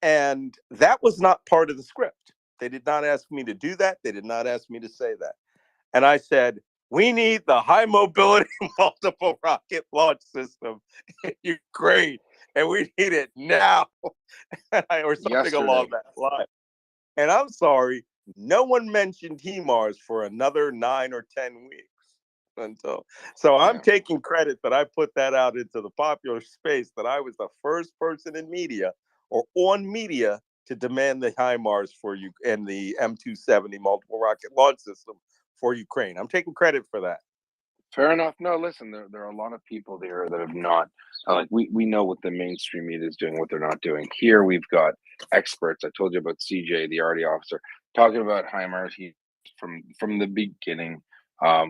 Speaker 21: And that was not part of the script. They did not ask me to do that. They did not ask me to say that. And I said, we need the high mobility multiple rocket launch system in Ukraine, and we need it now, or something along that line. And I'm sorry, no one mentioned HIMARS for another 9 or 10 weeks. So I'm taking credit that I put that out into the popular space, that I was the first person in media or on media to demand the HIMARS for you and the M270 multiple rocket launch system for Ukraine. I'm taking credit for that.
Speaker 7: Fair enough. No, listen, there are a lot of people there that have not, like, we know what the mainstream media is doing, what they're not doing. Here we've got experts. I told you about CJ, the RD officer, talking about HIMARS from the beginning.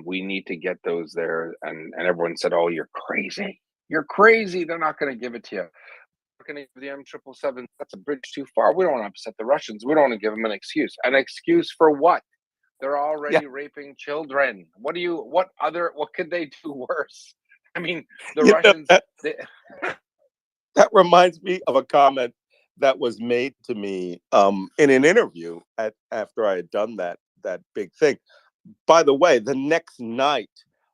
Speaker 7: We need to get those there. And everyone said, oh, you're crazy. You're crazy. They're not going to give it to you. We're going to give the M777. That's a bridge too far. We don't want to upset the Russians. We don't want to give them an excuse. An excuse for what? They're already raping children. What could they do worse? I mean, the Russians.
Speaker 21: That reminds me of a comment that was made to me in an interview after I had done that big thing. By the way, the next night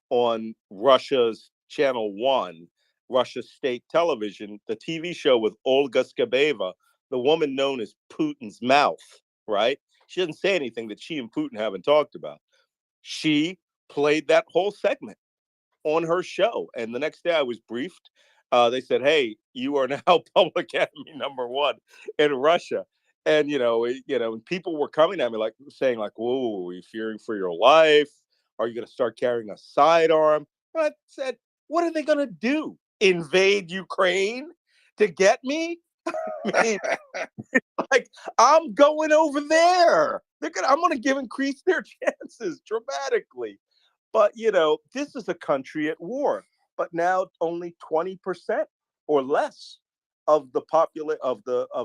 Speaker 21: on Russia's Channel 1, Russia State Television, the TV show with Olga Skabeva, the woman known as Putin's mouth, right? She doesn't say anything that she and Putin haven't talked about. She played that whole segment on her show. And the next day I was briefed. They said, hey, you are now public enemy #1 in Russia. And, people were coming at me saying, whoa, are you fearing for your life? Are you going to start carrying a sidearm? And I said, what are they going to do? Invade Ukraine to get me? I mean, I'm going over there. I'm going to increase their chances dramatically. But, this is a country at war. But now only 20% or less of the of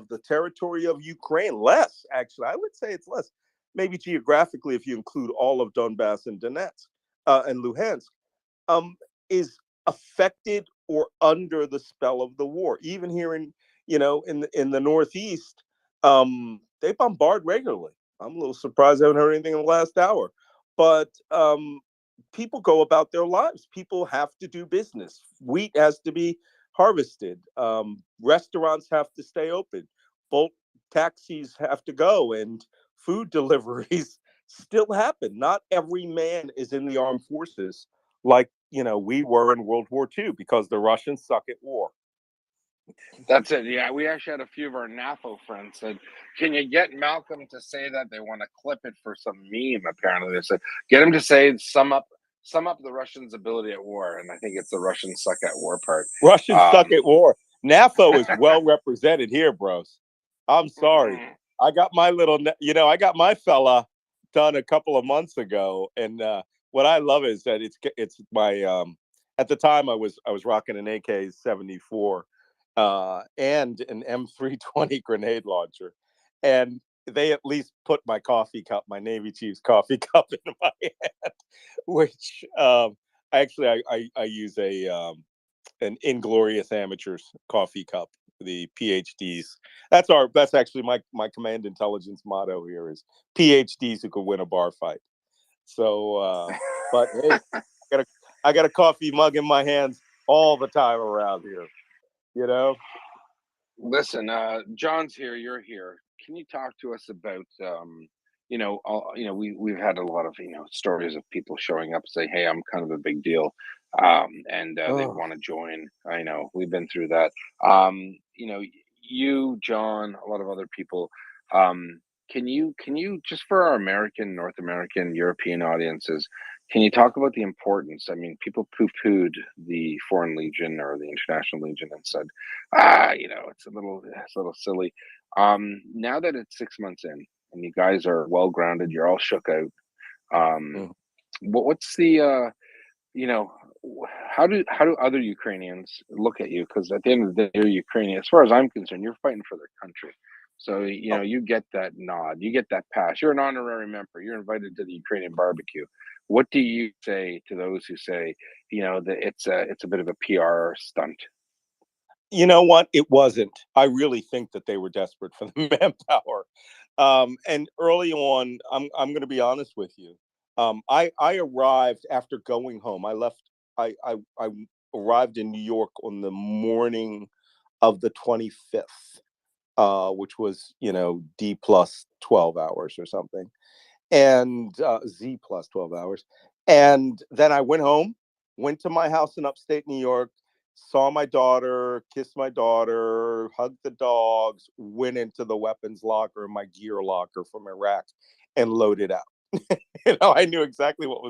Speaker 21: the territory of Ukraine, less actually, I would say it's less, maybe geographically if you include all of Donbass and Donetsk and Luhansk, is affected or under the spell of the war. Even here in the Northeast, they bombard regularly. I'm a little surprised I haven't heard anything in the last hour, but people go about their lives. People have to do business. Wheat has to be harvested. Restaurants have to stay open. Bolt taxis have to go, and food deliveries still happen. Not every man is in the armed forces like we were in World War II, because the Russians suck at war.
Speaker 7: That's it. Yeah, we actually had a few of our NAFO friends said, "Can you get Malcolm to say that?" They want to clip it for some meme. Apparently, they said, "Get him to say sum up the Russians' ability at war," and I think it's the Russians suck at war part.
Speaker 21: Russians suck at war. NAFO is well represented here, bros. I'm sorry. I got my I got my fella done a couple of months ago, and what I love is that it's my at the time I was rocking an AK-74 and an M320 grenade launcher, and they at least put my coffee cup, my Navy Chiefs coffee cup, in my hand, which actually I use an Inglorious Amateurs coffee cup, the PhDs. That's actually my command intelligence motto here is PhDs who could win a bar fight. So, but hey, I got a coffee mug in my hands all the time around here.
Speaker 7: Listen, John's here. You're here. Can you talk to us about, we've had a lot of stories of people showing up say, "Hey, I'm kind of a big deal," and they want to join. I know we've been through that. You, John, a lot of other people. Can you just for our American, North American, European audiences, can you talk about the importance? I mean, people poo-pooed the Foreign Legion or the International Legion and said, it's a little silly. Now that it's 6 months in and you guys are well grounded, you're all shook out. What's the how do other Ukrainians look at you? Because at the end of the day, you're Ukrainian. As far as I'm concerned, you're fighting for their country. So you get that nod, you get that pass. You're an honorary member. You're invited to the Ukrainian barbecue. What do you say to those who say, that it's a bit of a PR stunt?
Speaker 21: You know what? It wasn't. I really think that they were desperate for the manpower. And early on, I'm going to be honest with you. I arrived after going home. I arrived in New York on the morning of the 25th, which was D plus 12 hours or something, and Z plus 12 hours. And then I went home, went to my house in upstate New York, saw my daughter, kissed my daughter, hugged the dogs, went into the weapons locker, my gear locker from Iraq, and loaded out. I knew exactly what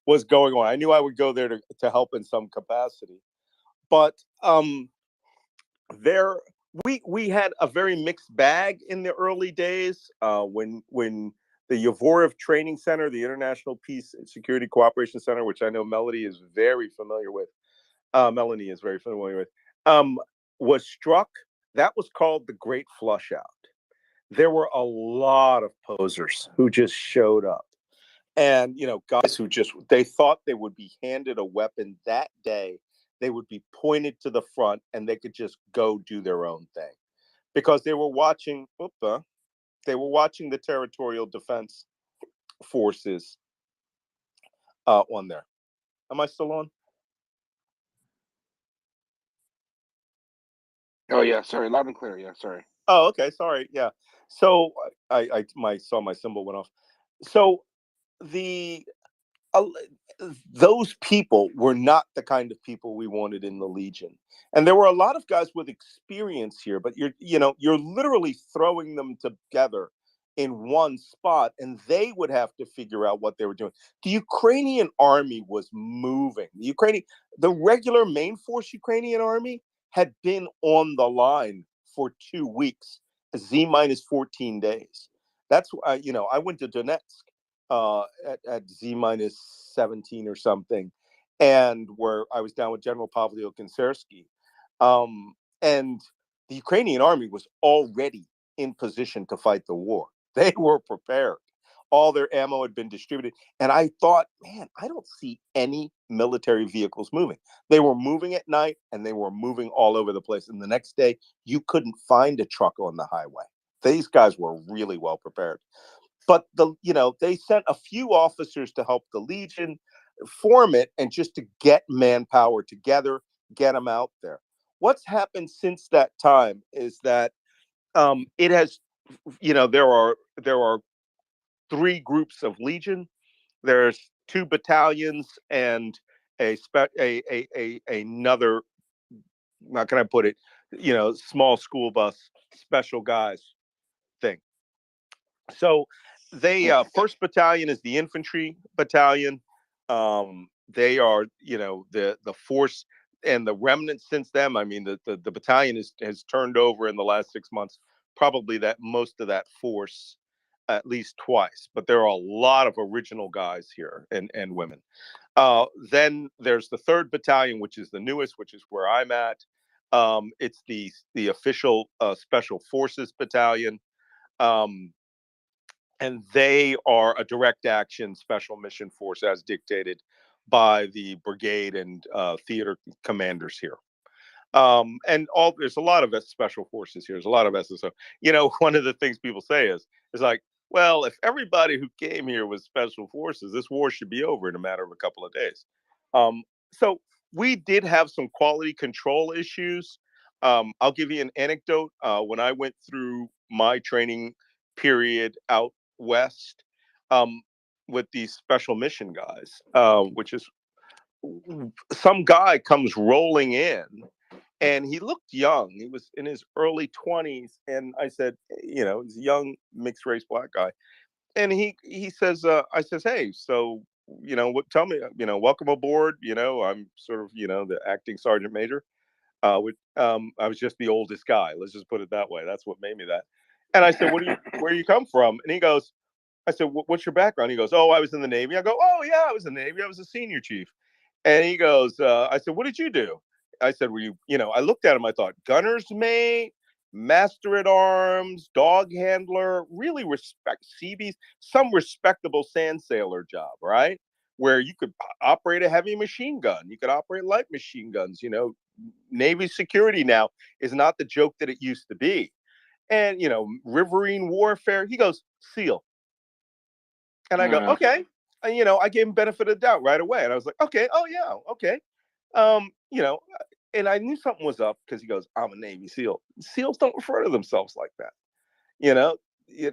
Speaker 21: was going on. I knew I would go there to help in some capacity. But we had a very mixed bag in the early days when the Yavoriv Training Center, the International Peace and Security Cooperation Center, which I know Melanie is very familiar with, was struck. That was called the Great Flush Out. There were a lot of posers who just showed up. And, guys who they thought they would be handed a weapon that day. They would be pointed to the front and they could just go do their own thing because they were watching the Territorial Defense Forces on there. Am I still on?
Speaker 7: Oh yeah, sorry, loud and clear. Yeah, sorry.
Speaker 21: Oh, okay, sorry. Yeah. So I saw my symbol went off. So those people were not the kind of people we wanted in the Legion, and there were a lot of guys with experience here. But you're literally throwing them together in one spot, and they would have to figure out what they were doing. The Ukrainian army was moving. The regular main force Ukrainian army had been on the line for 2 weeks, Z minus 14 days. That's why, I went to Donetsk at Z minus 17 or something, and where I was down with General Pavlio Kinsersky. And the Ukrainian army was already in position to fight the war. They were prepared. All their ammo had been distributed. And I thought, man, I don't see any military vehicles moving. They were moving at night and they were moving all over the place. And the next day, you couldn't find a truck on the highway. These guys were really well prepared. But they sent a few officers to help the Legion form it and just to get manpower together, get them out there. what's happened since that time is that it has, there are 3 groups of Legion. There's 2 battalions and another, how can I put it, small school bus special guys thing. So they 1st Battalion is the infantry battalion. They are, the force and the remnants since them. I mean, the battalion has turned over in the last 6 months, probably that most of that force at least twice. But there are a lot of original guys here and women. Then there's the 3rd Battalion, which is the newest, which is where I'm at. It's the official Special Forces Battalion. And they are a direct action special mission force as dictated by the brigade and theater commanders here. And there's a lot of special forces here. There's a lot of SSO. One of the things people say is like, well, if everybody who came here was special forces, this war should be over in a matter of a couple of days. So we did have some quality control issues. I'll give you an anecdote. When I went through my training period out west with these special mission guys, which is some guy comes rolling in and he looked young. He was in his early 20s. And I said, he's a young mixed race black guy. And he says, I says, hey, so, tell me, welcome aboard. I'm sort of, the acting sergeant major. I was just the oldest guy. Let's just put it that way. That's what made me that. And I said, where you come from? And he goes, I said, what's your background? He goes, oh, I was in the Navy. I go, oh yeah, I was in the Navy. I was a senior chief. And he goes, I said, what did you do? I said, were you, I looked at him. I thought, gunner's mate, master at arms, dog handler, really Seabees, some respectable sand sailor job, right? Where you could operate a heavy machine gun. You could operate light machine guns. Navy security now is not the joke that it used to be. And, riverine warfare, he goes, SEAL. And I go, okay. And, I gave him benefit of the doubt right away. And I was like, okay, oh yeah, okay. And I knew something was up because he goes, I'm a Navy SEAL. SEALs don't refer to themselves like that,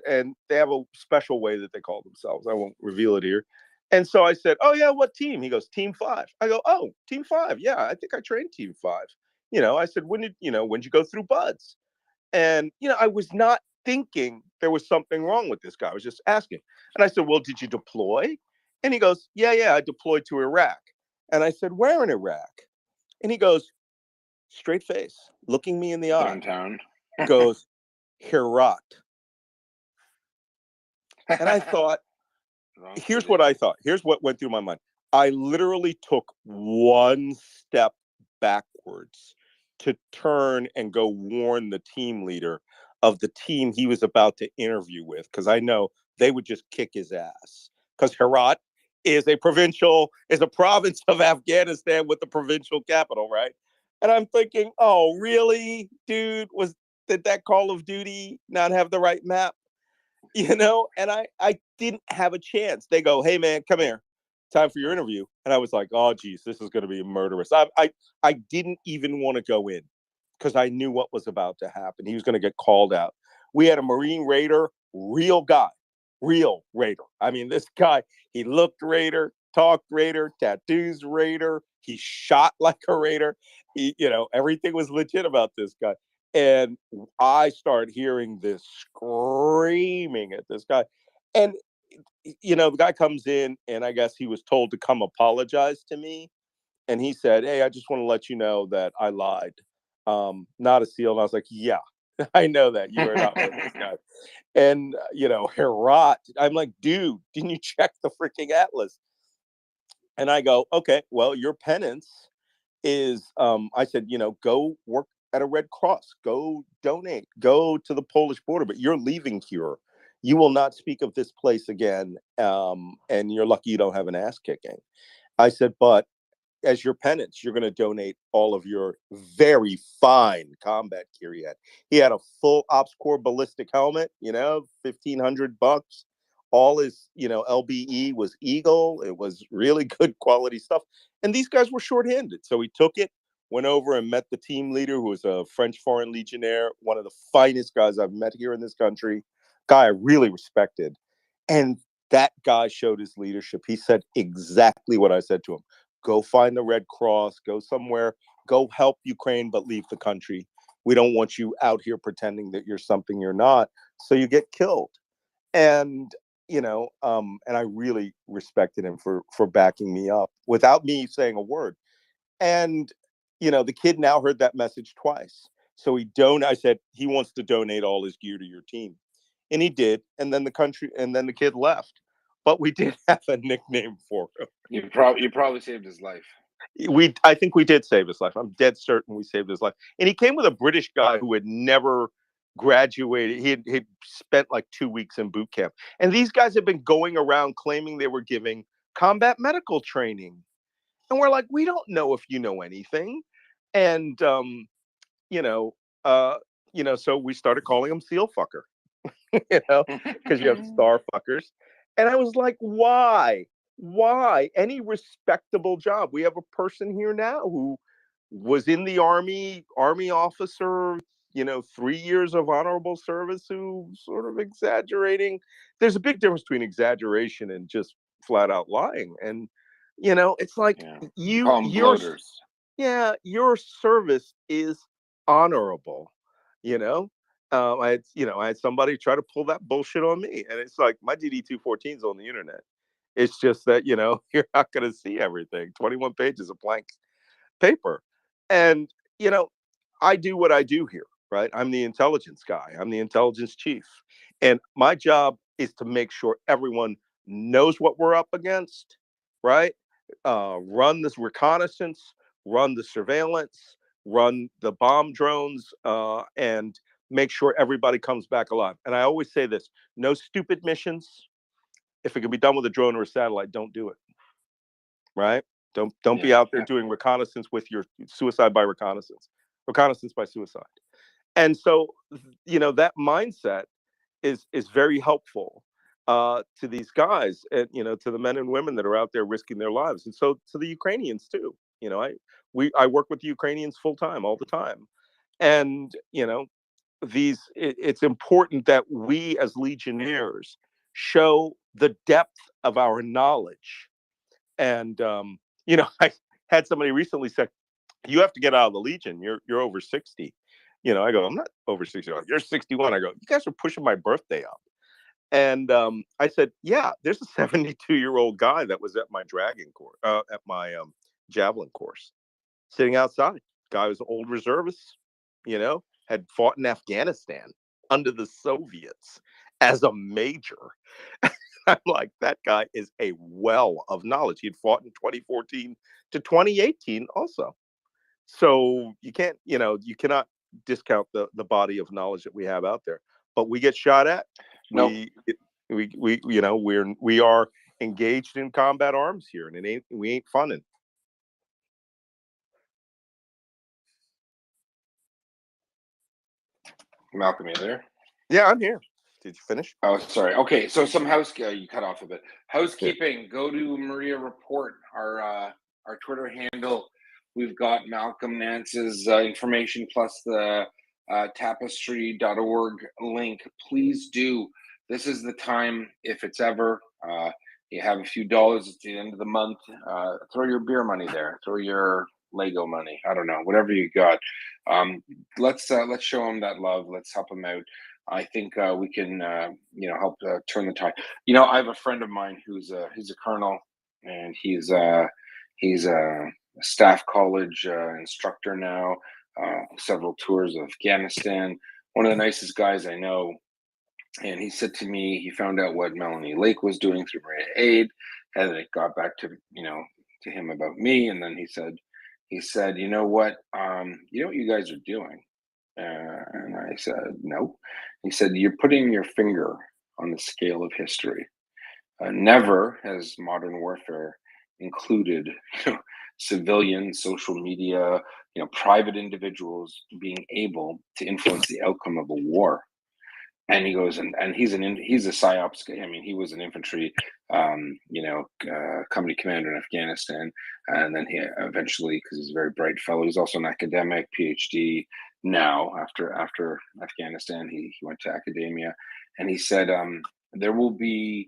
Speaker 21: and they have a special way that they call themselves. I won't reveal it here. And so I said, oh yeah, what team? He goes, Team 5. I go, oh, Team 5. Yeah, I think I trained Team 5. I said, when'd you go through BUDS? And, I was not thinking there was something wrong with this guy. I was just asking. And I said, well, did you deploy? And he goes, yeah, I deployed to Iraq. And I said, where in Iraq? And he goes, straight face, looking me in the eye.
Speaker 7: Downtown.
Speaker 21: Goes, Herat. And I thought, here's what I thought. Here's what went through my mind. I literally took one step backwards to turn and go warn the team leader of the team he was about to interview with, because I know they would just kick his ass. Because Herat is a province of Afghanistan with the provincial capital, right? And I'm thinking, oh, really, dude? Did that Call of Duty not have the right map? And I didn't have a chance. They go, hey man, come here. Time for your interview. And I was like, oh geez, this is going to be murderous. I didn't even want to go in because I knew what was about to happen. He was going to get called out. We had a Marine Raider, real guy, real Raider. I mean, this guy, he looked Raider, talked Raider, tattoos Raider. He shot like a Raider. Everything was legit about this guy. And I started hearing this screaming at this guy. And, the guy comes in and I guess he was told to come apologize to me. And he said, hey, I just want to let you know that I lied. Not a SEAL. And I was like, yeah, I know that. You are not one of those guys. And, Herat, I'm like, dude, didn't you check the freaking Atlas? And I go, okay, well, your penance is, I said, go work at a Red Cross, go donate, go to the Polish border, but you're leaving here. You will not speak of this place again. And you're lucky you don't have an ass kicking. I said, but as your penance, you're going to donate all of your very fine combat gear he had. He had a full Ops Corps ballistic helmet, $1,500. All his, LBE was Eagle. It was really good quality stuff. And these guys were shorthanded. So he took it, went over and met the team leader, who was a French Foreign Legionnaire, one of the finest guys I've met here in this country, guy I really respected. And that guy showed his leadership. He said exactly what I said to him. Go find the Red Cross, go somewhere, go help Ukraine, but leave the country. We don't want you out here pretending that you're something you're not, so you get killed. And, you know, and I really respected him for backing me up without me saying a word. And, you know, the kid now heard that message twice. So I said, he wants to donate all his gear to your team. And he did. And then the kid left. But we did have a nickname for him.
Speaker 7: You probably saved his life.
Speaker 21: I think we did save his life. I'm dead certain we saved his life. And he came with a British guy who had never graduated. He'd spent like 2 weeks in boot camp. And these guys have been going around claiming they were giving combat medical training. And we're like, we don't know if you know anything. And so we started calling him Seal Fucker. Because you have star fuckers. And I was like, why? Any respectable job? We have a person here now who was in the army officer, 3 years of honorable service, who sort of exaggerating. There's a big difference between exaggeration and just flat out lying. And, it's like your service is honorable, I had somebody try to pull that bullshit on me, and it's like my DD-214 is on the internet. It's just that you're not going to see everything. 21 pages of blank paper, and I do what I do here, right? I'm the intelligence guy. I'm the intelligence chief, and my job is to make sure everyone knows what we're up against, right? Run this reconnaissance, run the surveillance, run the bomb drones, and make sure everybody comes back alive. And I always say this: no stupid missions. If it can be done with a drone or a satellite, don't do it. Right? Don't be out there doing reconnaissance with your suicide by reconnaissance by suicide. And so, that mindset is very helpful to these guys, and to the men and women that are out there risking their lives, and so to the Ukrainians too. I work with the Ukrainians full time, all the time, and it's important that we as Legionnaires show the depth of our knowledge. And I had somebody recently say, you have to get out of the Legion, you're over 60. I go, I'm not over 60. You're 61. I go, you guys are pushing my birthday up. And I said, yeah, there's a 72-year-old guy that was at my dragon course, at my javelin course, sitting outside. Guy was an old reservist, had fought in Afghanistan under the Soviets as a major. I'm like, that guy is a well of knowledge. He'd fought in 2014 to 2018 also. So you cannot discount the body of knowledge that we have out there. But we get shot at.
Speaker 7: Nope.
Speaker 21: We are engaged in combat arms here, and we ain't funning.
Speaker 7: Malcolm, you there?
Speaker 21: Yeah, I'm here. Did you finish?
Speaker 7: Oh, sorry. Okay, so some you cut off a bit. Housekeeping. Yeah. Go to MryiaReport, our Twitter handle. We've got Malcolm Nance's information plus the tapestry.org link. Please do. This is the time, if it's ever you have a few dollars at the end of the month, throw your beer money there. Throw your Lego money. I don't know, whatever you got. Let's show them that love. Let's help them out. I think we can, help turn the tide. I have a friend of mine who's a colonel, and he's a staff college instructor now. Several tours of Afghanistan. One of the nicest guys I know. And he said to me, he found out what Melanie Lake was doing through Maria Aid, and it got back to to him about me. And then he said, you know what you guys are doing? And I said, no. He said, you're putting your finger on the scale of history. Never has modern warfare included civilian social media, private individuals being able to influence the outcome of a war. And he goes, and he's a psyops guy. I mean, he was an infantry, company commander in Afghanistan, and then he eventually, because he's a very bright fellow, he's also an academic, PhD. Now, after Afghanistan, he went to academia, and he said there will be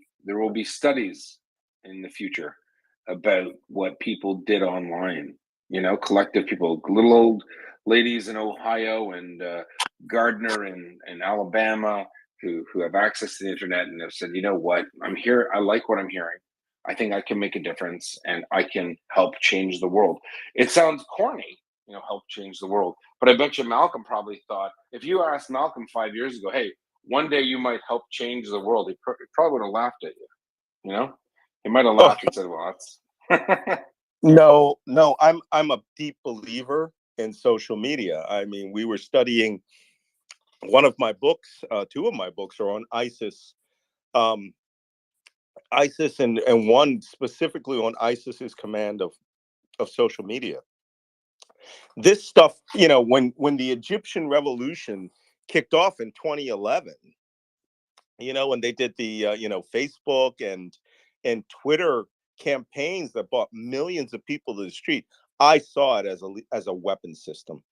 Speaker 7: studies in the future about what people did online. Collective people, little old ladies in Ohio and Gardner in Alabama who have access to the internet and have said, you know what, I'm here, I like what I'm hearing. I think I can make a difference and I can help change the world. It sounds corny, help change the world. But I bet you Malcolm probably thought, if you asked Malcolm 5 years ago, hey, one day you might help change the world, he probably would have laughed at you. He might have laughed and said, well, that's
Speaker 21: No, I'm a deep believer in social media. I mean, we were studying one of my books, two of my books are on ISIS, and one specifically on ISIS's command of social media. This stuff, when the Egyptian revolution kicked off in 2011, when they did the Facebook and Twitter campaigns that brought millions of people to the street, I saw it as a weapon system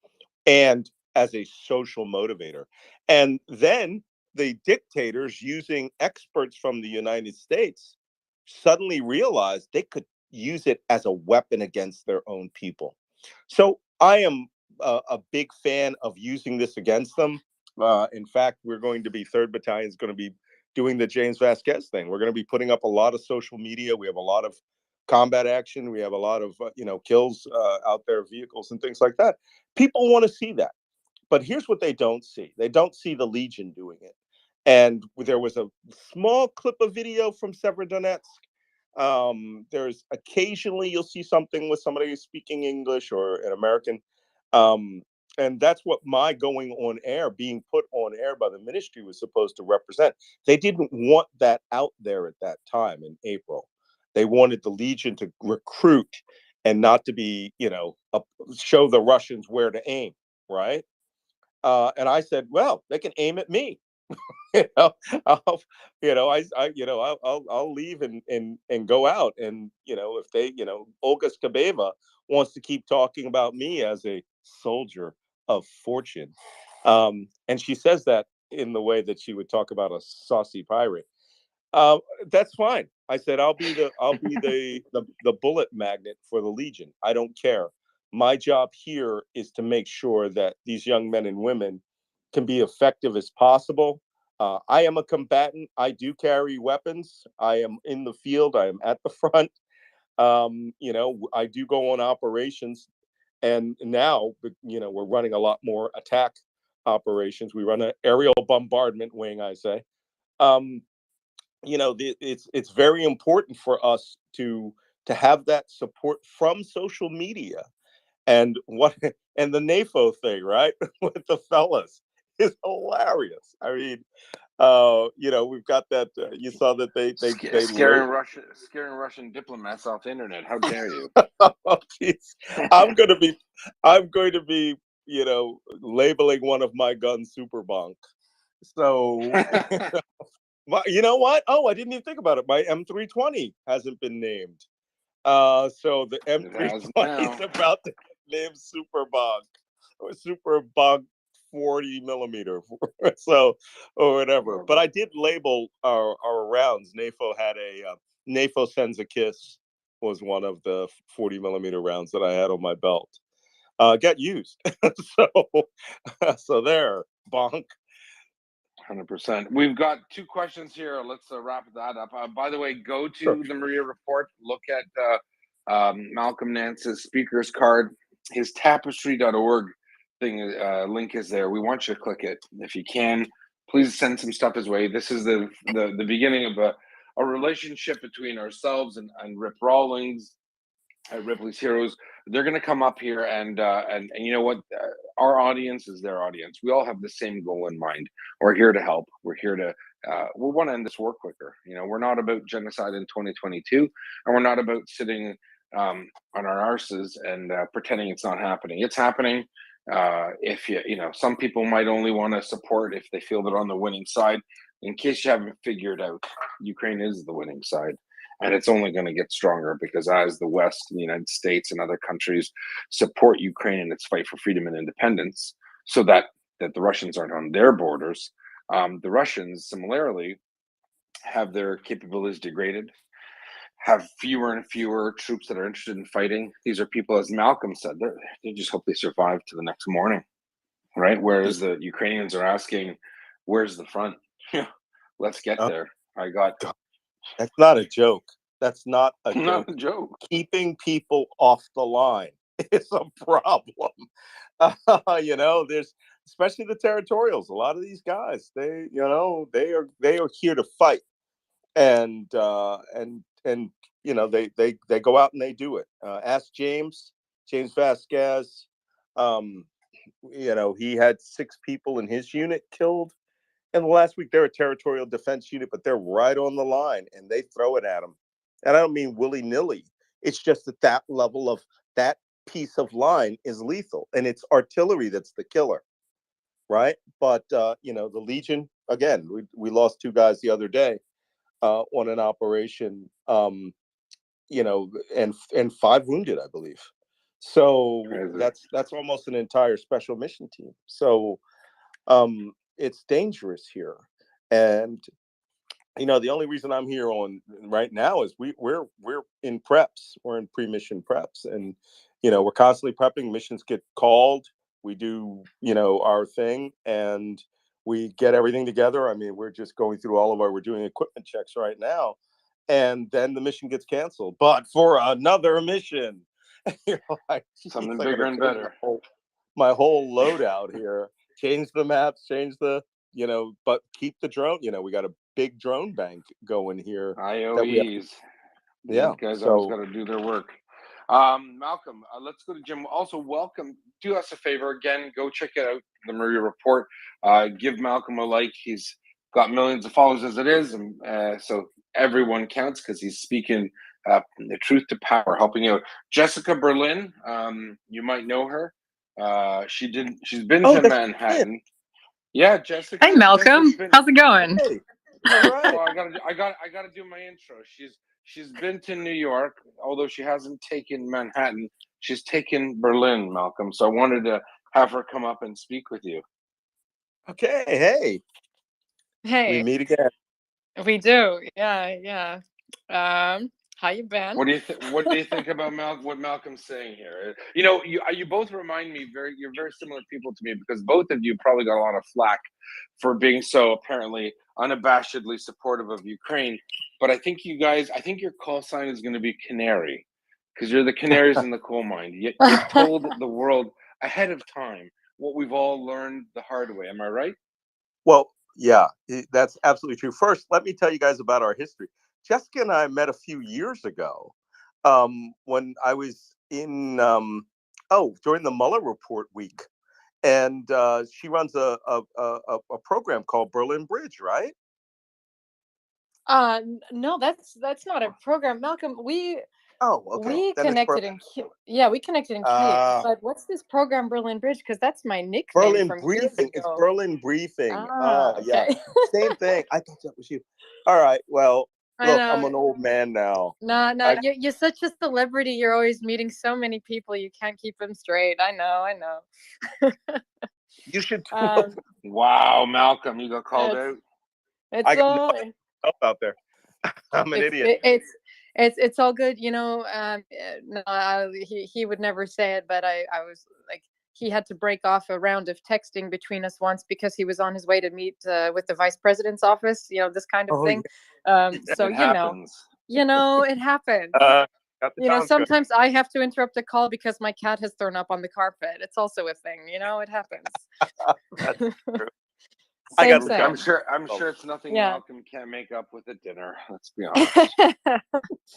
Speaker 21: and as a social motivator. And then the dictators, using experts from the United States, suddenly realized they could use it as a weapon against their own people. So I am a big fan of using this against them. In fact, we're going to be, 3rd Battalion is going to be doing the James Vasquez thing. We're going to be putting up a lot of social media. We have a lot of combat action. We have a lot of, kills out there, vehicles and things like that. People want to see that. But here's what they don't see. They don't see the Legion doing it. And there was a small clip of video from Severodonetsk. There's occasionally you'll see something with somebody who's speaking English or an American. And that's what my going on air, being put on air by the ministry, was supposed to represent. They didn't want that out there at that time in April. They wanted the Legion to recruit and not to be, show the Russians where to aim, right? And I said, well, they can aim at me. I'll leave and go out. And, if they, Olga Skabeva wants to keep talking about me as a soldier of fortune. And she says that in the way that she would talk about a saucy pirate. That's fine. I said, I'll be the bullet magnet for the Legion. I don't care. My job here is to make sure that these young men and women can be effective as possible. I am a combatant. I do carry weapons. I am in the field. I am at the front. I do go on operations. And now, we're running a lot more attack operations. We run an aerial bombardment wing, I say. It's very important for us to have that support from social media. And the NAFO thing, right, with the fellas is hilarious. I mean, we've got that. You saw that they
Speaker 7: scaring Russian diplomats off the internet. How dare you?
Speaker 21: Oh, I'm going to be, labeling one of my guns Super Bonk. So, you know what? Oh, I didn't even think about it. My M320 hasn't been named. So the M320 is about to name Super Bonk or Super Bonk 40 millimeter. So, or whatever. But I did label our rounds. NAFO had NAFO Sends a Kiss was one of the 40 millimeter rounds that I had on my belt. Got used. So there, Bonk.
Speaker 7: 100%. We've got 2 questions here. Let's wrap that up. By the way, go to the Maria Report. Look at Malcolm Nance's speaker's card. His tapestry.org thing link is there. We want you to click it if you can. Please send some stuff his way. This is the beginning of a relationship between ourselves and Rip Rawlings at Ripley's Heroes. They're going to come up here and you know what? Our audience is their audience. We all have the same goal in mind. We're here to help. We're here to, we want to end this war quicker. We're not about genocide in 2022, and we're not about sitting on our arses and pretending it's not happening. It's happening. If some people might only want to support if they feel they're on the winning side. In case you haven't figured out, Ukraine is the winning side, and it's only going to get stronger because as the West and the United States and other countries support Ukraine in its fight for freedom and independence, so that the Russians aren't on their borders, the Russians similarly have their capabilities degraded, have fewer and fewer troops that are interested in fighting. These are people, as Malcolm said, they just hope they survive to the next morning, right? Whereas the Ukrainians are asking, where's the front? Let's get there.
Speaker 21: That's not a joke. That's not a joke.
Speaker 7: Not a joke.
Speaker 21: Keeping people off the line is a problem. There's especially the territorials. A lot of these guys, they are here to fight, and they go out and they do it. Ask James Vasquez. He had 6 people in his unit killed. And last week, they're a territorial defense unit, but they're right on the line, and they throw it at them. And I don't mean willy-nilly. It's just that level of that piece of line is lethal, and it's artillery that's the killer, right? But, the Legion, again, we lost 2 guys the other day on an operation, and 5 wounded, I believe. So that's almost an entire special mission team. So, it's dangerous here, and the only reason I'm here on right now is we're in preps. We're in pre-mission preps, and we're constantly prepping. Missions get called. We do our thing, and we get everything together. I mean, we're just going through we're doing equipment checks right now, and then the mission gets canceled. But for another mission,
Speaker 7: something bigger and better.
Speaker 21: My whole loadout here. Change the maps, but keep the drone. We got a big drone bank going here.
Speaker 7: IOEs.
Speaker 21: Yeah.
Speaker 7: Guys always got to do their work. Malcolm, let's go to Jim. Also, welcome. Do us a favor again. Go check it out, the Murray Report. Give Malcolm a like. He's got millions of followers as it is, and so everyone counts because he's speaking the truth to power, helping out. Jessica Berlin, you might know her. She's been to Manhattan.
Speaker 21: It.
Speaker 7: Yeah, Jessica.
Speaker 8: Hi, Malcolm. How's it going?
Speaker 21: Hey. All right.
Speaker 7: Well, I got to do my intro. She's been to New York, although she hasn't taken Manhattan. She's taken Berlin, Malcolm. So I wanted to have her come up and speak with you.
Speaker 21: Okay.
Speaker 8: Hey.
Speaker 21: We meet again.
Speaker 8: We do. Yeah. How you been?
Speaker 7: What do you think about what Malcolm's saying here? You both remind me you're very similar people to me, because both of you probably got a lot of flack for being so apparently unabashedly supportive of Ukraine. But I think your call sign is going to be canary, because you're the canaries in the coal mine. You told the world ahead of time what we've all learned the hard way. Am I right?
Speaker 21: Well, yeah, that's absolutely true. First, let me tell you guys about our history. Jessica and I met a few years ago when I was in during the Mueller Report week, and she runs a program called Berlin Bridge, right?
Speaker 8: No, that's not a program, Malcolm. We
Speaker 21: connected
Speaker 8: in we connected in Kiev. But what's this program, Berlin Bridge? Because that's my nickname.
Speaker 21: Berlin
Speaker 8: from
Speaker 21: Briefing.
Speaker 8: Years ago.
Speaker 21: It's Berlin Briefing.
Speaker 8: Okay.
Speaker 21: Yeah, same thing. I thought that was you. All right. Well, look, I'm an old man now.
Speaker 8: No, you're such a celebrity. You're always meeting so many people. You can't keep them straight. I know.
Speaker 21: You should.
Speaker 7: Wow, Malcolm, you got called out.
Speaker 21: I got help out there. I'm an idiot.
Speaker 8: It's all good. He would never say it, but I was like, he had to break off a round of texting between us once because he was on his way to meet with the vice president's office, this kind of thing. So,
Speaker 7: it happens.
Speaker 8: It happens. Sometimes I have to interrupt a call because my cat has thrown up on the carpet. It's also a thing, it happens.
Speaker 21: That's true.
Speaker 7: I'm sure it's nothing Malcolm can't make up with a dinner. Let's be honest.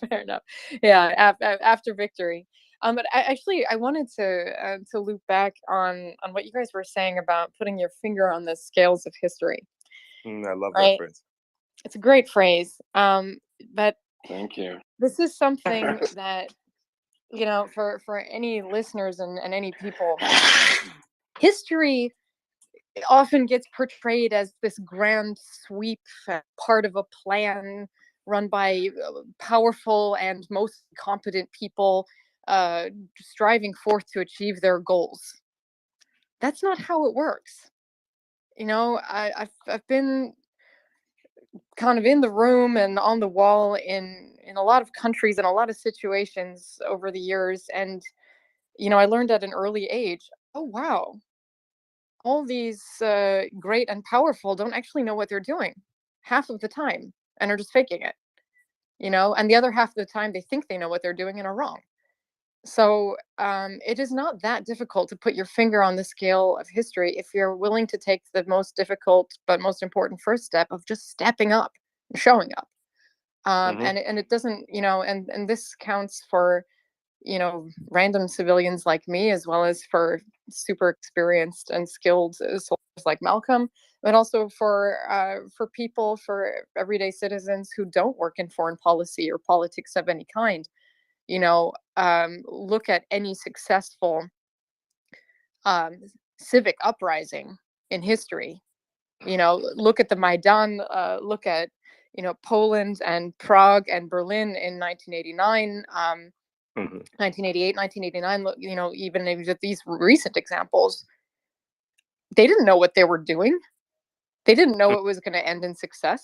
Speaker 8: Fair enough. Yeah, after victory. But I wanted to loop back on what you guys were saying about putting your finger on the scales of history.
Speaker 21: I love that phrase.
Speaker 8: It's a great phrase. But
Speaker 7: thank you.
Speaker 8: This is something that for any listeners and any people history often gets portrayed as this grand sweep, part of a plan run by powerful and most competent people striving forth to achieve their goals. That's not how it works. You know, I've been kind of in the room and on the wall in a lot of countries and a lot of situations over the years, and you know, I learned at an early age, oh wow, all these great and powerful don't actually know what they're doing half of the time and are just faking it, you know, and the other half of the time they think they know what they're doing and are wrong. So it is not that difficult to put your finger on the scale of history if you're willing to take the most difficult but most important first step of just stepping up and showing up. And it doesn't, you know, and this counts for, you know, random civilians like me, as well as for super experienced and skilled soldiers like Malcolm, but also for people, for everyday citizens who don't work in foreign policy or politics of any kind. You know, look at any successful civic uprising in history. You know, look at the Maidan, look at, you know, Poland and Prague and Berlin in 1989, 1988, 1989, you know, even these recent examples, they didn't know what they were doing. They didn't know it was going to end in success.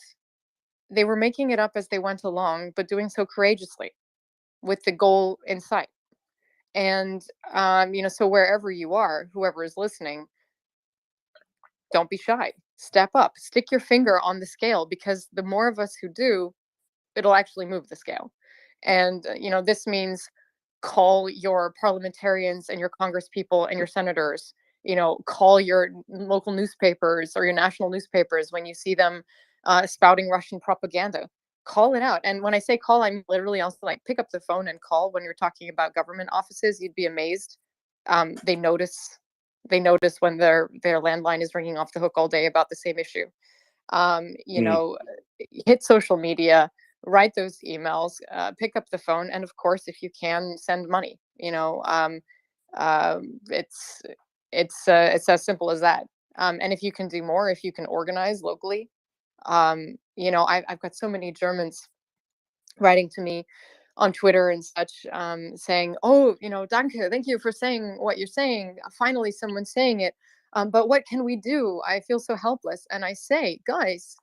Speaker 8: They were making it up as they went along, but doing so courageously with the goal in sight. And, you know, so wherever you are, whoever is listening, don't be shy. Step up, stick your finger on the scale, because the more of us who do, it'll actually move the scale. And, you know, this means call your parliamentarians and your congresspeople and your senators, you know, call your local newspapers or your national newspapers when you see them spouting Russian propaganda. Call it out. And when I say call, I'm literally also like pick up the phone and call. When you're talking about government offices, you'd be amazed. They notice when their landline is ringing off the hook all day about the same issue. You know, hit social media, write those emails, pick up the phone, and of course, if you can, send money. You know, it's as simple as that. And if you can do more, if you can organize locally, you know, I've got so many Germans writing to me on Twitter and such, saying, "Oh, you know, danke, thank you for saying what you're saying. Finally, someone's saying it. But what can we do? I feel so helpless." And I say, guys,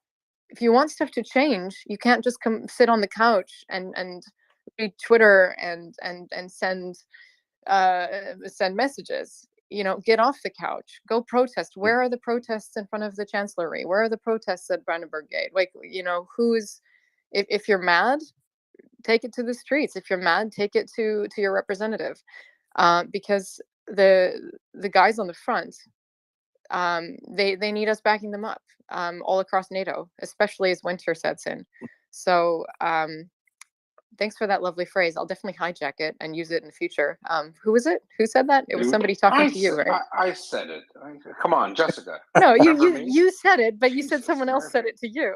Speaker 8: if you want stuff to change, you can't just come sit on the couch and read Twitter and send messages. You know, get off the couch, go protest. Where are the protests in front of the Chancellery? Where are the protests at Brandenburg Gate? Like, you know, if you're mad, take it to the streets. If you're mad, take it to your representative, because the guys on the front, they need us backing them up, all across NATO, especially as winter sets in. So thanks for that lovely phrase. I'll definitely hijack it and use it in the future. Who was it? Who said that? It was somebody talking to you, right?
Speaker 7: I said it. Come on, Jessica.
Speaker 8: No, you said it, but you said someone else said it to you.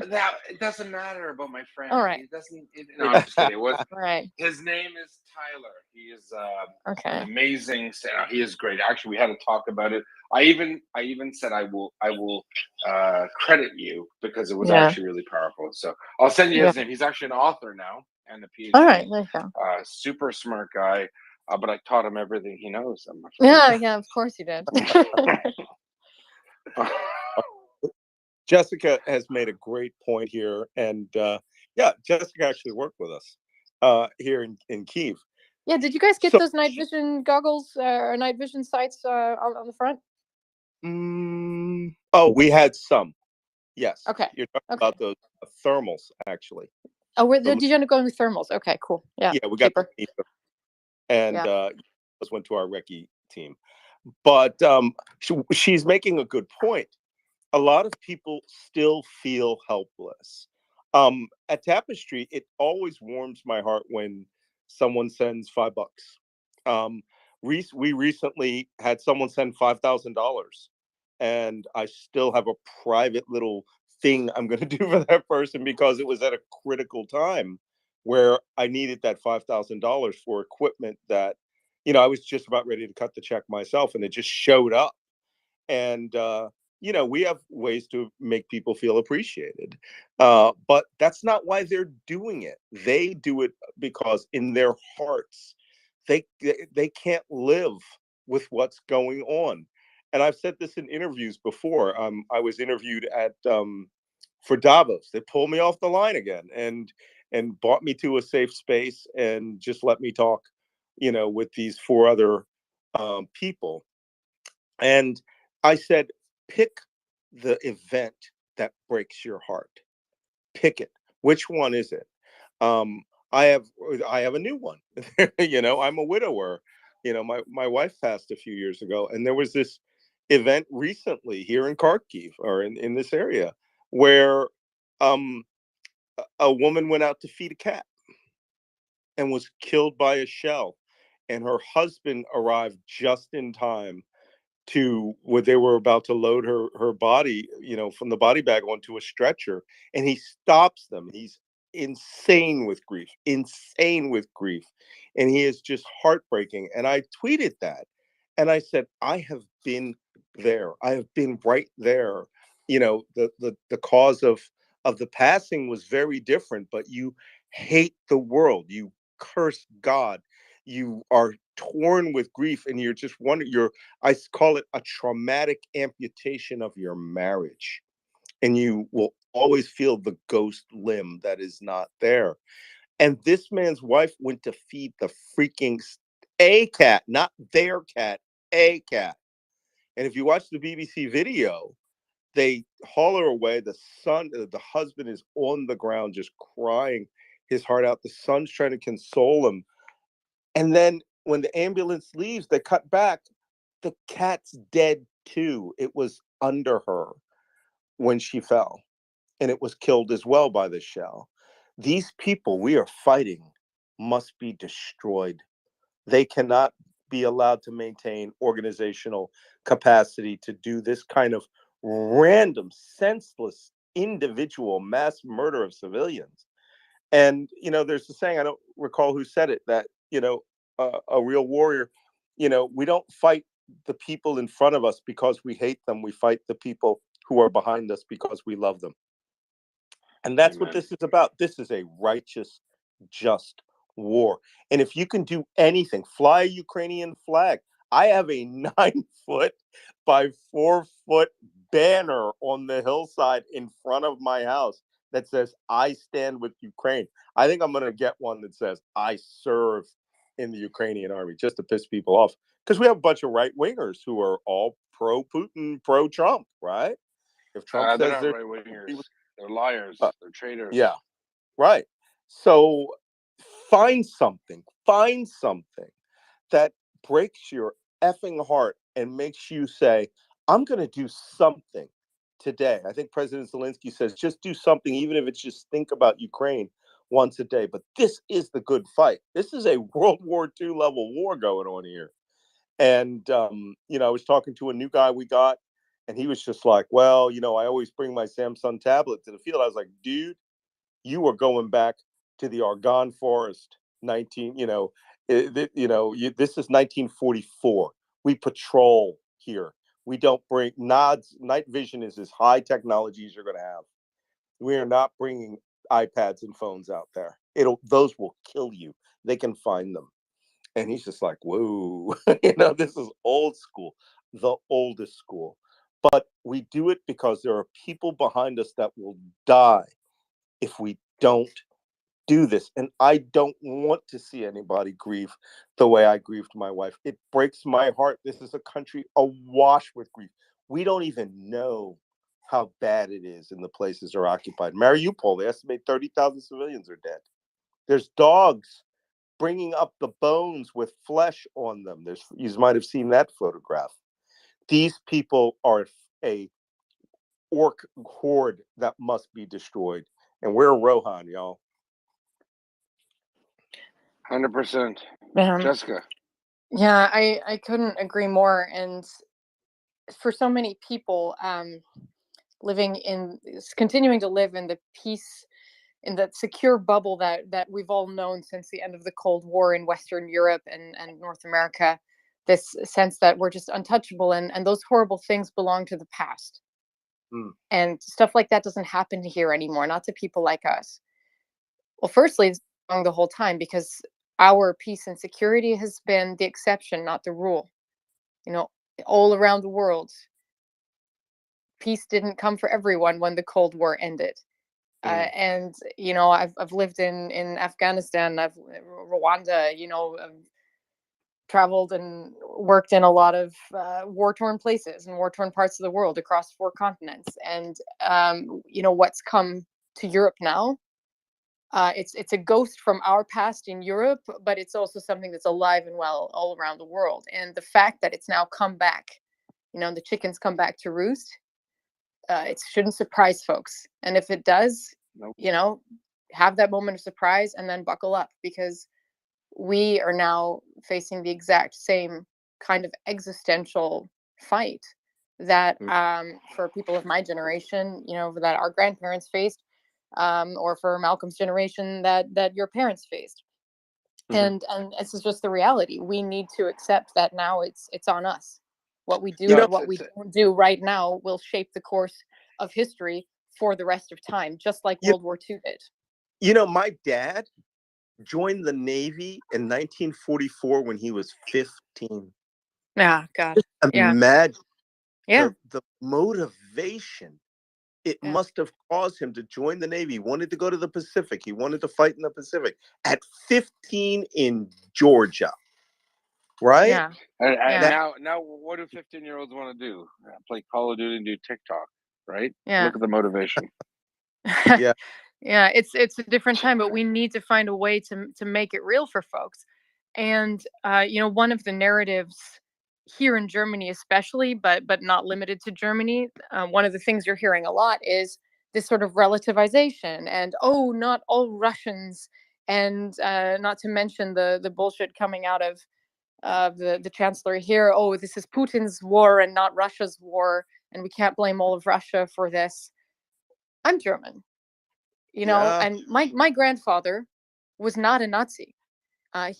Speaker 7: That it doesn't matter about my friend.
Speaker 8: All right.
Speaker 7: It doesn't. No, I'm just kidding. It was.
Speaker 8: All right.
Speaker 7: His name is Tyler. He is
Speaker 8: okay.
Speaker 7: An amazing. He is great. Actually, we had to talk about it. I even said I will credit you because it was actually really powerful. So I'll send you his name. He's actually an author now and a PhD.
Speaker 8: All right, there you go.
Speaker 7: Super smart guy. But I taught him everything he knows.
Speaker 8: Yeah, of course you did.
Speaker 21: Jessica has made a great point here, and Jessica actually worked with us here in Kyiv.
Speaker 8: Yeah, did you guys get those night vision goggles or night vision sights on the front?
Speaker 21: Oh, we had some. Yes.
Speaker 8: Okay.
Speaker 21: You're talking about those thermals, actually.
Speaker 8: Oh, did you end up going with thermals? Okay, cool. Yeah.
Speaker 21: Yeah, we got them, and those went to our recce team. But she's making a good point. A lot of people still feel helpless. At Tapestry, it always warms my heart when someone sends $5. We recently had someone send $5,000, and I still have a private little thing I'm going to do for that person because it was at a critical time where I needed that $5,000 for equipment that I was just about ready to cut the check myself, and it just showed up. And we have ways to make people feel appreciated, but that's not why they're doing it. They do it because in their hearts they can't live with what's going on. And I've said this in interviews before. I was interviewed at for Davos. They pulled me off the line again and brought me to a safe space and just let me talk, with these four other people. And I said, pick the event that breaks your heart. Pick it. Which one is it? I have a new one. I'm a widower. My wife passed a few years ago, and there was this event recently here in Kharkiv, or in this area, where a woman went out to feed a cat and was killed by a shell, and her husband arrived just in time to where they were about to load her body, from the body bag onto a stretcher, and he stops them. He's insane with grief, and he is just heartbreaking. And I tweeted that, and I said, I have been there. I have been right there. The cause of the passing was very different, but you hate the world, you curse God, you are torn with grief, and you're just wondering, I call it a traumatic amputation of your marriage, and you will always feel the ghost limb that is not there. And this man's wife went to feed the freaking a cat, not their cat, a cat. And if you watch the BBC video, they haul her away. The husband is on the ground just crying his heart out. The son's trying to console him. And then when the ambulance leaves, they cut back. The cat's dead too. It was under her when she fell, and it was killed as well by the shell. These people we are fighting must be destroyed. They cannot be allowed to maintain organizational capacity to do this kind of random, senseless, individual mass murder of civilians. And, there's a saying, I don't recall who said it, that, a real warrior, we don't fight the people in front of us because we hate them. We fight the people who are behind us because we love them. And that's what this is about. This is a righteous, just war. And if you can do anything, fly a Ukrainian flag. I have a 9-foot by 4-foot banner on the hillside in front of my house that says, I stand with Ukraine. I think I'm going to get one that says, I serve in the Ukrainian army, just to piss people off. Because we have a bunch of right wingers who are all pro-Putin, pro-Trump, right? If Trump
Speaker 7: They're
Speaker 21: says
Speaker 7: not right wingers. They're liars. They're traitors.
Speaker 21: Yeah, right. So find something that breaks your effing heart and makes you say, I'm going to do something today. I think President Zelensky says, just do something, even if it's just think about Ukraine once a day. But this is the good fight. This is a World War II level war going on here. And, I was talking to a new guy we got, and he was just like, well, I always bring my Samsung tablet to the field. I was like, dude, you are going back to the Argonne Forest, this is 1944. We patrol here. We don't bring nods. Night vision is as high technology as you're going to have. We are not bringing iPads and phones out there. Those will kill you. They can find them. And he's just like, whoa, this is old school, the oldest school. But we do it because there are people behind us that will die if we don't do this. And I don't want to see anybody grieve the way I grieved my wife. It breaks my heart. This is a country awash with grief. We don't even know how bad it is in the places that are occupied. Mariupol, they estimate 30,000 civilians are dead. There's dogs bringing up the bones with flesh on them. You might have seen that photograph. These people are a orc horde that must be destroyed. And we're Rohan, y'all.
Speaker 7: 100%. Jessica.
Speaker 8: Yeah, I couldn't agree more. And for so many people, continuing to live in the peace in that secure bubble that we've all known since the end of the Cold War in Western Europe and North America, this sense that we're just untouchable, and those horrible things belong to the past. And stuff like that doesn't happen here anymore, not to people like us. Well, firstly, it's wrong the whole time, because our peace and security has been the exception, not the rule. You know, all around the world, peace didn't come for everyone when the Cold War ended. And you know, I've lived in Afghanistan, Rwanda, you know, I've traveled and worked in a lot of war-torn places and war-torn parts of the world across 4 continents. And you know, what's come to Europe now, it's a ghost from our past in Europe, but it's also something that's alive and well all around the world. And the fact that it's now come back, you know, the chickens come back to roost, it shouldn't surprise folks. And if it does, you know, have that moment of surprise and then buckle up, because we are now facing the exact same kind of existential fight that for people of my generation, you know, that our grandparents faced, or for Malcolm's generation that your parents faced. And this is just the reality. We need to accept that now it's on us. What we do, what we don't do right now will shape the course of history for the rest of time, just like World War II did.
Speaker 1: You know, my dad joined the Navy in 1944 when he was 15.
Speaker 8: Yeah, God.
Speaker 1: Just imagine
Speaker 8: Yeah.
Speaker 1: the motivation it must have caused him to join the Navy. He wanted to go to the Pacific. He wanted to fight in the Pacific at 15 in Georgia. Right?
Speaker 8: Yeah.
Speaker 7: And now what do 15-year-olds want to do? Play Call of Duty and do TikTok, right?
Speaker 8: Yeah.
Speaker 7: Look at the motivation.
Speaker 1: Yeah.
Speaker 8: Yeah, it's a different time, but we need to find a way to make it real for folks. And you know, one of the narratives here in Germany, especially, but not limited to Germany, one of the things you're hearing a lot is this sort of relativization, and oh, not all Russians, and not to mention the bullshit coming out of the chancellor here. Oh, this is Putin's war and not Russia's war, and we can't blame all of Russia for this. I'm German. You know, and my grandfather was not a Nazi.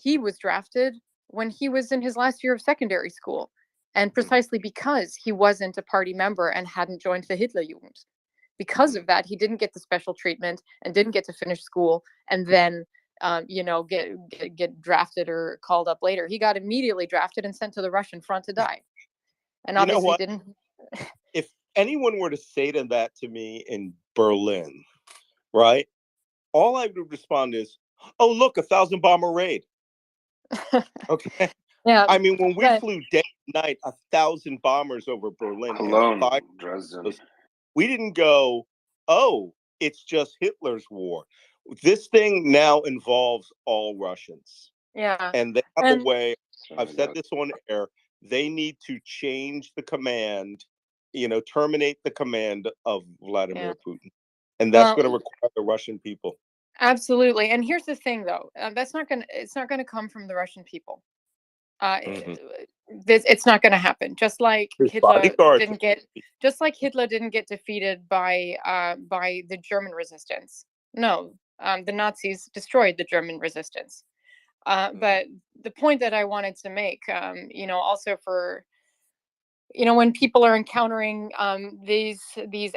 Speaker 8: He was drafted when he was in his last year of secondary school, and precisely because he wasn't a party member and hadn't joined the Hitlerjugend. Because of that, he didn't get the special treatment and didn't get to finish school and then, you know, get drafted or called up later. He got immediately drafted and sent to the Russian front to die. And
Speaker 1: You know
Speaker 8: obviously
Speaker 1: what?
Speaker 8: didn't.
Speaker 1: If anyone were to say that to me in Berlin, right? All I would respond is, "Oh, look, 1,000 bomber raid." Okay.
Speaker 8: Yeah.
Speaker 1: I mean, when we flew day and night, 1,000 bombers over Berlin,
Speaker 7: Cologne,
Speaker 1: and 5
Speaker 7: Dresden.
Speaker 1: we didn't go, "Oh, it's just Hitler's war." This thing now involves all Russians.
Speaker 8: Yeah.
Speaker 1: And they have a way, I've said this on air, they need to change the command, you know, terminate the command of Vladimir Putin. And that's going to require the Russian people.
Speaker 8: Absolutely. And here's the thing, though, it's not going to come from the Russian people. It's not going to happen. Just like Hitler didn't get defeated by the German resistance. No, the Nazis destroyed the German resistance. But the point that I wanted to make, you know, also for, you know, when people are encountering these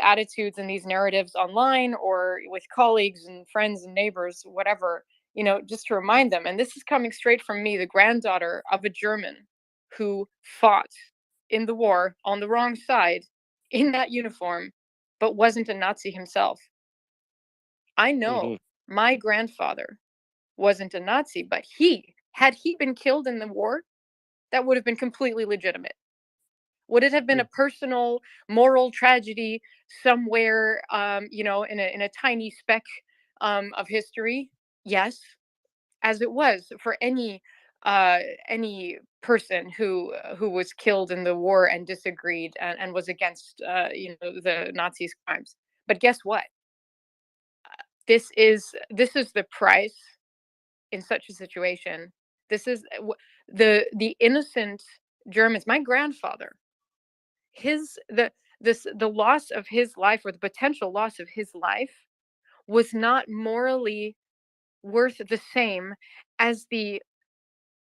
Speaker 8: attitudes and these narratives online or with colleagues and friends and neighbors, whatever, you know, just to remind them, and this is coming straight from me, the granddaughter of a German who fought in the war on the wrong side in that uniform, but wasn't a Nazi himself. I know my grandfather wasn't a Nazi, but had he been killed in the war, that would have been completely legitimate. Would it have been a personal moral tragedy somewhere, you know, in a tiny speck of history? Yes, as it was for any person who was killed in the war and disagreed and was against you know, the Nazis' crimes. But guess what? This is the price in such a situation. This is the innocent Germans. My grandfather, the loss of his life, or the potential loss of his life, was not morally worth the same as the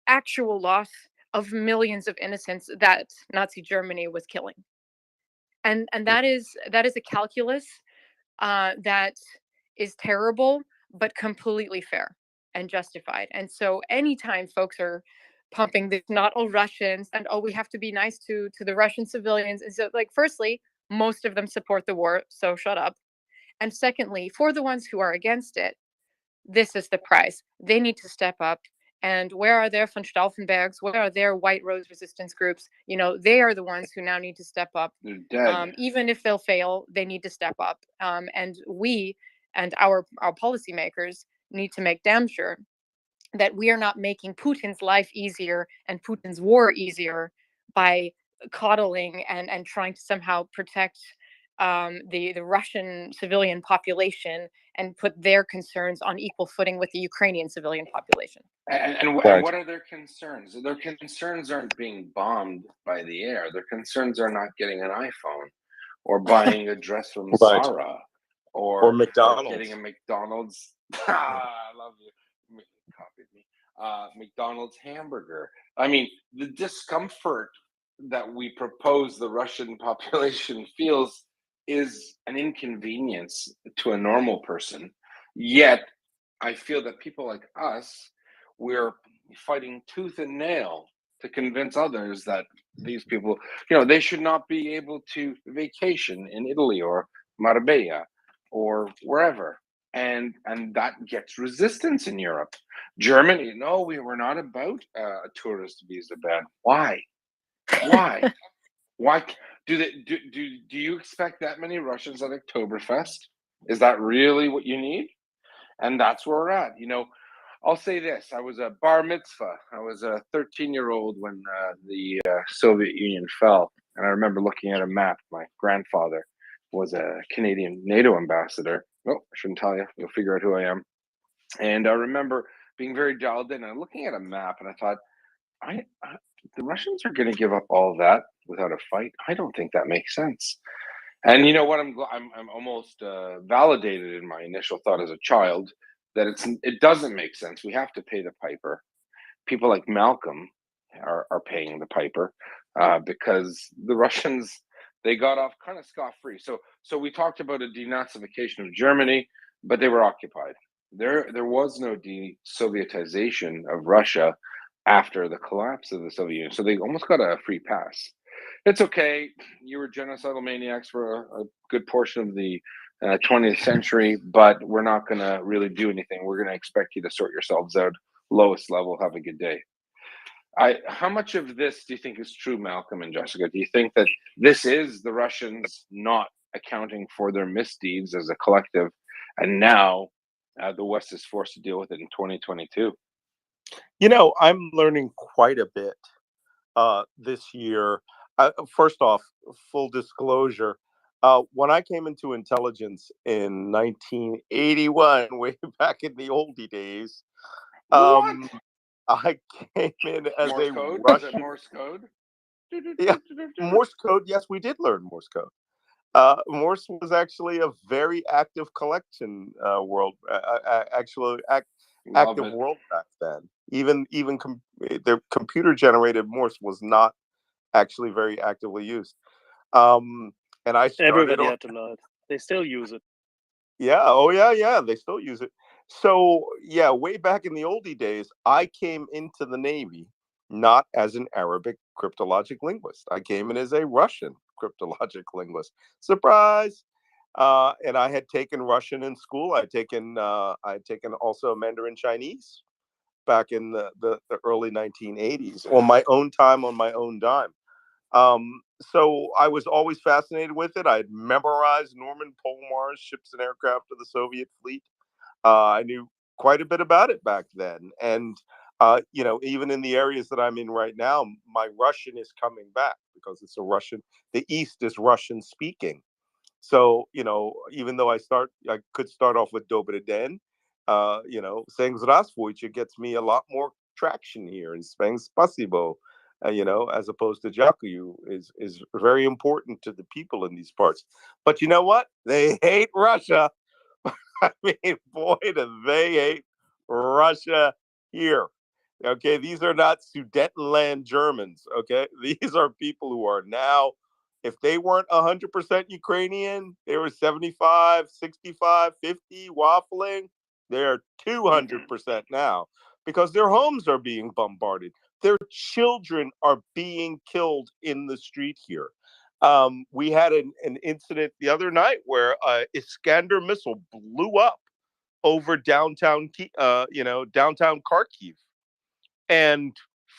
Speaker 8: actual loss of millions of innocents that Nazi Germany was killing. And that is a calculus that is terrible, but completely fair and justified. And so anytime folks are pumping this, not all Russians, and we have to be nice to the Russian civilians, and so, like, firstly, most of them support the war, so shut up. And secondly, for the ones who are against it, this is the price. They need to step up. And where are their von Stauffenbergs? Where are their white rose resistance groups? They are the ones who now need to step up.
Speaker 7: They're dead.
Speaker 8: Even if they'll fail, they need to step up. And we and our policymakers need to make damn sure that we are not making Putin's life easier and Putin's war easier by coddling and trying to somehow protect the Russian civilian population and put their concerns on equal footing with the Ukrainian civilian population.
Speaker 7: And what are their concerns? Their concerns aren't being bombed by the air. Their concerns are not getting an iPhone or buying a dress from
Speaker 21: Right.
Speaker 7: Zara
Speaker 21: Or McDonald's.
Speaker 7: getting a McDonald's. I love you. Copied me. McDonald's hamburger. I mean, the discomfort that we propose the Russian population feels is an inconvenience to a normal person. Yet, I feel that people like us, we're fighting tooth and nail to convince others that these people, they should not be able to vacation in Italy or Marbella or wherever. And that gets resistance in Europe. Germany, no, we were not about a tourist visa ban. Why? Why do you expect that many Russians at Oktoberfest? Is that really what you need? And that's where we're at. I'll say this: I was a bar mitzvah. I was a 13-year-old when the Soviet Union fell, and I remember looking at a map. My grandfather was a Canadian NATO ambassador. Oh, I shouldn't tell you. You'll figure out who I am. And I remember being very dialed in and looking at a map, and I thought, the Russians are going to give up all of that without a fight? I don't think that makes sense. And you know what? I'm almost validated in my initial thought as a child that it doesn't make sense. We have to pay the piper. People like Malcolm are paying the piper because the Russians, they got off kind of scot-free. So we talked about a denazification of Germany, but they were occupied. There was no de-Sovietization of Russia after the collapse of the Soviet Union. So they almost got a free pass. It's okay. You were genocidal maniacs for a good portion of the 20th century, but we're not going to really do anything. We're going to expect you to sort yourselves out. Lowest level, have a good day. How much of this do you think is true, Malcolm and Jessica? Do you think that this is the Russians not accounting for their misdeeds as a collective, and now the West is forced to deal with it in 2022?
Speaker 21: I'm learning quite a bit this year. First off, full disclosure, when I came into intelligence in 1981, way back in the oldie days, I came in as
Speaker 7: Morse
Speaker 21: a
Speaker 7: code?
Speaker 21: Russian.
Speaker 7: Was it Morse code?
Speaker 21: Yeah, Morse code. Yes, we did learn Morse code. Morse was actually a very active collection world, active world back then. Even the computer generated Morse was not actually very actively used. And I started.
Speaker 13: Everybody had to learn. They still use it.
Speaker 21: Yeah. Oh, yeah. They still use it. So, yeah, way back in the oldie days, I came into the Navy not as an Arabic cryptologic linguist. I came in as a Russian cryptologic linguist. Surprise! And I had taken Russian in school. I had taken also Mandarin Chinese back in the early 1980s on my own time, on my own dime. So I was always fascinated with it. I had memorized Norman Polmar's Ships and Aircraft of the Soviet Fleet. I knew quite a bit about it back then. And, even in the areas that I'm in right now, my Russian is coming back because it's the East is Russian speaking. So, even though I could start off with Dobry Den, saying Zdravstvuyte gets me a lot more traction here, and saying Spasibo, as opposed to Jakuyu is very important to the people in these parts. But you know what? They hate Russia. I mean, boy, do they hate Russia here. Okay, these are not Sudetenland Germans. Okay, these are people who are now, if they weren't 100% Ukrainian, they were 75, 65, 50, waffling. They're 200% now because their homes are being bombarded. Their children are being killed in the street here. We had an incident the other night where Iskander missile blew up over downtown, downtown Kharkiv, and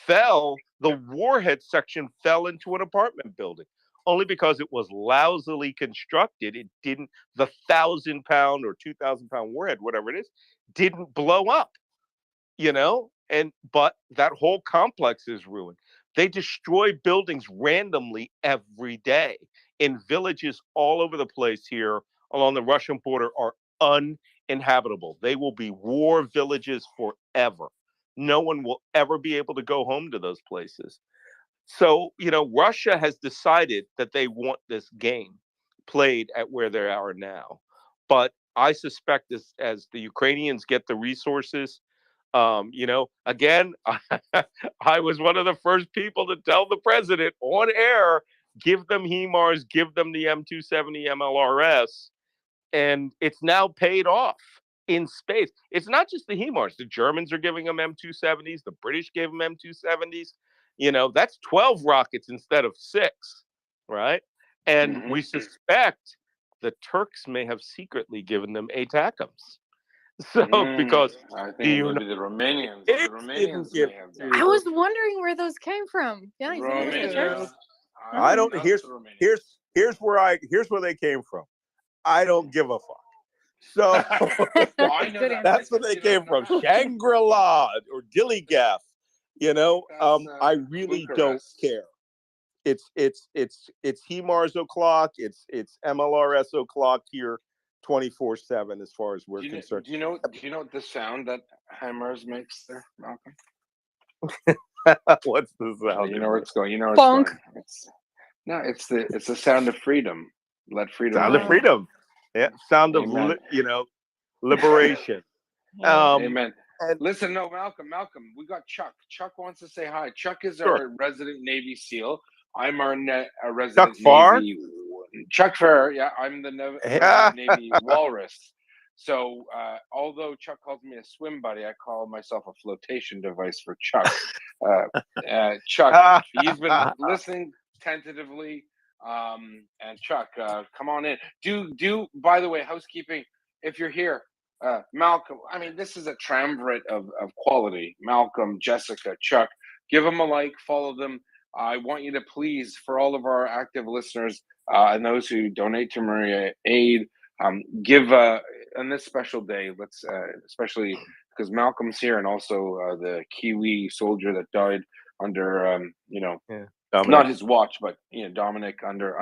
Speaker 21: the warhead section fell into an apartment building only because it was lousily constructed. It didn't, the 1,000-pound or 2,000-pound warhead, whatever it is, didn't blow up, but that whole complex is ruined. They destroy buildings randomly every day in villages all over the place here along the Russian border are uninhabitable. They will be war villages forever. No one will ever be able to go home to those places. So, Russia has decided that they want this game played at where they are now. But I suspect as the Ukrainians get the resources, again, I was one of the first people to tell the president on air, give them HIMARS, give them the M270 MLRS, and it's now paid off in space. It's not just the HIMARS. The Germans are giving them M270s. The British gave them M270s. That's 12 rockets instead of 6, right? And we suspect the Turks may have secretly given them ATACMS. So, because
Speaker 7: I think maybe the Romanians. The Romanians may have done.
Speaker 8: I was wondering where those came from. Yeah, he's
Speaker 7: Romania.
Speaker 21: I don't. Here's where they came from. I don't give a fuck. So
Speaker 7: I know
Speaker 21: that's where they came from. Shangri-La or Gilligaff. I really don't care. It's HIMARS o'clock. It's MLRS o'clock here, 24/7 as far as we're concerned.
Speaker 7: Do you know what the sound that HIMARS makes there, Malcolm?
Speaker 21: What's the sound?
Speaker 7: You know where it's going. You know where
Speaker 8: Bonk.
Speaker 7: it's going. It's the sound of freedom. Let freedom.
Speaker 21: Sound of freedom. Yeah, sound of liberation.
Speaker 7: Amen. Listen, no, Malcolm, we got Chuck. Chuck wants to say hi. Chuck is our resident Navy SEAL. I'm our resident Navy. Chuck Farr, yeah, I'm the resident Navy Walrus. So, although Chuck calls me a swim buddy, I call myself a flotation device for Chuck. Chuck, he's been listening tentatively. And Chuck, come on in. Do by the way, housekeeping. If you're here, Malcolm. I mean, this is a triumvirate of quality. Malcolm, Jessica, Chuck. Give them a like. Follow them. I want you to please, for all of our active listeners and those who donate to Maria Aid, give on this special day. Let's especially because Malcolm's here, and also the Kiwi soldier that died under not his watch, but Dominic under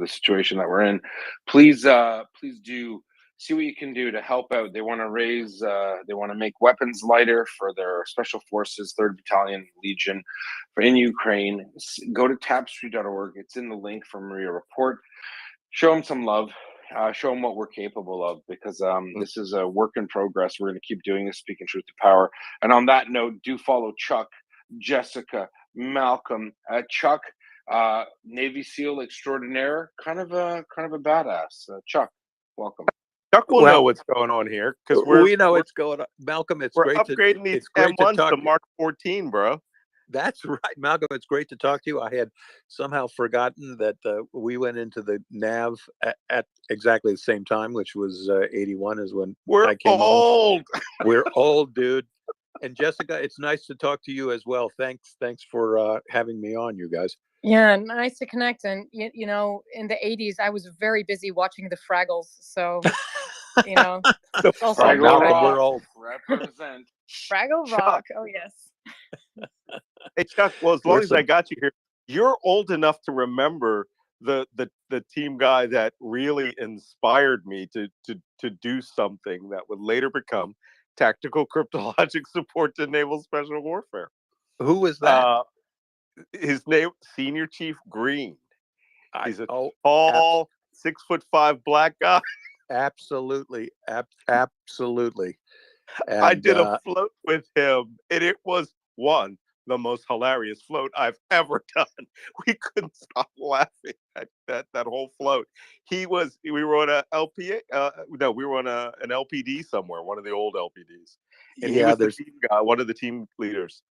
Speaker 7: the situation that we're in. Please do see what you can do to help out. They want to make weapons lighter for their special forces, 3rd Battalion Legion, in Ukraine. Go to tapestry.org. It's in the link from MryiaReport. Show them some love. Show them what we're capable of, because this is a work in progress. We're going to keep doing this, speaking truth to power. And on that note, do follow Chuck, Jessica, Malcolm, Chuck, Navy SEAL extraordinaire, kind of a badass. Chuck, welcome.
Speaker 21: Chuck will know what's going on here because
Speaker 9: we know what's going on. Malcolm,
Speaker 21: we're upgrading these M1s to Mark 14, bro.
Speaker 9: That's right, Malcolm. It's great to talk to you. I had somehow forgotten that we went into the nav at exactly the same time, which was 81 is when I came
Speaker 21: old.
Speaker 9: We're old, dude. And Jessica, it's nice to talk to you as well. Thanks for having me on, you guys.
Speaker 8: Yeah, nice to connect. And in the 80s, I was very busy watching the Fraggles. So, also
Speaker 9: we're old.
Speaker 7: Represent
Speaker 8: Fraggle Rock. Oh yes.
Speaker 21: Hey Chuck, well, as long as I got you here, you're old enough to remember the team guy that really inspired me to do something that would later become tactical cryptologic support to naval special warfare.
Speaker 9: Who was that?
Speaker 21: His name, Senior Chief Green. He's a tall, 6'5" black guy.
Speaker 9: Absolutely, absolutely.
Speaker 21: I
Speaker 9: And
Speaker 21: did a float with him, and it was the most hilarious float I've ever done. We couldn't stop laughing at that whole float. We were on a LPA, no, we were on an LPD somewhere, one of the old LPDs, and he
Speaker 9: yeah,
Speaker 21: was the
Speaker 9: there's
Speaker 21: team guy, one of the team leaders.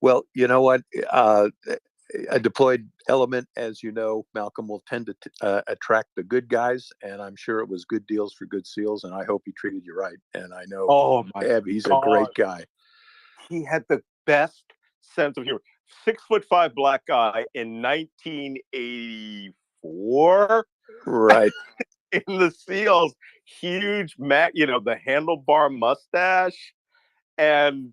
Speaker 9: well, you know what? A deployed element, as you know, Malcolm, will tend to attract the good guys, and I'm sure it was good deals for good seals, and I hope he treated you right. And I know
Speaker 21: Oh my
Speaker 9: Eb, he's a
Speaker 21: God,
Speaker 9: great guy.
Speaker 21: he had the best sense of humor. 6'5" black guy in 1984.
Speaker 9: Right.
Speaker 21: In the SEALs, huge the handlebar mustache, and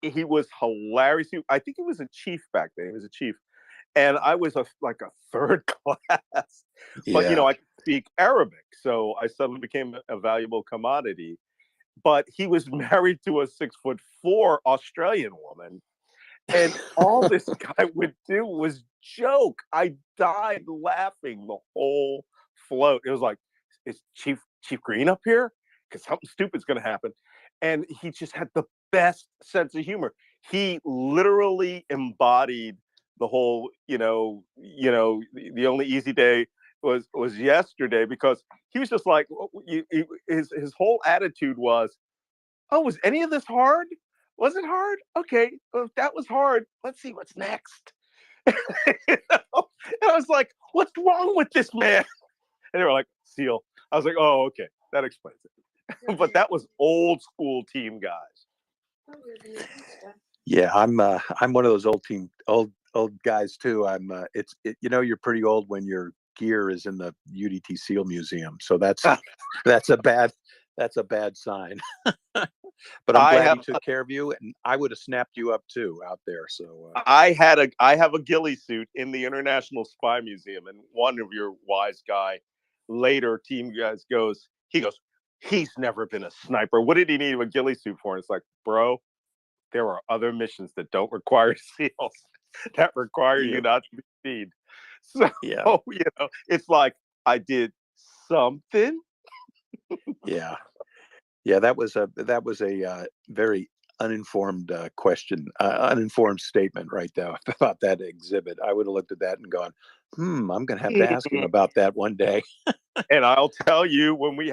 Speaker 21: he was hilarious. I think he was a chief back then. He was a chief, and I was like a third class. But
Speaker 9: Yeah.
Speaker 21: I could speak Arabic, so I suddenly became a valuable commodity. But he was married to a 6'4" Australian woman, and all this guy would do was joke. I died laughing the whole float. It was like, is Chief Green up here? Because something stupid's going to happen. And he just had the best sense of humor. He literally embodied the whole, the only easy day was yesterday, because he was just like, his whole attitude was, oh, was any of this hard? Was it hard? Okay, well, if that was hard, let's see what's next. And I was like, what's wrong with this man? And they were like, SEAL. I was like, oh, okay, that explains it. But that was old school team guys.
Speaker 9: Yeah, I'm one of those old guys too. You're pretty old when your gear is in the UDT SEAL Museum, so that's a bad sign. But I'm glad he took care of you, and I would have snapped you up too out there. So
Speaker 21: I have a ghillie suit in the International Spy Museum, and one of your wise guy later team guys goes, he's never been a sniper. What did he need a ghillie suit for? And it's like, bro, there are other missions that don't require SEALs, that require you not to be seen. So
Speaker 9: yeah,
Speaker 21: it's like I did something.
Speaker 9: yeah. That was a very uninformed question, uninformed statement right there about that exhibit. I would have looked at that and gone, I'm going to have to ask him about that one day.
Speaker 21: And I'll tell you when we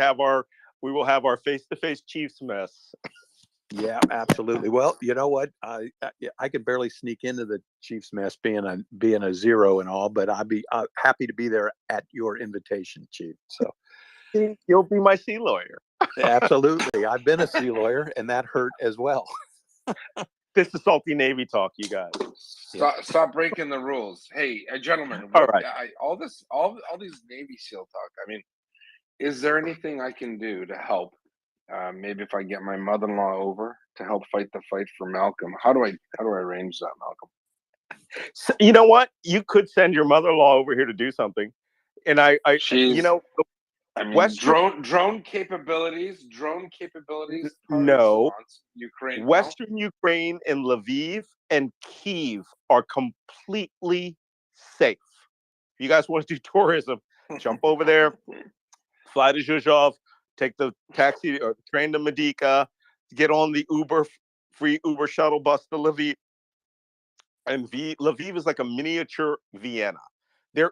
Speaker 21: will have our face-to-face Chiefs mess.
Speaker 9: Yeah, absolutely. Well, you know what? I could barely sneak into the Chiefs mess being a zero and all, but I'd be happy to be there at your invitation, Chief. So
Speaker 21: you'll be my sea lawyer.
Speaker 9: Absolutely. I've been a sea lawyer, and that hurt as well.
Speaker 21: This is salty Navy talk, you guys.
Speaker 7: Stop breaking the rules. Hey, gentlemen.
Speaker 21: All right.
Speaker 7: All these Navy SEAL talk. I mean, is there anything I can do to help? Maybe if I get my mother-in-law over to help fight the fight for Malcolm. How do I arrange that, Malcolm?
Speaker 21: So, you know what? You could send your mother-in-law over here to do something, and
Speaker 7: drone capabilities.
Speaker 21: No,
Speaker 7: Ukraine.
Speaker 21: Western Ukraine and Lviv and Kyiv are completely safe. If you guys want to do tourism, jump over there, fly to Zhuzhov, take the taxi or train to Medica, get on the free Uber shuttle bus to Lviv. And Lviv is like a miniature Vienna. There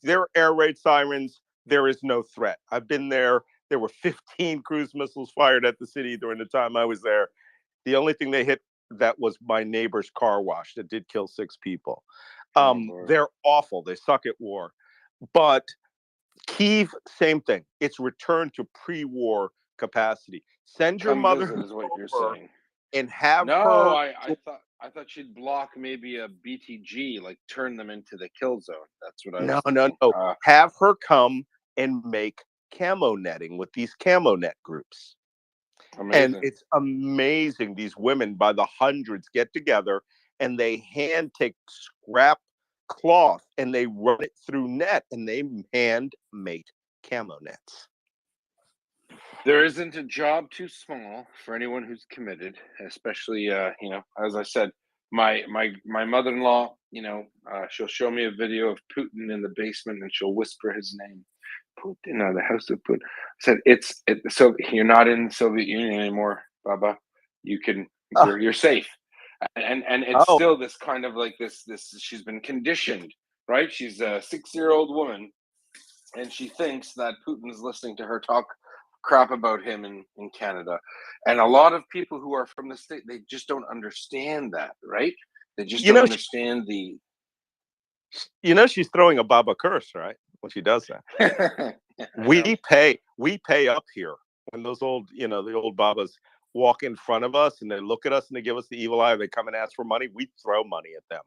Speaker 21: are air raid sirens. There is no threat. I've been there. There were 15 cruise missiles fired at the city during the time I was there. The only thing they hit that was my neighbor's car wash that did kill 6 people. They're awful. They suck at war. But Kyiv, same thing. It's returned to pre-war capacity. Send your mother
Speaker 7: is what you're saying.
Speaker 21: And have her.
Speaker 7: No, I thought she'd block maybe a BTG, like turn them into the kill zone. That's what I was thinking.
Speaker 21: No. Have her come and make camo netting with these camo net groups.
Speaker 7: Amazing.
Speaker 21: And it's amazing. These women by the hundreds get together and they hand take scrap cloth and they run it through net and they hand make camo nets.
Speaker 7: There isn't a job too small for anyone who's committed, especially as I said, my mother-in-law, she'll show me a video of Putin in the basement and she'll whisper his name. Putin, no, the House of Putin said so you're not in the Soviet Union anymore, Baba. You can you're safe, and it's
Speaker 1: Oh.
Speaker 7: still this kind of like this she's been conditioned, right? She's a 6-year-old woman, and she thinks that Putin's listening to her talk crap about him in Canada. And a lot of people who are from the state, they just don't understand that, right? They just don't understand the.
Speaker 1: You know, she's throwing a Baba curse, right? When she does that. we pay up here when those old, the old Babas walk in front of us and they look at us and they give us the evil eye. They come and ask for money. We throw money at them.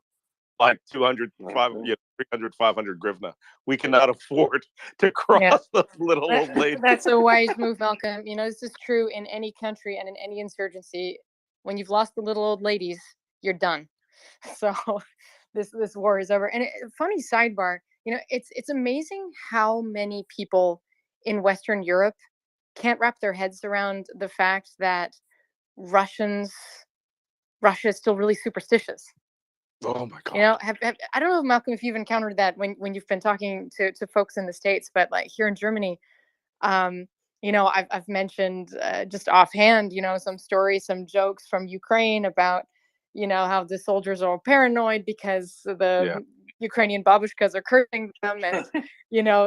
Speaker 1: Like 200, 300, 500 grivna. We cannot afford to cross those little old ladies.
Speaker 8: That's a wise move, Malcolm. This is true in any country and in any insurgency. When you've lost the little old ladies, you're done. So this war is over. And funny sidebar, it's amazing how many people in Western Europe can't wrap their heads around the fact that Russia is still really superstitious.
Speaker 1: Oh my God!
Speaker 8: I don't know, Malcolm, if you've encountered that when you've been talking to folks in the States, but like here in Germany, I've mentioned just offhand, some stories, some jokes from Ukraine about, how the soldiers are all paranoid because the Ukrainian babushkas are cursing them, and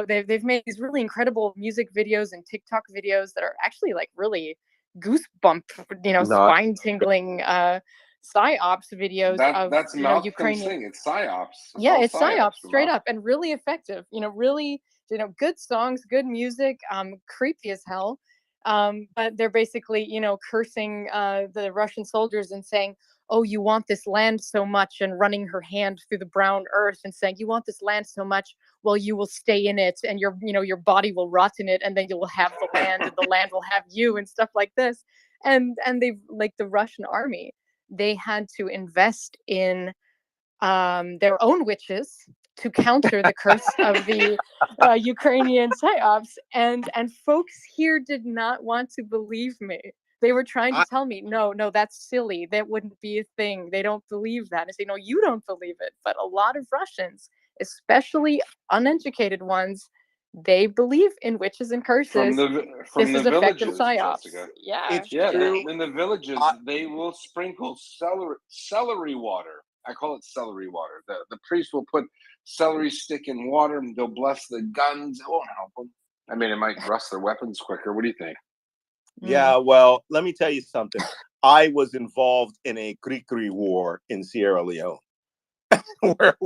Speaker 8: they've made these really incredible music videos and TikTok videos that are actually like really goosebump, spine tingling. PsyOps videos
Speaker 7: that's
Speaker 8: of Ukrainian
Speaker 7: thing. It's PsyOps.
Speaker 8: It's PsyOps straight up, and really effective. Really, good songs, good music, creepy as hell. But they're basically, cursing the Russian soldiers and saying, "Oh, you want this land so much," and running her hand through the brown earth and saying, "You want this land so much, well, you will stay in it, and your body will rot in it, and then you will have the land, and the land will have you," and stuff like this. And they've, like, the Russian army, they had to invest in their own witches to counter the curse of the Ukrainian psyops, and folks here did not want to believe me. They were trying to tell me, no, that's silly. That wouldn't be a thing. They don't believe that. I say, no, you don't believe it. But a lot of Russians, especially uneducated ones, they believe in witches and curses.
Speaker 7: From
Speaker 8: this
Speaker 7: the
Speaker 8: is effective
Speaker 7: villages,
Speaker 8: psyops.
Speaker 7: Jessica.
Speaker 8: Yeah,
Speaker 7: In the villages, they will sprinkle celery water. I call it celery water. The priest will put celery stick in water, and they'll bless the guns. It won't help them. I mean, it might rust their weapons quicker. What do you think?
Speaker 1: Yeah, well, let me tell you something. I was involved in a Krikri war in Sierra Leone, where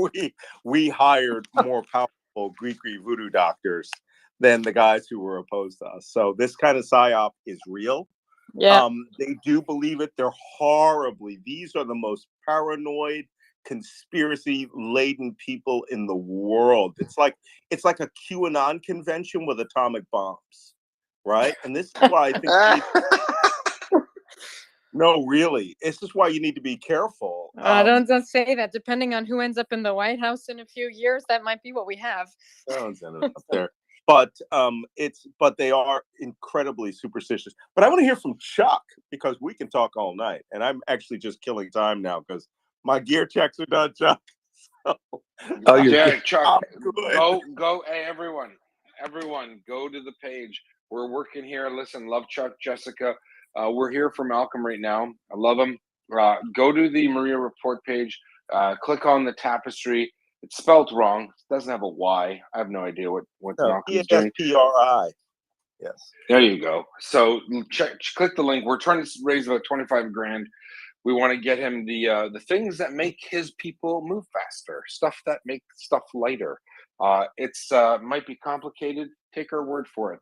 Speaker 1: we hired more powerful Krikri voodoo doctors than the guys who were opposed to us. So this kind of psyop is real.
Speaker 8: Yeah.
Speaker 1: They do believe it. They're horribly. These are the most paranoid, conspiracy-laden people in the world. It's like a QAnon convention with atomic bombs, right? And this is why I think no, really, this is why you need to be careful.
Speaker 8: Don't say that. Depending on who ends up in the White House in a few years, that might be what we have.
Speaker 1: Don't send it up there. But they are incredibly superstitious. But I want to hear from Chuck, because we can talk all night, and I'm actually just killing time now because my gear checks are done, Chuck. So,
Speaker 7: Chuck, go. Hey, everyone, go to the page. We're working here. Listen, love Chuck, Jessica. We're here for Malcolm right now. I love him. Go to the Maria Report page. Click on the tapestry. It's spelled wrong. It doesn't have a Y. I have no idea what Malcolm's doing.
Speaker 1: PRI. Yes.
Speaker 7: There you go. So click the link. We're trying to raise about 25 grand. We want to get him the things that make his people move faster, stuff that make stuff lighter. It's might be complicated. Take our word for it.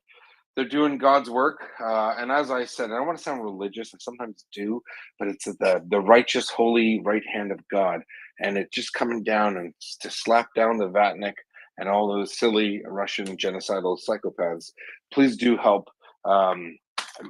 Speaker 7: They're doing God's work, and as I said, I don't want to sound religious. I sometimes do, but it's the righteous, holy right hand of God, and it's just coming down and to slap down the Vatnik and all those silly Russian genocidal psychopaths. Please do help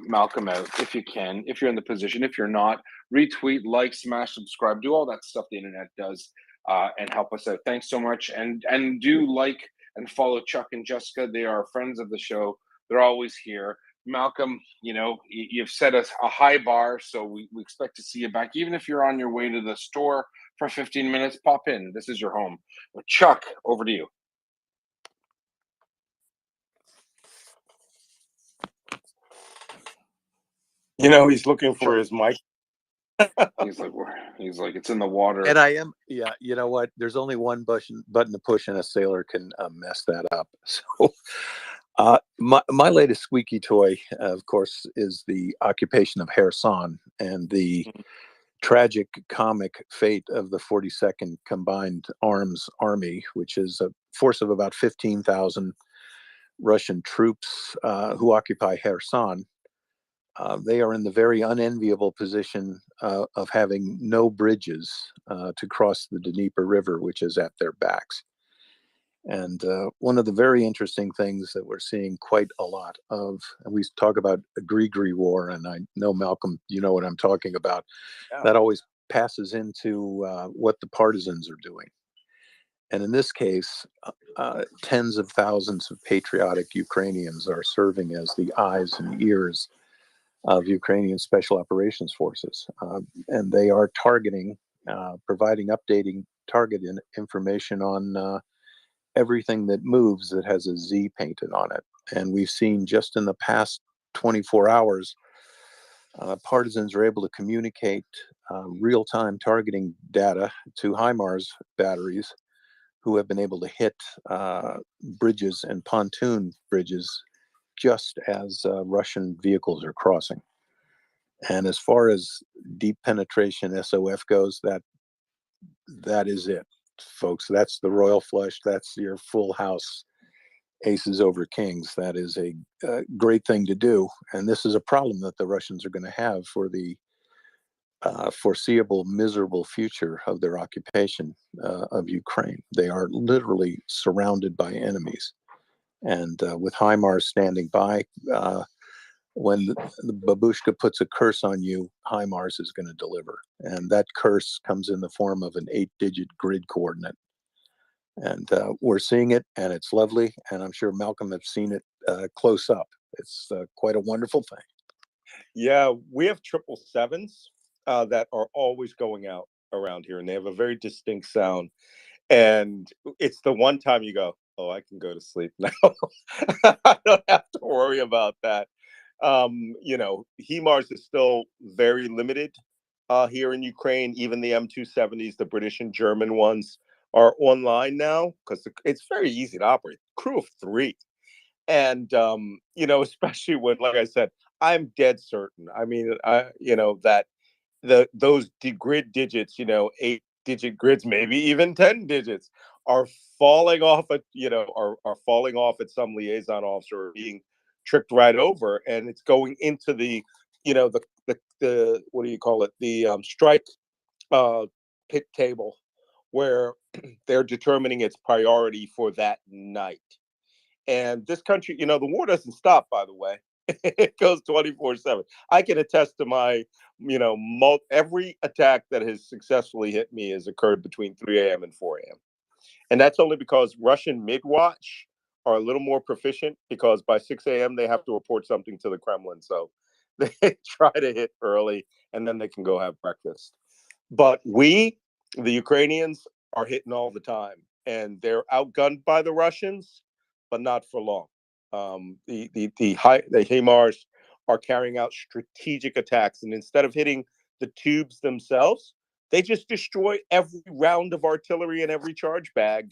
Speaker 7: Malcolm out if you can, if you're in the position. If you're not, retweet, like, smash, subscribe, do all that stuff the internet does, and help us out. Thanks so much, and do like and follow Chuck and Jessica. They are friends of the show. They're always here. Malcolm, you've set us a high bar, so we expect to see you back. Even if you're on your way to the store for 15 minutes, pop in. This is your home. Chuck, over to you.
Speaker 21: You know, he's looking for his mic.
Speaker 7: He's like, it's in the water.
Speaker 9: And I am, yeah. You know what? There's only one button to push, and a sailor can mess that up. So, my latest squeaky toy, of course, is the occupation of Kherson and the tragic comic fate of the 42nd Combined Arms Army, which is a force of about 15,000 Russian troops who occupy Kherson. They are in the very unenviable position of having no bridges to cross the Dnieper River, which is at their backs. And one of the very interesting things that we're seeing quite a lot of, and we talk about a Grigri war, and I know, Malcolm, you know what I'm talking about.
Speaker 21: Yeah.
Speaker 9: That always passes into what the partisans are doing. And in this case, tens of thousands of patriotic Ukrainians are serving as the eyes and ears of Ukrainian Special Operations Forces. And they are targeting, providing updating target information on everything that moves that has a Z painted on it. And we've seen just in the past 24 hours, partisans are able to communicate real-time targeting data to HIMARS batteries, who have been able to hit bridges and pontoon bridges just as Russian vehicles are crossing. And as far as deep penetration SOF goes, that is it, folks. That's the royal flush. That's your full house aces over kings. That is a great thing to do. And this is a problem that the Russians are going to have for the foreseeable miserable future of their occupation of Ukraine. They are literally surrounded by enemies. And with HIMARS standing by, when the babushka puts a curse on you, HIMARS is going to deliver. And that curse comes in the form of an 8-digit grid coordinate. And we're seeing it, and it's lovely. And I'm sure Malcolm has seen it close up. It's quite a wonderful thing.
Speaker 21: Yeah, we have 777s that are always going out around here, and they have a very distinct sound. And it's the one time you go, oh, I can go to sleep now. I don't have to worry about that. You know, HIMARS is still very limited here in Ukraine. Even the M270s, the British and German ones, are online now because it's very easy to operate. Crew of 3. And, you know, especially when, like I said, I'm dead certain. I mean, that those grid digits, 8-digit grids, maybe even 10 digits, are falling off are falling off at some liaison officer, or being tricked right over, and it's going into the what do you call it, the strike pit table, where they're determining its priority for that night. And this country, the war doesn't stop, by the way. It goes 24/7. I can attest to my, every attack that has successfully hit me has occurred between 3 a.m. and 4 a.m. And that's only because Russian mid-watch are a little more proficient, because by 6 a.m. they have to report something to the Kremlin. So they try to hit early, and then they can go have breakfast. But we, the Ukrainians, are hitting all the time, and they're outgunned by the Russians, but not for long. The HIMARS are carrying out strategic attacks, and instead of hitting the tubes themselves, they just destroy every round of artillery and every charge bag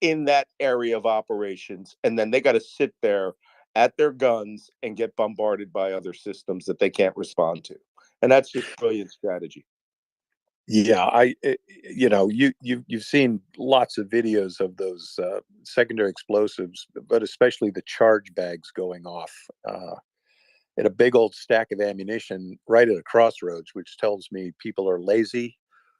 Speaker 21: in that area of operations, and then they got to sit there at their guns and get bombarded by other systems that they can't respond to. And that's just brilliant strategy.
Speaker 9: Yeah, you've seen lots of videos of those secondary explosives, but especially the charge bags going off in a big old stack of ammunition right at a crossroads, which tells me people are lazy,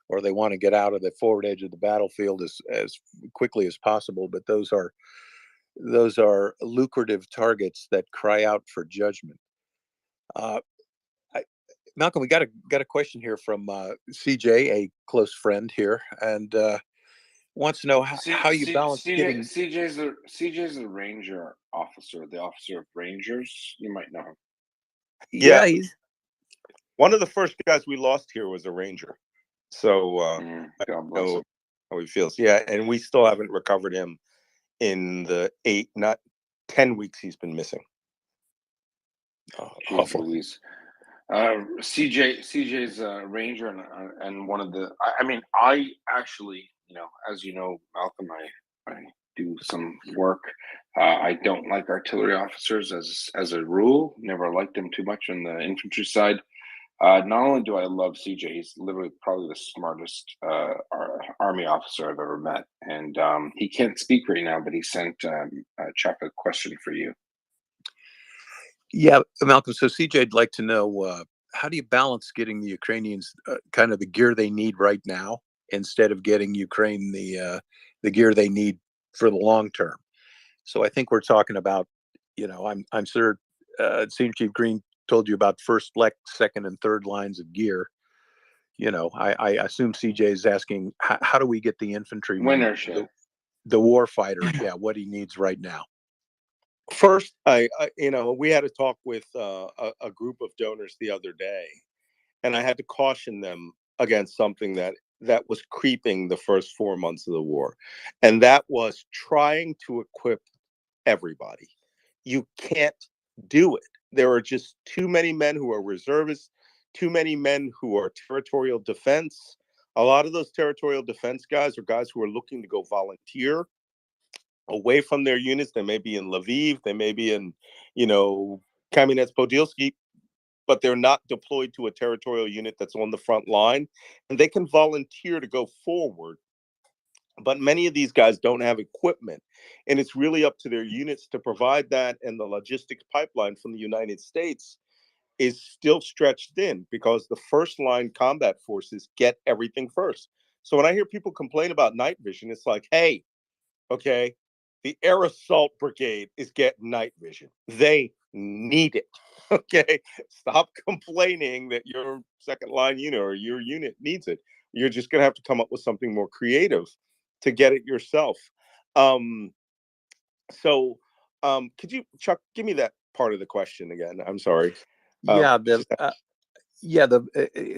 Speaker 9: or they want to get out of the forward edge of the battlefield as quickly as possible. But those are lucrative targets that cry out for judgment. Malcolm, we got a question here from CJ, a close friend here, and wants to know how you balance giving.
Speaker 7: CJ's the ranger officer, the officer of Rangers. You might know him.
Speaker 9: Yeah, he's
Speaker 21: one of the first guys we lost here was a ranger. So I know how he feels. Yeah, and we still haven't recovered him in the 8, not 10 weeks he's been missing.
Speaker 7: Awful. CJ's Ranger, and one of the. I mean, I actually, as you know, Malcolm, I do some work. I don't like artillery officers as a rule. Never liked them too much on the infantry side. Not only do I love CJ, he's literally probably the smartest army officer I've ever met, and he can't speak right now, but he sent Chuck a question for you.
Speaker 9: Yeah, Malcolm. So CJ'd like to know, how do you balance getting the Ukrainians kind of the gear they need right now instead of getting Ukraine the gear they need for the long term? So I think we're talking about, I'm sure Senior Chief Green told you about first, second, and third lines of gear. I assume CJ is asking, how do we get the infantryman, the war fighter, what he needs right now?
Speaker 21: First, we had a talk with a group of donors the other day, and I had to caution them against something that was creeping the first 4 months of the war, and that was trying to equip everybody. You can't do it. There are just too many men who are reservists, too many men who are territorial defense. A lot of those territorial defense guys are guys who are looking to go volunteer away from their units. They may be in Lviv, they may be in, Kamenets-Podilsky, but they're not deployed to a territorial unit that's on the front line, and they can volunteer to go forward. But many of these guys don't have equipment, and it's really up to their units to provide that. And the logistics pipeline from the United States is still stretched thin because the first line combat forces get everything first. So when I hear people complain about night vision, it's like, hey, okay, the Air Assault Brigade is getting night vision. They need it. Okay, stop complaining that your second line unit or your unit needs it. You're just going to have to come up with something more creative to get it yourself. So, could you, Chuck, give me that part of the question again? I'm sorry.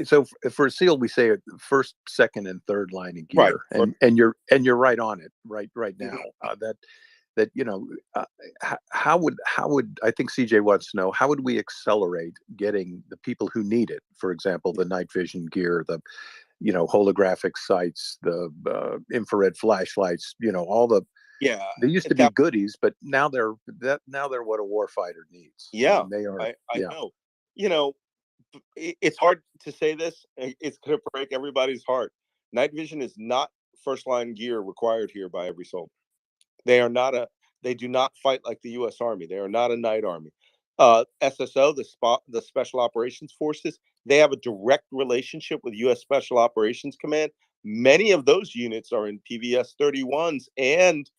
Speaker 9: So for SEAL, we say first, second, and third line of gear,
Speaker 21: right.
Speaker 9: and you're right on it right now. How would I think CJ wants to know, how would we accelerate getting the people who need it? For example, the night vision gear, the holographic sights, the infrared flashlights, all the they used to be goodies, but now they're what a warfighter needs.
Speaker 21: Yeah,
Speaker 9: they are.
Speaker 21: I know. It's hard to say this. It's going to break everybody's heart. Night vision is not first line gear required here by every soldier. They are not they do not fight like the U.S. Army. They are not a night army. SSO, the Special Operations Forces, they have a direct relationship with U.S. Special Operations Command. Many of those units are in PVS 31s and,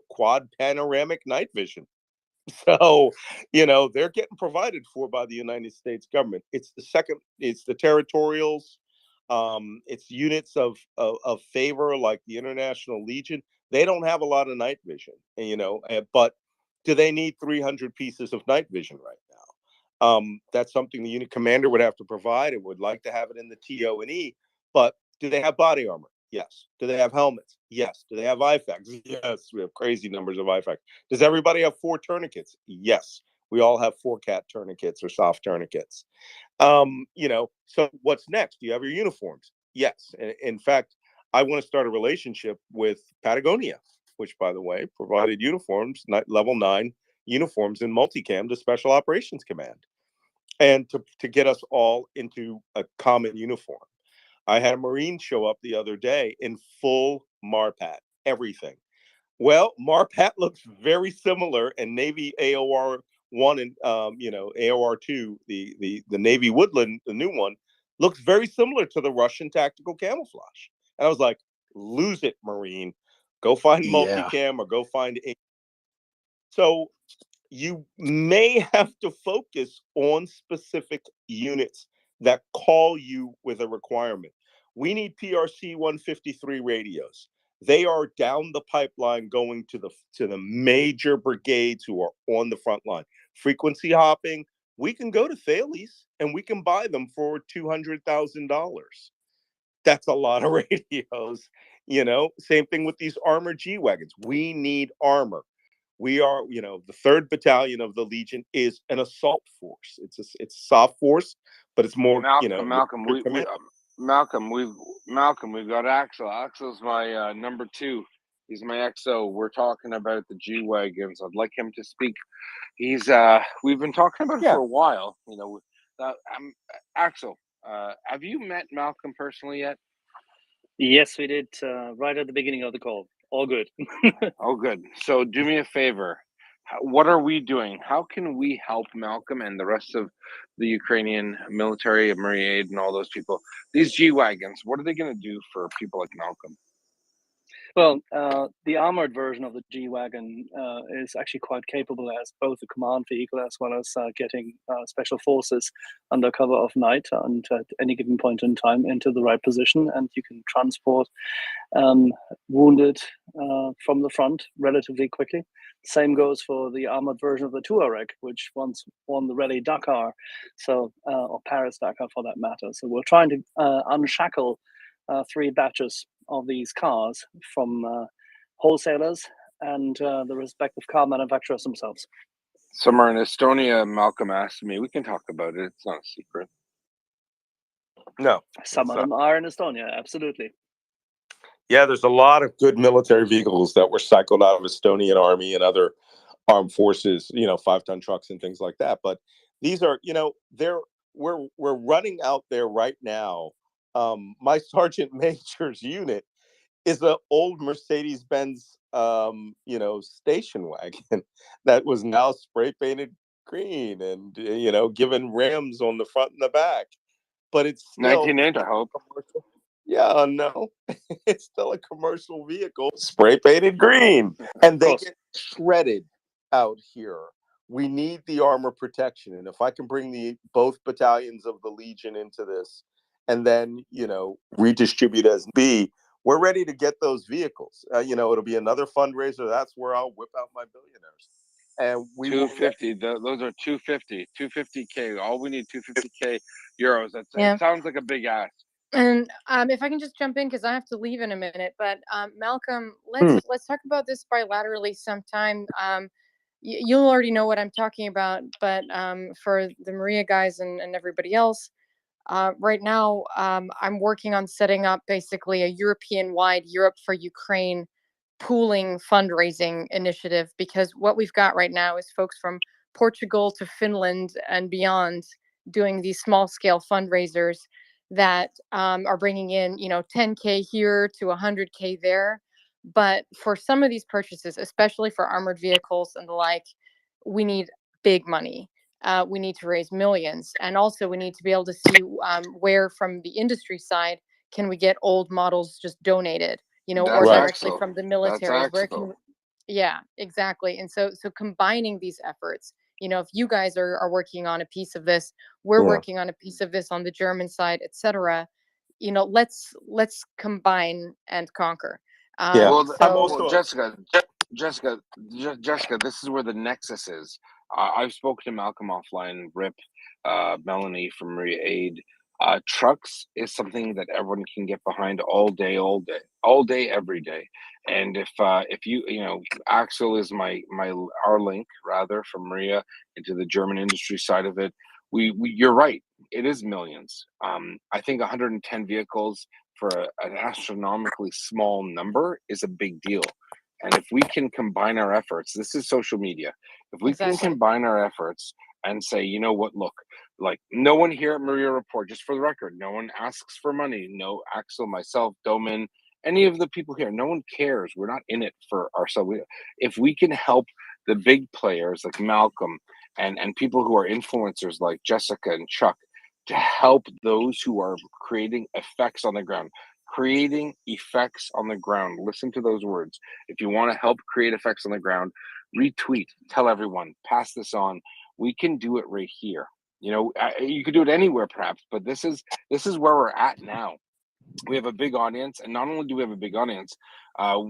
Speaker 21: quad panoramic night vision. So, they're getting provided for by the United States government. It's the territorials, it's units of favor like the International Legion. They don't have a lot of night vision, but do they need 300 pieces of night vision right now? That's something the unit commander would have to provide and would like to have it in the TO&E. But do they have body armor? Yes. Do they have helmets? Yes. Do they have IFACs? Yes. We have crazy numbers of IFACs. Does everybody have 4 tourniquets? Yes. We all have 4 cat tourniquets or soft tourniquets. So what's next? Do you have your uniforms? Yes. In fact, I want to start a relationship with Patagonia, which, by the way, provided uniforms, level 9 uniforms in multicam to Special Operations Command, and to get us all into a common uniform. I had a Marine show up the other day in full MARPAT, everything. Well, MARPAT looks very similar, and Navy AOR 1 and AOR 2, the Navy Woodland, the new one, looks very similar to the Russian tactical camouflage. And I was like, lose it, Marine. Go find multicam or go find. So you may have to focus on specific units that call you with a requirement. We need PRC 153 radios. They are down the pipeline going to the major brigades who are on the front line. Frequency hopping, we can go to Thales and we can buy them for $200,000. That's a lot of radios. Same thing with these armored G-Wagons. We need armor. We are, the 3rd Battalion of the Legion is an assault force. It's a soft force, but it's more,
Speaker 7: Malcolm, we've got Axel. Axel's my number 2. He's my XO. We're talking about the G wagons. I'd like him to speak. He's we've been talking about it for a while. Axel, have you met Malcolm personally yet?
Speaker 13: Yes, we did right at the beginning of the call. All good.
Speaker 7: Oh, good. So do me a favor. What are we doing? How can we help Malcolm and the rest of the Ukrainian military, MryiaReport, and all those people? These G wagons. What are they going to do for people like Malcolm?
Speaker 13: Well, the armored version of the G-Wagon is actually quite capable as both a command vehicle as well as getting special forces under cover of night and at any given point in time into the right position, and you can transport wounded from the front relatively quickly. Same goes for the armored version of the Touareg, which once won the Rally Dakar, or Paris Dakar for that matter. So we're trying to unshackle 3 batches of these cars from wholesalers and the respective car manufacturers themselves.
Speaker 7: Somewhere in Estonia, Malcolm asked me. We can talk about it. It's not a secret.
Speaker 21: No.
Speaker 13: Some of them are in Estonia, absolutely.
Speaker 21: Yeah, there's a lot of good military vehicles that were cycled out of Estonian army and other armed forces, 5-ton trucks and things like that. But these are, we're running out there right now. My sergeant major's unit is an old Mercedes-Benz, station wagon that was now spray painted green and, given rims on the front and the back. But it's still
Speaker 7: 1980, I hope.
Speaker 21: Yeah, no, it's still a commercial vehicle, spray painted green, and they get shredded out here. We need the armor protection, and if I can bring both battalions of the Legion into this, and then redistribute as B, we're ready to get those vehicles. It'll be another fundraiser. That's where I'll whip out my billionaires, and we
Speaker 7: 250. Those are 250K. All we need 250K euros.
Speaker 8: Yeah.
Speaker 7: It sounds like a big ask.
Speaker 8: And if I can just jump in because I have to leave in a minute, but Malcolm, let's talk about this bilaterally sometime. You'll already know what I'm talking about, but for the Maria guys and everybody else, right now I'm working on setting up basically a European-wide Europe for Ukraine pooling fundraising initiative, because what we've got right now is folks from Portugal to Finland and beyond doing these small-scale fundraisers that are bringing in, 10K here to 100K there. But for some of these purchases, especially for armored vehicles and the like, we need big money. We need to raise millions. And also we need to be able to see where from the industry side can we get old models just donated, or directly from the militaries. Where can yeah, exactly. And so combining these efforts, if you guys are working on a piece of this, we're working on a piece of this on the German side, etc. Let's combine and conquer.
Speaker 7: Jessica, this is where the nexus is. I've spoken to Malcolm offline, Rip, Melanie from MryiaReport. Trucks is something that everyone can get behind all day, every day. And if you Axel is our link rather from Maria into the German industry side of it. You're right. It is millions. I think 110 vehicles for an astronomically small number is a big deal. And if we can combine our efforts, this is social media. If we can combine our efforts and say, you know what, look, like no one here at MryiaReport, just for the record, no one asks for money. No, Axel, myself, Domin, any of the people here, no one cares. We're not in it for ourselves. If we can help the big players like Malcolm and people who are influencers like Jessica and Chuck to help those who are creating effects on the ground. Creating effects on the ground. Listen to those words. If you want to help create effects on the ground, retweet, tell everyone, pass this on. We can do it right here. You could do it anywhere perhaps, but this is where we're at now. we have a big audience, and not only do we have a big audience,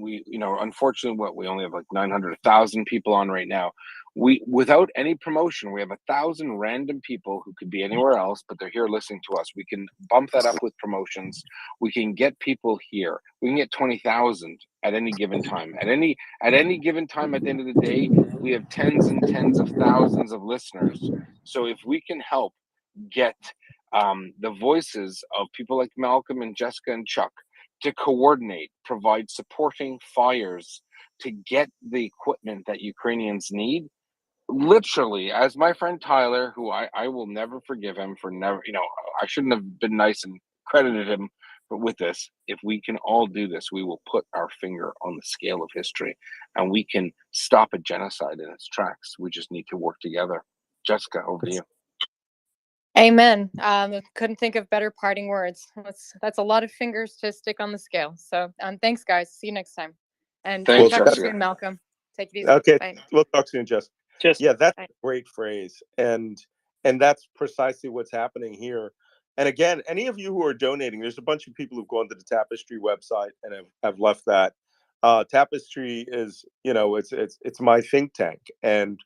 Speaker 7: we, unfortunately, we only have like 900,000 people on right now. We, without any promotion, we have 1,000 random people who could be anywhere else, but they're here listening to us. We can bump that up with promotions. We can get people here. We can get 20,000 at any given time. At any given time, at the end of the day, we have tens and tens of thousands of listeners. So if we can help get the voices of people like Malcolm and Jessica and Chuck to coordinate, provide supporting fires, to get the equipment that Ukrainians need. Literally, as my friend Tyler, who I will never forgive him for never, I shouldn't have been nice and credited him, but with this, if we can all do this, we will put our finger on the scale of history, and we can stop a genocide in its tracks. We just need to work together. Jessica, over to you.
Speaker 8: Amen. Couldn't think of better parting words. That's a lot of fingers to stick on the scale. So thanks, guys. See you next time. And
Speaker 7: Thanks,
Speaker 8: talk to you
Speaker 7: Jessica.
Speaker 8: soon, Malcolm. Take it easy.
Speaker 21: Okay,
Speaker 8: Bye.
Speaker 21: we'll talk soon, Jess.
Speaker 13: Just
Speaker 21: Yeah, that's
Speaker 8: Bye.
Speaker 21: a great phrase, and that's precisely what's happening here. And again, any of you who are donating, there's a bunch of people who've gone to the Tapestry website and have left that. Tapestry is, it's my think tank, and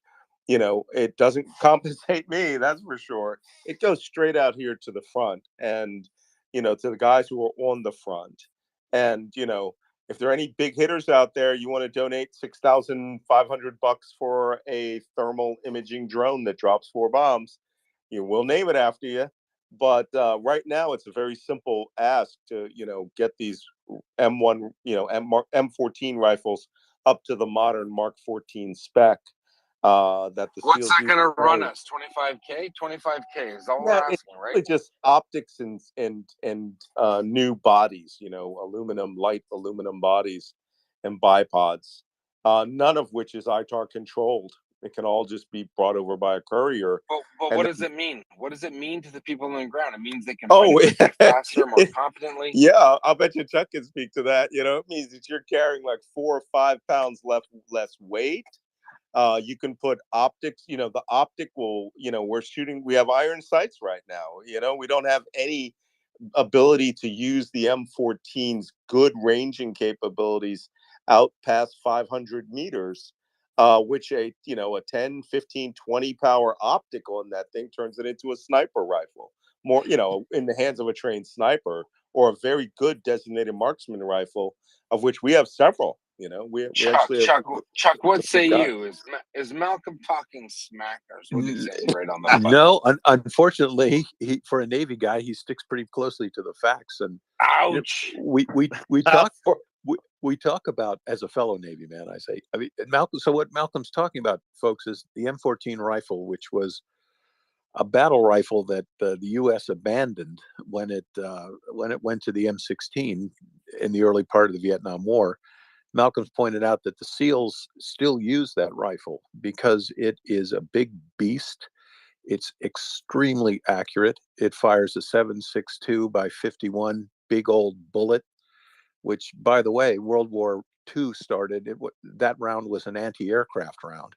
Speaker 21: it doesn't compensate me, that's for sure. It goes straight out here to the front, and to the guys who are on the front, and if there are any big hitters out there, you want to donate $6,500 for a thermal imaging drone that drops 4 bombs, we'll name it after you. But right now, it's a very simple ask to get these M1, M14 rifles up to the modern Mark 14 spec. That the
Speaker 7: What's
Speaker 21: SEALs
Speaker 7: that
Speaker 21: use
Speaker 7: going to
Speaker 21: to
Speaker 7: run
Speaker 21: carry.
Speaker 7: us? 25K? 25K is all
Speaker 21: Yeah,
Speaker 7: we're
Speaker 21: it's
Speaker 7: asking, right?
Speaker 21: really just optics and new bodies, light aluminum bodies and bipods, none of which is ITAR controlled. It can all just be brought over by a courier.
Speaker 7: But
Speaker 21: And
Speaker 7: what
Speaker 21: then,
Speaker 7: does it mean? What does it mean to the people on the ground? It means they can
Speaker 21: oh,
Speaker 7: fight a bit faster, more confidently.
Speaker 21: yeah, I'll bet you Chuck can speak to that. It means that you're carrying like 4 or 5 pounds less weight. You can put optics, the optic will, we have iron sights right now. We don't have any ability to use the M14's good ranging capabilities out past 500 meters, which a 10, 15, 20 power optic on that thing turns it into a sniper rifle. More, in the hands of a trained sniper, or a very good designated marksman rifle, of which we have several. We actually have
Speaker 7: Chuck, what say
Speaker 21: guys.
Speaker 7: you? Is Malcolm talking smack, or is what he's saying right on the button?
Speaker 9: No, unfortunately, for a Navy guy, he sticks pretty closely to the facts. And
Speaker 7: ouch,
Speaker 9: we talk we talk about, as a fellow Navy man, I say, Malcolm. So what Malcolm's talking about, folks, is the M14 rifle, which was a battle rifle that the U.S. abandoned when it went to the M16 in the early part of the Vietnam War. Malcolm's pointed out that the SEALs still use that rifle because it is a big beast. It's extremely accurate. It fires a 7.62 by 51 big old bullet, which, by the way, World War II started. That round was an anti-aircraft round.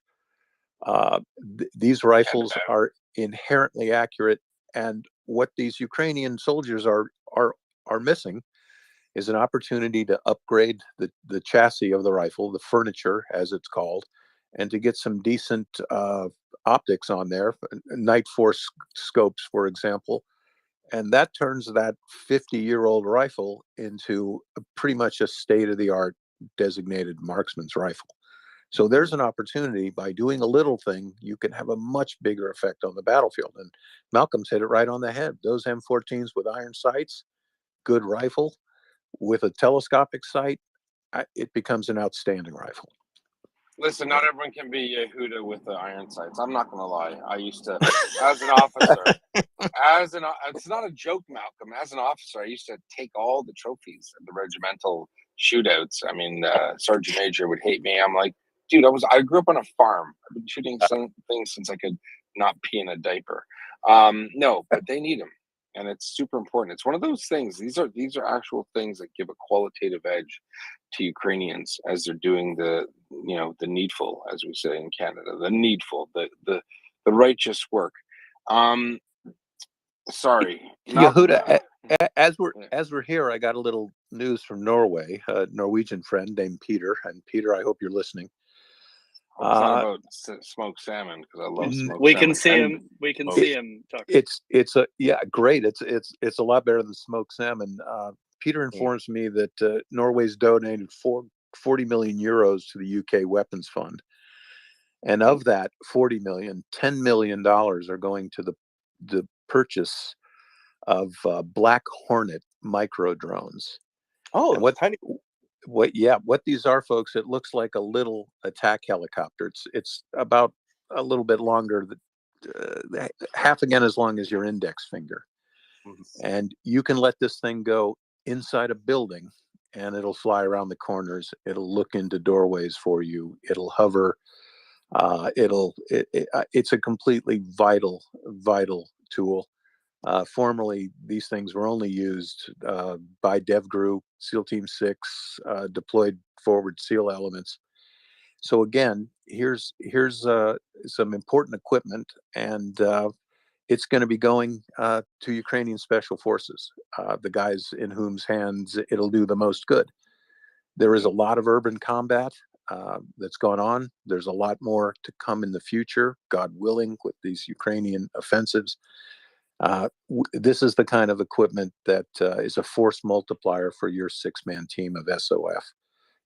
Speaker 9: These rifles are inherently accurate, and what these Ukrainian soldiers are missing is an opportunity to upgrade the chassis of the rifle, the furniture, as it's called, and to get some decent optics on there, night force scopes, for example. And that turns that 50-year-old rifle into pretty much a state-of-the-art designated marksman's rifle. So there's an opportunity. By doing a little thing, you can have a much bigger effect on the battlefield. And Malcolm's hit it right on the head. Those M14s with iron sights, good rifle, with a telescopic sight, it becomes an outstanding rifle.
Speaker 7: Listen, not everyone can be Yehuda with the iron sights. I'm not going to lie. I used to, as an officer, it's not a joke, Malcolm. As an officer, I used to take all the trophies at the regimental shootouts. I mean, Sergeant Major would hate me. I'm like, dude, I grew up on a farm. I've been shooting some things since I could not pee in a diaper. No, but they need them. And it's super important. It's one of those things. These are actual things that give a qualitative edge to Ukrainians as they're doing the needful, as we say in Canada, the needful, the righteous work. Sorry,
Speaker 9: Yehuda, As we're here, I got a little news from Norway. A Norwegian friend named Peter, and Peter, I hope you're listening.
Speaker 7: Hope it's not about smoked salmon, because I love smoked
Speaker 13: We
Speaker 7: salmon.
Speaker 13: can see him. We can see him, Chuck.
Speaker 9: It's a great. It's a lot better than smoked salmon. Peter informs me that Norway's donated 40 million euros to the UK weapons fund, and of that 40 million, $10 million are going to the purchase of Black Hornet micro drones.
Speaker 21: Oh,
Speaker 9: and what these are, folks, it looks like a little attack helicopter. It's about a little bit longer, half again as long as your index finger. And you can let this thing go inside a building and it'll fly around the corners. It'll look into doorways for you. It'll hover. It's a completely vital tool. Formerly, these things were only used by DevGru, SEAL Team 6, deployed forward SEAL elements. So again, here's some important equipment, and it's going to be going to Ukrainian special forces, the guys in whose hands it'll do the most good. There is a lot of urban combat that's gone on. There's a lot more to come in the future, God willing, with these Ukrainian offensives. This is the kind of equipment that is a force multiplier for your 6-man team of SOF.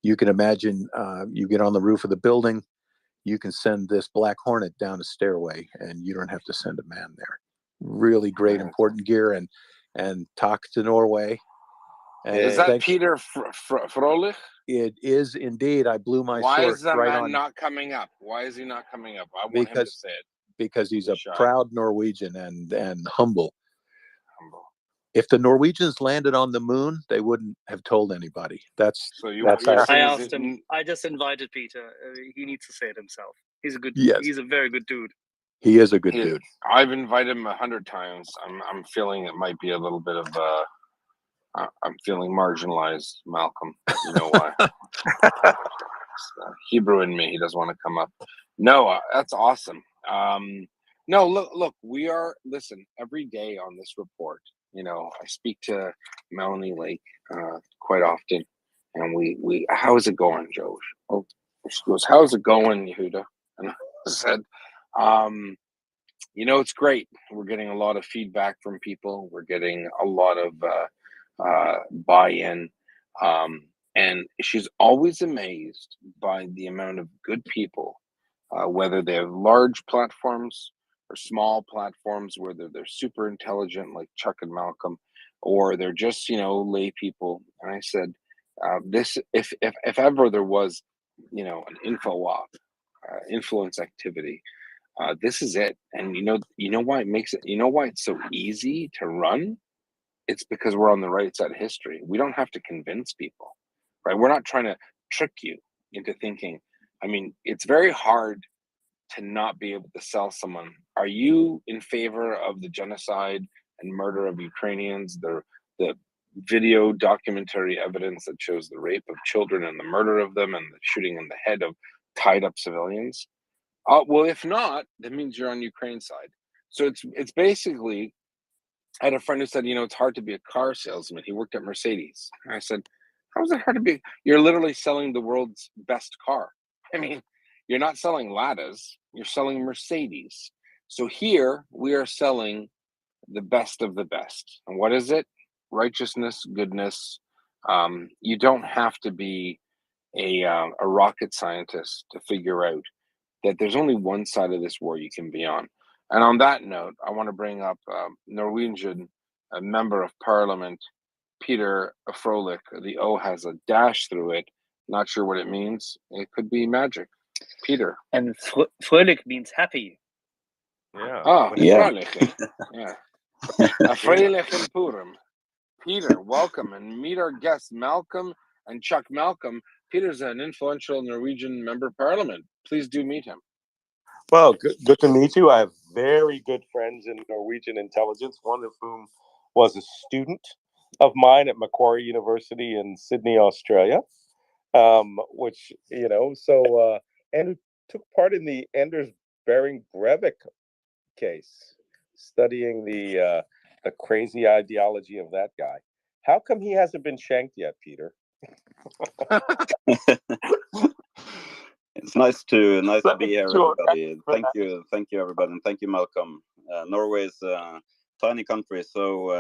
Speaker 9: You can imagine you get on the roof of the building, you can send this Black Hornet down a stairway and you don't have to send a man there. Really great, important gear, and talk to Norway. And
Speaker 7: Is that Peter Frolich?
Speaker 9: It is indeed. I blew my
Speaker 7: Why
Speaker 9: sword
Speaker 7: is that
Speaker 9: right
Speaker 7: man
Speaker 9: on.
Speaker 7: not coming up? Why is he not coming up? I want him to say it.
Speaker 9: Because he's a
Speaker 7: shy.
Speaker 9: proud Norwegian and humble. If the Norwegians landed on the moon, they wouldn't have told anybody. That's
Speaker 13: I asked him. I just invited Peter. He needs to say it himself. He's a good.
Speaker 9: Yes.
Speaker 13: He's a very good dude.
Speaker 9: He is a good dude.
Speaker 7: I've invited him 100 times. I'm feeling it might be a little bit of I'm feeling marginalized, Malcolm. You know why? Hebrew in me. He doesn't want to come up. No, that's awesome. No, look, we are, listen, every day on this report, you know, I speak to Melanie Lake quite often, and we how's it going, Joe? Oh, she goes, how's it going, Yehuda? And I said, you know, it's great. We're getting a lot of feedback from people. We're getting a lot of buy-in. And she's always amazed by the amount of good people, whether they have large platforms or small platforms, whether they're super intelligent like Chuck and Malcolm, or they're just, you know, lay people. And I said, this, if ever there was, you know, an info op, influence activity, this is it. And you know why it makes it, you know why it's so easy to run? It's because we're on the right side of history. We don't have to convince people, right? We're not trying to trick you into thinking. I mean, it's very hard to not be able to sell someone. Are you in favor of the genocide and murder of Ukrainians? The video documentary evidence that shows the rape of children and the murder of them and the shooting in the head of tied up civilians? Well, if not, that means you're on Ukraine's side. So it's basically, I had a friend who said, you know, it's hard to be a car salesman. He worked at Mercedes. And I said, how is it hard to be? You're literally selling the world's best car. I mean, you're not selling Ladas, you're selling Mercedes. So here we are selling the best of the best. And what is it? Righteousness, goodness. You don't have to be a rocket scientist to figure out that there's only one side of this war you can be on. And on that note, I want to bring up Norwegian member of parliament, Peter Frolich. The O has a dash through it. Not sure what it means. It could be magic. Peter.
Speaker 13: And Fröhlich means happy.
Speaker 21: Yeah.
Speaker 7: Oh,
Speaker 21: Yeah.
Speaker 7: Frolich. Yeah. A Freilich in Purim. Peter, welcome, and meet our guests, Malcolm and Chuck. Malcolm, Peter's an influential Norwegian member of parliament. Please do meet him.
Speaker 21: Well, good to meet you. I have very good friends in Norwegian intelligence, one of whom was a student of mine at Macquarie University in Sydney, Australia, which, you know, so, and who took part in the Anders Bering Breivik case, studying the
Speaker 1: The crazy ideology of that guy. How come he hasn't been shanked yet, Peter?
Speaker 5: It's nice to be here, everybody. Thank you, everybody, and thank you, Malcolm. Norway is a tiny country, so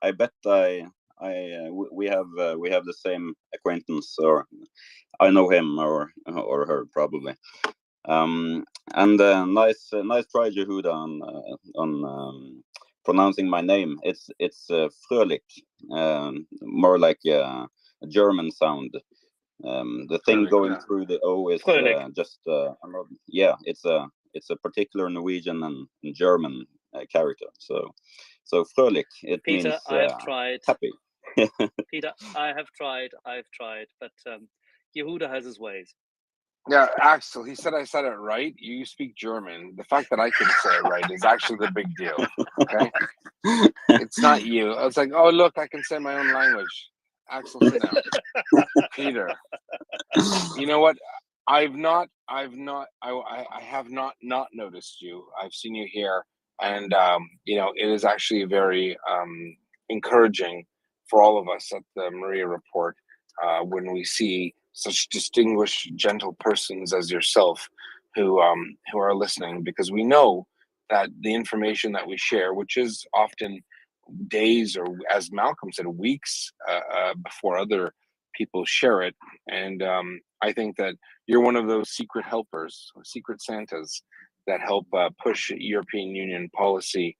Speaker 5: I bet we have the same acquaintance, or I know him or her probably. And nice try, Jehuda, on pronouncing my name. It's Fröhlich, more like a German sound. The thing going through the O is just another, yeah, it's a particular Norwegian and German character. So Fröhlich, it
Speaker 13: Peter,
Speaker 1: means
Speaker 13: I have tried.
Speaker 1: happy.
Speaker 13: Peter, I've tried, but Yehuda has his ways.
Speaker 7: Yeah, Axel, he said I said it right. You speak German. The fact that I can say it right is actually the big deal. Okay? It's not you. I was like, oh, look, I can say my own language. Axel, sit down. Peter, you know what? I have not noticed you. I've seen you here, and it is actually very encouraging for all of us at the Maria Report when we see such distinguished, gentle persons as yourself who are listening, because we know that the information that we share, which is often days or, as Malcolm said, weeks before other people share it. And I think that you're one of those secret helpers, secret Santas that help push European Union policy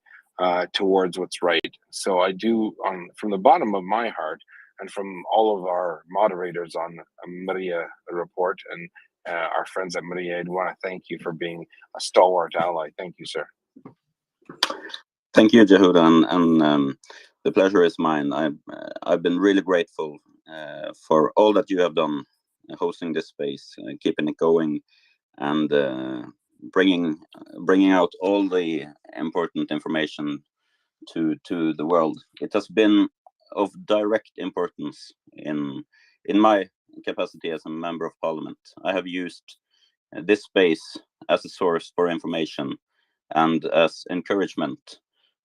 Speaker 7: towards what's right. So I do, from the bottom of my heart, and from all of our moderators on Maria Report and our friends at Maria, I want to thank you for being a stalwart ally. Thank you, sir.
Speaker 5: Thank you, Jehuda, and the pleasure is mine. I've been really grateful for all that you have done, hosting this space, keeping it going, and bringing out all the important information to the world. It has been of direct importance in my capacity as a member of parliament. I have used this space as a source for information and as encouragement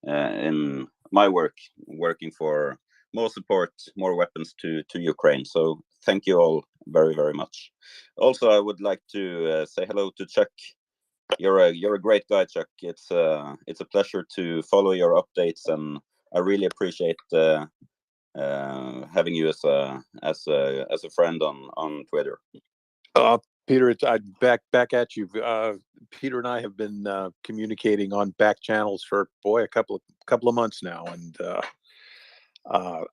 Speaker 5: in my working for more support, more weapons to Ukraine. So thank you all very, very much. Also, I would like to say hello to Chuck. You're a great guy, Chuck. It's a pleasure to follow your updates, and I really appreciate having you as a friend on Twitter.
Speaker 9: Peter, it's back at you. Peter and I have been communicating on back channels for a couple of months now, and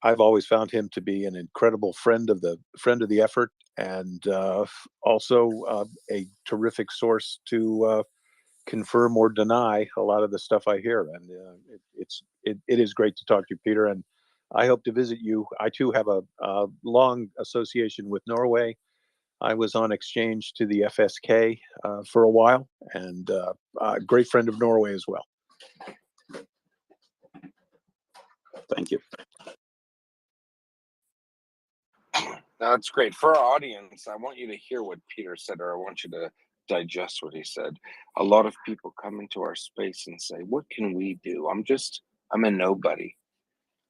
Speaker 9: I've always found him to be an incredible friend of the effort, and also a terrific source to confirm or deny a lot of the stuff I hear. And it is great to talk to you, Peter, and I hope to visit you. I too have a long association with Norway. I was on exchange to the FSK for a while, and a great friend of Norway as well.
Speaker 5: Thank you.
Speaker 7: That's great. For our audience, I want you to hear what Peter said, or I want you to digest what he said. A lot of people come into our space and say, what can we do? I'm a nobody.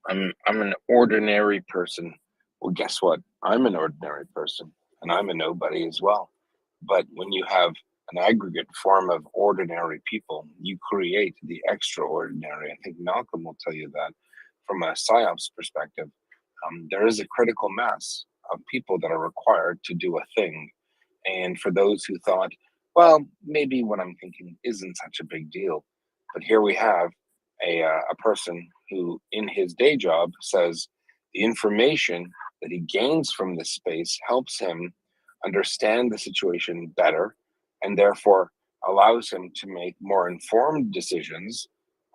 Speaker 7: I'm an ordinary person. Well, guess what? I'm an ordinary person, and I'm a nobody as well. But when you have an aggregate form of ordinary people, you create the extraordinary. I think Malcolm will tell you that from a PSYOPs perspective. There is a critical mass of people that are required to do a thing. And for those who thought, well, maybe what I'm thinking isn't such a big deal. But here we have a person who, in his day job, says the information that he gains from this space helps him understand the situation better, and therefore allows him to make more informed decisions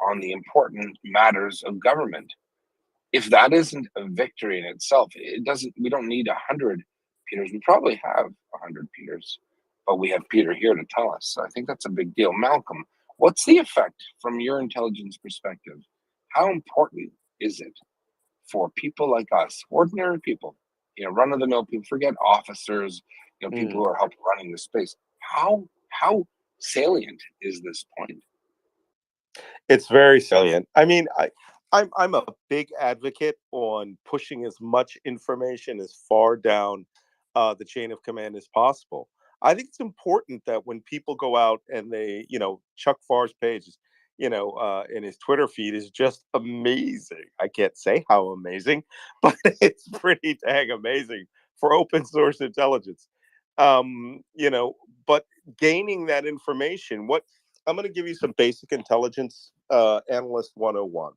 Speaker 7: on the important matters of government. If that isn't a victory in itself, we don't need 100 Peters. We probably have 100 Peters, but we have Peter here to tell us. So I think that's a big deal. Malcolm, what's the effect from your intelligence perspective? How important is it for people like us, ordinary people, run-of-the-mill people, forget officers, people who are helping running the space? How salient is this point?
Speaker 1: It's very salient. I mean,
Speaker 21: I'm a big advocate on pushing as much information as far down the chain of command as possible. I think it's important that when people go out and they, Chuck Farr's page, in his Twitter feed is just amazing. I can't say how amazing, but it's pretty dang amazing for open source intelligence. But gaining that information, I'm going to give you some basic intelligence analyst 101.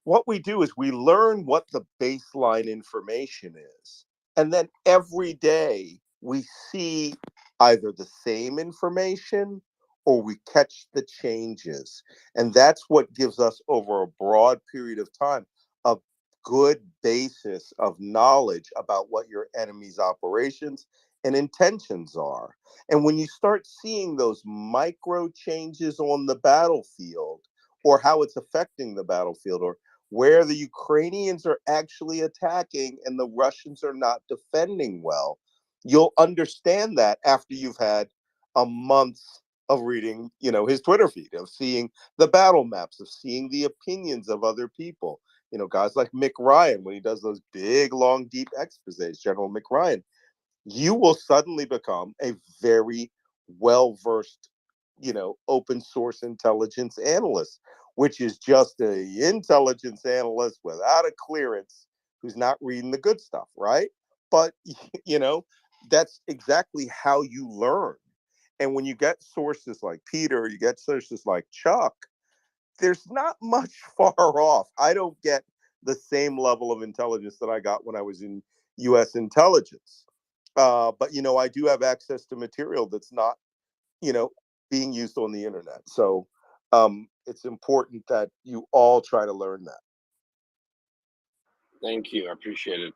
Speaker 21: What we do is we learn what the baseline information is. And then every day we see either the same information or we catch the changes. And that's what gives us, over a broad period of time, a good basis of knowledge about what your enemy's operations and intentions are. And when you start seeing those micro changes on the battlefield, or how it's affecting the battlefield, or where the Ukrainians are actually attacking and the Russians are not defending well, you'll understand that after you've had a month of reading, his Twitter feed, of seeing the battle maps, of seeing the opinions of other people. Guys like Mick Ryan, when he does those big, long, deep exposés, General Mick Ryan, you will suddenly become a very well-versed, open source intelligence analyst, which is just an intelligence analyst without a clearance who's not reading the good stuff, right? But, that's exactly how you learn. And when you get sources like Peter, you get sources like Chuck, there's not much far off. I don't get the same level of intelligence that I got when I was in U.S. intelligence. But, I do have access to material that's not, being used on the internet. So it's important that you all try to learn that.
Speaker 7: Thank you. I appreciate it.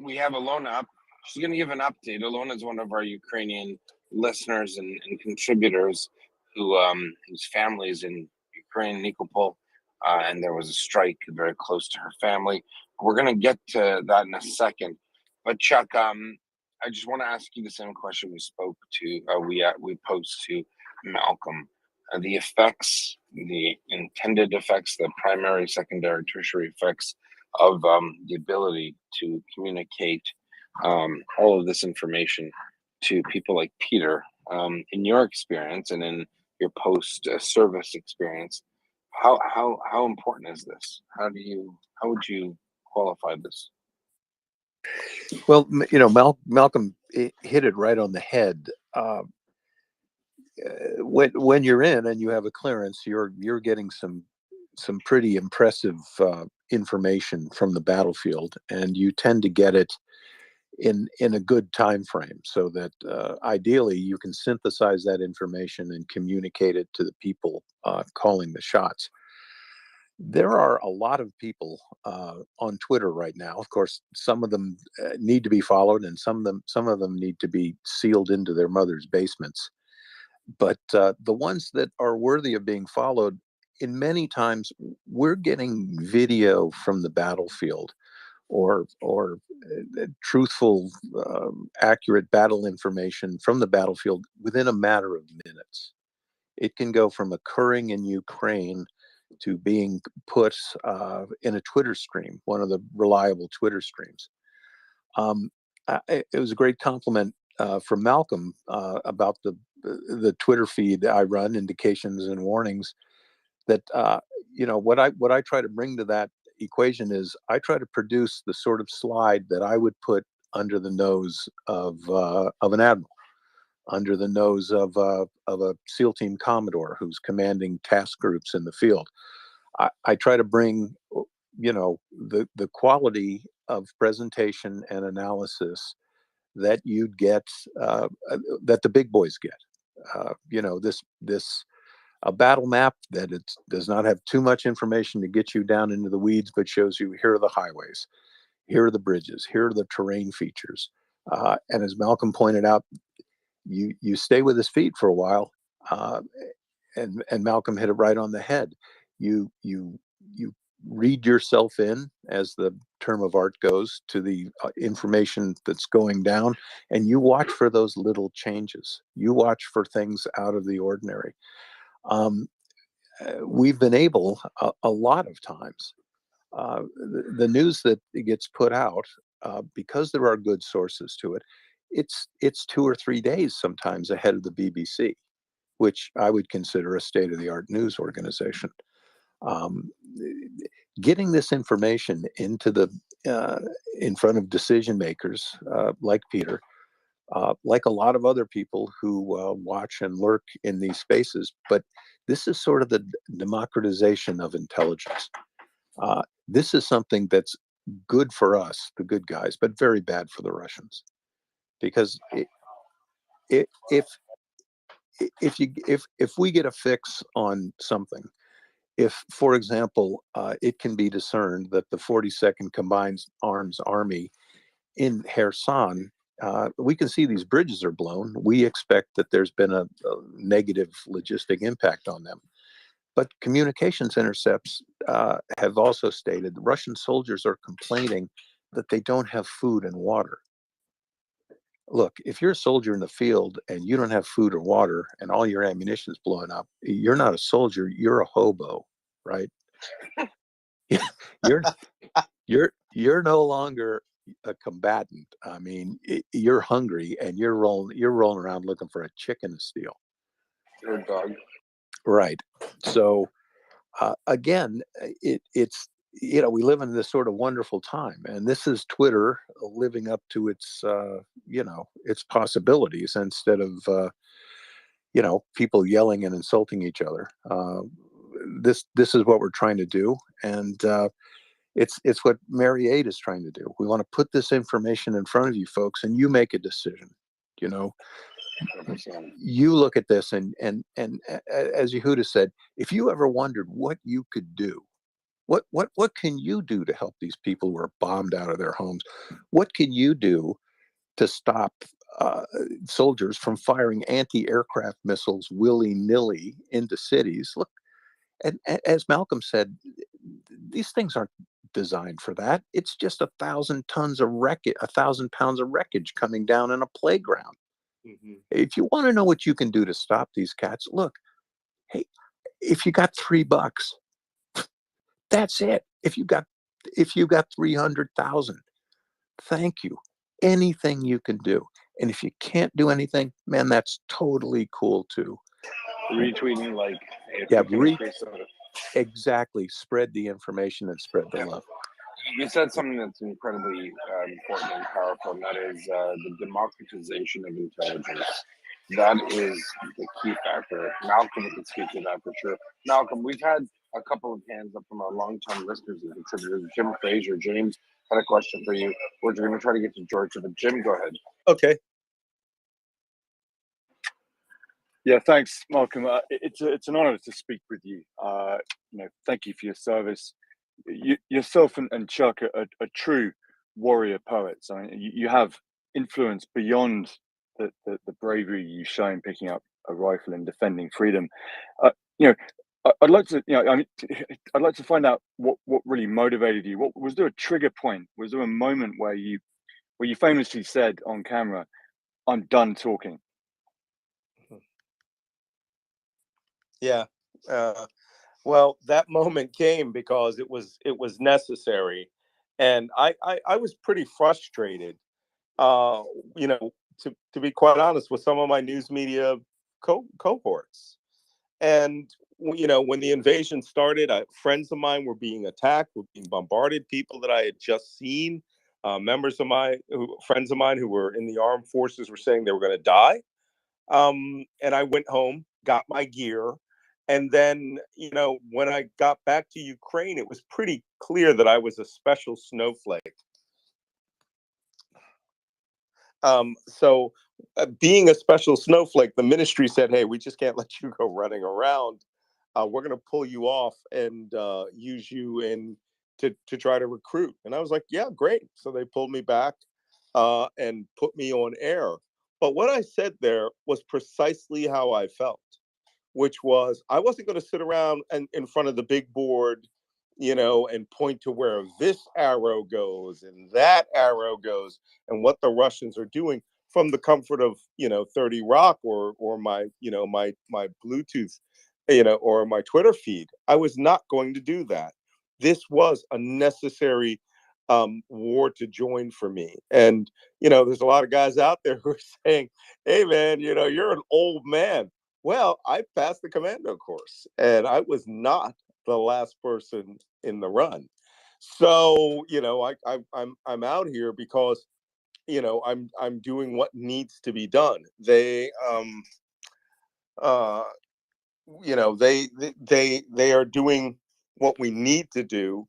Speaker 7: We have Alona up. She's going to give an update. Alona is one of our Ukrainian listeners and contributors whose family is in Ukraine, Nikopol, and there was a strike very close to her family. We're going to get to that in a second. But Chuck, I just want to ask you the same question we posed to Malcolm. The effects, the intended effects, the primary, secondary, tertiary effects of the ability to communicate all of this information to people like Peter. In your experience and in your post-service experience, how important is this? How would you qualify this?
Speaker 9: Well, Malcolm hit it right on the head. When you're in and you have a clearance, you're getting some pretty impressive information from the battlefield, and you tend to get it in a good time frame, so that ideally you can synthesize that information and communicate it to the people calling the shots. There are a lot of people on Twitter right now. Of course, some of them need to be followed, and some of them need to be sealed into their mother's basements. But the ones that are worthy of being followed, in many times, we're getting video from the battlefield, or truthful, accurate battle information from the battlefield within a matter of minutes. It can go from occurring in Ukraine to being put in a Twitter stream, one of the reliable Twitter streams. It was a great compliment from Malcolm about the Twitter feed that I run, Indications and Warnings, that what I try to bring to that equation is I try to produce the sort of slide that I would put under the nose of an admiral, under the nose of a SEAL team commodore who's commanding task groups in the field. I try to bring, the quality of presentation and analysis that you'd get, that the big boys get. A battle map that it does not have too much information to get you down into the weeds, but shows you, here are the highways, here are the bridges, here are the terrain features. And as Malcolm pointed out, you stay with his feet for a while, and Malcolm hit it right on the head. You read yourself in, as the term of art goes, to the information that's going down, and you watch for those little changes. You watch for things out of the ordinary. we've been able a lot of times. The news that gets put out, because there are good sources to it, it's 2 or 3 days sometimes ahead of the BBC, which I would consider a state-of-the-art news organization. Getting this information into the in front of decision makers like Peter, like a lot of other people who watch and lurk in these spaces, but this is sort of the democratization of intelligence. This is something that's good for us, the good guys, but very bad for the Russians, because if we get a fix on something, if, for example, it can be discerned that the 42nd Combined Arms Army in Kherson, we can see these bridges are blown. We expect that there's been a negative logistic impact on them. But communications intercepts have also stated the Russian soldiers are complaining that they don't have food and water. Look, if you're a soldier in the field and you don't have food or water and all your ammunition's blowing up, you're not a soldier, you're a hobo, right? you're no longer a combatant. I mean, you're hungry and you're rolling around looking for a chicken to steal.
Speaker 7: Or a dog.
Speaker 9: Right. So again, it's, you know, we live in this sort of wonderful time, and this is Twitter living up to its, you know, its possibilities instead of, you know, people yelling and insulting each other. This is what we're trying to do, and it's what MryiaReport is trying to do. We want to put this information in front of you folks, and you make a decision. You know, you look at this, and as Yehuda said, if you ever wondered what you could do, what can you do to help these people who are bombed out of their homes? What can you do to stop soldiers from firing anti-aircraft missiles willy-nilly into cities? Look, and as Malcolm said, these things aren't designed for that. It's just 1,000 tons of wreckage, 1,000 pounds of wreckage coming down in a playground. Mm-hmm. If you want to know what you can do to stop these cats, look, hey, if you got $3, that's it. If you got 300,000, thank you. Anything you can do. And if you can't do anything, man, that's totally cool too.
Speaker 7: Retweeting, like,
Speaker 9: yeah, exactly. Spread the information and spread the love.
Speaker 7: You said something that's incredibly important and powerful, and that is the democratization of intelligence. That is the key factor. Malcolm can speak to that for sure. Malcolm, we've had a couple of hands up from our longtime listeners and contributors. Jim Fraser, James had a question for you. We're going to try to get to Georgia, but Jim, go ahead.
Speaker 21: Okay.
Speaker 3: Yeah, thanks, Malcolm. It's an honor to speak with you. You know, thank you for your service. Yourself and Chuck are true warrior poets. I mean, you have influence beyond the bravery you've shown picking up a rifle and defending freedom. You know, I'd like to, you know, I'd like to find out what really motivated you. What was there a trigger point? Was there a moment where you famously said on camera, "I'm done talking"?
Speaker 21: Yeah. Well, that moment came because it was necessary, and I was pretty frustrated. You know, to be quite honest, with some of my news media cohorts, and you know, when the invasion started, friends of mine were being attacked, were being bombarded. People that I had just seen, friends of mine who were in the armed forces, were saying they were going to die. And I went home, got my gear. And then, you know, when I got back to Ukraine, it was pretty clear that I was a special snowflake. So being a special snowflake, the ministry said, hey, we just can't let you go running around. We're going to pull you off and use you to try to recruit. And I was like, yeah, great. So they pulled me back and put me on air. But what I said there was precisely how I felt, which was I wasn't going to sit around and in front of the big board, you know, and point to where this arrow goes and that arrow goes and what the Russians are doing from the comfort of, you know, 30 Rock or my, you know, my Bluetooth or my Twitter feed. I was not going to do that. This was a necessary war to join for me. And, there's a lot of guys out there who are saying, hey, man, you're an old man. Well, I passed the commando course and I was not the last person in the run. So, I'm out here because, I'm doing what needs to be done. They they are doing what we need to do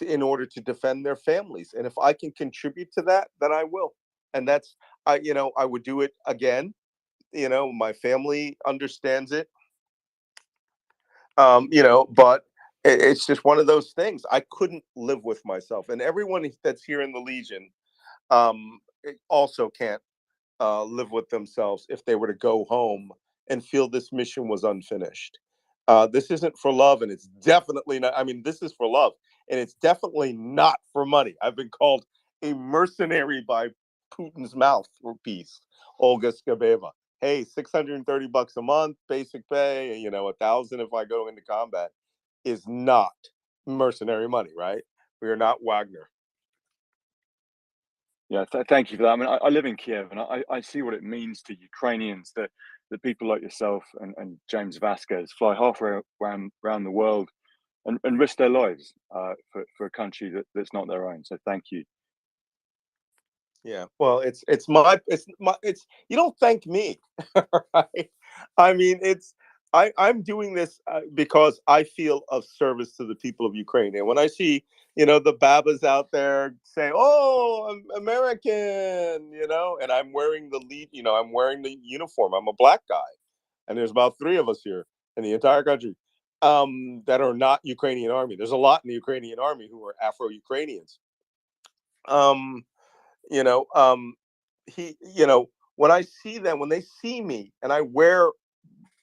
Speaker 21: in order to defend their families. And if I can contribute to that, then I will. And that's I would do it again. My family understands it. But it's just one of those things. I couldn't live with myself, and everyone that's here in the Legion also can't live with themselves if they were to go home and feel this mission was unfinished. This isn't for love, and it's definitely not. I mean, this is for love, and it's definitely not for money. I've been called a mercenary by Putin's mouthpiece, Olga Skabeva. Hey, $630 a month, basic pay, 1,000 if I go into combat, is not mercenary money, right? We are not Wagner.
Speaker 3: Yeah, thank you for that. I mean, I live in Kiev, and I see what it means to Ukrainians that people like yourself and James Vasquez fly halfway around the world and risk their lives for a country that's not their own. So thank you.
Speaker 21: Yeah, well, it's you don't thank me, right? I mean, I'm doing this because I feel of service to the people of Ukraine. And when I see, the Babas out there saying, "Oh, I'm American," and I'm wearing I'm wearing the uniform. I'm a black guy, and there's about 3 of us here in the entire country that are not Ukrainian army. There's a lot in the Ukrainian army who are Afro-Ukrainians. you know when I see them, when they see me and I wear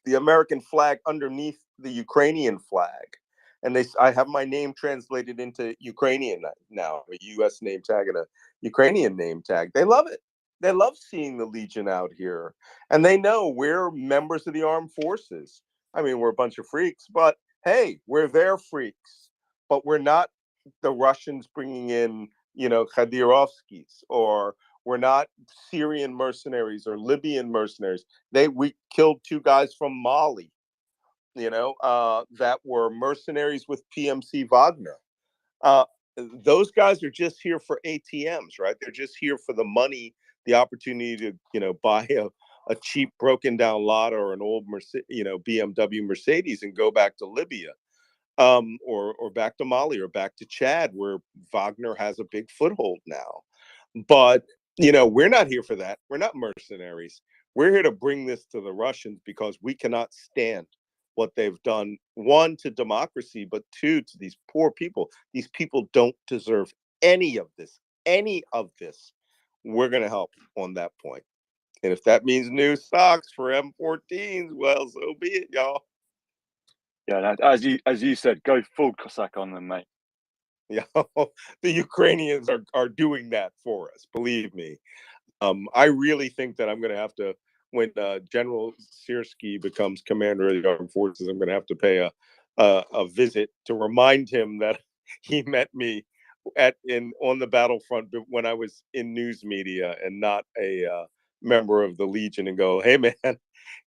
Speaker 21: the American flag underneath the Ukrainian flag, and I have my name translated into Ukrainian now, a US name tag and a Ukrainian name tag, they love it. They love seeing the Legion out here, and they know we're members of the armed forces. I mean, we're a bunch of freaks, but hey, we're their freaks. But we're not the Russians bringing in, Khadirovskis, or we're not Syrian mercenaries or Libyan mercenaries. We killed 2 guys from Mali, that were mercenaries with PMC Wagner. Those guys are just here for ATMs, right? They're just here for the money, the opportunity to, buy a cheap broken down lot or an old BMW Mercedes and go back to Libya, or back to Mali or back to Chad, where Wagner has a big foothold now. But we're not here for that. We're not mercenaries. We're here to bring this to the Russians because we cannot stand what they've done, 1, to democracy, but 2, to these poor people. These people don't deserve any of this. We're going to help on that point. And if that means new socks for M14s, well, so be it, y'all.
Speaker 3: Yeah, as you said, go full Cossack on them, mate.
Speaker 21: Yeah, the Ukrainians are doing that for us. Believe me. I really think that I'm going to have to, when General Sirski becomes commander of the armed forces, I'm going to have to pay a visit to remind him that he met me on the battlefront when I was in news media and not a member of the Legion, and go, hey man,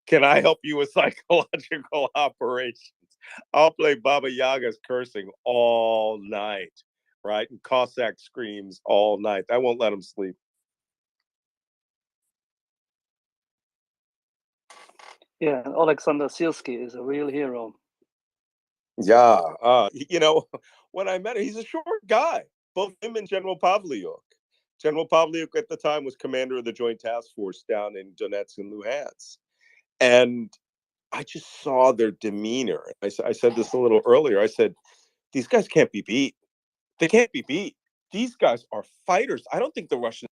Speaker 21: can I help you with psychological operations? I'll play Baba Yaga's cursing all night, right? And Cossack screams all night. I won't let him sleep.
Speaker 13: Yeah, Alexander Sirski is a real hero.
Speaker 21: Yeah, when I met him, he's a short guy. Both him and General Pavlyuk. General Pavlyuk at the time was commander of the Joint Task Force down in Donetsk and Luhansk. And I just saw their demeanor. I said this a little earlier. I said, these guys can't be beat. They can't be beat. These guys are fighters. I don't think the Russians.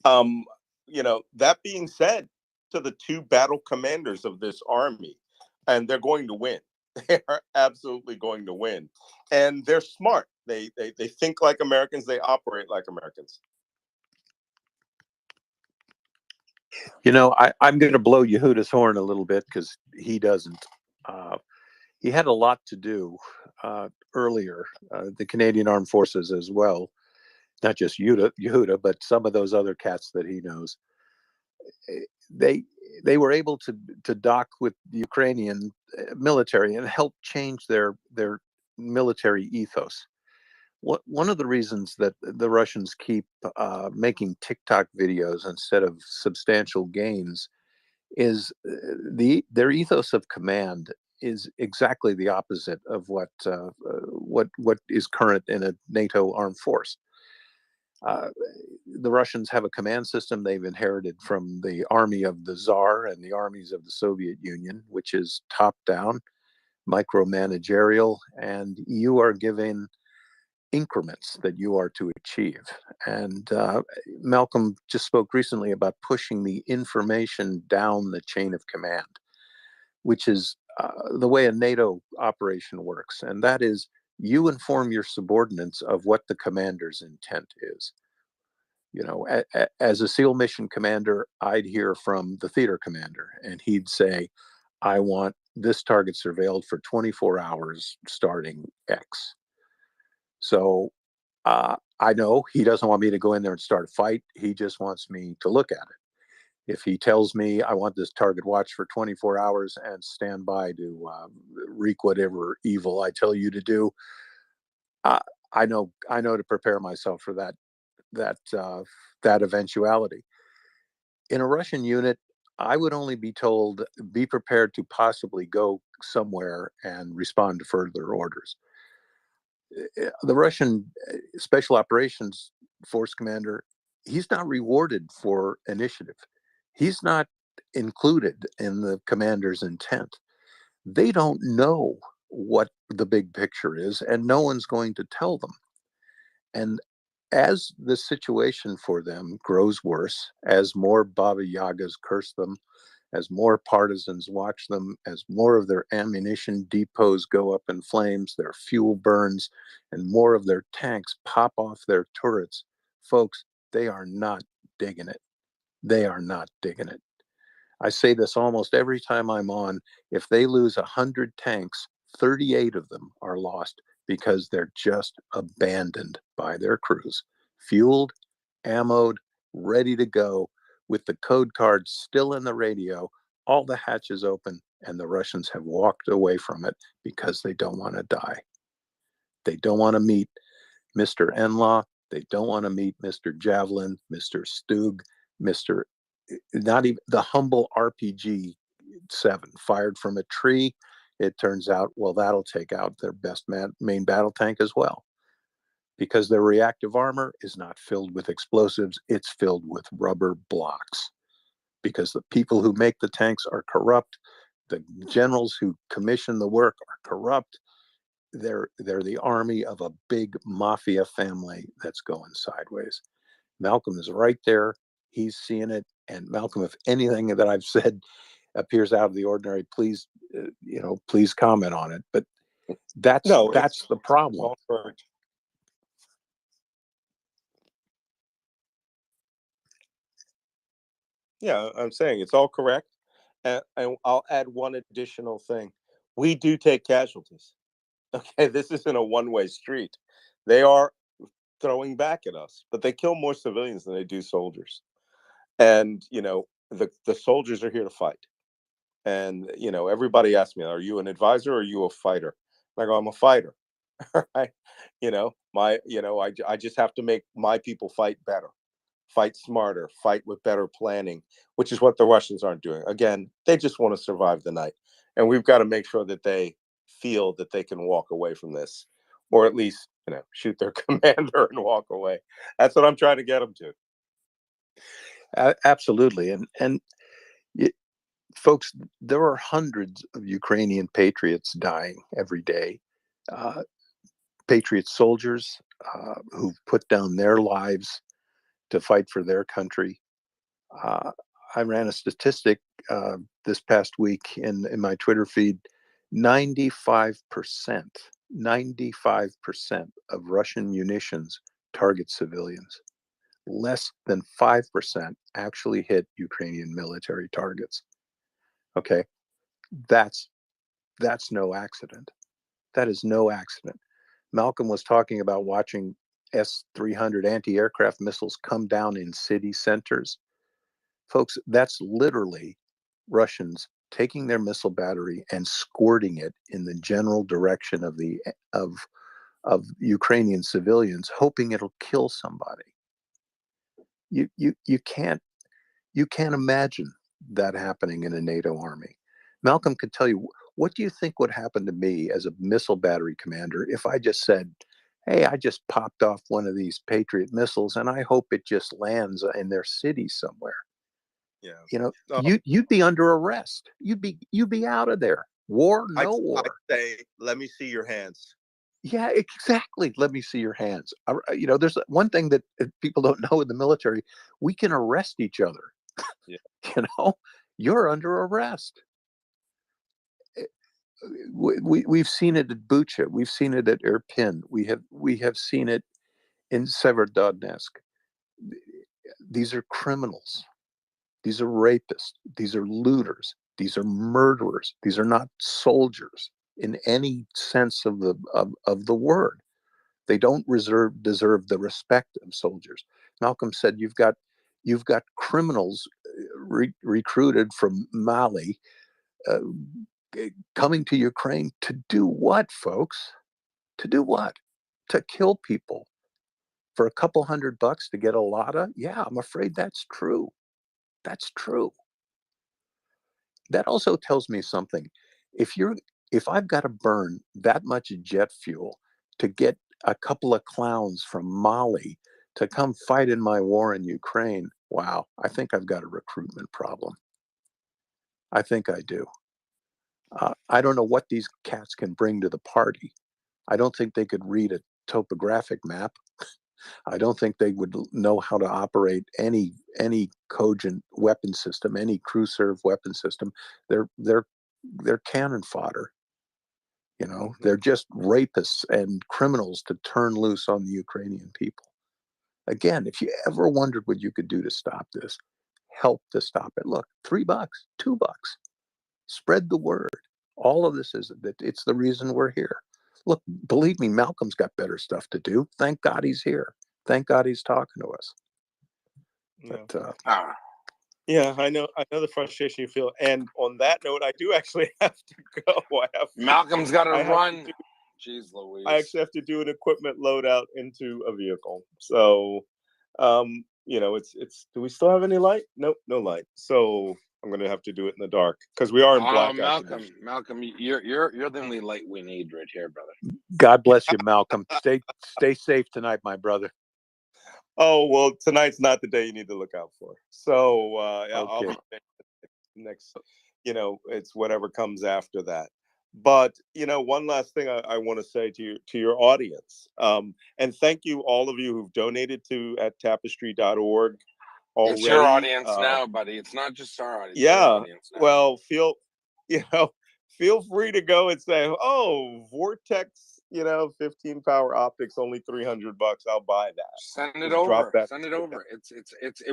Speaker 21: That being said, to the 2 battle commanders of this army, and they're going to win. They are absolutely going to win. And they're smart. They think like Americans. They operate like Americans.
Speaker 9: You know, I'm going to blow Yehuda's horn a little bit because he doesn't. He had a lot to do earlier. The Canadian Armed Forces as well, not just Yehuda, but some of those other cats that he knows. They were able to dock with the Ukrainian military and help change their military ethos. One of the reasons that the Russians keep making TikTok videos instead of substantial gains is their ethos of command is exactly the opposite of what is current in a NATO armed force. The Russians have a command system they've inherited from the army of the Tsar and the armies of the Soviet Union, which is top down, micromanagerial, and you are given increments that you are to achieve. And Malcolm just spoke recently about pushing the information down the chain of command, which is the way a NATO operation works. And that is, you inform your subordinates of what the commander's intent is. You know, as a SEAL mission commander, I'd hear from the theater commander, and he'd say, I want this target surveilled for 24 hours starting X. So I know he doesn't want me to go in there and start a fight. He just wants me to look at it. If he tells me I want this target watched for 24 hours and stand by to wreak whatever evil I tell you to do, I know to prepare myself for that eventuality. In a Russian unit, I would only be told, be prepared to possibly go somewhere and respond to further orders. The Russian Special Operations Force commander, he's not rewarded for initiative. He's not included in the commander's intent. They don't know what the big picture is, and no one's going to tell them. And as the situation for them grows worse, as more Baba Yagas curse them, as more partisans watch them, as more of their ammunition depots go up in flames, their fuel burns, and more of their tanks pop off their turrets, folks, they are not digging it. They are not digging it. I say this almost every time I'm on. If they lose 100 tanks, 38 of them are lost because they're just abandoned by their crews, fueled, ammoed, ready to go, with the code card still in the radio, all the hatches open, and the Russians have walked away from it because they don't want to die. They don't want to meet Mr. Enlaw. They don't want to meet Mr. Javelin, Mr. Stug, Mr. Not even the humble RPG 7 fired from a tree. It turns out, well, that'll take out their best main battle tank as well, because their reactive armor is not filled with explosives. It's filled with rubber blocks, because the people who make the tanks are corrupt. The generals who commission the work are corrupt. They're the army of a big mafia family that's going sideways. Malcolm is right there. He's seeing it. And Malcolm, if anything that I've said appears out of the ordinary, please, please comment on it. But that's the problem.
Speaker 21: Yeah, I'm saying it's all correct. And I'll add one additional thing. We do take casualties. Okay, this isn't a one-way street. They are throwing back at us, but they kill more civilians than they do soldiers. And, the soldiers are here to fight. And, everybody asks me, are you an advisor or are you a fighter? I go, I'm a fighter. Right? I just have to make my people fight better, fight smarter, fight with better planning, which is what the Russians aren't doing. Again, they just want to survive the night. And we've got to make sure that they feel that they can walk away from this, or at least, shoot their commander and walk away. That's what I'm trying to get them to.
Speaker 9: Absolutely. And folks, there are hundreds of Ukrainian patriots dying every day. Patriot soldiers who've put down their lives to fight for their country. I ran a statistic this past week in my Twitter feed. 95% of Russian munitions target civilians. less than 5% actually hit Ukrainian military targets. Okay, that's no accident. That is no accident. Malcolm was talking about watching S-300 anti-aircraft missiles come down in city centers. Folks, that's literally Russians taking their missile battery and squirting it in the general direction of the of Ukrainian civilians, hoping it'll kill somebody. You can't imagine that happening in a NATO army. Malcolm could tell you, what do you think would happen to me as a missile battery commander if I just said, hey, I just popped off one of these Patriot missiles and I hope it just lands in their city somewhere?
Speaker 1: Yeah.
Speaker 9: You know, you'd be under arrest. You'd be out of there. War, no war.
Speaker 1: I'd say, let me see your hands.
Speaker 9: Yeah, exactly. Let me see your hands. You know, there's one thing that people don't know in the military: we can arrest each other.
Speaker 1: Yeah.
Speaker 9: You know, you're under arrest. We've seen it at Bucha. We've seen it at Irpin. We have seen it in Severodonetsk. These are criminals. These are rapists. These are looters. These are murderers. These are not soldiers in any sense of the word. They don't deserve the respect of soldiers. Malcolm said you've got criminals recruited from Mali coming to Ukraine to do what, folks? To do what? To kill people for a couple $100 to get a lotta? Yeah, I'm afraid that's true. That's true. That also tells me something. If I've got to burn that much jet fuel to get a couple of clowns from Mali to come fight in my war in Ukraine, wow, I think I've got a recruitment problem. I think I do. I don't know what these cats can bring to the party. I don't think they could read a topographic map. I don't think they would know how to operate any cogent weapon system, any crew serve weapon system. They're cannon fodder. You know, they're just rapists and criminals to turn loose on the Ukrainian people. Again, if you ever wondered what you could do to stop this, help to stop it. Look, $3, $2. Spread the word. All of this is that it's the reason we're here. Look, believe me, Malcolm's got better stuff to do. Thank God he's here. Thank God he's talking to us. But,
Speaker 21: yeah, I know the frustration you feel. And on that note, I do actually have to go.
Speaker 7: Malcolm's got to run. Jeez Louise.
Speaker 21: I actually have to do an equipment loadout into a vehicle. So, you know, it's. Do we still have any light? Nope, no light. So I'm gonna have to do it in the dark because we are in blackout.
Speaker 7: Malcolm, you're the only light we need right here, brother.
Speaker 9: God bless you, Malcolm. Stay safe tonight, my brother.
Speaker 21: Oh, well, tonight's not the day you need to look out for. So I'll be next, you know, it's whatever comes after that. But, you know, one last thing I want to say to your audience. And thank you, all of you who've donated at tapestry.org already.
Speaker 7: It's your audience now, buddy. It's not just our audience.
Speaker 21: Yeah.
Speaker 7: Audience now.
Speaker 21: Well, feel free to go and say, oh, Vortex, you know, 15 power optics, only $300. I'll buy that.
Speaker 7: Send it over. Send it over.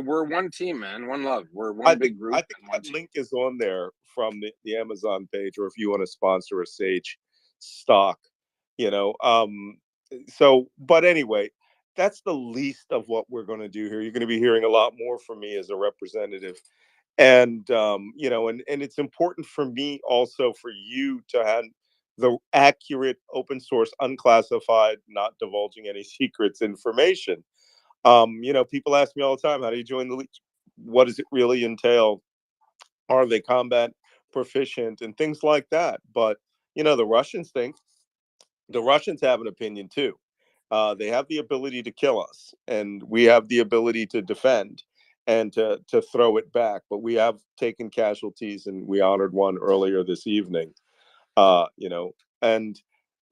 Speaker 7: We're one team, man. One love. We're one big group.
Speaker 21: I think that link is on there from the Amazon page, or if you want to sponsor a Sage stock, you know. But anyway, that's the least of what we're going to do here. You're going to be hearing a lot more from me as a representative. And, you know, and it's important for me also for you to have the accurate, open source, unclassified, not divulging any secrets information. You know, people ask me all the time, how do you join the Legion? What does it really entail? Are they combat proficient and things like that? But, you know, the Russians have an opinion too. They have the ability to kill us, and we have the ability to defend and to throw it back. But we have taken casualties, and we honored one earlier this evening. You know, and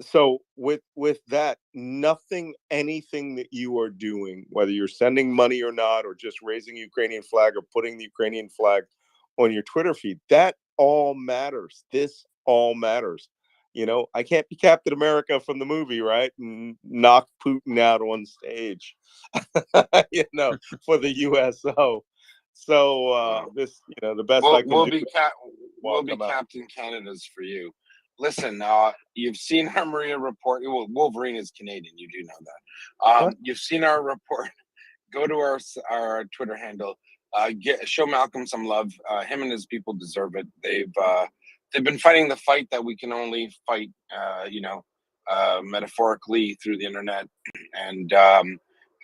Speaker 21: so with that, anything that you are doing, whether you're sending money or not, or just raising the Ukrainian flag or putting the Ukrainian flag on your Twitter feed, that all matters. This all matters. I can't be Captain America from the movie, right? And knock Putin out on stage, for the USO. So this, the best I can
Speaker 7: We'll
Speaker 21: do.
Speaker 7: be we'll be Captain Canada's for you. Listen, you've seen our Maria report. Well, Wolverine is Canadian. You do know that. You've seen our report. Go to our Twitter handle. Show Malcolm some love. Him and his people deserve it. They've been fighting the fight that we can only fight, metaphorically through the internet and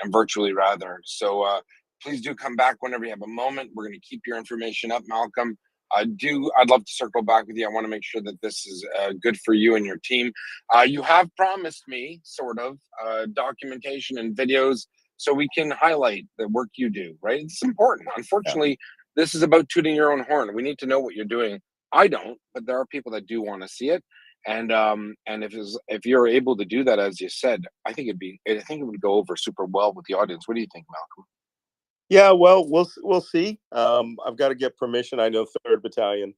Speaker 7: virtually rather. So please do come back whenever you have a moment. We're going to keep your information up, Malcolm. I'd love to circle back with you. I want to make sure that this is good for you and your team. You have promised me sort of documentation and videos so we can highlight the work you do, right? It's important. Unfortunately, this is about tooting your own horn. We need to know what you're doing. I don't, but there are people that do want to see it. And if you're able to do that, as you said, I think it would go over super well with the audience. What do you think, Malcolm?
Speaker 21: Yeah, well, we'll see. I've got to get permission. I know 3rd Battalion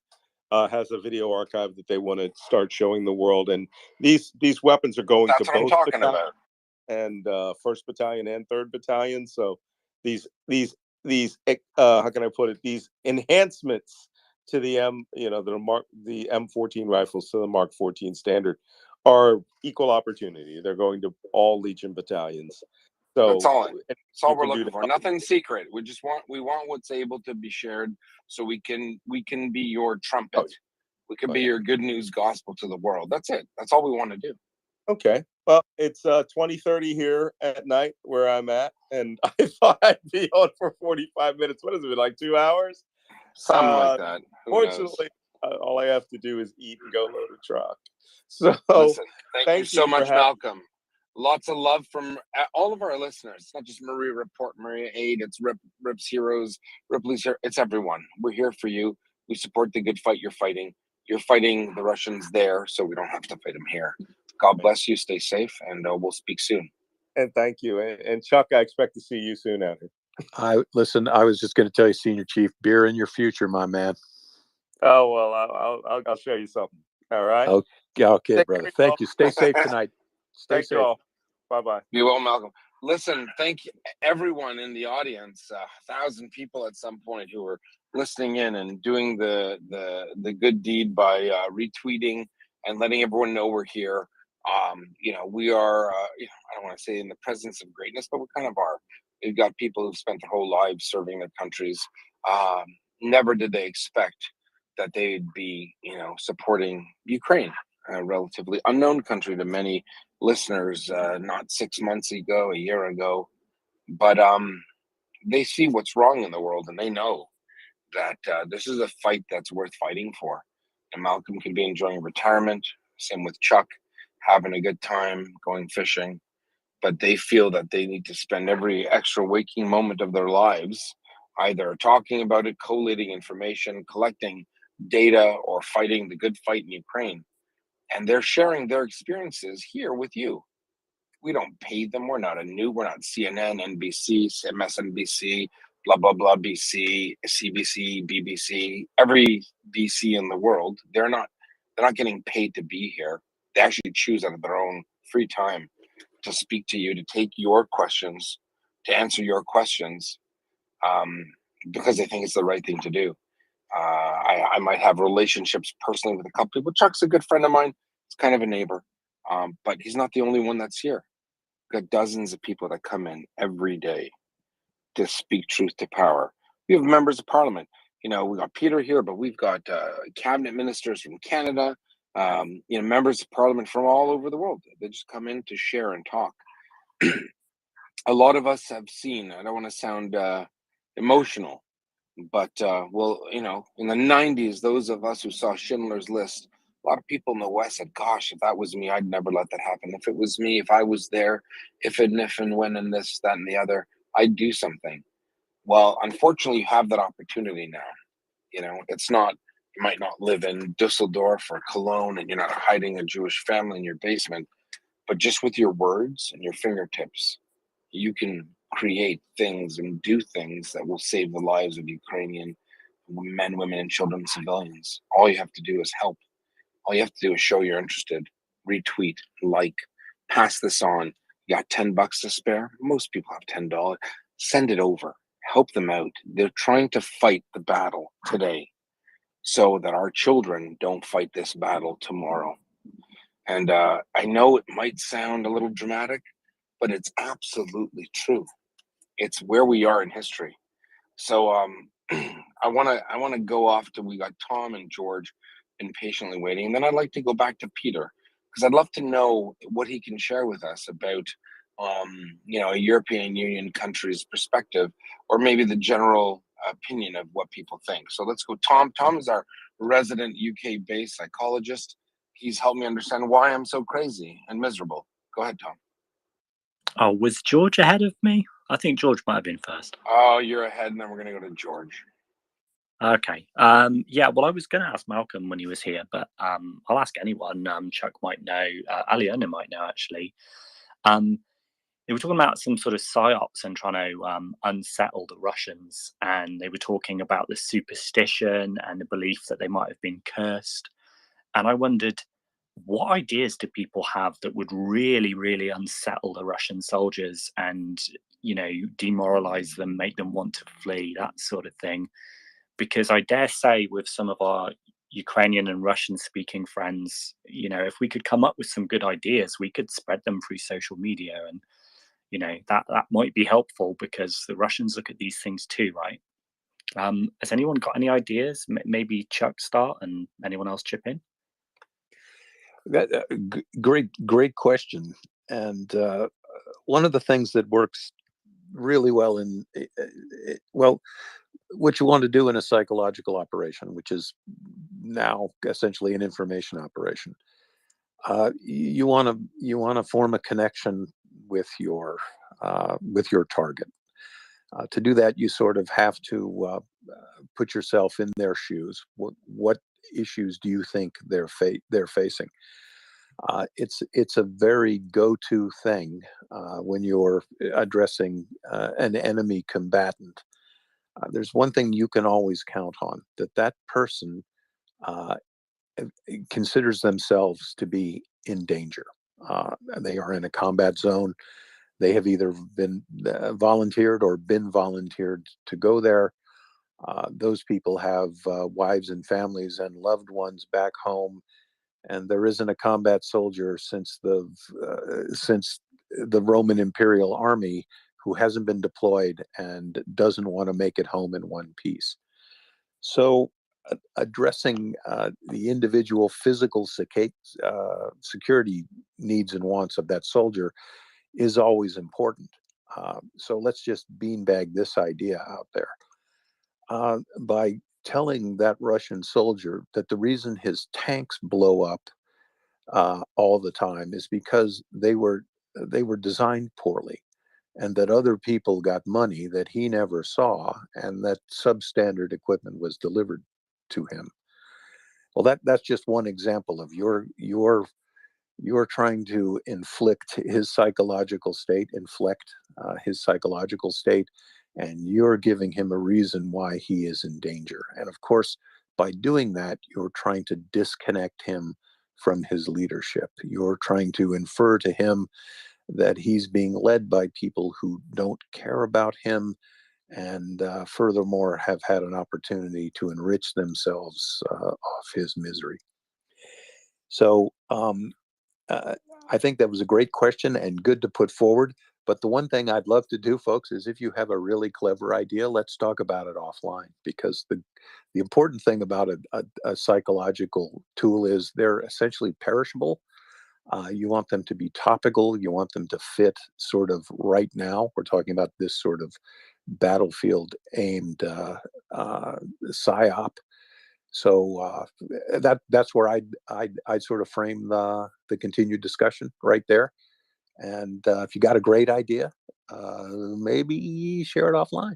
Speaker 21: has a video archive that they want to start showing the world, and these weapons are going
Speaker 7: That's
Speaker 21: to
Speaker 7: what I'm
Speaker 21: both
Speaker 7: talking about.
Speaker 21: and 1st Battalion and 3rd Battalion. So these how can I put it? These enhancements to the the M14 rifles to the Mark 14 standard are equal opportunity. They're going to all Legion battalions. So
Speaker 7: That's all we're looking
Speaker 21: that.
Speaker 7: for. Nothing secret. We want what's able to be shared, so we can be your trumpet. We can be your good news gospel to the world. That's it. That's all we want to do.
Speaker 21: Okay. Well, it's 20:30 here at night where I'm at, and I thought I'd be on for 45 minutes. What is it, like 2 hours?
Speaker 7: Something like that.
Speaker 21: Fortunately, all I have to do is eat and go load a truck. So
Speaker 7: listen, thank you so much,
Speaker 21: for
Speaker 7: Malcolm. Lots of love from all of our listeners. It's not just Maria Report, Maria Aid. It's Rip's Heroes, Ripley's here. It's everyone. We're here for you. We support the good fight you're fighting. You're fighting the Russians there, so we don't have to fight them here. God bless you. Stay safe, and we'll speak soon.
Speaker 21: And thank you. And Chuck, I expect to see you soon out here.
Speaker 9: I was just going to tell you, Senior Chief, beer in your future, my man.
Speaker 21: Oh, well, I'll show you something. All right.
Speaker 9: Okay, brother. Thank you. Stay safe tonight. Stay
Speaker 21: Thank
Speaker 9: safe.
Speaker 21: you all. Bye-bye.
Speaker 7: Be well, Malcolm. Listen, thank you, everyone in the audience. 1,000 people at some point who were listening in and doing the good deed by retweeting and letting everyone know we're here. We are. I don't want to say in the presence of greatness, but we kind of are. We've got people who've spent their whole lives serving their countries. Never did they expect that they'd be, supporting Ukraine, a relatively unknown country to many listeners, not 6 months ago, a year ago, but they see what's wrong in the world, and they know that this is a fight that's worth fighting for. And Malcolm could be enjoying retirement, same with Chuck, having a good time, going fishing, but they feel that they need to spend every extra waking moment of their lives either talking about it, collating information, collecting data, or fighting the good fight in Ukraine. And they're sharing their experiences here with you. We don't pay them. We're not we're not CNN, NBC, MSNBC, blah, blah, blah, BC, CBC, BBC, every BC in the world. They're not getting paid to be here. They actually choose out of their own free time to speak to you, to take your questions, to answer your questions, because they think it's the right thing to do. I might have relationships personally with a couple people. Chuck's a good friend of mine. He's kind of a neighbor, but he's not the only one that's here. We've got dozens of people that come in every day to speak truth to power. We have members of parliament. We got Peter here, but we've got cabinet ministers from Canada, members of parliament from all over the world. They just come in to share and talk. A lot of us have seen, I don't want to sound emotional, but in the 90s, those of us who saw Schindler's List, a lot of people in the West said, gosh, if that was me, I'd never let that happen. If it was me, if I was there, if and when and this, that, and the other, I'd do something. Well, unfortunately, you have that opportunity now. It's not, you might not live in Dusseldorf or Cologne and you're not hiding a Jewish family in your basement, but just with your words and your fingertips, you can create things and do things that will save the lives of Ukrainian men, women, and children, civilians. All you have to do is help. All you have to do is show you're interested, retweet, like, pass this on. You got $10 to spare? Most people have $10. Send it over. Help them out. They're trying to fight the battle today so that our children don't fight this battle tomorrow. And I know it might sound a little dramatic, but it's absolutely true. It's where we are in history. So I wanna go off to, we got Tom and George impatiently waiting, and then I'd like to go back to Peter, because I'd love to know what he can share with us about a European Union country's perspective, or maybe the general opinion of what people think. So let's go. Tom is our resident UK based psychologist. He's helped me understand why I'm so crazy and miserable. Go ahead, Tom.
Speaker 12: Oh, was George ahead of me? I think George might have been first.
Speaker 7: Oh, you're ahead, and then we're going to go to George.
Speaker 12: Okay. Yeah, well, I was going to ask Malcolm when he was here, but I'll ask anyone. Chuck might know. Aliona might know, actually. They were talking about some sort of psyops and trying to unsettle the Russians. And they were talking about the superstition and the belief that they might have been cursed. And I wondered, what ideas do people have that would really, really unsettle the Russian soldiers and, demoralize them, make them want to flee, that sort of thing? Because I dare say with some of our Ukrainian and Russian speaking friends, if we could come up with some good ideas, we could spread them through social media, and that might be helpful because the Russians look at these things too, right? Has anyone got any ideas? Maybe Chuck start and anyone else chip in.
Speaker 9: Great question. And one of the things that works really well what you want to do in a psychological operation, which is now essentially an information operation, you want to form a connection with your target. To do that, you sort of have to put yourself in their shoes. What issues do you think they're facing? It's a very go-to thing when you're addressing an enemy combatant. There's one thing you can always count on, that person considers themselves to be in danger. They are in a combat zone. They have either been volunteered or been volunteered to go there. Those people have wives and families and loved ones back home, and there isn't a combat soldier since the Roman Imperial Army who hasn't been deployed and doesn't want to make it home in one piece. So addressing the individual physical security needs and wants of that soldier is always important. So let's just beanbag this idea out there. By telling that Russian soldier that the reason his tanks blow up all the time is because they were designed poorly, and that other people got money that he never saw, and that substandard equipment was delivered to him. Well, that's just one example of you're trying to inflict his psychological state, and you're giving him a reason why he is in danger. And of course, by doing that, you're trying to disconnect him from his leadership. You're trying to infer to him that he's being led by people who don't care about him, and furthermore have had an opportunity to enrich themselves off his misery. So I think that was a great question and good to put forward. But the one thing I'd love to do, folks, is if you have a really clever idea, let's talk about it offline, because the important thing about a psychological tool is they're essentially perishable. You want them to be topical. You want them to fit sort of right now. We're talking about this sort of battlefield aimed psyop. So that's where I'd sort of frame the continued discussion right there. And if you got a great idea, maybe share it offline.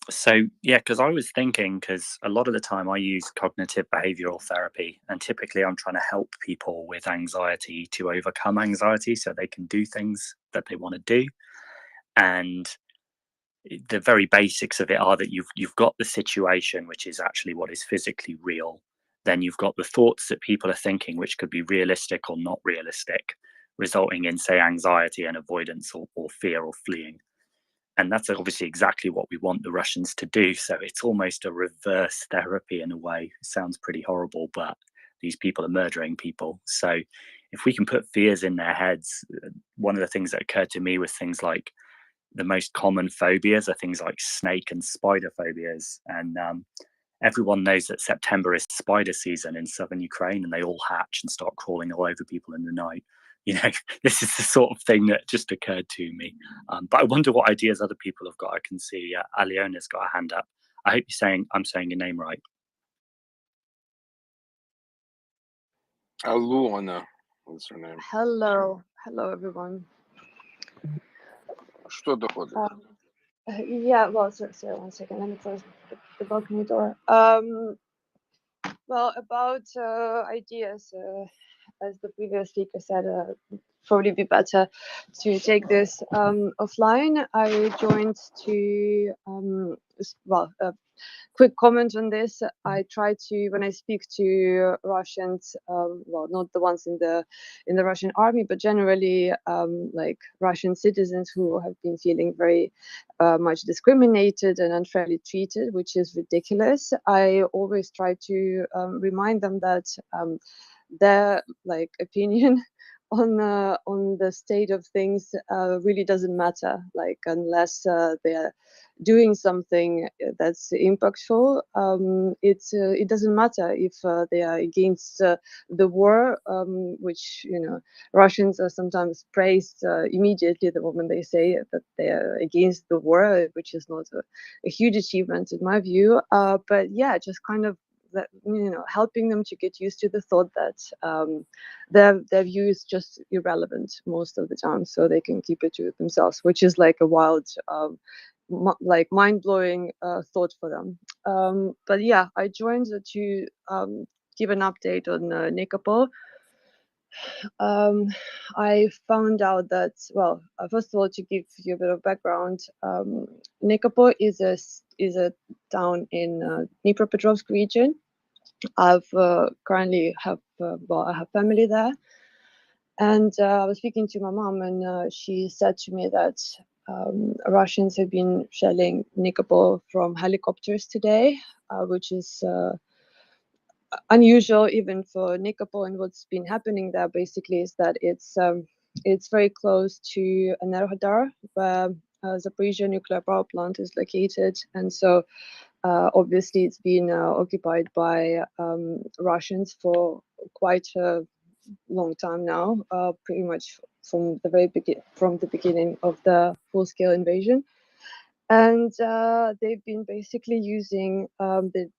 Speaker 12: So, yeah, because I was thinking, because a lot of the time I use cognitive behavioral therapy, and typically I'm trying to help people with anxiety to overcome anxiety so they can do things that they want to do. And the very basics of it are that you've got the situation, which is actually what is physically real, then you've got the thoughts that people are thinking, which could be realistic or not realistic, resulting in, say, anxiety and avoidance or fear or fleeing. And that's obviously exactly what we want the Russians to do. So it's almost a reverse therapy in a way. It sounds pretty horrible, but these people are murdering people. So if we can put fears in their heads, one of the things that occurred to me was things like the most common phobias are things like snake and spider phobias. And everyone knows that September is spider season in southern Ukraine, and they all hatch and start crawling all over people in the night. You know, this is the sort of thing that just occurred to me. But I wonder what ideas other people have got. I can see Aliona's got a hand up. I hope I'm saying your name right.
Speaker 7: Aluna, what's her name?
Speaker 15: Hello everyone.
Speaker 7: Что доходит?
Speaker 15: Yeah, well, sorry, 1 second. Let me close the balcony door. Well, about ideas, as the previous speaker said, probably be better to take this offline. I joined to quick comment on this. I try to, when I speak to Russians, well, not the ones in the Russian army, but generally like Russian citizens who have been feeling very much discriminated and unfairly treated, which is ridiculous. I always try to remind them that their like opinion on the state of things really doesn't matter, like unless they're doing something that's impactful. It doesn't matter if they are against the war, which, you know, Russians are sometimes praised immediately the moment they say that they are against the war, which is not a huge achievement in my view. But yeah, just kind of that, you know, helping them to get used to the thought that their view is just irrelevant most of the time, so they can keep it to themselves, which is like a wild like mind-blowing thought for them. But yeah, I joined to give an update on Nikopol. I found out that, well, first of all, to give you a bit of background, Nikopol is a town in Dnipropetrovsk region. I've currently have I have family there, and I was speaking to my mom, and she said to me that Russians have been shelling Nikopol from helicopters today, which is unusual even for Nikopol. And what's been happening there basically is that it's very close to Enerhodar, where Zaporizhzhia nuclear power plant is located, and so obviously it's been occupied by Russians for quite a long time now, pretty much from the beginning of the full-scale invasion. And they've been basically using the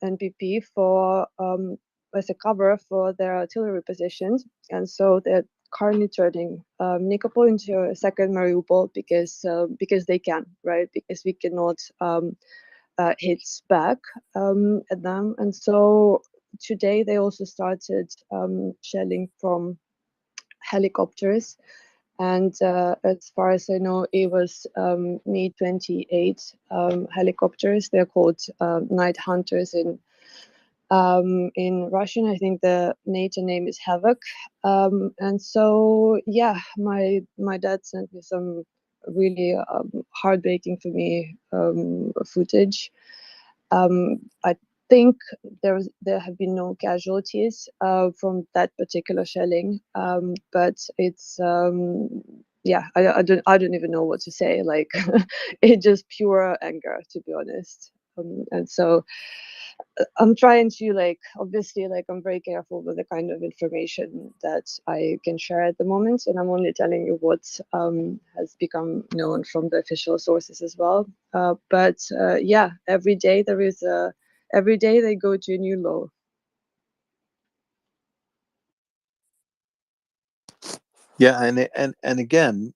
Speaker 15: NPP for as a cover for their artillery positions, and so they're currently turning Nikopol into a second Mariupol because they can, right? Because we cannot hit back at them, and so today they also started shelling from helicopters. And as far as I know, it was Mi-28 helicopters. They're called Night Hunters in Russian. I think the NATO name is Havoc. And so, yeah, my dad sent me some really heartbreaking for me footage. I think there have been no casualties from that particular shelling, but it's yeah, I don't even know what to say. Like it's just pure anger, to be honest. And so I'm trying to, like, obviously, like, I'm very careful with the kind of information that I can share at the moment, and I'm only telling you what has become known from the official sources as well. But yeah, every day they go to a new low.
Speaker 9: Yeah, and again,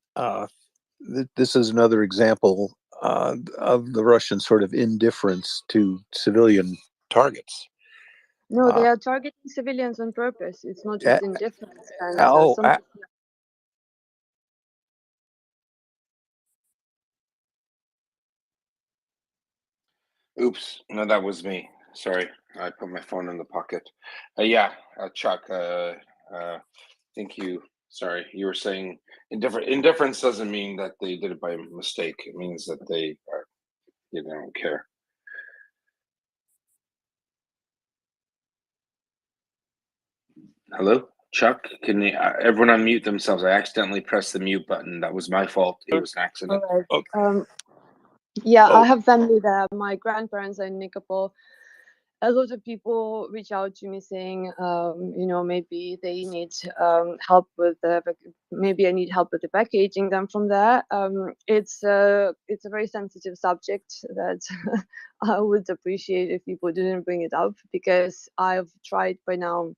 Speaker 9: this is another example of the Russian sort of indifference to civilian targets.
Speaker 15: No, they are targeting civilians on purpose. It's not just indifference. And
Speaker 7: Oops, no, that was me. Sorry, I put my phone in the pocket. Yeah, Chuck. Thank you. Sorry, you were saying indifference doesn't mean that they did it by mistake. It means that they don't care. Hello, Chuck. Can everyone unmute themselves? I accidentally pressed the mute button. That was my fault. It was an accident.
Speaker 15: All right.
Speaker 7: Okay.
Speaker 15: Yeah, I
Speaker 7: Oh.
Speaker 15: have family there. My grandparents are in Nikopol. A lot of people reach out to me saying, maybe they need help with maybe I need help with evacuating them from there. It's a very sensitive subject that I would appreciate if people didn't bring it up, because I've tried by now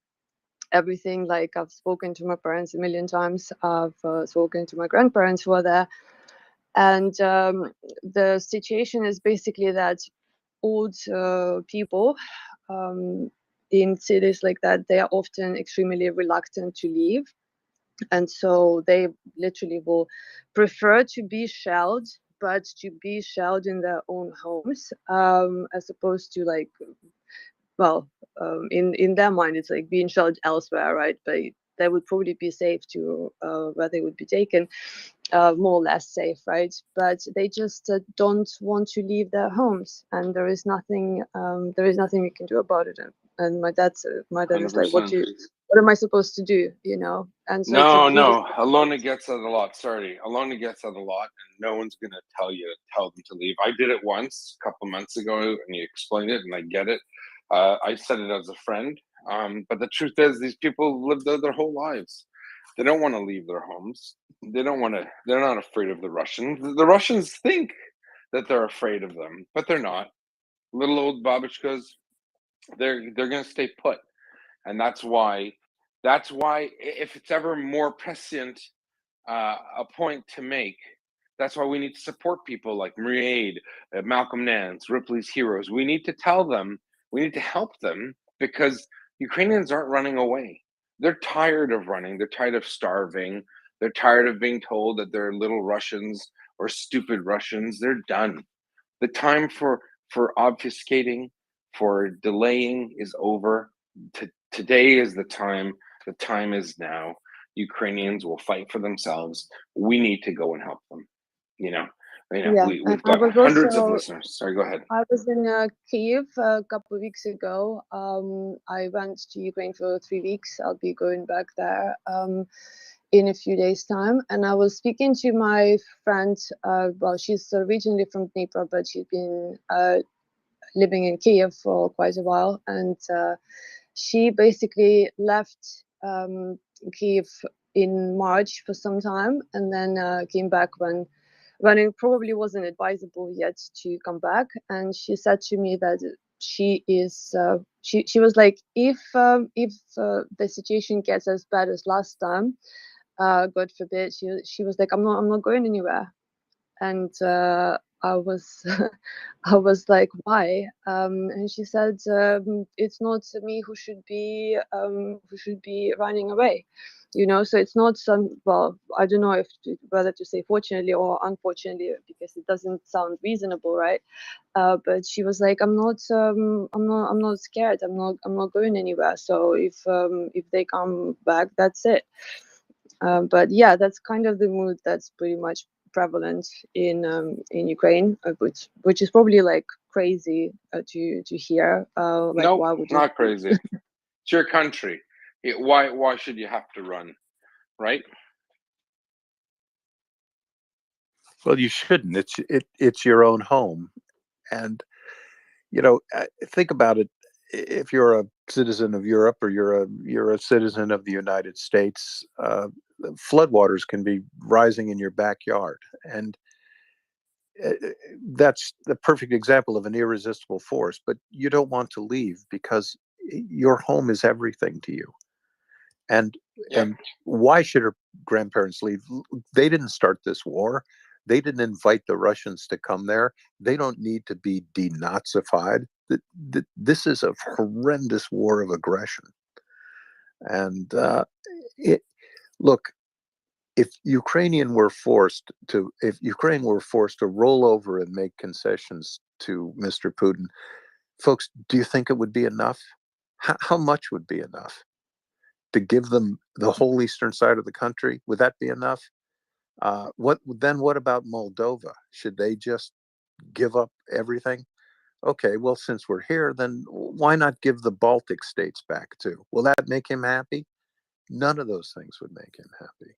Speaker 15: everything. Like, I've spoken to my parents a million times. I've spoken to my grandparents who are there. And the situation is basically that old people in cities like that, they are often extremely reluctant to leave. And so they literally will prefer to be shelled, but to be shelled in their own homes, as opposed to in their mind, it's like being shelled elsewhere, right? But they would probably be safe to where they would be taken, more or less safe, right? But they just don't want to leave their homes, and there is nothing we can do about it. And my dad is like, what am I supposed to do? And so
Speaker 7: No. Alona gets that a lot. Sorry, Alona gets that a lot, and no one's gonna tell them to leave. I did it once a couple months ago, and you explained it, and I get it. I said it as a friend, but the truth is, these people live their whole lives. They don't want to leave their homes. They don't want to. They're not afraid of the Russians. The Russians think that they're afraid of them, but they're not. Little old babushkas, they're going to stay put, and that's why if it's ever more prescient, a point to make, that's why we need to support people like MryiaReport, Malcolm Nance, Ripley's Heroes. We need to tell them, we need to help them, because Ukrainians aren't running away. They're tired of running. They're tired of starving. They're tired of being told that they're little Russians or stupid Russians. They're done. The time for obfuscating, for delaying is over. Today is the time. The time is now. Ukrainians will fight for themselves. We need to go and help them.
Speaker 15: Yeah,
Speaker 7: We've got hundreds of listeners. Sorry, go ahead.
Speaker 15: I was in Kyiv a couple of weeks ago. I went to Ukraine for 3 weeks. I'll be going back there in a few days' time. And I was speaking to my friend. She's originally from Dnipro, but she's been living in Kyiv for quite a while. And she basically left Kyiv in March for some time, and then came back when it probably wasn't advisable yet to come back. And she said to me that she is she was like, if the situation gets as bad as last time, God forbid, she was like, I'm not going anywhere. And I was I was like, why? And she said, it's not me who should be running away. So it's not I don't know whether to say fortunately or unfortunately, because it doesn't sound reasonable, right? But she was like, I'm not scared. I'm not going anywhere. So if they come back, that's it. But yeah, that's kind of the mood that's pretty much prevalent in Ukraine, which is probably like crazy to hear.
Speaker 7: Nope,
Speaker 15: why would
Speaker 7: not crazy. It's your country. Why should you have to run, right?
Speaker 9: Well, you shouldn't. It's your own home, and think about it. If you're a citizen of Europe or you're a citizen of the United States, floodwaters can be rising in your backyard, and that's the perfect example of an irresistible force. But you don't want to leave because your home is everything to you. And why should her grandparents leave? They didn't start this war. They didn't invite the Russians to come there. They don't need to be denazified. This is a horrendous war of aggression. And look, if Ukraine were forced to roll over and make concessions to Mr. Putin, Folks, do you think it would be enough? How much would be enough? To give them the whole eastern side of the country? Would that be enough? What about Moldova? Should they just give up everything? Okay, well, since we're here, then why not give the Baltic states back too? Will that make him happy? None of those things would make him happy.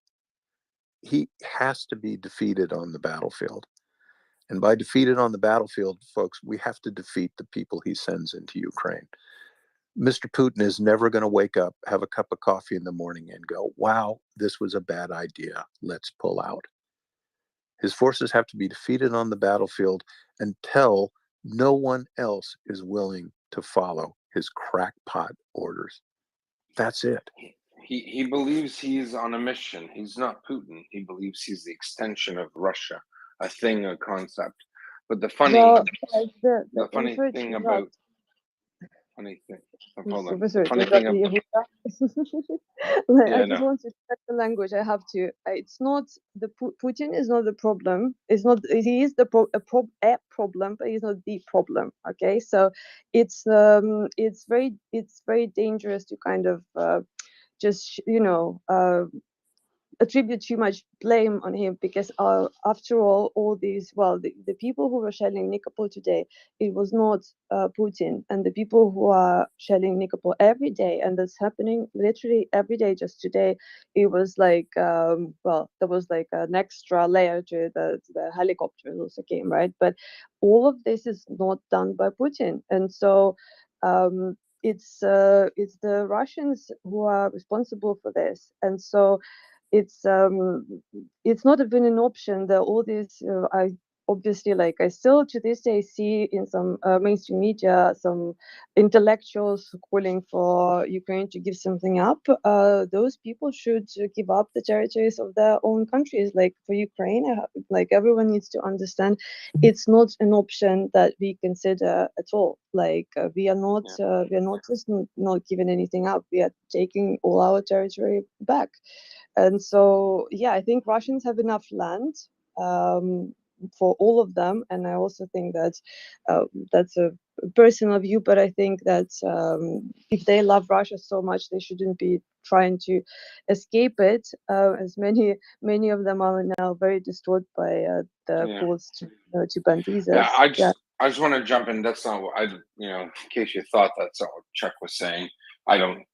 Speaker 9: He has to be defeated on the battlefield. And by defeated on the battlefield, folks, we have to defeat the people he sends into Ukraine. Mr. Putin is never going to wake up, have a cup of coffee in the morning and go, wow, this was a bad idea. Let's pull out. His forces have to be defeated on the battlefield until no one else is willing to follow his crackpot orders. That's it.
Speaker 7: He believes he's on a mission. He's not Putin. He believes he's the extension of Russia, a thing, a concept. But the funny,
Speaker 15: Well,
Speaker 7: the funny
Speaker 15: sorry to
Speaker 7: thing
Speaker 15: interrupt.
Speaker 7: about funny thing. Hold on.
Speaker 15: Super sorry
Speaker 7: The
Speaker 15: to
Speaker 7: funny
Speaker 15: interrupt
Speaker 7: thing.
Speaker 15: you, like,
Speaker 7: Yeah,
Speaker 15: I just
Speaker 7: no.
Speaker 15: want to check the language. I have to. It's not the Putin is not the problem. It's not. He is the a problem, but he's not the problem. Okay, so it's very dangerous to kind of just attribute too much blame on him, because after all these, well, the people who were shelling Nikopol today, it was not Putin, and the people who are shelling Nikopol every day, and that's happening literally every day. Just today, it was like well, there was like an extra layer to the helicopters also came, right? But all of this is not done by Putin, and so it's the Russians who are responsible for this, and so it's not even an option that all these I obviously, like, I still to this day see in some mainstream media some intellectuals calling for Ukraine to give something up. Those people should give up the territories of their own countries. Like for Ukraine, like everyone needs to understand, it's not an option that we consider at all. Like we are not just not giving anything up. We are taking all our territory back. And so, yeah, I think Russians have enough land for all of them. And I also think that that's a personal view, but I think that if they love Russia so much, they shouldn't be trying to escape it, as many of them are now very distraught by the calls to ban visas.
Speaker 7: Yeah, I just want to jump in. That's not what in case you thought that's not what Chuck was saying. I don't,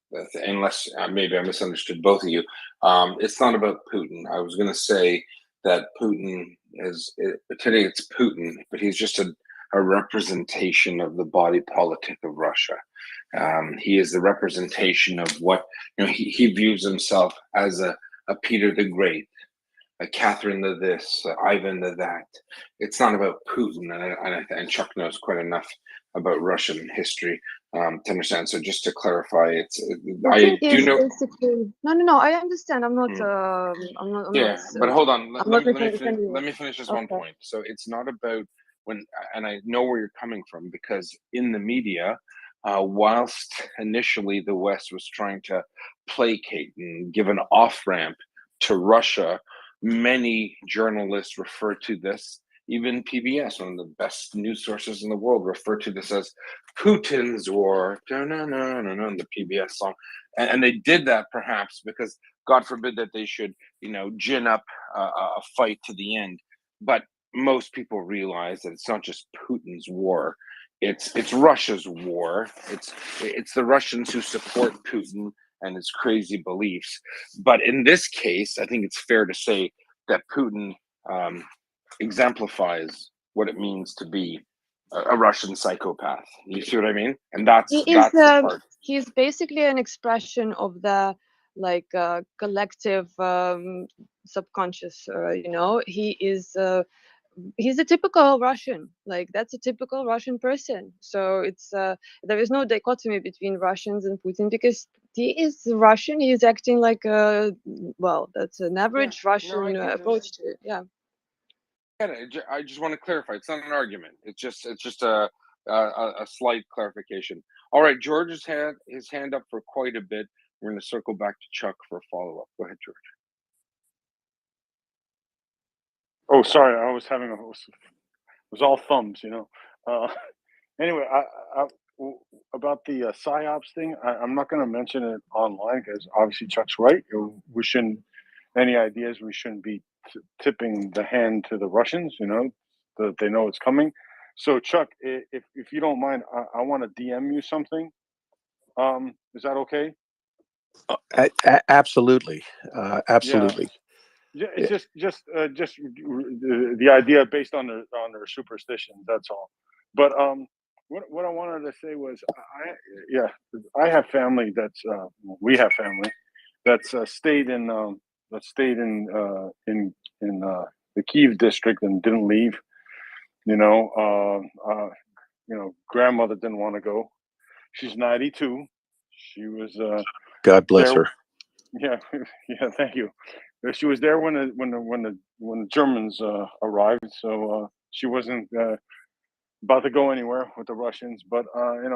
Speaker 7: unless maybe I misunderstood both of you. It's not about Putin. I was going to say that Putin today it's Putin, but he's just a representation of the body politic of Russia. He is the representation of what, he views himself as a Peter the Great, a Catherine the this, Ivan the that. It's not about Putin, and Chuck knows quite enough about Russian history to understand. So just to clarify, I do know.
Speaker 15: Basically, no. I understand. I'm not.
Speaker 7: But hold on.
Speaker 15: I'm not
Speaker 7: Let
Speaker 15: misunderstanding
Speaker 7: me finish this
Speaker 15: you.
Speaker 7: one point. So it's not about and I know where you're coming from, because in the media, whilst initially the West was trying to placate and give an off ramp to Russia, many journalists refer to this. Even PBS, one of the best news sources in the world, refer to this as Putin's war. The PBS song, and they did that perhaps because God forbid that they should, gin up a fight to the end. But most people realize that it's not just Putin's war; it's Russia's war. It's the Russians who support Putin and his crazy beliefs. But in this case, I think it's fair to say that Putin exemplifies what it means to be a Russian psychopath. You see what I mean? And that's the part.
Speaker 15: He's basically an expression of the collective subconscious. He's a typical Russian. Like that's a typical Russian person. So it's there is no dichotomy between Russians and Putin, because he is Russian. He is acting like that's an average Russian approach to it. Yeah.
Speaker 7: I just want to clarify. It's not an argument. It's just a slight clarification. All right, George has had his hand up for quite a bit. We're going to circle back to Chuck for a follow-up. Go ahead, George.
Speaker 4: Oh, sorry, I was having it was all thumbs, Anyway, about the psyops thing, I'm not going to mention it online because obviously Chuck's right. We shouldn't. Any ideas? We shouldn't be tipping the hand to the Russians. That they know it's coming. So Chuck, if you don't mind, I want to DM you something. Is that okay?
Speaker 9: Absolutely,
Speaker 4: Yeah.
Speaker 9: absolutely.
Speaker 4: Yeah, it's just the idea based on their superstitions. That's all. But what I wanted to say was, I have family that's we have family that's stayed in the Kyiv district and didn't leave. Grandmother didn't want to go. She's 92. She was
Speaker 9: God bless
Speaker 4: there.
Speaker 9: her.
Speaker 4: Yeah, yeah. Thank you. She was there when the Germans arrived, so she wasn't about to go anywhere with the Russians. But I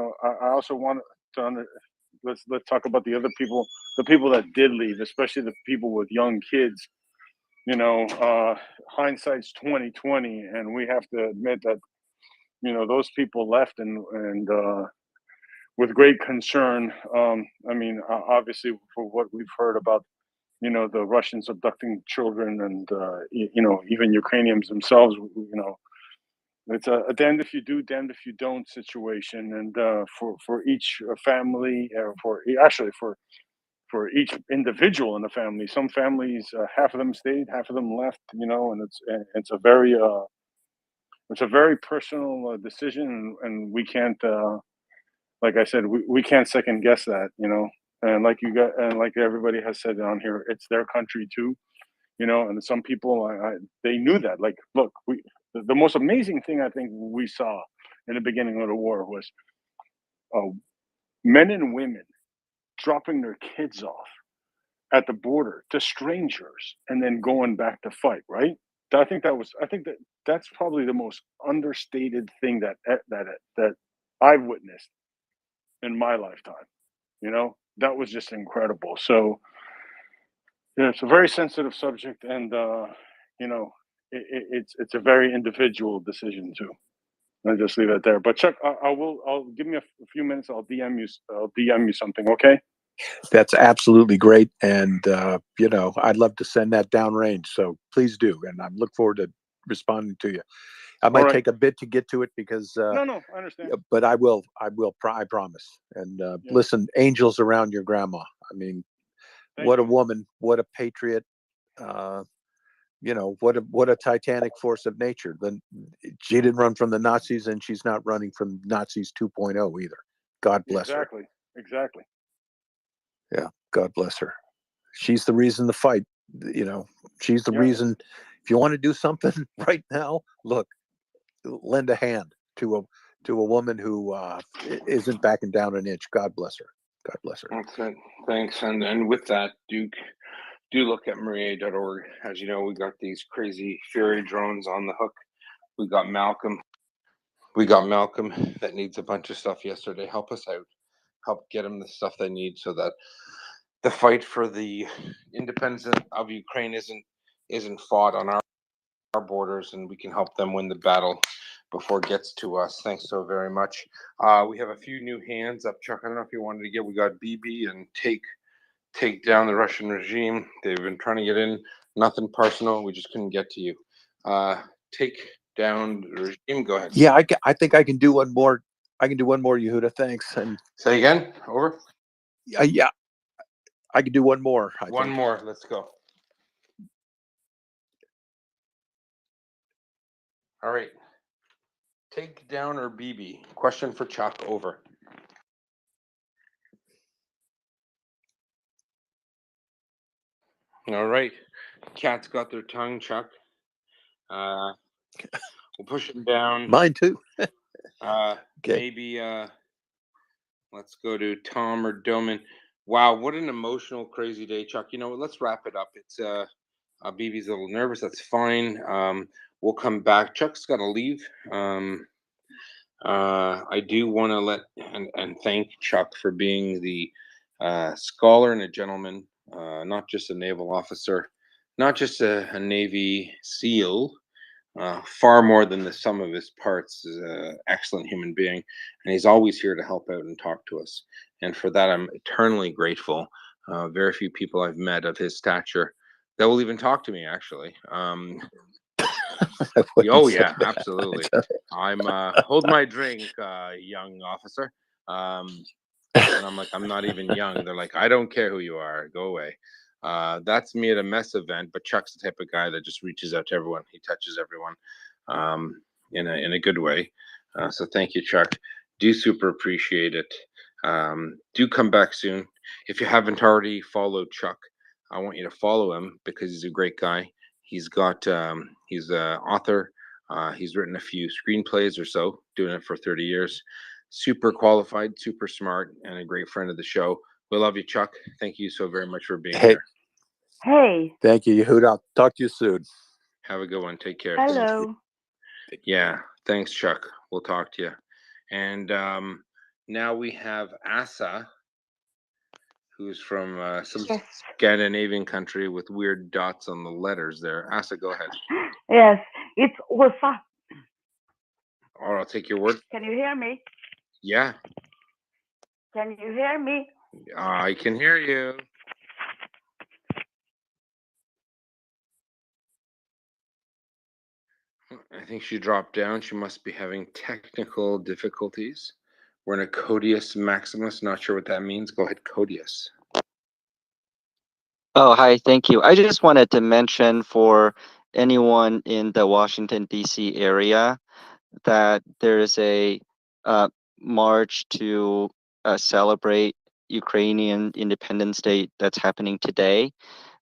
Speaker 4: also want to let's talk about the other people, the people that did leave, especially the people with young kids. Hindsight's 2020, and we have to admit that those people left and with great concern. Obviously, for what we've heard about the Russians abducting children and even Ukrainians themselves. It's a damned if you do, damned if you don't situation. And for each family, for each individual in the family, some families, half of them stayed, half of them left. And it's a very personal decision, and we can't. Like I said, we can't second guess that. And like everybody has said on here, it's their country too. And some people, they knew that. Like, look, the most amazing thing I think we saw in the beginning of the war was men and women dropping their kids off at the border to strangers and then going back to fight. Right? I think that's probably the most understated thing that I've witnessed in my lifetime. That was just incredible. So yeah, it's a very sensitive subject, and it's a very individual decision too. I'll just leave it there. But Chuck, I'll give me a few minutes. I'll DM you something. Okay.
Speaker 9: That's absolutely great, and I'd love to send that downrange. So please do, and I look forward to responding to you. I might take a bit to get to it because
Speaker 4: no, I understand.
Speaker 9: But I will. I promise. And listen, angels around your grandma. I mean, what a woman! What a patriot! What a titanic force of nature. Then she didn't run from the Nazis, and she's not running from Nazis 2.0 either. God bless her.
Speaker 4: Exactly.
Speaker 9: Yeah, God bless her. She's the reason to fight. She's the reason. If you want to do something right now, look, lend a hand to a woman who isn't backing down an inch. God bless her. God bless her.
Speaker 7: That's it. Thanks. And with that, do look at MryiaReport. As you know, we got these crazy Fury drones on the hook. We got Malcolm that needs a bunch of stuff yesterday. Help us out. Help get them the stuff they need so that the fight for the independence of Ukraine isn't fought on our borders, and we can help them win the battle before it gets to us. Thanks so very much. We have a few new hands up. Chuck, I don't know if you wanted to get. We got BB and take down the Russian regime. They've been trying to get in. Nothing personal. We just couldn't get to you. Take down the regime. Go ahead.
Speaker 9: Yeah, I think I can do one more. I can do one more, Yehuda. Thanks. And
Speaker 7: say again. Over.
Speaker 9: Yeah, I can do one more.
Speaker 7: One more. Let's go. All right. Take down or BB? Question for Chuck. Over. All right. Cat's got their tongue, Chuck. We'll push him down.
Speaker 9: Mine too.
Speaker 7: Okay. Maybe let's go to Tom or Doman. Wow, what an emotional, crazy day, Chuck. Let's wrap it up. It's BB's a little nervous. That's fine. We'll come back. Chuck's got to leave. I do want to let and thank Chuck for being the scholar and a gentleman, not just a naval officer, not just a Navy SEAL, far more than the sum of his parts, is an excellent human being, and he's always here to help out and talk to us. And for that, I'm eternally grateful. Very few people I've met of his stature that will even talk to me, actually. Oh yeah, absolutely. I'm hold my drink, young officer. And I'm like, I'm not even young. They're like, I don't care who you are, go away. That's me at a mess event, but Chuck's the type of guy that just reaches out to everyone. He touches everyone in a good way. So thank you, Chuck. Do super appreciate it. Do come back soon. If you haven't already followed Chuck, I want you to follow him because he's a great guy. He's got he's an author. He's written a few screenplays or so, doing it for 30 years. Super qualified, super smart, and a great friend of the show. We love you, Chuck. Thank you so very much for being here.
Speaker 14: Hey.
Speaker 9: Thank you, Yehuda. I'll talk to you soon.
Speaker 7: Have a good one. Take care. Thank you.
Speaker 14: Hello.
Speaker 7: Yeah, thanks, Chuck. We'll talk to you. And now we have Asa, who's from some
Speaker 14: Yes.
Speaker 7: Scandinavian country with weird dots on the letters there. Asa, go ahead.
Speaker 14: Yes, it's Åsa.
Speaker 7: Or I'll take your word.
Speaker 14: Can you hear me?
Speaker 7: Yeah,
Speaker 14: Can you hear me?
Speaker 7: I can hear you. I think she dropped down. She must be having technical difficulties. We're in a Codius Maximus. Not sure what that means. Go ahead, Codius.
Speaker 20: Oh, hi, thank you. I just wanted to mention for anyone in the Washington, D.C. area that there is a march to celebrate Ukrainian Independence Day that's happening today.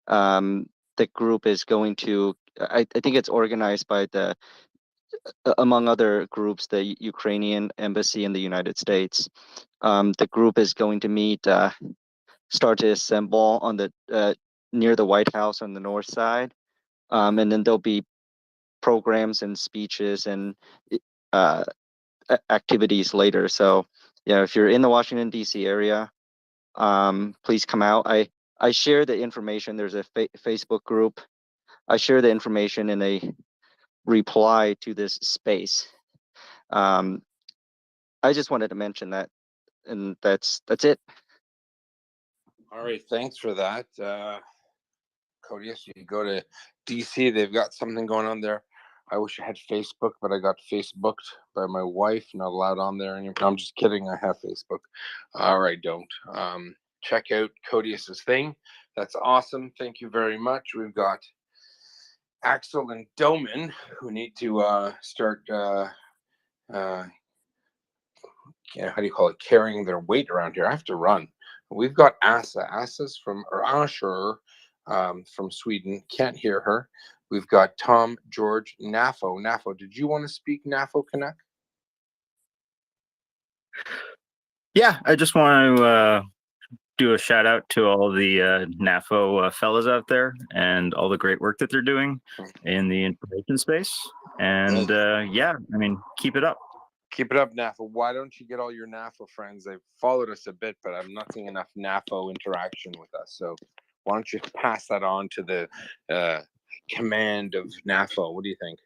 Speaker 20: The group is going to, I think it's organized by the, among other groups, the Ukrainian Embassy in the United States. The group is going to meet, start to assemble on the near the White House on the north side, and then there'll be programs and speeches and activities later. So, yeah, if you're in the Washington D.C. area, please come out. I share the information. There's a Facebook group. I share the information in a reply to this space. I just wanted to mention that, and that's it.
Speaker 7: All right, thanks for that. Codius, you go to DC, they've got something going on there. I wish I had Facebook, but I got Facebooked by my wife, not allowed on there anymore. I'm just kidding, I have Facebook. Or I don't. Check out Codius's thing. That's awesome. Thank you very much. We've got Axel and Doman who need to start how do you call it, carrying their weight around here. I have to run. We've got Asa. Asa's from, or Asher, from Sweden. Can't hear her. We've got Tom, George, Nafo. Nafo, did you want to speak, Nafo Connect?
Speaker 23: Yeah, I just want to do a shout out to all the NAFO fellas out there and all the great work that they're doing in the information space. And yeah, I mean, keep it up.
Speaker 7: Keep it up, NAFO. Why don't you get all your NAFO friends? They've followed us a bit, but I'm not seeing enough NAFO interaction with us. So why don't you pass that on to the command of NAFO? What do you think?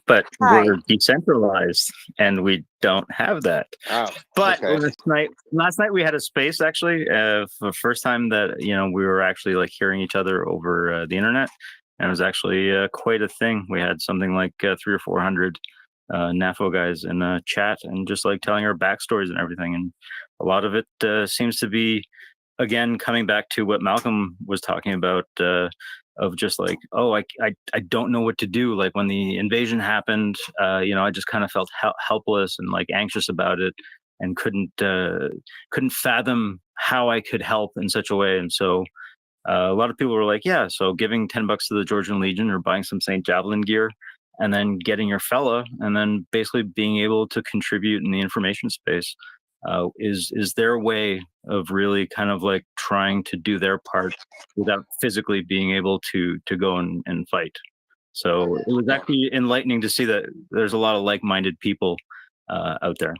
Speaker 23: But
Speaker 7: Hi.
Speaker 23: we're decentralized and we don't have that.
Speaker 7: Oh,
Speaker 23: but
Speaker 7: okay.
Speaker 23: last night we had a space actually for the first time that, you know, we were actually like hearing each other over the internet. And it was actually quite a thing. We had something like 300 or 400 NAFO guys in a chat and just like telling our backstories and everything. And a lot of it seems to be, again, coming back to what Malcolm was talking about, of just like, oh, I don't know what to do. Like when the invasion happened, you know, I just kind of felt helpless and like anxious about it and couldn't fathom how I could help in such a way. And so a lot of people were like, yeah, so giving $10 to the Georgian Legion or buying some St. Javelin gear and then getting your fella and then basically being able to contribute in the information space is their way of really kind of like trying to do their part without physically being able to go and fight. So it was actually enlightening to see that there's a lot of like-minded people out there.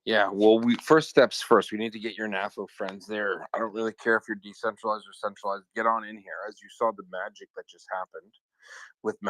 Speaker 2: Yeah, well, first steps first. We need to get your NAFO friends there. I don't really care if you're decentralized or centralized. Get on in here. As you saw, the magic that just happened with